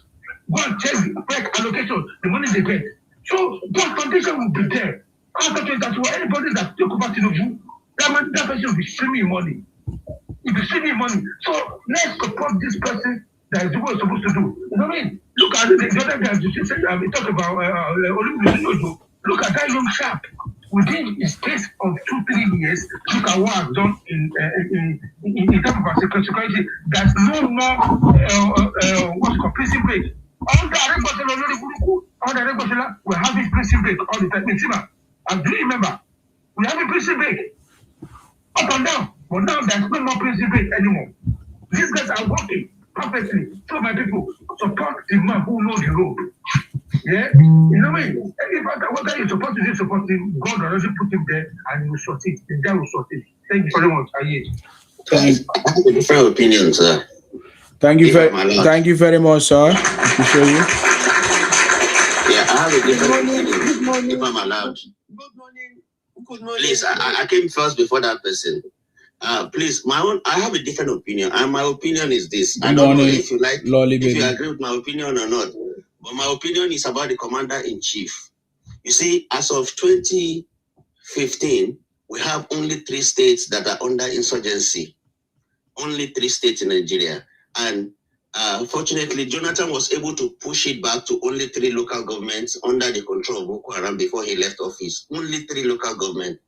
Go and check the back allocation, the money they get. So that condition will be there. After 2022, anybody that take over Tinubu, that person will be streaming money. He'll be streaming money. So let's support this person that is doing what he's supposed to do. You know what I mean? Look at the other guys, we talk about Olympic. Look at that young chap. Within a space of 2-3 years, look at what I've done in terms of our security. There's no more what's called prison break. All the we have this prison break all the time. And do you remember? We have a prison break up and down, but now there's no more prison break anymore. These guys are working perfectly. So my people support the man who knows the road. Yeah, you know what I mean? Whether you support him, God doesn't put him there and you will sort it. The guy will sort it. Thank you very much. I have a different opinion, sir. Thank you very much, sir. Appreciate you. Yeah, I have a different opinion. Good morning. If I'm allowed. Good morning. Good morning. Please, I came first before that person. Please, I have a different opinion, and my opinion is this. I don't know if you like, if you agree with my opinion or not, but my opinion is about the commander-in-chief. You see, as of 2015, we have only 3 states that are under insurgency. Only 3 states in Nigeria, and fortunately, Jonathan was able to push it back to only 3 local governments under the control of Boko Haram before he left office. Only 3 local governments.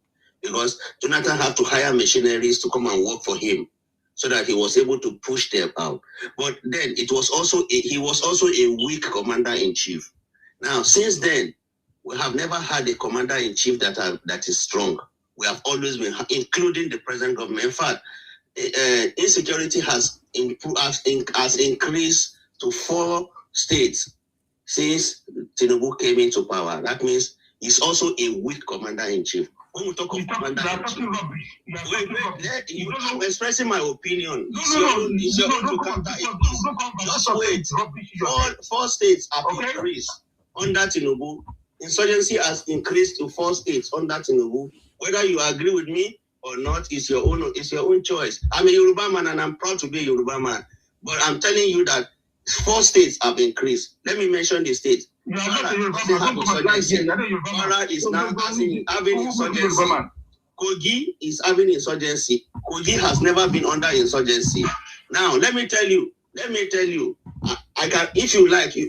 Because Jonathan had to hire machineries to come and work for him so that he was able to push them out. But then he was also a weak commander-in-chief. Now, since then, we have never had a commander-in-chief that is strong. We have always been, including the present government. In fact, insecurity has increased to 4 states since Tinubu came into power. That means he's also a weak commander-in-chief. When we talk of commander-in-chief, I'm expressing my opinion. It's your own to counter it. Just wait. 4 states have increased under Tinubu. Insurgency has increased to 4 states under Tinubu. Whether you agree with me or not, is your own choice. I'm a Yoruba man and I'm proud to be a Yoruba man. But I'm telling you that 4 states have increased. Let me mention the states. Kwara is now having insurgency. Kogi is having insurgency. Kogi has never been under insurgency. Now, let me tell you. I can, if you like, I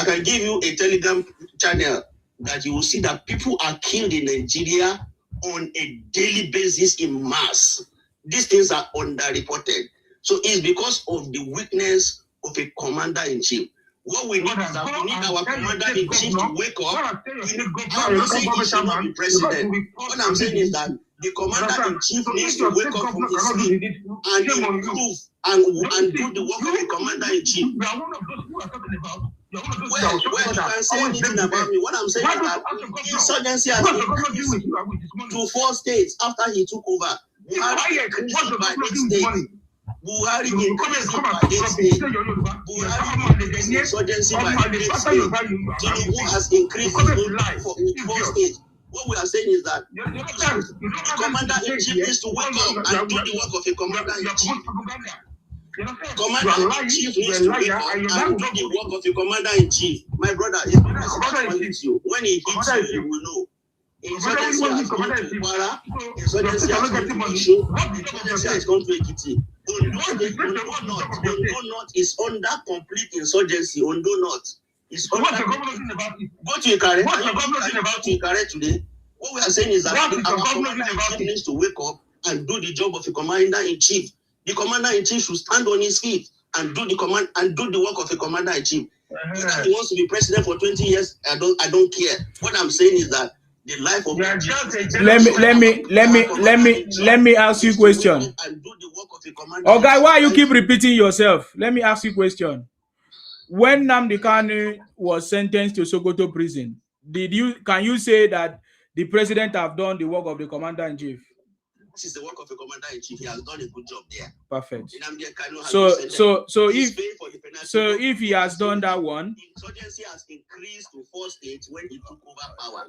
can give you a Telegram channel that you will see that people are killed in Nigeria on a daily basis in mass. These things are underreported. So it's because of the weakness of a commander-in-chief. What we need is that we need our commander-in-chief to wake up. I'm not saying he should not be president. What I'm saying is that the commander-in-chief needs to wake up from his sleep and improve and do the work of a commander-in-chief. Well, you can say anything about me. What I'm saying is that insurgency has increased to 4 states after he took over. Buhari increased by 8 states. Buhari increased by 8 states. Buhari increased insurgency by 8 states. Tinubu has increased for 4 states. What we are saying is that the commander-in-chief needs to wake up and do the work of a commander-in-chief. Commander-in-chief needs to wake up and do the work of a commander-in-chief. My brother, it's because you. When he hits you, you will know. Insurgency has gone to Kwara, insurgency has gone to Ishu, insurgency has gone to Ekiti. Ondo North is under complete insurgency. Ondo North is under. Go to Ikare. Can you go to Ikare today? What we are saying is that our commander-in-chief needs to wake up and do the job of a commander-in-chief. The commander-in-chief should stand on his feet and do the work of a commander-in-chief. Whether he wants to be president for 20 years, I don't care. What I'm saying is that the life of let me ask you a question. Oh, guy, why you keep repeating yourself? Let me ask you a question. When Nnamdi Kanu was sentenced to Sokoto prison, can you say that the president have done the work of the commander-in-chief? This is the work of a commander-in-chief. He has done a good job there. Perfect. So if he has done that one, insurgency has increased to 4 states when he took over power.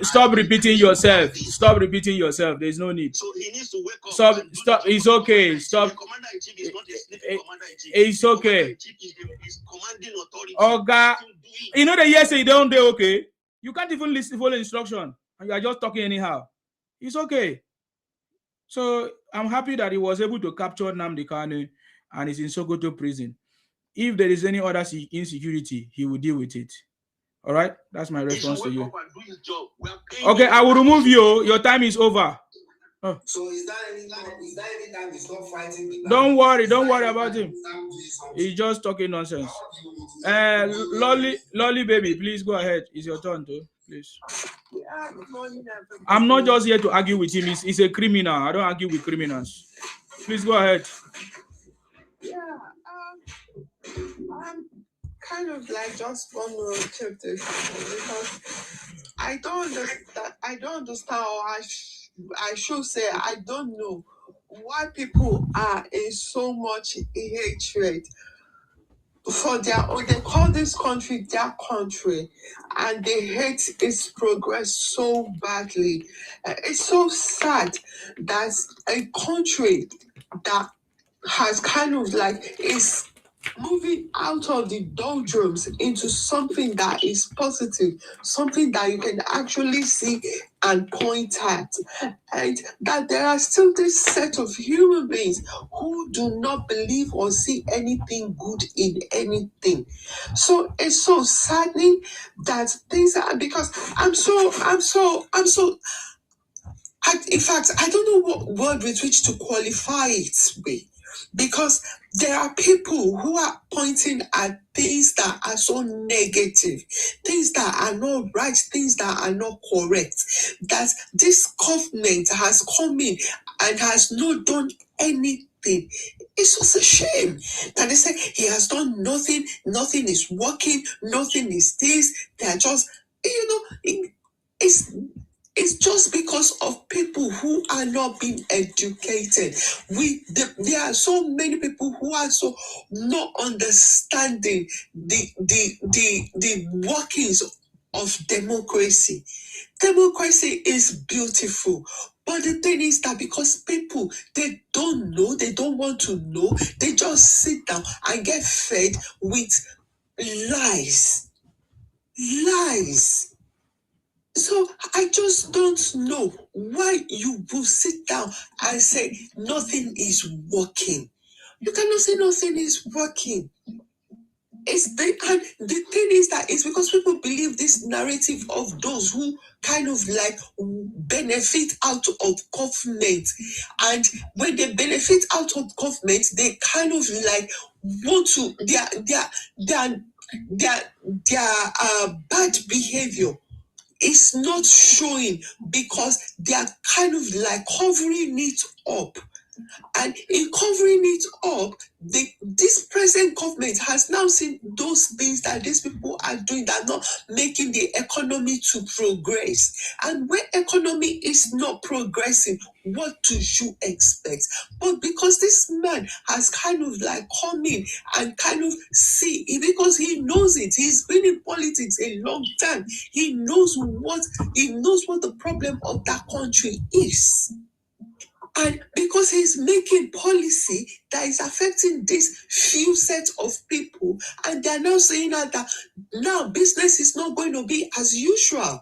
Stop repeating yourself. Stop repeating yourself. There's no need. So he needs to wake up. Stop. It's okay. Stop. The commander-in-chief is not a sleeping commander-in-chief. It's okay. Is commanding authority. Oh God, you know the yes say don't do okay. You can't even follow instruction, and you are just talking anyhow. It's okay. So I'm happy that he was able to capture Nnamdi Kanu and is in Sokoto prison. If there is any other insecurity, he will deal with it. All right, that's my response to you. Okay, I will remove you. Your time is over. Oh. So is that any time he's not fighting? Don't worry about him. He's just talking nonsense. Lolly baby, please go ahead. It's your turn, too. Please. I'm not just here to argue with him. He's a criminal. I don't argue with criminals. Please go ahead. Yeah, I'm kind of like just want to keep this because I don't understand, or I should say I don't know why people are in so much hatred for their own. They call this country their country, and they hate its progress so badly. It's so sad that a country that has kind of like is moving out of the doldrums into something that is positive, something that you can actually see and point at, and that there are still this set of human beings who do not believe or see anything good in anything. So it's so saddening that things are, because in fact, I don't know what word with which to qualify it with, because there are people who are pointing at things that are so negative, things that are not right, things that are not correct, that this government has come in and has not done anything. It's just a shame that they say he has done nothing, nothing is working, nothing is this. They're just, it's just because of people who are not being educated. There are so many people who are so not understanding the workings of democracy. Democracy is beautiful. But the thing is that because people, they don't know, they don't want to know, they just sit down and get fed with lies. Lies. So I just don't know why you will sit down and say nothing is working. You cannot say nothing is working. The thing is that it's because people believe this narrative of those who kind of like benefit out of government, and when they benefit out of government, they kind of like want to their bad behavior is not showing because they are kind of like covering it up. And in covering it up, this present government has now seen those things that these people are doing that are not making the economy to progress. And when economy is not progressing, what do you expect? But because this man has kind of like come in and kind of see, because he knows it, he's been in politics a long time. He knows what the problem of that country is. And because he's making policy that is affecting this few set of people, and they're now saying that now business is not going to be as usual.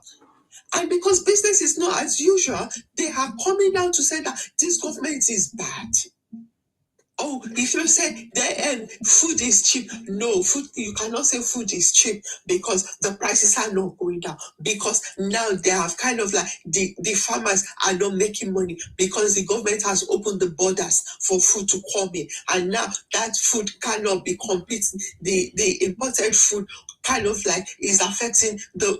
And because business is not as usual, they are coming down to say that this government is bad. Oh, if you say the food is cheap, no, you cannot say food is cheap because the prices are not going down. Because now they have kind of like the farmers are not making money because the government has opened the borders for food to come in, and now that food cannot be competing. The imported food kind of like is affecting the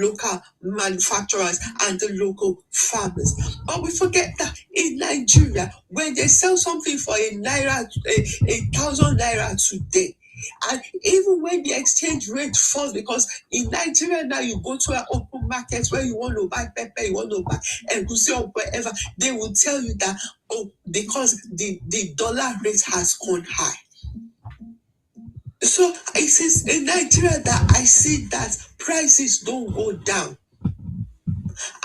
local manufacturers and the local farmers. But we forget that in Nigeria, when they sell something for a 1,000 naira today, and even when the exchange rate falls, because in Nigeria now you go to an open market where you want to buy pepper, you want to buy egusi or whatever, they will tell you that, because the dollar rate has gone high. So it is in Nigeria that I see that prices don't go down.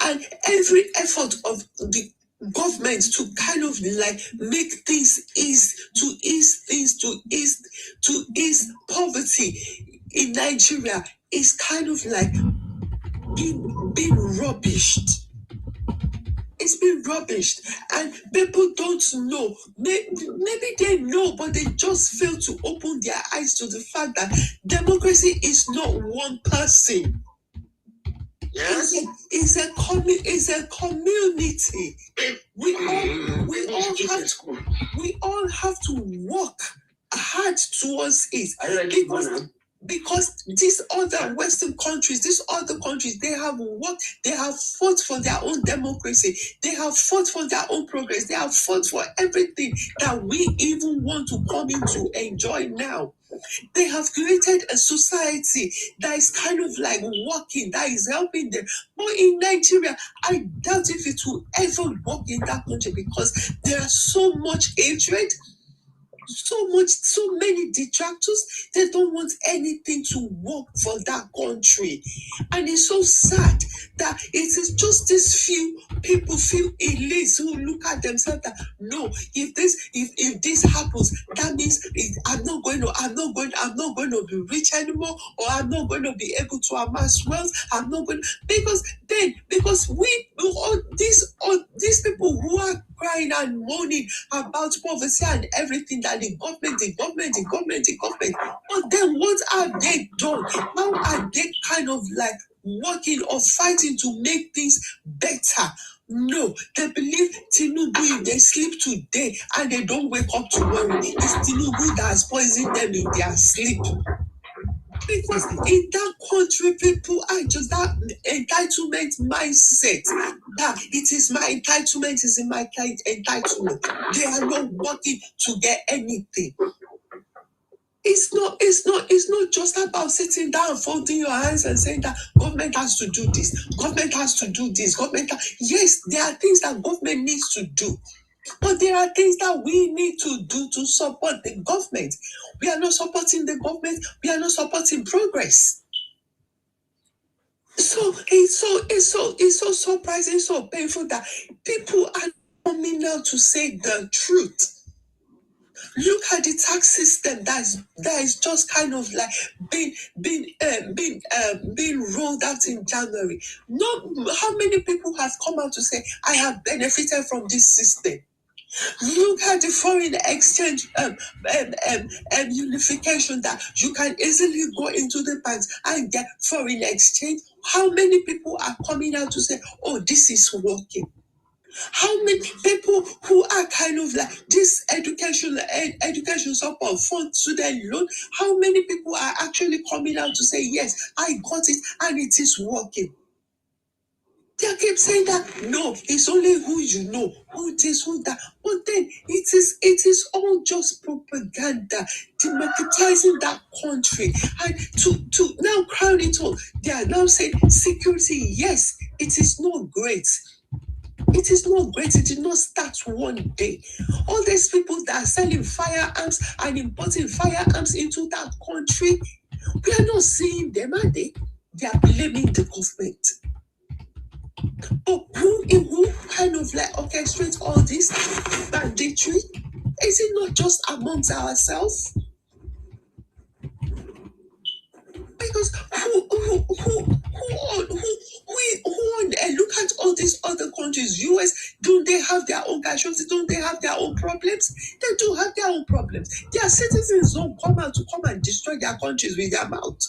And every effort of the government to kind of like make things to ease poverty in Nigeria is kind of like being rubbished. It's been rubbished, and people don't know. Maybe they know, but they just fail to open their eyes to the fact that democracy is not one person. Yes, It's a community. We all have to work hard towards it, because these other Western countries, they have fought for their own democracy. They have fought for their own progress. They have fought for everything that we even want to come into enjoy now. They have created a society that is kind of like working, that is helping them. But in Nigeria, I doubt if it will ever work in that country, because there are so much hatred, so many detractors. They don't want anything to work for that country. And it's so sad that it is just these few people, few elites, who look at themselves that, no, if this happens, that means I'm not going to be rich anymore, or I'm not going to be able to amass wealth. I'm not going because these people who are crying and moaning about poverty and everything, that the government. But then what have they done? How are they kind of like working or fighting to make things better? No, they believe Tinubu, if they sleep today and they don't wake up tomorrow, it's Tinubu that has poisoned them in their sleep. Because in that country, people are just that entitlement mindset, that it is my entitlement, it is my entitlement. They are not working to get anything. It's not just about sitting down, folding your hands and saying that government has to do this, government has to do this, yes, there are things that government needs to do. But there are things that we need to do to support the government. We are not supporting the government. We are not supporting progress. So it's so surprising, so painful that people are coming out to say the truth. Look at the tax system that is just kind of like being rolled out in January. How many people have come out to say, I have benefited from this system? Look at the foreign exchange unification, that you can easily go into the banks and get foreign exchange. How many people are coming out to say, oh, this is working? How many people who are kind of like this education support fund, student loan, how many people are actually coming out to say, yes, I got it and it is working? They keep saying that, no, it's only who you know, who this, who that. But then it is all just propaganda, democratizing that country. And to now crown it all, they are now saying security, yes, it is not great. It is not great. It did not start one day. All these people that are selling firearms and importing firearms into that country, we are not seeing them, are they? They are blaming the government. But who kind of like orchestrates all this banditry? Is it not just amongst ourselves? Because look at all these other countries. US, don't they have their own casualties? Don't they have their own problems? They do have their own problems. Their citizens don't come out to come and destroy their countries with their mouth.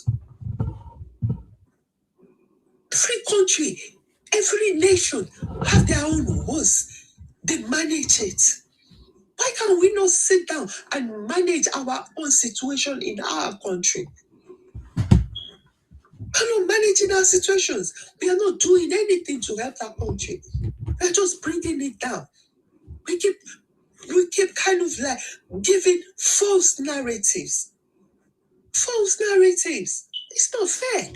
Free country, every nation have their own wars. They manage it. Why can't we not sit down and manage our own situation in our country? We're not managing our situations. We are not doing anything to help that country. We're just bringing it down. We keep kind of like giving false narratives. False narratives. It's not fair.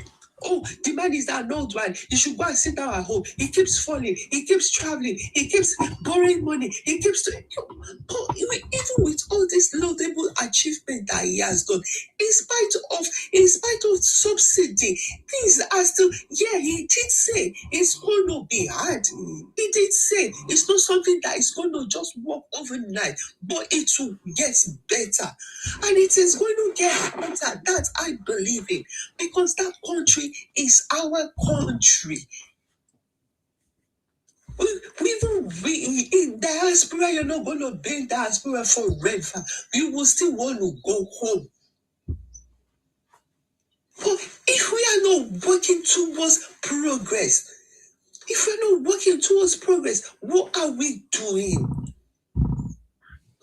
Oh, the man is an old man. He should go and sit down at home. He keeps falling. He keeps traveling. He keeps borrowing money. He keeps doing. Even with all this laudable achievement that he has done, in spite of subsidy, things are still. Yeah, he did say it's going to be hard. He did say it's not something that is going to just work overnight, but it will get better, and it is going to get better. That I believe in, because that country is our country. We in diaspora, you're not going to be in diaspora forever. You will still want to go home. But if we are not working towards progress, what are we doing?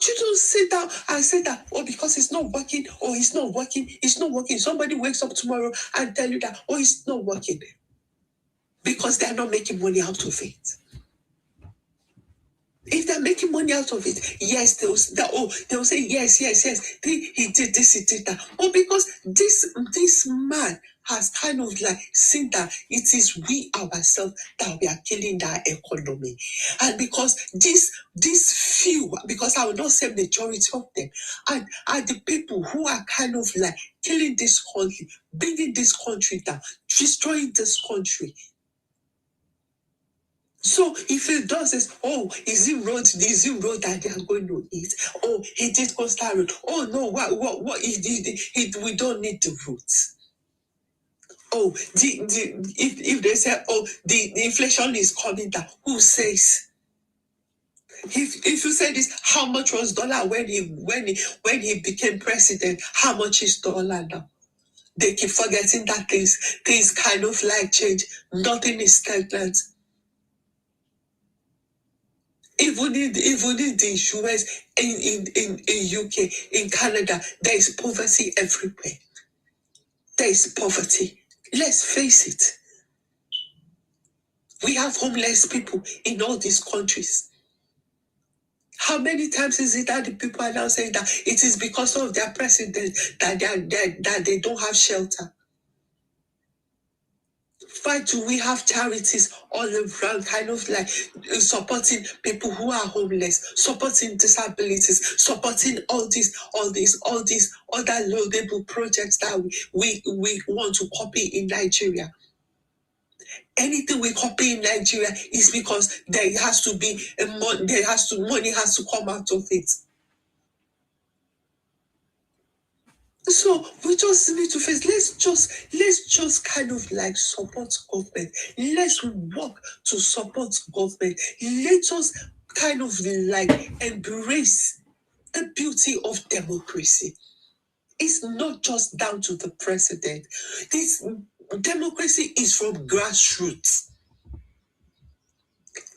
You don't sit down and say that, oh, because it's not working, or it's not working. Somebody wakes up tomorrow and tell you that, oh, it's not working. Because they're not making money out of it. If they're making money out of it, yes, they'll say yes. He did this, he did that. But because this man has kind of like seen that it is we ourselves that we are killing that economy. And because this few, because I will not say majority of them, are the people who are kind of like killing this country, bringing this country down, destroying this country. So if he does this, oh, is it road that they are going to eat? Oh, he did coastal road. Oh no, what he did, we don't need the roads. Oh, if they say, oh, the inflation is coming down, who says? If you say this, how much was dollar when he became president? How much is dollar now? They keep forgetting that things kind of like change. Nothing is stagnant. Even in the US, in UK, in Canada, there is poverty everywhere. There is poverty. Let's face it. We have homeless people in all these countries. How many times is it that the people are now saying that it is because of their president that they don't have shelter? Why do we have charities all around, kind of like supporting people who are homeless, supporting disabilities, supporting all these other laudable projects that we want to copy in Nigeria? Anything we copy in Nigeria is because there has to be money has to come out of it. So we just need to face. Let's just kind of like support government. Let's work to support government. Let us kind of like embrace the beauty of democracy. It's not just down to the president. This democracy is from grassroots.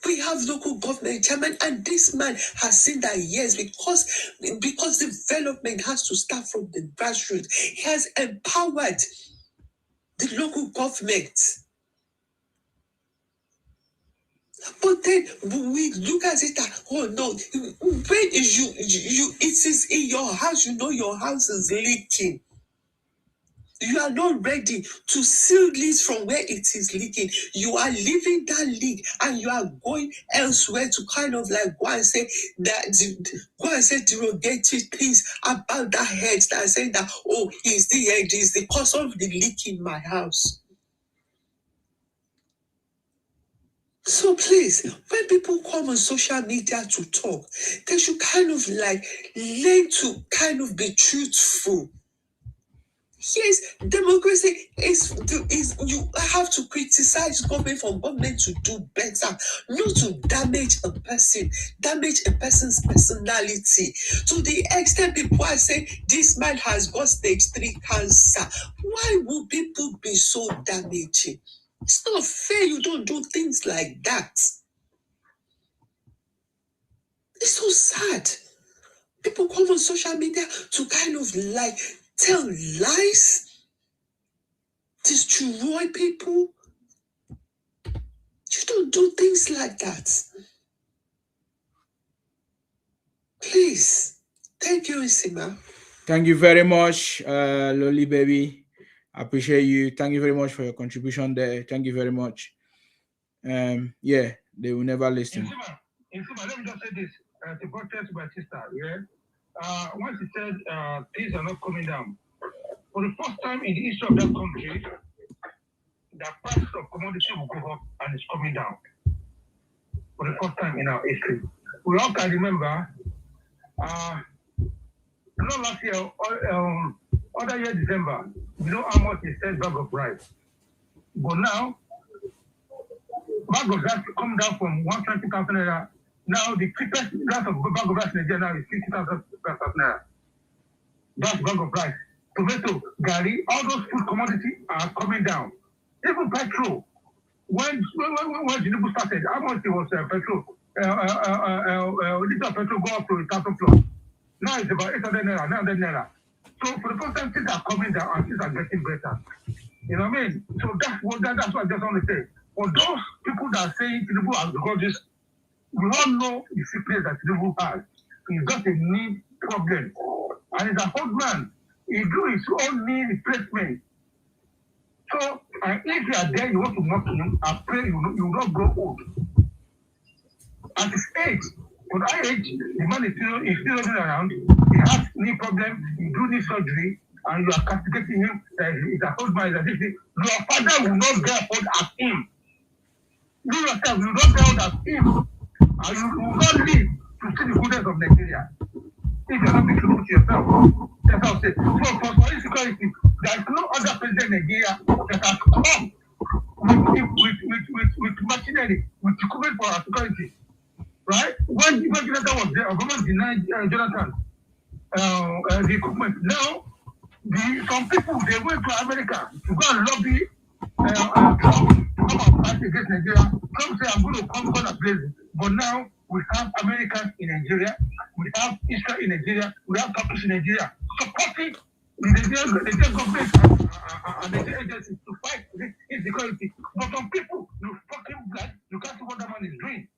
We have local government chairman, and this man has seen that yes, because development has to start from the grassroots. He has empowered the local government. But then we look at it that, oh no, when is you it is in your house, you know your house is leaking. You are not ready to seal it from where it is leaking. You are leaving that leak and you are going elsewhere to kind of like go and say derogatory things about that head that are saying that, oh, is the cause of the leak in my house. So please, when people come on social media to talk, they should kind of like learn to kind of be truthful. Yes, democracy is you have to criticize government for government to do better, not to damage a person's personality. To the extent people are saying this man has got stage 3 cancer, why would people be so damaging? It's not fair. You don't do things like that. It's so sad. People come on social media to kind of like tell lies, destroy people. You don't do things like that. Please. Thank you, Isima. Thank you very much, Loli Baby. I appreciate you. Thank you very much for your contribution there. Thank you very much. Yeah, they will never listen. Isima, let me just say this to protest my sister. Yeah. Once he said things are not coming down. For the first time in the history of that country, the price of commodity will go up and it's coming down. For the first time in our history. We all can remember, not last year, other year December, you know how much is said bag of rice. But now, bag of rice come down from 120,000 naira. Now the cheapest glass of bag of rice in Nigeria now is 50,000 naira. That's bag of rice. Tomato, garri, all those food commodities are coming down. Even petrol. When Tinubu started, how much it was petrol? Liter of petrol go up to 1,000 plus. Now it's about 800 naira, 900 naira. So for the first time, things are coming down and things are getting better. You know what I mean? So that's what I just want to say. For those people that are saying Tinubu has got this, we all know the sickness that Tinubu has. He's got a knee problem. And he's an old man. He do his own knee replacement. So, if you are there, you want to mock him, I pray you will not grow old. At his age, for that age, the man is still running around. He has knee problem, he do knee surgery, and you are castigating him. He's an old man. Your father will not get old as him. You yourself will not get old as him. And you will not live to see the goodness of Nigeria. If you are not being true to yourself. That's how I say. So for insecurity, there is no other president in Nigeria that has come with machinery, with equipment for our security. Right? When Jonathan was there, Obama denied Jonathan the equipment. Now, some people, they went to America to go and lobby Trump to come and fight against Nigeria. Trump said, I'm going to come and place it. But now, we have Americans in Nigeria, we have Israel in Nigeria, we have Turkish in Nigeria, supporting the Nigerian government and the agencies to fight this insecurity. But some people, you fucking black, you can't see what that man is doing.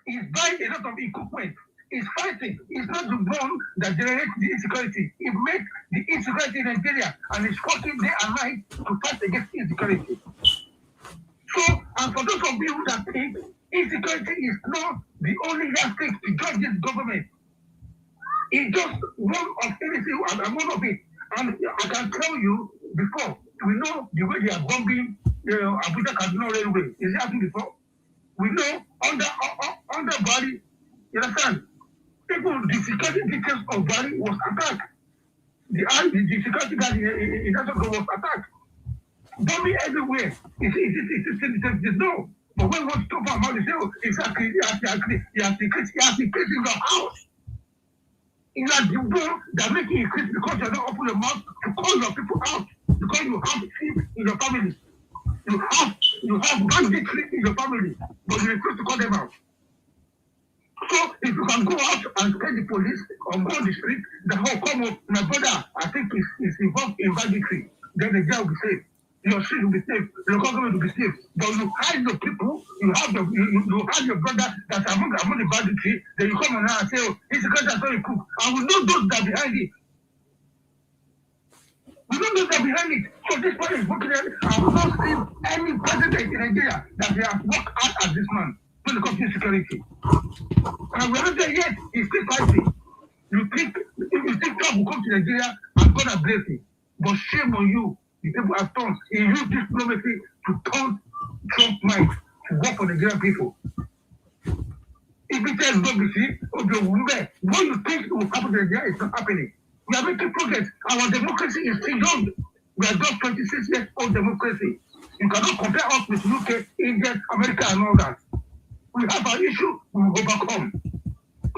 He's buying a lot of equipment. He's fighting. It's not the one that generates the insecurity. It makes the insecurity in Nigeria, and he's working day and night to fight against insecurity. So, and for those of you that think insecurity is not the only yardstick to judge this government, it's just one of anything and one of it. And I can tell you before, we know the way they are bombing Abuja Kaduna Railway. Is it happening before? We know under Bali, you understand? People, the security details of Bali was attacked. The security guard in Africa was attacked. Bombing everywhere. It's no. But when we want to talk about the show, exactly, you have to increase in your house. It's like the door that make you increase because you're not open your mouth to call your people out. Because you have thieves in your family. You have banditry in your family, but you refuse to call them out. So if you can go out and tell the police or go on the street, the whole come up, my brother, I think is involved in banditry, then the jail will be safe. Your street will be safe, your government will be safe. But you hide your people, you have your brother that's among the banditry, then you come around and say, oh, it's because that's how you cook. And we know those that are behind it. We don't know that behind it. So this man is working at it. I have not seen any president in Nigeria that they have worked out as this man when it comes to security. And we're not there yet. He's still fighting. You think Trump will come to Nigeria and God has blessed him. But shame on you. The people have turned. He used diplomacy to turn Trump's mind to work for Nigerian people. If it says go be see, what you think will happen to Nigeria is not happening. We are making progress. Our democracy is still young. We are just 26 years old democracy. You cannot compare us with UK, India, America, and all that. We have an issue, we will overcome.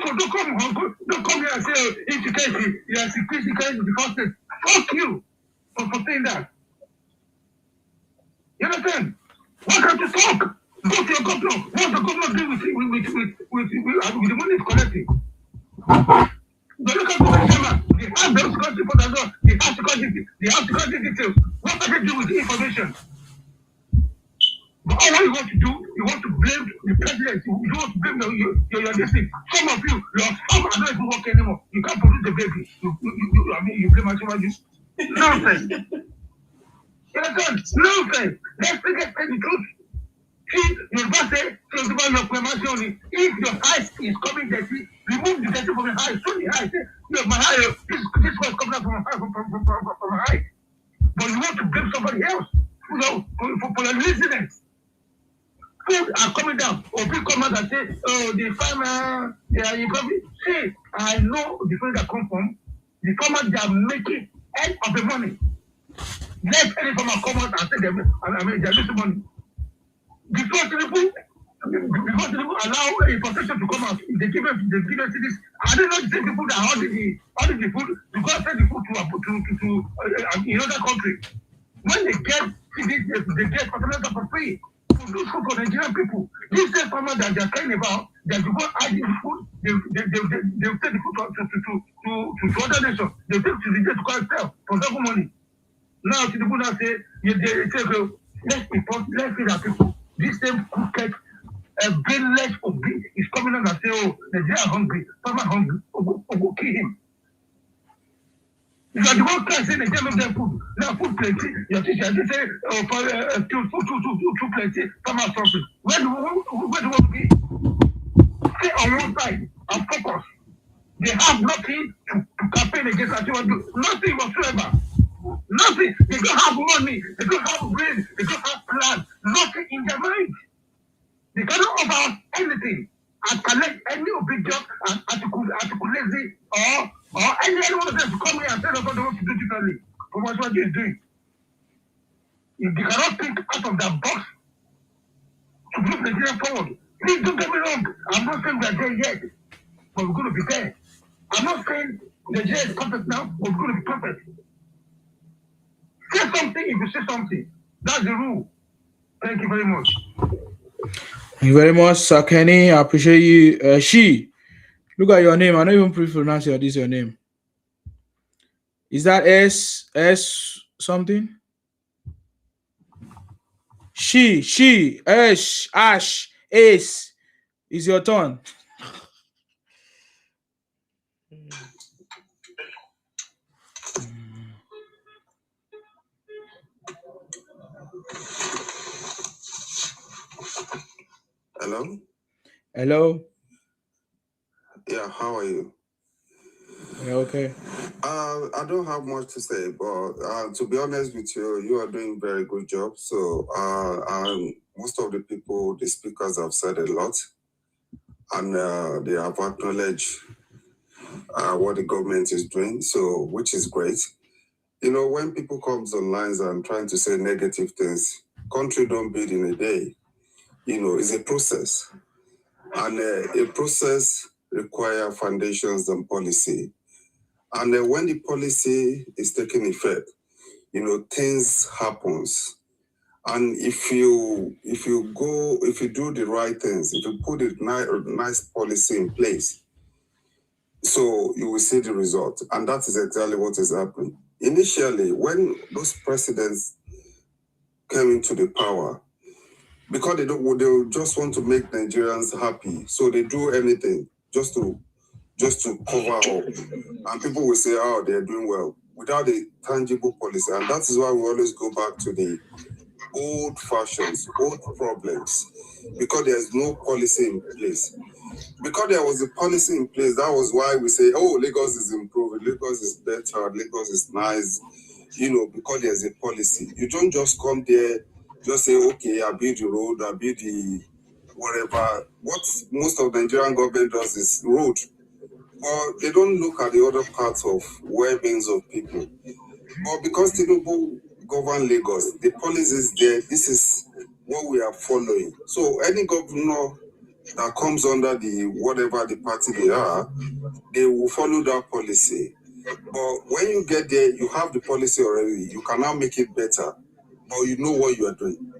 So don't come here and say, oh, insecurity, you are security in the first place. Fuck you for saying that. You understand? Why can't you talk? Go to your governor. What's the governor doing with the money is collecting? But look at the chairman. They have those security for the law. They have security details. What can they do with the information? But all you want to do, you want to blame the president. You want to blame your district. Some of you, your farm are not even working anymore. You can't produce the baby. You blame us. Nonsense. You understand? Nonsense. Let's forget the truth. See, your boss say, your cremation, if your eyes is coming dirty, remove the dirty from your eyes. Show the eyes. Say, my eye, this was coming out from my eye. But you want to blame somebody else, for your laziness. Food are coming down. Or people come out and say, oh, the farmer, you come. See, I know the food that come from. The farmers, they are making end of the money. Let any farmer come out and say, they're losing money. Before Tinubu allow a protection to come out, they give us this. I don't know the same people that ordered the food to go send the food to in other country. When they get they get fertilizer for free. To do food for Nigerian people. These same farmers that they're talking about, that you go add the food, they'll take the food to other nations. They'll take to the day to go and sell for double money. Now Tinubu now say let's feed our people. This same crooked brainless Obi is coming out and say, oh, Nigeria hungry, farmer hungry, Ogo kill him. You are the one guy saying Nigeria make them food. Now food plenty. Your teacher just say, oh, food plenty, farmer suffering. Where do we want to be? Stay on one side and focus. They have nothing to campaign against what you want to do. Nothing whatsoever. Nothing. They don't have money. They don't have brain. They don't have plan. Nothing in their mind. They cannot offer anything and collect any big job and articulate or anyone of them to come here and tell us what they want to do differently from what you're doing. If they cannot think out of that box to move Nigeria forward, please don't get me wrong. I'm not saying we're there yet, but we're going to be there. I'm not saying Nigeria is perfect now, but we're going to be perfect. Say something if you say something. That's the rule. Thank you very much. Thank you very much, Sir Kenny. I appreciate you. She, look at your name. I don't even pronounce your name. Is that S something? She, Ash, Ace. Is your turn. Hello? Hello? Yeah, how are you? Yeah, okay. I don't have much to say, but to be honest with you, you are doing a very good job. So most of the people, the speakers have said a lot, and they have acknowledged what the government is doing, so which is great. You know, when people comes online and trying to say negative things, country don't build in a day. You know, it's a process. And a process requires foundations and policy. And when the policy is taking effect, you know, things happens. And if you do the right things, if you put a nice policy in place, so you will see the result. And that is exactly what is happening. Initially, when those presidents came into the power, because they just want to make Nigerians happy, so they do anything just to cover up, and people will say, "Oh, they're doing well," without a tangible policy. And that is why we always go back to the old fashions, old problems, because there's no policy in place. Because there was a policy in place, that was why we say, "Oh, Lagos is improving, Lagos is better, Lagos is nice," you know, because there's a policy. You don't just come there, just say, "Okay, I build the road, I build the whatever." What most of the Nigerian government does is road. But they don't look at the other parts of well-beings of people. But because Tinubu govern Lagos, the policy is there. This is what we are following. So any governor that comes under the whatever the party they are, they will follow that policy. But when you get there, you have the policy already. You cannot make it better, but you know what you are doing.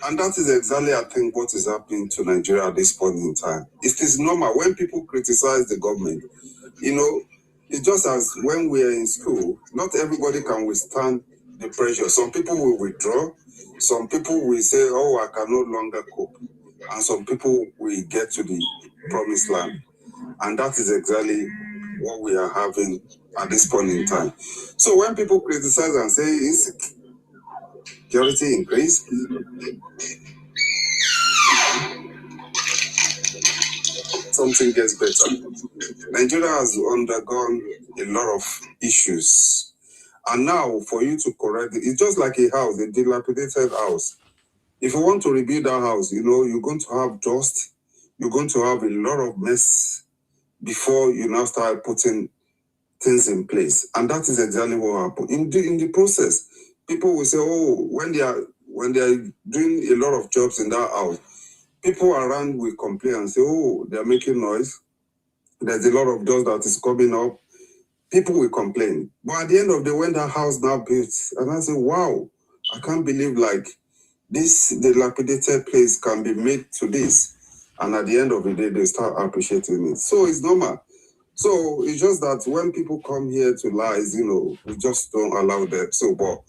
And that is exactly, I think, what is happening to Nigeria at this point in time. It is normal when people criticize the government. You know, it's just as when we are in school, not everybody can withstand the pressure. Some people will withdraw. Some people will say, "Oh, I can no longer cope." And some people will get to the promised land. And that is exactly what we are having at this point in time. So when people criticize and say insecurity increase, something gets better. Nigeria has undergone a lot of issues. And now for you to correct it, it's just like a house, a dilapidated house. If you want to rebuild that house, you know, you're going to have dust, you're going to have a lot of mess before you now start putting things in place. And that is exactly what happened. In the process, people will say, "Oh, when when they are doing a lot of jobs in that house, people around will complain and say, oh, they're making noise. There's a lot of dust that is coming up. People will complain. But at the end of the day, when that house now built, and I say, wow, I can't believe like this dilapidated place can be made to this. And at the end of the day, they start appreciating it. So it's normal. So it's just that when people come here to lies, we just don't allow them. So, but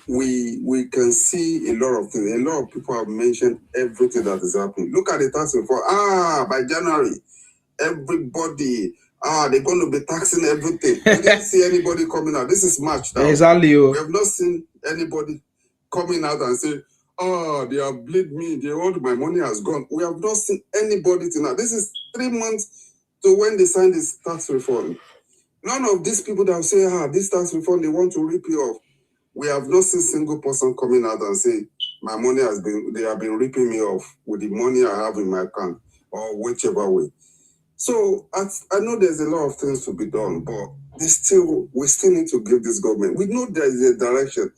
we can see a lot of things. A lot of people have mentioned everything that is happening. Look at the tax reform. By January, everybody, they're going to be taxing everything. We didn't see anybody coming out. This is March now. Exactly. We have not seen anybody coming out and say, they have bleed me. All my money has gone. We have not seen anybody tonight. This is 3 months to when they signed this tax reform. None of these people that say, this tax reform, they want to rip you off. We have not seen a single person coming out and say, my money they have been ripping me off with the money I have in my account or whichever way. So I know there's a lot of things to be done, but we still need to give this government. We know there is a direction.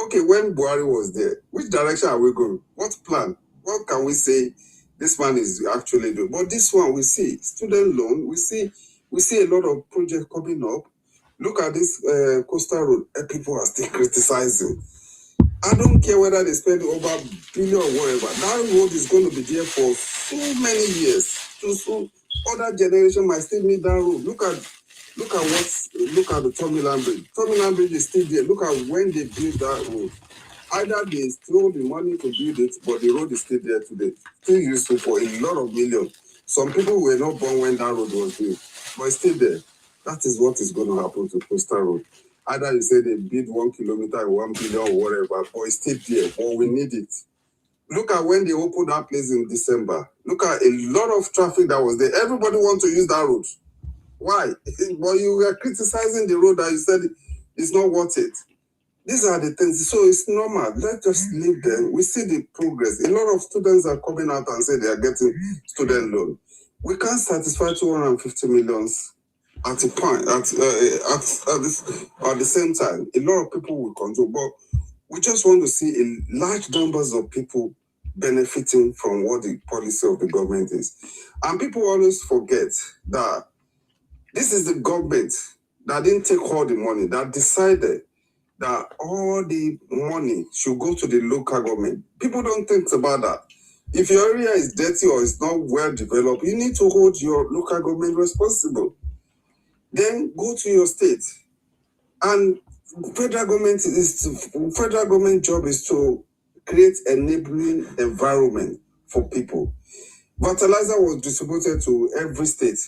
Okay, when Buhari was there, which direction are we going? What plan? What can we say this man is actually doing? But this one we see student loan. We see a lot of projects coming up. Look at this coastal road. People are still criticizing. I don't care whether they spend over $1 billion or whatever. That road is going to be there for so many years. So other generation might still need that road. Look at the Tomiland Bridge. Tomiland Bridge is still there. Look at when they built that road. Either they stole the money to build it, but the road is still there today. Still useful for a lot of millions. Some people were not born when that road was built, but it's still there. That is what is going to happen to Coastal Road. Either you say they build 1 kilometer, 1 billion, or whatever, but it's still there, but we need it. Look at when they opened that place in December. Look at a lot of traffic that was there. Everybody wants to use that road. Why? But you were criticizing the road that you said it's not worth it. These are the things. So it's normal. Let's just leave them. We see the progress. A lot of students are coming out and say they are getting student loan. We can't satisfy 250 million at a point, at the same time. A lot of people will control, but we just want to see a large numbers of people benefiting from what the policy of the government is. And people always forget that this is the government that didn't take all the money, that decided that all the money should go to the local government. People don't think about that. If your area is dirty or is not well developed, you need to hold your local government responsible. Then go to your state. And federal government job is to create enabling environment for people. Fertilizer was distributed to every state.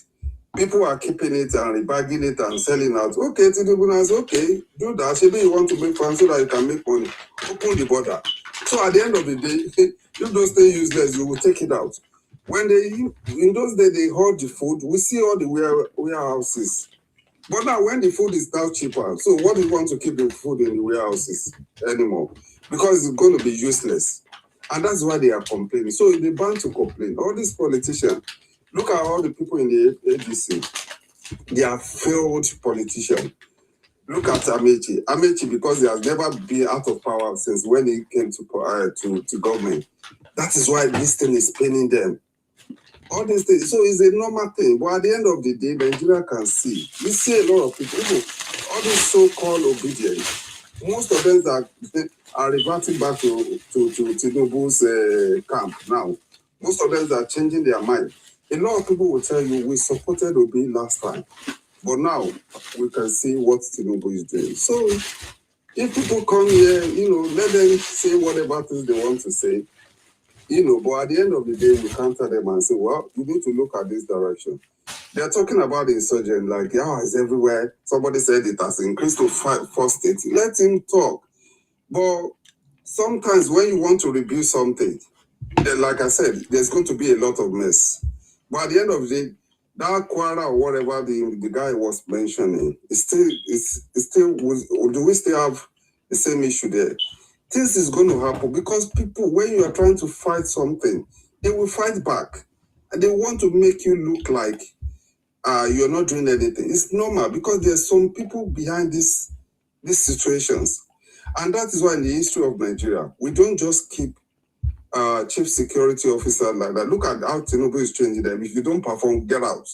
People are keeping it and rebagging it and selling out. Okay, Tinubu says, okay, do that. Maybe you want to make fun so that you can make money. Open the border. So at the end of the day, if those stay useless, you will take it out. When in those days, they hold the food, we see all the warehouses. But now when the food is now cheaper, so what do you want to keep the food in the warehouses anymore? Because it's going to be useless. And that's why they are complaining. So they're bound to complain. All these politicians, look at all the people in the ADC. They are failed politicians. Look at Amechi. Amechi, because he has never been out of power since when he came to government. That is why this thing is paining them. All these things. So it's a normal thing. But at the end of the day, Nigeria can see. We see a lot of people, all these so-called obedience. Most of them that are reverting back to Tinubu's camp now. Most of them are changing their mind. A lot of people will tell you, we supported Obi last time. But now, we can see what Tinubu is doing. So, if people come here, let them say whatever things they want to say. But at the end of the day, we counter them and say, well, you need to look at this direction. They're talking about the insurgent, like, it's everywhere. Somebody said it has increased to 4 states. Let him talk. But sometimes when you want to review something, then, like I said, there's going to be a lot of mess. But at the end of the day, that Quara or whatever the guy was mentioning, do we still have the same issue there? This is going to happen because people, when you are trying to fight something, they will fight back. And they want to make you look like you're not doing anything. It's normal because there's some people behind these situations. And that is why in the history of Nigeria, we don't just keep chief security officer like that. Look at how Tinubu is changing them. If you don't perform, get out.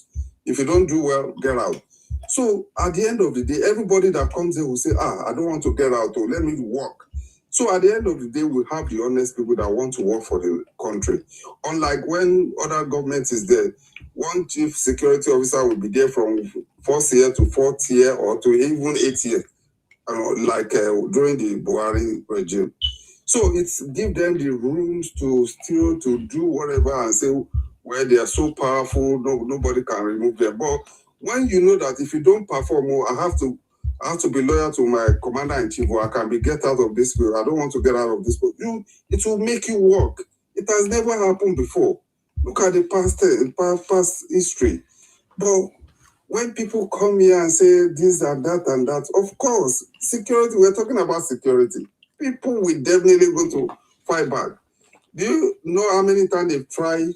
If you don't do well, get out. So at the end of the day, everybody that comes in will say, I don't want to get out, or let me work. So at the end of the day, we have the honest people that want to work for the country. Unlike when other government is there, one chief security officer will be there from 1st year to 4th year or to even 8th year, during the Buhari regime. So it's give them the rooms to still to do whatever and say, well, they are so powerful, nobody can remove them. But when you know that if you don't perform, I have to be loyal to my commander-in-chief, or I can be get out of this field. I don't want to get out of this field. It will make you work. It has never happened before. Look at the past history. But when people come here and say this and that, of course, security, we're talking about security. People will definitely go to fight back. Do you know how many times they've tried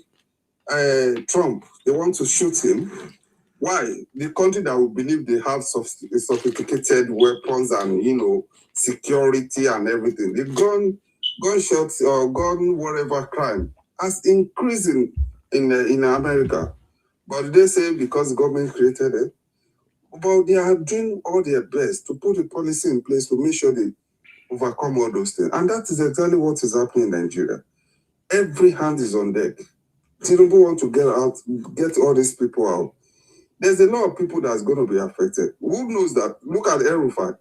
Trump? They want to shoot him. Why? The country that will believe they have sophisticated weapons and, security and everything. The gunshots or gun whatever crime has increased in America. But they say because the government created it. But they are doing all their best to put a policy in place to make sure they overcome all those things. And that is exactly what is happening in Nigeria. Every hand is on deck. Tinubu want to get all these people out. There's a lot of people that's going to be affected. Who knows that? Look at El-Rufai.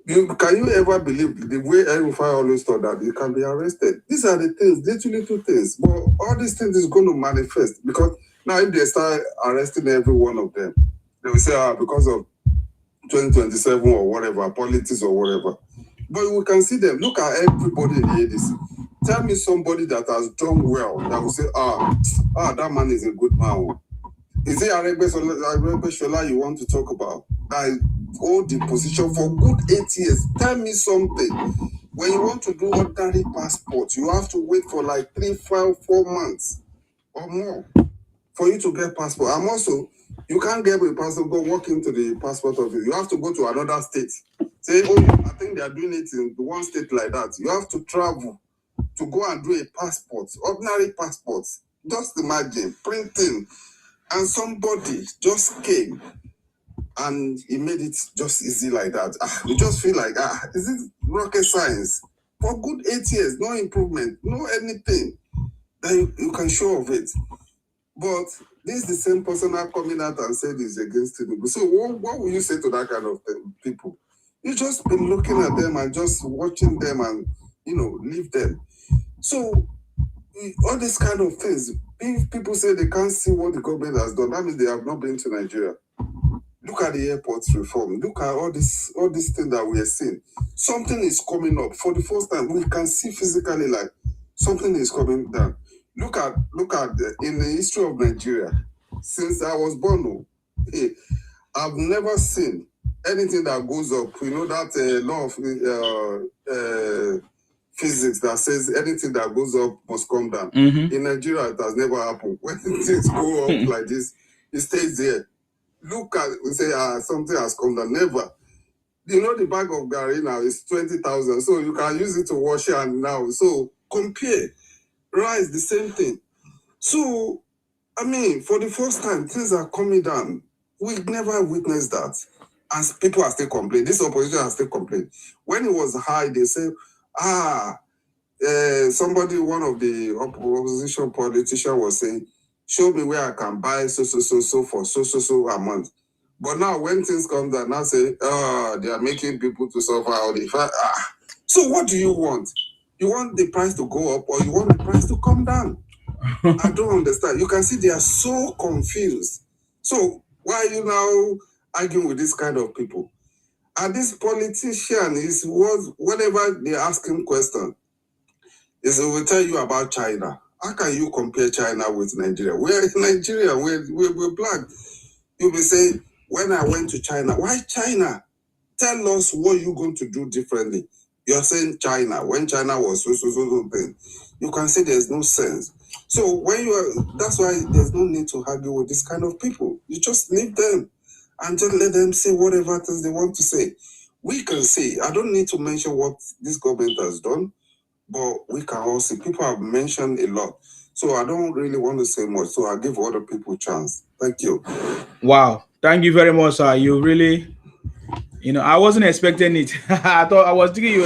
Can you ever believe the way El-Rufai always thought that he can be arrested? These are the things, little things. But all these things is going to manifest because now if they start arresting every one of them, they will say, because of 2027 or whatever, politics or whatever. But we can see them. Look at everybody in the ADC. Tell me somebody that has done well that will say, that man is a good man. Is it Aregbesola you want to talk about? That hold the position for good 8 years. Tell me something. When you want to do ordinary passport, you have to wait for like 3, 5, 4 months or more for you to get passport. And also, you can't get a passport, go walk into the passport office. You have to go to another state. Say, I think they are doing it in one state like that. You have to travel to go and do a passport, ordinary passports. Just imagine, printing. And somebody just came and he made it just easy like that. You just feel like, is it rocket science? For good 8 years, no improvement, no anything that you can show of it. But this is the same person now coming out and said he's against Tinubu. So what will you say to that kind of people? You just been looking at them and just watching them and, leave them. So all these kind of things, if people say they can't see what the government has done, that means they have not been to Nigeria. Look at the airports reform. Look at all these things that we are seeing. Something is coming up. For the first time, we can see physically like something is coming down. Look at in the history of Nigeria, since I was born, I've never seen anything that goes up. That law of physics that says anything that goes up must come down. In Nigeria, it has never happened. When things go up like this, it stays there. Look at, we say, something has come down. Never. The bag of Gary now is 20,000. So you can use it to wash your hand now. So compare. Rice, the same thing. So, for the first time, things are coming down. We've never witnessed that. And people are still complaining. This opposition has still complained. When it was high, they say, somebody, one of the opposition politicians was saying, show me where I can buy so for so a month. But now when things come down, now say, they are making people to suffer all the fact. So what do you want? You want the price to go up or you want the price to come down? I don't understand. You can see they are so confused. So why are you now arguing with this kind of people? And this politician whenever they ask him questions, he will tell you about China. How can you compare China with Nigeria? We're in Nigeria, we're black. You'll be saying, when I went to China, why China? Tell us what you're going to do differently. You're saying China, when China was so thing. You can say there's no sense. So that's why there's no need to argue with this kind of people. You just leave them and just let them say whatever things they want to say. we can see. I don't need to mention what this government has done, but we can all see. People have mentioned a lot. So I don't really want to say much. So I'll give other people a chance. Thank you. Wow. Thank you very much, sir. You really, I wasn't expecting it. I thought I was thinking you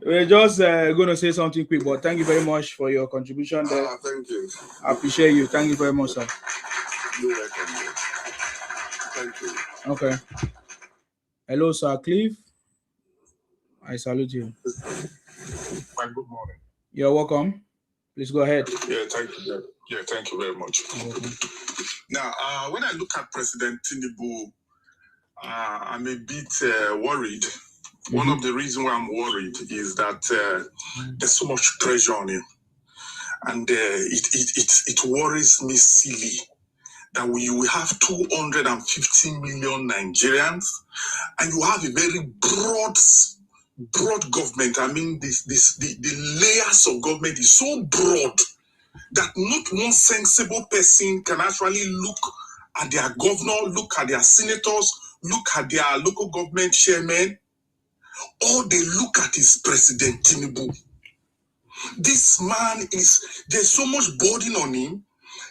were just going to say something quick, but thank you very much for your contribution there. Thank you. I appreciate you. Thank you very much, sir. You're welcome. Thank you. Okay. Hello, Sir Cliff. I salute you. Well, good morning. You're welcome. Please go ahead. Yeah, thank you. Yeah, thank you very much. Now, when I look at President Tinubu, I'm a bit worried. One of the reasons why I'm worried is that there's so much pressure on him, and it worries me silly that we will have 250 million Nigerians, and you have a very broad government. I mean, the layers of government is so broad that not one sensible person can actually look at their governor, look at their senators, look at their local government chairman. All they look at is President Tinubu. This man there's so much burden on him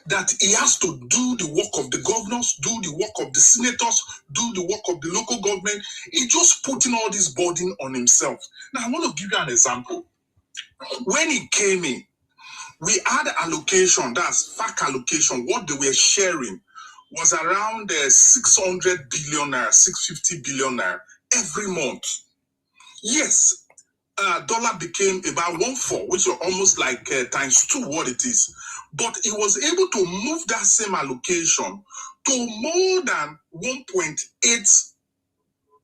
that he has to do the work of the governors, do the work of the senators, do the work of the local government. He's just putting all this burden on himself. Now, I want to give you an example. When he came in, we had allocation, that's FAC allocation. What they were sharing was around 600 billion naira, 650 billion naira every month. Yes, dollar became about 1.4, which is almost like times 2 what it is. But he was able to move that same allocation to more than 1.8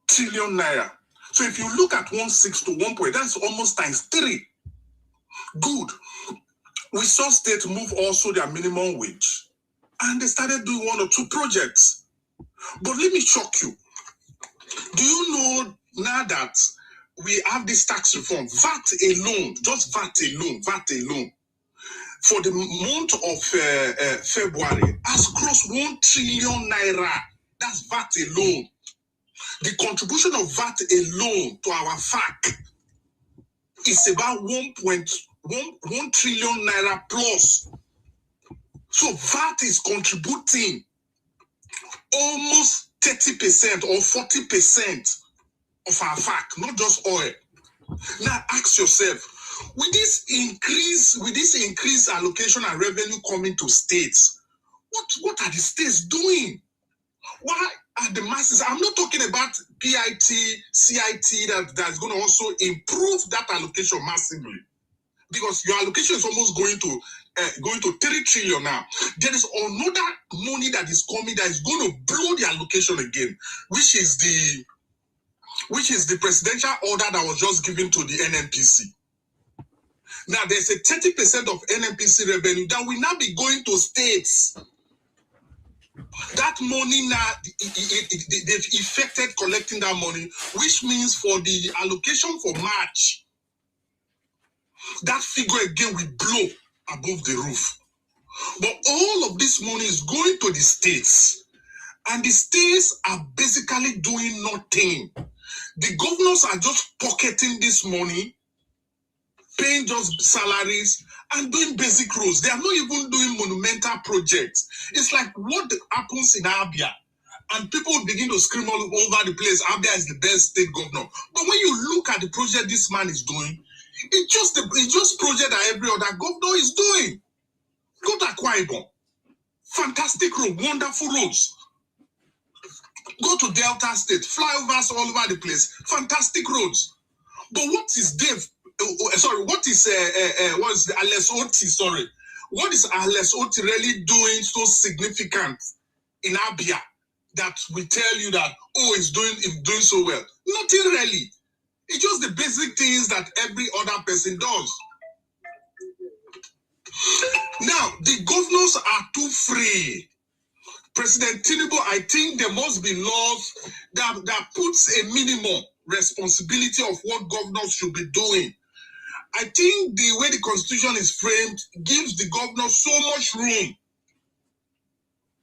trillion naira. So if you look at 1.6 to 1. That's almost times 3. Good. We saw states move also their minimum wage, and they started doing 1 or 2 projects. But let me shock you. Do you know now that we have this tax reform, VAT alone, just VAT alone, for the month of February has crossed 1 trillion naira. That's VAT alone. The contribution of VAT alone to our FAC is about 1 trillion naira plus. So VAT is contributing almost 30% or 40% of our FAC, not just oil. Now ask yourself, with this increased allocation and revenue coming to states, what are the states doing? Why are the masses? I'm not talking about PIT, CIT that's going to also improve that allocation massively, because your allocation is almost going to 3 trillion now. There is another money that is coming that is going to blow the allocation again, which is the presidential order that was just given to the NNPC. Now there's a 30% of NNPC revenue that will now be going to states. That money now, they've effected collecting that money, which means for the allocation for March, that figure again will blow above the roof. But all of this money is going to the states, and the states are basically doing nothing. The governors are just pocketing this money, paying just salaries, and doing basic roads. They are not even doing monumental projects. It's like what happens in Abia, and people begin to scream all over the place, Abia is the best state governor. But when you look at the project this man is doing, it's just project that every other governor is doing. Go to Akwa Ibom. Fantastic road, wonderful roads. Go to Delta State, flyovers all over the place, fantastic roads. But what is what is Alex Oti, what is Alex Oti really doing so significant in Abia that we tell you that, it's doing so well? Nothing really. It's just the basic things that every other person does. Now, the governors are too free. President Tinubu, I think there must be laws that puts a minimum responsibility of what governors should be doing. I think the way the constitution is framed gives the governor so much room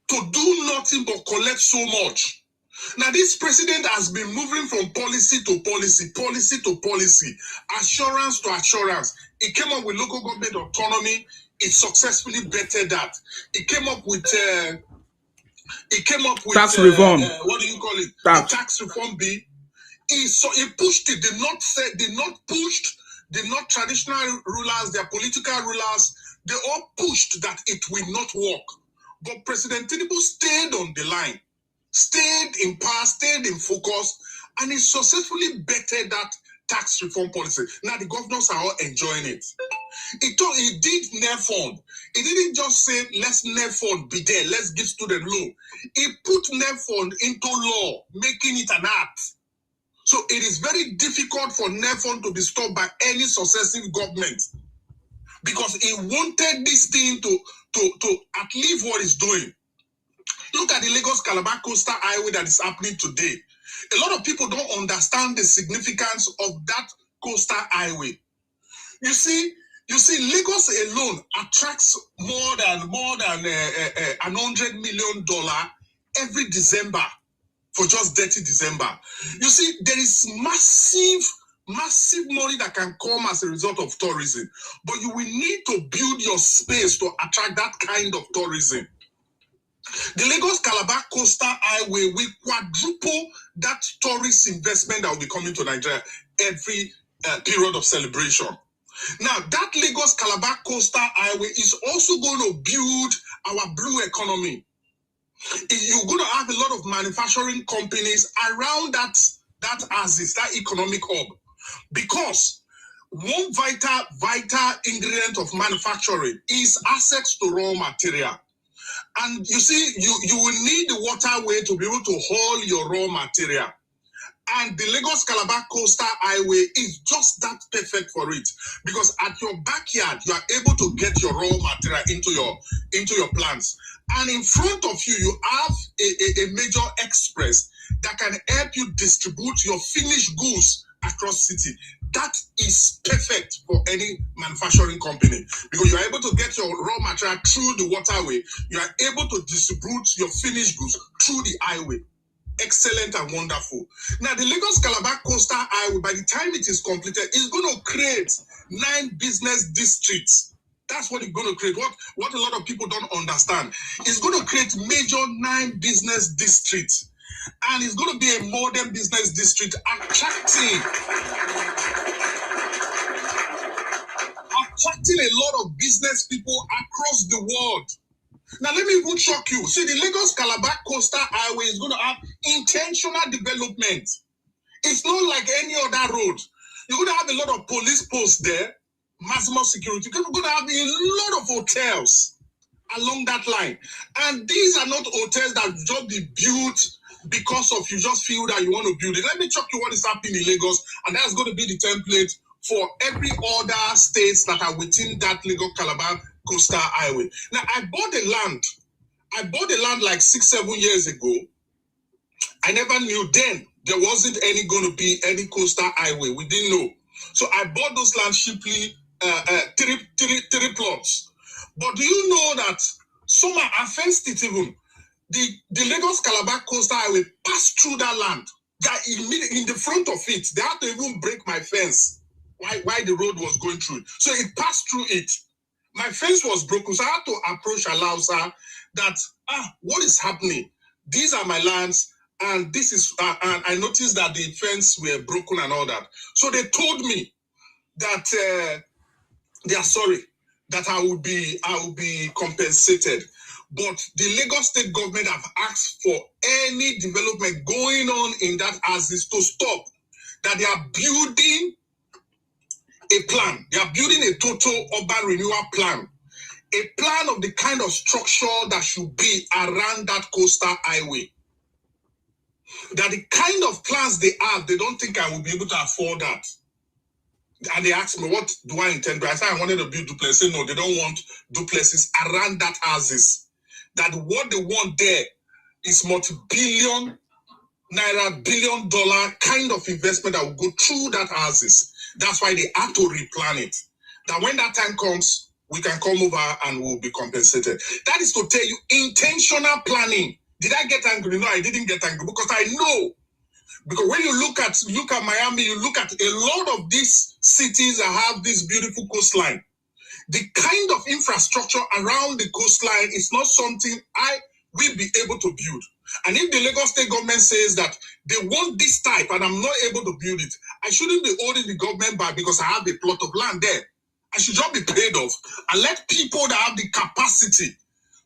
to do nothing but collect so much. Now, this president has been moving from policy to policy, policy to policy, assurance to assurance. He came up with local government autonomy. It successfully bettered that. He came up with tax reform. What do you call it? Tax. The tax reform bill. He pushed it. Did not traditional rulers, their political rulers. They all pushed that it will not work. But President Tinubu stayed on the line, stayed in power, stayed in focus, and he successfully bettered that tax reform policy. Now the governors are all enjoying it. He did NEF fund. He didn't just say, let's NEF fund be there, let's give student loan. He put NEF fund into law, making it an act. So it is very difficult for NEF fund to be stopped by any successive government, because he wanted this thing to at least what it's doing. Look at the Lagos-Calabar Coastal Highway that is happening today. A lot of people don't understand the significance of that coastal highway. You see, Lagos alone attracts more than $100 million every December for just dirty December. You see, there is massive money that can come as a result of tourism, but you will need to build your space to attract that kind of tourism. The Lagos-Calabar Coastal Highway will quadruple that tourist investment that will be coming to Nigeria every period of celebration. Now, that Lagos-Calabar Coastal Highway is also going to build our blue economy. You're going to have a lot of manufacturing companies around that axis, that economic hub, because one vital ingredient of manufacturing is access to raw material. And you see, you will need the waterway to be able to haul your raw material. And the Lagos-Calabar Coastal Highway is just that perfect for it, because at your backyard, you are able to get your raw material into your plants. And in front of you, you have a major express that can help you distribute your finished goods across city. That is perfect for any manufacturing company, because you are able to get your raw material through the waterway. You are able to distribute your finished goods through the highway. Excellent and wonderful. Now, the Lagos-Calabar Coastal Highway, by the time it is completed, is going to create 9 business districts. That's what it's going to create. What a lot of people don't understand. It's going to create major 9 business districts. And it's going to be a modern business district, attracting a lot of business people across the world. Now, let me even shock you. See, the Lagos-Calabar Coastal Highway is going to have intentional development. It's not like any other road. You're going to have a lot of police posts there, maximum security. You're going to have a lot of hotels along that line. And these are not hotels that just be built because of you just feel that you want to build it. Let me shock you what is happening in Lagos, and that's going to be the template for every other states that are within that Lagos-Calabar Coastal Highway. Now, I bought the land like 6-7 years ago. I never knew then there wasn't going to be any coastal highway. We didn't know. So I bought those lands cheaply, 3 plots. But do you know that some are fenced it even? The Lagos-Calabar Coastal Highway passed through that land. That in the front of it, they had to even break my fence why the road was going through. So it passed through it. My fence was broken, so I had to approach Alausa that, what is happening? These are my lands, and this is, and I noticed that the fence were broken and all that. So they told me that they are sorry, that I will be compensated. But the Lagos state government have asked for any development going on in that axis to stop. That they are building a plan. They are building a total urban renewal plan. A plan of the kind of structure that should be around that coastal highway. That the kind of plans they have, they don't think I will be able to afford that. And they asked me, what do I intend to do? I said I wanted to build duplexes. They say, no, they don't want duplexes around that houses. That what they want there is multi-billion naira, billion-dollar kind of investment that will go through that houses. That's why they have to replan it. That when that time comes, we can come over and we'll be compensated. That is to tell you intentional planning Did I get angry? No, I didn't get angry because I know. Because when you look at Miami, you look at a lot of these cities that have this beautiful coastline. The kind of infrastructure around the coastline is not something I will be able to build. And if the Lagos State government says that they want this type and I'm not able to build it, I shouldn't be holding the government back because I have a plot of land there. I should just be paid off and let people that have the capacity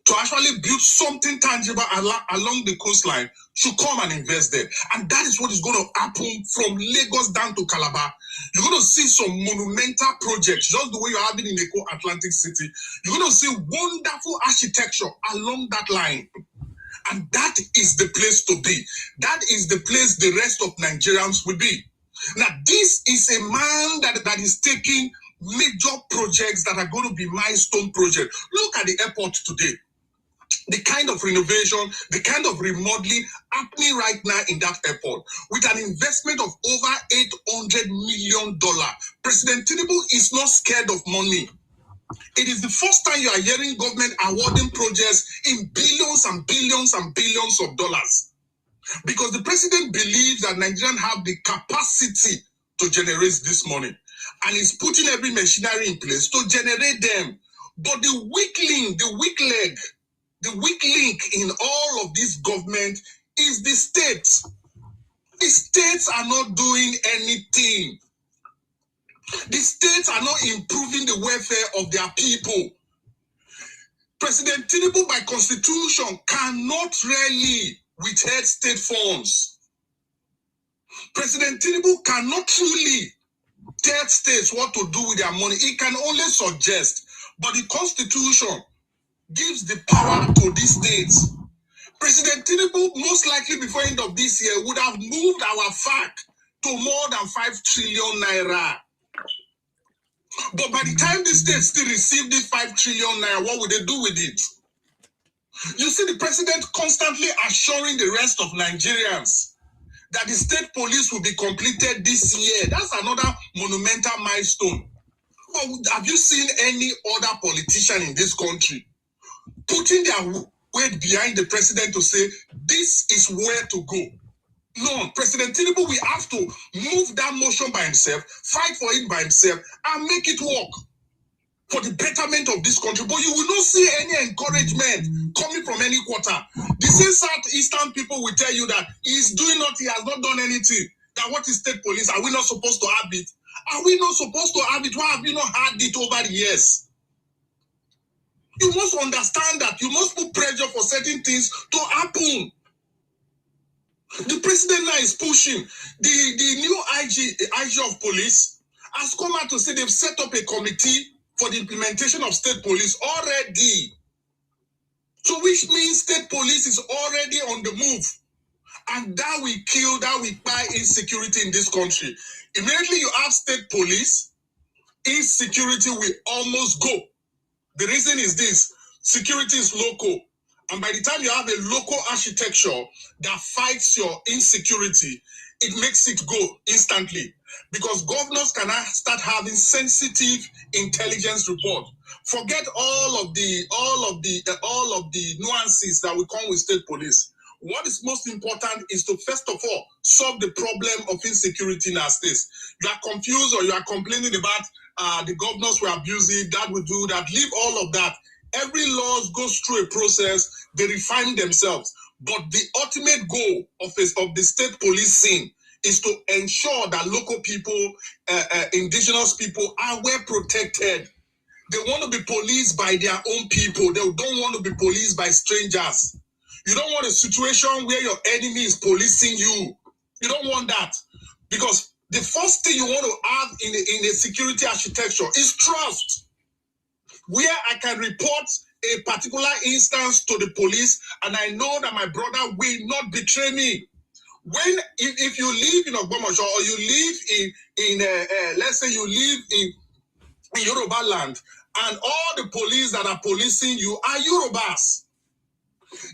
to actually build something tangible along the coastline should come and invest there. And that is what is going to happen from Lagos down to Calabar. You're going to see some monumental projects, just the way you're having in Eco Atlantic City. You're going to see wonderful architecture along that line. And that is the place to be. That is the place the rest of Nigerians will be. Now, this is a man that is taking major projects that are going to be milestone projects. Look at the airport today. The kind of renovation, the kind of remodeling happening right now in that airport with an investment of over $800 million. President Tinubu is not scared of money. It is the first time you are hearing government awarding projects in billions and billions and billions of dollars. Because the president believes that Nigerians have the capacity to generate this money. And is putting every machinery in place to generate them. But the weak link, the weak link in all of this government is the states. The states are not doing anything. The states are not improving the welfare of their people. President Tinubu, by constitution, cannot really withhold state funds. President Tinubu cannot truly tell states what to do with their money. He can only suggest. But the constitution gives the power to these states. President Tinubu, most likely before end of this year, would have moved our FAC to more than 5 trillion naira. But by the time the states still receive this 5 trillion naira, what will they do with it? You see the president constantly assuring the rest of Nigerians that the state police will be completed this year. That's another monumental milestone. But have you seen any other politician in this country putting their weight behind the president to say, this is where to go? No, President Tinubu will have to move that motion by himself, fight for it by himself, and make it work for the betterment of this country. But you will not see any encouragement coming from any quarter. The same Southeastern people will tell you that he's doing nothing, he has not done anything. That what is state police? Are we not supposed to have it? Are we not supposed to have it? Why have we not had it over the years? You must understand that. You must put pressure for certain things to happen. The president now is pushing. The new IG of police has come out to say they've set up a committee for the implementation of state police already. So which means state police is already on the move. And that will kill, that will buy insecurity in this country. Immediately you have state police, insecurity will almost go. The reason is this: security is local. And by the time you have a local architecture that fights your insecurity, it makes it go instantly. Because governors can start having sensitive intelligence report. Forget all of the nuances that will come with state police. What is most important is to first of all solve the problem of insecurity in our states. You are confused or you are complaining about the governors were abusing, that will do that. Leave all of that. Every law goes through a process, they refine themselves. But the ultimate goal of the state policing is to ensure that local people, indigenous people are well protected. They want to be policed by their own people. They don't want to be policed by strangers. You don't want a situation where your enemy is policing you. You don't want that. Because the first thing you want to have in a security architecture is trust. Where I can report a particular instance to the police and I know that my brother will not betray me. If you live in Ogbomoso or you live in let's say you live in Yoruba land and all the police that are policing you are Yorubas,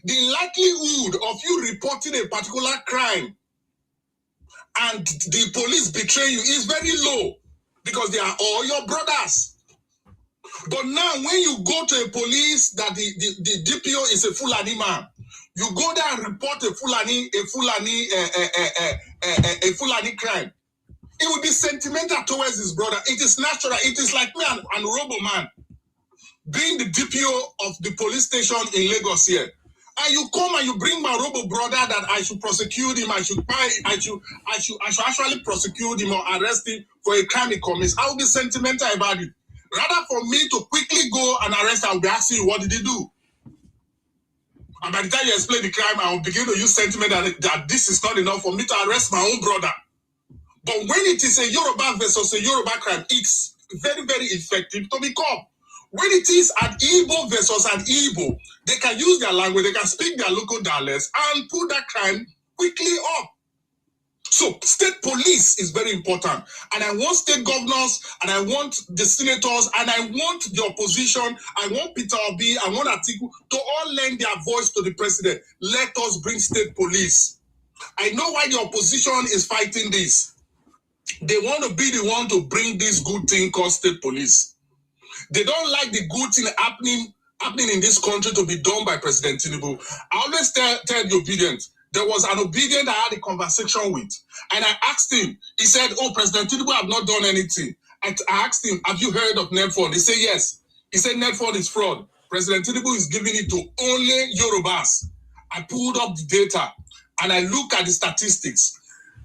the likelihood of you reporting a particular crime and the police betray you is very low because they are all your brothers. But now when you go to a police that the DPO is a Fulani man, You go there and report a Fulani crime. He will be sentimental towards his brother. It is natural. It is like me and Robo Man being the DPO of the police station in Lagos here. And you come and you bring my Robo brother that I should prosecute him, I should actually prosecute him or arrest him for a crime he commits. I will be sentimental about it. Rather for me to quickly go and arrest, I will be asking you, what did he do? And by the time you explain the crime, I will begin to use sentiment that this is not enough for me to arrest my own brother. But when it is a Yoruba versus a Yoruba crime, it's very, very effective to be caught. When it is an Igbo versus an Igbo, they can use their language, they can speak their local dialects and put that crime quickly up. So state police is very important. And I want state governors, and I want the senators, and I want the opposition, I want Peter Obi, I want Atiku to all lend their voice to the president. Let us bring state police. I know why the opposition is fighting this. They want to be the one to bring this good thing called state police. They don't like the good thing happening in this country to be done by President Tinubu. I always tell the obedient. There was an obedient I had a conversation with, and I asked him. He said, "Oh, President Tinubu have not done anything." I asked him, "Have you heard of Netfund?" He said, "Yes." He said, "Netfund is fraud. President Tinubu is giving it to only Yorubas." I pulled up the data, and I look at the statistics.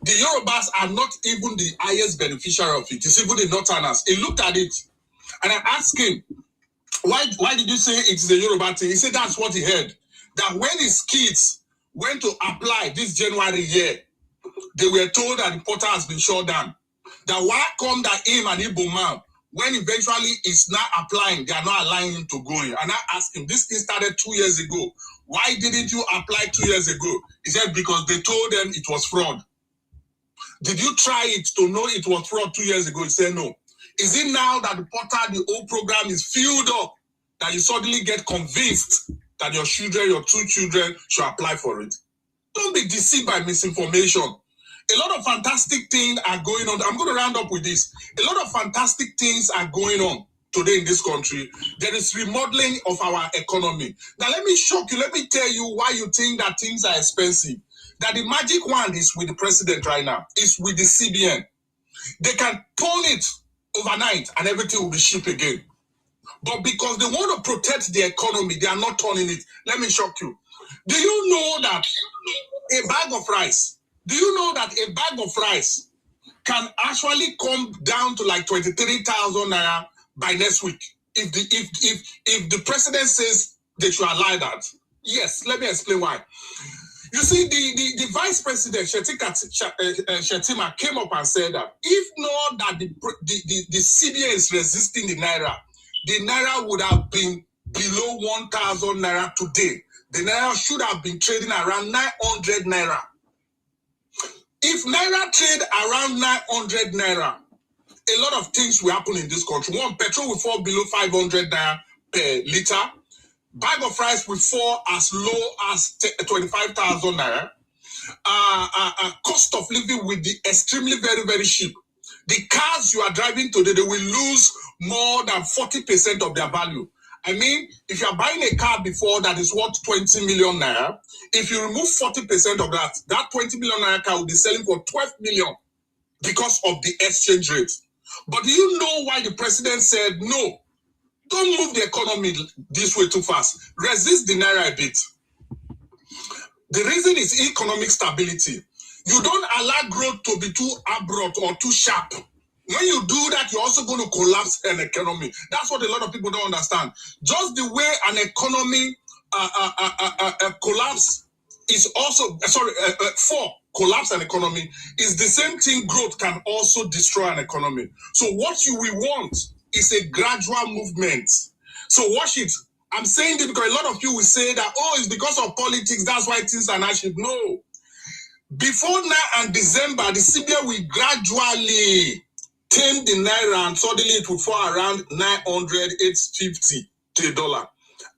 The Yorubas are not even the highest beneficiary of it. It's even the Northerners. He looked at it, and I asked him, why did you say it's the Yoruba thing? He said that's what he heard. That when his kids went to apply this January year, they were told that the portal has been shut down. That why come that him and Igbo man, when eventually he's not applying, they are not allowing him to go in. And I asked him, this thing started 2 years ago. Why didn't you apply 2 years ago? He said, because they told them it was fraud. Did you try it to know it was fraud 2 years ago? He said no. Is it now that the portal, the whole program is filled up, that you suddenly get convinced that your children, your 2 children, should apply for it? Don't be deceived by misinformation. A lot of fantastic things are going on. I'm going to round up with this. A lot of fantastic things are going on today in this country. There is remodeling of our economy. Now, let me shock you. Let me tell you why you think that things are expensive. That the magic wand is with the president right now. It's with the CBN. They can turn it overnight and everything will be cheap again. But because they want to protect the economy, they are not turning it. Let me shock you. Do you know that a bag of rice, can actually come down to like 23,000 naira by next week? If the president says they should allow that. Yes, let me explain why. You see, the vice president, Shetima, came up and said that if not that the CBN is resisting the Naira would have been below 1,000 Naira today. The Naira should have been trading around 900 Naira. If Naira trade around 900 Naira, a lot of things will happen in this country. One, petrol will fall below 500 Naira per liter. Bag of rice will fall as low as 25,000 Naira. Cost of living will be extremely very, very cheap. The cars you are driving today, they will lose more than 40% of their value. I mean, if you are buying a car before that is worth 20 million Naira, if you remove 40% of that 20 million Naira car will be selling for 12 million because of the exchange rate. But do you know why the president said, no, don't move the economy this way too fast. Resist the Naira a bit. The reason is economic stability. You don't allow growth to be too abrupt or too sharp. When you do that, you're also going to collapse an economy. That's what a lot of people don't understand. Just the way an economy collapse is also, for collapse an economy, is the same thing growth can also destroy an economy. So what we want is a gradual movement. So watch it. I'm saying this because a lot of you will say that, oh, it's because of politics, that's why things are not cheap. No. Before now and December, the CBN will gradually tame the Naira and suddenly it will fall around 900, 850 to $1.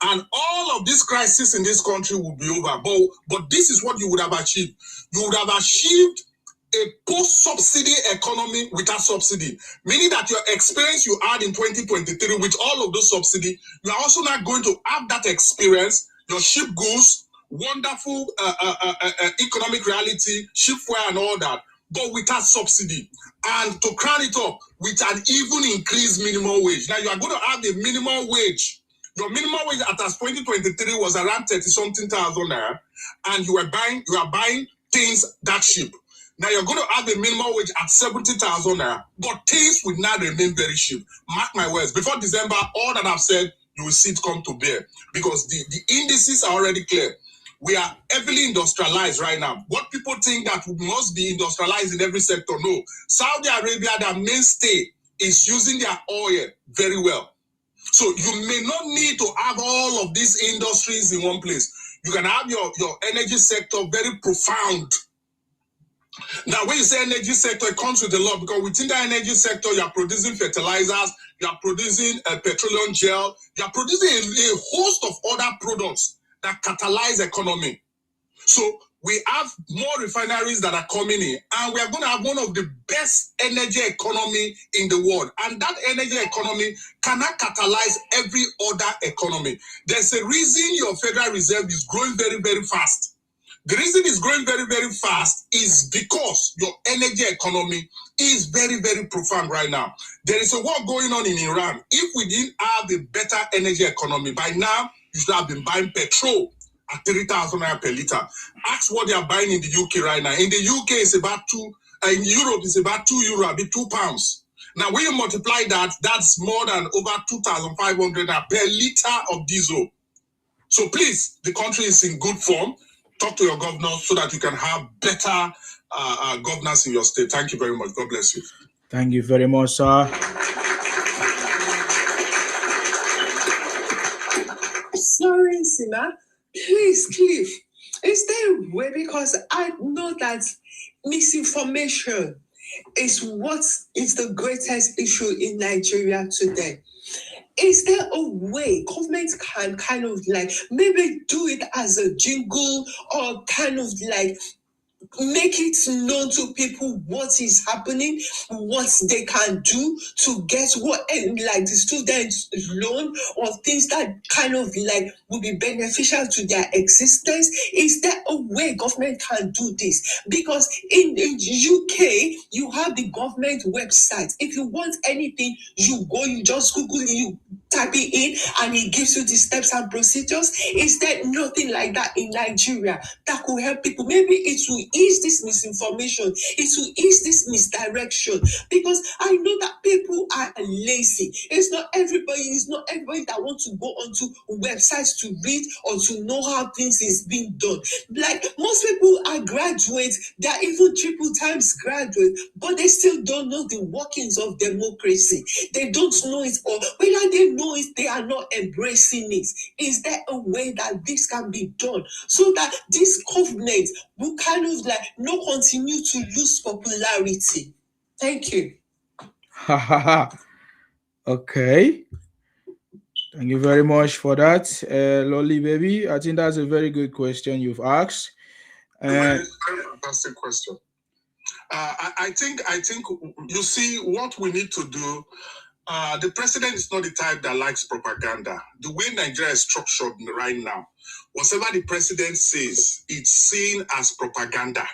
And all of this crisis in this country will be over. But this is what you would have achieved. You would have achieved a post-subsidy economy without subsidy, meaning that your experience you had in 2023 with all of those subsidy, you are also not going to have that experience. Your cheap goods wonderful economic reality, cheap fuel and all that, but without subsidy. And to crown it up, with an even increased minimum wage. Now you are going to have a minimum wage. Your minimum wage at 2023 was around 30-something thousand naira, and you are buying things that cheap. Now you're going to have a minimum wage at 70,000 naira, but things will not remain very cheap. Mark my words. Before December, all that I've said, you will see it come to bear, because the indices are already clear. We are heavily industrialized right now. What people think that we must be industrialized in every sector, no. Saudi Arabia, their mainstay, is using their oil very well. So you may not need to have all of these industries in one place. You can have your energy sector very profound. Now, when you say energy sector, it comes with a lot, because within the energy sector, you are producing fertilizers, you are producing petroleum gel, you are producing a host of other products that catalyze economy. So we have more refineries that are coming in, and we are going to have one of the best energy economy in the world. And that energy economy cannot catalyze every other economy. There's a reason your Federal Reserve is growing very, very fast. The reason it's growing very, very fast is because your energy economy is very, very profound right now. There is a war going on in Iran. If we didn't have a better energy economy, by now, you should have been buying petrol at 3,000 naira per liter. Ask what they are buying in the UK right now. In the UK, it's about in Europe, it's about €2, a bit £2. Now, when you multiply that, that's more than over 2,500 per liter of diesel. So please, the country is in good form. Talk to your governor so that you can have better governance in your state. Thank you very much. God bless you. Thank you very much, sir. Sorry, Sina. Please, Cliff. Is there a way? Because I know that misinformation is what is the greatest issue in Nigeria today. Is there a way government can kind of like maybe do it as a jingle, or kind of like make it known to people what is happening, what they can do to get what, like the student loan, or things that kind of like will be beneficial to their existence? Is there a way government can do this? Because in UK, you have the government website. If you want anything, you go, you just Google it, you type it in, and it gives you the steps and procedures. Is there nothing like that in Nigeria that could help people? Maybe it will ease this misinformation, it will ease this misdirection, because I know that people are lazy. It's not everybody that wants to go onto websites to read or to know how things is being done. Like most people are graduates, they are even triple times graduates, but they still don't know the workings of democracy. They don't know it, or whether they know it, they are not embracing it. Is there a way that this can be done so that this government will kind of like not continue to lose popularity? Thank you. Okay. Thank you very much for that, Lolly baby. I think that's a very good question you've asked. Very fantastic question. I think you see what we need to do. The president is not the type that likes propaganda. The way Nigeria is structured right now, whatever the president says, it's seen as propaganda.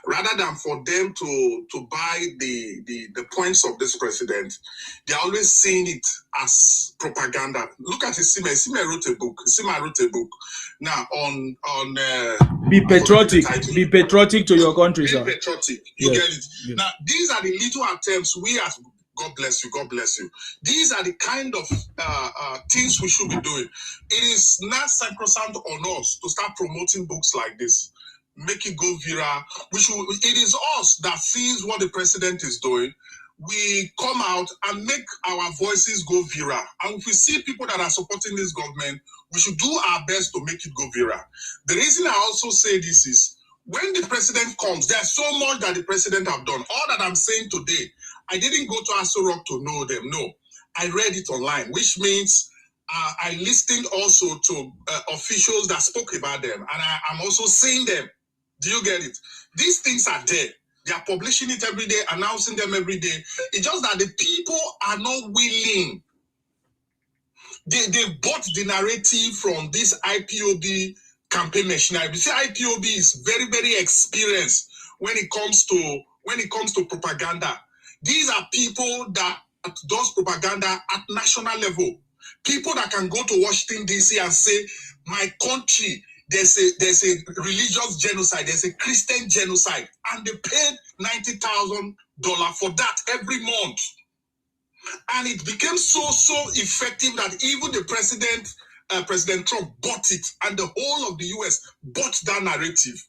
Rather than for them to buy the points of this president, they're always seeing it as propaganda. Look at Sima. Sima wrote a book. Now on be patriotic. Be patriotic to your country, sir. Be patriotic. You get it. Yes. Now these are the little attempts we as God bless you. God bless you. These are the kind of things we should be doing. It is not sacrosanct on us to start promoting books like this. Make it go viral. It is us that sees what the president is doing. We come out and make our voices go viral. And if we see people that are supporting this government, we should do our best to make it go viral. The reason I also say this is, when the president comes, there's so much that the president have done. All that I'm saying today, I didn't go to Aso Rock to know them. No, I read it online, which means I listened also to officials that spoke about them. And I'm also seeing them. Do you get it? These things are there. They are publishing it every day, announcing them every day. It's just that the people are not willing. They bought the narrative from this IPOB campaign machinery. You see, IPOB is very, very experienced when it comes to propaganda. These are people that does propaganda at national level. People that can go to Washington DC and say, my country, there's a religious genocide, there's a Christian genocide, and they paid $90,000 for that every month. And it became so effective that even the President Trump bought it, and the whole of the US bought that narrative.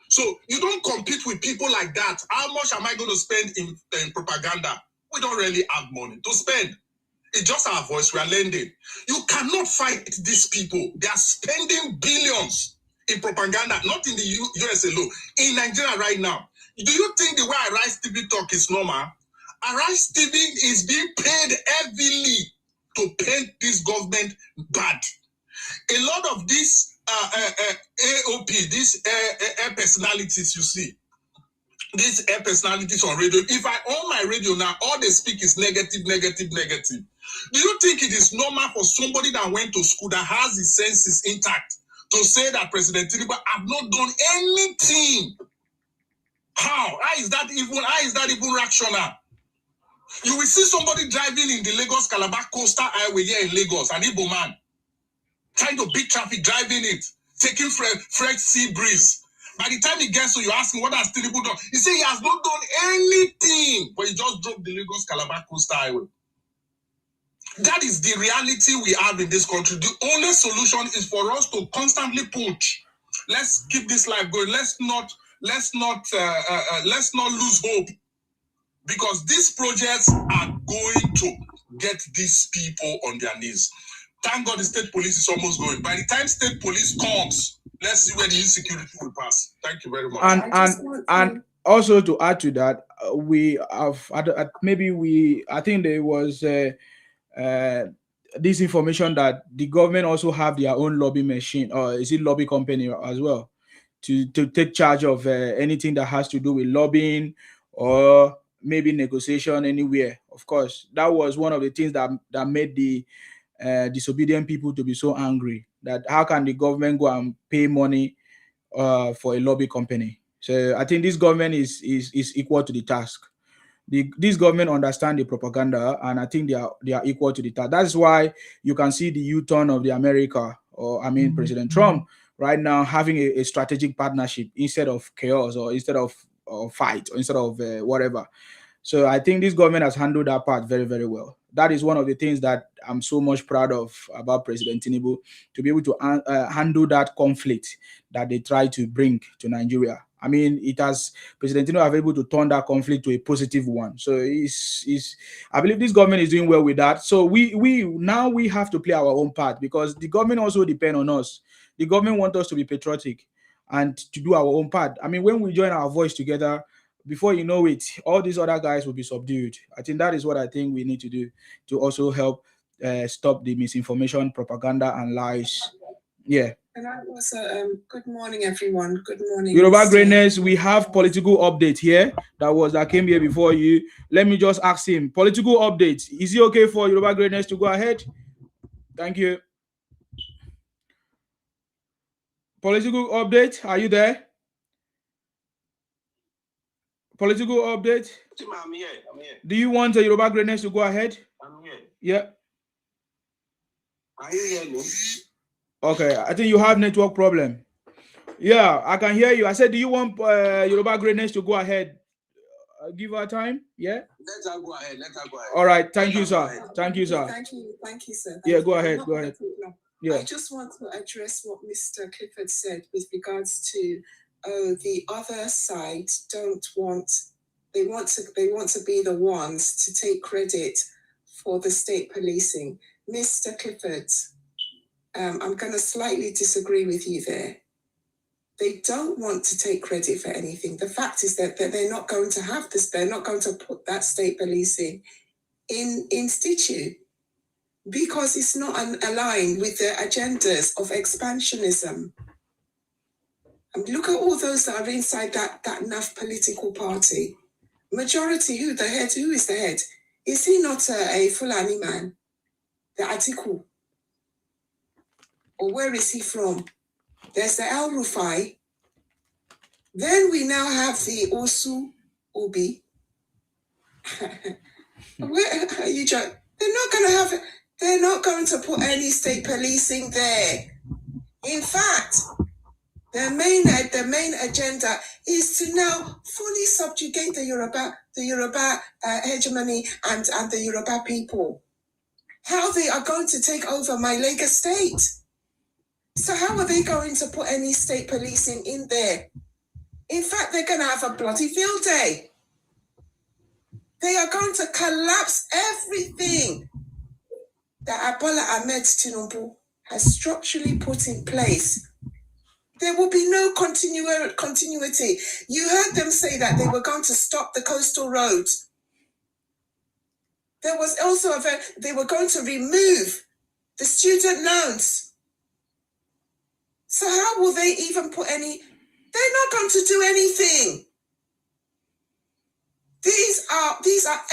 So you don't compete with people like that. How much am I going to spend in propaganda? We don't really have money to spend. It's just our voice we are lending. You cannot fight these people. They are spending billions in propaganda, not in the US alone, in Nigeria right now. Do you think the way Arise TV talk is normal? Arise TV is being paid heavily to paint this government bad. A lot of these AOP, these air personalities you see, these air personalities on radio, if I own my radio now, all they speak is negative, negative, negative. Do you think it is normal for somebody that went to school, that has his senses intact, to say that President Tinubu have not done anything? How is that even rational? You will see somebody driving in the Lagos-Calabar coastal highway here in Lagos, an Igbo man, trying to beat traffic, driving it, taking fresh sea breeze. By the time he gets to you, ask him, what has Tinubu done? He say he has not done anything, but he just drove the Lagos-Calabar coastal highway. That is the reality we have in this country. The only solution is for us to constantly push. Let's keep this life going. Let's not lose hope, because these projects are going to get these people on their knees. Thank God the state police is almost going. By the time state police comes, let's see where the insecurity will pass. Thank you very much. And also to add to that, we have I think there was this information that the government also have their own lobby machine, or is it lobby company as well, to take charge of anything that has to do with lobbying or maybe negotiation anywhere. Of course, that was one of the things that made the disobedient people to be so angry, that how can the government go and pay money for a lobby company? So I think this government is equal to the task. This government understand the propaganda, and I think they are equal to the task. That's why you can see the U-turn of the America, or President Trump right now having a strategic partnership instead of chaos, or instead of fight, or instead of whatever. So I think this government has handled that part very, very well. That is one of the things that I'm so much proud of about President Tinubu, to be able to handle that conflict that they try to bring to Nigeria. President Tinubu have able to turn that conflict to a positive one. So I believe this government is doing well with that. So we have to play our own part, because the government also depend on us. The government wants us to be patriotic and to do our own part. When we join our voice together, before you know it, all these other guys will be subdued. I think that is what I think we need to do, to also help stop the misinformation, propaganda, and lies. Yeah. And I also, good morning, everyone. Good morning. Yoruba Greatness, we have political update here that came here before you. Let me just ask him, political update. Is it okay for Yoruba Greatness to go ahead? Thank you. Political update, are you there? Political update. I'm here. Do you want the Yoruba Greatness to go ahead? I'm here. Yeah. Are you hearing me? Okay, I think you have network problem. Yeah, I can hear you. I said, do you want Yoruba Greatness to go ahead? Give her time. Yeah. Let her go ahead. All right. Thank you, sir. Thank you, sir. Thank you, sir. Yeah, go ahead. Go ahead. Yeah. I just want to address what Mr. Clifford said with regards to the other side they want to be the ones to take credit for the state policing. Mr. Clifford, I'm going to slightly disagree with you there. They don't want to take credit for anything. The fact is that they're not going to have this. They're not going to put that state policing in situ, because it's not aligned with their agendas of expansionism. Look at all those that are inside that NAF political party. Majority, who is the head? Is he not a Fulani man? The Atiku? Or where is he from? There's the El Rufai. Then we now have the Osu Obi. Where are you joking? They're not going to put any state policing there. In fact, the main agenda is to now fully subjugate the Yoruba hegemony and the Yoruba people. How they are going to take over my Lagos state. So how are they going to put any state policing in there? In fact, they're going to have a bloody field day. They are going to collapse everything that Bola Ahmed Tinubu has structurally put in place. There will be no continuity. You heard them say that they were going to stop the coastal roads. There was also they were going to remove the student loans. So how will they even put any? They're not going to do anything. These are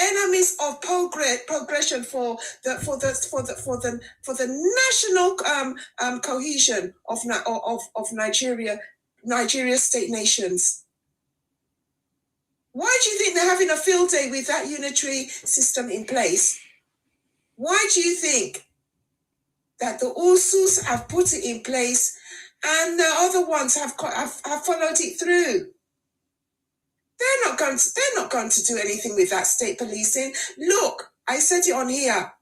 enemies of progression for the national cohesion of Nigeria's state nations. Why do you think they're having a field day with that unitary system in place? Why do you think that the Usus have put it in place and the other ones have followed it through? They're not going to do anything with that state policing. Look, I said it on here.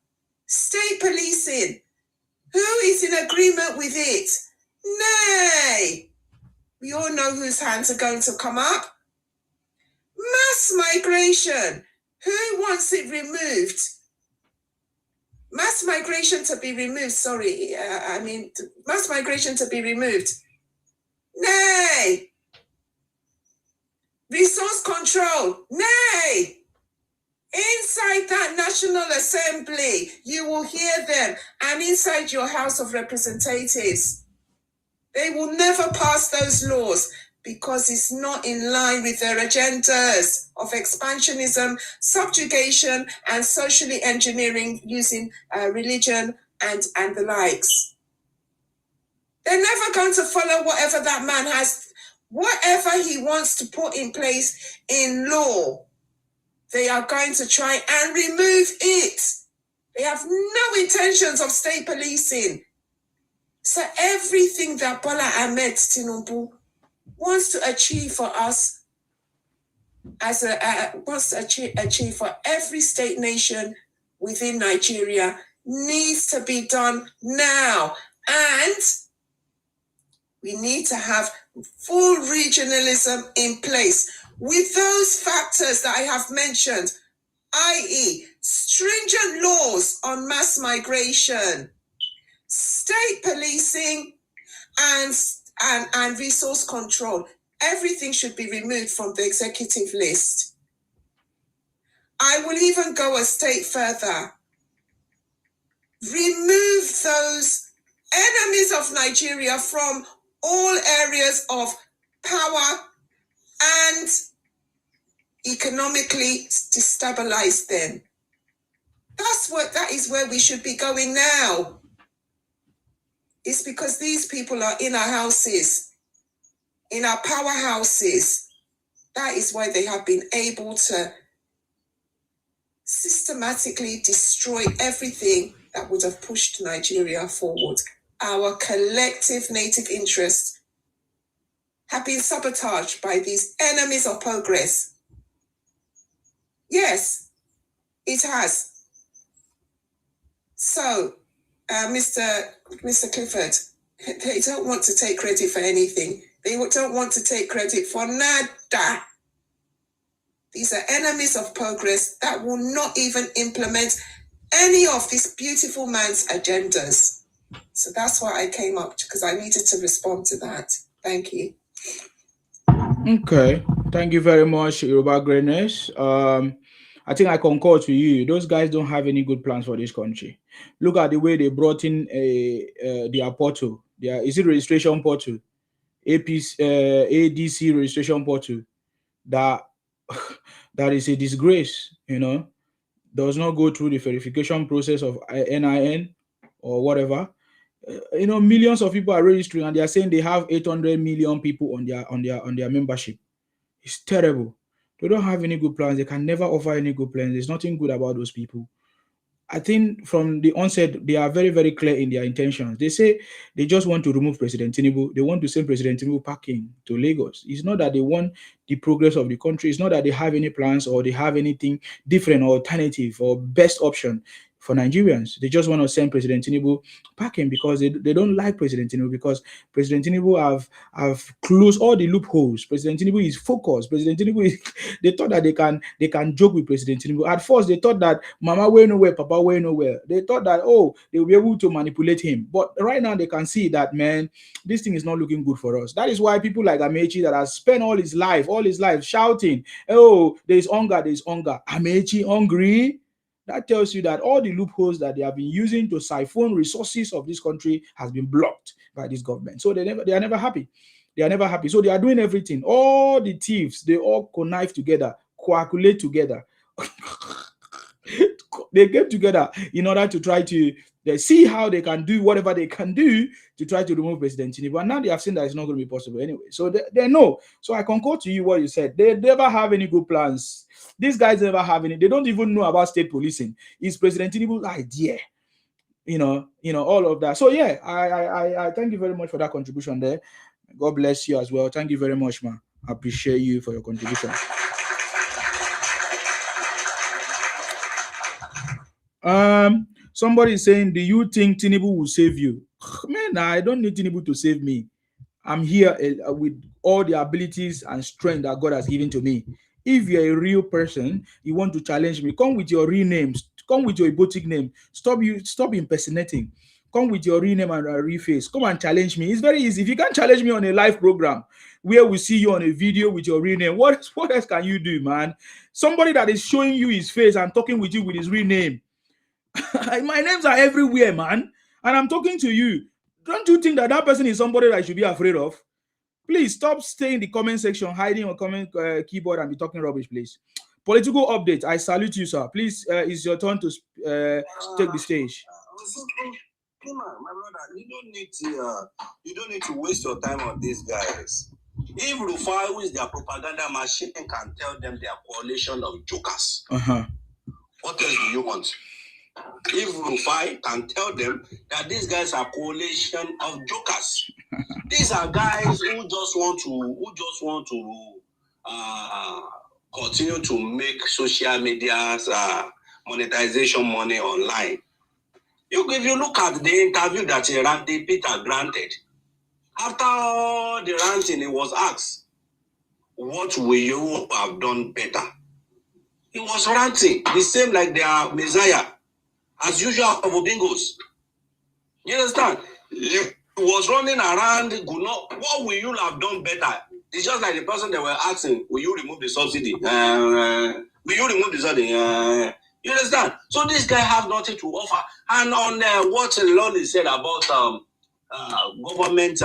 State policing. Who is in agreement with it? Nay. We all know whose hands are going to come up. Mass migration. Who wants it removed? Mass migration to be removed. Mass migration to be removed. Nay. Resource control. Nay. Inside that National Assembly, you will hear them, and inside your House of Representatives. They will never pass those laws because it's not in line with their agendas of expansionism, subjugation, and socially engineering using religion and the likes. They're never going to follow whatever that man has, whatever he wants to put in place in law. They are going to try and remove it. They have no intentions of state policing. So everything that Bola Ahmed Tinubu wants to achieve for us, wants to achieve for every state nation within Nigeria, needs to be done now. And we need to have full regionalism in place with those factors that I have mentioned, i.e., stringent laws on mass migration, state policing, and resource control. Everything should be removed from the executive list. I will even go a step further. Remove those enemies of Nigeria from all areas of power and economically destabilize them. That is where we should be going now. It's because these people are in our houses, in our powerhouses. That is why they have been able to systematically destroy everything that would have pushed Nigeria forward. Our collective native interests have been sabotaged by these enemies of progress. Yes, it has. So, Mr. Clifford, they don't want to take credit for anything. They don't want to take credit for nada. These are enemies of progress that will not even implement any of this beautiful man's agendas. So that's why I came up, because I needed to respond to that. Thank you. Okay, thank you very much, Yoruba Greatness. I think I concur with you. Those guys don't have any good plans for this country. Look at the way they brought in their portal. Is it registration portal? ADC registration portal. That is a disgrace, does not go through the verification process of NIN or whatever. millions of people are registering, and they are saying they have 800 million people on their membership. It's terrible. They don't have any good plans. They can never offer any good plans. There's nothing good about those people. I think from the onset, they are very, very clear in their intentions. They say they just want to remove President Tinubu. They want to send President Tinubu packing to Lagos. It's not that they want the progress of the country. It's not that they have any plans or they have anything different or alternative or best option for Nigerians. They just want to send President Tinubu packing because they don't like President Tinubu, because President Tinubu have closed all the loopholes. President Tinubu is focused. President Tinubu is, they thought that they can joke with President Tinubu. At first, they thought that Mama way nowhere, Papa way nowhere. They thought that, they will be able to manipulate him. But right now they can see that, man, this thing is not looking good for us. That is why people like Amechi, that has spent all his life shouting, there's hunger. Amechi hungry? That tells you that all the loopholes that they have been using to siphon resources of this country has been blocked by this government. So they are never happy. They are never happy. So they are doing everything. All the thieves, they all connive together, coagulate together. They get together in order to try to see how they can do whatever they can do to try to remove President Tinubu. And now they have seen that it's not going to be possible anyway. So they know. So I concur to you what you said. They never have any good plans. These guys never have any. They don't even know about state policing. It's President Tinubu's idea. All of that. So yeah, I thank you very much for that contribution there. God bless you as well. Thank you very much, man. I appreciate you for your contribution. Somebody is saying, do you think Tinubu will save you? Man, I don't need Tinubu to save me. I'm here with all the abilities and strength that God has given to me. If you're a real person, you want to challenge me, come with your real names, come with your Ibotic name. Stop impersonating. Come with your real name and a real face. Come and challenge me. It's very easy. If you can't challenge me on a live program where we see you on a video with your real name, what else can you do, man? Somebody that is showing you his face and talking with you with his real name. My names are everywhere, man. And I'm talking to you. Don't you think that person is somebody that I should be afraid of? Please stop staying in the comment section, hiding your comment keyboard and be talking rubbish, please. Political update. I salute you, sir. Please, it's your turn to take the stage. My brother, you don't need to waste your time on these guys. If Rufai, who is their propaganda machine, can tell them they are coalition of jokers, what else do you want? If Rufai can tell them that these guys are coalition of jokers, these are guys who just want to continue to make social media's monetization money online. If you look at the interview that Randy Peter granted, after all the ranting, he was asked, what will you have done better? He was ranting, the same like their Messiah, as usual of Obingos. You understand? He was running around, what will you have done better? It's just like the person they were asking, will you remove the subsidy? Will you remove the subsidy? You understand? So this guy have nothing to offer. And on what Lolly said about government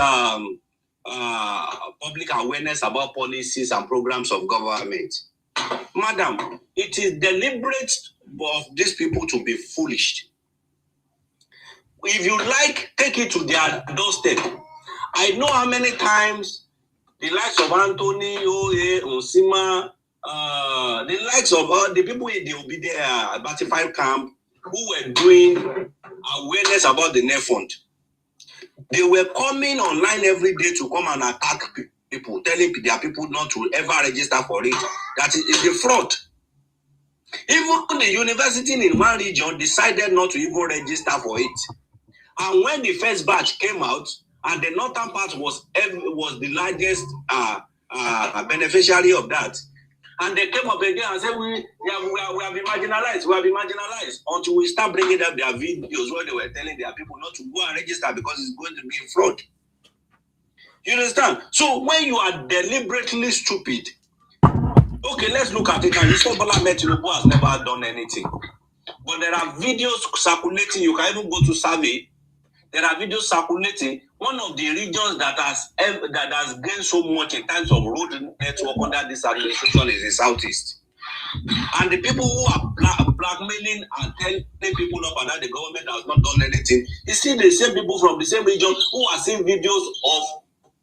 public awareness about policies and programs of government, madam, it is deliberate of these people to be foolish. If you like, take it to their doorstep. I know how many times the likes of Anthony, Osima, the likes of the people in the Obidea Batify camp who were doing awareness about the net fund, they were coming online every day to come and attack people, telling their people not to ever register for it. That is the fraud. Even the university in one region decided not to even register for it. And when the first batch came out, and the northern part was the largest beneficiary of that, and they came up again and said, we have been marginalized. We have been marginalized until we start bringing up their videos where they were telling their people not to go and register because it's going to be fraud. You understand? So when you are deliberately stupid, okay, let's look at it. And you said Bola Tinubu has never done anything, but there are videos circulating. You can even go to survey. There are videos circulating. One of the regions that has gained so much in terms of road network under this administration is the southeast. And the people who are blackmailing and telling people up and that the government has not done anything, it's still the same people from the same region who are seeing videos of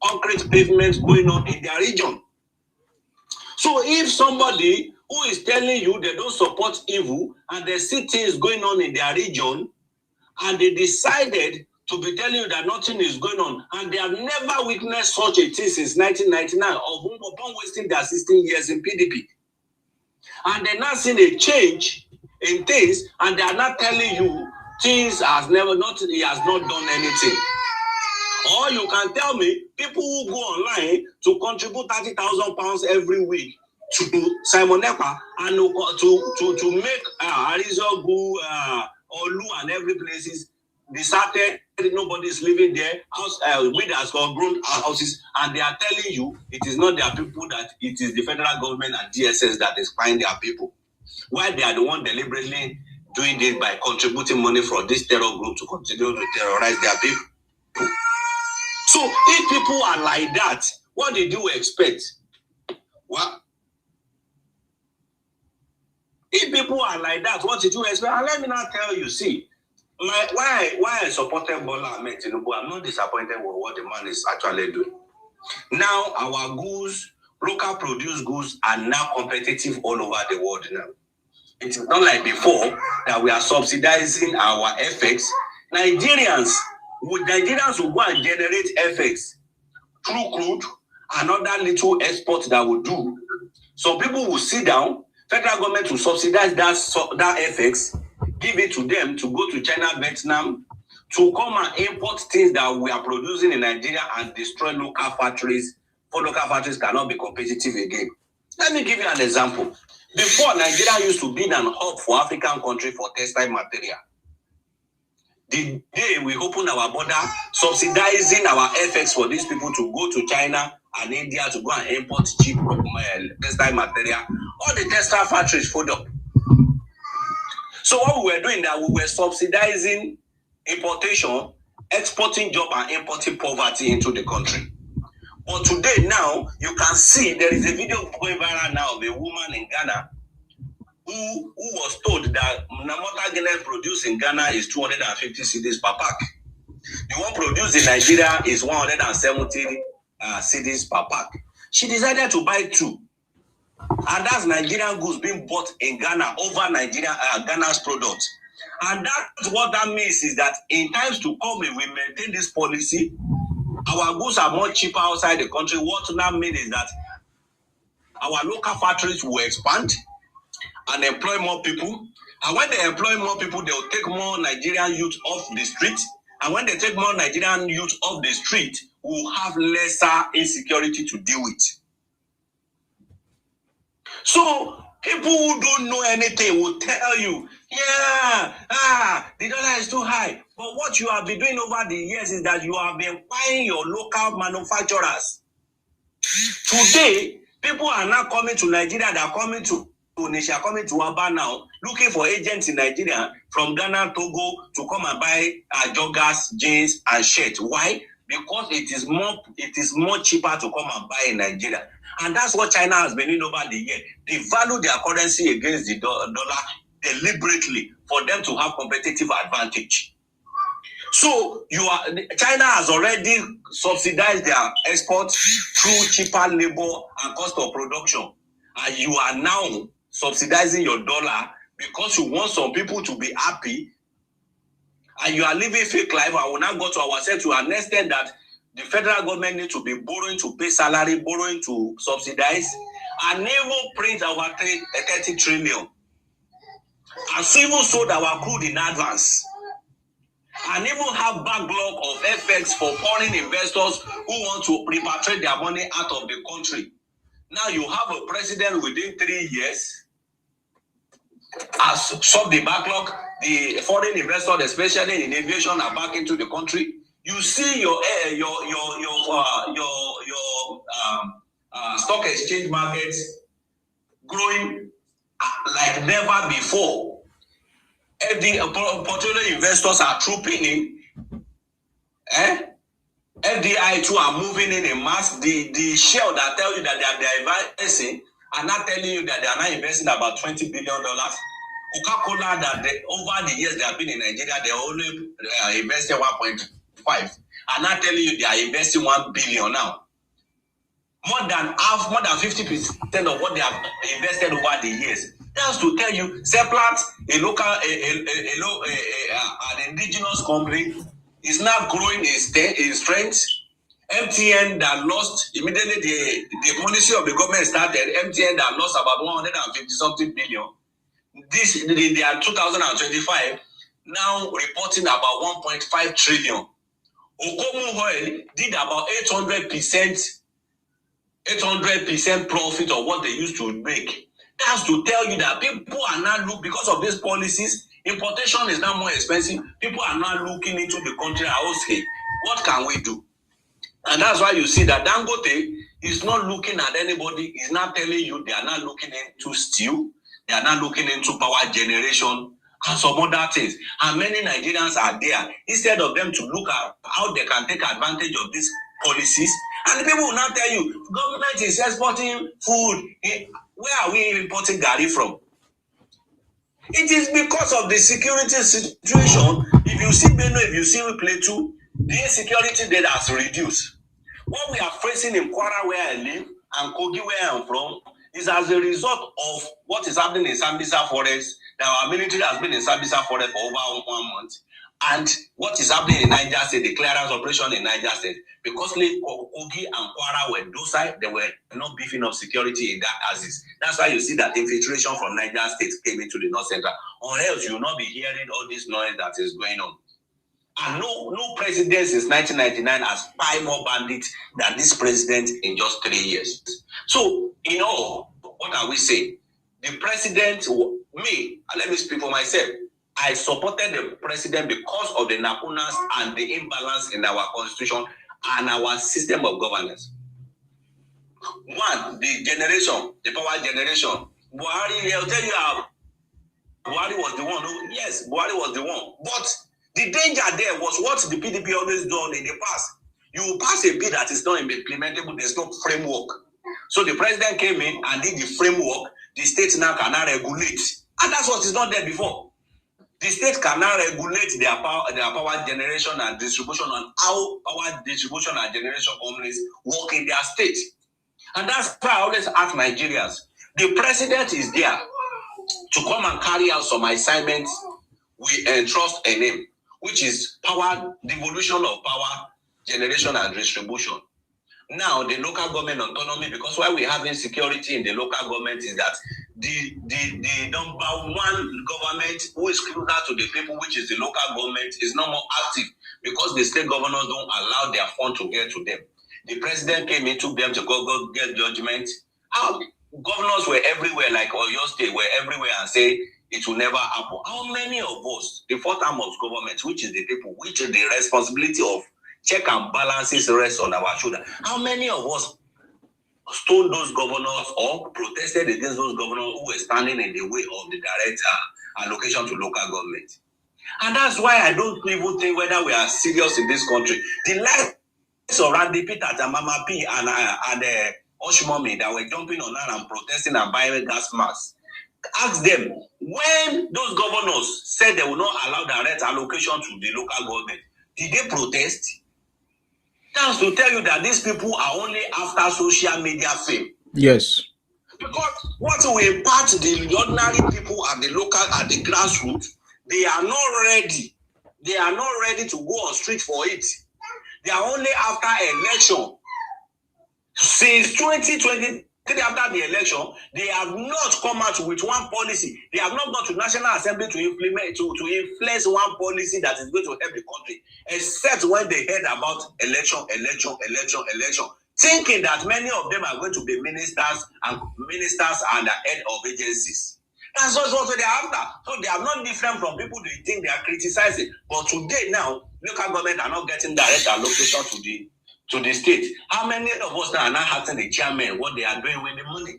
concrete pavements going on in their region. So if somebody who is telling you they don't support evil and they see things going on in their region and they decided to be telling you that nothing is going on and they have never witnessed such a thing since 1999 upon wasting their 16 years in PDP, and they're not seeing a change in things and they are not telling you things he has not done anything. Or you can tell me people who go online to contribute £30,000 every week to Simon Ekpa and to make Arizogu, Olu and every places deserted, nobody is living there, widows or grown houses, and they are telling you it is not their people, that it is the federal government and DSS that is buying their people. Why they are the one deliberately doing this by contributing money for this terror group to continue to terrorize their people. So if people are like that, what did you expect? What? If people are like that, what did you expect? And let me now tell you, see, why I supported Bola Ahmed Tinubu, I'm not disappointed with what the man is actually doing. Now our goods, local produced goods, are now competitive all over the world now. It is not like before that we are subsidizing our FX. Nigerians will go and generate FX through crude and other little exports that will do. So people will sit down, federal government will subsidize that FX, give it to them to go to China, Vietnam, to come and import things that we are producing in Nigeria and destroy local factories, for local factories cannot be competitive again. Let me give you an example. Before, Nigeria used to be an hub for African country for textile material. The day we open our border, subsidizing our FX for these people to go to China and India to go and import cheap textile material, all the textile factories fold up. So what we were doing that we were subsidizing importation, exporting job and importing poverty into the country. But today now, you can see there is a video going viral now of a woman in Ghana who was told that Namota Guinness produced in Ghana is 250 cedis per pack. The one produced in Nigeria is 170 cedis per pack. She decided to buy two. And that's Nigerian goods being bought in Ghana over Ghana's products. And that's what that means is that in times to come, if we maintain this policy, our goods are more cheaper outside the country. What that means is that our local factories will expand and employ more people. And when they employ more people, they will take more Nigerian youth off the street. And when they take more Nigerian youth off the street, we will have lesser insecurity to deal with. So people who don't know anything will tell you, the dollar is too high. But what you have been doing over the years is that you have been buying your local manufacturers. Today, people are now coming to Nigeria, they are coming to Tunisia, coming to Aba now, looking for agents in Nigeria from Ghana, Togo, to come and buy joggers, jeans, and shirts. Why? Because it is more cheaper to come and buy in Nigeria. And that's what China has been doing over the year. They value their currency against the dollar deliberately for them to have competitive advantage. So China has already subsidized their exports through cheaper labor and cost of production. And you are now subsidizing your dollar because you want some people to be happy, and you are living fake life. I will now go to ourselves to an extent that the federal government needs to be borrowing to pay salary, borrowing to subsidize, and even print our 30 trillion. And even sold our crude in advance. And even have backlog of FX for foreign investors who want to repatriate their money out of the country. Now you have a president within 3 years has solved the backlog. The foreign investors, especially in aviation, are back into the country. You see your stock exchange markets growing like never before. Portfolio investors are trooping in. FDI too are moving in mass. The shell that tell you that they are investing are not telling you that they are not investing about $20 billion. Coca-Cola, that over the years they have been in Nigeria, they only invested 1.5. I'm not telling you they are investing 1 billion now. More than 50% of what they have invested over the years. That's to tell you, Seplat, an indigenous company, is now growing in strength. MTN that lost immediately the policy of the government started. MTN that lost about 150 something billion. This they are 2025 now reporting about 1.5 trillion. Okomu Oil did about 800% profit of what they used to make. That's to tell you that people are now because of these policies, importation is now more expensive. People are now looking into the country. Okay, what can we do? And that's why you see that Dangote is not looking at anybody. He's not telling you they are not looking into steel. They are not looking into power generation and some other things. And many Nigerians are there. Instead of them to look at how they can take advantage of these policies. And the people will not tell you, government is exporting food. Where are we importing Gari from? It is because of the security situation. If you see Benue, if you see Plateau, the insecurity there has reduced. What we are facing in Kwara, where I live, and Kogi, where I'm from, is as a result of what is happening in Sambisa Forest. That our military has been in Sambisa Forest for over 1 month. And what is happening in Niger State, the clearance operation in Niger State, because Kogi and Kwara were docile, they were not beefing up security in that axis. That's why you see that infiltration from Niger State came into the North Central. Or else you will not be hearing all this noise that is going on. And no president since 1999 has five more bandits than this president in just 3 years. So, in all, what are we saying? The president, let me speak for myself. I supported the president because of the lacunas and the imbalance in our constitution and our system of governance. One, the power generation. Buhari, I'll tell you how Buhari was the one Buhari was the one. But the danger there was what the PDP always done in the past. You pass a bill that is not implementable, there's no framework. So the president came in and did the framework. The states now cannot regulate. And that's what is not there before. The states cannot regulate their power generation and distribution on how power distribution and generation companies work in their state. And that's why I always ask Nigerians, the president is there to come and carry out some assignments we entrust in him, which is devolution of power generation and distribution. Now, the local government autonomy, because why we're having security in the local government is that the number one government who is closer to the people, which is the local government, is no more active because the state governors don't allow their fund to get to them. The president came in, took them to go get judgment. How governors were everywhere, like Oyo State were everywhere and say it will never happen. How many of us, the fourth arm of government, which is the people, which is the responsibility of check and balances rest on our shoulder. How many of us stoned those governors or protested against those governors who were standing in the way of the direct allocation to local government? And that's why I don't even think whether we are serious in this country. The likes of Randy Peter, Mama P, and Oshimomi that were jumping on her and protesting and buying gas masks. Ask them, when those governors said they will not allow direct allocation to the local government, did they protest? That's to tell you that these people are only after social media fame. Yes. Because what will impart the ordinary people at the local, at the grassroots, they are not ready. They are not ready to go on street for it. They are only after election. Since 2023, after the election, they have not come out with one policy. They have not gone to National Assembly to implement, to influence one policy that is going to help the country, except when they heard about election, thinking that many of them are going to be ministers and the head of agencies. That's what they are after. So they are not different from people they think they are criticizing. But today now, local government are not getting direct allocation to the state. How many of us now are not asking the chairman what they are doing with the money?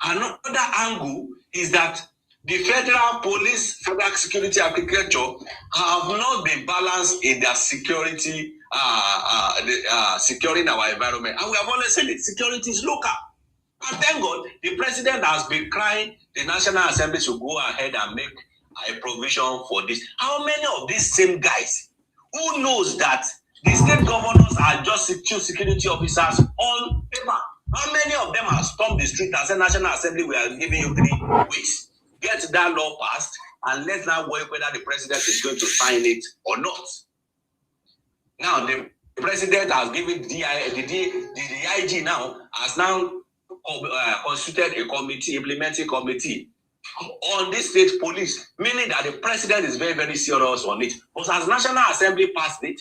Another angle is that the federal police, federal security architecture have not been balanced in their security, securing our environment. And we have always said it, security is local. And thank God, the president has been crying the National Assembly to go ahead and make a provision for this. How many of these same guys who knows that the state governors are just security officers on paper? How many of them have stormed the street and said National Assembly, we are giving you 3 weeks? Get that law passed and let's now work whether the president is going to sign it or not. Now, the president has given the IG now has now constituted a committee, implementing committee on this state police, meaning that the president is very, very serious on it. But has National Assembly passed it?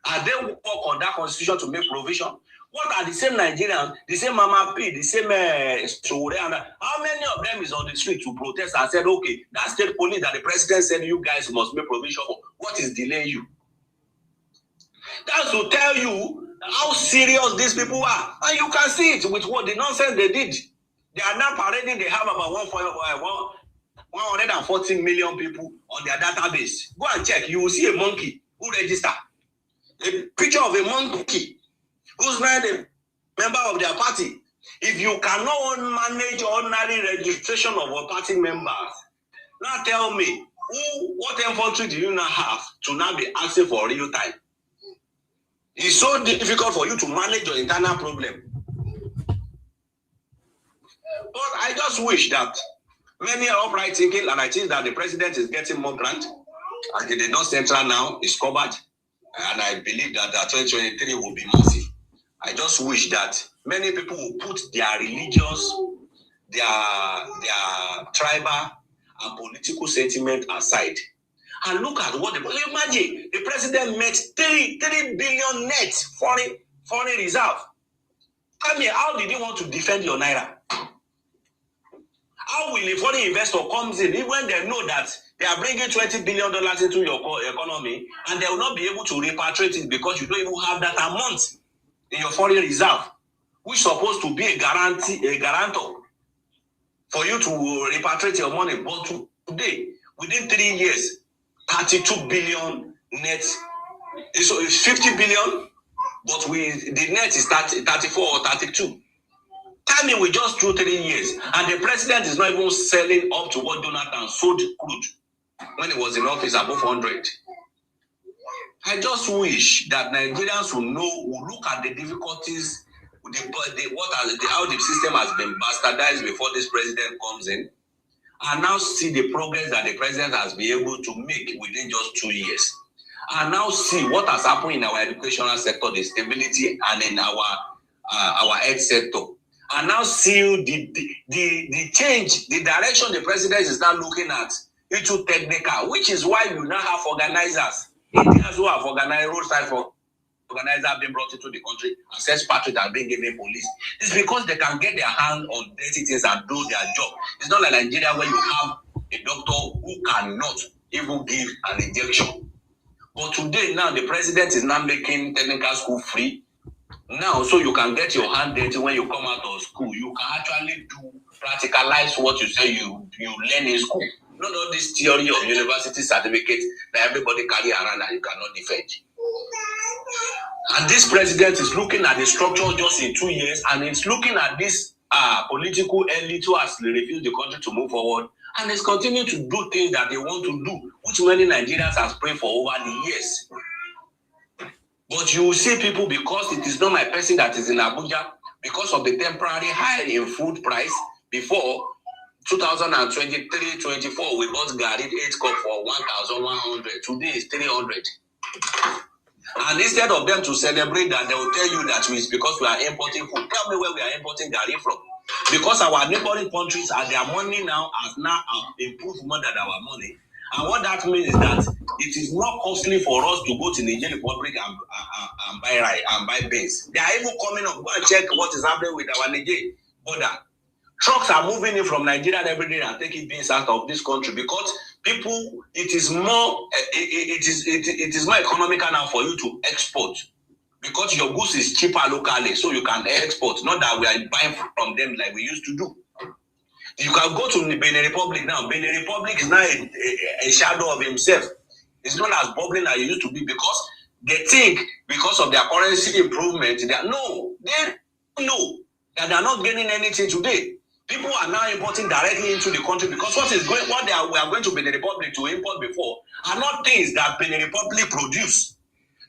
Are they work on that constitution to make provision? What are the same Nigerians, the same Mama P, the same how many of them is on the street to protest and said, okay, that state police that the president said you guys must make provision for, what is delaying you? That's to tell you how serious these people are. And you can see it with what the nonsense they did. They are now parading, they have about 140 million people on their database. Go and check. You will see a monkey who register. A picture of a monkey who's not a member of their party. If you cannot manage ordinary registration of a party members, now tell me, what infantry do you now have to now be asking for real time? It's so difficult for you to manage your internal problem. But I just wish that many are upright thinking, and I think that the president is getting more grant, and the North Central now is covered, and I believe that 2023 will be massive. I just wish that many people will put their religious, their tribal and political sentiment aside. And look at what imagine the president makes 3 billion net foreign reserve. Come here, how did you want to defend your naira? How will a foreign investor comes in even when they know that they are bringing $20 billion into your economy and they will not be able to repatriate it because you don't even have that amount in your foreign reserve, which is supposed to be a guarantor for you to repatriate your money. But today, within 3 years, 32 billion net. So it's 50 billion, but the net is 34 or 32. Tell me, we just through 3 years, and the president is not even selling up to what Jonathan sold crude when he was in office above 100. I just wish that Nigerians will look at the difficulties, how the system has been bastardized before this president comes in, and now see the progress that the president has been able to make within just 2 years. And now see what has happened in our educational sector, the stability, and in our health sector. And now see the change, the direction the president is now looking at into technical, which is why you now have organizers. Indians who have organized roadside for organizers have been brought into the country, and search patriots are being given police. It's because they can get their hand on dirty things and do their job. It's not like Nigeria where you have a doctor who cannot even give an injection. But today now the president is now making technical school free. Now, so you can get your hand dirty when you come out of school. You can actually practicalize what you say you learn in school. Not all this theory of university certificate that everybody carry around and you cannot defend. And this president is looking at the structure just in 2 years, and it's looking at this political elite who has refused the country to move forward, and it's continuing to do things that they want to do, which many Nigerians have prayed for over the years. But you will see people, because it is not my person that is in Abuja, because of the temporary high in food price before 2023-24, we bought Gary 8 cup for 1,100. Today is 300. And instead of them to celebrate that, they will tell you that it's because we are importing food. Tell me where we are importing Gary from. Because our neighboring countries and their money now has now improved more than our money. And what that means is that it is not costly for us to go to Nigeria Republic and buy rice and buy beans. They are even coming up. Go and check what is happening with our Nigeria border. Trucks are moving in from Nigeria every day and taking beans out of this country because people, it is more economical now for you to export because your goods is cheaper locally, so you can export. Not that we are buying from them like we used to do. You can go to the Benin Republic now. Benin Republic is now a shadow of himself. It's not as bubbling as it used to be because they think because of their currency improvement. They know that they are not gaining anything today. People are now importing directly into the country because we are going to Benin Republic to import before are not things that Benin Republic produce.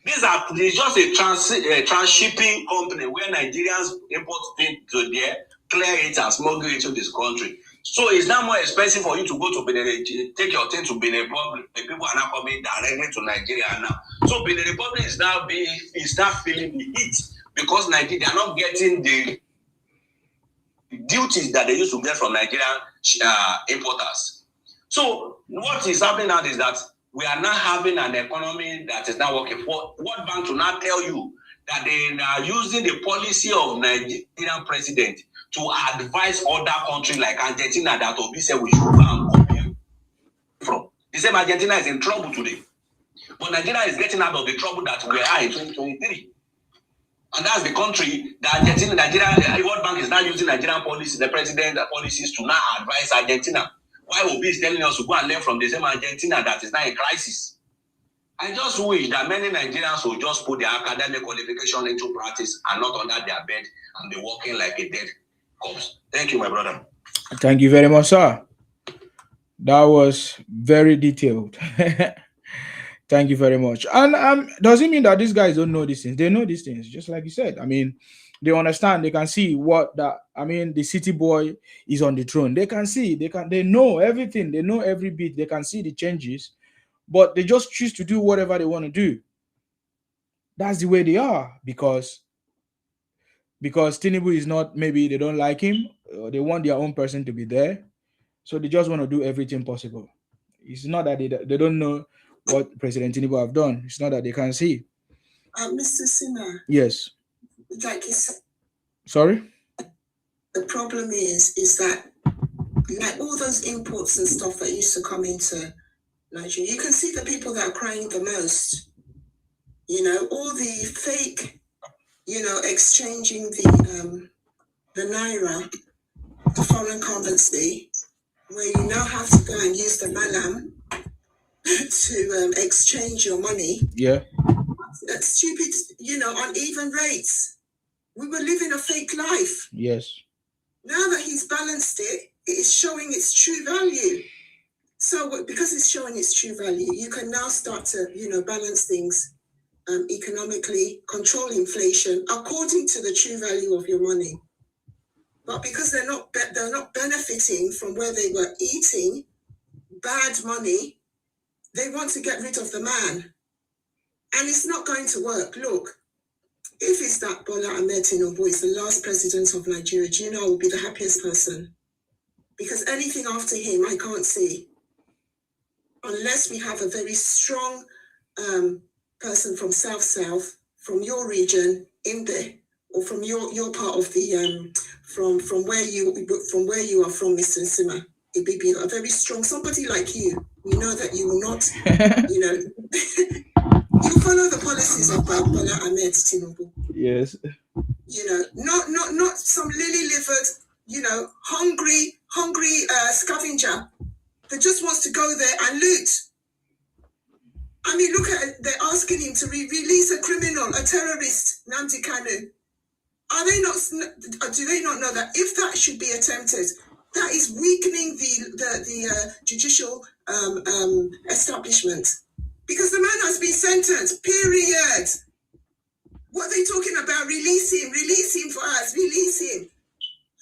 It's just a trans-shipping company where Nigerians import things to there, clear it and smuggle it to this country. So it's now more expensive for you to go to Benin, take your thing to Benin Republic. The people are now coming directly to Nigeria now. So Benin Republic is now feeling the heat because Nigeria, they are not getting the duties that they used to get from Nigerian importers. So what is happening now is that we are now having an economy that is now working. For World Bank to now tell you that they are using the policy of Nigerian president to advise other countries like Argentina that Obi said we should go and copy from. The same Argentina is in trouble today. But Nigeria is getting out of the trouble that we are in 2023. And that's the country that Nigeria, World Bank is now using Nigerian policy, the president policies to now advise Argentina. Why Obi is telling us to go and learn from the same Argentina that is now in crisis? I just wish that many Nigerians will just put their academic qualification into practice and not under their bed and be walking like a dead corpse. Thank you, my brother. Thank you very much, sir. That was very detailed. Thank you very much. And does it mean that these guys don't know these things? They know these things, just like you said. I mean, they understand, they can see the city boy is on the throne. They can see, they know everything, they know every bit, they can see the changes, but they just choose to do whatever they want to do. That's the way they are, because Tinubu is not, maybe they don't like him, or they want their own person to be there. So they just want to do everything possible. It's not that they don't know what President Tinubu have done. It's not that they can't see. Mr. Sima. Yes. Like you said. Sorry? The problem is that like all those imports and stuff that used to come into Nigeria, you can see the people that are crying the most. You know, all the fake, exchanging the naira, the foreign currency, where you now have to go and use the malam to exchange your money. Yeah. That's stupid, uneven rates. We were living a fake life. Yes. Now that he's balanced it, it's showing its true value. So because it's showing its true value, you can now start to, balance things economically, control inflation according to the true value of your money. But because they're not benefiting from where they were eating bad money, they want to get rid of the man. And it's not going to work. Look, if it's that Bola Ahmed Tinubu is the last president of Nigeria, do you know I will be the happiest person? Because anything after him, I can't see. Unless we have a very strong person from South, from your region in there, or from your part of the from where you are from, Mr. Nsima. It may be a very strong somebody like you. We know that you will not, you follow the policies of Bola Ahmed Tinubu. Yes. Not some lily-livered, hungry scavenger that just wants to go there and loot. I mean, look at it. They're asking him to release a criminal, a terrorist, Nnamdi Kanu. Do they not know that if that should be attempted, that is weakening the judicial establishment? Because the man has been sentenced, period. What are they talking about? Release him for us, release him.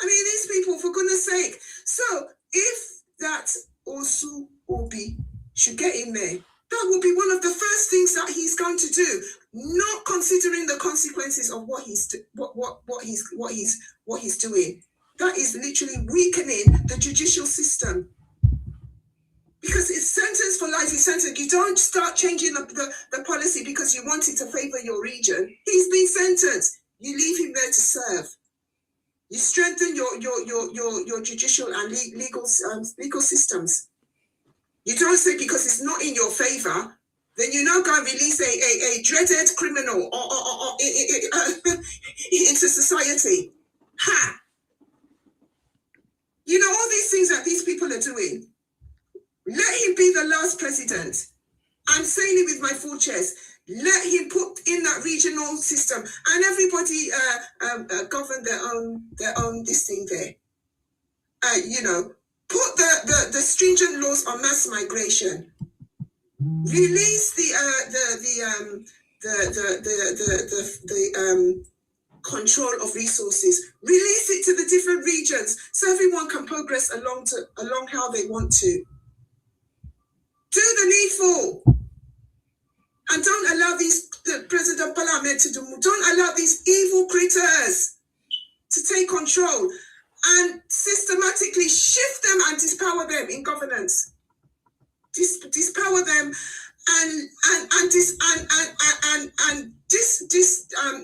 I mean, these people, for goodness sake. So if that Osu Obi should get in there, that will be one of the first things that he's going to do, not considering the consequences of what he's doing. That is literally weakening the judicial system. Because it's sentence for life, it's sentence. You don't start changing the policy because you want it to favor your region. He's been sentenced. You leave him there to serve. You strengthen your judicial and legal systems. You don't say because it's not in your favor, then you now go and release a dreaded criminal or into society. Ha! All these things that these people are doing. Let him be the last president. I'm saying it with my full chest. Let him put in that regional system, and everybody govern their own this thing there. You know, put the stringent laws on mass migration. Release the control of resources. Release it to the different regions so everyone can progress along how they want to. Do the needful. And don't allow the President Parliament to do. Don't allow these evil critters to take control and systematically shift them and dispower them in governance. Dispower them and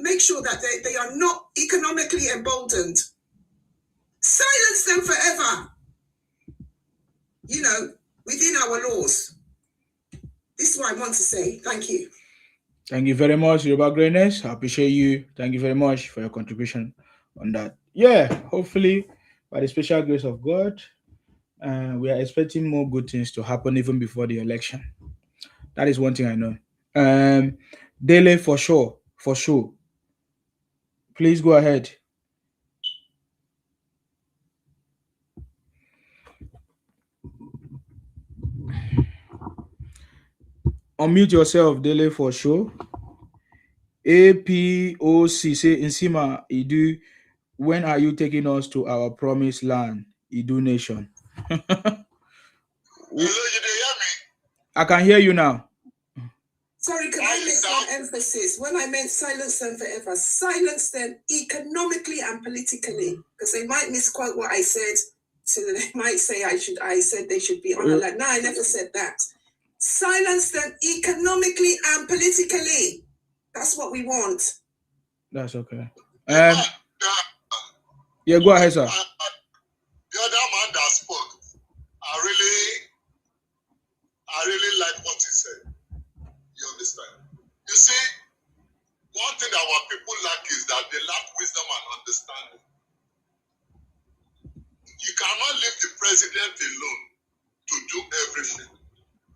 make sure that they are not economically emboldened. Silence them forever. You know, within our laws. This is what I want to say. Thank you. Thank you very much, Yoruba Greatness. I appreciate you. Thank you very much for your contribution on that. Yeah, hopefully, by the special grace of God, we are expecting more good things to happen even before the election. That is one thing I know. Dele, for sure. Please go ahead. Unmute yourself, Dele, for sure. APOC say Insima Idu, when are you taking us to our promised land, Idu Nation? Hello, you hear me? I can hear you now. Sorry, can I make one emphasis? When I meant silence them forever, silence them economically and politically, because they might misquote what I said. So they might say I said they should be on the land. No, I never said that. Silence them economically and politically. That's what we want. That's okay. Yeah, go ahead, sir. The other man that spoke, I really like what he said. You understand? You see, one thing that our people lack is that they lack wisdom and understanding. You cannot leave the president alone to do everything.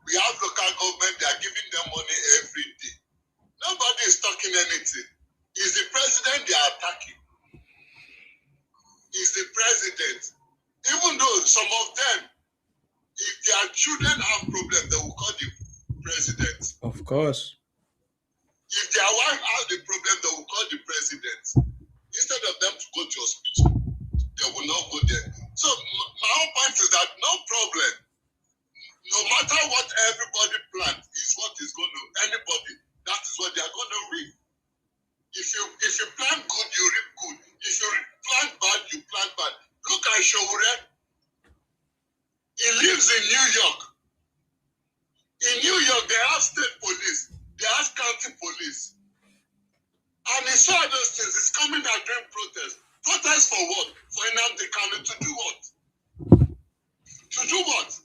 We have local government, they are giving them money every day. Nobody is talking anything. It's the president they are attacking. It's the president. Even though some of them, if their children have problems, they will call the president. Of course. If their wife has the problem, they will call the president. Instead of them to go to hospital, they will not go there. So my whole point is that no problem. No matter what everybody plans, is what is going to anybody. That is what they are going to reap. If you plant good, you reap good. If you plant bad, you plant bad. Look at Showore. He lives in New York. In New York, they have state police. They have county police. And he saw those things. He's coming out during protest. Protest for what? For Nnamdi Kanu to do what? To do what?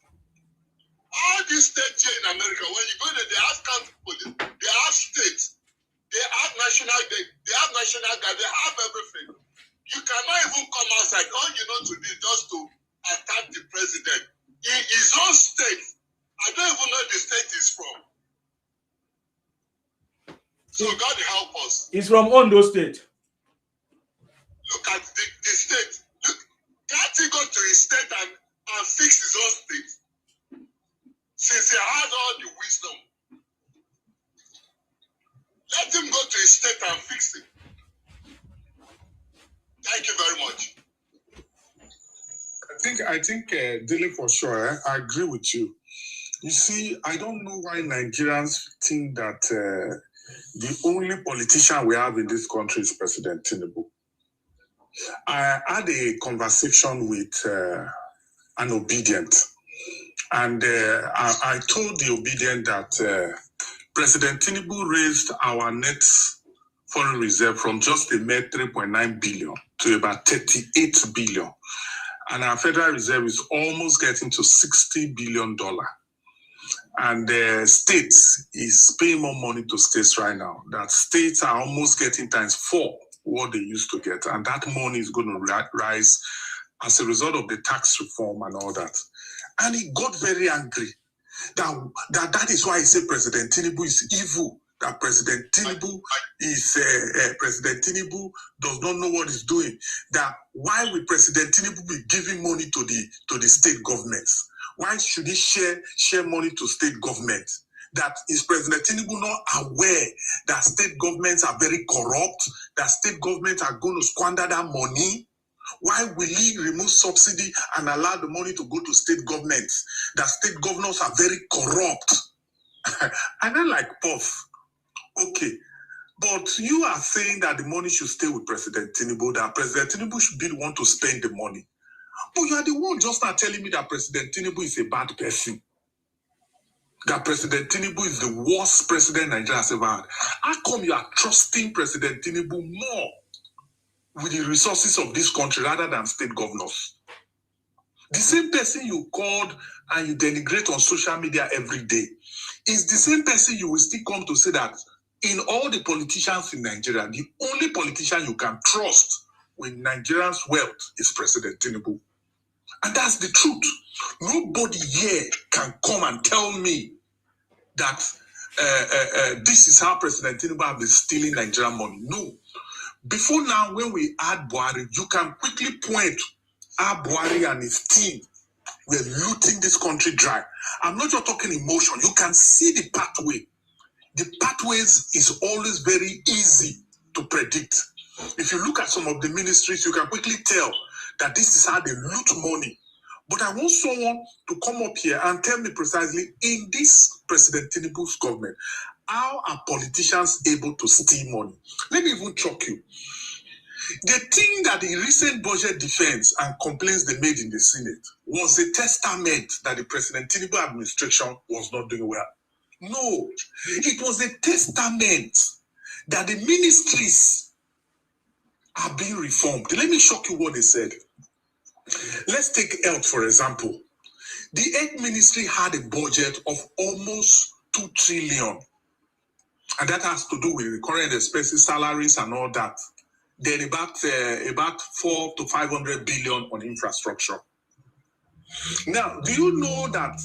All these states here in America, when you go there, they have county police. They have states. They have national guard. They have everything. You cannot even come outside. All you know to do is just to attack the president. In his own state, I don't even know the state he's from. So God help us. He's from Ondo State. Look at the state. Look, can't he go to his state and fix his own state? Since he has all the wisdom. Let him go to his state and fix it. Thank you very much. I think, Dele, for sure, I agree with you. You see, I don't know why Nigerians think that the only politician we have in this country is President Tinubu. I had a conversation with an obedient, and I told the obedient that President Tinubu raised our net foreign reserve from just a mere 3.9 billion to about 38 billion. And our Federal Reserve is almost getting to $60 billion. And states is paying more money to states right now. That states are almost getting times 4 what they used to get. And that money is going to rise as a result of the tax reform and all that. And he got very angry. That is why he said President Tinubu is evil. that President Tinubu is President Tinubu does not know what he's doing. That why will President Tinubu be giving money to the state governments? Why should he share money to state governments? That is President Tinubu not aware that state governments are very corrupt, that state governments are going to squander that money? Why will he remove subsidy and allow the money to go to state governments? That state governors are very corrupt. And then like, Puff, okay, but you are saying that the money should stay with President Tinubu, that President Tinubu should be the one to spend the money. But you are the one just now telling me that President Tinubu is a bad person. That President Tinubu is the worst president Nigeria has ever had. How come you are trusting President Tinubu more with the resources of this country rather than state governors? The same person you called and you denigrate on social media every day is the same person you will still come to say that in all the politicians in Nigeria, the only politician you can trust with Nigerians' wealth is President Tinubu. And that's the truth. Nobody here can come and tell me that this is how President Tinubu has been stealing Nigerian money. No. Before now, when we add Buhari, you can quickly point how Buhari and his team were looting this country dry. I'm not just talking emotion. You can see the pathway. The pathways is always very easy to predict. If you look at some of the ministries, you can quickly tell that this is how they loot money. But I want someone to come up here and tell me precisely, in this President Tinubu's government, how are politicians able to steal money? Let me even shock you. The thing that the recent budget defense and complaints they made in the Senate was a testament that the President Tinubu administration was not doing well. No, it was a testament that the ministries are being reformed. Let me shock you what they said. Let's take health, for example. The health ministry had a budget of almost 2 trillion. And that has to do with recurrent expenses, salaries, and all that. Then about 400 to 500 billion on infrastructure. Now, do you know that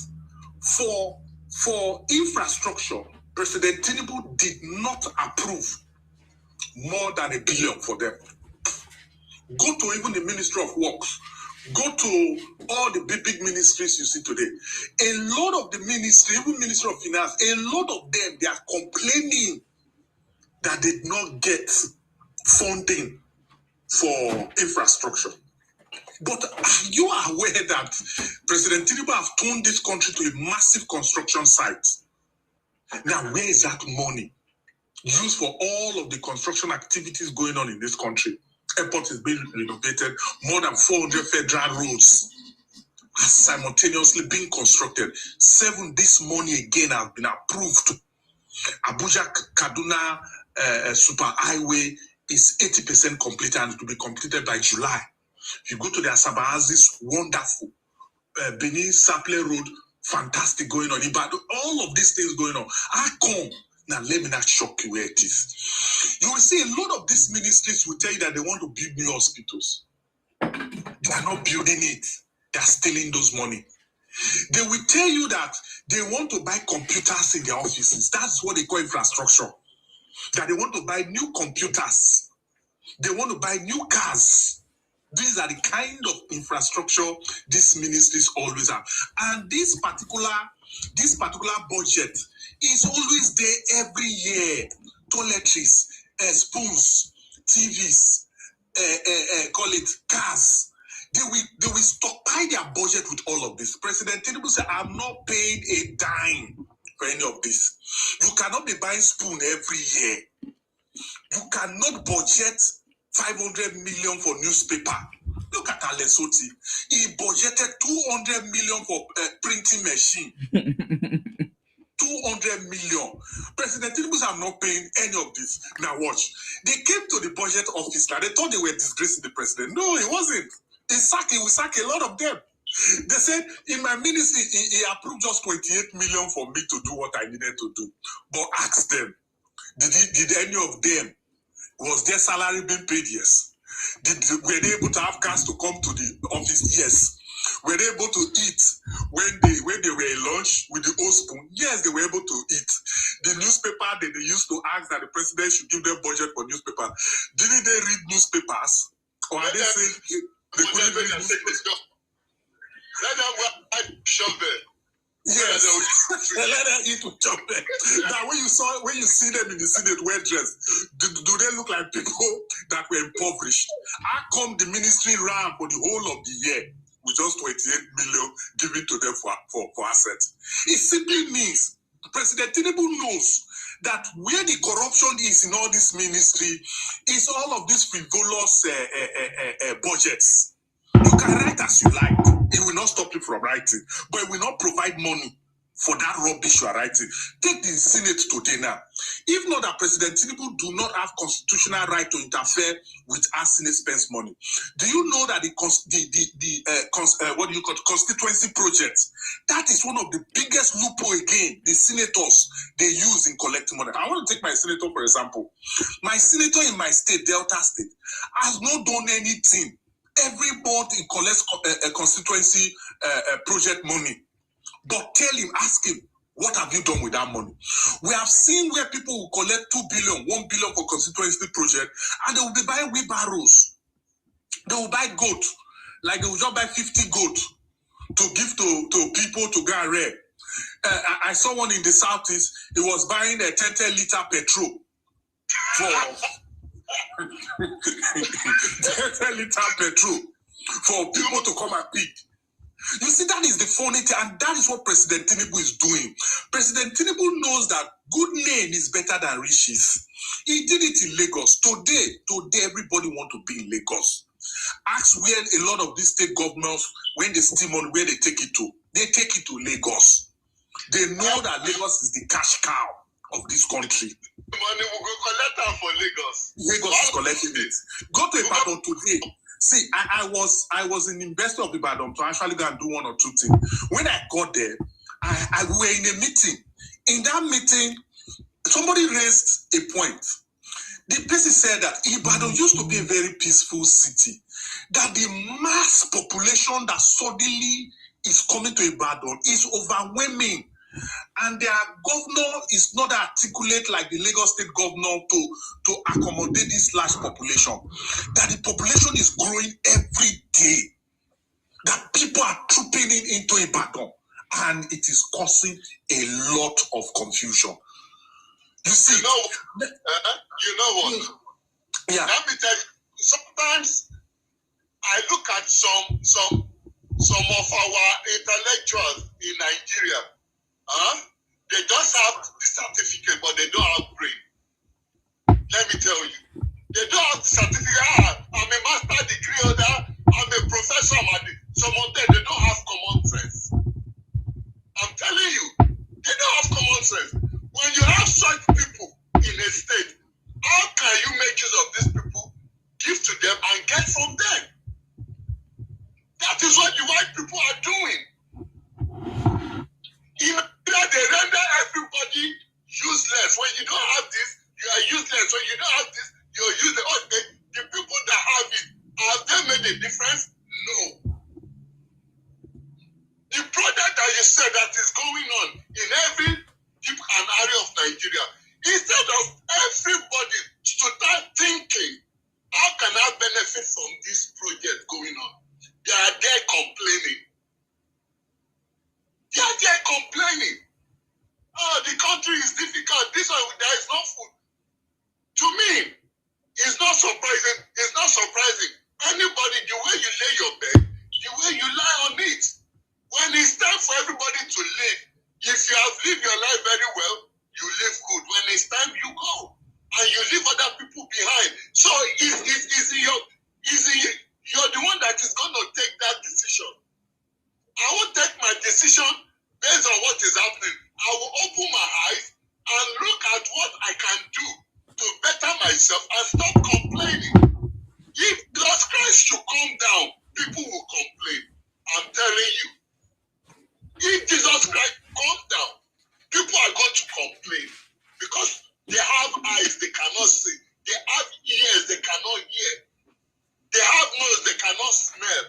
for infrastructure, President Tinubu did not approve more than $1 billion for them? Go to even the Ministry of Works. Go to all the big ministries you see today. A lot of the ministry, even Ministry of Finance, a lot of them, they are complaining that they did not get funding for infrastructure. But are you aware that President Tinubu has turned this country to a massive construction site? Now, where is that money used for all of the construction activities going on in this country? Airport is being renovated. More than 400 federal roads are simultaneously being constructed. 7 this morning again have been approved. Abuja Kaduna Super Highway is 80% completed and it will be completed by July. If you go to the Asabaazis, wonderful. Benin Saple Road, fantastic going on. Ibadan, all of these things going on. How come? Now, let me not shock you where it is. You will see a lot of these ministries will tell you that they want to build new hospitals. They are not building it. They are stealing those money. They will tell you that they want to buy computers in their offices. That's what they call infrastructure. That they want to buy new computers. They want to buy new cars. These are the kind of infrastructure these ministries always have. And this particular budget is always there every year. Toiletries, spoons, TVs, call it cars. They will stockpile their budget with all of this. President Tinubu said, I'm not paying a dime for any of this. You cannot be buying spoon every year. You cannot budget 500 million for newspaper. Look at Alesoti. He budgeted 200 million for printing machine. 200 million. President Tinubu said, I'm not paying any of this. Now watch. They came to the budget office. Now they thought they were disgracing the president. No, it wasn't. He will sack a lot of them. They said, in my ministry, he approved just 28 million for me to do what I needed to do. But ask them, did any of them, was their salary being paid? Yes. Were they able to have cars to come to the office? Yes. Were they able to eat when they were in lunch with the old spoon? Yes, they were able to eat. The newspaper that they used to ask that the president should give them budget for newspaper. Didn't they read newspapers? Or are they saying they couldn't read newspapers? Let them shove it. Yes, let them eat to chop it. Now, when you see them in the Senate well dressed, do they look like people that were impoverished? How come the ministry ran for the whole of the year with just 28 million given to them for assets? It simply means President Tinubu knows that where the corruption is in all this ministry is all of these frivolous budgets. You can write as you like. It will not stop you from writing, but it will not provide money for that rubbish you are writing. Take the Senate today now. If not that President Tinubu do not have constitutional right to interfere with our Senate spends money. Do you know that constituency projects, that is one of the biggest loophole again the senators they use in collecting money. I want to take my senator for example. My senator in my state, Delta State, has not done anything. Every month he collects a constituency project money. But tell him, ask him, what have you done with that money? We have seen where people will collect 2 billion, 1 billion for constituency project, and they will be buying wheelbarrows. They will buy goat, like they will just buy 50 goat to give to people to go and rear. I saw one in the southeast. He was buying a 10 liter petrol for 10 liter petrol for people to come and pick. You see, that is the funny thing, and that is what President Tinubu is doing. President Tinubu knows that good name is better than riches. He did it in Lagos. Today, everybody want to be in Lagos. Ask where a lot of these state governors, when they steal money, where they take it to. They take it to Lagos. They know that Lagos is the cash cow of this country. Money will go collect them for Lagos. Lagos is collecting it. Go to Ibadan today. See, I was in the University of Ibadan to actually go and do one or two things. When I got there, I were in a meeting. In that meeting, somebody raised a point. The person said that Ibadan used to be a very peaceful city. That the mass population that suddenly is coming to Ibadan is overwhelming. And their governor is not articulate like the Lagos State governor to accommodate this large population. That the population is growing every day. That people are trooping into Ibadan. And it is causing a lot of confusion. You see? You know what? Yeah. Let me tell you, sometimes I look at some of our intellectuals in Nigeria. They just have the certificate, but they don't have brain. Let me tell you. They don't have the certificate. I'm a master degree holder. I'm a professor. Some of them, they don't have common sense. I'm telling you, they don't have common sense. When you have such people in a state, how can you make use of these people, give to them, and get from them? That is what the white people are doing. They render everybody useless. When you don't have this, you are useless. When you don't have this, you're useless. The people that have it, have they made a difference? No. The product that you said that is going on in every tip and area of Nigeria, instead of everybody to start thinking, how can I benefit from this project going on? They are there complaining. They are there complaining. Oh, the country is difficult. This one, there is no food. To me, it's not surprising. It's not surprising. Anybody, the way you lay your bed, the way you lie on it. When it's time for everybody to live, if you have lived your life very well, you live good. When it's time, you go. And you leave other people behind. So you're the one that is going to take that decision. I will take my decision based on what is happening. I will open my eyes and look at what I can do to better myself and stop complaining. If Jesus Christ should come down, people will complain. I'm telling you. If Jesus Christ comes down, people are going to complain because they have eyes they cannot see. They have ears they cannot hear. They have nose they cannot smell.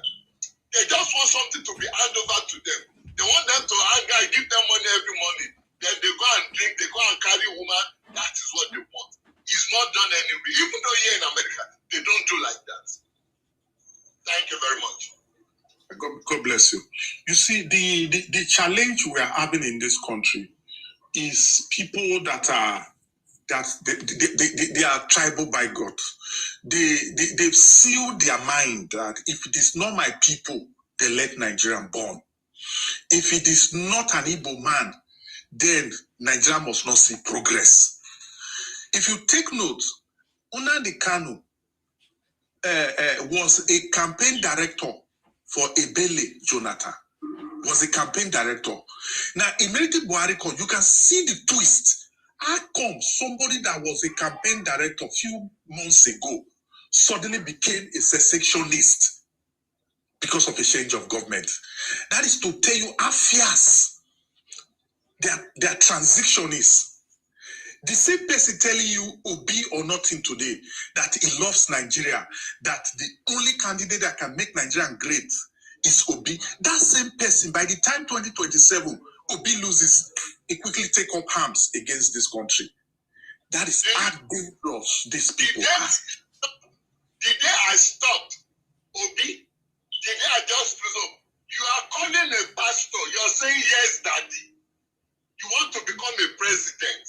They just want something it to be handed over to them. They want them to hang out, give them money every morning. Then they go and drink, they go and carry woman. That is what they want. It's not done anyway. Even though here in America, they don't do like that. Thank you very much. God bless you. You see, the challenge we are having in this country is people that are they are tribal by God. They've sealed their mind that if it is not my people, they let Nigeria born. If it is not an Igbo man, then Nigeria must not see progress. If you take note, Nnamdi Kanu was a campaign director for Ebele Jonathan. Was a campaign director. Now, immediately Buhari, you can see the twist. How come somebody that was a campaign director a few months ago suddenly became a secessionist because of a change of government? That is to tell you how fierce their transition is. The same person telling you Obi or nothing today, that he loves Nigeria, that the only candidate that can make Nigeria great is Obi. That same person, by the time 2027, Obi loses, he quickly take up arms against this country. That is how dangerous these people are. The day I stopped Obi, the day I just presume, you are calling a pastor, you're saying, yes, daddy. You want to become a president.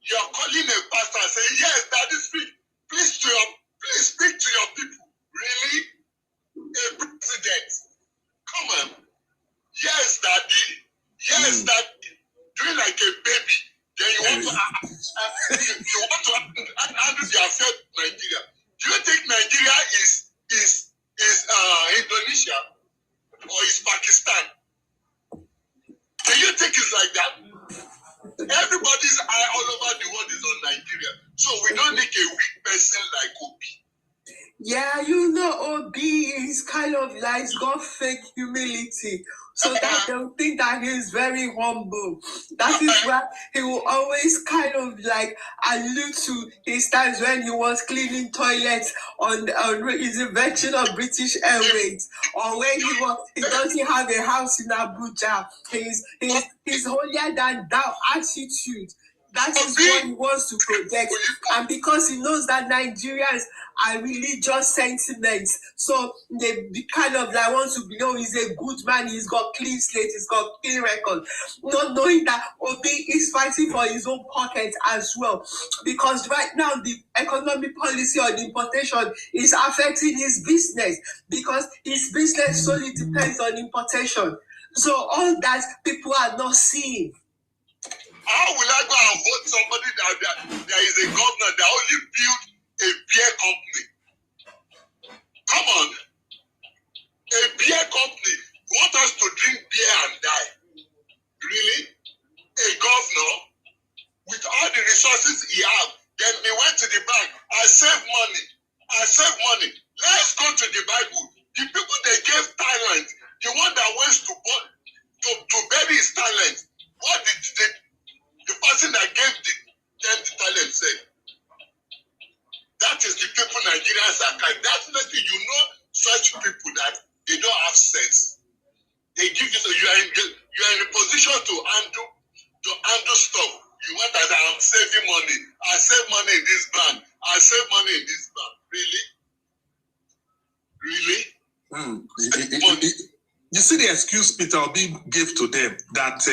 You're calling a pastor and saying, yes, daddy, speak. Please speak to your people. Really? A president? Come on. Yes, daddy. Yes, daddy. Doing like a baby. Then you want to handle the affair of Nigeria. Do you think Nigeria is Indonesia or is Pakistan? Do you think it's like that? Everybody's eye all over the world is on Nigeria. So we don't need a weak person like Obi. Yeah, you know, Obi is kind of like, he's got fake humility. So that they'll think that he's very humble. That is why he will always kind of like allude to his times when he was cleaning toilets on his invention of British Airways, or when he doesn't have a house in Abuja. His holier than thou attitude. That is what he wants to project. And because he knows that Nigerians are religious sentiments, so they kind of like want to know he's a good man, he's got clean slate, he's got clean record. Not knowing that Obi is fighting for his own pocket as well. Because right now the economic policy on importation is affecting his business, because his business solely depends on importation. So all that people are not seeing. How will I go and vote somebody that there is a governor that only built a beer company? Come on. A beer company. You want us to drink beer and die? Really? A governor with all the resources he has, then he went to the bank. I save money. Let's go to the Bible. The people they gave talent, the one that wants to bury his talent, what did the person that gave them the talent said? That is the people Nigerians are kind. Definitely, you know such people that they don't have sense. They give you, you are in a position to handle stuff. You want that I'm saving money. I save money in this bank. I save money in this bank. Really? You see the excuse Peter Obi gave to them that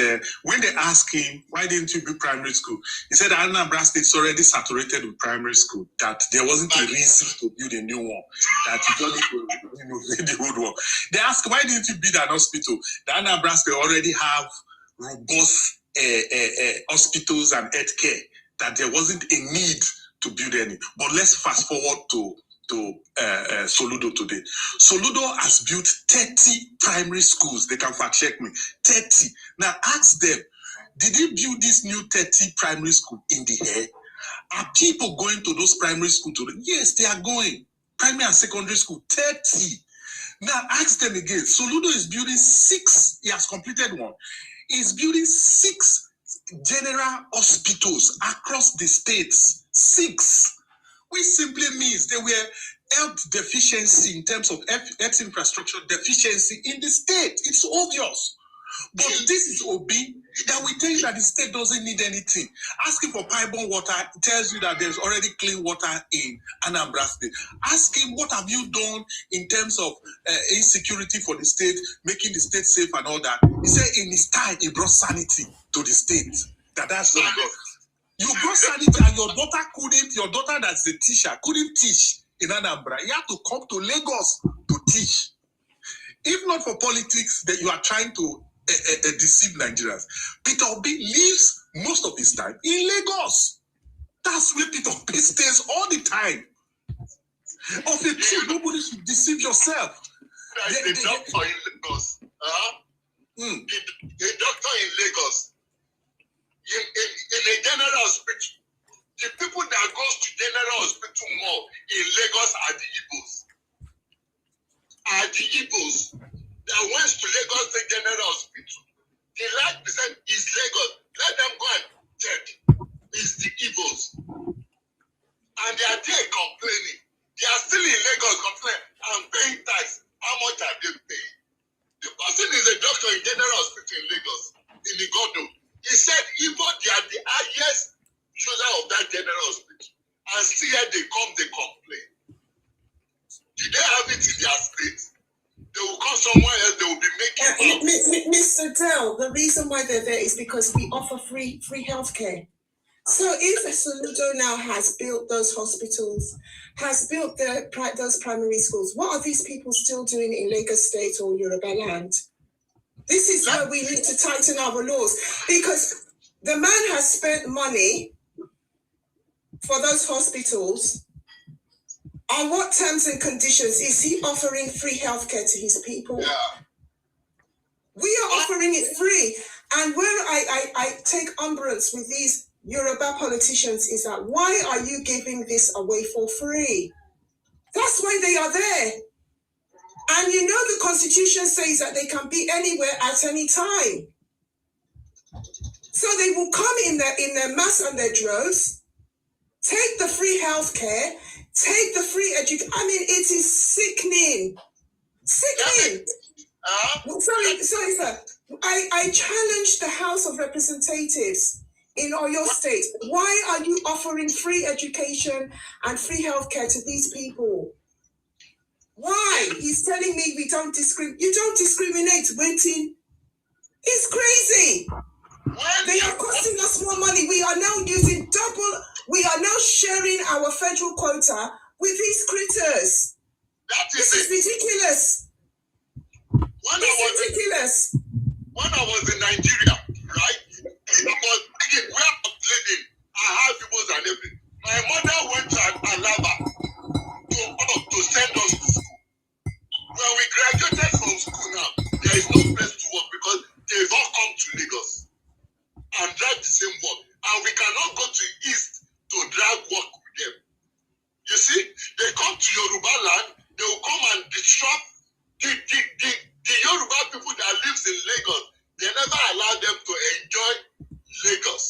when they asked him, why didn't you build primary school? He said Anambra State is already saturated with primary school, that there wasn't a reason to build a new one, that you don't need to renovate the old one. They asked, why didn't you build an hospital? The Anambra State already have robust hospitals and health care, that there wasn't a need to build any. But let's fast forward to Soludo today. Soludo has built 30 primary schools. They can fact check me. 30. Now ask them, did they build this new 30 primary school in the air? Are people going to those primary schools today? Yes, they are going. Primary and secondary school, 30. Now ask them again. Soludo is building 6. He has completed 1. He's building 6 general hospitals across the states. 6. Which simply means they were health deficiency in terms of health infrastructure deficiency in the state. It's obvious. But this is Obi that we tell you that the state doesn't need anything. Asking for pipe-borne water tells you that there's already clean water in Anambra State. Ask him, what have you done in terms of insecurity for the state, making the state safe and all that? He said in his time, he brought sanity to the state. That's not good. You brought sanity and your daughter that's a teacher, couldn't teach in Anambra. You have to come to Lagos to teach. If not for politics, that you are trying to deceive Nigerians. Peter Obi lives most of his time in Lagos. That's where Peter Obi stays all the time. Of the truth, nobody should deceive yourself. The doctor in Lagos. The doctor in Lagos. In a general hospital, the people that goes to general hospital more in Lagos are the Igbos. That went to Lagos State General Hospital. The large percent is Lagos. Let them go and check. It's the Igbos. And they are there complaining. They are still in Lagos complaining and paying tax. How much are they paying? The person is a doctor in General Hospital in Lagos, in Igodo. He said Igbo, they are the highest user of that General Hospital. And still here they complain. Did they have it in their state? They will come somewhere else, they will be making Mr. Dell, the reason why they're there is because we offer free healthcare. So if Soludo now has built those hospitals, has built those primary schools, what are these people still doing in Lagos State or Yoruba land? This is where we need to tighten our laws, because the man has spent money for those hospitals. On what terms and conditions is he offering free healthcare to his people? Yeah. We are offering it free. And where I take umbrance with these Yoruba politicians is that, why are you giving this away for free? That's why they are there. And you know the Constitution says that they can be anywhere at any time. So they will come in their mass and their droves, take the free healthcare, take the free education. I mean, it is sickening. Sickening. Sorry, sir. I challenge the House of Representatives in Oyo State. Why are you offering free education and free healthcare to these people? Why? He's telling me we don't discriminate. You don't discriminate, waiting. It's crazy. They are costing us more money. We are now using double. We are now sharing our federal quota with these critters. This is ridiculous. Ridiculous. When I was in Nigeria, right? I was thinking where I was living, I had people and everything. My mother went to Alaba to send us to school. When we graduated from school now, there is no place to work because they've all come to Lagos and drag the same work. And we cannot go to East to drag work with them. You see, they come to Yoruba land, they will come and disrupt the Yoruba people that lives in Lagos. They never allow them to enjoy Lagos.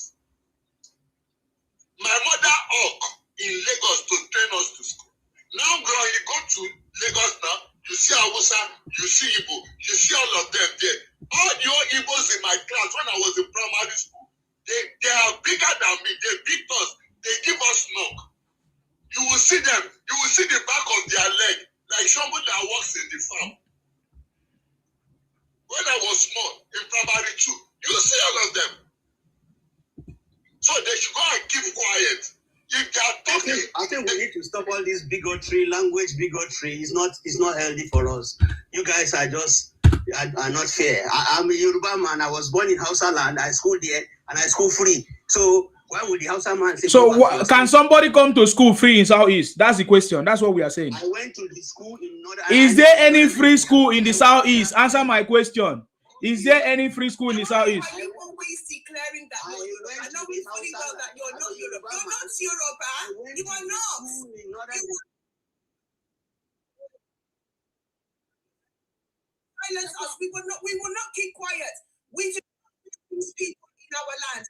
My mother Hawk in Lagos to train us to school. Now, girl, you go to Lagos now, you see Hausa, you see Igbo, you see all of them there. All your Igbos in my class when I was in primary school, they are bigger than me. They beat us. They give us knock. You will see them. You will see the back of their leg like somebody that works in the farm. When I was small, in primary 2, you see all of them. So they should go and keep quiet. If they are talking, I think we need to stop all this bigotry, language bigotry. It's not healthy for us. You guys are not fair. I'm a Yoruba man. I was born in Hausa land. I schooled there and I school free. So why would the Hausa man say? So can somebody come to school free in Southeast? That's the question. That's what we are saying. I went to the school in Northern. Is there any free school in the Southeast? Answer my question. Is there any free school in the Southeast? Are you always declaring that? I know we fully well that you're not Yoruba. You're not Yoruba. You are not. Silence us. We will not keep quiet. We just people in our land.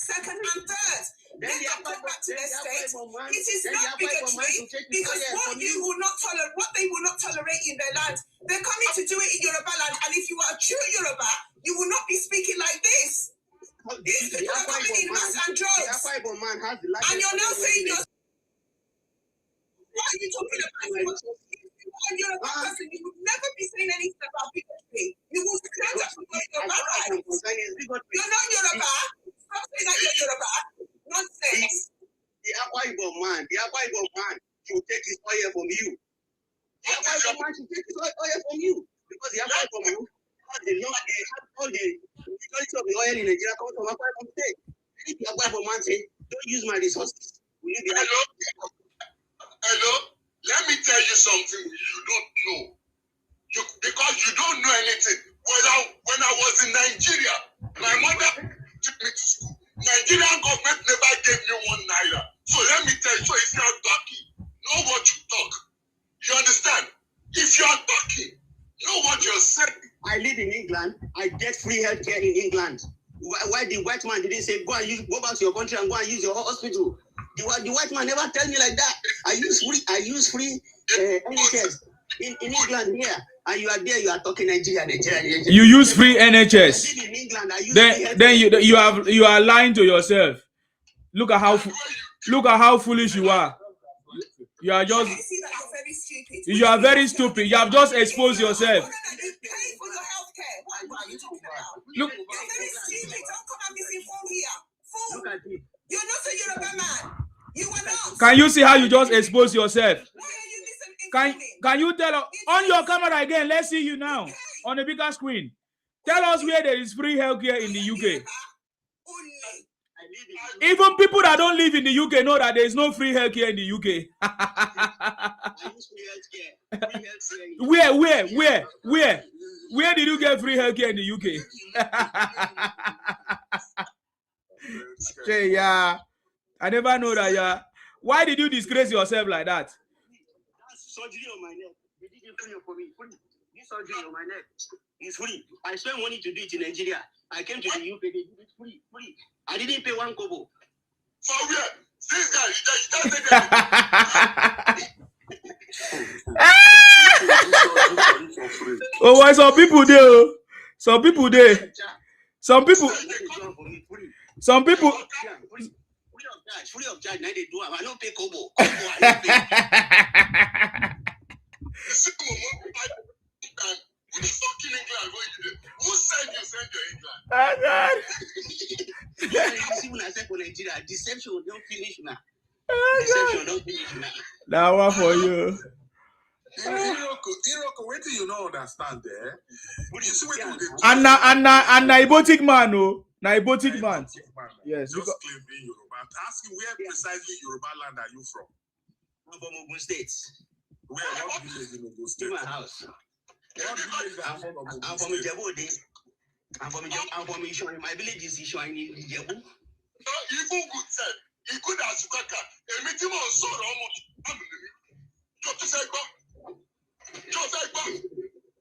second, and third. Let them come back to their state. It is not bigotry, because what they will not tolerate in their land, they're coming to do it in Yoruba land. And if you are a true Yoruba, you will not be speaking like this. These people are coming in mass and droves. And you're now saying you're... What are you talking about? You're a person, you would never be saying anything about bigotry. You will stand up for your rights. You're not Yoruba. Stop saying that you're Yoruba. Nonsense. The Akwa Ibom man should take his oil from you. The Akwa Ibom man should take his oil from you. Because the Akwa Ibom man, all the majority of the oil in Nigeria comes from Akwa Ibom State. If the Akwa Ibom man say, don't use my resources, will you be like... Hello? Let me tell you something you don't know. Because you don't know anything. When I was in Nigeria, my mother took me to school. Nigerian government never gave me 1 naira. So let me tell you, so if you are talking, know what you talk. You understand? If you are talking, know what you're saying. I live in England. I get free healthcare in England. Why the white man didn't say, go back to your country and go and use your hospital? The white man never tell me like that. I use free NHS in England here, and you are there. You are talking Nigeria. You use free NHS. In England, I use then you are lying to yourself. Look at how foolish you are. You are just... You are very stupid. You have just exposed yourself. Look. You're very stupid. Don't come and misinform here. Fool. Look at it. You're not a Yoruba man. You are not. Can you see how you just expose yourself? Can you tell us on your camera again? Let's see you now on the bigger screen. Tell us where there is free healthcare in the UK. Even people that don't live in the UK know that there is no free healthcare in the UK. Where did you get free healthcare in the UK? Okay, yeah. I never know that. Yeah. Why did you disgrace yourself like that? Surgery on my neck. They did it free for me. This surgery on my neck is free. I spent money to do it in Nigeria. I came to the UK. They did it free. I didn't pay 1 kobo. For where? This guy, you just oh, why some people there? Some people there. Some people. Free of charge. Now they do. I don't pay kobo. Who said you send your England? When I said for Nigeria, deception don't finish now. Deception don't finish now. That one for you. Iroko, wait till you don't understand there. You see what you do? And Naibotic man, oh. Naibotic man. Yes. Just claim being Yoruba. Ask him where precisely Yoruba land are you from? I'm from Ogun State. Where? What do you live in Ogun State? In my house. I'm from Ijebu. I'm from Ishon. My village is Ishon in Ijebu. Even good said, he could ask Kaka, a meeting on Soro.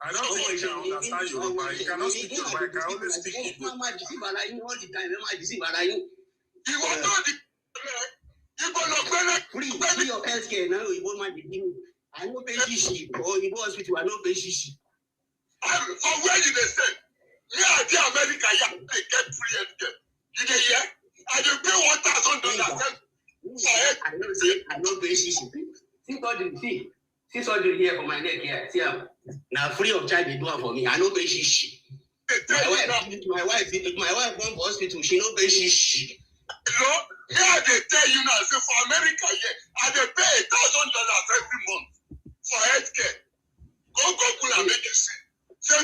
I don't think you understand Yoruba. You cannot speak Yoruba. I can only speak Igbo. All the time. You want to free of healthcare now. You want my beginning. I know pay shishi or you go hospital. I know pay shishi. For where you they say? Me at the America, they get free healthcare. You dey hear? I dey pay $1,000. I know pay shishi. See surgery here for my neck here. See now free of charge they do it for me. I know pay shishi. My wife went for hospital. She no pay shishi. No, here they tell you now. Say for America, I they pay $1,000 every month for healthcare. Go Google and make you see. I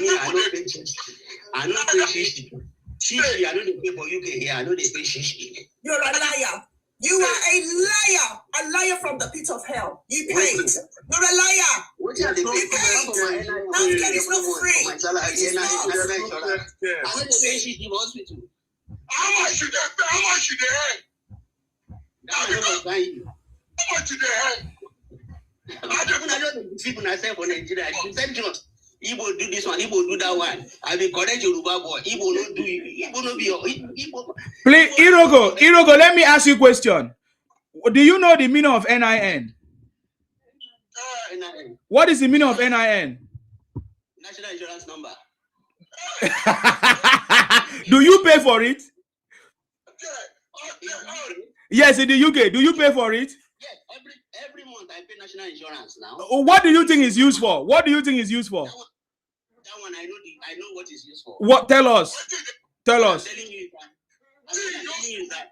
know pay shishi. Shishi, I know they pay for UK here. I know they pay shishi. You're a liar. You are a liar from the pit of hell. You paid. You're a liar. You paid. Healthcare is not free. It's not. How much should they pay? How much should they earn? How much should they earn? I don't people I say for Nigeria. Igbo do this one, Igbo do that one. I be correct Yoruba boy. Igbo no do Igbo no be your Igbo. Please, Irogo, let me ask you a question. Do you know the meaning of NIN? NIN. What is the meaning of NIN? National insurance number. Do you pay for it? Yes, in the UK. Do you pay for it? Yes, every month I pay national insurance now. What do you think is used for? What do you think is used for? That one I know what is used for. What? Tell us. Tell us. I'm telling you that.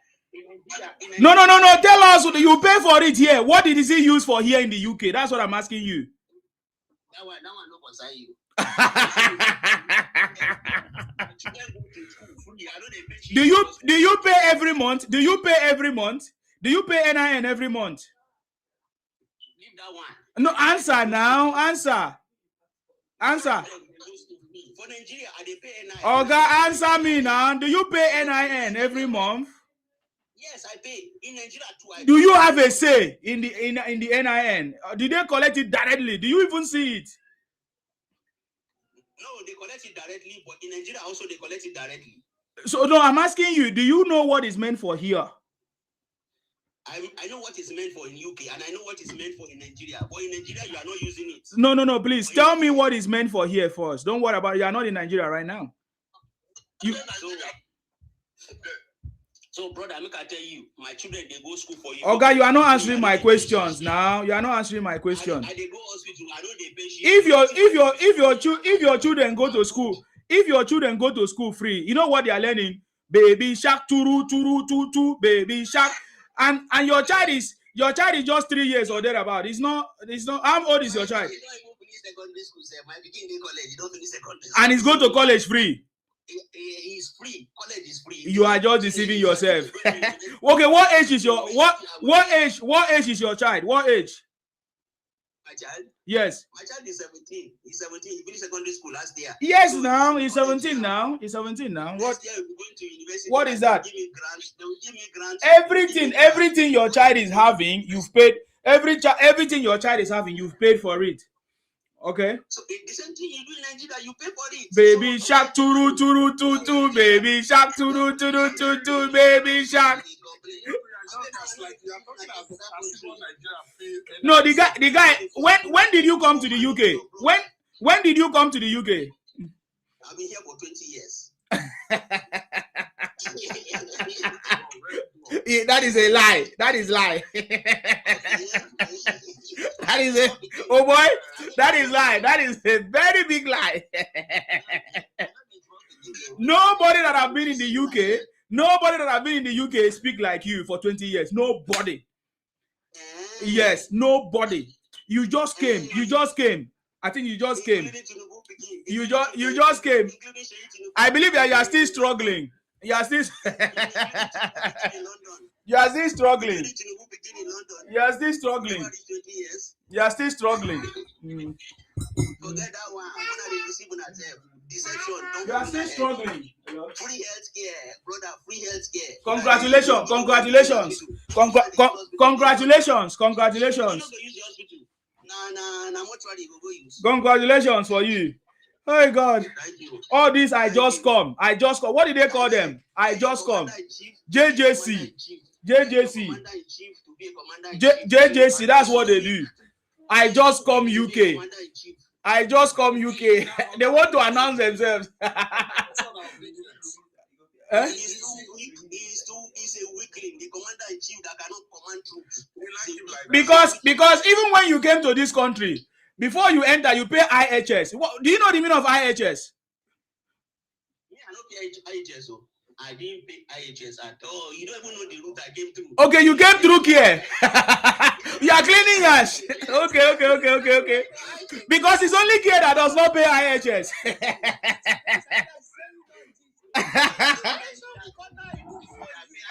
No. Tell us. You pay for it here. What did it used for here in the UK? That's what I'm asking you. That one no concern you. Do you pay every month? Do you pay every month? Do you pay NIN every month? Leave that one. No, answer now. Answer. For Nigeria, they pay NIN. Oga, answer me now. Do you pay NIN every month? Yes, I pay. In Nigeria too. Do you have a say in the NIN? Did they collect it directly? Do you even see it? No, they collect it directly, but in Nigeria also they collect it directly. So no, I'm asking you, do you know what is meant for here? I know what is meant for in UK and I know what is meant for in Nigeria. But in Nigeria, you are not using it. No, please tell me what is meant for here first. Don't worry about it. You are not in Nigeria right now. So brother, I tell you, my children, they go school for you. Okay, you are not answering my questions now. You are not answering my question. They go hospital. I know they pay shit. If your children go to school, if your children go to school free, you know what they are learning? Baby shark, turu, baby shark, and your child is just 3 years or thereabout. It's not. How old is your child? And he's going to college free. He's free. College is free. You are just deceiving yourself. Okay, what age is your what age is your child? What age? My child? Yes. My child is 17. He's 17. He finished secondary school last year. Yes, so now he's 17 now. He's 17 now. Next year we're going to university. What is that? They will give me grants. Everything your child is having, you've paid. Everything your child is having, you've paid for it. Okay. So the same thing you do in Nigeria, you pay for it. Baby shark, turu, baby shark, turu, baby shark. No, the guy. When did you come to the UK? When did you come to the UK? I've been here for 20 years. Yeah, that is a lie. That is lie. That is a oh boy. That is lie. That is a very big lie. Nobody that have been in the UK speak like you for 20 years. Nobody. Yes, nobody. You just came. I think you just came. You just came. I believe that you are still struggling. You are still struggling. You are still struggling. You are still struggling. You are still struggling. Forget that one. You are still struggling. Free healthcare, brother. Free healthcare. Congratulations. Congratulations for you. Oh God. All this I just come. What did they call them? I just come. JJC. That's what they do. I just come UK. They want to announce themselves. He's a weakling, the commander-in-chief that cannot command Because troops. even when you came to this country, before you enter, you pay IHS. Do you know the meaning of IHS? Yeah, I don't pay IHS. So I didn't pay IHS at all. You don't even know the route I came through. Okay, you came through here. You are cleaning yash. Okay. Because it's only here that does not pay IHS.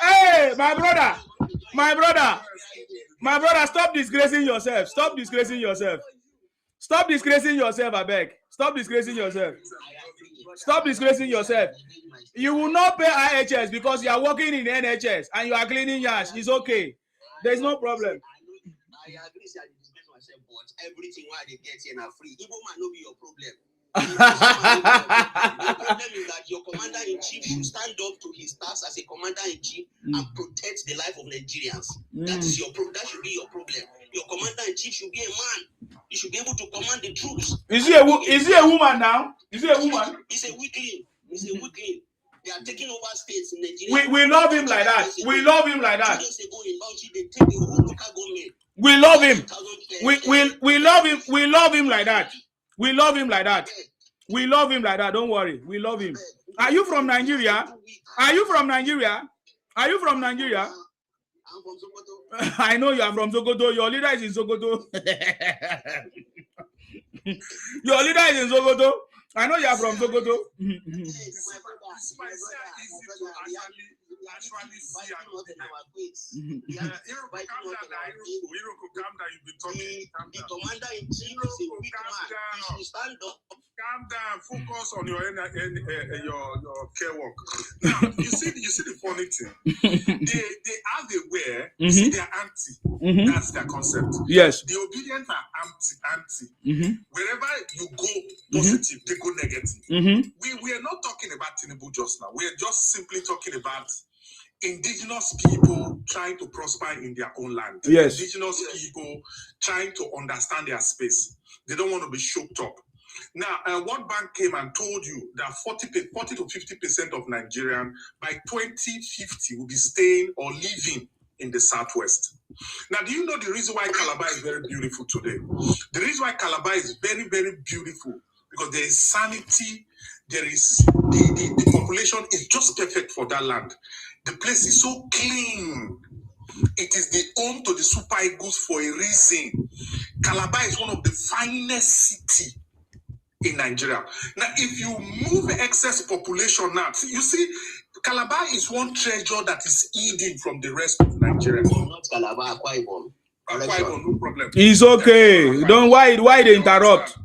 Hey, my brother, stop disgracing yourself. I beg. Stop disgracing yourself. You will not pay IHS because you are working in NHS and you are cleaning yash. It's okay. There's no problem. I agree, I disgrace myself, but everything why they get here now free. Igbo man no be your problem. The problem is that your commander-in-chief should stand up to his task as a commander-in-chief and protect the life of Nigerians. That is your problem. That should be your problem. Your commander-in-chief should be a man. He should be able to command the troops. Is he a woman now? Is he a woman? He's a weakling. He's a weakling. They are taking over states in Nigeria. We love him like that. We love him like that. 2 days ago in Bauchi, they take the whole local government. We love him. We love him. We love him like that. We love him like that. We love him like that. Don't worry. We love him. Are you from Nigeria? Are you from Nigeria? Are you from Nigeria? I'm from Sokoto. I know you are from Sokoto. Your leader is in Sokoto. Your leader is in Sokoto. I know you are from Sokoto. Actually see the commander-in-chief is a weak man. He should stand up. Calm down. Focus on your care work. Now, you see the funny thing. They are aware. You see, they are anti. That's their concept. Yes. The obedient are anti. Wherever you go positive, they go negative. We are not talking about Tinubu just now. We are just simply talking about indigenous people trying to prosper in their own land. Yes. Indigenous people trying to understand their space. They don't want to be choked up. Now, World Bank came and told you that 40 to 50% of Nigerians by 2050 will be staying or living in the Southwest. Now, do you know the reason why Calabar is very beautiful today? The reason why Calabar is very, very beautiful because there is sanity. There is the population is just perfect for that land. The place is so clean. It is the home to the Super Eagles for a reason. Calabar is one of the finest cities in Nigeria. Now, if you move excess population now, you see, Calabar is one treasure that is hidden from the rest of Nigeria. Not Calabar, Akwa Ibom. No problem. It's okay. Don't why they interrupt.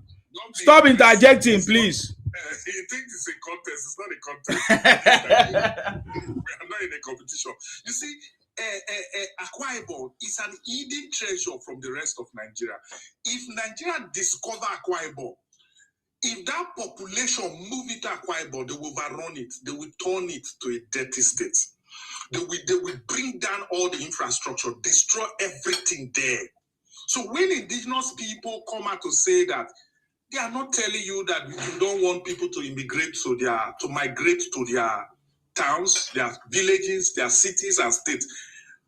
Stop interjecting, please. He thinks it's a contest. It's not a contest. We are not in a competition. You see, Akwa Ibom is an hidden treasure from the rest of Nigeria. If Nigeria discover Akwa Ibom, if that population move it to Akwa Ibom, they will overrun it. They will turn it to a dirty state. They will bring down all the infrastructure, destroy everything there. So when indigenous people come out to say that, they are not telling you that you don't want people to migrate to migrate to their towns, their villages, their cities and states.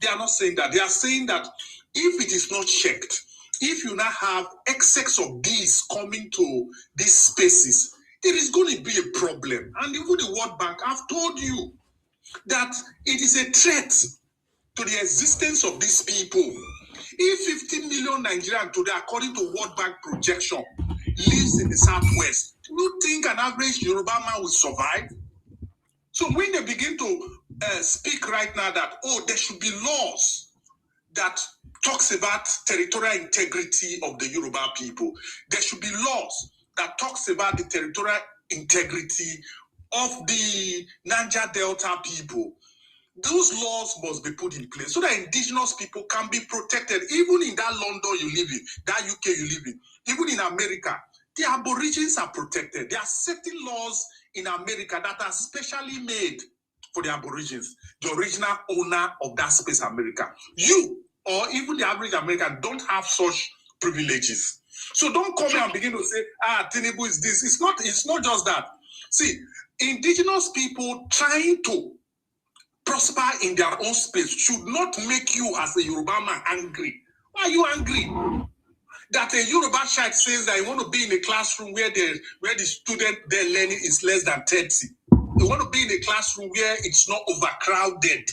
They are not saying that. They are saying that if it is not checked, if you now have excess of these coming to these spaces, there is going to be a problem. And even the World Bank have told you that it is a threat to the existence of these people. If 15 million Nigerians today, according to World Bank projection, lives in the Southwest, do you think an average Yoruba man will survive? So when they begin to speak right now that, there should be laws that talks about territorial integrity of the Yoruba people. There should be laws that talks about the territorial integrity of the Niger Delta people. Those laws must be put in place so that indigenous people can be protected, even in that London you live in, that UK you live in, even in America. The Aborigines are protected. There are certain laws in America that are specially made for the Aborigines, the original owner of that space, America. You, or even the average American, don't have such privileges. So don't come here and begin to say, Tinubu is this. It's not just that. See, indigenous people trying to prosper in their own space should not make you as a Yoruba man angry. Why are you angry? That a Yoruba child says that you want to be in a classroom where the student they're learning is less than 30. You want to be in a classroom where it's not overcrowded.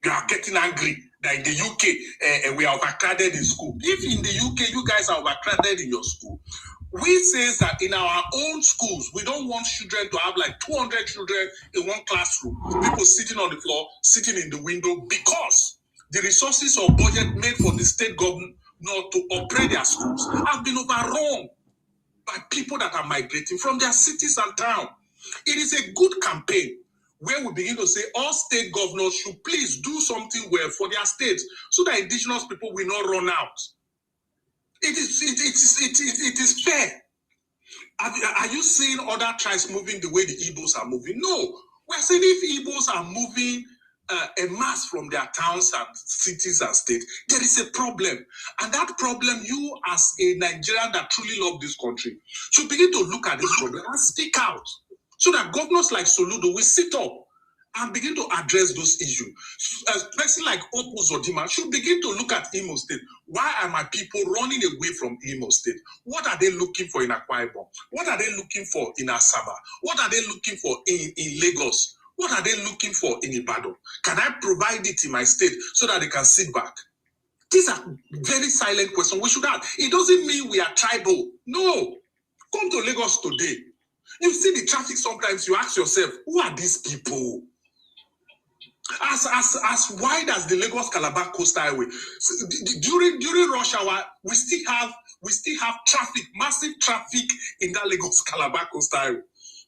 You are getting angry that in the UK we are overcrowded in school. If in the UK you guys are overcrowded in your school, we say that in our own schools, we don't want children to have like 200 children in one classroom, people sitting on the floor, sitting in the window, because the resources or budget made for the state government not to operate their schools have been overrun by people that are migrating from their cities and towns. It is a good campaign where we begin to say all state governors should please do something well for their states so that indigenous people will not run out. It is fair. Are you seeing other tribes moving the way the Igbos are moving? No. We're saying if Igbos are moving a mass from their towns and cities and states, there is a problem. And that problem, you as a Nigerian that truly love this country, should begin to look at this problem and speak out. So that governors like Soludo will sit up and begin to address those issues. A person like Opo Zodima should begin to look at Imo State. Why are my people running away from Imo State? What are they looking for in Akwa Ibom? What are they looking for in Asaba? What are they looking for in Lagos? What are they looking for in Ibadan? Can I provide it in my state so that they can sit back? These are very silent questions we should ask. It doesn't mean we are tribal. No. Come to Lagos today. You see the traffic sometimes, you ask yourself, who are these people? As wide as the Lagos Calabar Coast Highway, so during rush hour, we still have traffic, massive traffic in that Lagos Calabar Coast Highway.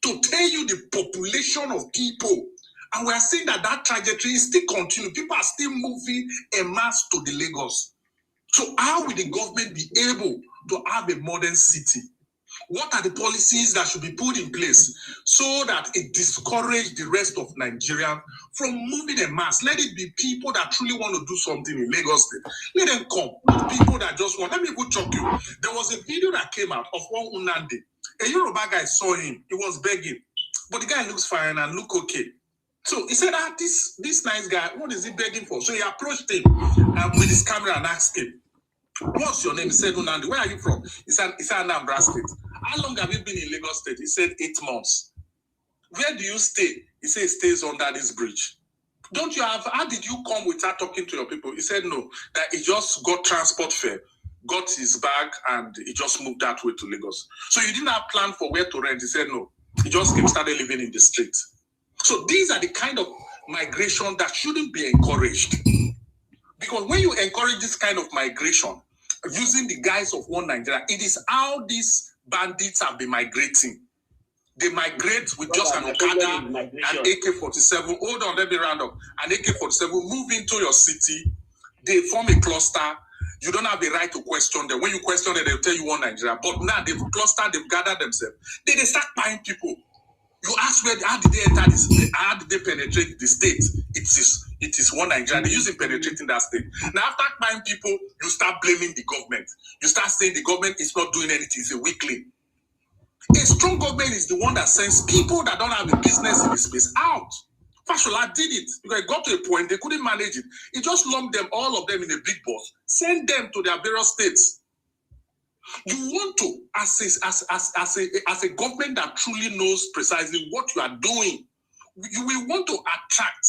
To tell you the population of people, and we are seeing that trajectory is still continuing. People are still moving en masse to the Lagos. So how will the government be able to have a modern city? What are the policies that should be put in place so that it discourages the rest of Nigeria from moving en masse? Let it be people that truly want to do something in Lagos State. Let them come. Not people that just want. Let me go choke you. There was a video that came out of one Unande. A Yoruba guy saw him. He was begging. But the guy looks fine and look okay. So he said, this nice guy, what is he begging for? So he approached him with his camera and asked him, what's your name? He said, Unande. Where are you from? He said, Anambra State. How long have you been in Lagos State? He said, 8 months. Where do you stay? He said, he stays under this bridge. How did you come without talking to your people? He said, no, that he just got transport fare, got his bag, and he just moved that way to Lagos. So you didn't have plan for where to rent? He said, no. He just started living in the street. So these are the kind of migration that shouldn't be encouraged. Because when you encourage this kind of migration, using the guise of one Nigeria, it is how these bandits have been migrating. They migrate with just an Okada, an AK-47. Hold on, let me round up. An AK-47, move into your city. They form a cluster. You don't have the right to question them. When you question them, they'll tell you one Nigeria. But now they've clustered, they've gathered themselves. They start buying people. You ask how did they enter this? How did they penetrate the state? It is one Nigeria. They're using penetrating that state. Now, after buying people, you start blaming the government. You start saying the government is not doing anything. It's a weakling. A strong government is the one that sends people that don't have a business in the space out. Fashola did it because it got to a point they couldn't manage it. He just lumped them, all of them, in a big bus, send them to their various states. You want to, as a government that truly knows precisely what you are doing, you will want to attract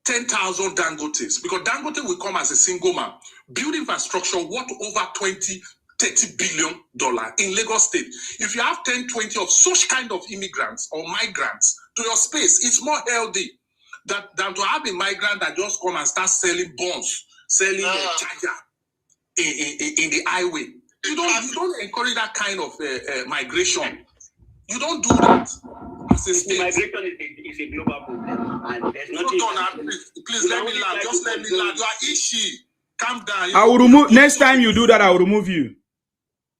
10,000 Dangotes, because Dangote will come as a single man, build infrastructure worth over $20-30 billion in Lagos State. If you have 10-20 of such kind of immigrants or migrants to your space, it's more healthy than to have a migrant that just come and start selling bonds, selling charger in the highway. You don't encourage that kind of migration. You don't do that as a state. Migration is a global problem, and there's nothing. Please let me land. Just let me land. You are Ishi. Calm down. I will remove. Next time you do that, I will remove you.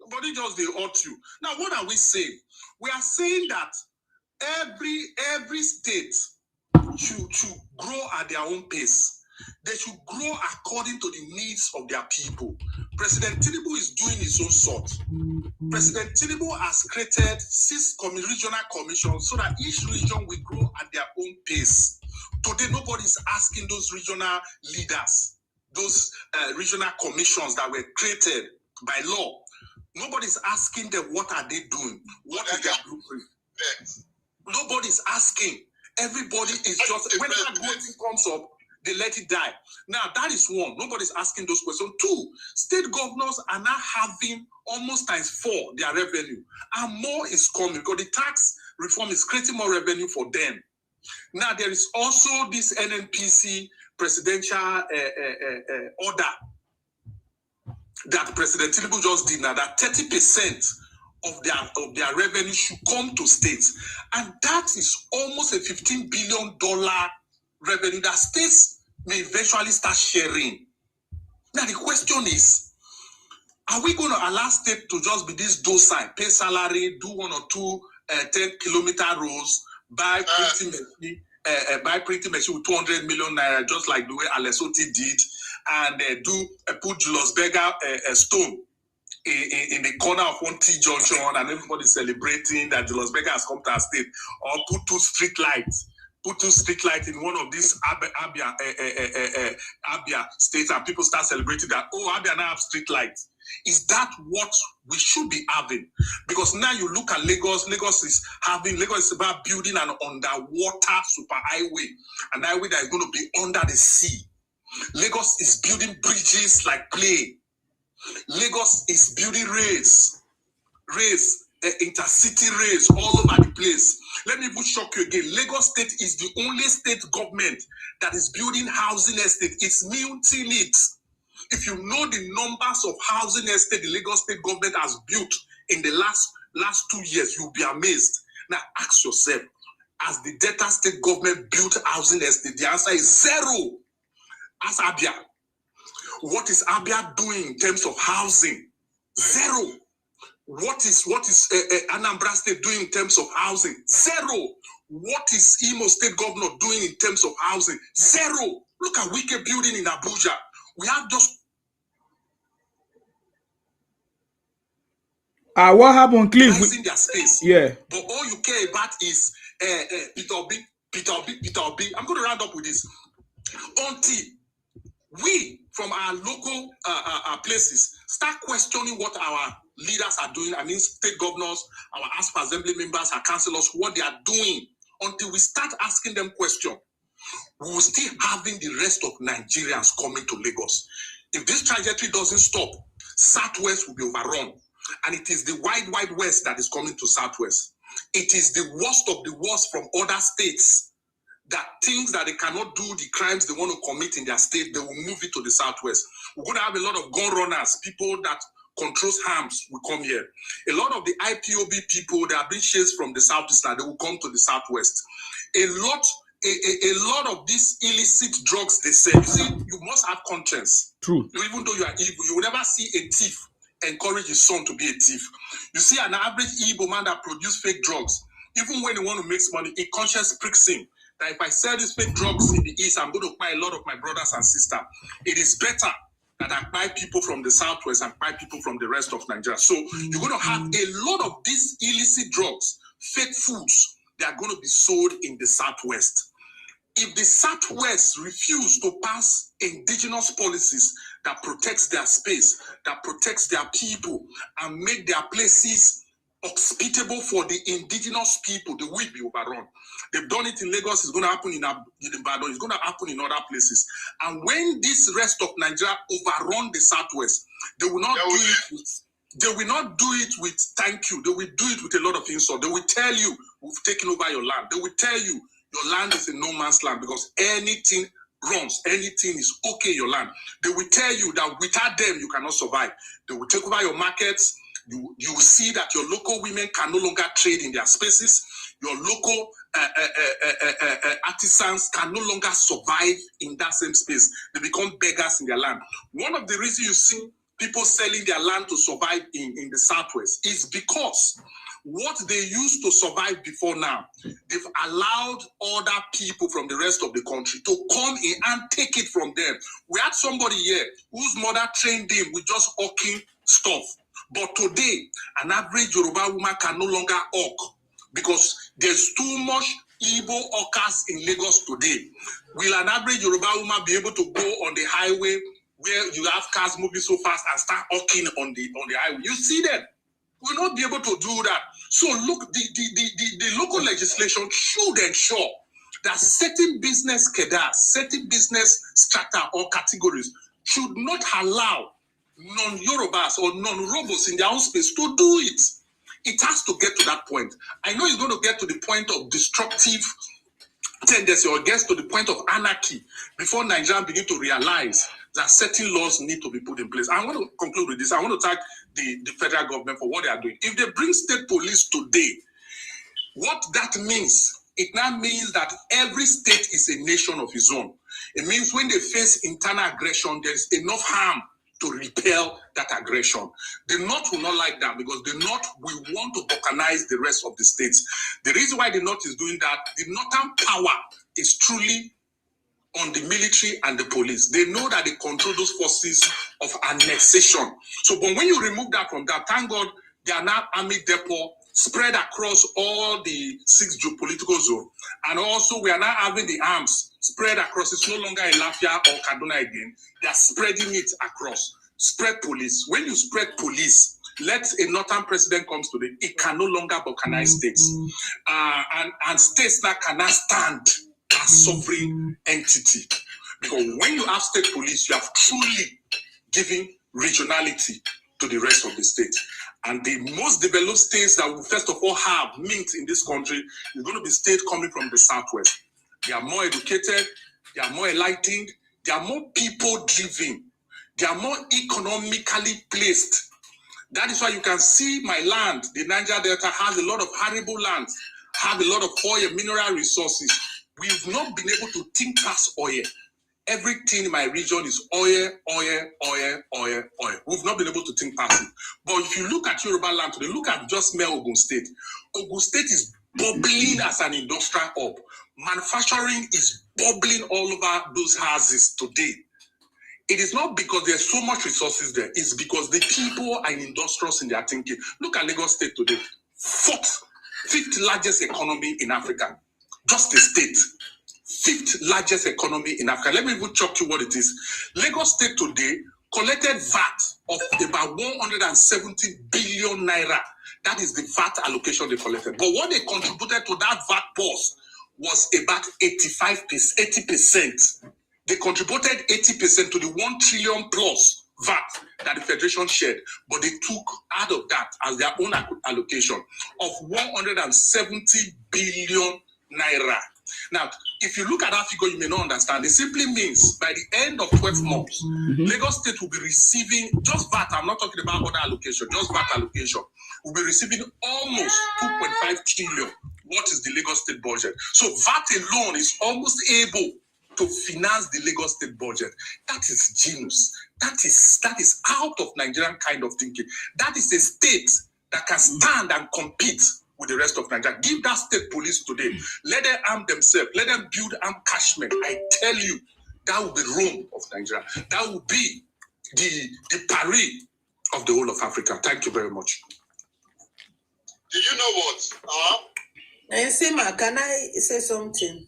Nobody just they hurt you. Now, what are we saying? We are saying that every state should grow at their own pace. They should grow according to the needs of their people. President Tinubu is doing his own sort. President Tinubu has created 6 regional commissions so that each region will grow at their own pace. Today, nobody is asking those regional leaders, those regional commissions that were created by law. Nobody is asking them what are they doing, what is their blueprint. Nobody is asking. Everybody is just, whenever growth comes up, they let it die. Now, that is one. Nobody's asking those questions. 2, state governors are now having almost ×4 their revenue. And more is coming because the tax reform is creating more revenue for them. Now, there is also this NNPC presidential order that President Tinubu just did now, that 30% of their revenue should come to states. And that is almost a $15 billion revenue that states may eventually start sharing. Now the question is, Are we going to allow state to just be this docile, pay salary, do 1 or 2 10-kilometer roads, buy printing machine with 200 million naira, just like the way Alessoti did, and put Julius Berger stone in the corner of one T junction, and everybody celebrating that Julius Berger has come to our state, or put 2 street lights. Put 2 street lights in one of these Abia states, and people start celebrating that, oh, Abia now have street lights. Is that what we should be having? Because now you look at Lagos. Lagos is about building an underwater super highway, an highway that is going to be under the sea. Lagos is building bridges like play. Lagos is building intercity rails all over the place. Let me even shock you again. Lagos State is the only state government that is building housing estate. It's muting it. If you know the numbers of housing estate the Lagos State government has built in the last 2 years, you'll be amazed. Now ask yourself, has the Delta State government built housing estate? The answer is 0. Ask Abia. What is Abia doing in terms of housing? 0. What is Anambra State doing in terms of housing? 0. What is Imo State governor doing in terms of housing? 0. Look at Wike building in Abuja. We have just what happened, Cliff? In their space. Yeah. But all you care about is Peter Obi. I'm going to round up with this. Until we, from our local places, start questioning what our leaders are doing. I mean, state governors, our House of Assembly members, our councillors, what they are doing. Until we start asking them questions, we will still having the rest of Nigerians coming to Lagos. If this trajectory doesn't stop, Southwest will be overrun. And it is the wide west that is coming to Southwest. It is the worst of the worst from other states that things that they cannot do, the crimes they want to commit in their state, they will move it to the Southwest. We're going to have a lot of gun runners, people that controls arms will come here. A lot of the IPOB people that have been chased from the Southeast, they will come to the Southwest. A lot of these illicit drugs they sell. You see, you must have conscience. True. Even though you are evil, you will never see a thief encourage his son to be a thief. You see an average Igbo man that produce fake drugs, even when he want to make money, a conscience pricks him that if I sell these fake drugs in the East, I'm going to buy a lot of my brothers and sisters. It is better that I buy people from the Southwest and buy people from the rest of Nigeria. So you're going to have a lot of these illicit drugs, fake foods, they are going to be sold in the Southwest. If the Southwest refuse to pass indigenous policies that protects their space, that protects their people, and make their places hospitable for the indigenous people, they will be overrun. They've done it in Lagos, it's going to happen in Ibadan, it's going to happen in other places. And when this rest of Nigeria overrun the Southwest, they will not do it with thank you. They will do it with a lot of insult. They will tell you, we've taken over your land. They will tell you, your land is a no man's land because anything runs, anything is okay in your land. They will tell you that without them, you cannot survive. They will take over your markets. You will see that your local women can no longer trade in their spaces. Your local artisans can no longer survive in that same space. They become beggars in their land. One of the reasons you see people selling their land to survive in the Southwest is because what they used to survive before now, they've allowed other people from the rest of the country to come in and take it from them. We had somebody here whose mother trained him with just hawking stuff. But today, an average Yoruba woman can no longer hawk because there's too much Igbo hawkers in Lagos today. Will an average Yoruba woman be able to go on the highway where you have cars moving so fast and start hawking on the highway? You see them. Will not be able to do that. So look, the local legislation should ensure that certain business cadres, certain business strata or categories should not allow non-Yorubas or non-Robos in their own space to do it. It has to get to that point. I know it's going to get to the point of destructive tendency or gets to the point of anarchy before Nigerians begin to realize that certain laws need to be put in place. I want to conclude with this. I want to thank the federal government for what they are doing. If they bring state police today, what that means, it now means that every state is a nation of its own. It means when they face internal aggression, there is enough harm to repel that aggression. The North will not like that because the North will want to balkanize the rest of the states. The reason why the North is doing that, the Northern power is truly on the military and the police. They know that they control those forces of annexation. So, but when you remove that from that, thank God, they are now army depot spread across all the 6 geopolitical zones. And also, we are now having the arms spread across. It's no longer in Lafia or Kaduna again. They are spreading it across. Spread police. When you spread police, let a northern president comes today, it can no longer balkanize states. And states that cannot stand as sovereign entity. Because when you have state police, you have truly given regionality to the rest of the state. And the most developed states that will first of all have mint in this country is going to be states coming from the southwest. They are more educated, they are more enlightened, they are more people-driven, they are more economically placed. That is why you can see my land, the Niger Delta, has a lot of arable lands, have a lot of oil, mineral resources. We've not been able to think past oil. Everything in my region is oil, oil, oil, oil, oil. We've not been able to think past it. But if you look at Yoruba land today, look at just mere Ogun State. Ogun State is bubbling as an industrial hub. Manufacturing is bubbling all over those houses today. It is not because there's so much resources there. It's because the people are industrious in their thinking. Look at Lagos State today. 5th largest economy in Africa. Just a state. 5th largest economy in Africa. Let me even chop you what it is. Lagos State today collected VAT of about 170 billion naira. That is the VAT allocation they collected. But what they contributed to that VAT purse was about 80%. They contributed 80% to the 1 trillion plus VAT that the Federation shared, but they took out of that as their own allocation of 170 billion naira. Now, if you look at that figure, you may not understand. It simply means by the end of 12 months, Lagos State will be receiving, just VAT, I'm not talking about other allocation, just VAT allocation, will be receiving almost 2.5 trillion. What is the Lagos State budget? So VAT alone is almost able to finance the Lagos State budget. That is genius. That is out of Nigerian kind of thinking. That is a state that can stand and compete with the rest of Nigeria. Give that state police today. Let them arm themselves. Let them build armed catchment. I tell you, that will be Rome of Nigeria. That will be the Paris of the whole of Africa. Thank you very much. Do you know what? Sima, can I say something?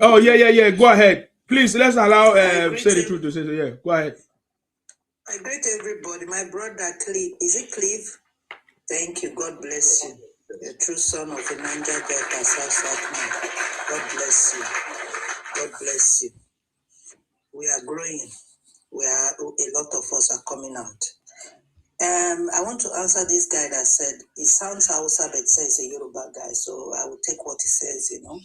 Oh, yeah. Go ahead. Please, let's allow say the truth to say so. Yeah, go ahead. I greet everybody. My brother, Cliff. Is it Cliff? Thank you. God bless you. The true son of the Niger Delta, South man. God bless you. God bless you. We are growing. A lot of us are coming out. I want to answer this guy that said, it sounds Hausa, but says a Yoruba guy, so I will take what he says, You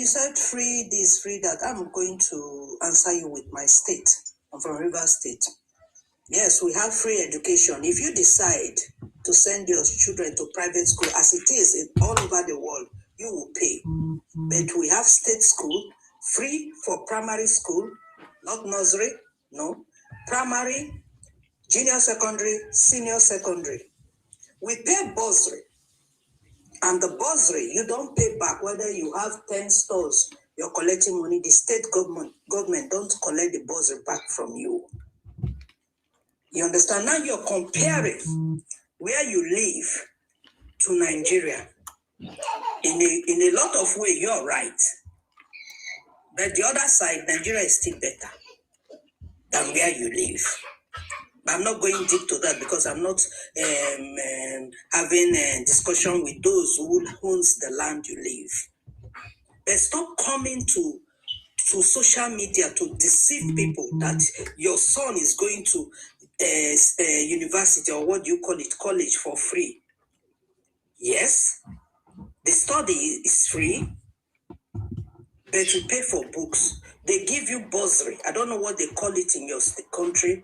said free this, free that. I'm going to answer you with my state. I'm from Rivers State. Yes, we have free education. If you decide to send your children to private school, as it is all over the world, you will pay. But we have state school, free for primary school, not nursery, no. Primary, junior secondary, senior secondary. We pay bursary. And the bursary, you don't pay back whether you have 10 stores, you're collecting money. The state government don't collect the bursary back from you. You understand? Now you're comparing where you live to Nigeria. In a lot of ways, you're right. But the other side, Nigeria is still better than where you live. But I'm not going deep to that because I'm not having a discussion with those who owns the land you live. But stop coming to social media to deceive people that your son is going to university or what do you call it, college for free. Yes, the study is free, but you pay for books. They give you bursary. I don't know what they call it in your country,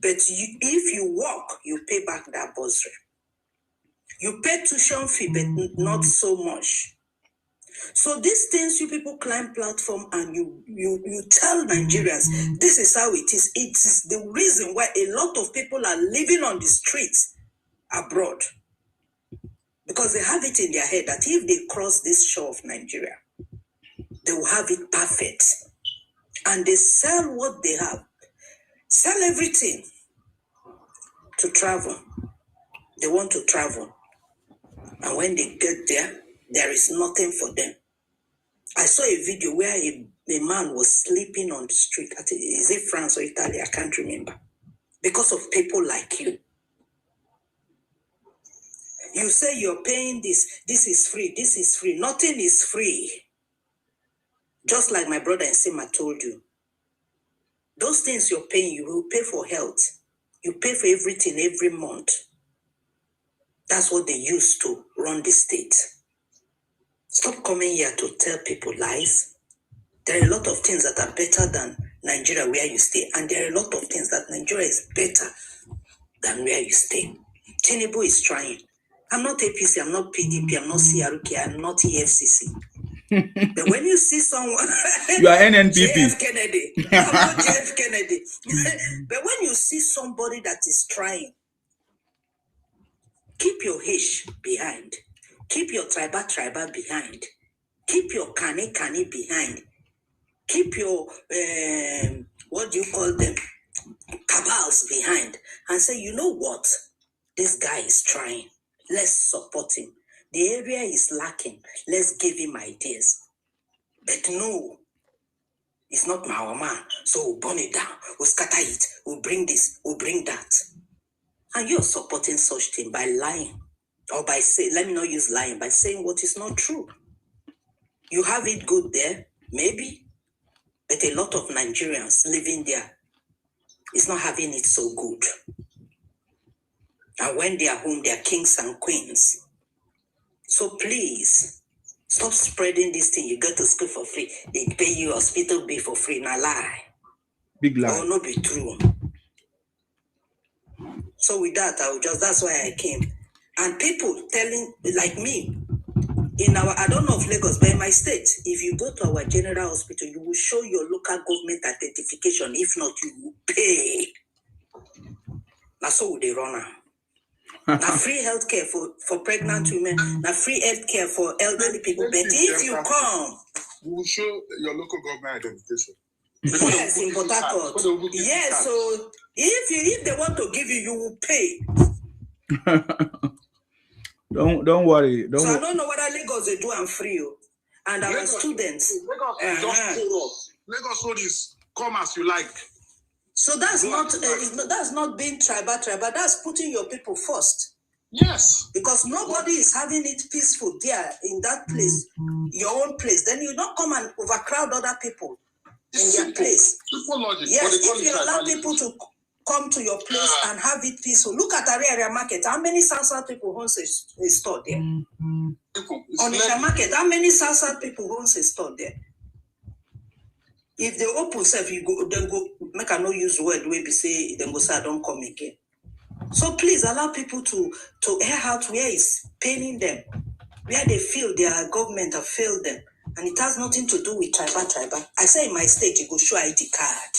but if you work, you pay back that bursary. You pay tuition fee, but not so much. So these things you people climb platform and you tell Nigerians, this is how it is. It is the reason why a lot of people are living on the streets abroad. Because they have it in their head that if they cross this shore of Nigeria, they will have it perfect. And they sell what they have. Sell everything to travel. They want to travel. And when they get there, there is nothing for them. I saw a video where a man was sleeping on the street. Is it France or Italy? I can't remember. Because of people like you. You say you're paying this. This is free. This is free. Nothing is free. Just like my brother in Sima told you. Those things you're paying, you will pay for health. You pay for everything every month. That's what they use to run the state. Stop coming here to tell people lies. There are a lot of things that are better than Nigeria where you stay. And there are a lot of things that Nigeria is better than where you stay. Tinubu is trying. I'm not APC, I'm not PDP, I'm not CRK, I'm not EFCC. But when you see someone... You are NNPP. JF Kennedy. I'm not JF Kennedy. But when you see somebody that is trying, keep your H behind. Keep your tribal behind. Keep your Kane behind. Keep your, what do you call them? Cabals behind. And say, you know what? This guy is trying. Let's support him. The area is lacking. Let's give him ideas. But no, it's not our man. So we'll burn it down. We'll scatter it. We'll bring this. We'll bring that. And you're supporting such thing by lying. Or by saying, let me not use lying, by saying what is not true. You have it good there, maybe. But a lot of Nigerians living there is not having it so good. And when they are home, they are kings and queens. So please, stop spreading this thing. You go to school for free. They pay you hospital bill for free. Now lie. Big lie. Or not be true. So with that, that's why I came. And people telling, like me, I don't know of Lagos, but in my state, if you go to our general hospital, you will show your local government identification. If not, you will pay. That's how they run now. Now free healthcare for pregnant women, now free healthcare for elderly people. But if you come, you will show your local government identification. Yes, in Port Harcourt. Yes, so if they want to give you, you will pay. Don't worry. So I don't know whether Lagos they do and free. And our students. Lagos Road is come as you like. So that's not being tribal. That's putting your people first. Yes. Because nobody is having it peaceful there in that place, your own place. Then you don't come and overcrowd other people in their place. Simple logic. Yes, if you allow people to come to your place and have it peaceful. Look at area market. How many South people owns a store there? On the market, how many South people owns a store there? If they open self, then go make a no use word where be say then go say I don't come again. So please allow people to air out where it's paining them, where they feel their government have failed them, and it has nothing to do with tribal. I say in my state you go show ID card.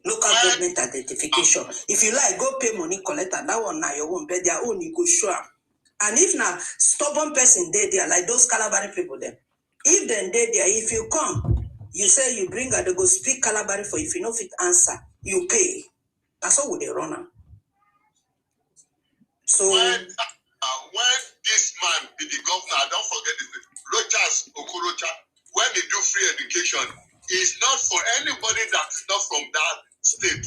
Local government identification. If you like, go pay money, collect, and that one now your own, but their own you go show up. And if now stubborn person there, like those Calabari people there, if then they there, if you come, you say you bring her, they go speak Calabari for if you know fit answer, you pay. That's how they run now. So when this man be the governor, don't forget Rochas Okorocha, when they do free education, it's not for anybody that's not from that state.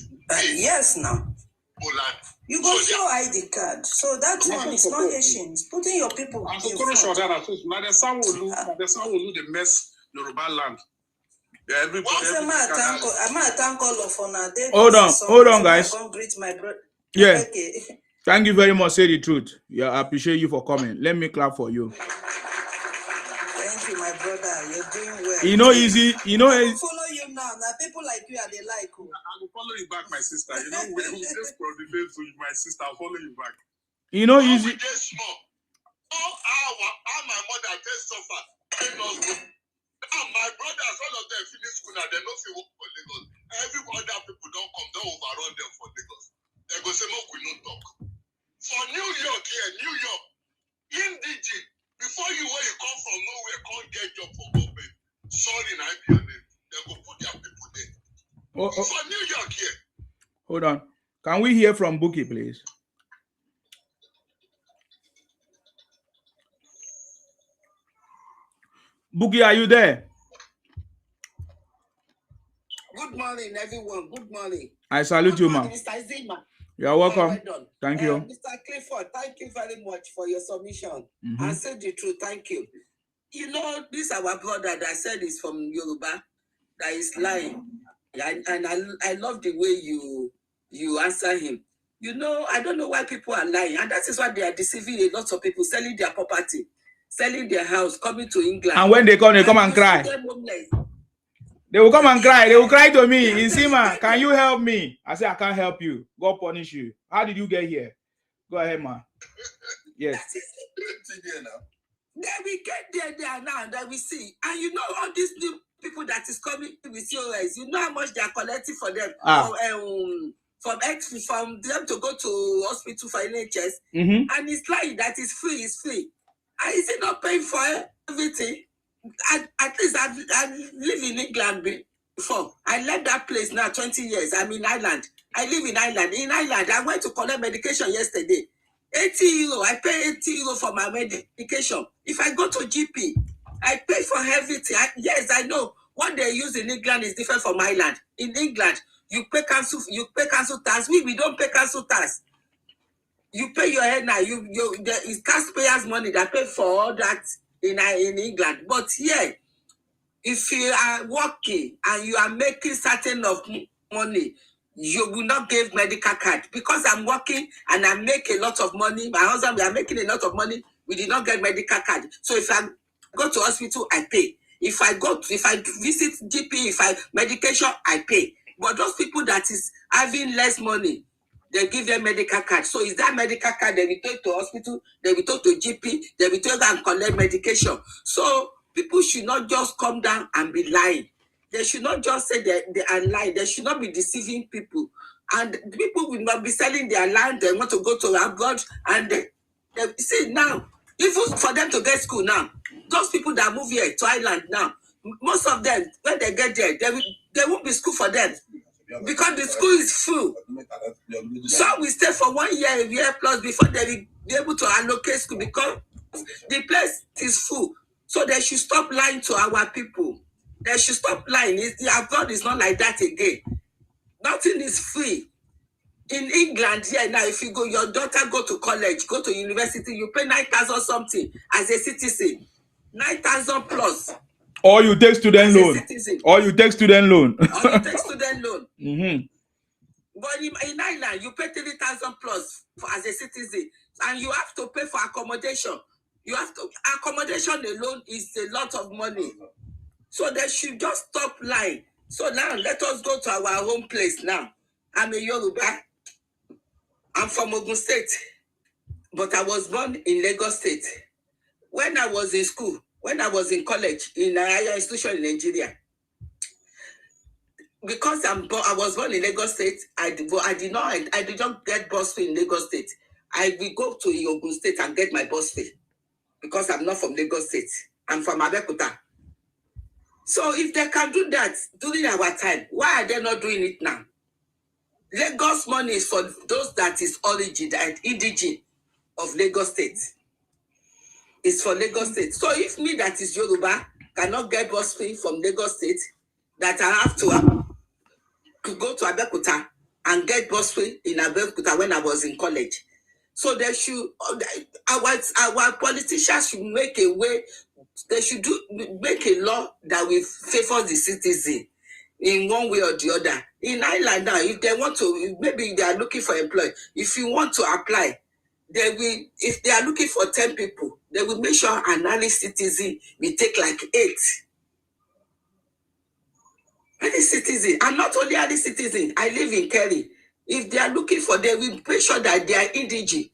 Yes, now. Poland. You go show ID card. So that one is not Asian. It's putting your people in front. Now the Sanwo-Olu, they mess Yoruba land. Hold on, guys. Greet my brother. Yeah. Okay. Thank you very much. Say the truth. Yeah, I appreciate you for coming. Let me clap for you. Thank you, my brother. You're doing well. You know, easy. You know, I will follow you now. Now, people like you are they like you. I will follow you back, my sister. You know, we just for the babes with my sister. I'll follow you back. You know, easy. All my mother just suffer. My brothers, all of them finish school now, they don't feel work for Lagos. Every other people don't come, don't overrun them for Lagos. They go say, "Mo, we no talk." For New York here, New York, indigent, before you where you come from nowhere, can't get job for government. Sorry, now they go put their people there. For New York here. Hold on. Can we hear from Buki, please? Buki, are you there? Good morning, everyone. Good morning. I salute you, ma'am. Mr. Zima. You are welcome. Well done. Thank you. Mr. Clifford, thank you very much for your submission. I said the truth. Thank you. You know, this our brother that said is from Yoruba, that is lying. And I love the way you answer him. You know, I don't know why people are lying. And that is why they are deceiving a lot of people, selling their property, selling their house, coming to England. And when they come and cry. They will come and cry. They will cry to me. Insima, can you help me? I say, I can't help you. God punish you. How did you get here? Go ahead, man. Yes. Then we get there now, that we see. And you know, all these new people that is coming with COS, you know how much they are collecting for them. From them to go to hospital for NHS. And it's like that is free, it's free. And is it not paying for everything? At least I live in England before. I left that place now 20 years. I'm in Ireland. I live in Ireland. In Ireland, I went to collect medication yesterday. 80 euro. I pay 80 euro for my medication. If I go to GP, I pay for everything. Yes, I know what they use in England is different from Ireland. In England, you pay council tax. We don't pay council tax. You pay your head now. It's taxpayers' money that pay for all that in England. But here, if you are working and you are making certain of money, you will not give medical card. Because I'm working and I make a lot of money, my husband, we are making a lot of money, we did not get medical card. So if I go to hospital, I pay. If I visit GP, if I medication, I pay. But those people that is having less money, they give them medical card. So is that medical card, they will take to hospital, they will take to GP, they will take and collect medication. So people should not just come down and be lying. They should not just say they are lying. They should not be deceiving people. And people will not be selling their land. They want to go to abroad. And they see now, even for them to get school now, those people that move here to Ireland now, most of them, when they get there, there won't be school for them. Because the school is full. So we stay for 1 year, a year plus before they will be able to allocate school because the place is full. So they should stop lying to our people. They should stop lying. Abroad is not like that again. Nothing is free. In England, here now, if you go, your daughter go to college, go to university, you pay 9,000 something as a citizen. 9,000 plus. Or you take student loan. Or you take student loan. Or you take student loan. But in Ireland, you pay 3,000 plus as a citizen. And you have to pay for accommodation. Accommodation alone is a lot of money. So they should just stop lying. So now let us go to our home place now. I'm a Yoruba. I'm from Ogun State. But I was born in Lagos State. When I was in school, when I was in college, in a higher institution in Nigeria, because I was born in Lagos State, I did not get bus fare in Lagos State. I will go to Ogun State and get my bus fare because I'm not from Lagos State. I'm from Abeokuta. So if they can do that during our time, why are they not doing it now? Lagos money is for those that is origin and indigene of Lagos State. It's for Lagos State. So if me that is Yoruba cannot get bus fare from Lagos State, that I have to go to Abeokuta and get bus fare in Abeokuta when I was in college. So they should, our politicians should make a way. They should make a law that will favor the citizen in one way or the other. In Ireland now, if they want to, maybe they are looking for employee. If you want to apply, they will. If they are looking for 10 people, they will make sure an Irish citizen will take like 8. Irish citizen, and not only Irish citizen. I live in Kerry. If they are looking for, they will make sure that they are indigene.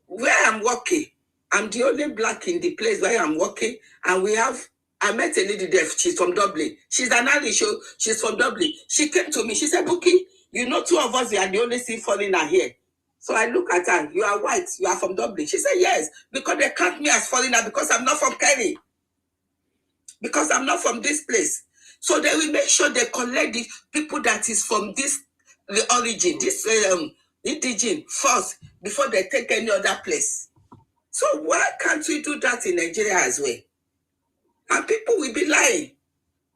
Where I'm working, I'm the only black in the place where I'm working, and we have I met a lady there. She's from Dublin. She's an Irish. She's from Dublin. She came to me. She said, Buki, you know, two of us, we are the only sea foreigner here. So I look at her. You are white. You are from Dublin. She said, yes, because they count me as foreigner because I'm not from Kerry. Because I'm not from this place. So they will make sure they collect the people that is from the origin, this indigenous first, before they take any other place. So why can't we do that in Nigeria as well? And people will be lying.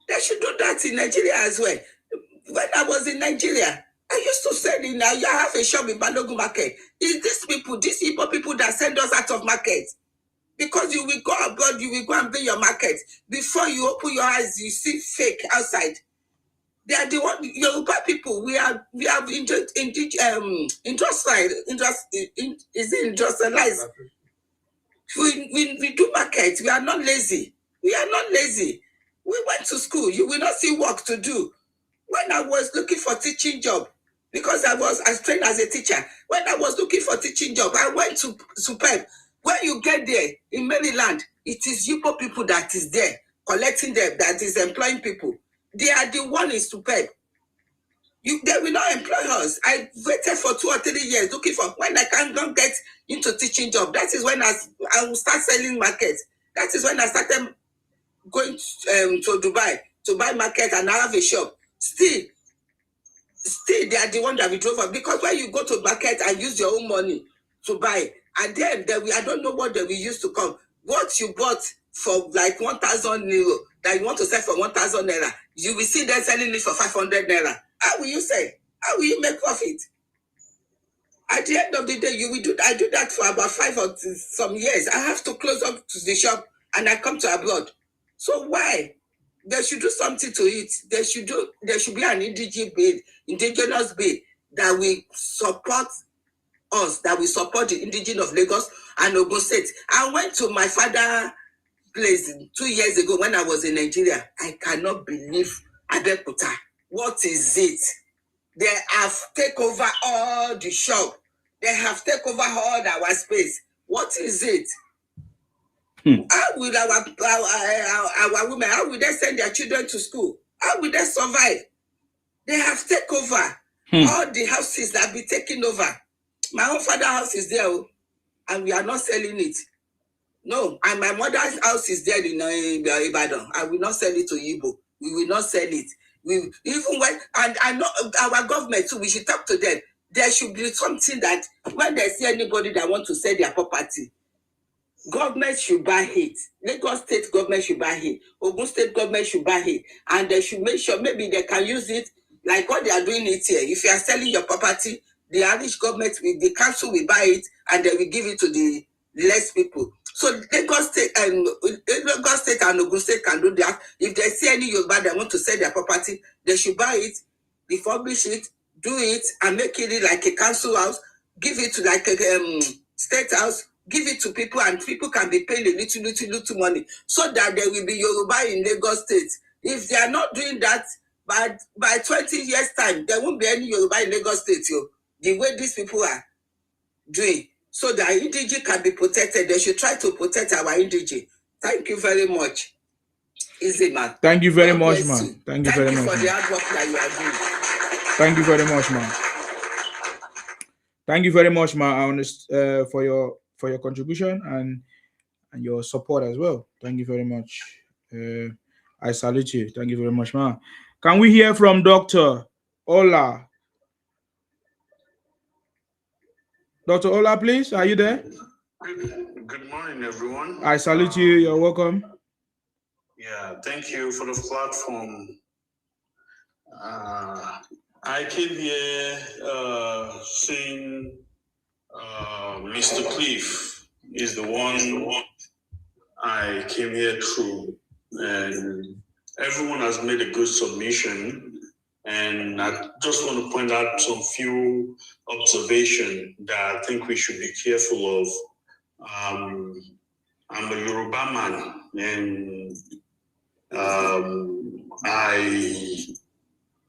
They should do that in Nigeria as well. When I was in Nigeria, I used to say, I have a shop in Balogun Market. It's these people, these Igbo people that send us out of market. Because you will go abroad, you will go and build your market. Before you open your eyes, you see fake outside. They are the one, Yoruba people. We have industrialized. We do market. We are not lazy. We are not lazy. We went to school. You will not see work to do. When I was looking for teaching job, because I trained as a teacher. When I was looking for teaching job, I went to Superb. When you get there in Maryland, it is Igbo people that is there collecting them, that is employing people. They are the one in Superb. They will not employ us. I waited for 2 or 3 years looking for when I can't get into teaching job. That is when I will start selling market. That is when I started going to Dubai to buy market and I have a shop. Still, they are the one that we drove up, because when you go to market and use your own money to buy, and then I don't know what they will use to come. What you bought for like 1,000 euro that you want to sell for 1,000 naira, you will see them selling it for 500 naira. How will you sell? How will you make profit? At the end of the day, I do that for about 5 or some years. I have to close up to the shop and I come to abroad. So why? They should do something to it. There should be an indigenous bill that will support us, that will support the indigenous of Lagos and Ogun State. I went to my father's place 2 years ago when I was in Nigeria. I cannot believe Abeokuta. What is it? They have taken over all the shop. They have taken over all our space. What is it? How will our women, how will they send their children to school? How will they survive? They have taken over all the houses that be taken over. My own father's house is there, and we are not selling it. No, and my mother's house is there in Ibadan. I will not sell it to Igbo. We will not sell it. Even when, and I know our government too, we should talk to them. There should be something that when they see anybody that want to sell their property, government should buy it. Lagos State government should buy it. Ogun State government should buy it. And they should make sure maybe they can use it like what they are doing it here. If you are selling your property, the Irish government, the council will buy it and they will give it to the less people. So Lagos State and Ogun State can do that. If they see any Yoruba that want to sell their property, they should buy it, refurbish it, do it, and make it like a council house, give it to like a state house, give it to people, and people can be paying a little money, so that there will be Yoruba in Lagos State. If they are not doing that, by 20 years' time, there won't be any Yoruba in Lagos State, the way these people are doing. So that indigenous can be protected. They should try to protect our indigenous. Thank you very much. Easy, man. Thank you very much, man. Thank you very much for the hard work that you are doing. Thank you very much, man. Thank you very much, man, for your contribution and your support as well. Thank you very much. I salute you. Thank you very much, man. Can we hear from Dr. Ola? Dr. Ola, please, are you there? Good morning, everyone. I salute you. You're welcome. Yeah, thank you for the platform. I came here saying Mr. Cliff is the one I came here through, and everyone has made a good submission. And I just want to point out some few observations that I think we should be careful of. I'm a Yoruba man, and I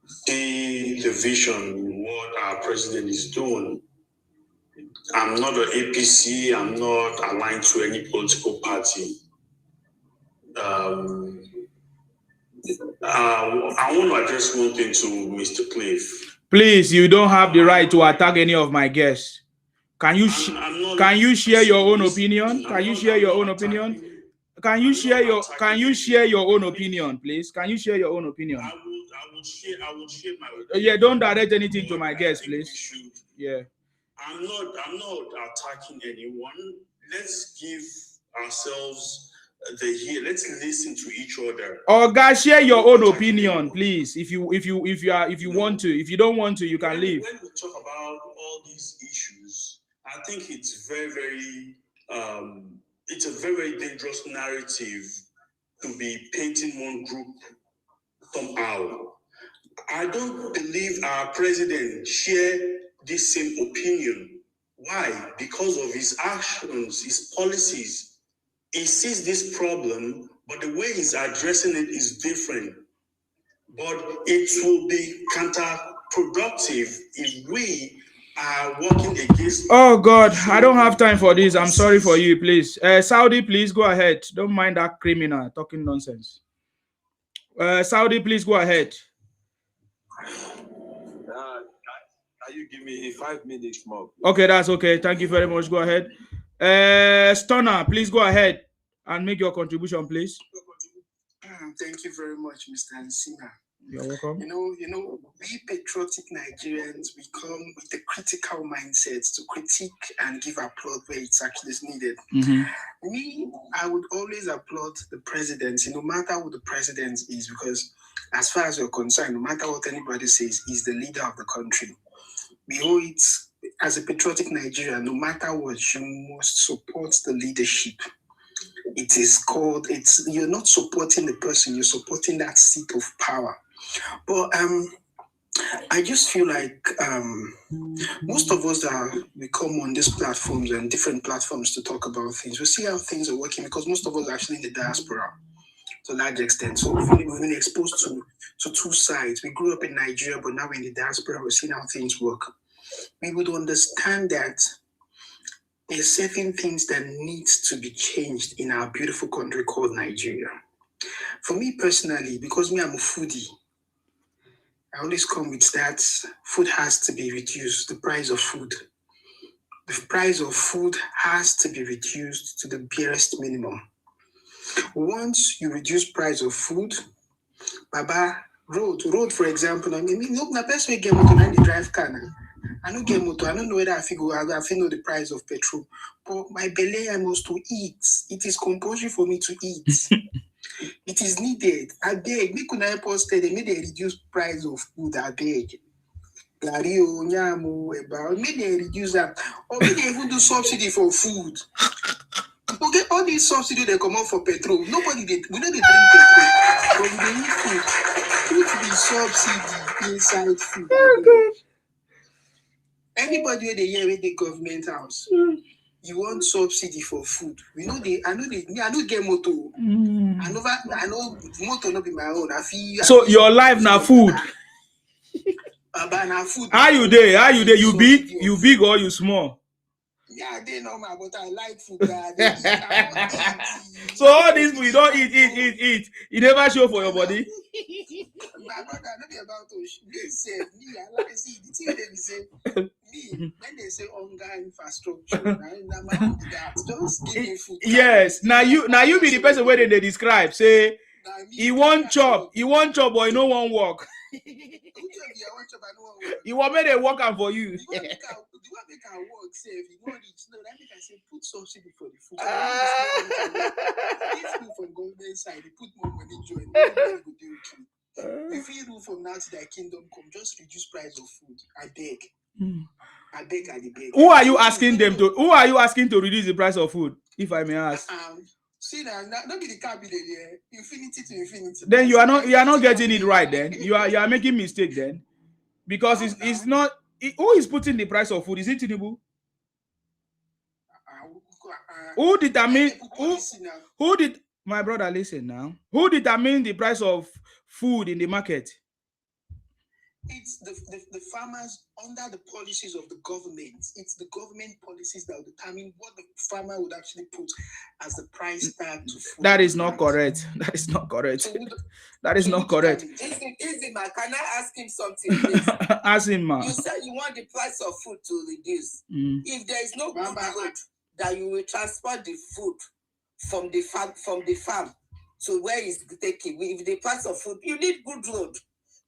see the vision, what our president is doing. I'm not an APC, I'm not aligned to any political party. I want to address one thing to Mr. Cliff. Please, you don't have the right to attack any of my guests. Can you share your own opinion? Can you share your own opinion? Can you share your own opinion, please? Can you share your own opinion? I will share my opinion. Yeah, don't direct anything to my guests, please. Yeah. I'm not attacking anyone. Let's give ourselves let's listen to each other. Oh, guys, share your own opinion, please. If you want to. If you don't want to, you can leave. When we talk about all these issues, I think it's it's a very dangerous narrative to be painting one group somehow. I don't believe our president shares this same opinion. Why? Because of his actions, his policies. He sees this problem, but the way he's addressing it is different. But it will be counterproductive if we are working against. Oh God, I don't have time for this. I'm sorry for you, please. Saudi, please go ahead. Don't mind that criminal talking nonsense. Saudi, please go ahead. Can you give me 5 minutes more? Okay, that's okay. Thank you very much. Go ahead. Stoner, please go ahead and make your contribution, please. Thank you very much, Mr. Nsina. You're welcome. You know, we patriotic Nigerians, we come with a critical mindset to critique and give applaud where it's actually needed. Me, I would always applaud the president, no matter what the president is, because as far as you're concerned, no matter what anybody says, he's the leader of the country. We owe it, as a patriotic Nigerian, no matter what, you must support the leadership. You're not supporting the person, you're supporting that seat of power. But I just feel like most of us we come on these platforms and different platforms to talk about things. We see how things are working because most of us are actually in the diaspora to a large extent. So we've been exposed to two sides. We grew up in Nigeria, but now we're in the diaspora. We're seeing how things work. We would understand that there's certain things that needs to be changed in our beautiful country called Nigeria. For me personally, because I'm a foodie, I always come with that food has to be reduced, the price of food. The price of food has to be reduced to the barest minimum. Once you reduce price of food, Baba, road for example, I mean, no, the best way to get motor and drive car now. I don't get motor, I don't know whether I figure know the price of petrol. But my belly, I must to eat. It is compulsory for me to eat. It is needed. I beg. We could not post they made a reduced price of food. I beg. Gario, Nyamu, about may they reduce that. Or may they even do subsidy for food. Okay, all these subsidy they come out for petrol. Nobody did. We know they drink petrol. But we need food. Put the subsidy inside food. Anybody where they hear with the government house. You want subsidy for food. I know get motor. I know motor not be my own. So your life now food. Food. How you there? You big or you small? Yeah, they know my, but I like food. So all these people you don't eat. You never show for your body. My brother, not be about to say me. I like see the thing they say. Me, when they say hunger infrastructure, just give me food. Yes, now you be the person where they describe. Say he won't chop, but he no one work. You want me to work out for you. You want make our work safe. You want it. No, that make I say put subsidy for the food. If you from government side, they put more money join. If you rule from now to their kingdom come, just reduce price of food. I beg. I beg. Who are you asking to reduce the price of food? If I may ask. See now, not be the cabinet here. Infinity to infinity. Then you are not getting it right. Then you are making mistake. Then because it's not. Who is putting the price of food? Is it Tinubu? Who determine? Who did? My brother, listen now. Who determines the price of food in the market? it's the farmers under the policies of the government. It's the government policies that will determine what the farmer would actually put as the price tag to food. That is not correct. That is not correct. So that is not correct. Easy, man. Can I ask him something, please? Ask him, man. You said you want the price of food to reduce. If there is no good road that you will transport the food from the farm to where it's taking, if the price of food, you need good road.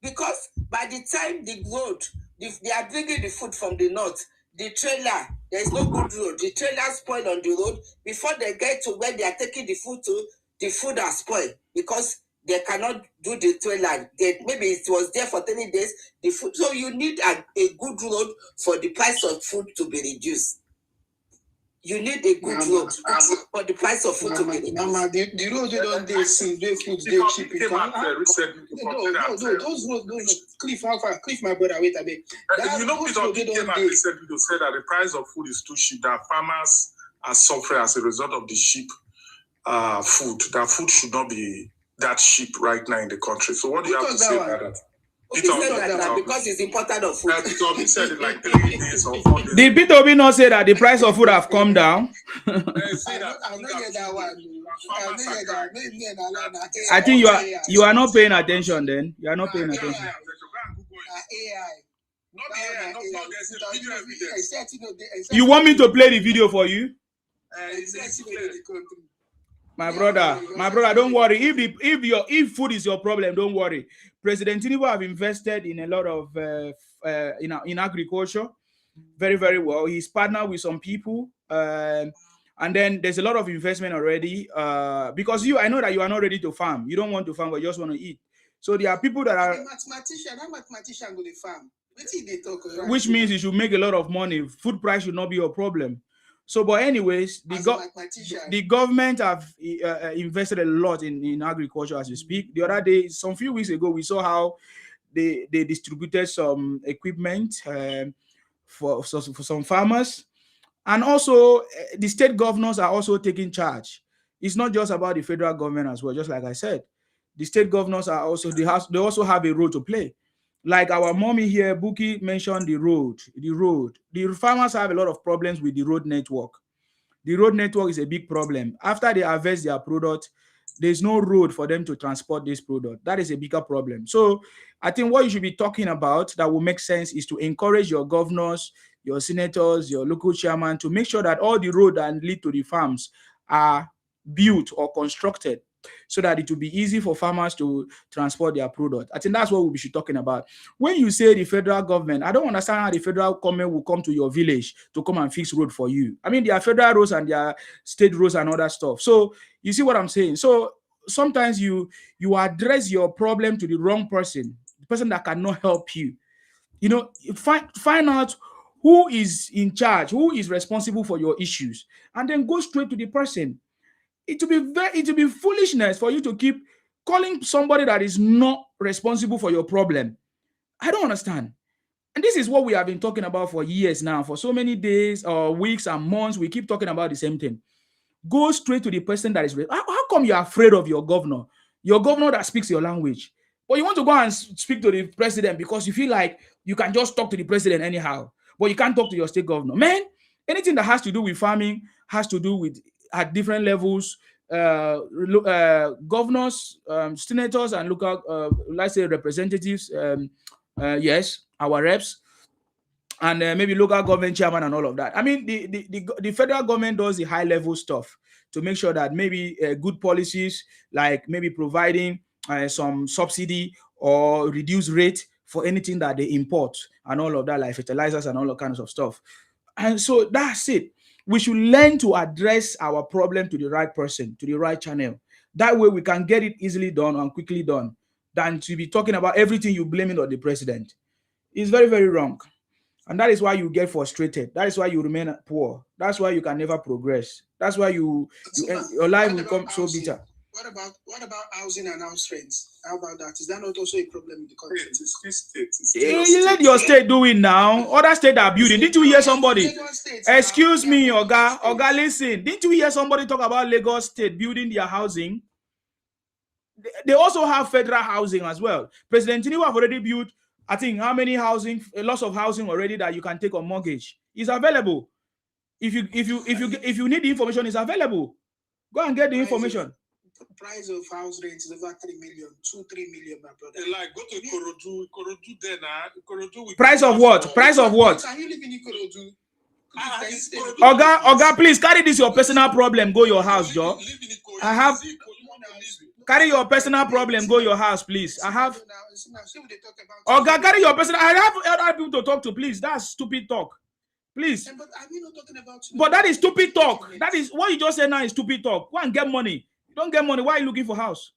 Because by the time the road, they are bringing the food from the north, the trailer, there is no good road. The trailer spoiled on the road. Before they get to where they are taking the food to, the food are spoiled because they cannot do the trailer. Maybe it was there for 30 days. The food, so you need a good road for the price of food to be reduced. You need a good road for the price of food to be reduced. Mama, the road you don't they see, they food, they cheap. No, those roads, Cliff, how far? Cliff, my brother, wait a bit. You know, Peter Obi came out recently to say that the price of food is too cheap, that farmers are suffering as a result of the cheap food. That food should not be that cheap right now in the country. So what do you have to say about that? Because it's important of food. Peter Obi said it like 3 days or 4 days. Did Peter Obi not say that the price of food have come down? I think you are not paying attention. Then you are not paying attention. You want me to play the video for you? My brother, don't worry. If food is your problem, don't worry. President Tinubu have invested in a lot of in agriculture, very, very well. He's partnered with some people, and then there's a lot of investment already. Because I know that you are not ready to farm. You don't want to farm, but you just want to eat. So there are people that are mathematician go to farm. Which means you should make a lot of money. Food price should not be your problem. So, but anyways, the government have invested a lot in agriculture as we speak. The other day, some few weeks ago, we saw how they distributed some equipment for some farmers. And also, the state governors are also taking charge. It's not just about the federal government as well, just like I said. The state governors are also, they also have a role to play. Like our mommy here, Buki mentioned the road. The farmers have a lot of problems with the road network. The road network is a big problem. After they harvest their product, there's no road for them to transport this product. That is a bigger problem. So I think what you should be talking about that will make sense is to encourage your governors, your senators, your local chairman to make sure that all the roads that lead to the farms are built or constructed, so that it will be easy for farmers to transport their product. I think that's what we should be talking about. When you say the federal government, I don't understand how the federal government will come to your village to come and fix road for you. I mean, there are federal roads and there are state roads and other stuff. So you see what I'm saying? So sometimes you address your problem to the wrong person, the person that cannot help you. You know, find out who is in charge, who is responsible for your issues, and then go straight to the person. It will be foolishness for you to keep calling somebody that is not responsible for your problem. I don't understand. And this is what we have been talking about for years now. For so many days or weeks and months, we keep talking about the same thing. Go straight to the person that is. How come you're afraid of your governor? Your governor that speaks your language. But you want to go and speak to the president because you feel like you can just talk to the president anyhow. But you can't talk to your state governor. Man, anything that has to do with farming has to do with at different levels, governors, senators, and local, let's say representatives, yes, our reps, and maybe local government chairman and all of that. I mean, the federal government does the high level stuff to make sure that maybe good policies, like maybe providing some subsidy or reduced rate for anything that they import and all of that, like fertilizers and all that kinds of stuff. And so that's it. We should learn to address our problem to the right person, to the right channel. That way we can get it easily done and quickly done than to be talking about everything you blaming on the president. It's very, very wrong. And that is why you get frustrated. That is why you remain poor. That's why you can never progress. That's why your life will become so bitter. What about housing and house rents? How about that? Is that not also a problem in the country? You let your state do it now. Other states are building. Didn't you hear somebody? Excuse me, Oga, listen. Didn't you hear somebody talk about Lagos State building their housing? They also have federal housing as well. President Tinubu have already built I think how many housing, lots of housing already that you can take on mortgage is available. If you need the information, it's available. Go and get the information. Price of house rent is over 3 million, 2-3 million, my brother. Like, go to Ikorodu then. Ikorodu. Price of what? Price of what? Can you live in Ikorodu? Oga, please carry this your personal problem. Go your house, Joe. I have. Carry your personal problem. Go your house, please. I have. Oga, carry your personal. I have other people to talk to, please. That's stupid talk. Please. But are we not talking about? But that is stupid talk. That is what you just said now is stupid talk. Go and get money. You don't get money. Why are you looking for house?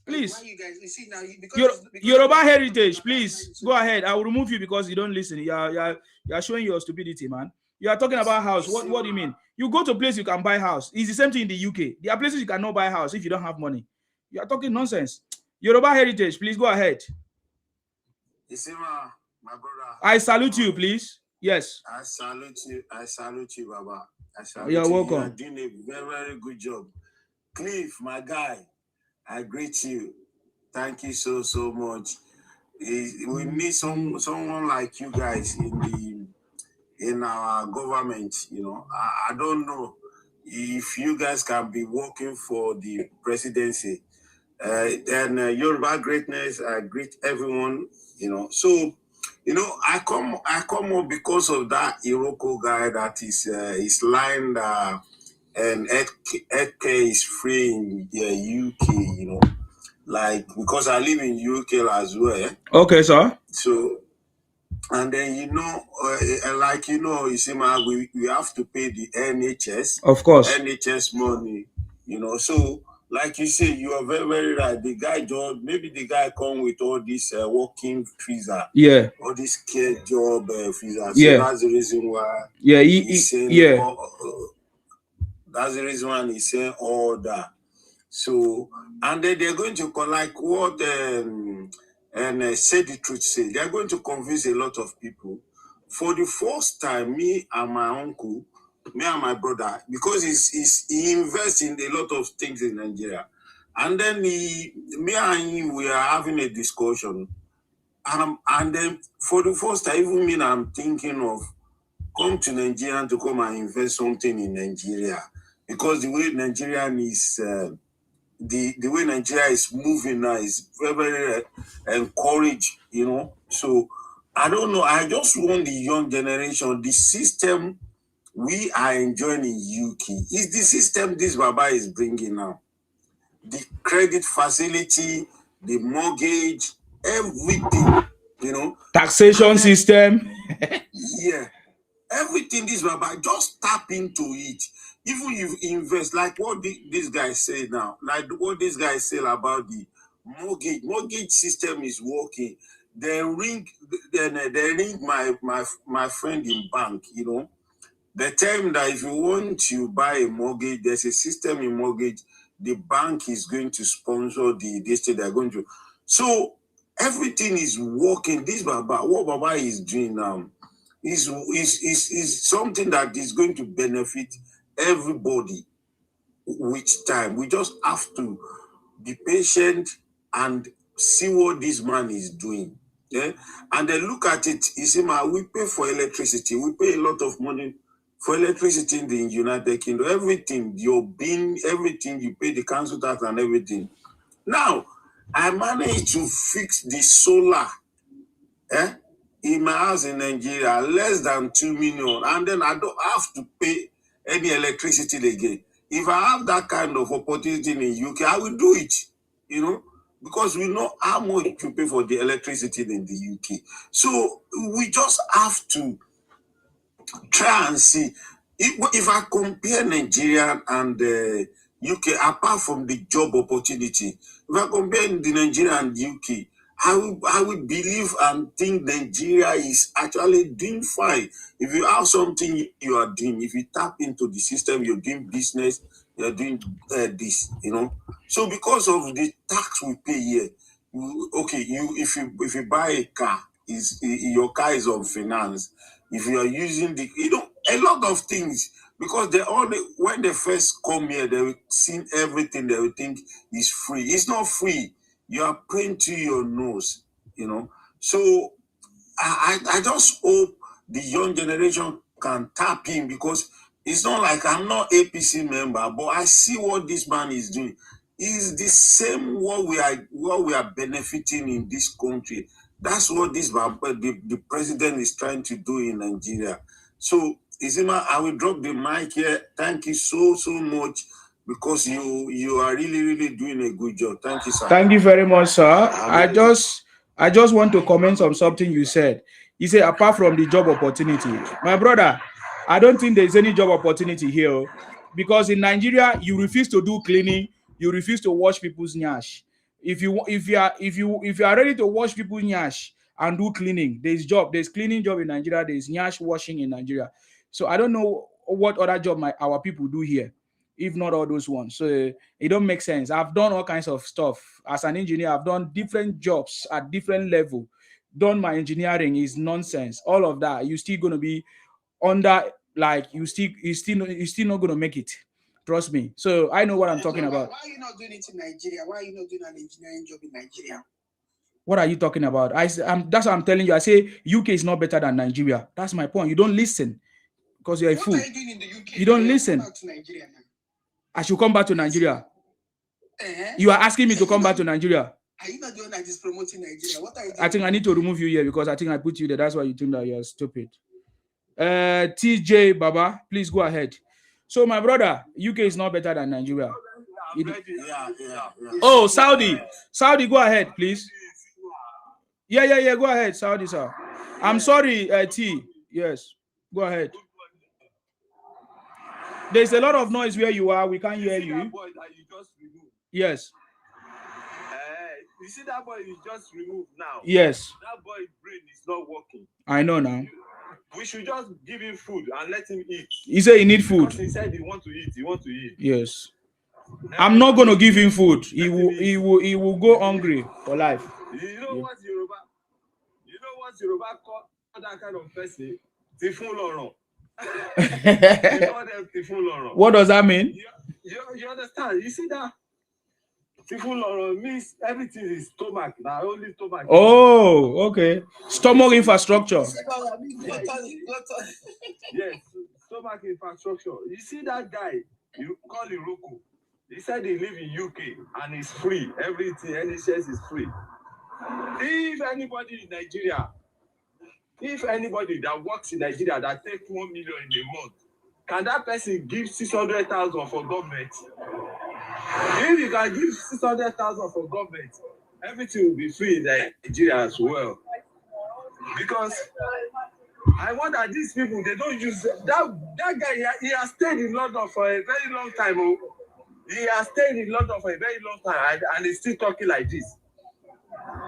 Please. Why you guys? You see now, because Yoruba heritage, please go ahead. I will remove you because you don't listen. You are showing your stupidity, man. You are talking about house. What do you mean? You go to a place you can buy house. It's the same thing in the UK. There are places you cannot buy house if you don't have money. You are talking nonsense. Yoruba heritage, please go ahead. You see, my brother. I salute you, please. Yes. I salute you. I salute you, Baba. I salute You're you. welcome. You are doing a very, very good job. Cliff, my guy, I greet you. Thank you so much. We need someone like you guys in our government. You know, I don't know if you guys can be working for the presidency. Then Yoruba greatness, I greet everyone. You know, so you know I come up because of that Iroko guy that is lying and healthcare is free in the UK. You know, like because I live in UK as well. Okay, sir. So. And then you see, we have to pay the NHS, of course, NHS money, you know. So, like you say, you are very, very right. The guy maybe the guy come with all this working visa, yeah, all this care job visa. So yeah, that's the reason why. Yeah, he's saying yeah. That's the reason why he's saying all that. So, and then they're going to like what say the truth say. They're going to convince a lot of people. For the first time, me and my uncle, me and my brother, because he invests in a lot of things in Nigeria. And then me and him, we are having a discussion. And then for the first time, even me, I'm thinking of come to Nigeria to come and invest something in Nigeria. Because the way Nigerian is... the way Nigeria is moving now is very, very encouraged, you know. So I don't know. I just want the young generation, the system we are enjoying in UK is the system this Baba is bringing now. The credit facility, the mortgage, everything, you know. Taxation system. Yeah. Everything this Baba, just tap into it. Even you invest, like what this guy say now, like what this guy say about the mortgage system is working. They ring my friend in bank, you know. They tell him that if you want to buy a mortgage, there's a system in mortgage. The bank is going to sponsor this thing they're going to. So everything is working. This Baba, what Baba is doing now is something that is going to benefit everybody with time. We just have to be patient and see what this man is doing. Yeah? And then look at it. You see, we pay for electricity. We pay a lot of money for electricity in the United Kingdom. Everything, your bin, everything, you pay the council tax and everything. Now, I managed to fix the solar in my house in Nigeria, less than 2 million, and then I don't have to pay any electricity again. If I have that kind of opportunity in the UK, I will do it, you know, because we know how much you pay for the electricity in the UK. So we just have to try and see. If I compare Nigeria and UK, apart from the job opportunity, if I compare the Nigeria and UK, I will believe and think Nigeria is actually doing fine. If you have something you are doing, if you tap into the system, you're doing business, you're doing this, you know. So because of the tax we pay here, if you buy a car, your car is on finance. If you are using a lot of things, because when they first come here, they will see everything, they will think is free. It's not free. You are paying to your nose, you know. So I just hope the young generation can tap in, because it's not like I'm not APC member, but I see what this man is doing. It's the same what we are benefiting in this country. That's what the president is trying to do in Nigeria. So Izima, I will drop the mic here. Thank you so much, because you are really doing a good job. Thank you, sir. Thank you very much, sir. I just want to comment on something you said. You say apart from the job opportunity, my brother, I don't think there's any job opportunity here, because in Nigeria you refuse to do cleaning, you refuse to wash people's nyash. If you are ready to wash people's nyash and do cleaning, there's cleaning job in Nigeria, there's nyash washing in Nigeria. So I don't know what other job our people do here, if not all those ones. So it don't make sense. I've done all kinds of stuff as an engineer. I've done different jobs at different level. Done my engineering is nonsense. All of that, you're still gonna be under, like you're still not gonna make it. Trust me. So I know what I'm talking about. Why are you not doing it in Nigeria? Why are you not doing an engineering job in Nigeria? What are you talking about? That's what I'm telling you. I say UK is not better than Nigeria. That's my point. You don't listen because you're a fool. What are you doing in the UK? You don't listen. To Nigeria now. I should come back to Nigeria. You are asking me to come back to Nigeria. Are you not the one that is promoting Nigeria? What are you doing? I think I need to remove you here because I think I put you there. That's why you think that you're stupid. TJ Baba, please go ahead. So my brother, UK is not better than Nigeria. Oh, Saudi, go ahead, please. Yeah. Go ahead, Saudi, sir. I'm sorry, T. Yes, go ahead. There's a lot of noise where you are. We can't hear you. Yes. You see that boy you just removed now? Yes. That boy's brain is not working. I know now. We should just give him food and let him eat. He said he need food. Because he said he want to eat. Yes. I'm not going to give him food. He will go hungry for life. You know what Yoruba call that kind of person? Tifun Laurent. What does that mean? You understand? You see that? Tifun Laurent means everything is stomach. Now only stomach. Oh, okay. Stomach infrastructure. Yes, stomach infrastructure. You see that guy, you call him Ruku. He said he live in UK and it's free. Everything, NHS is free. If anybody in Nigeria, that works in Nigeria that take 1 million in a month, can that person give 600,000 for government? If you can give 600,000 for government, everything will be free in Nigeria as well. Because I wonder these people, they don't use that guy. He has stayed in London for a very long time. He has stayed in London for a very long time, and he's still talking like this.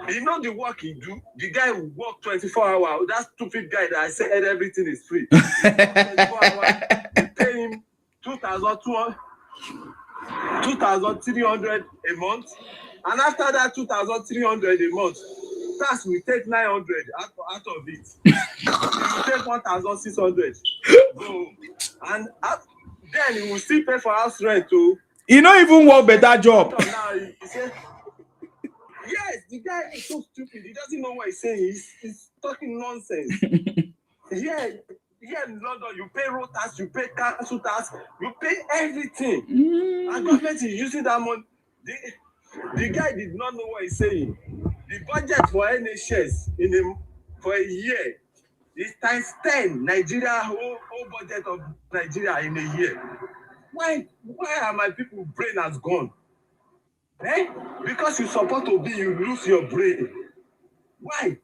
You know the work he do. The guy will work 24 hours. That stupid guy that I said everything is free. 24 hours. You pay him 2,300 a month, and after that 2,300 a month, tax will take 900 out of it. You will take 1,600. And then he will still pay for house rent too. He don't even work better job. Now he said, yes, the guy is so stupid. He doesn't know what he's saying. He's talking nonsense. Here in London, you pay road tax, you pay council tax, you pay everything. And government is using that money. The guy did not know what he's saying. The budget for NHS for a year is times 10 Nigeria whole budget of Nigeria in a year. Why are my people brain has gone? Because you support to be, you lose your brain. Why?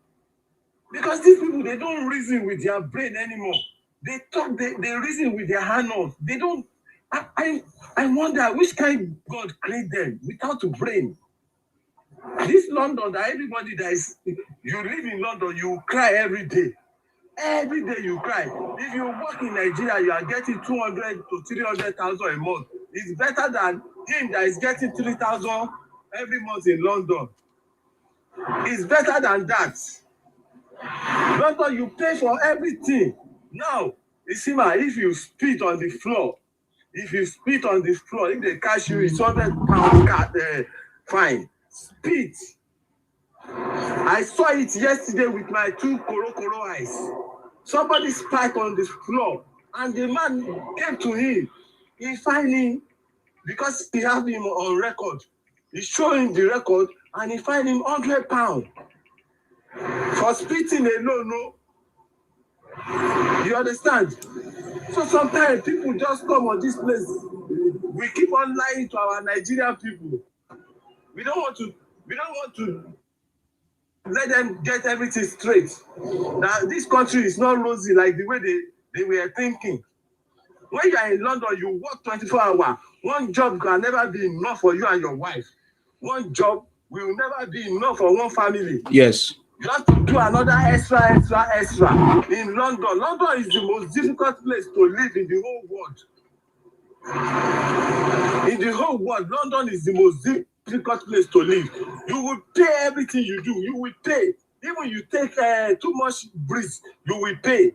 Because these people, they don't reason with their brain anymore. They talk, they reason with their hands. They don't. I wonder which kind of God created them without a brain. This London, that everybody that is, you live in London, you cry every day. Every day you cry. If you work in Nigeria, you are getting 200 to 300,000 a month. It's better than him that is getting 3,000 every month in London. It's better than that. London, you pay for everything. Now, you see, if you spit on the floor, if they catch you, it's £100 fine. Spit. I saw it yesterday with my 2 koro eyes. Somebody spiked on the floor, and the man came to him. He fined him because he have him on record. He showed him the record, and he fined him £100 for spitting alone. No, you understand? So sometimes people just come on this place. We keep on lying to our Nigerian people. We don't want to let them get everything straight. Now this country is not rosy like the way they were thinking. When you are in London, you work 24 hours. One job can never be enough for you and your wife. One job will never be enough for one family. Yes. You have to do another extra in London. London is the most difficult place to live in the whole world. In the whole world, London is the most difficult place to live. You will pay everything you do. You will pay. Even you take too much breeze, you will pay.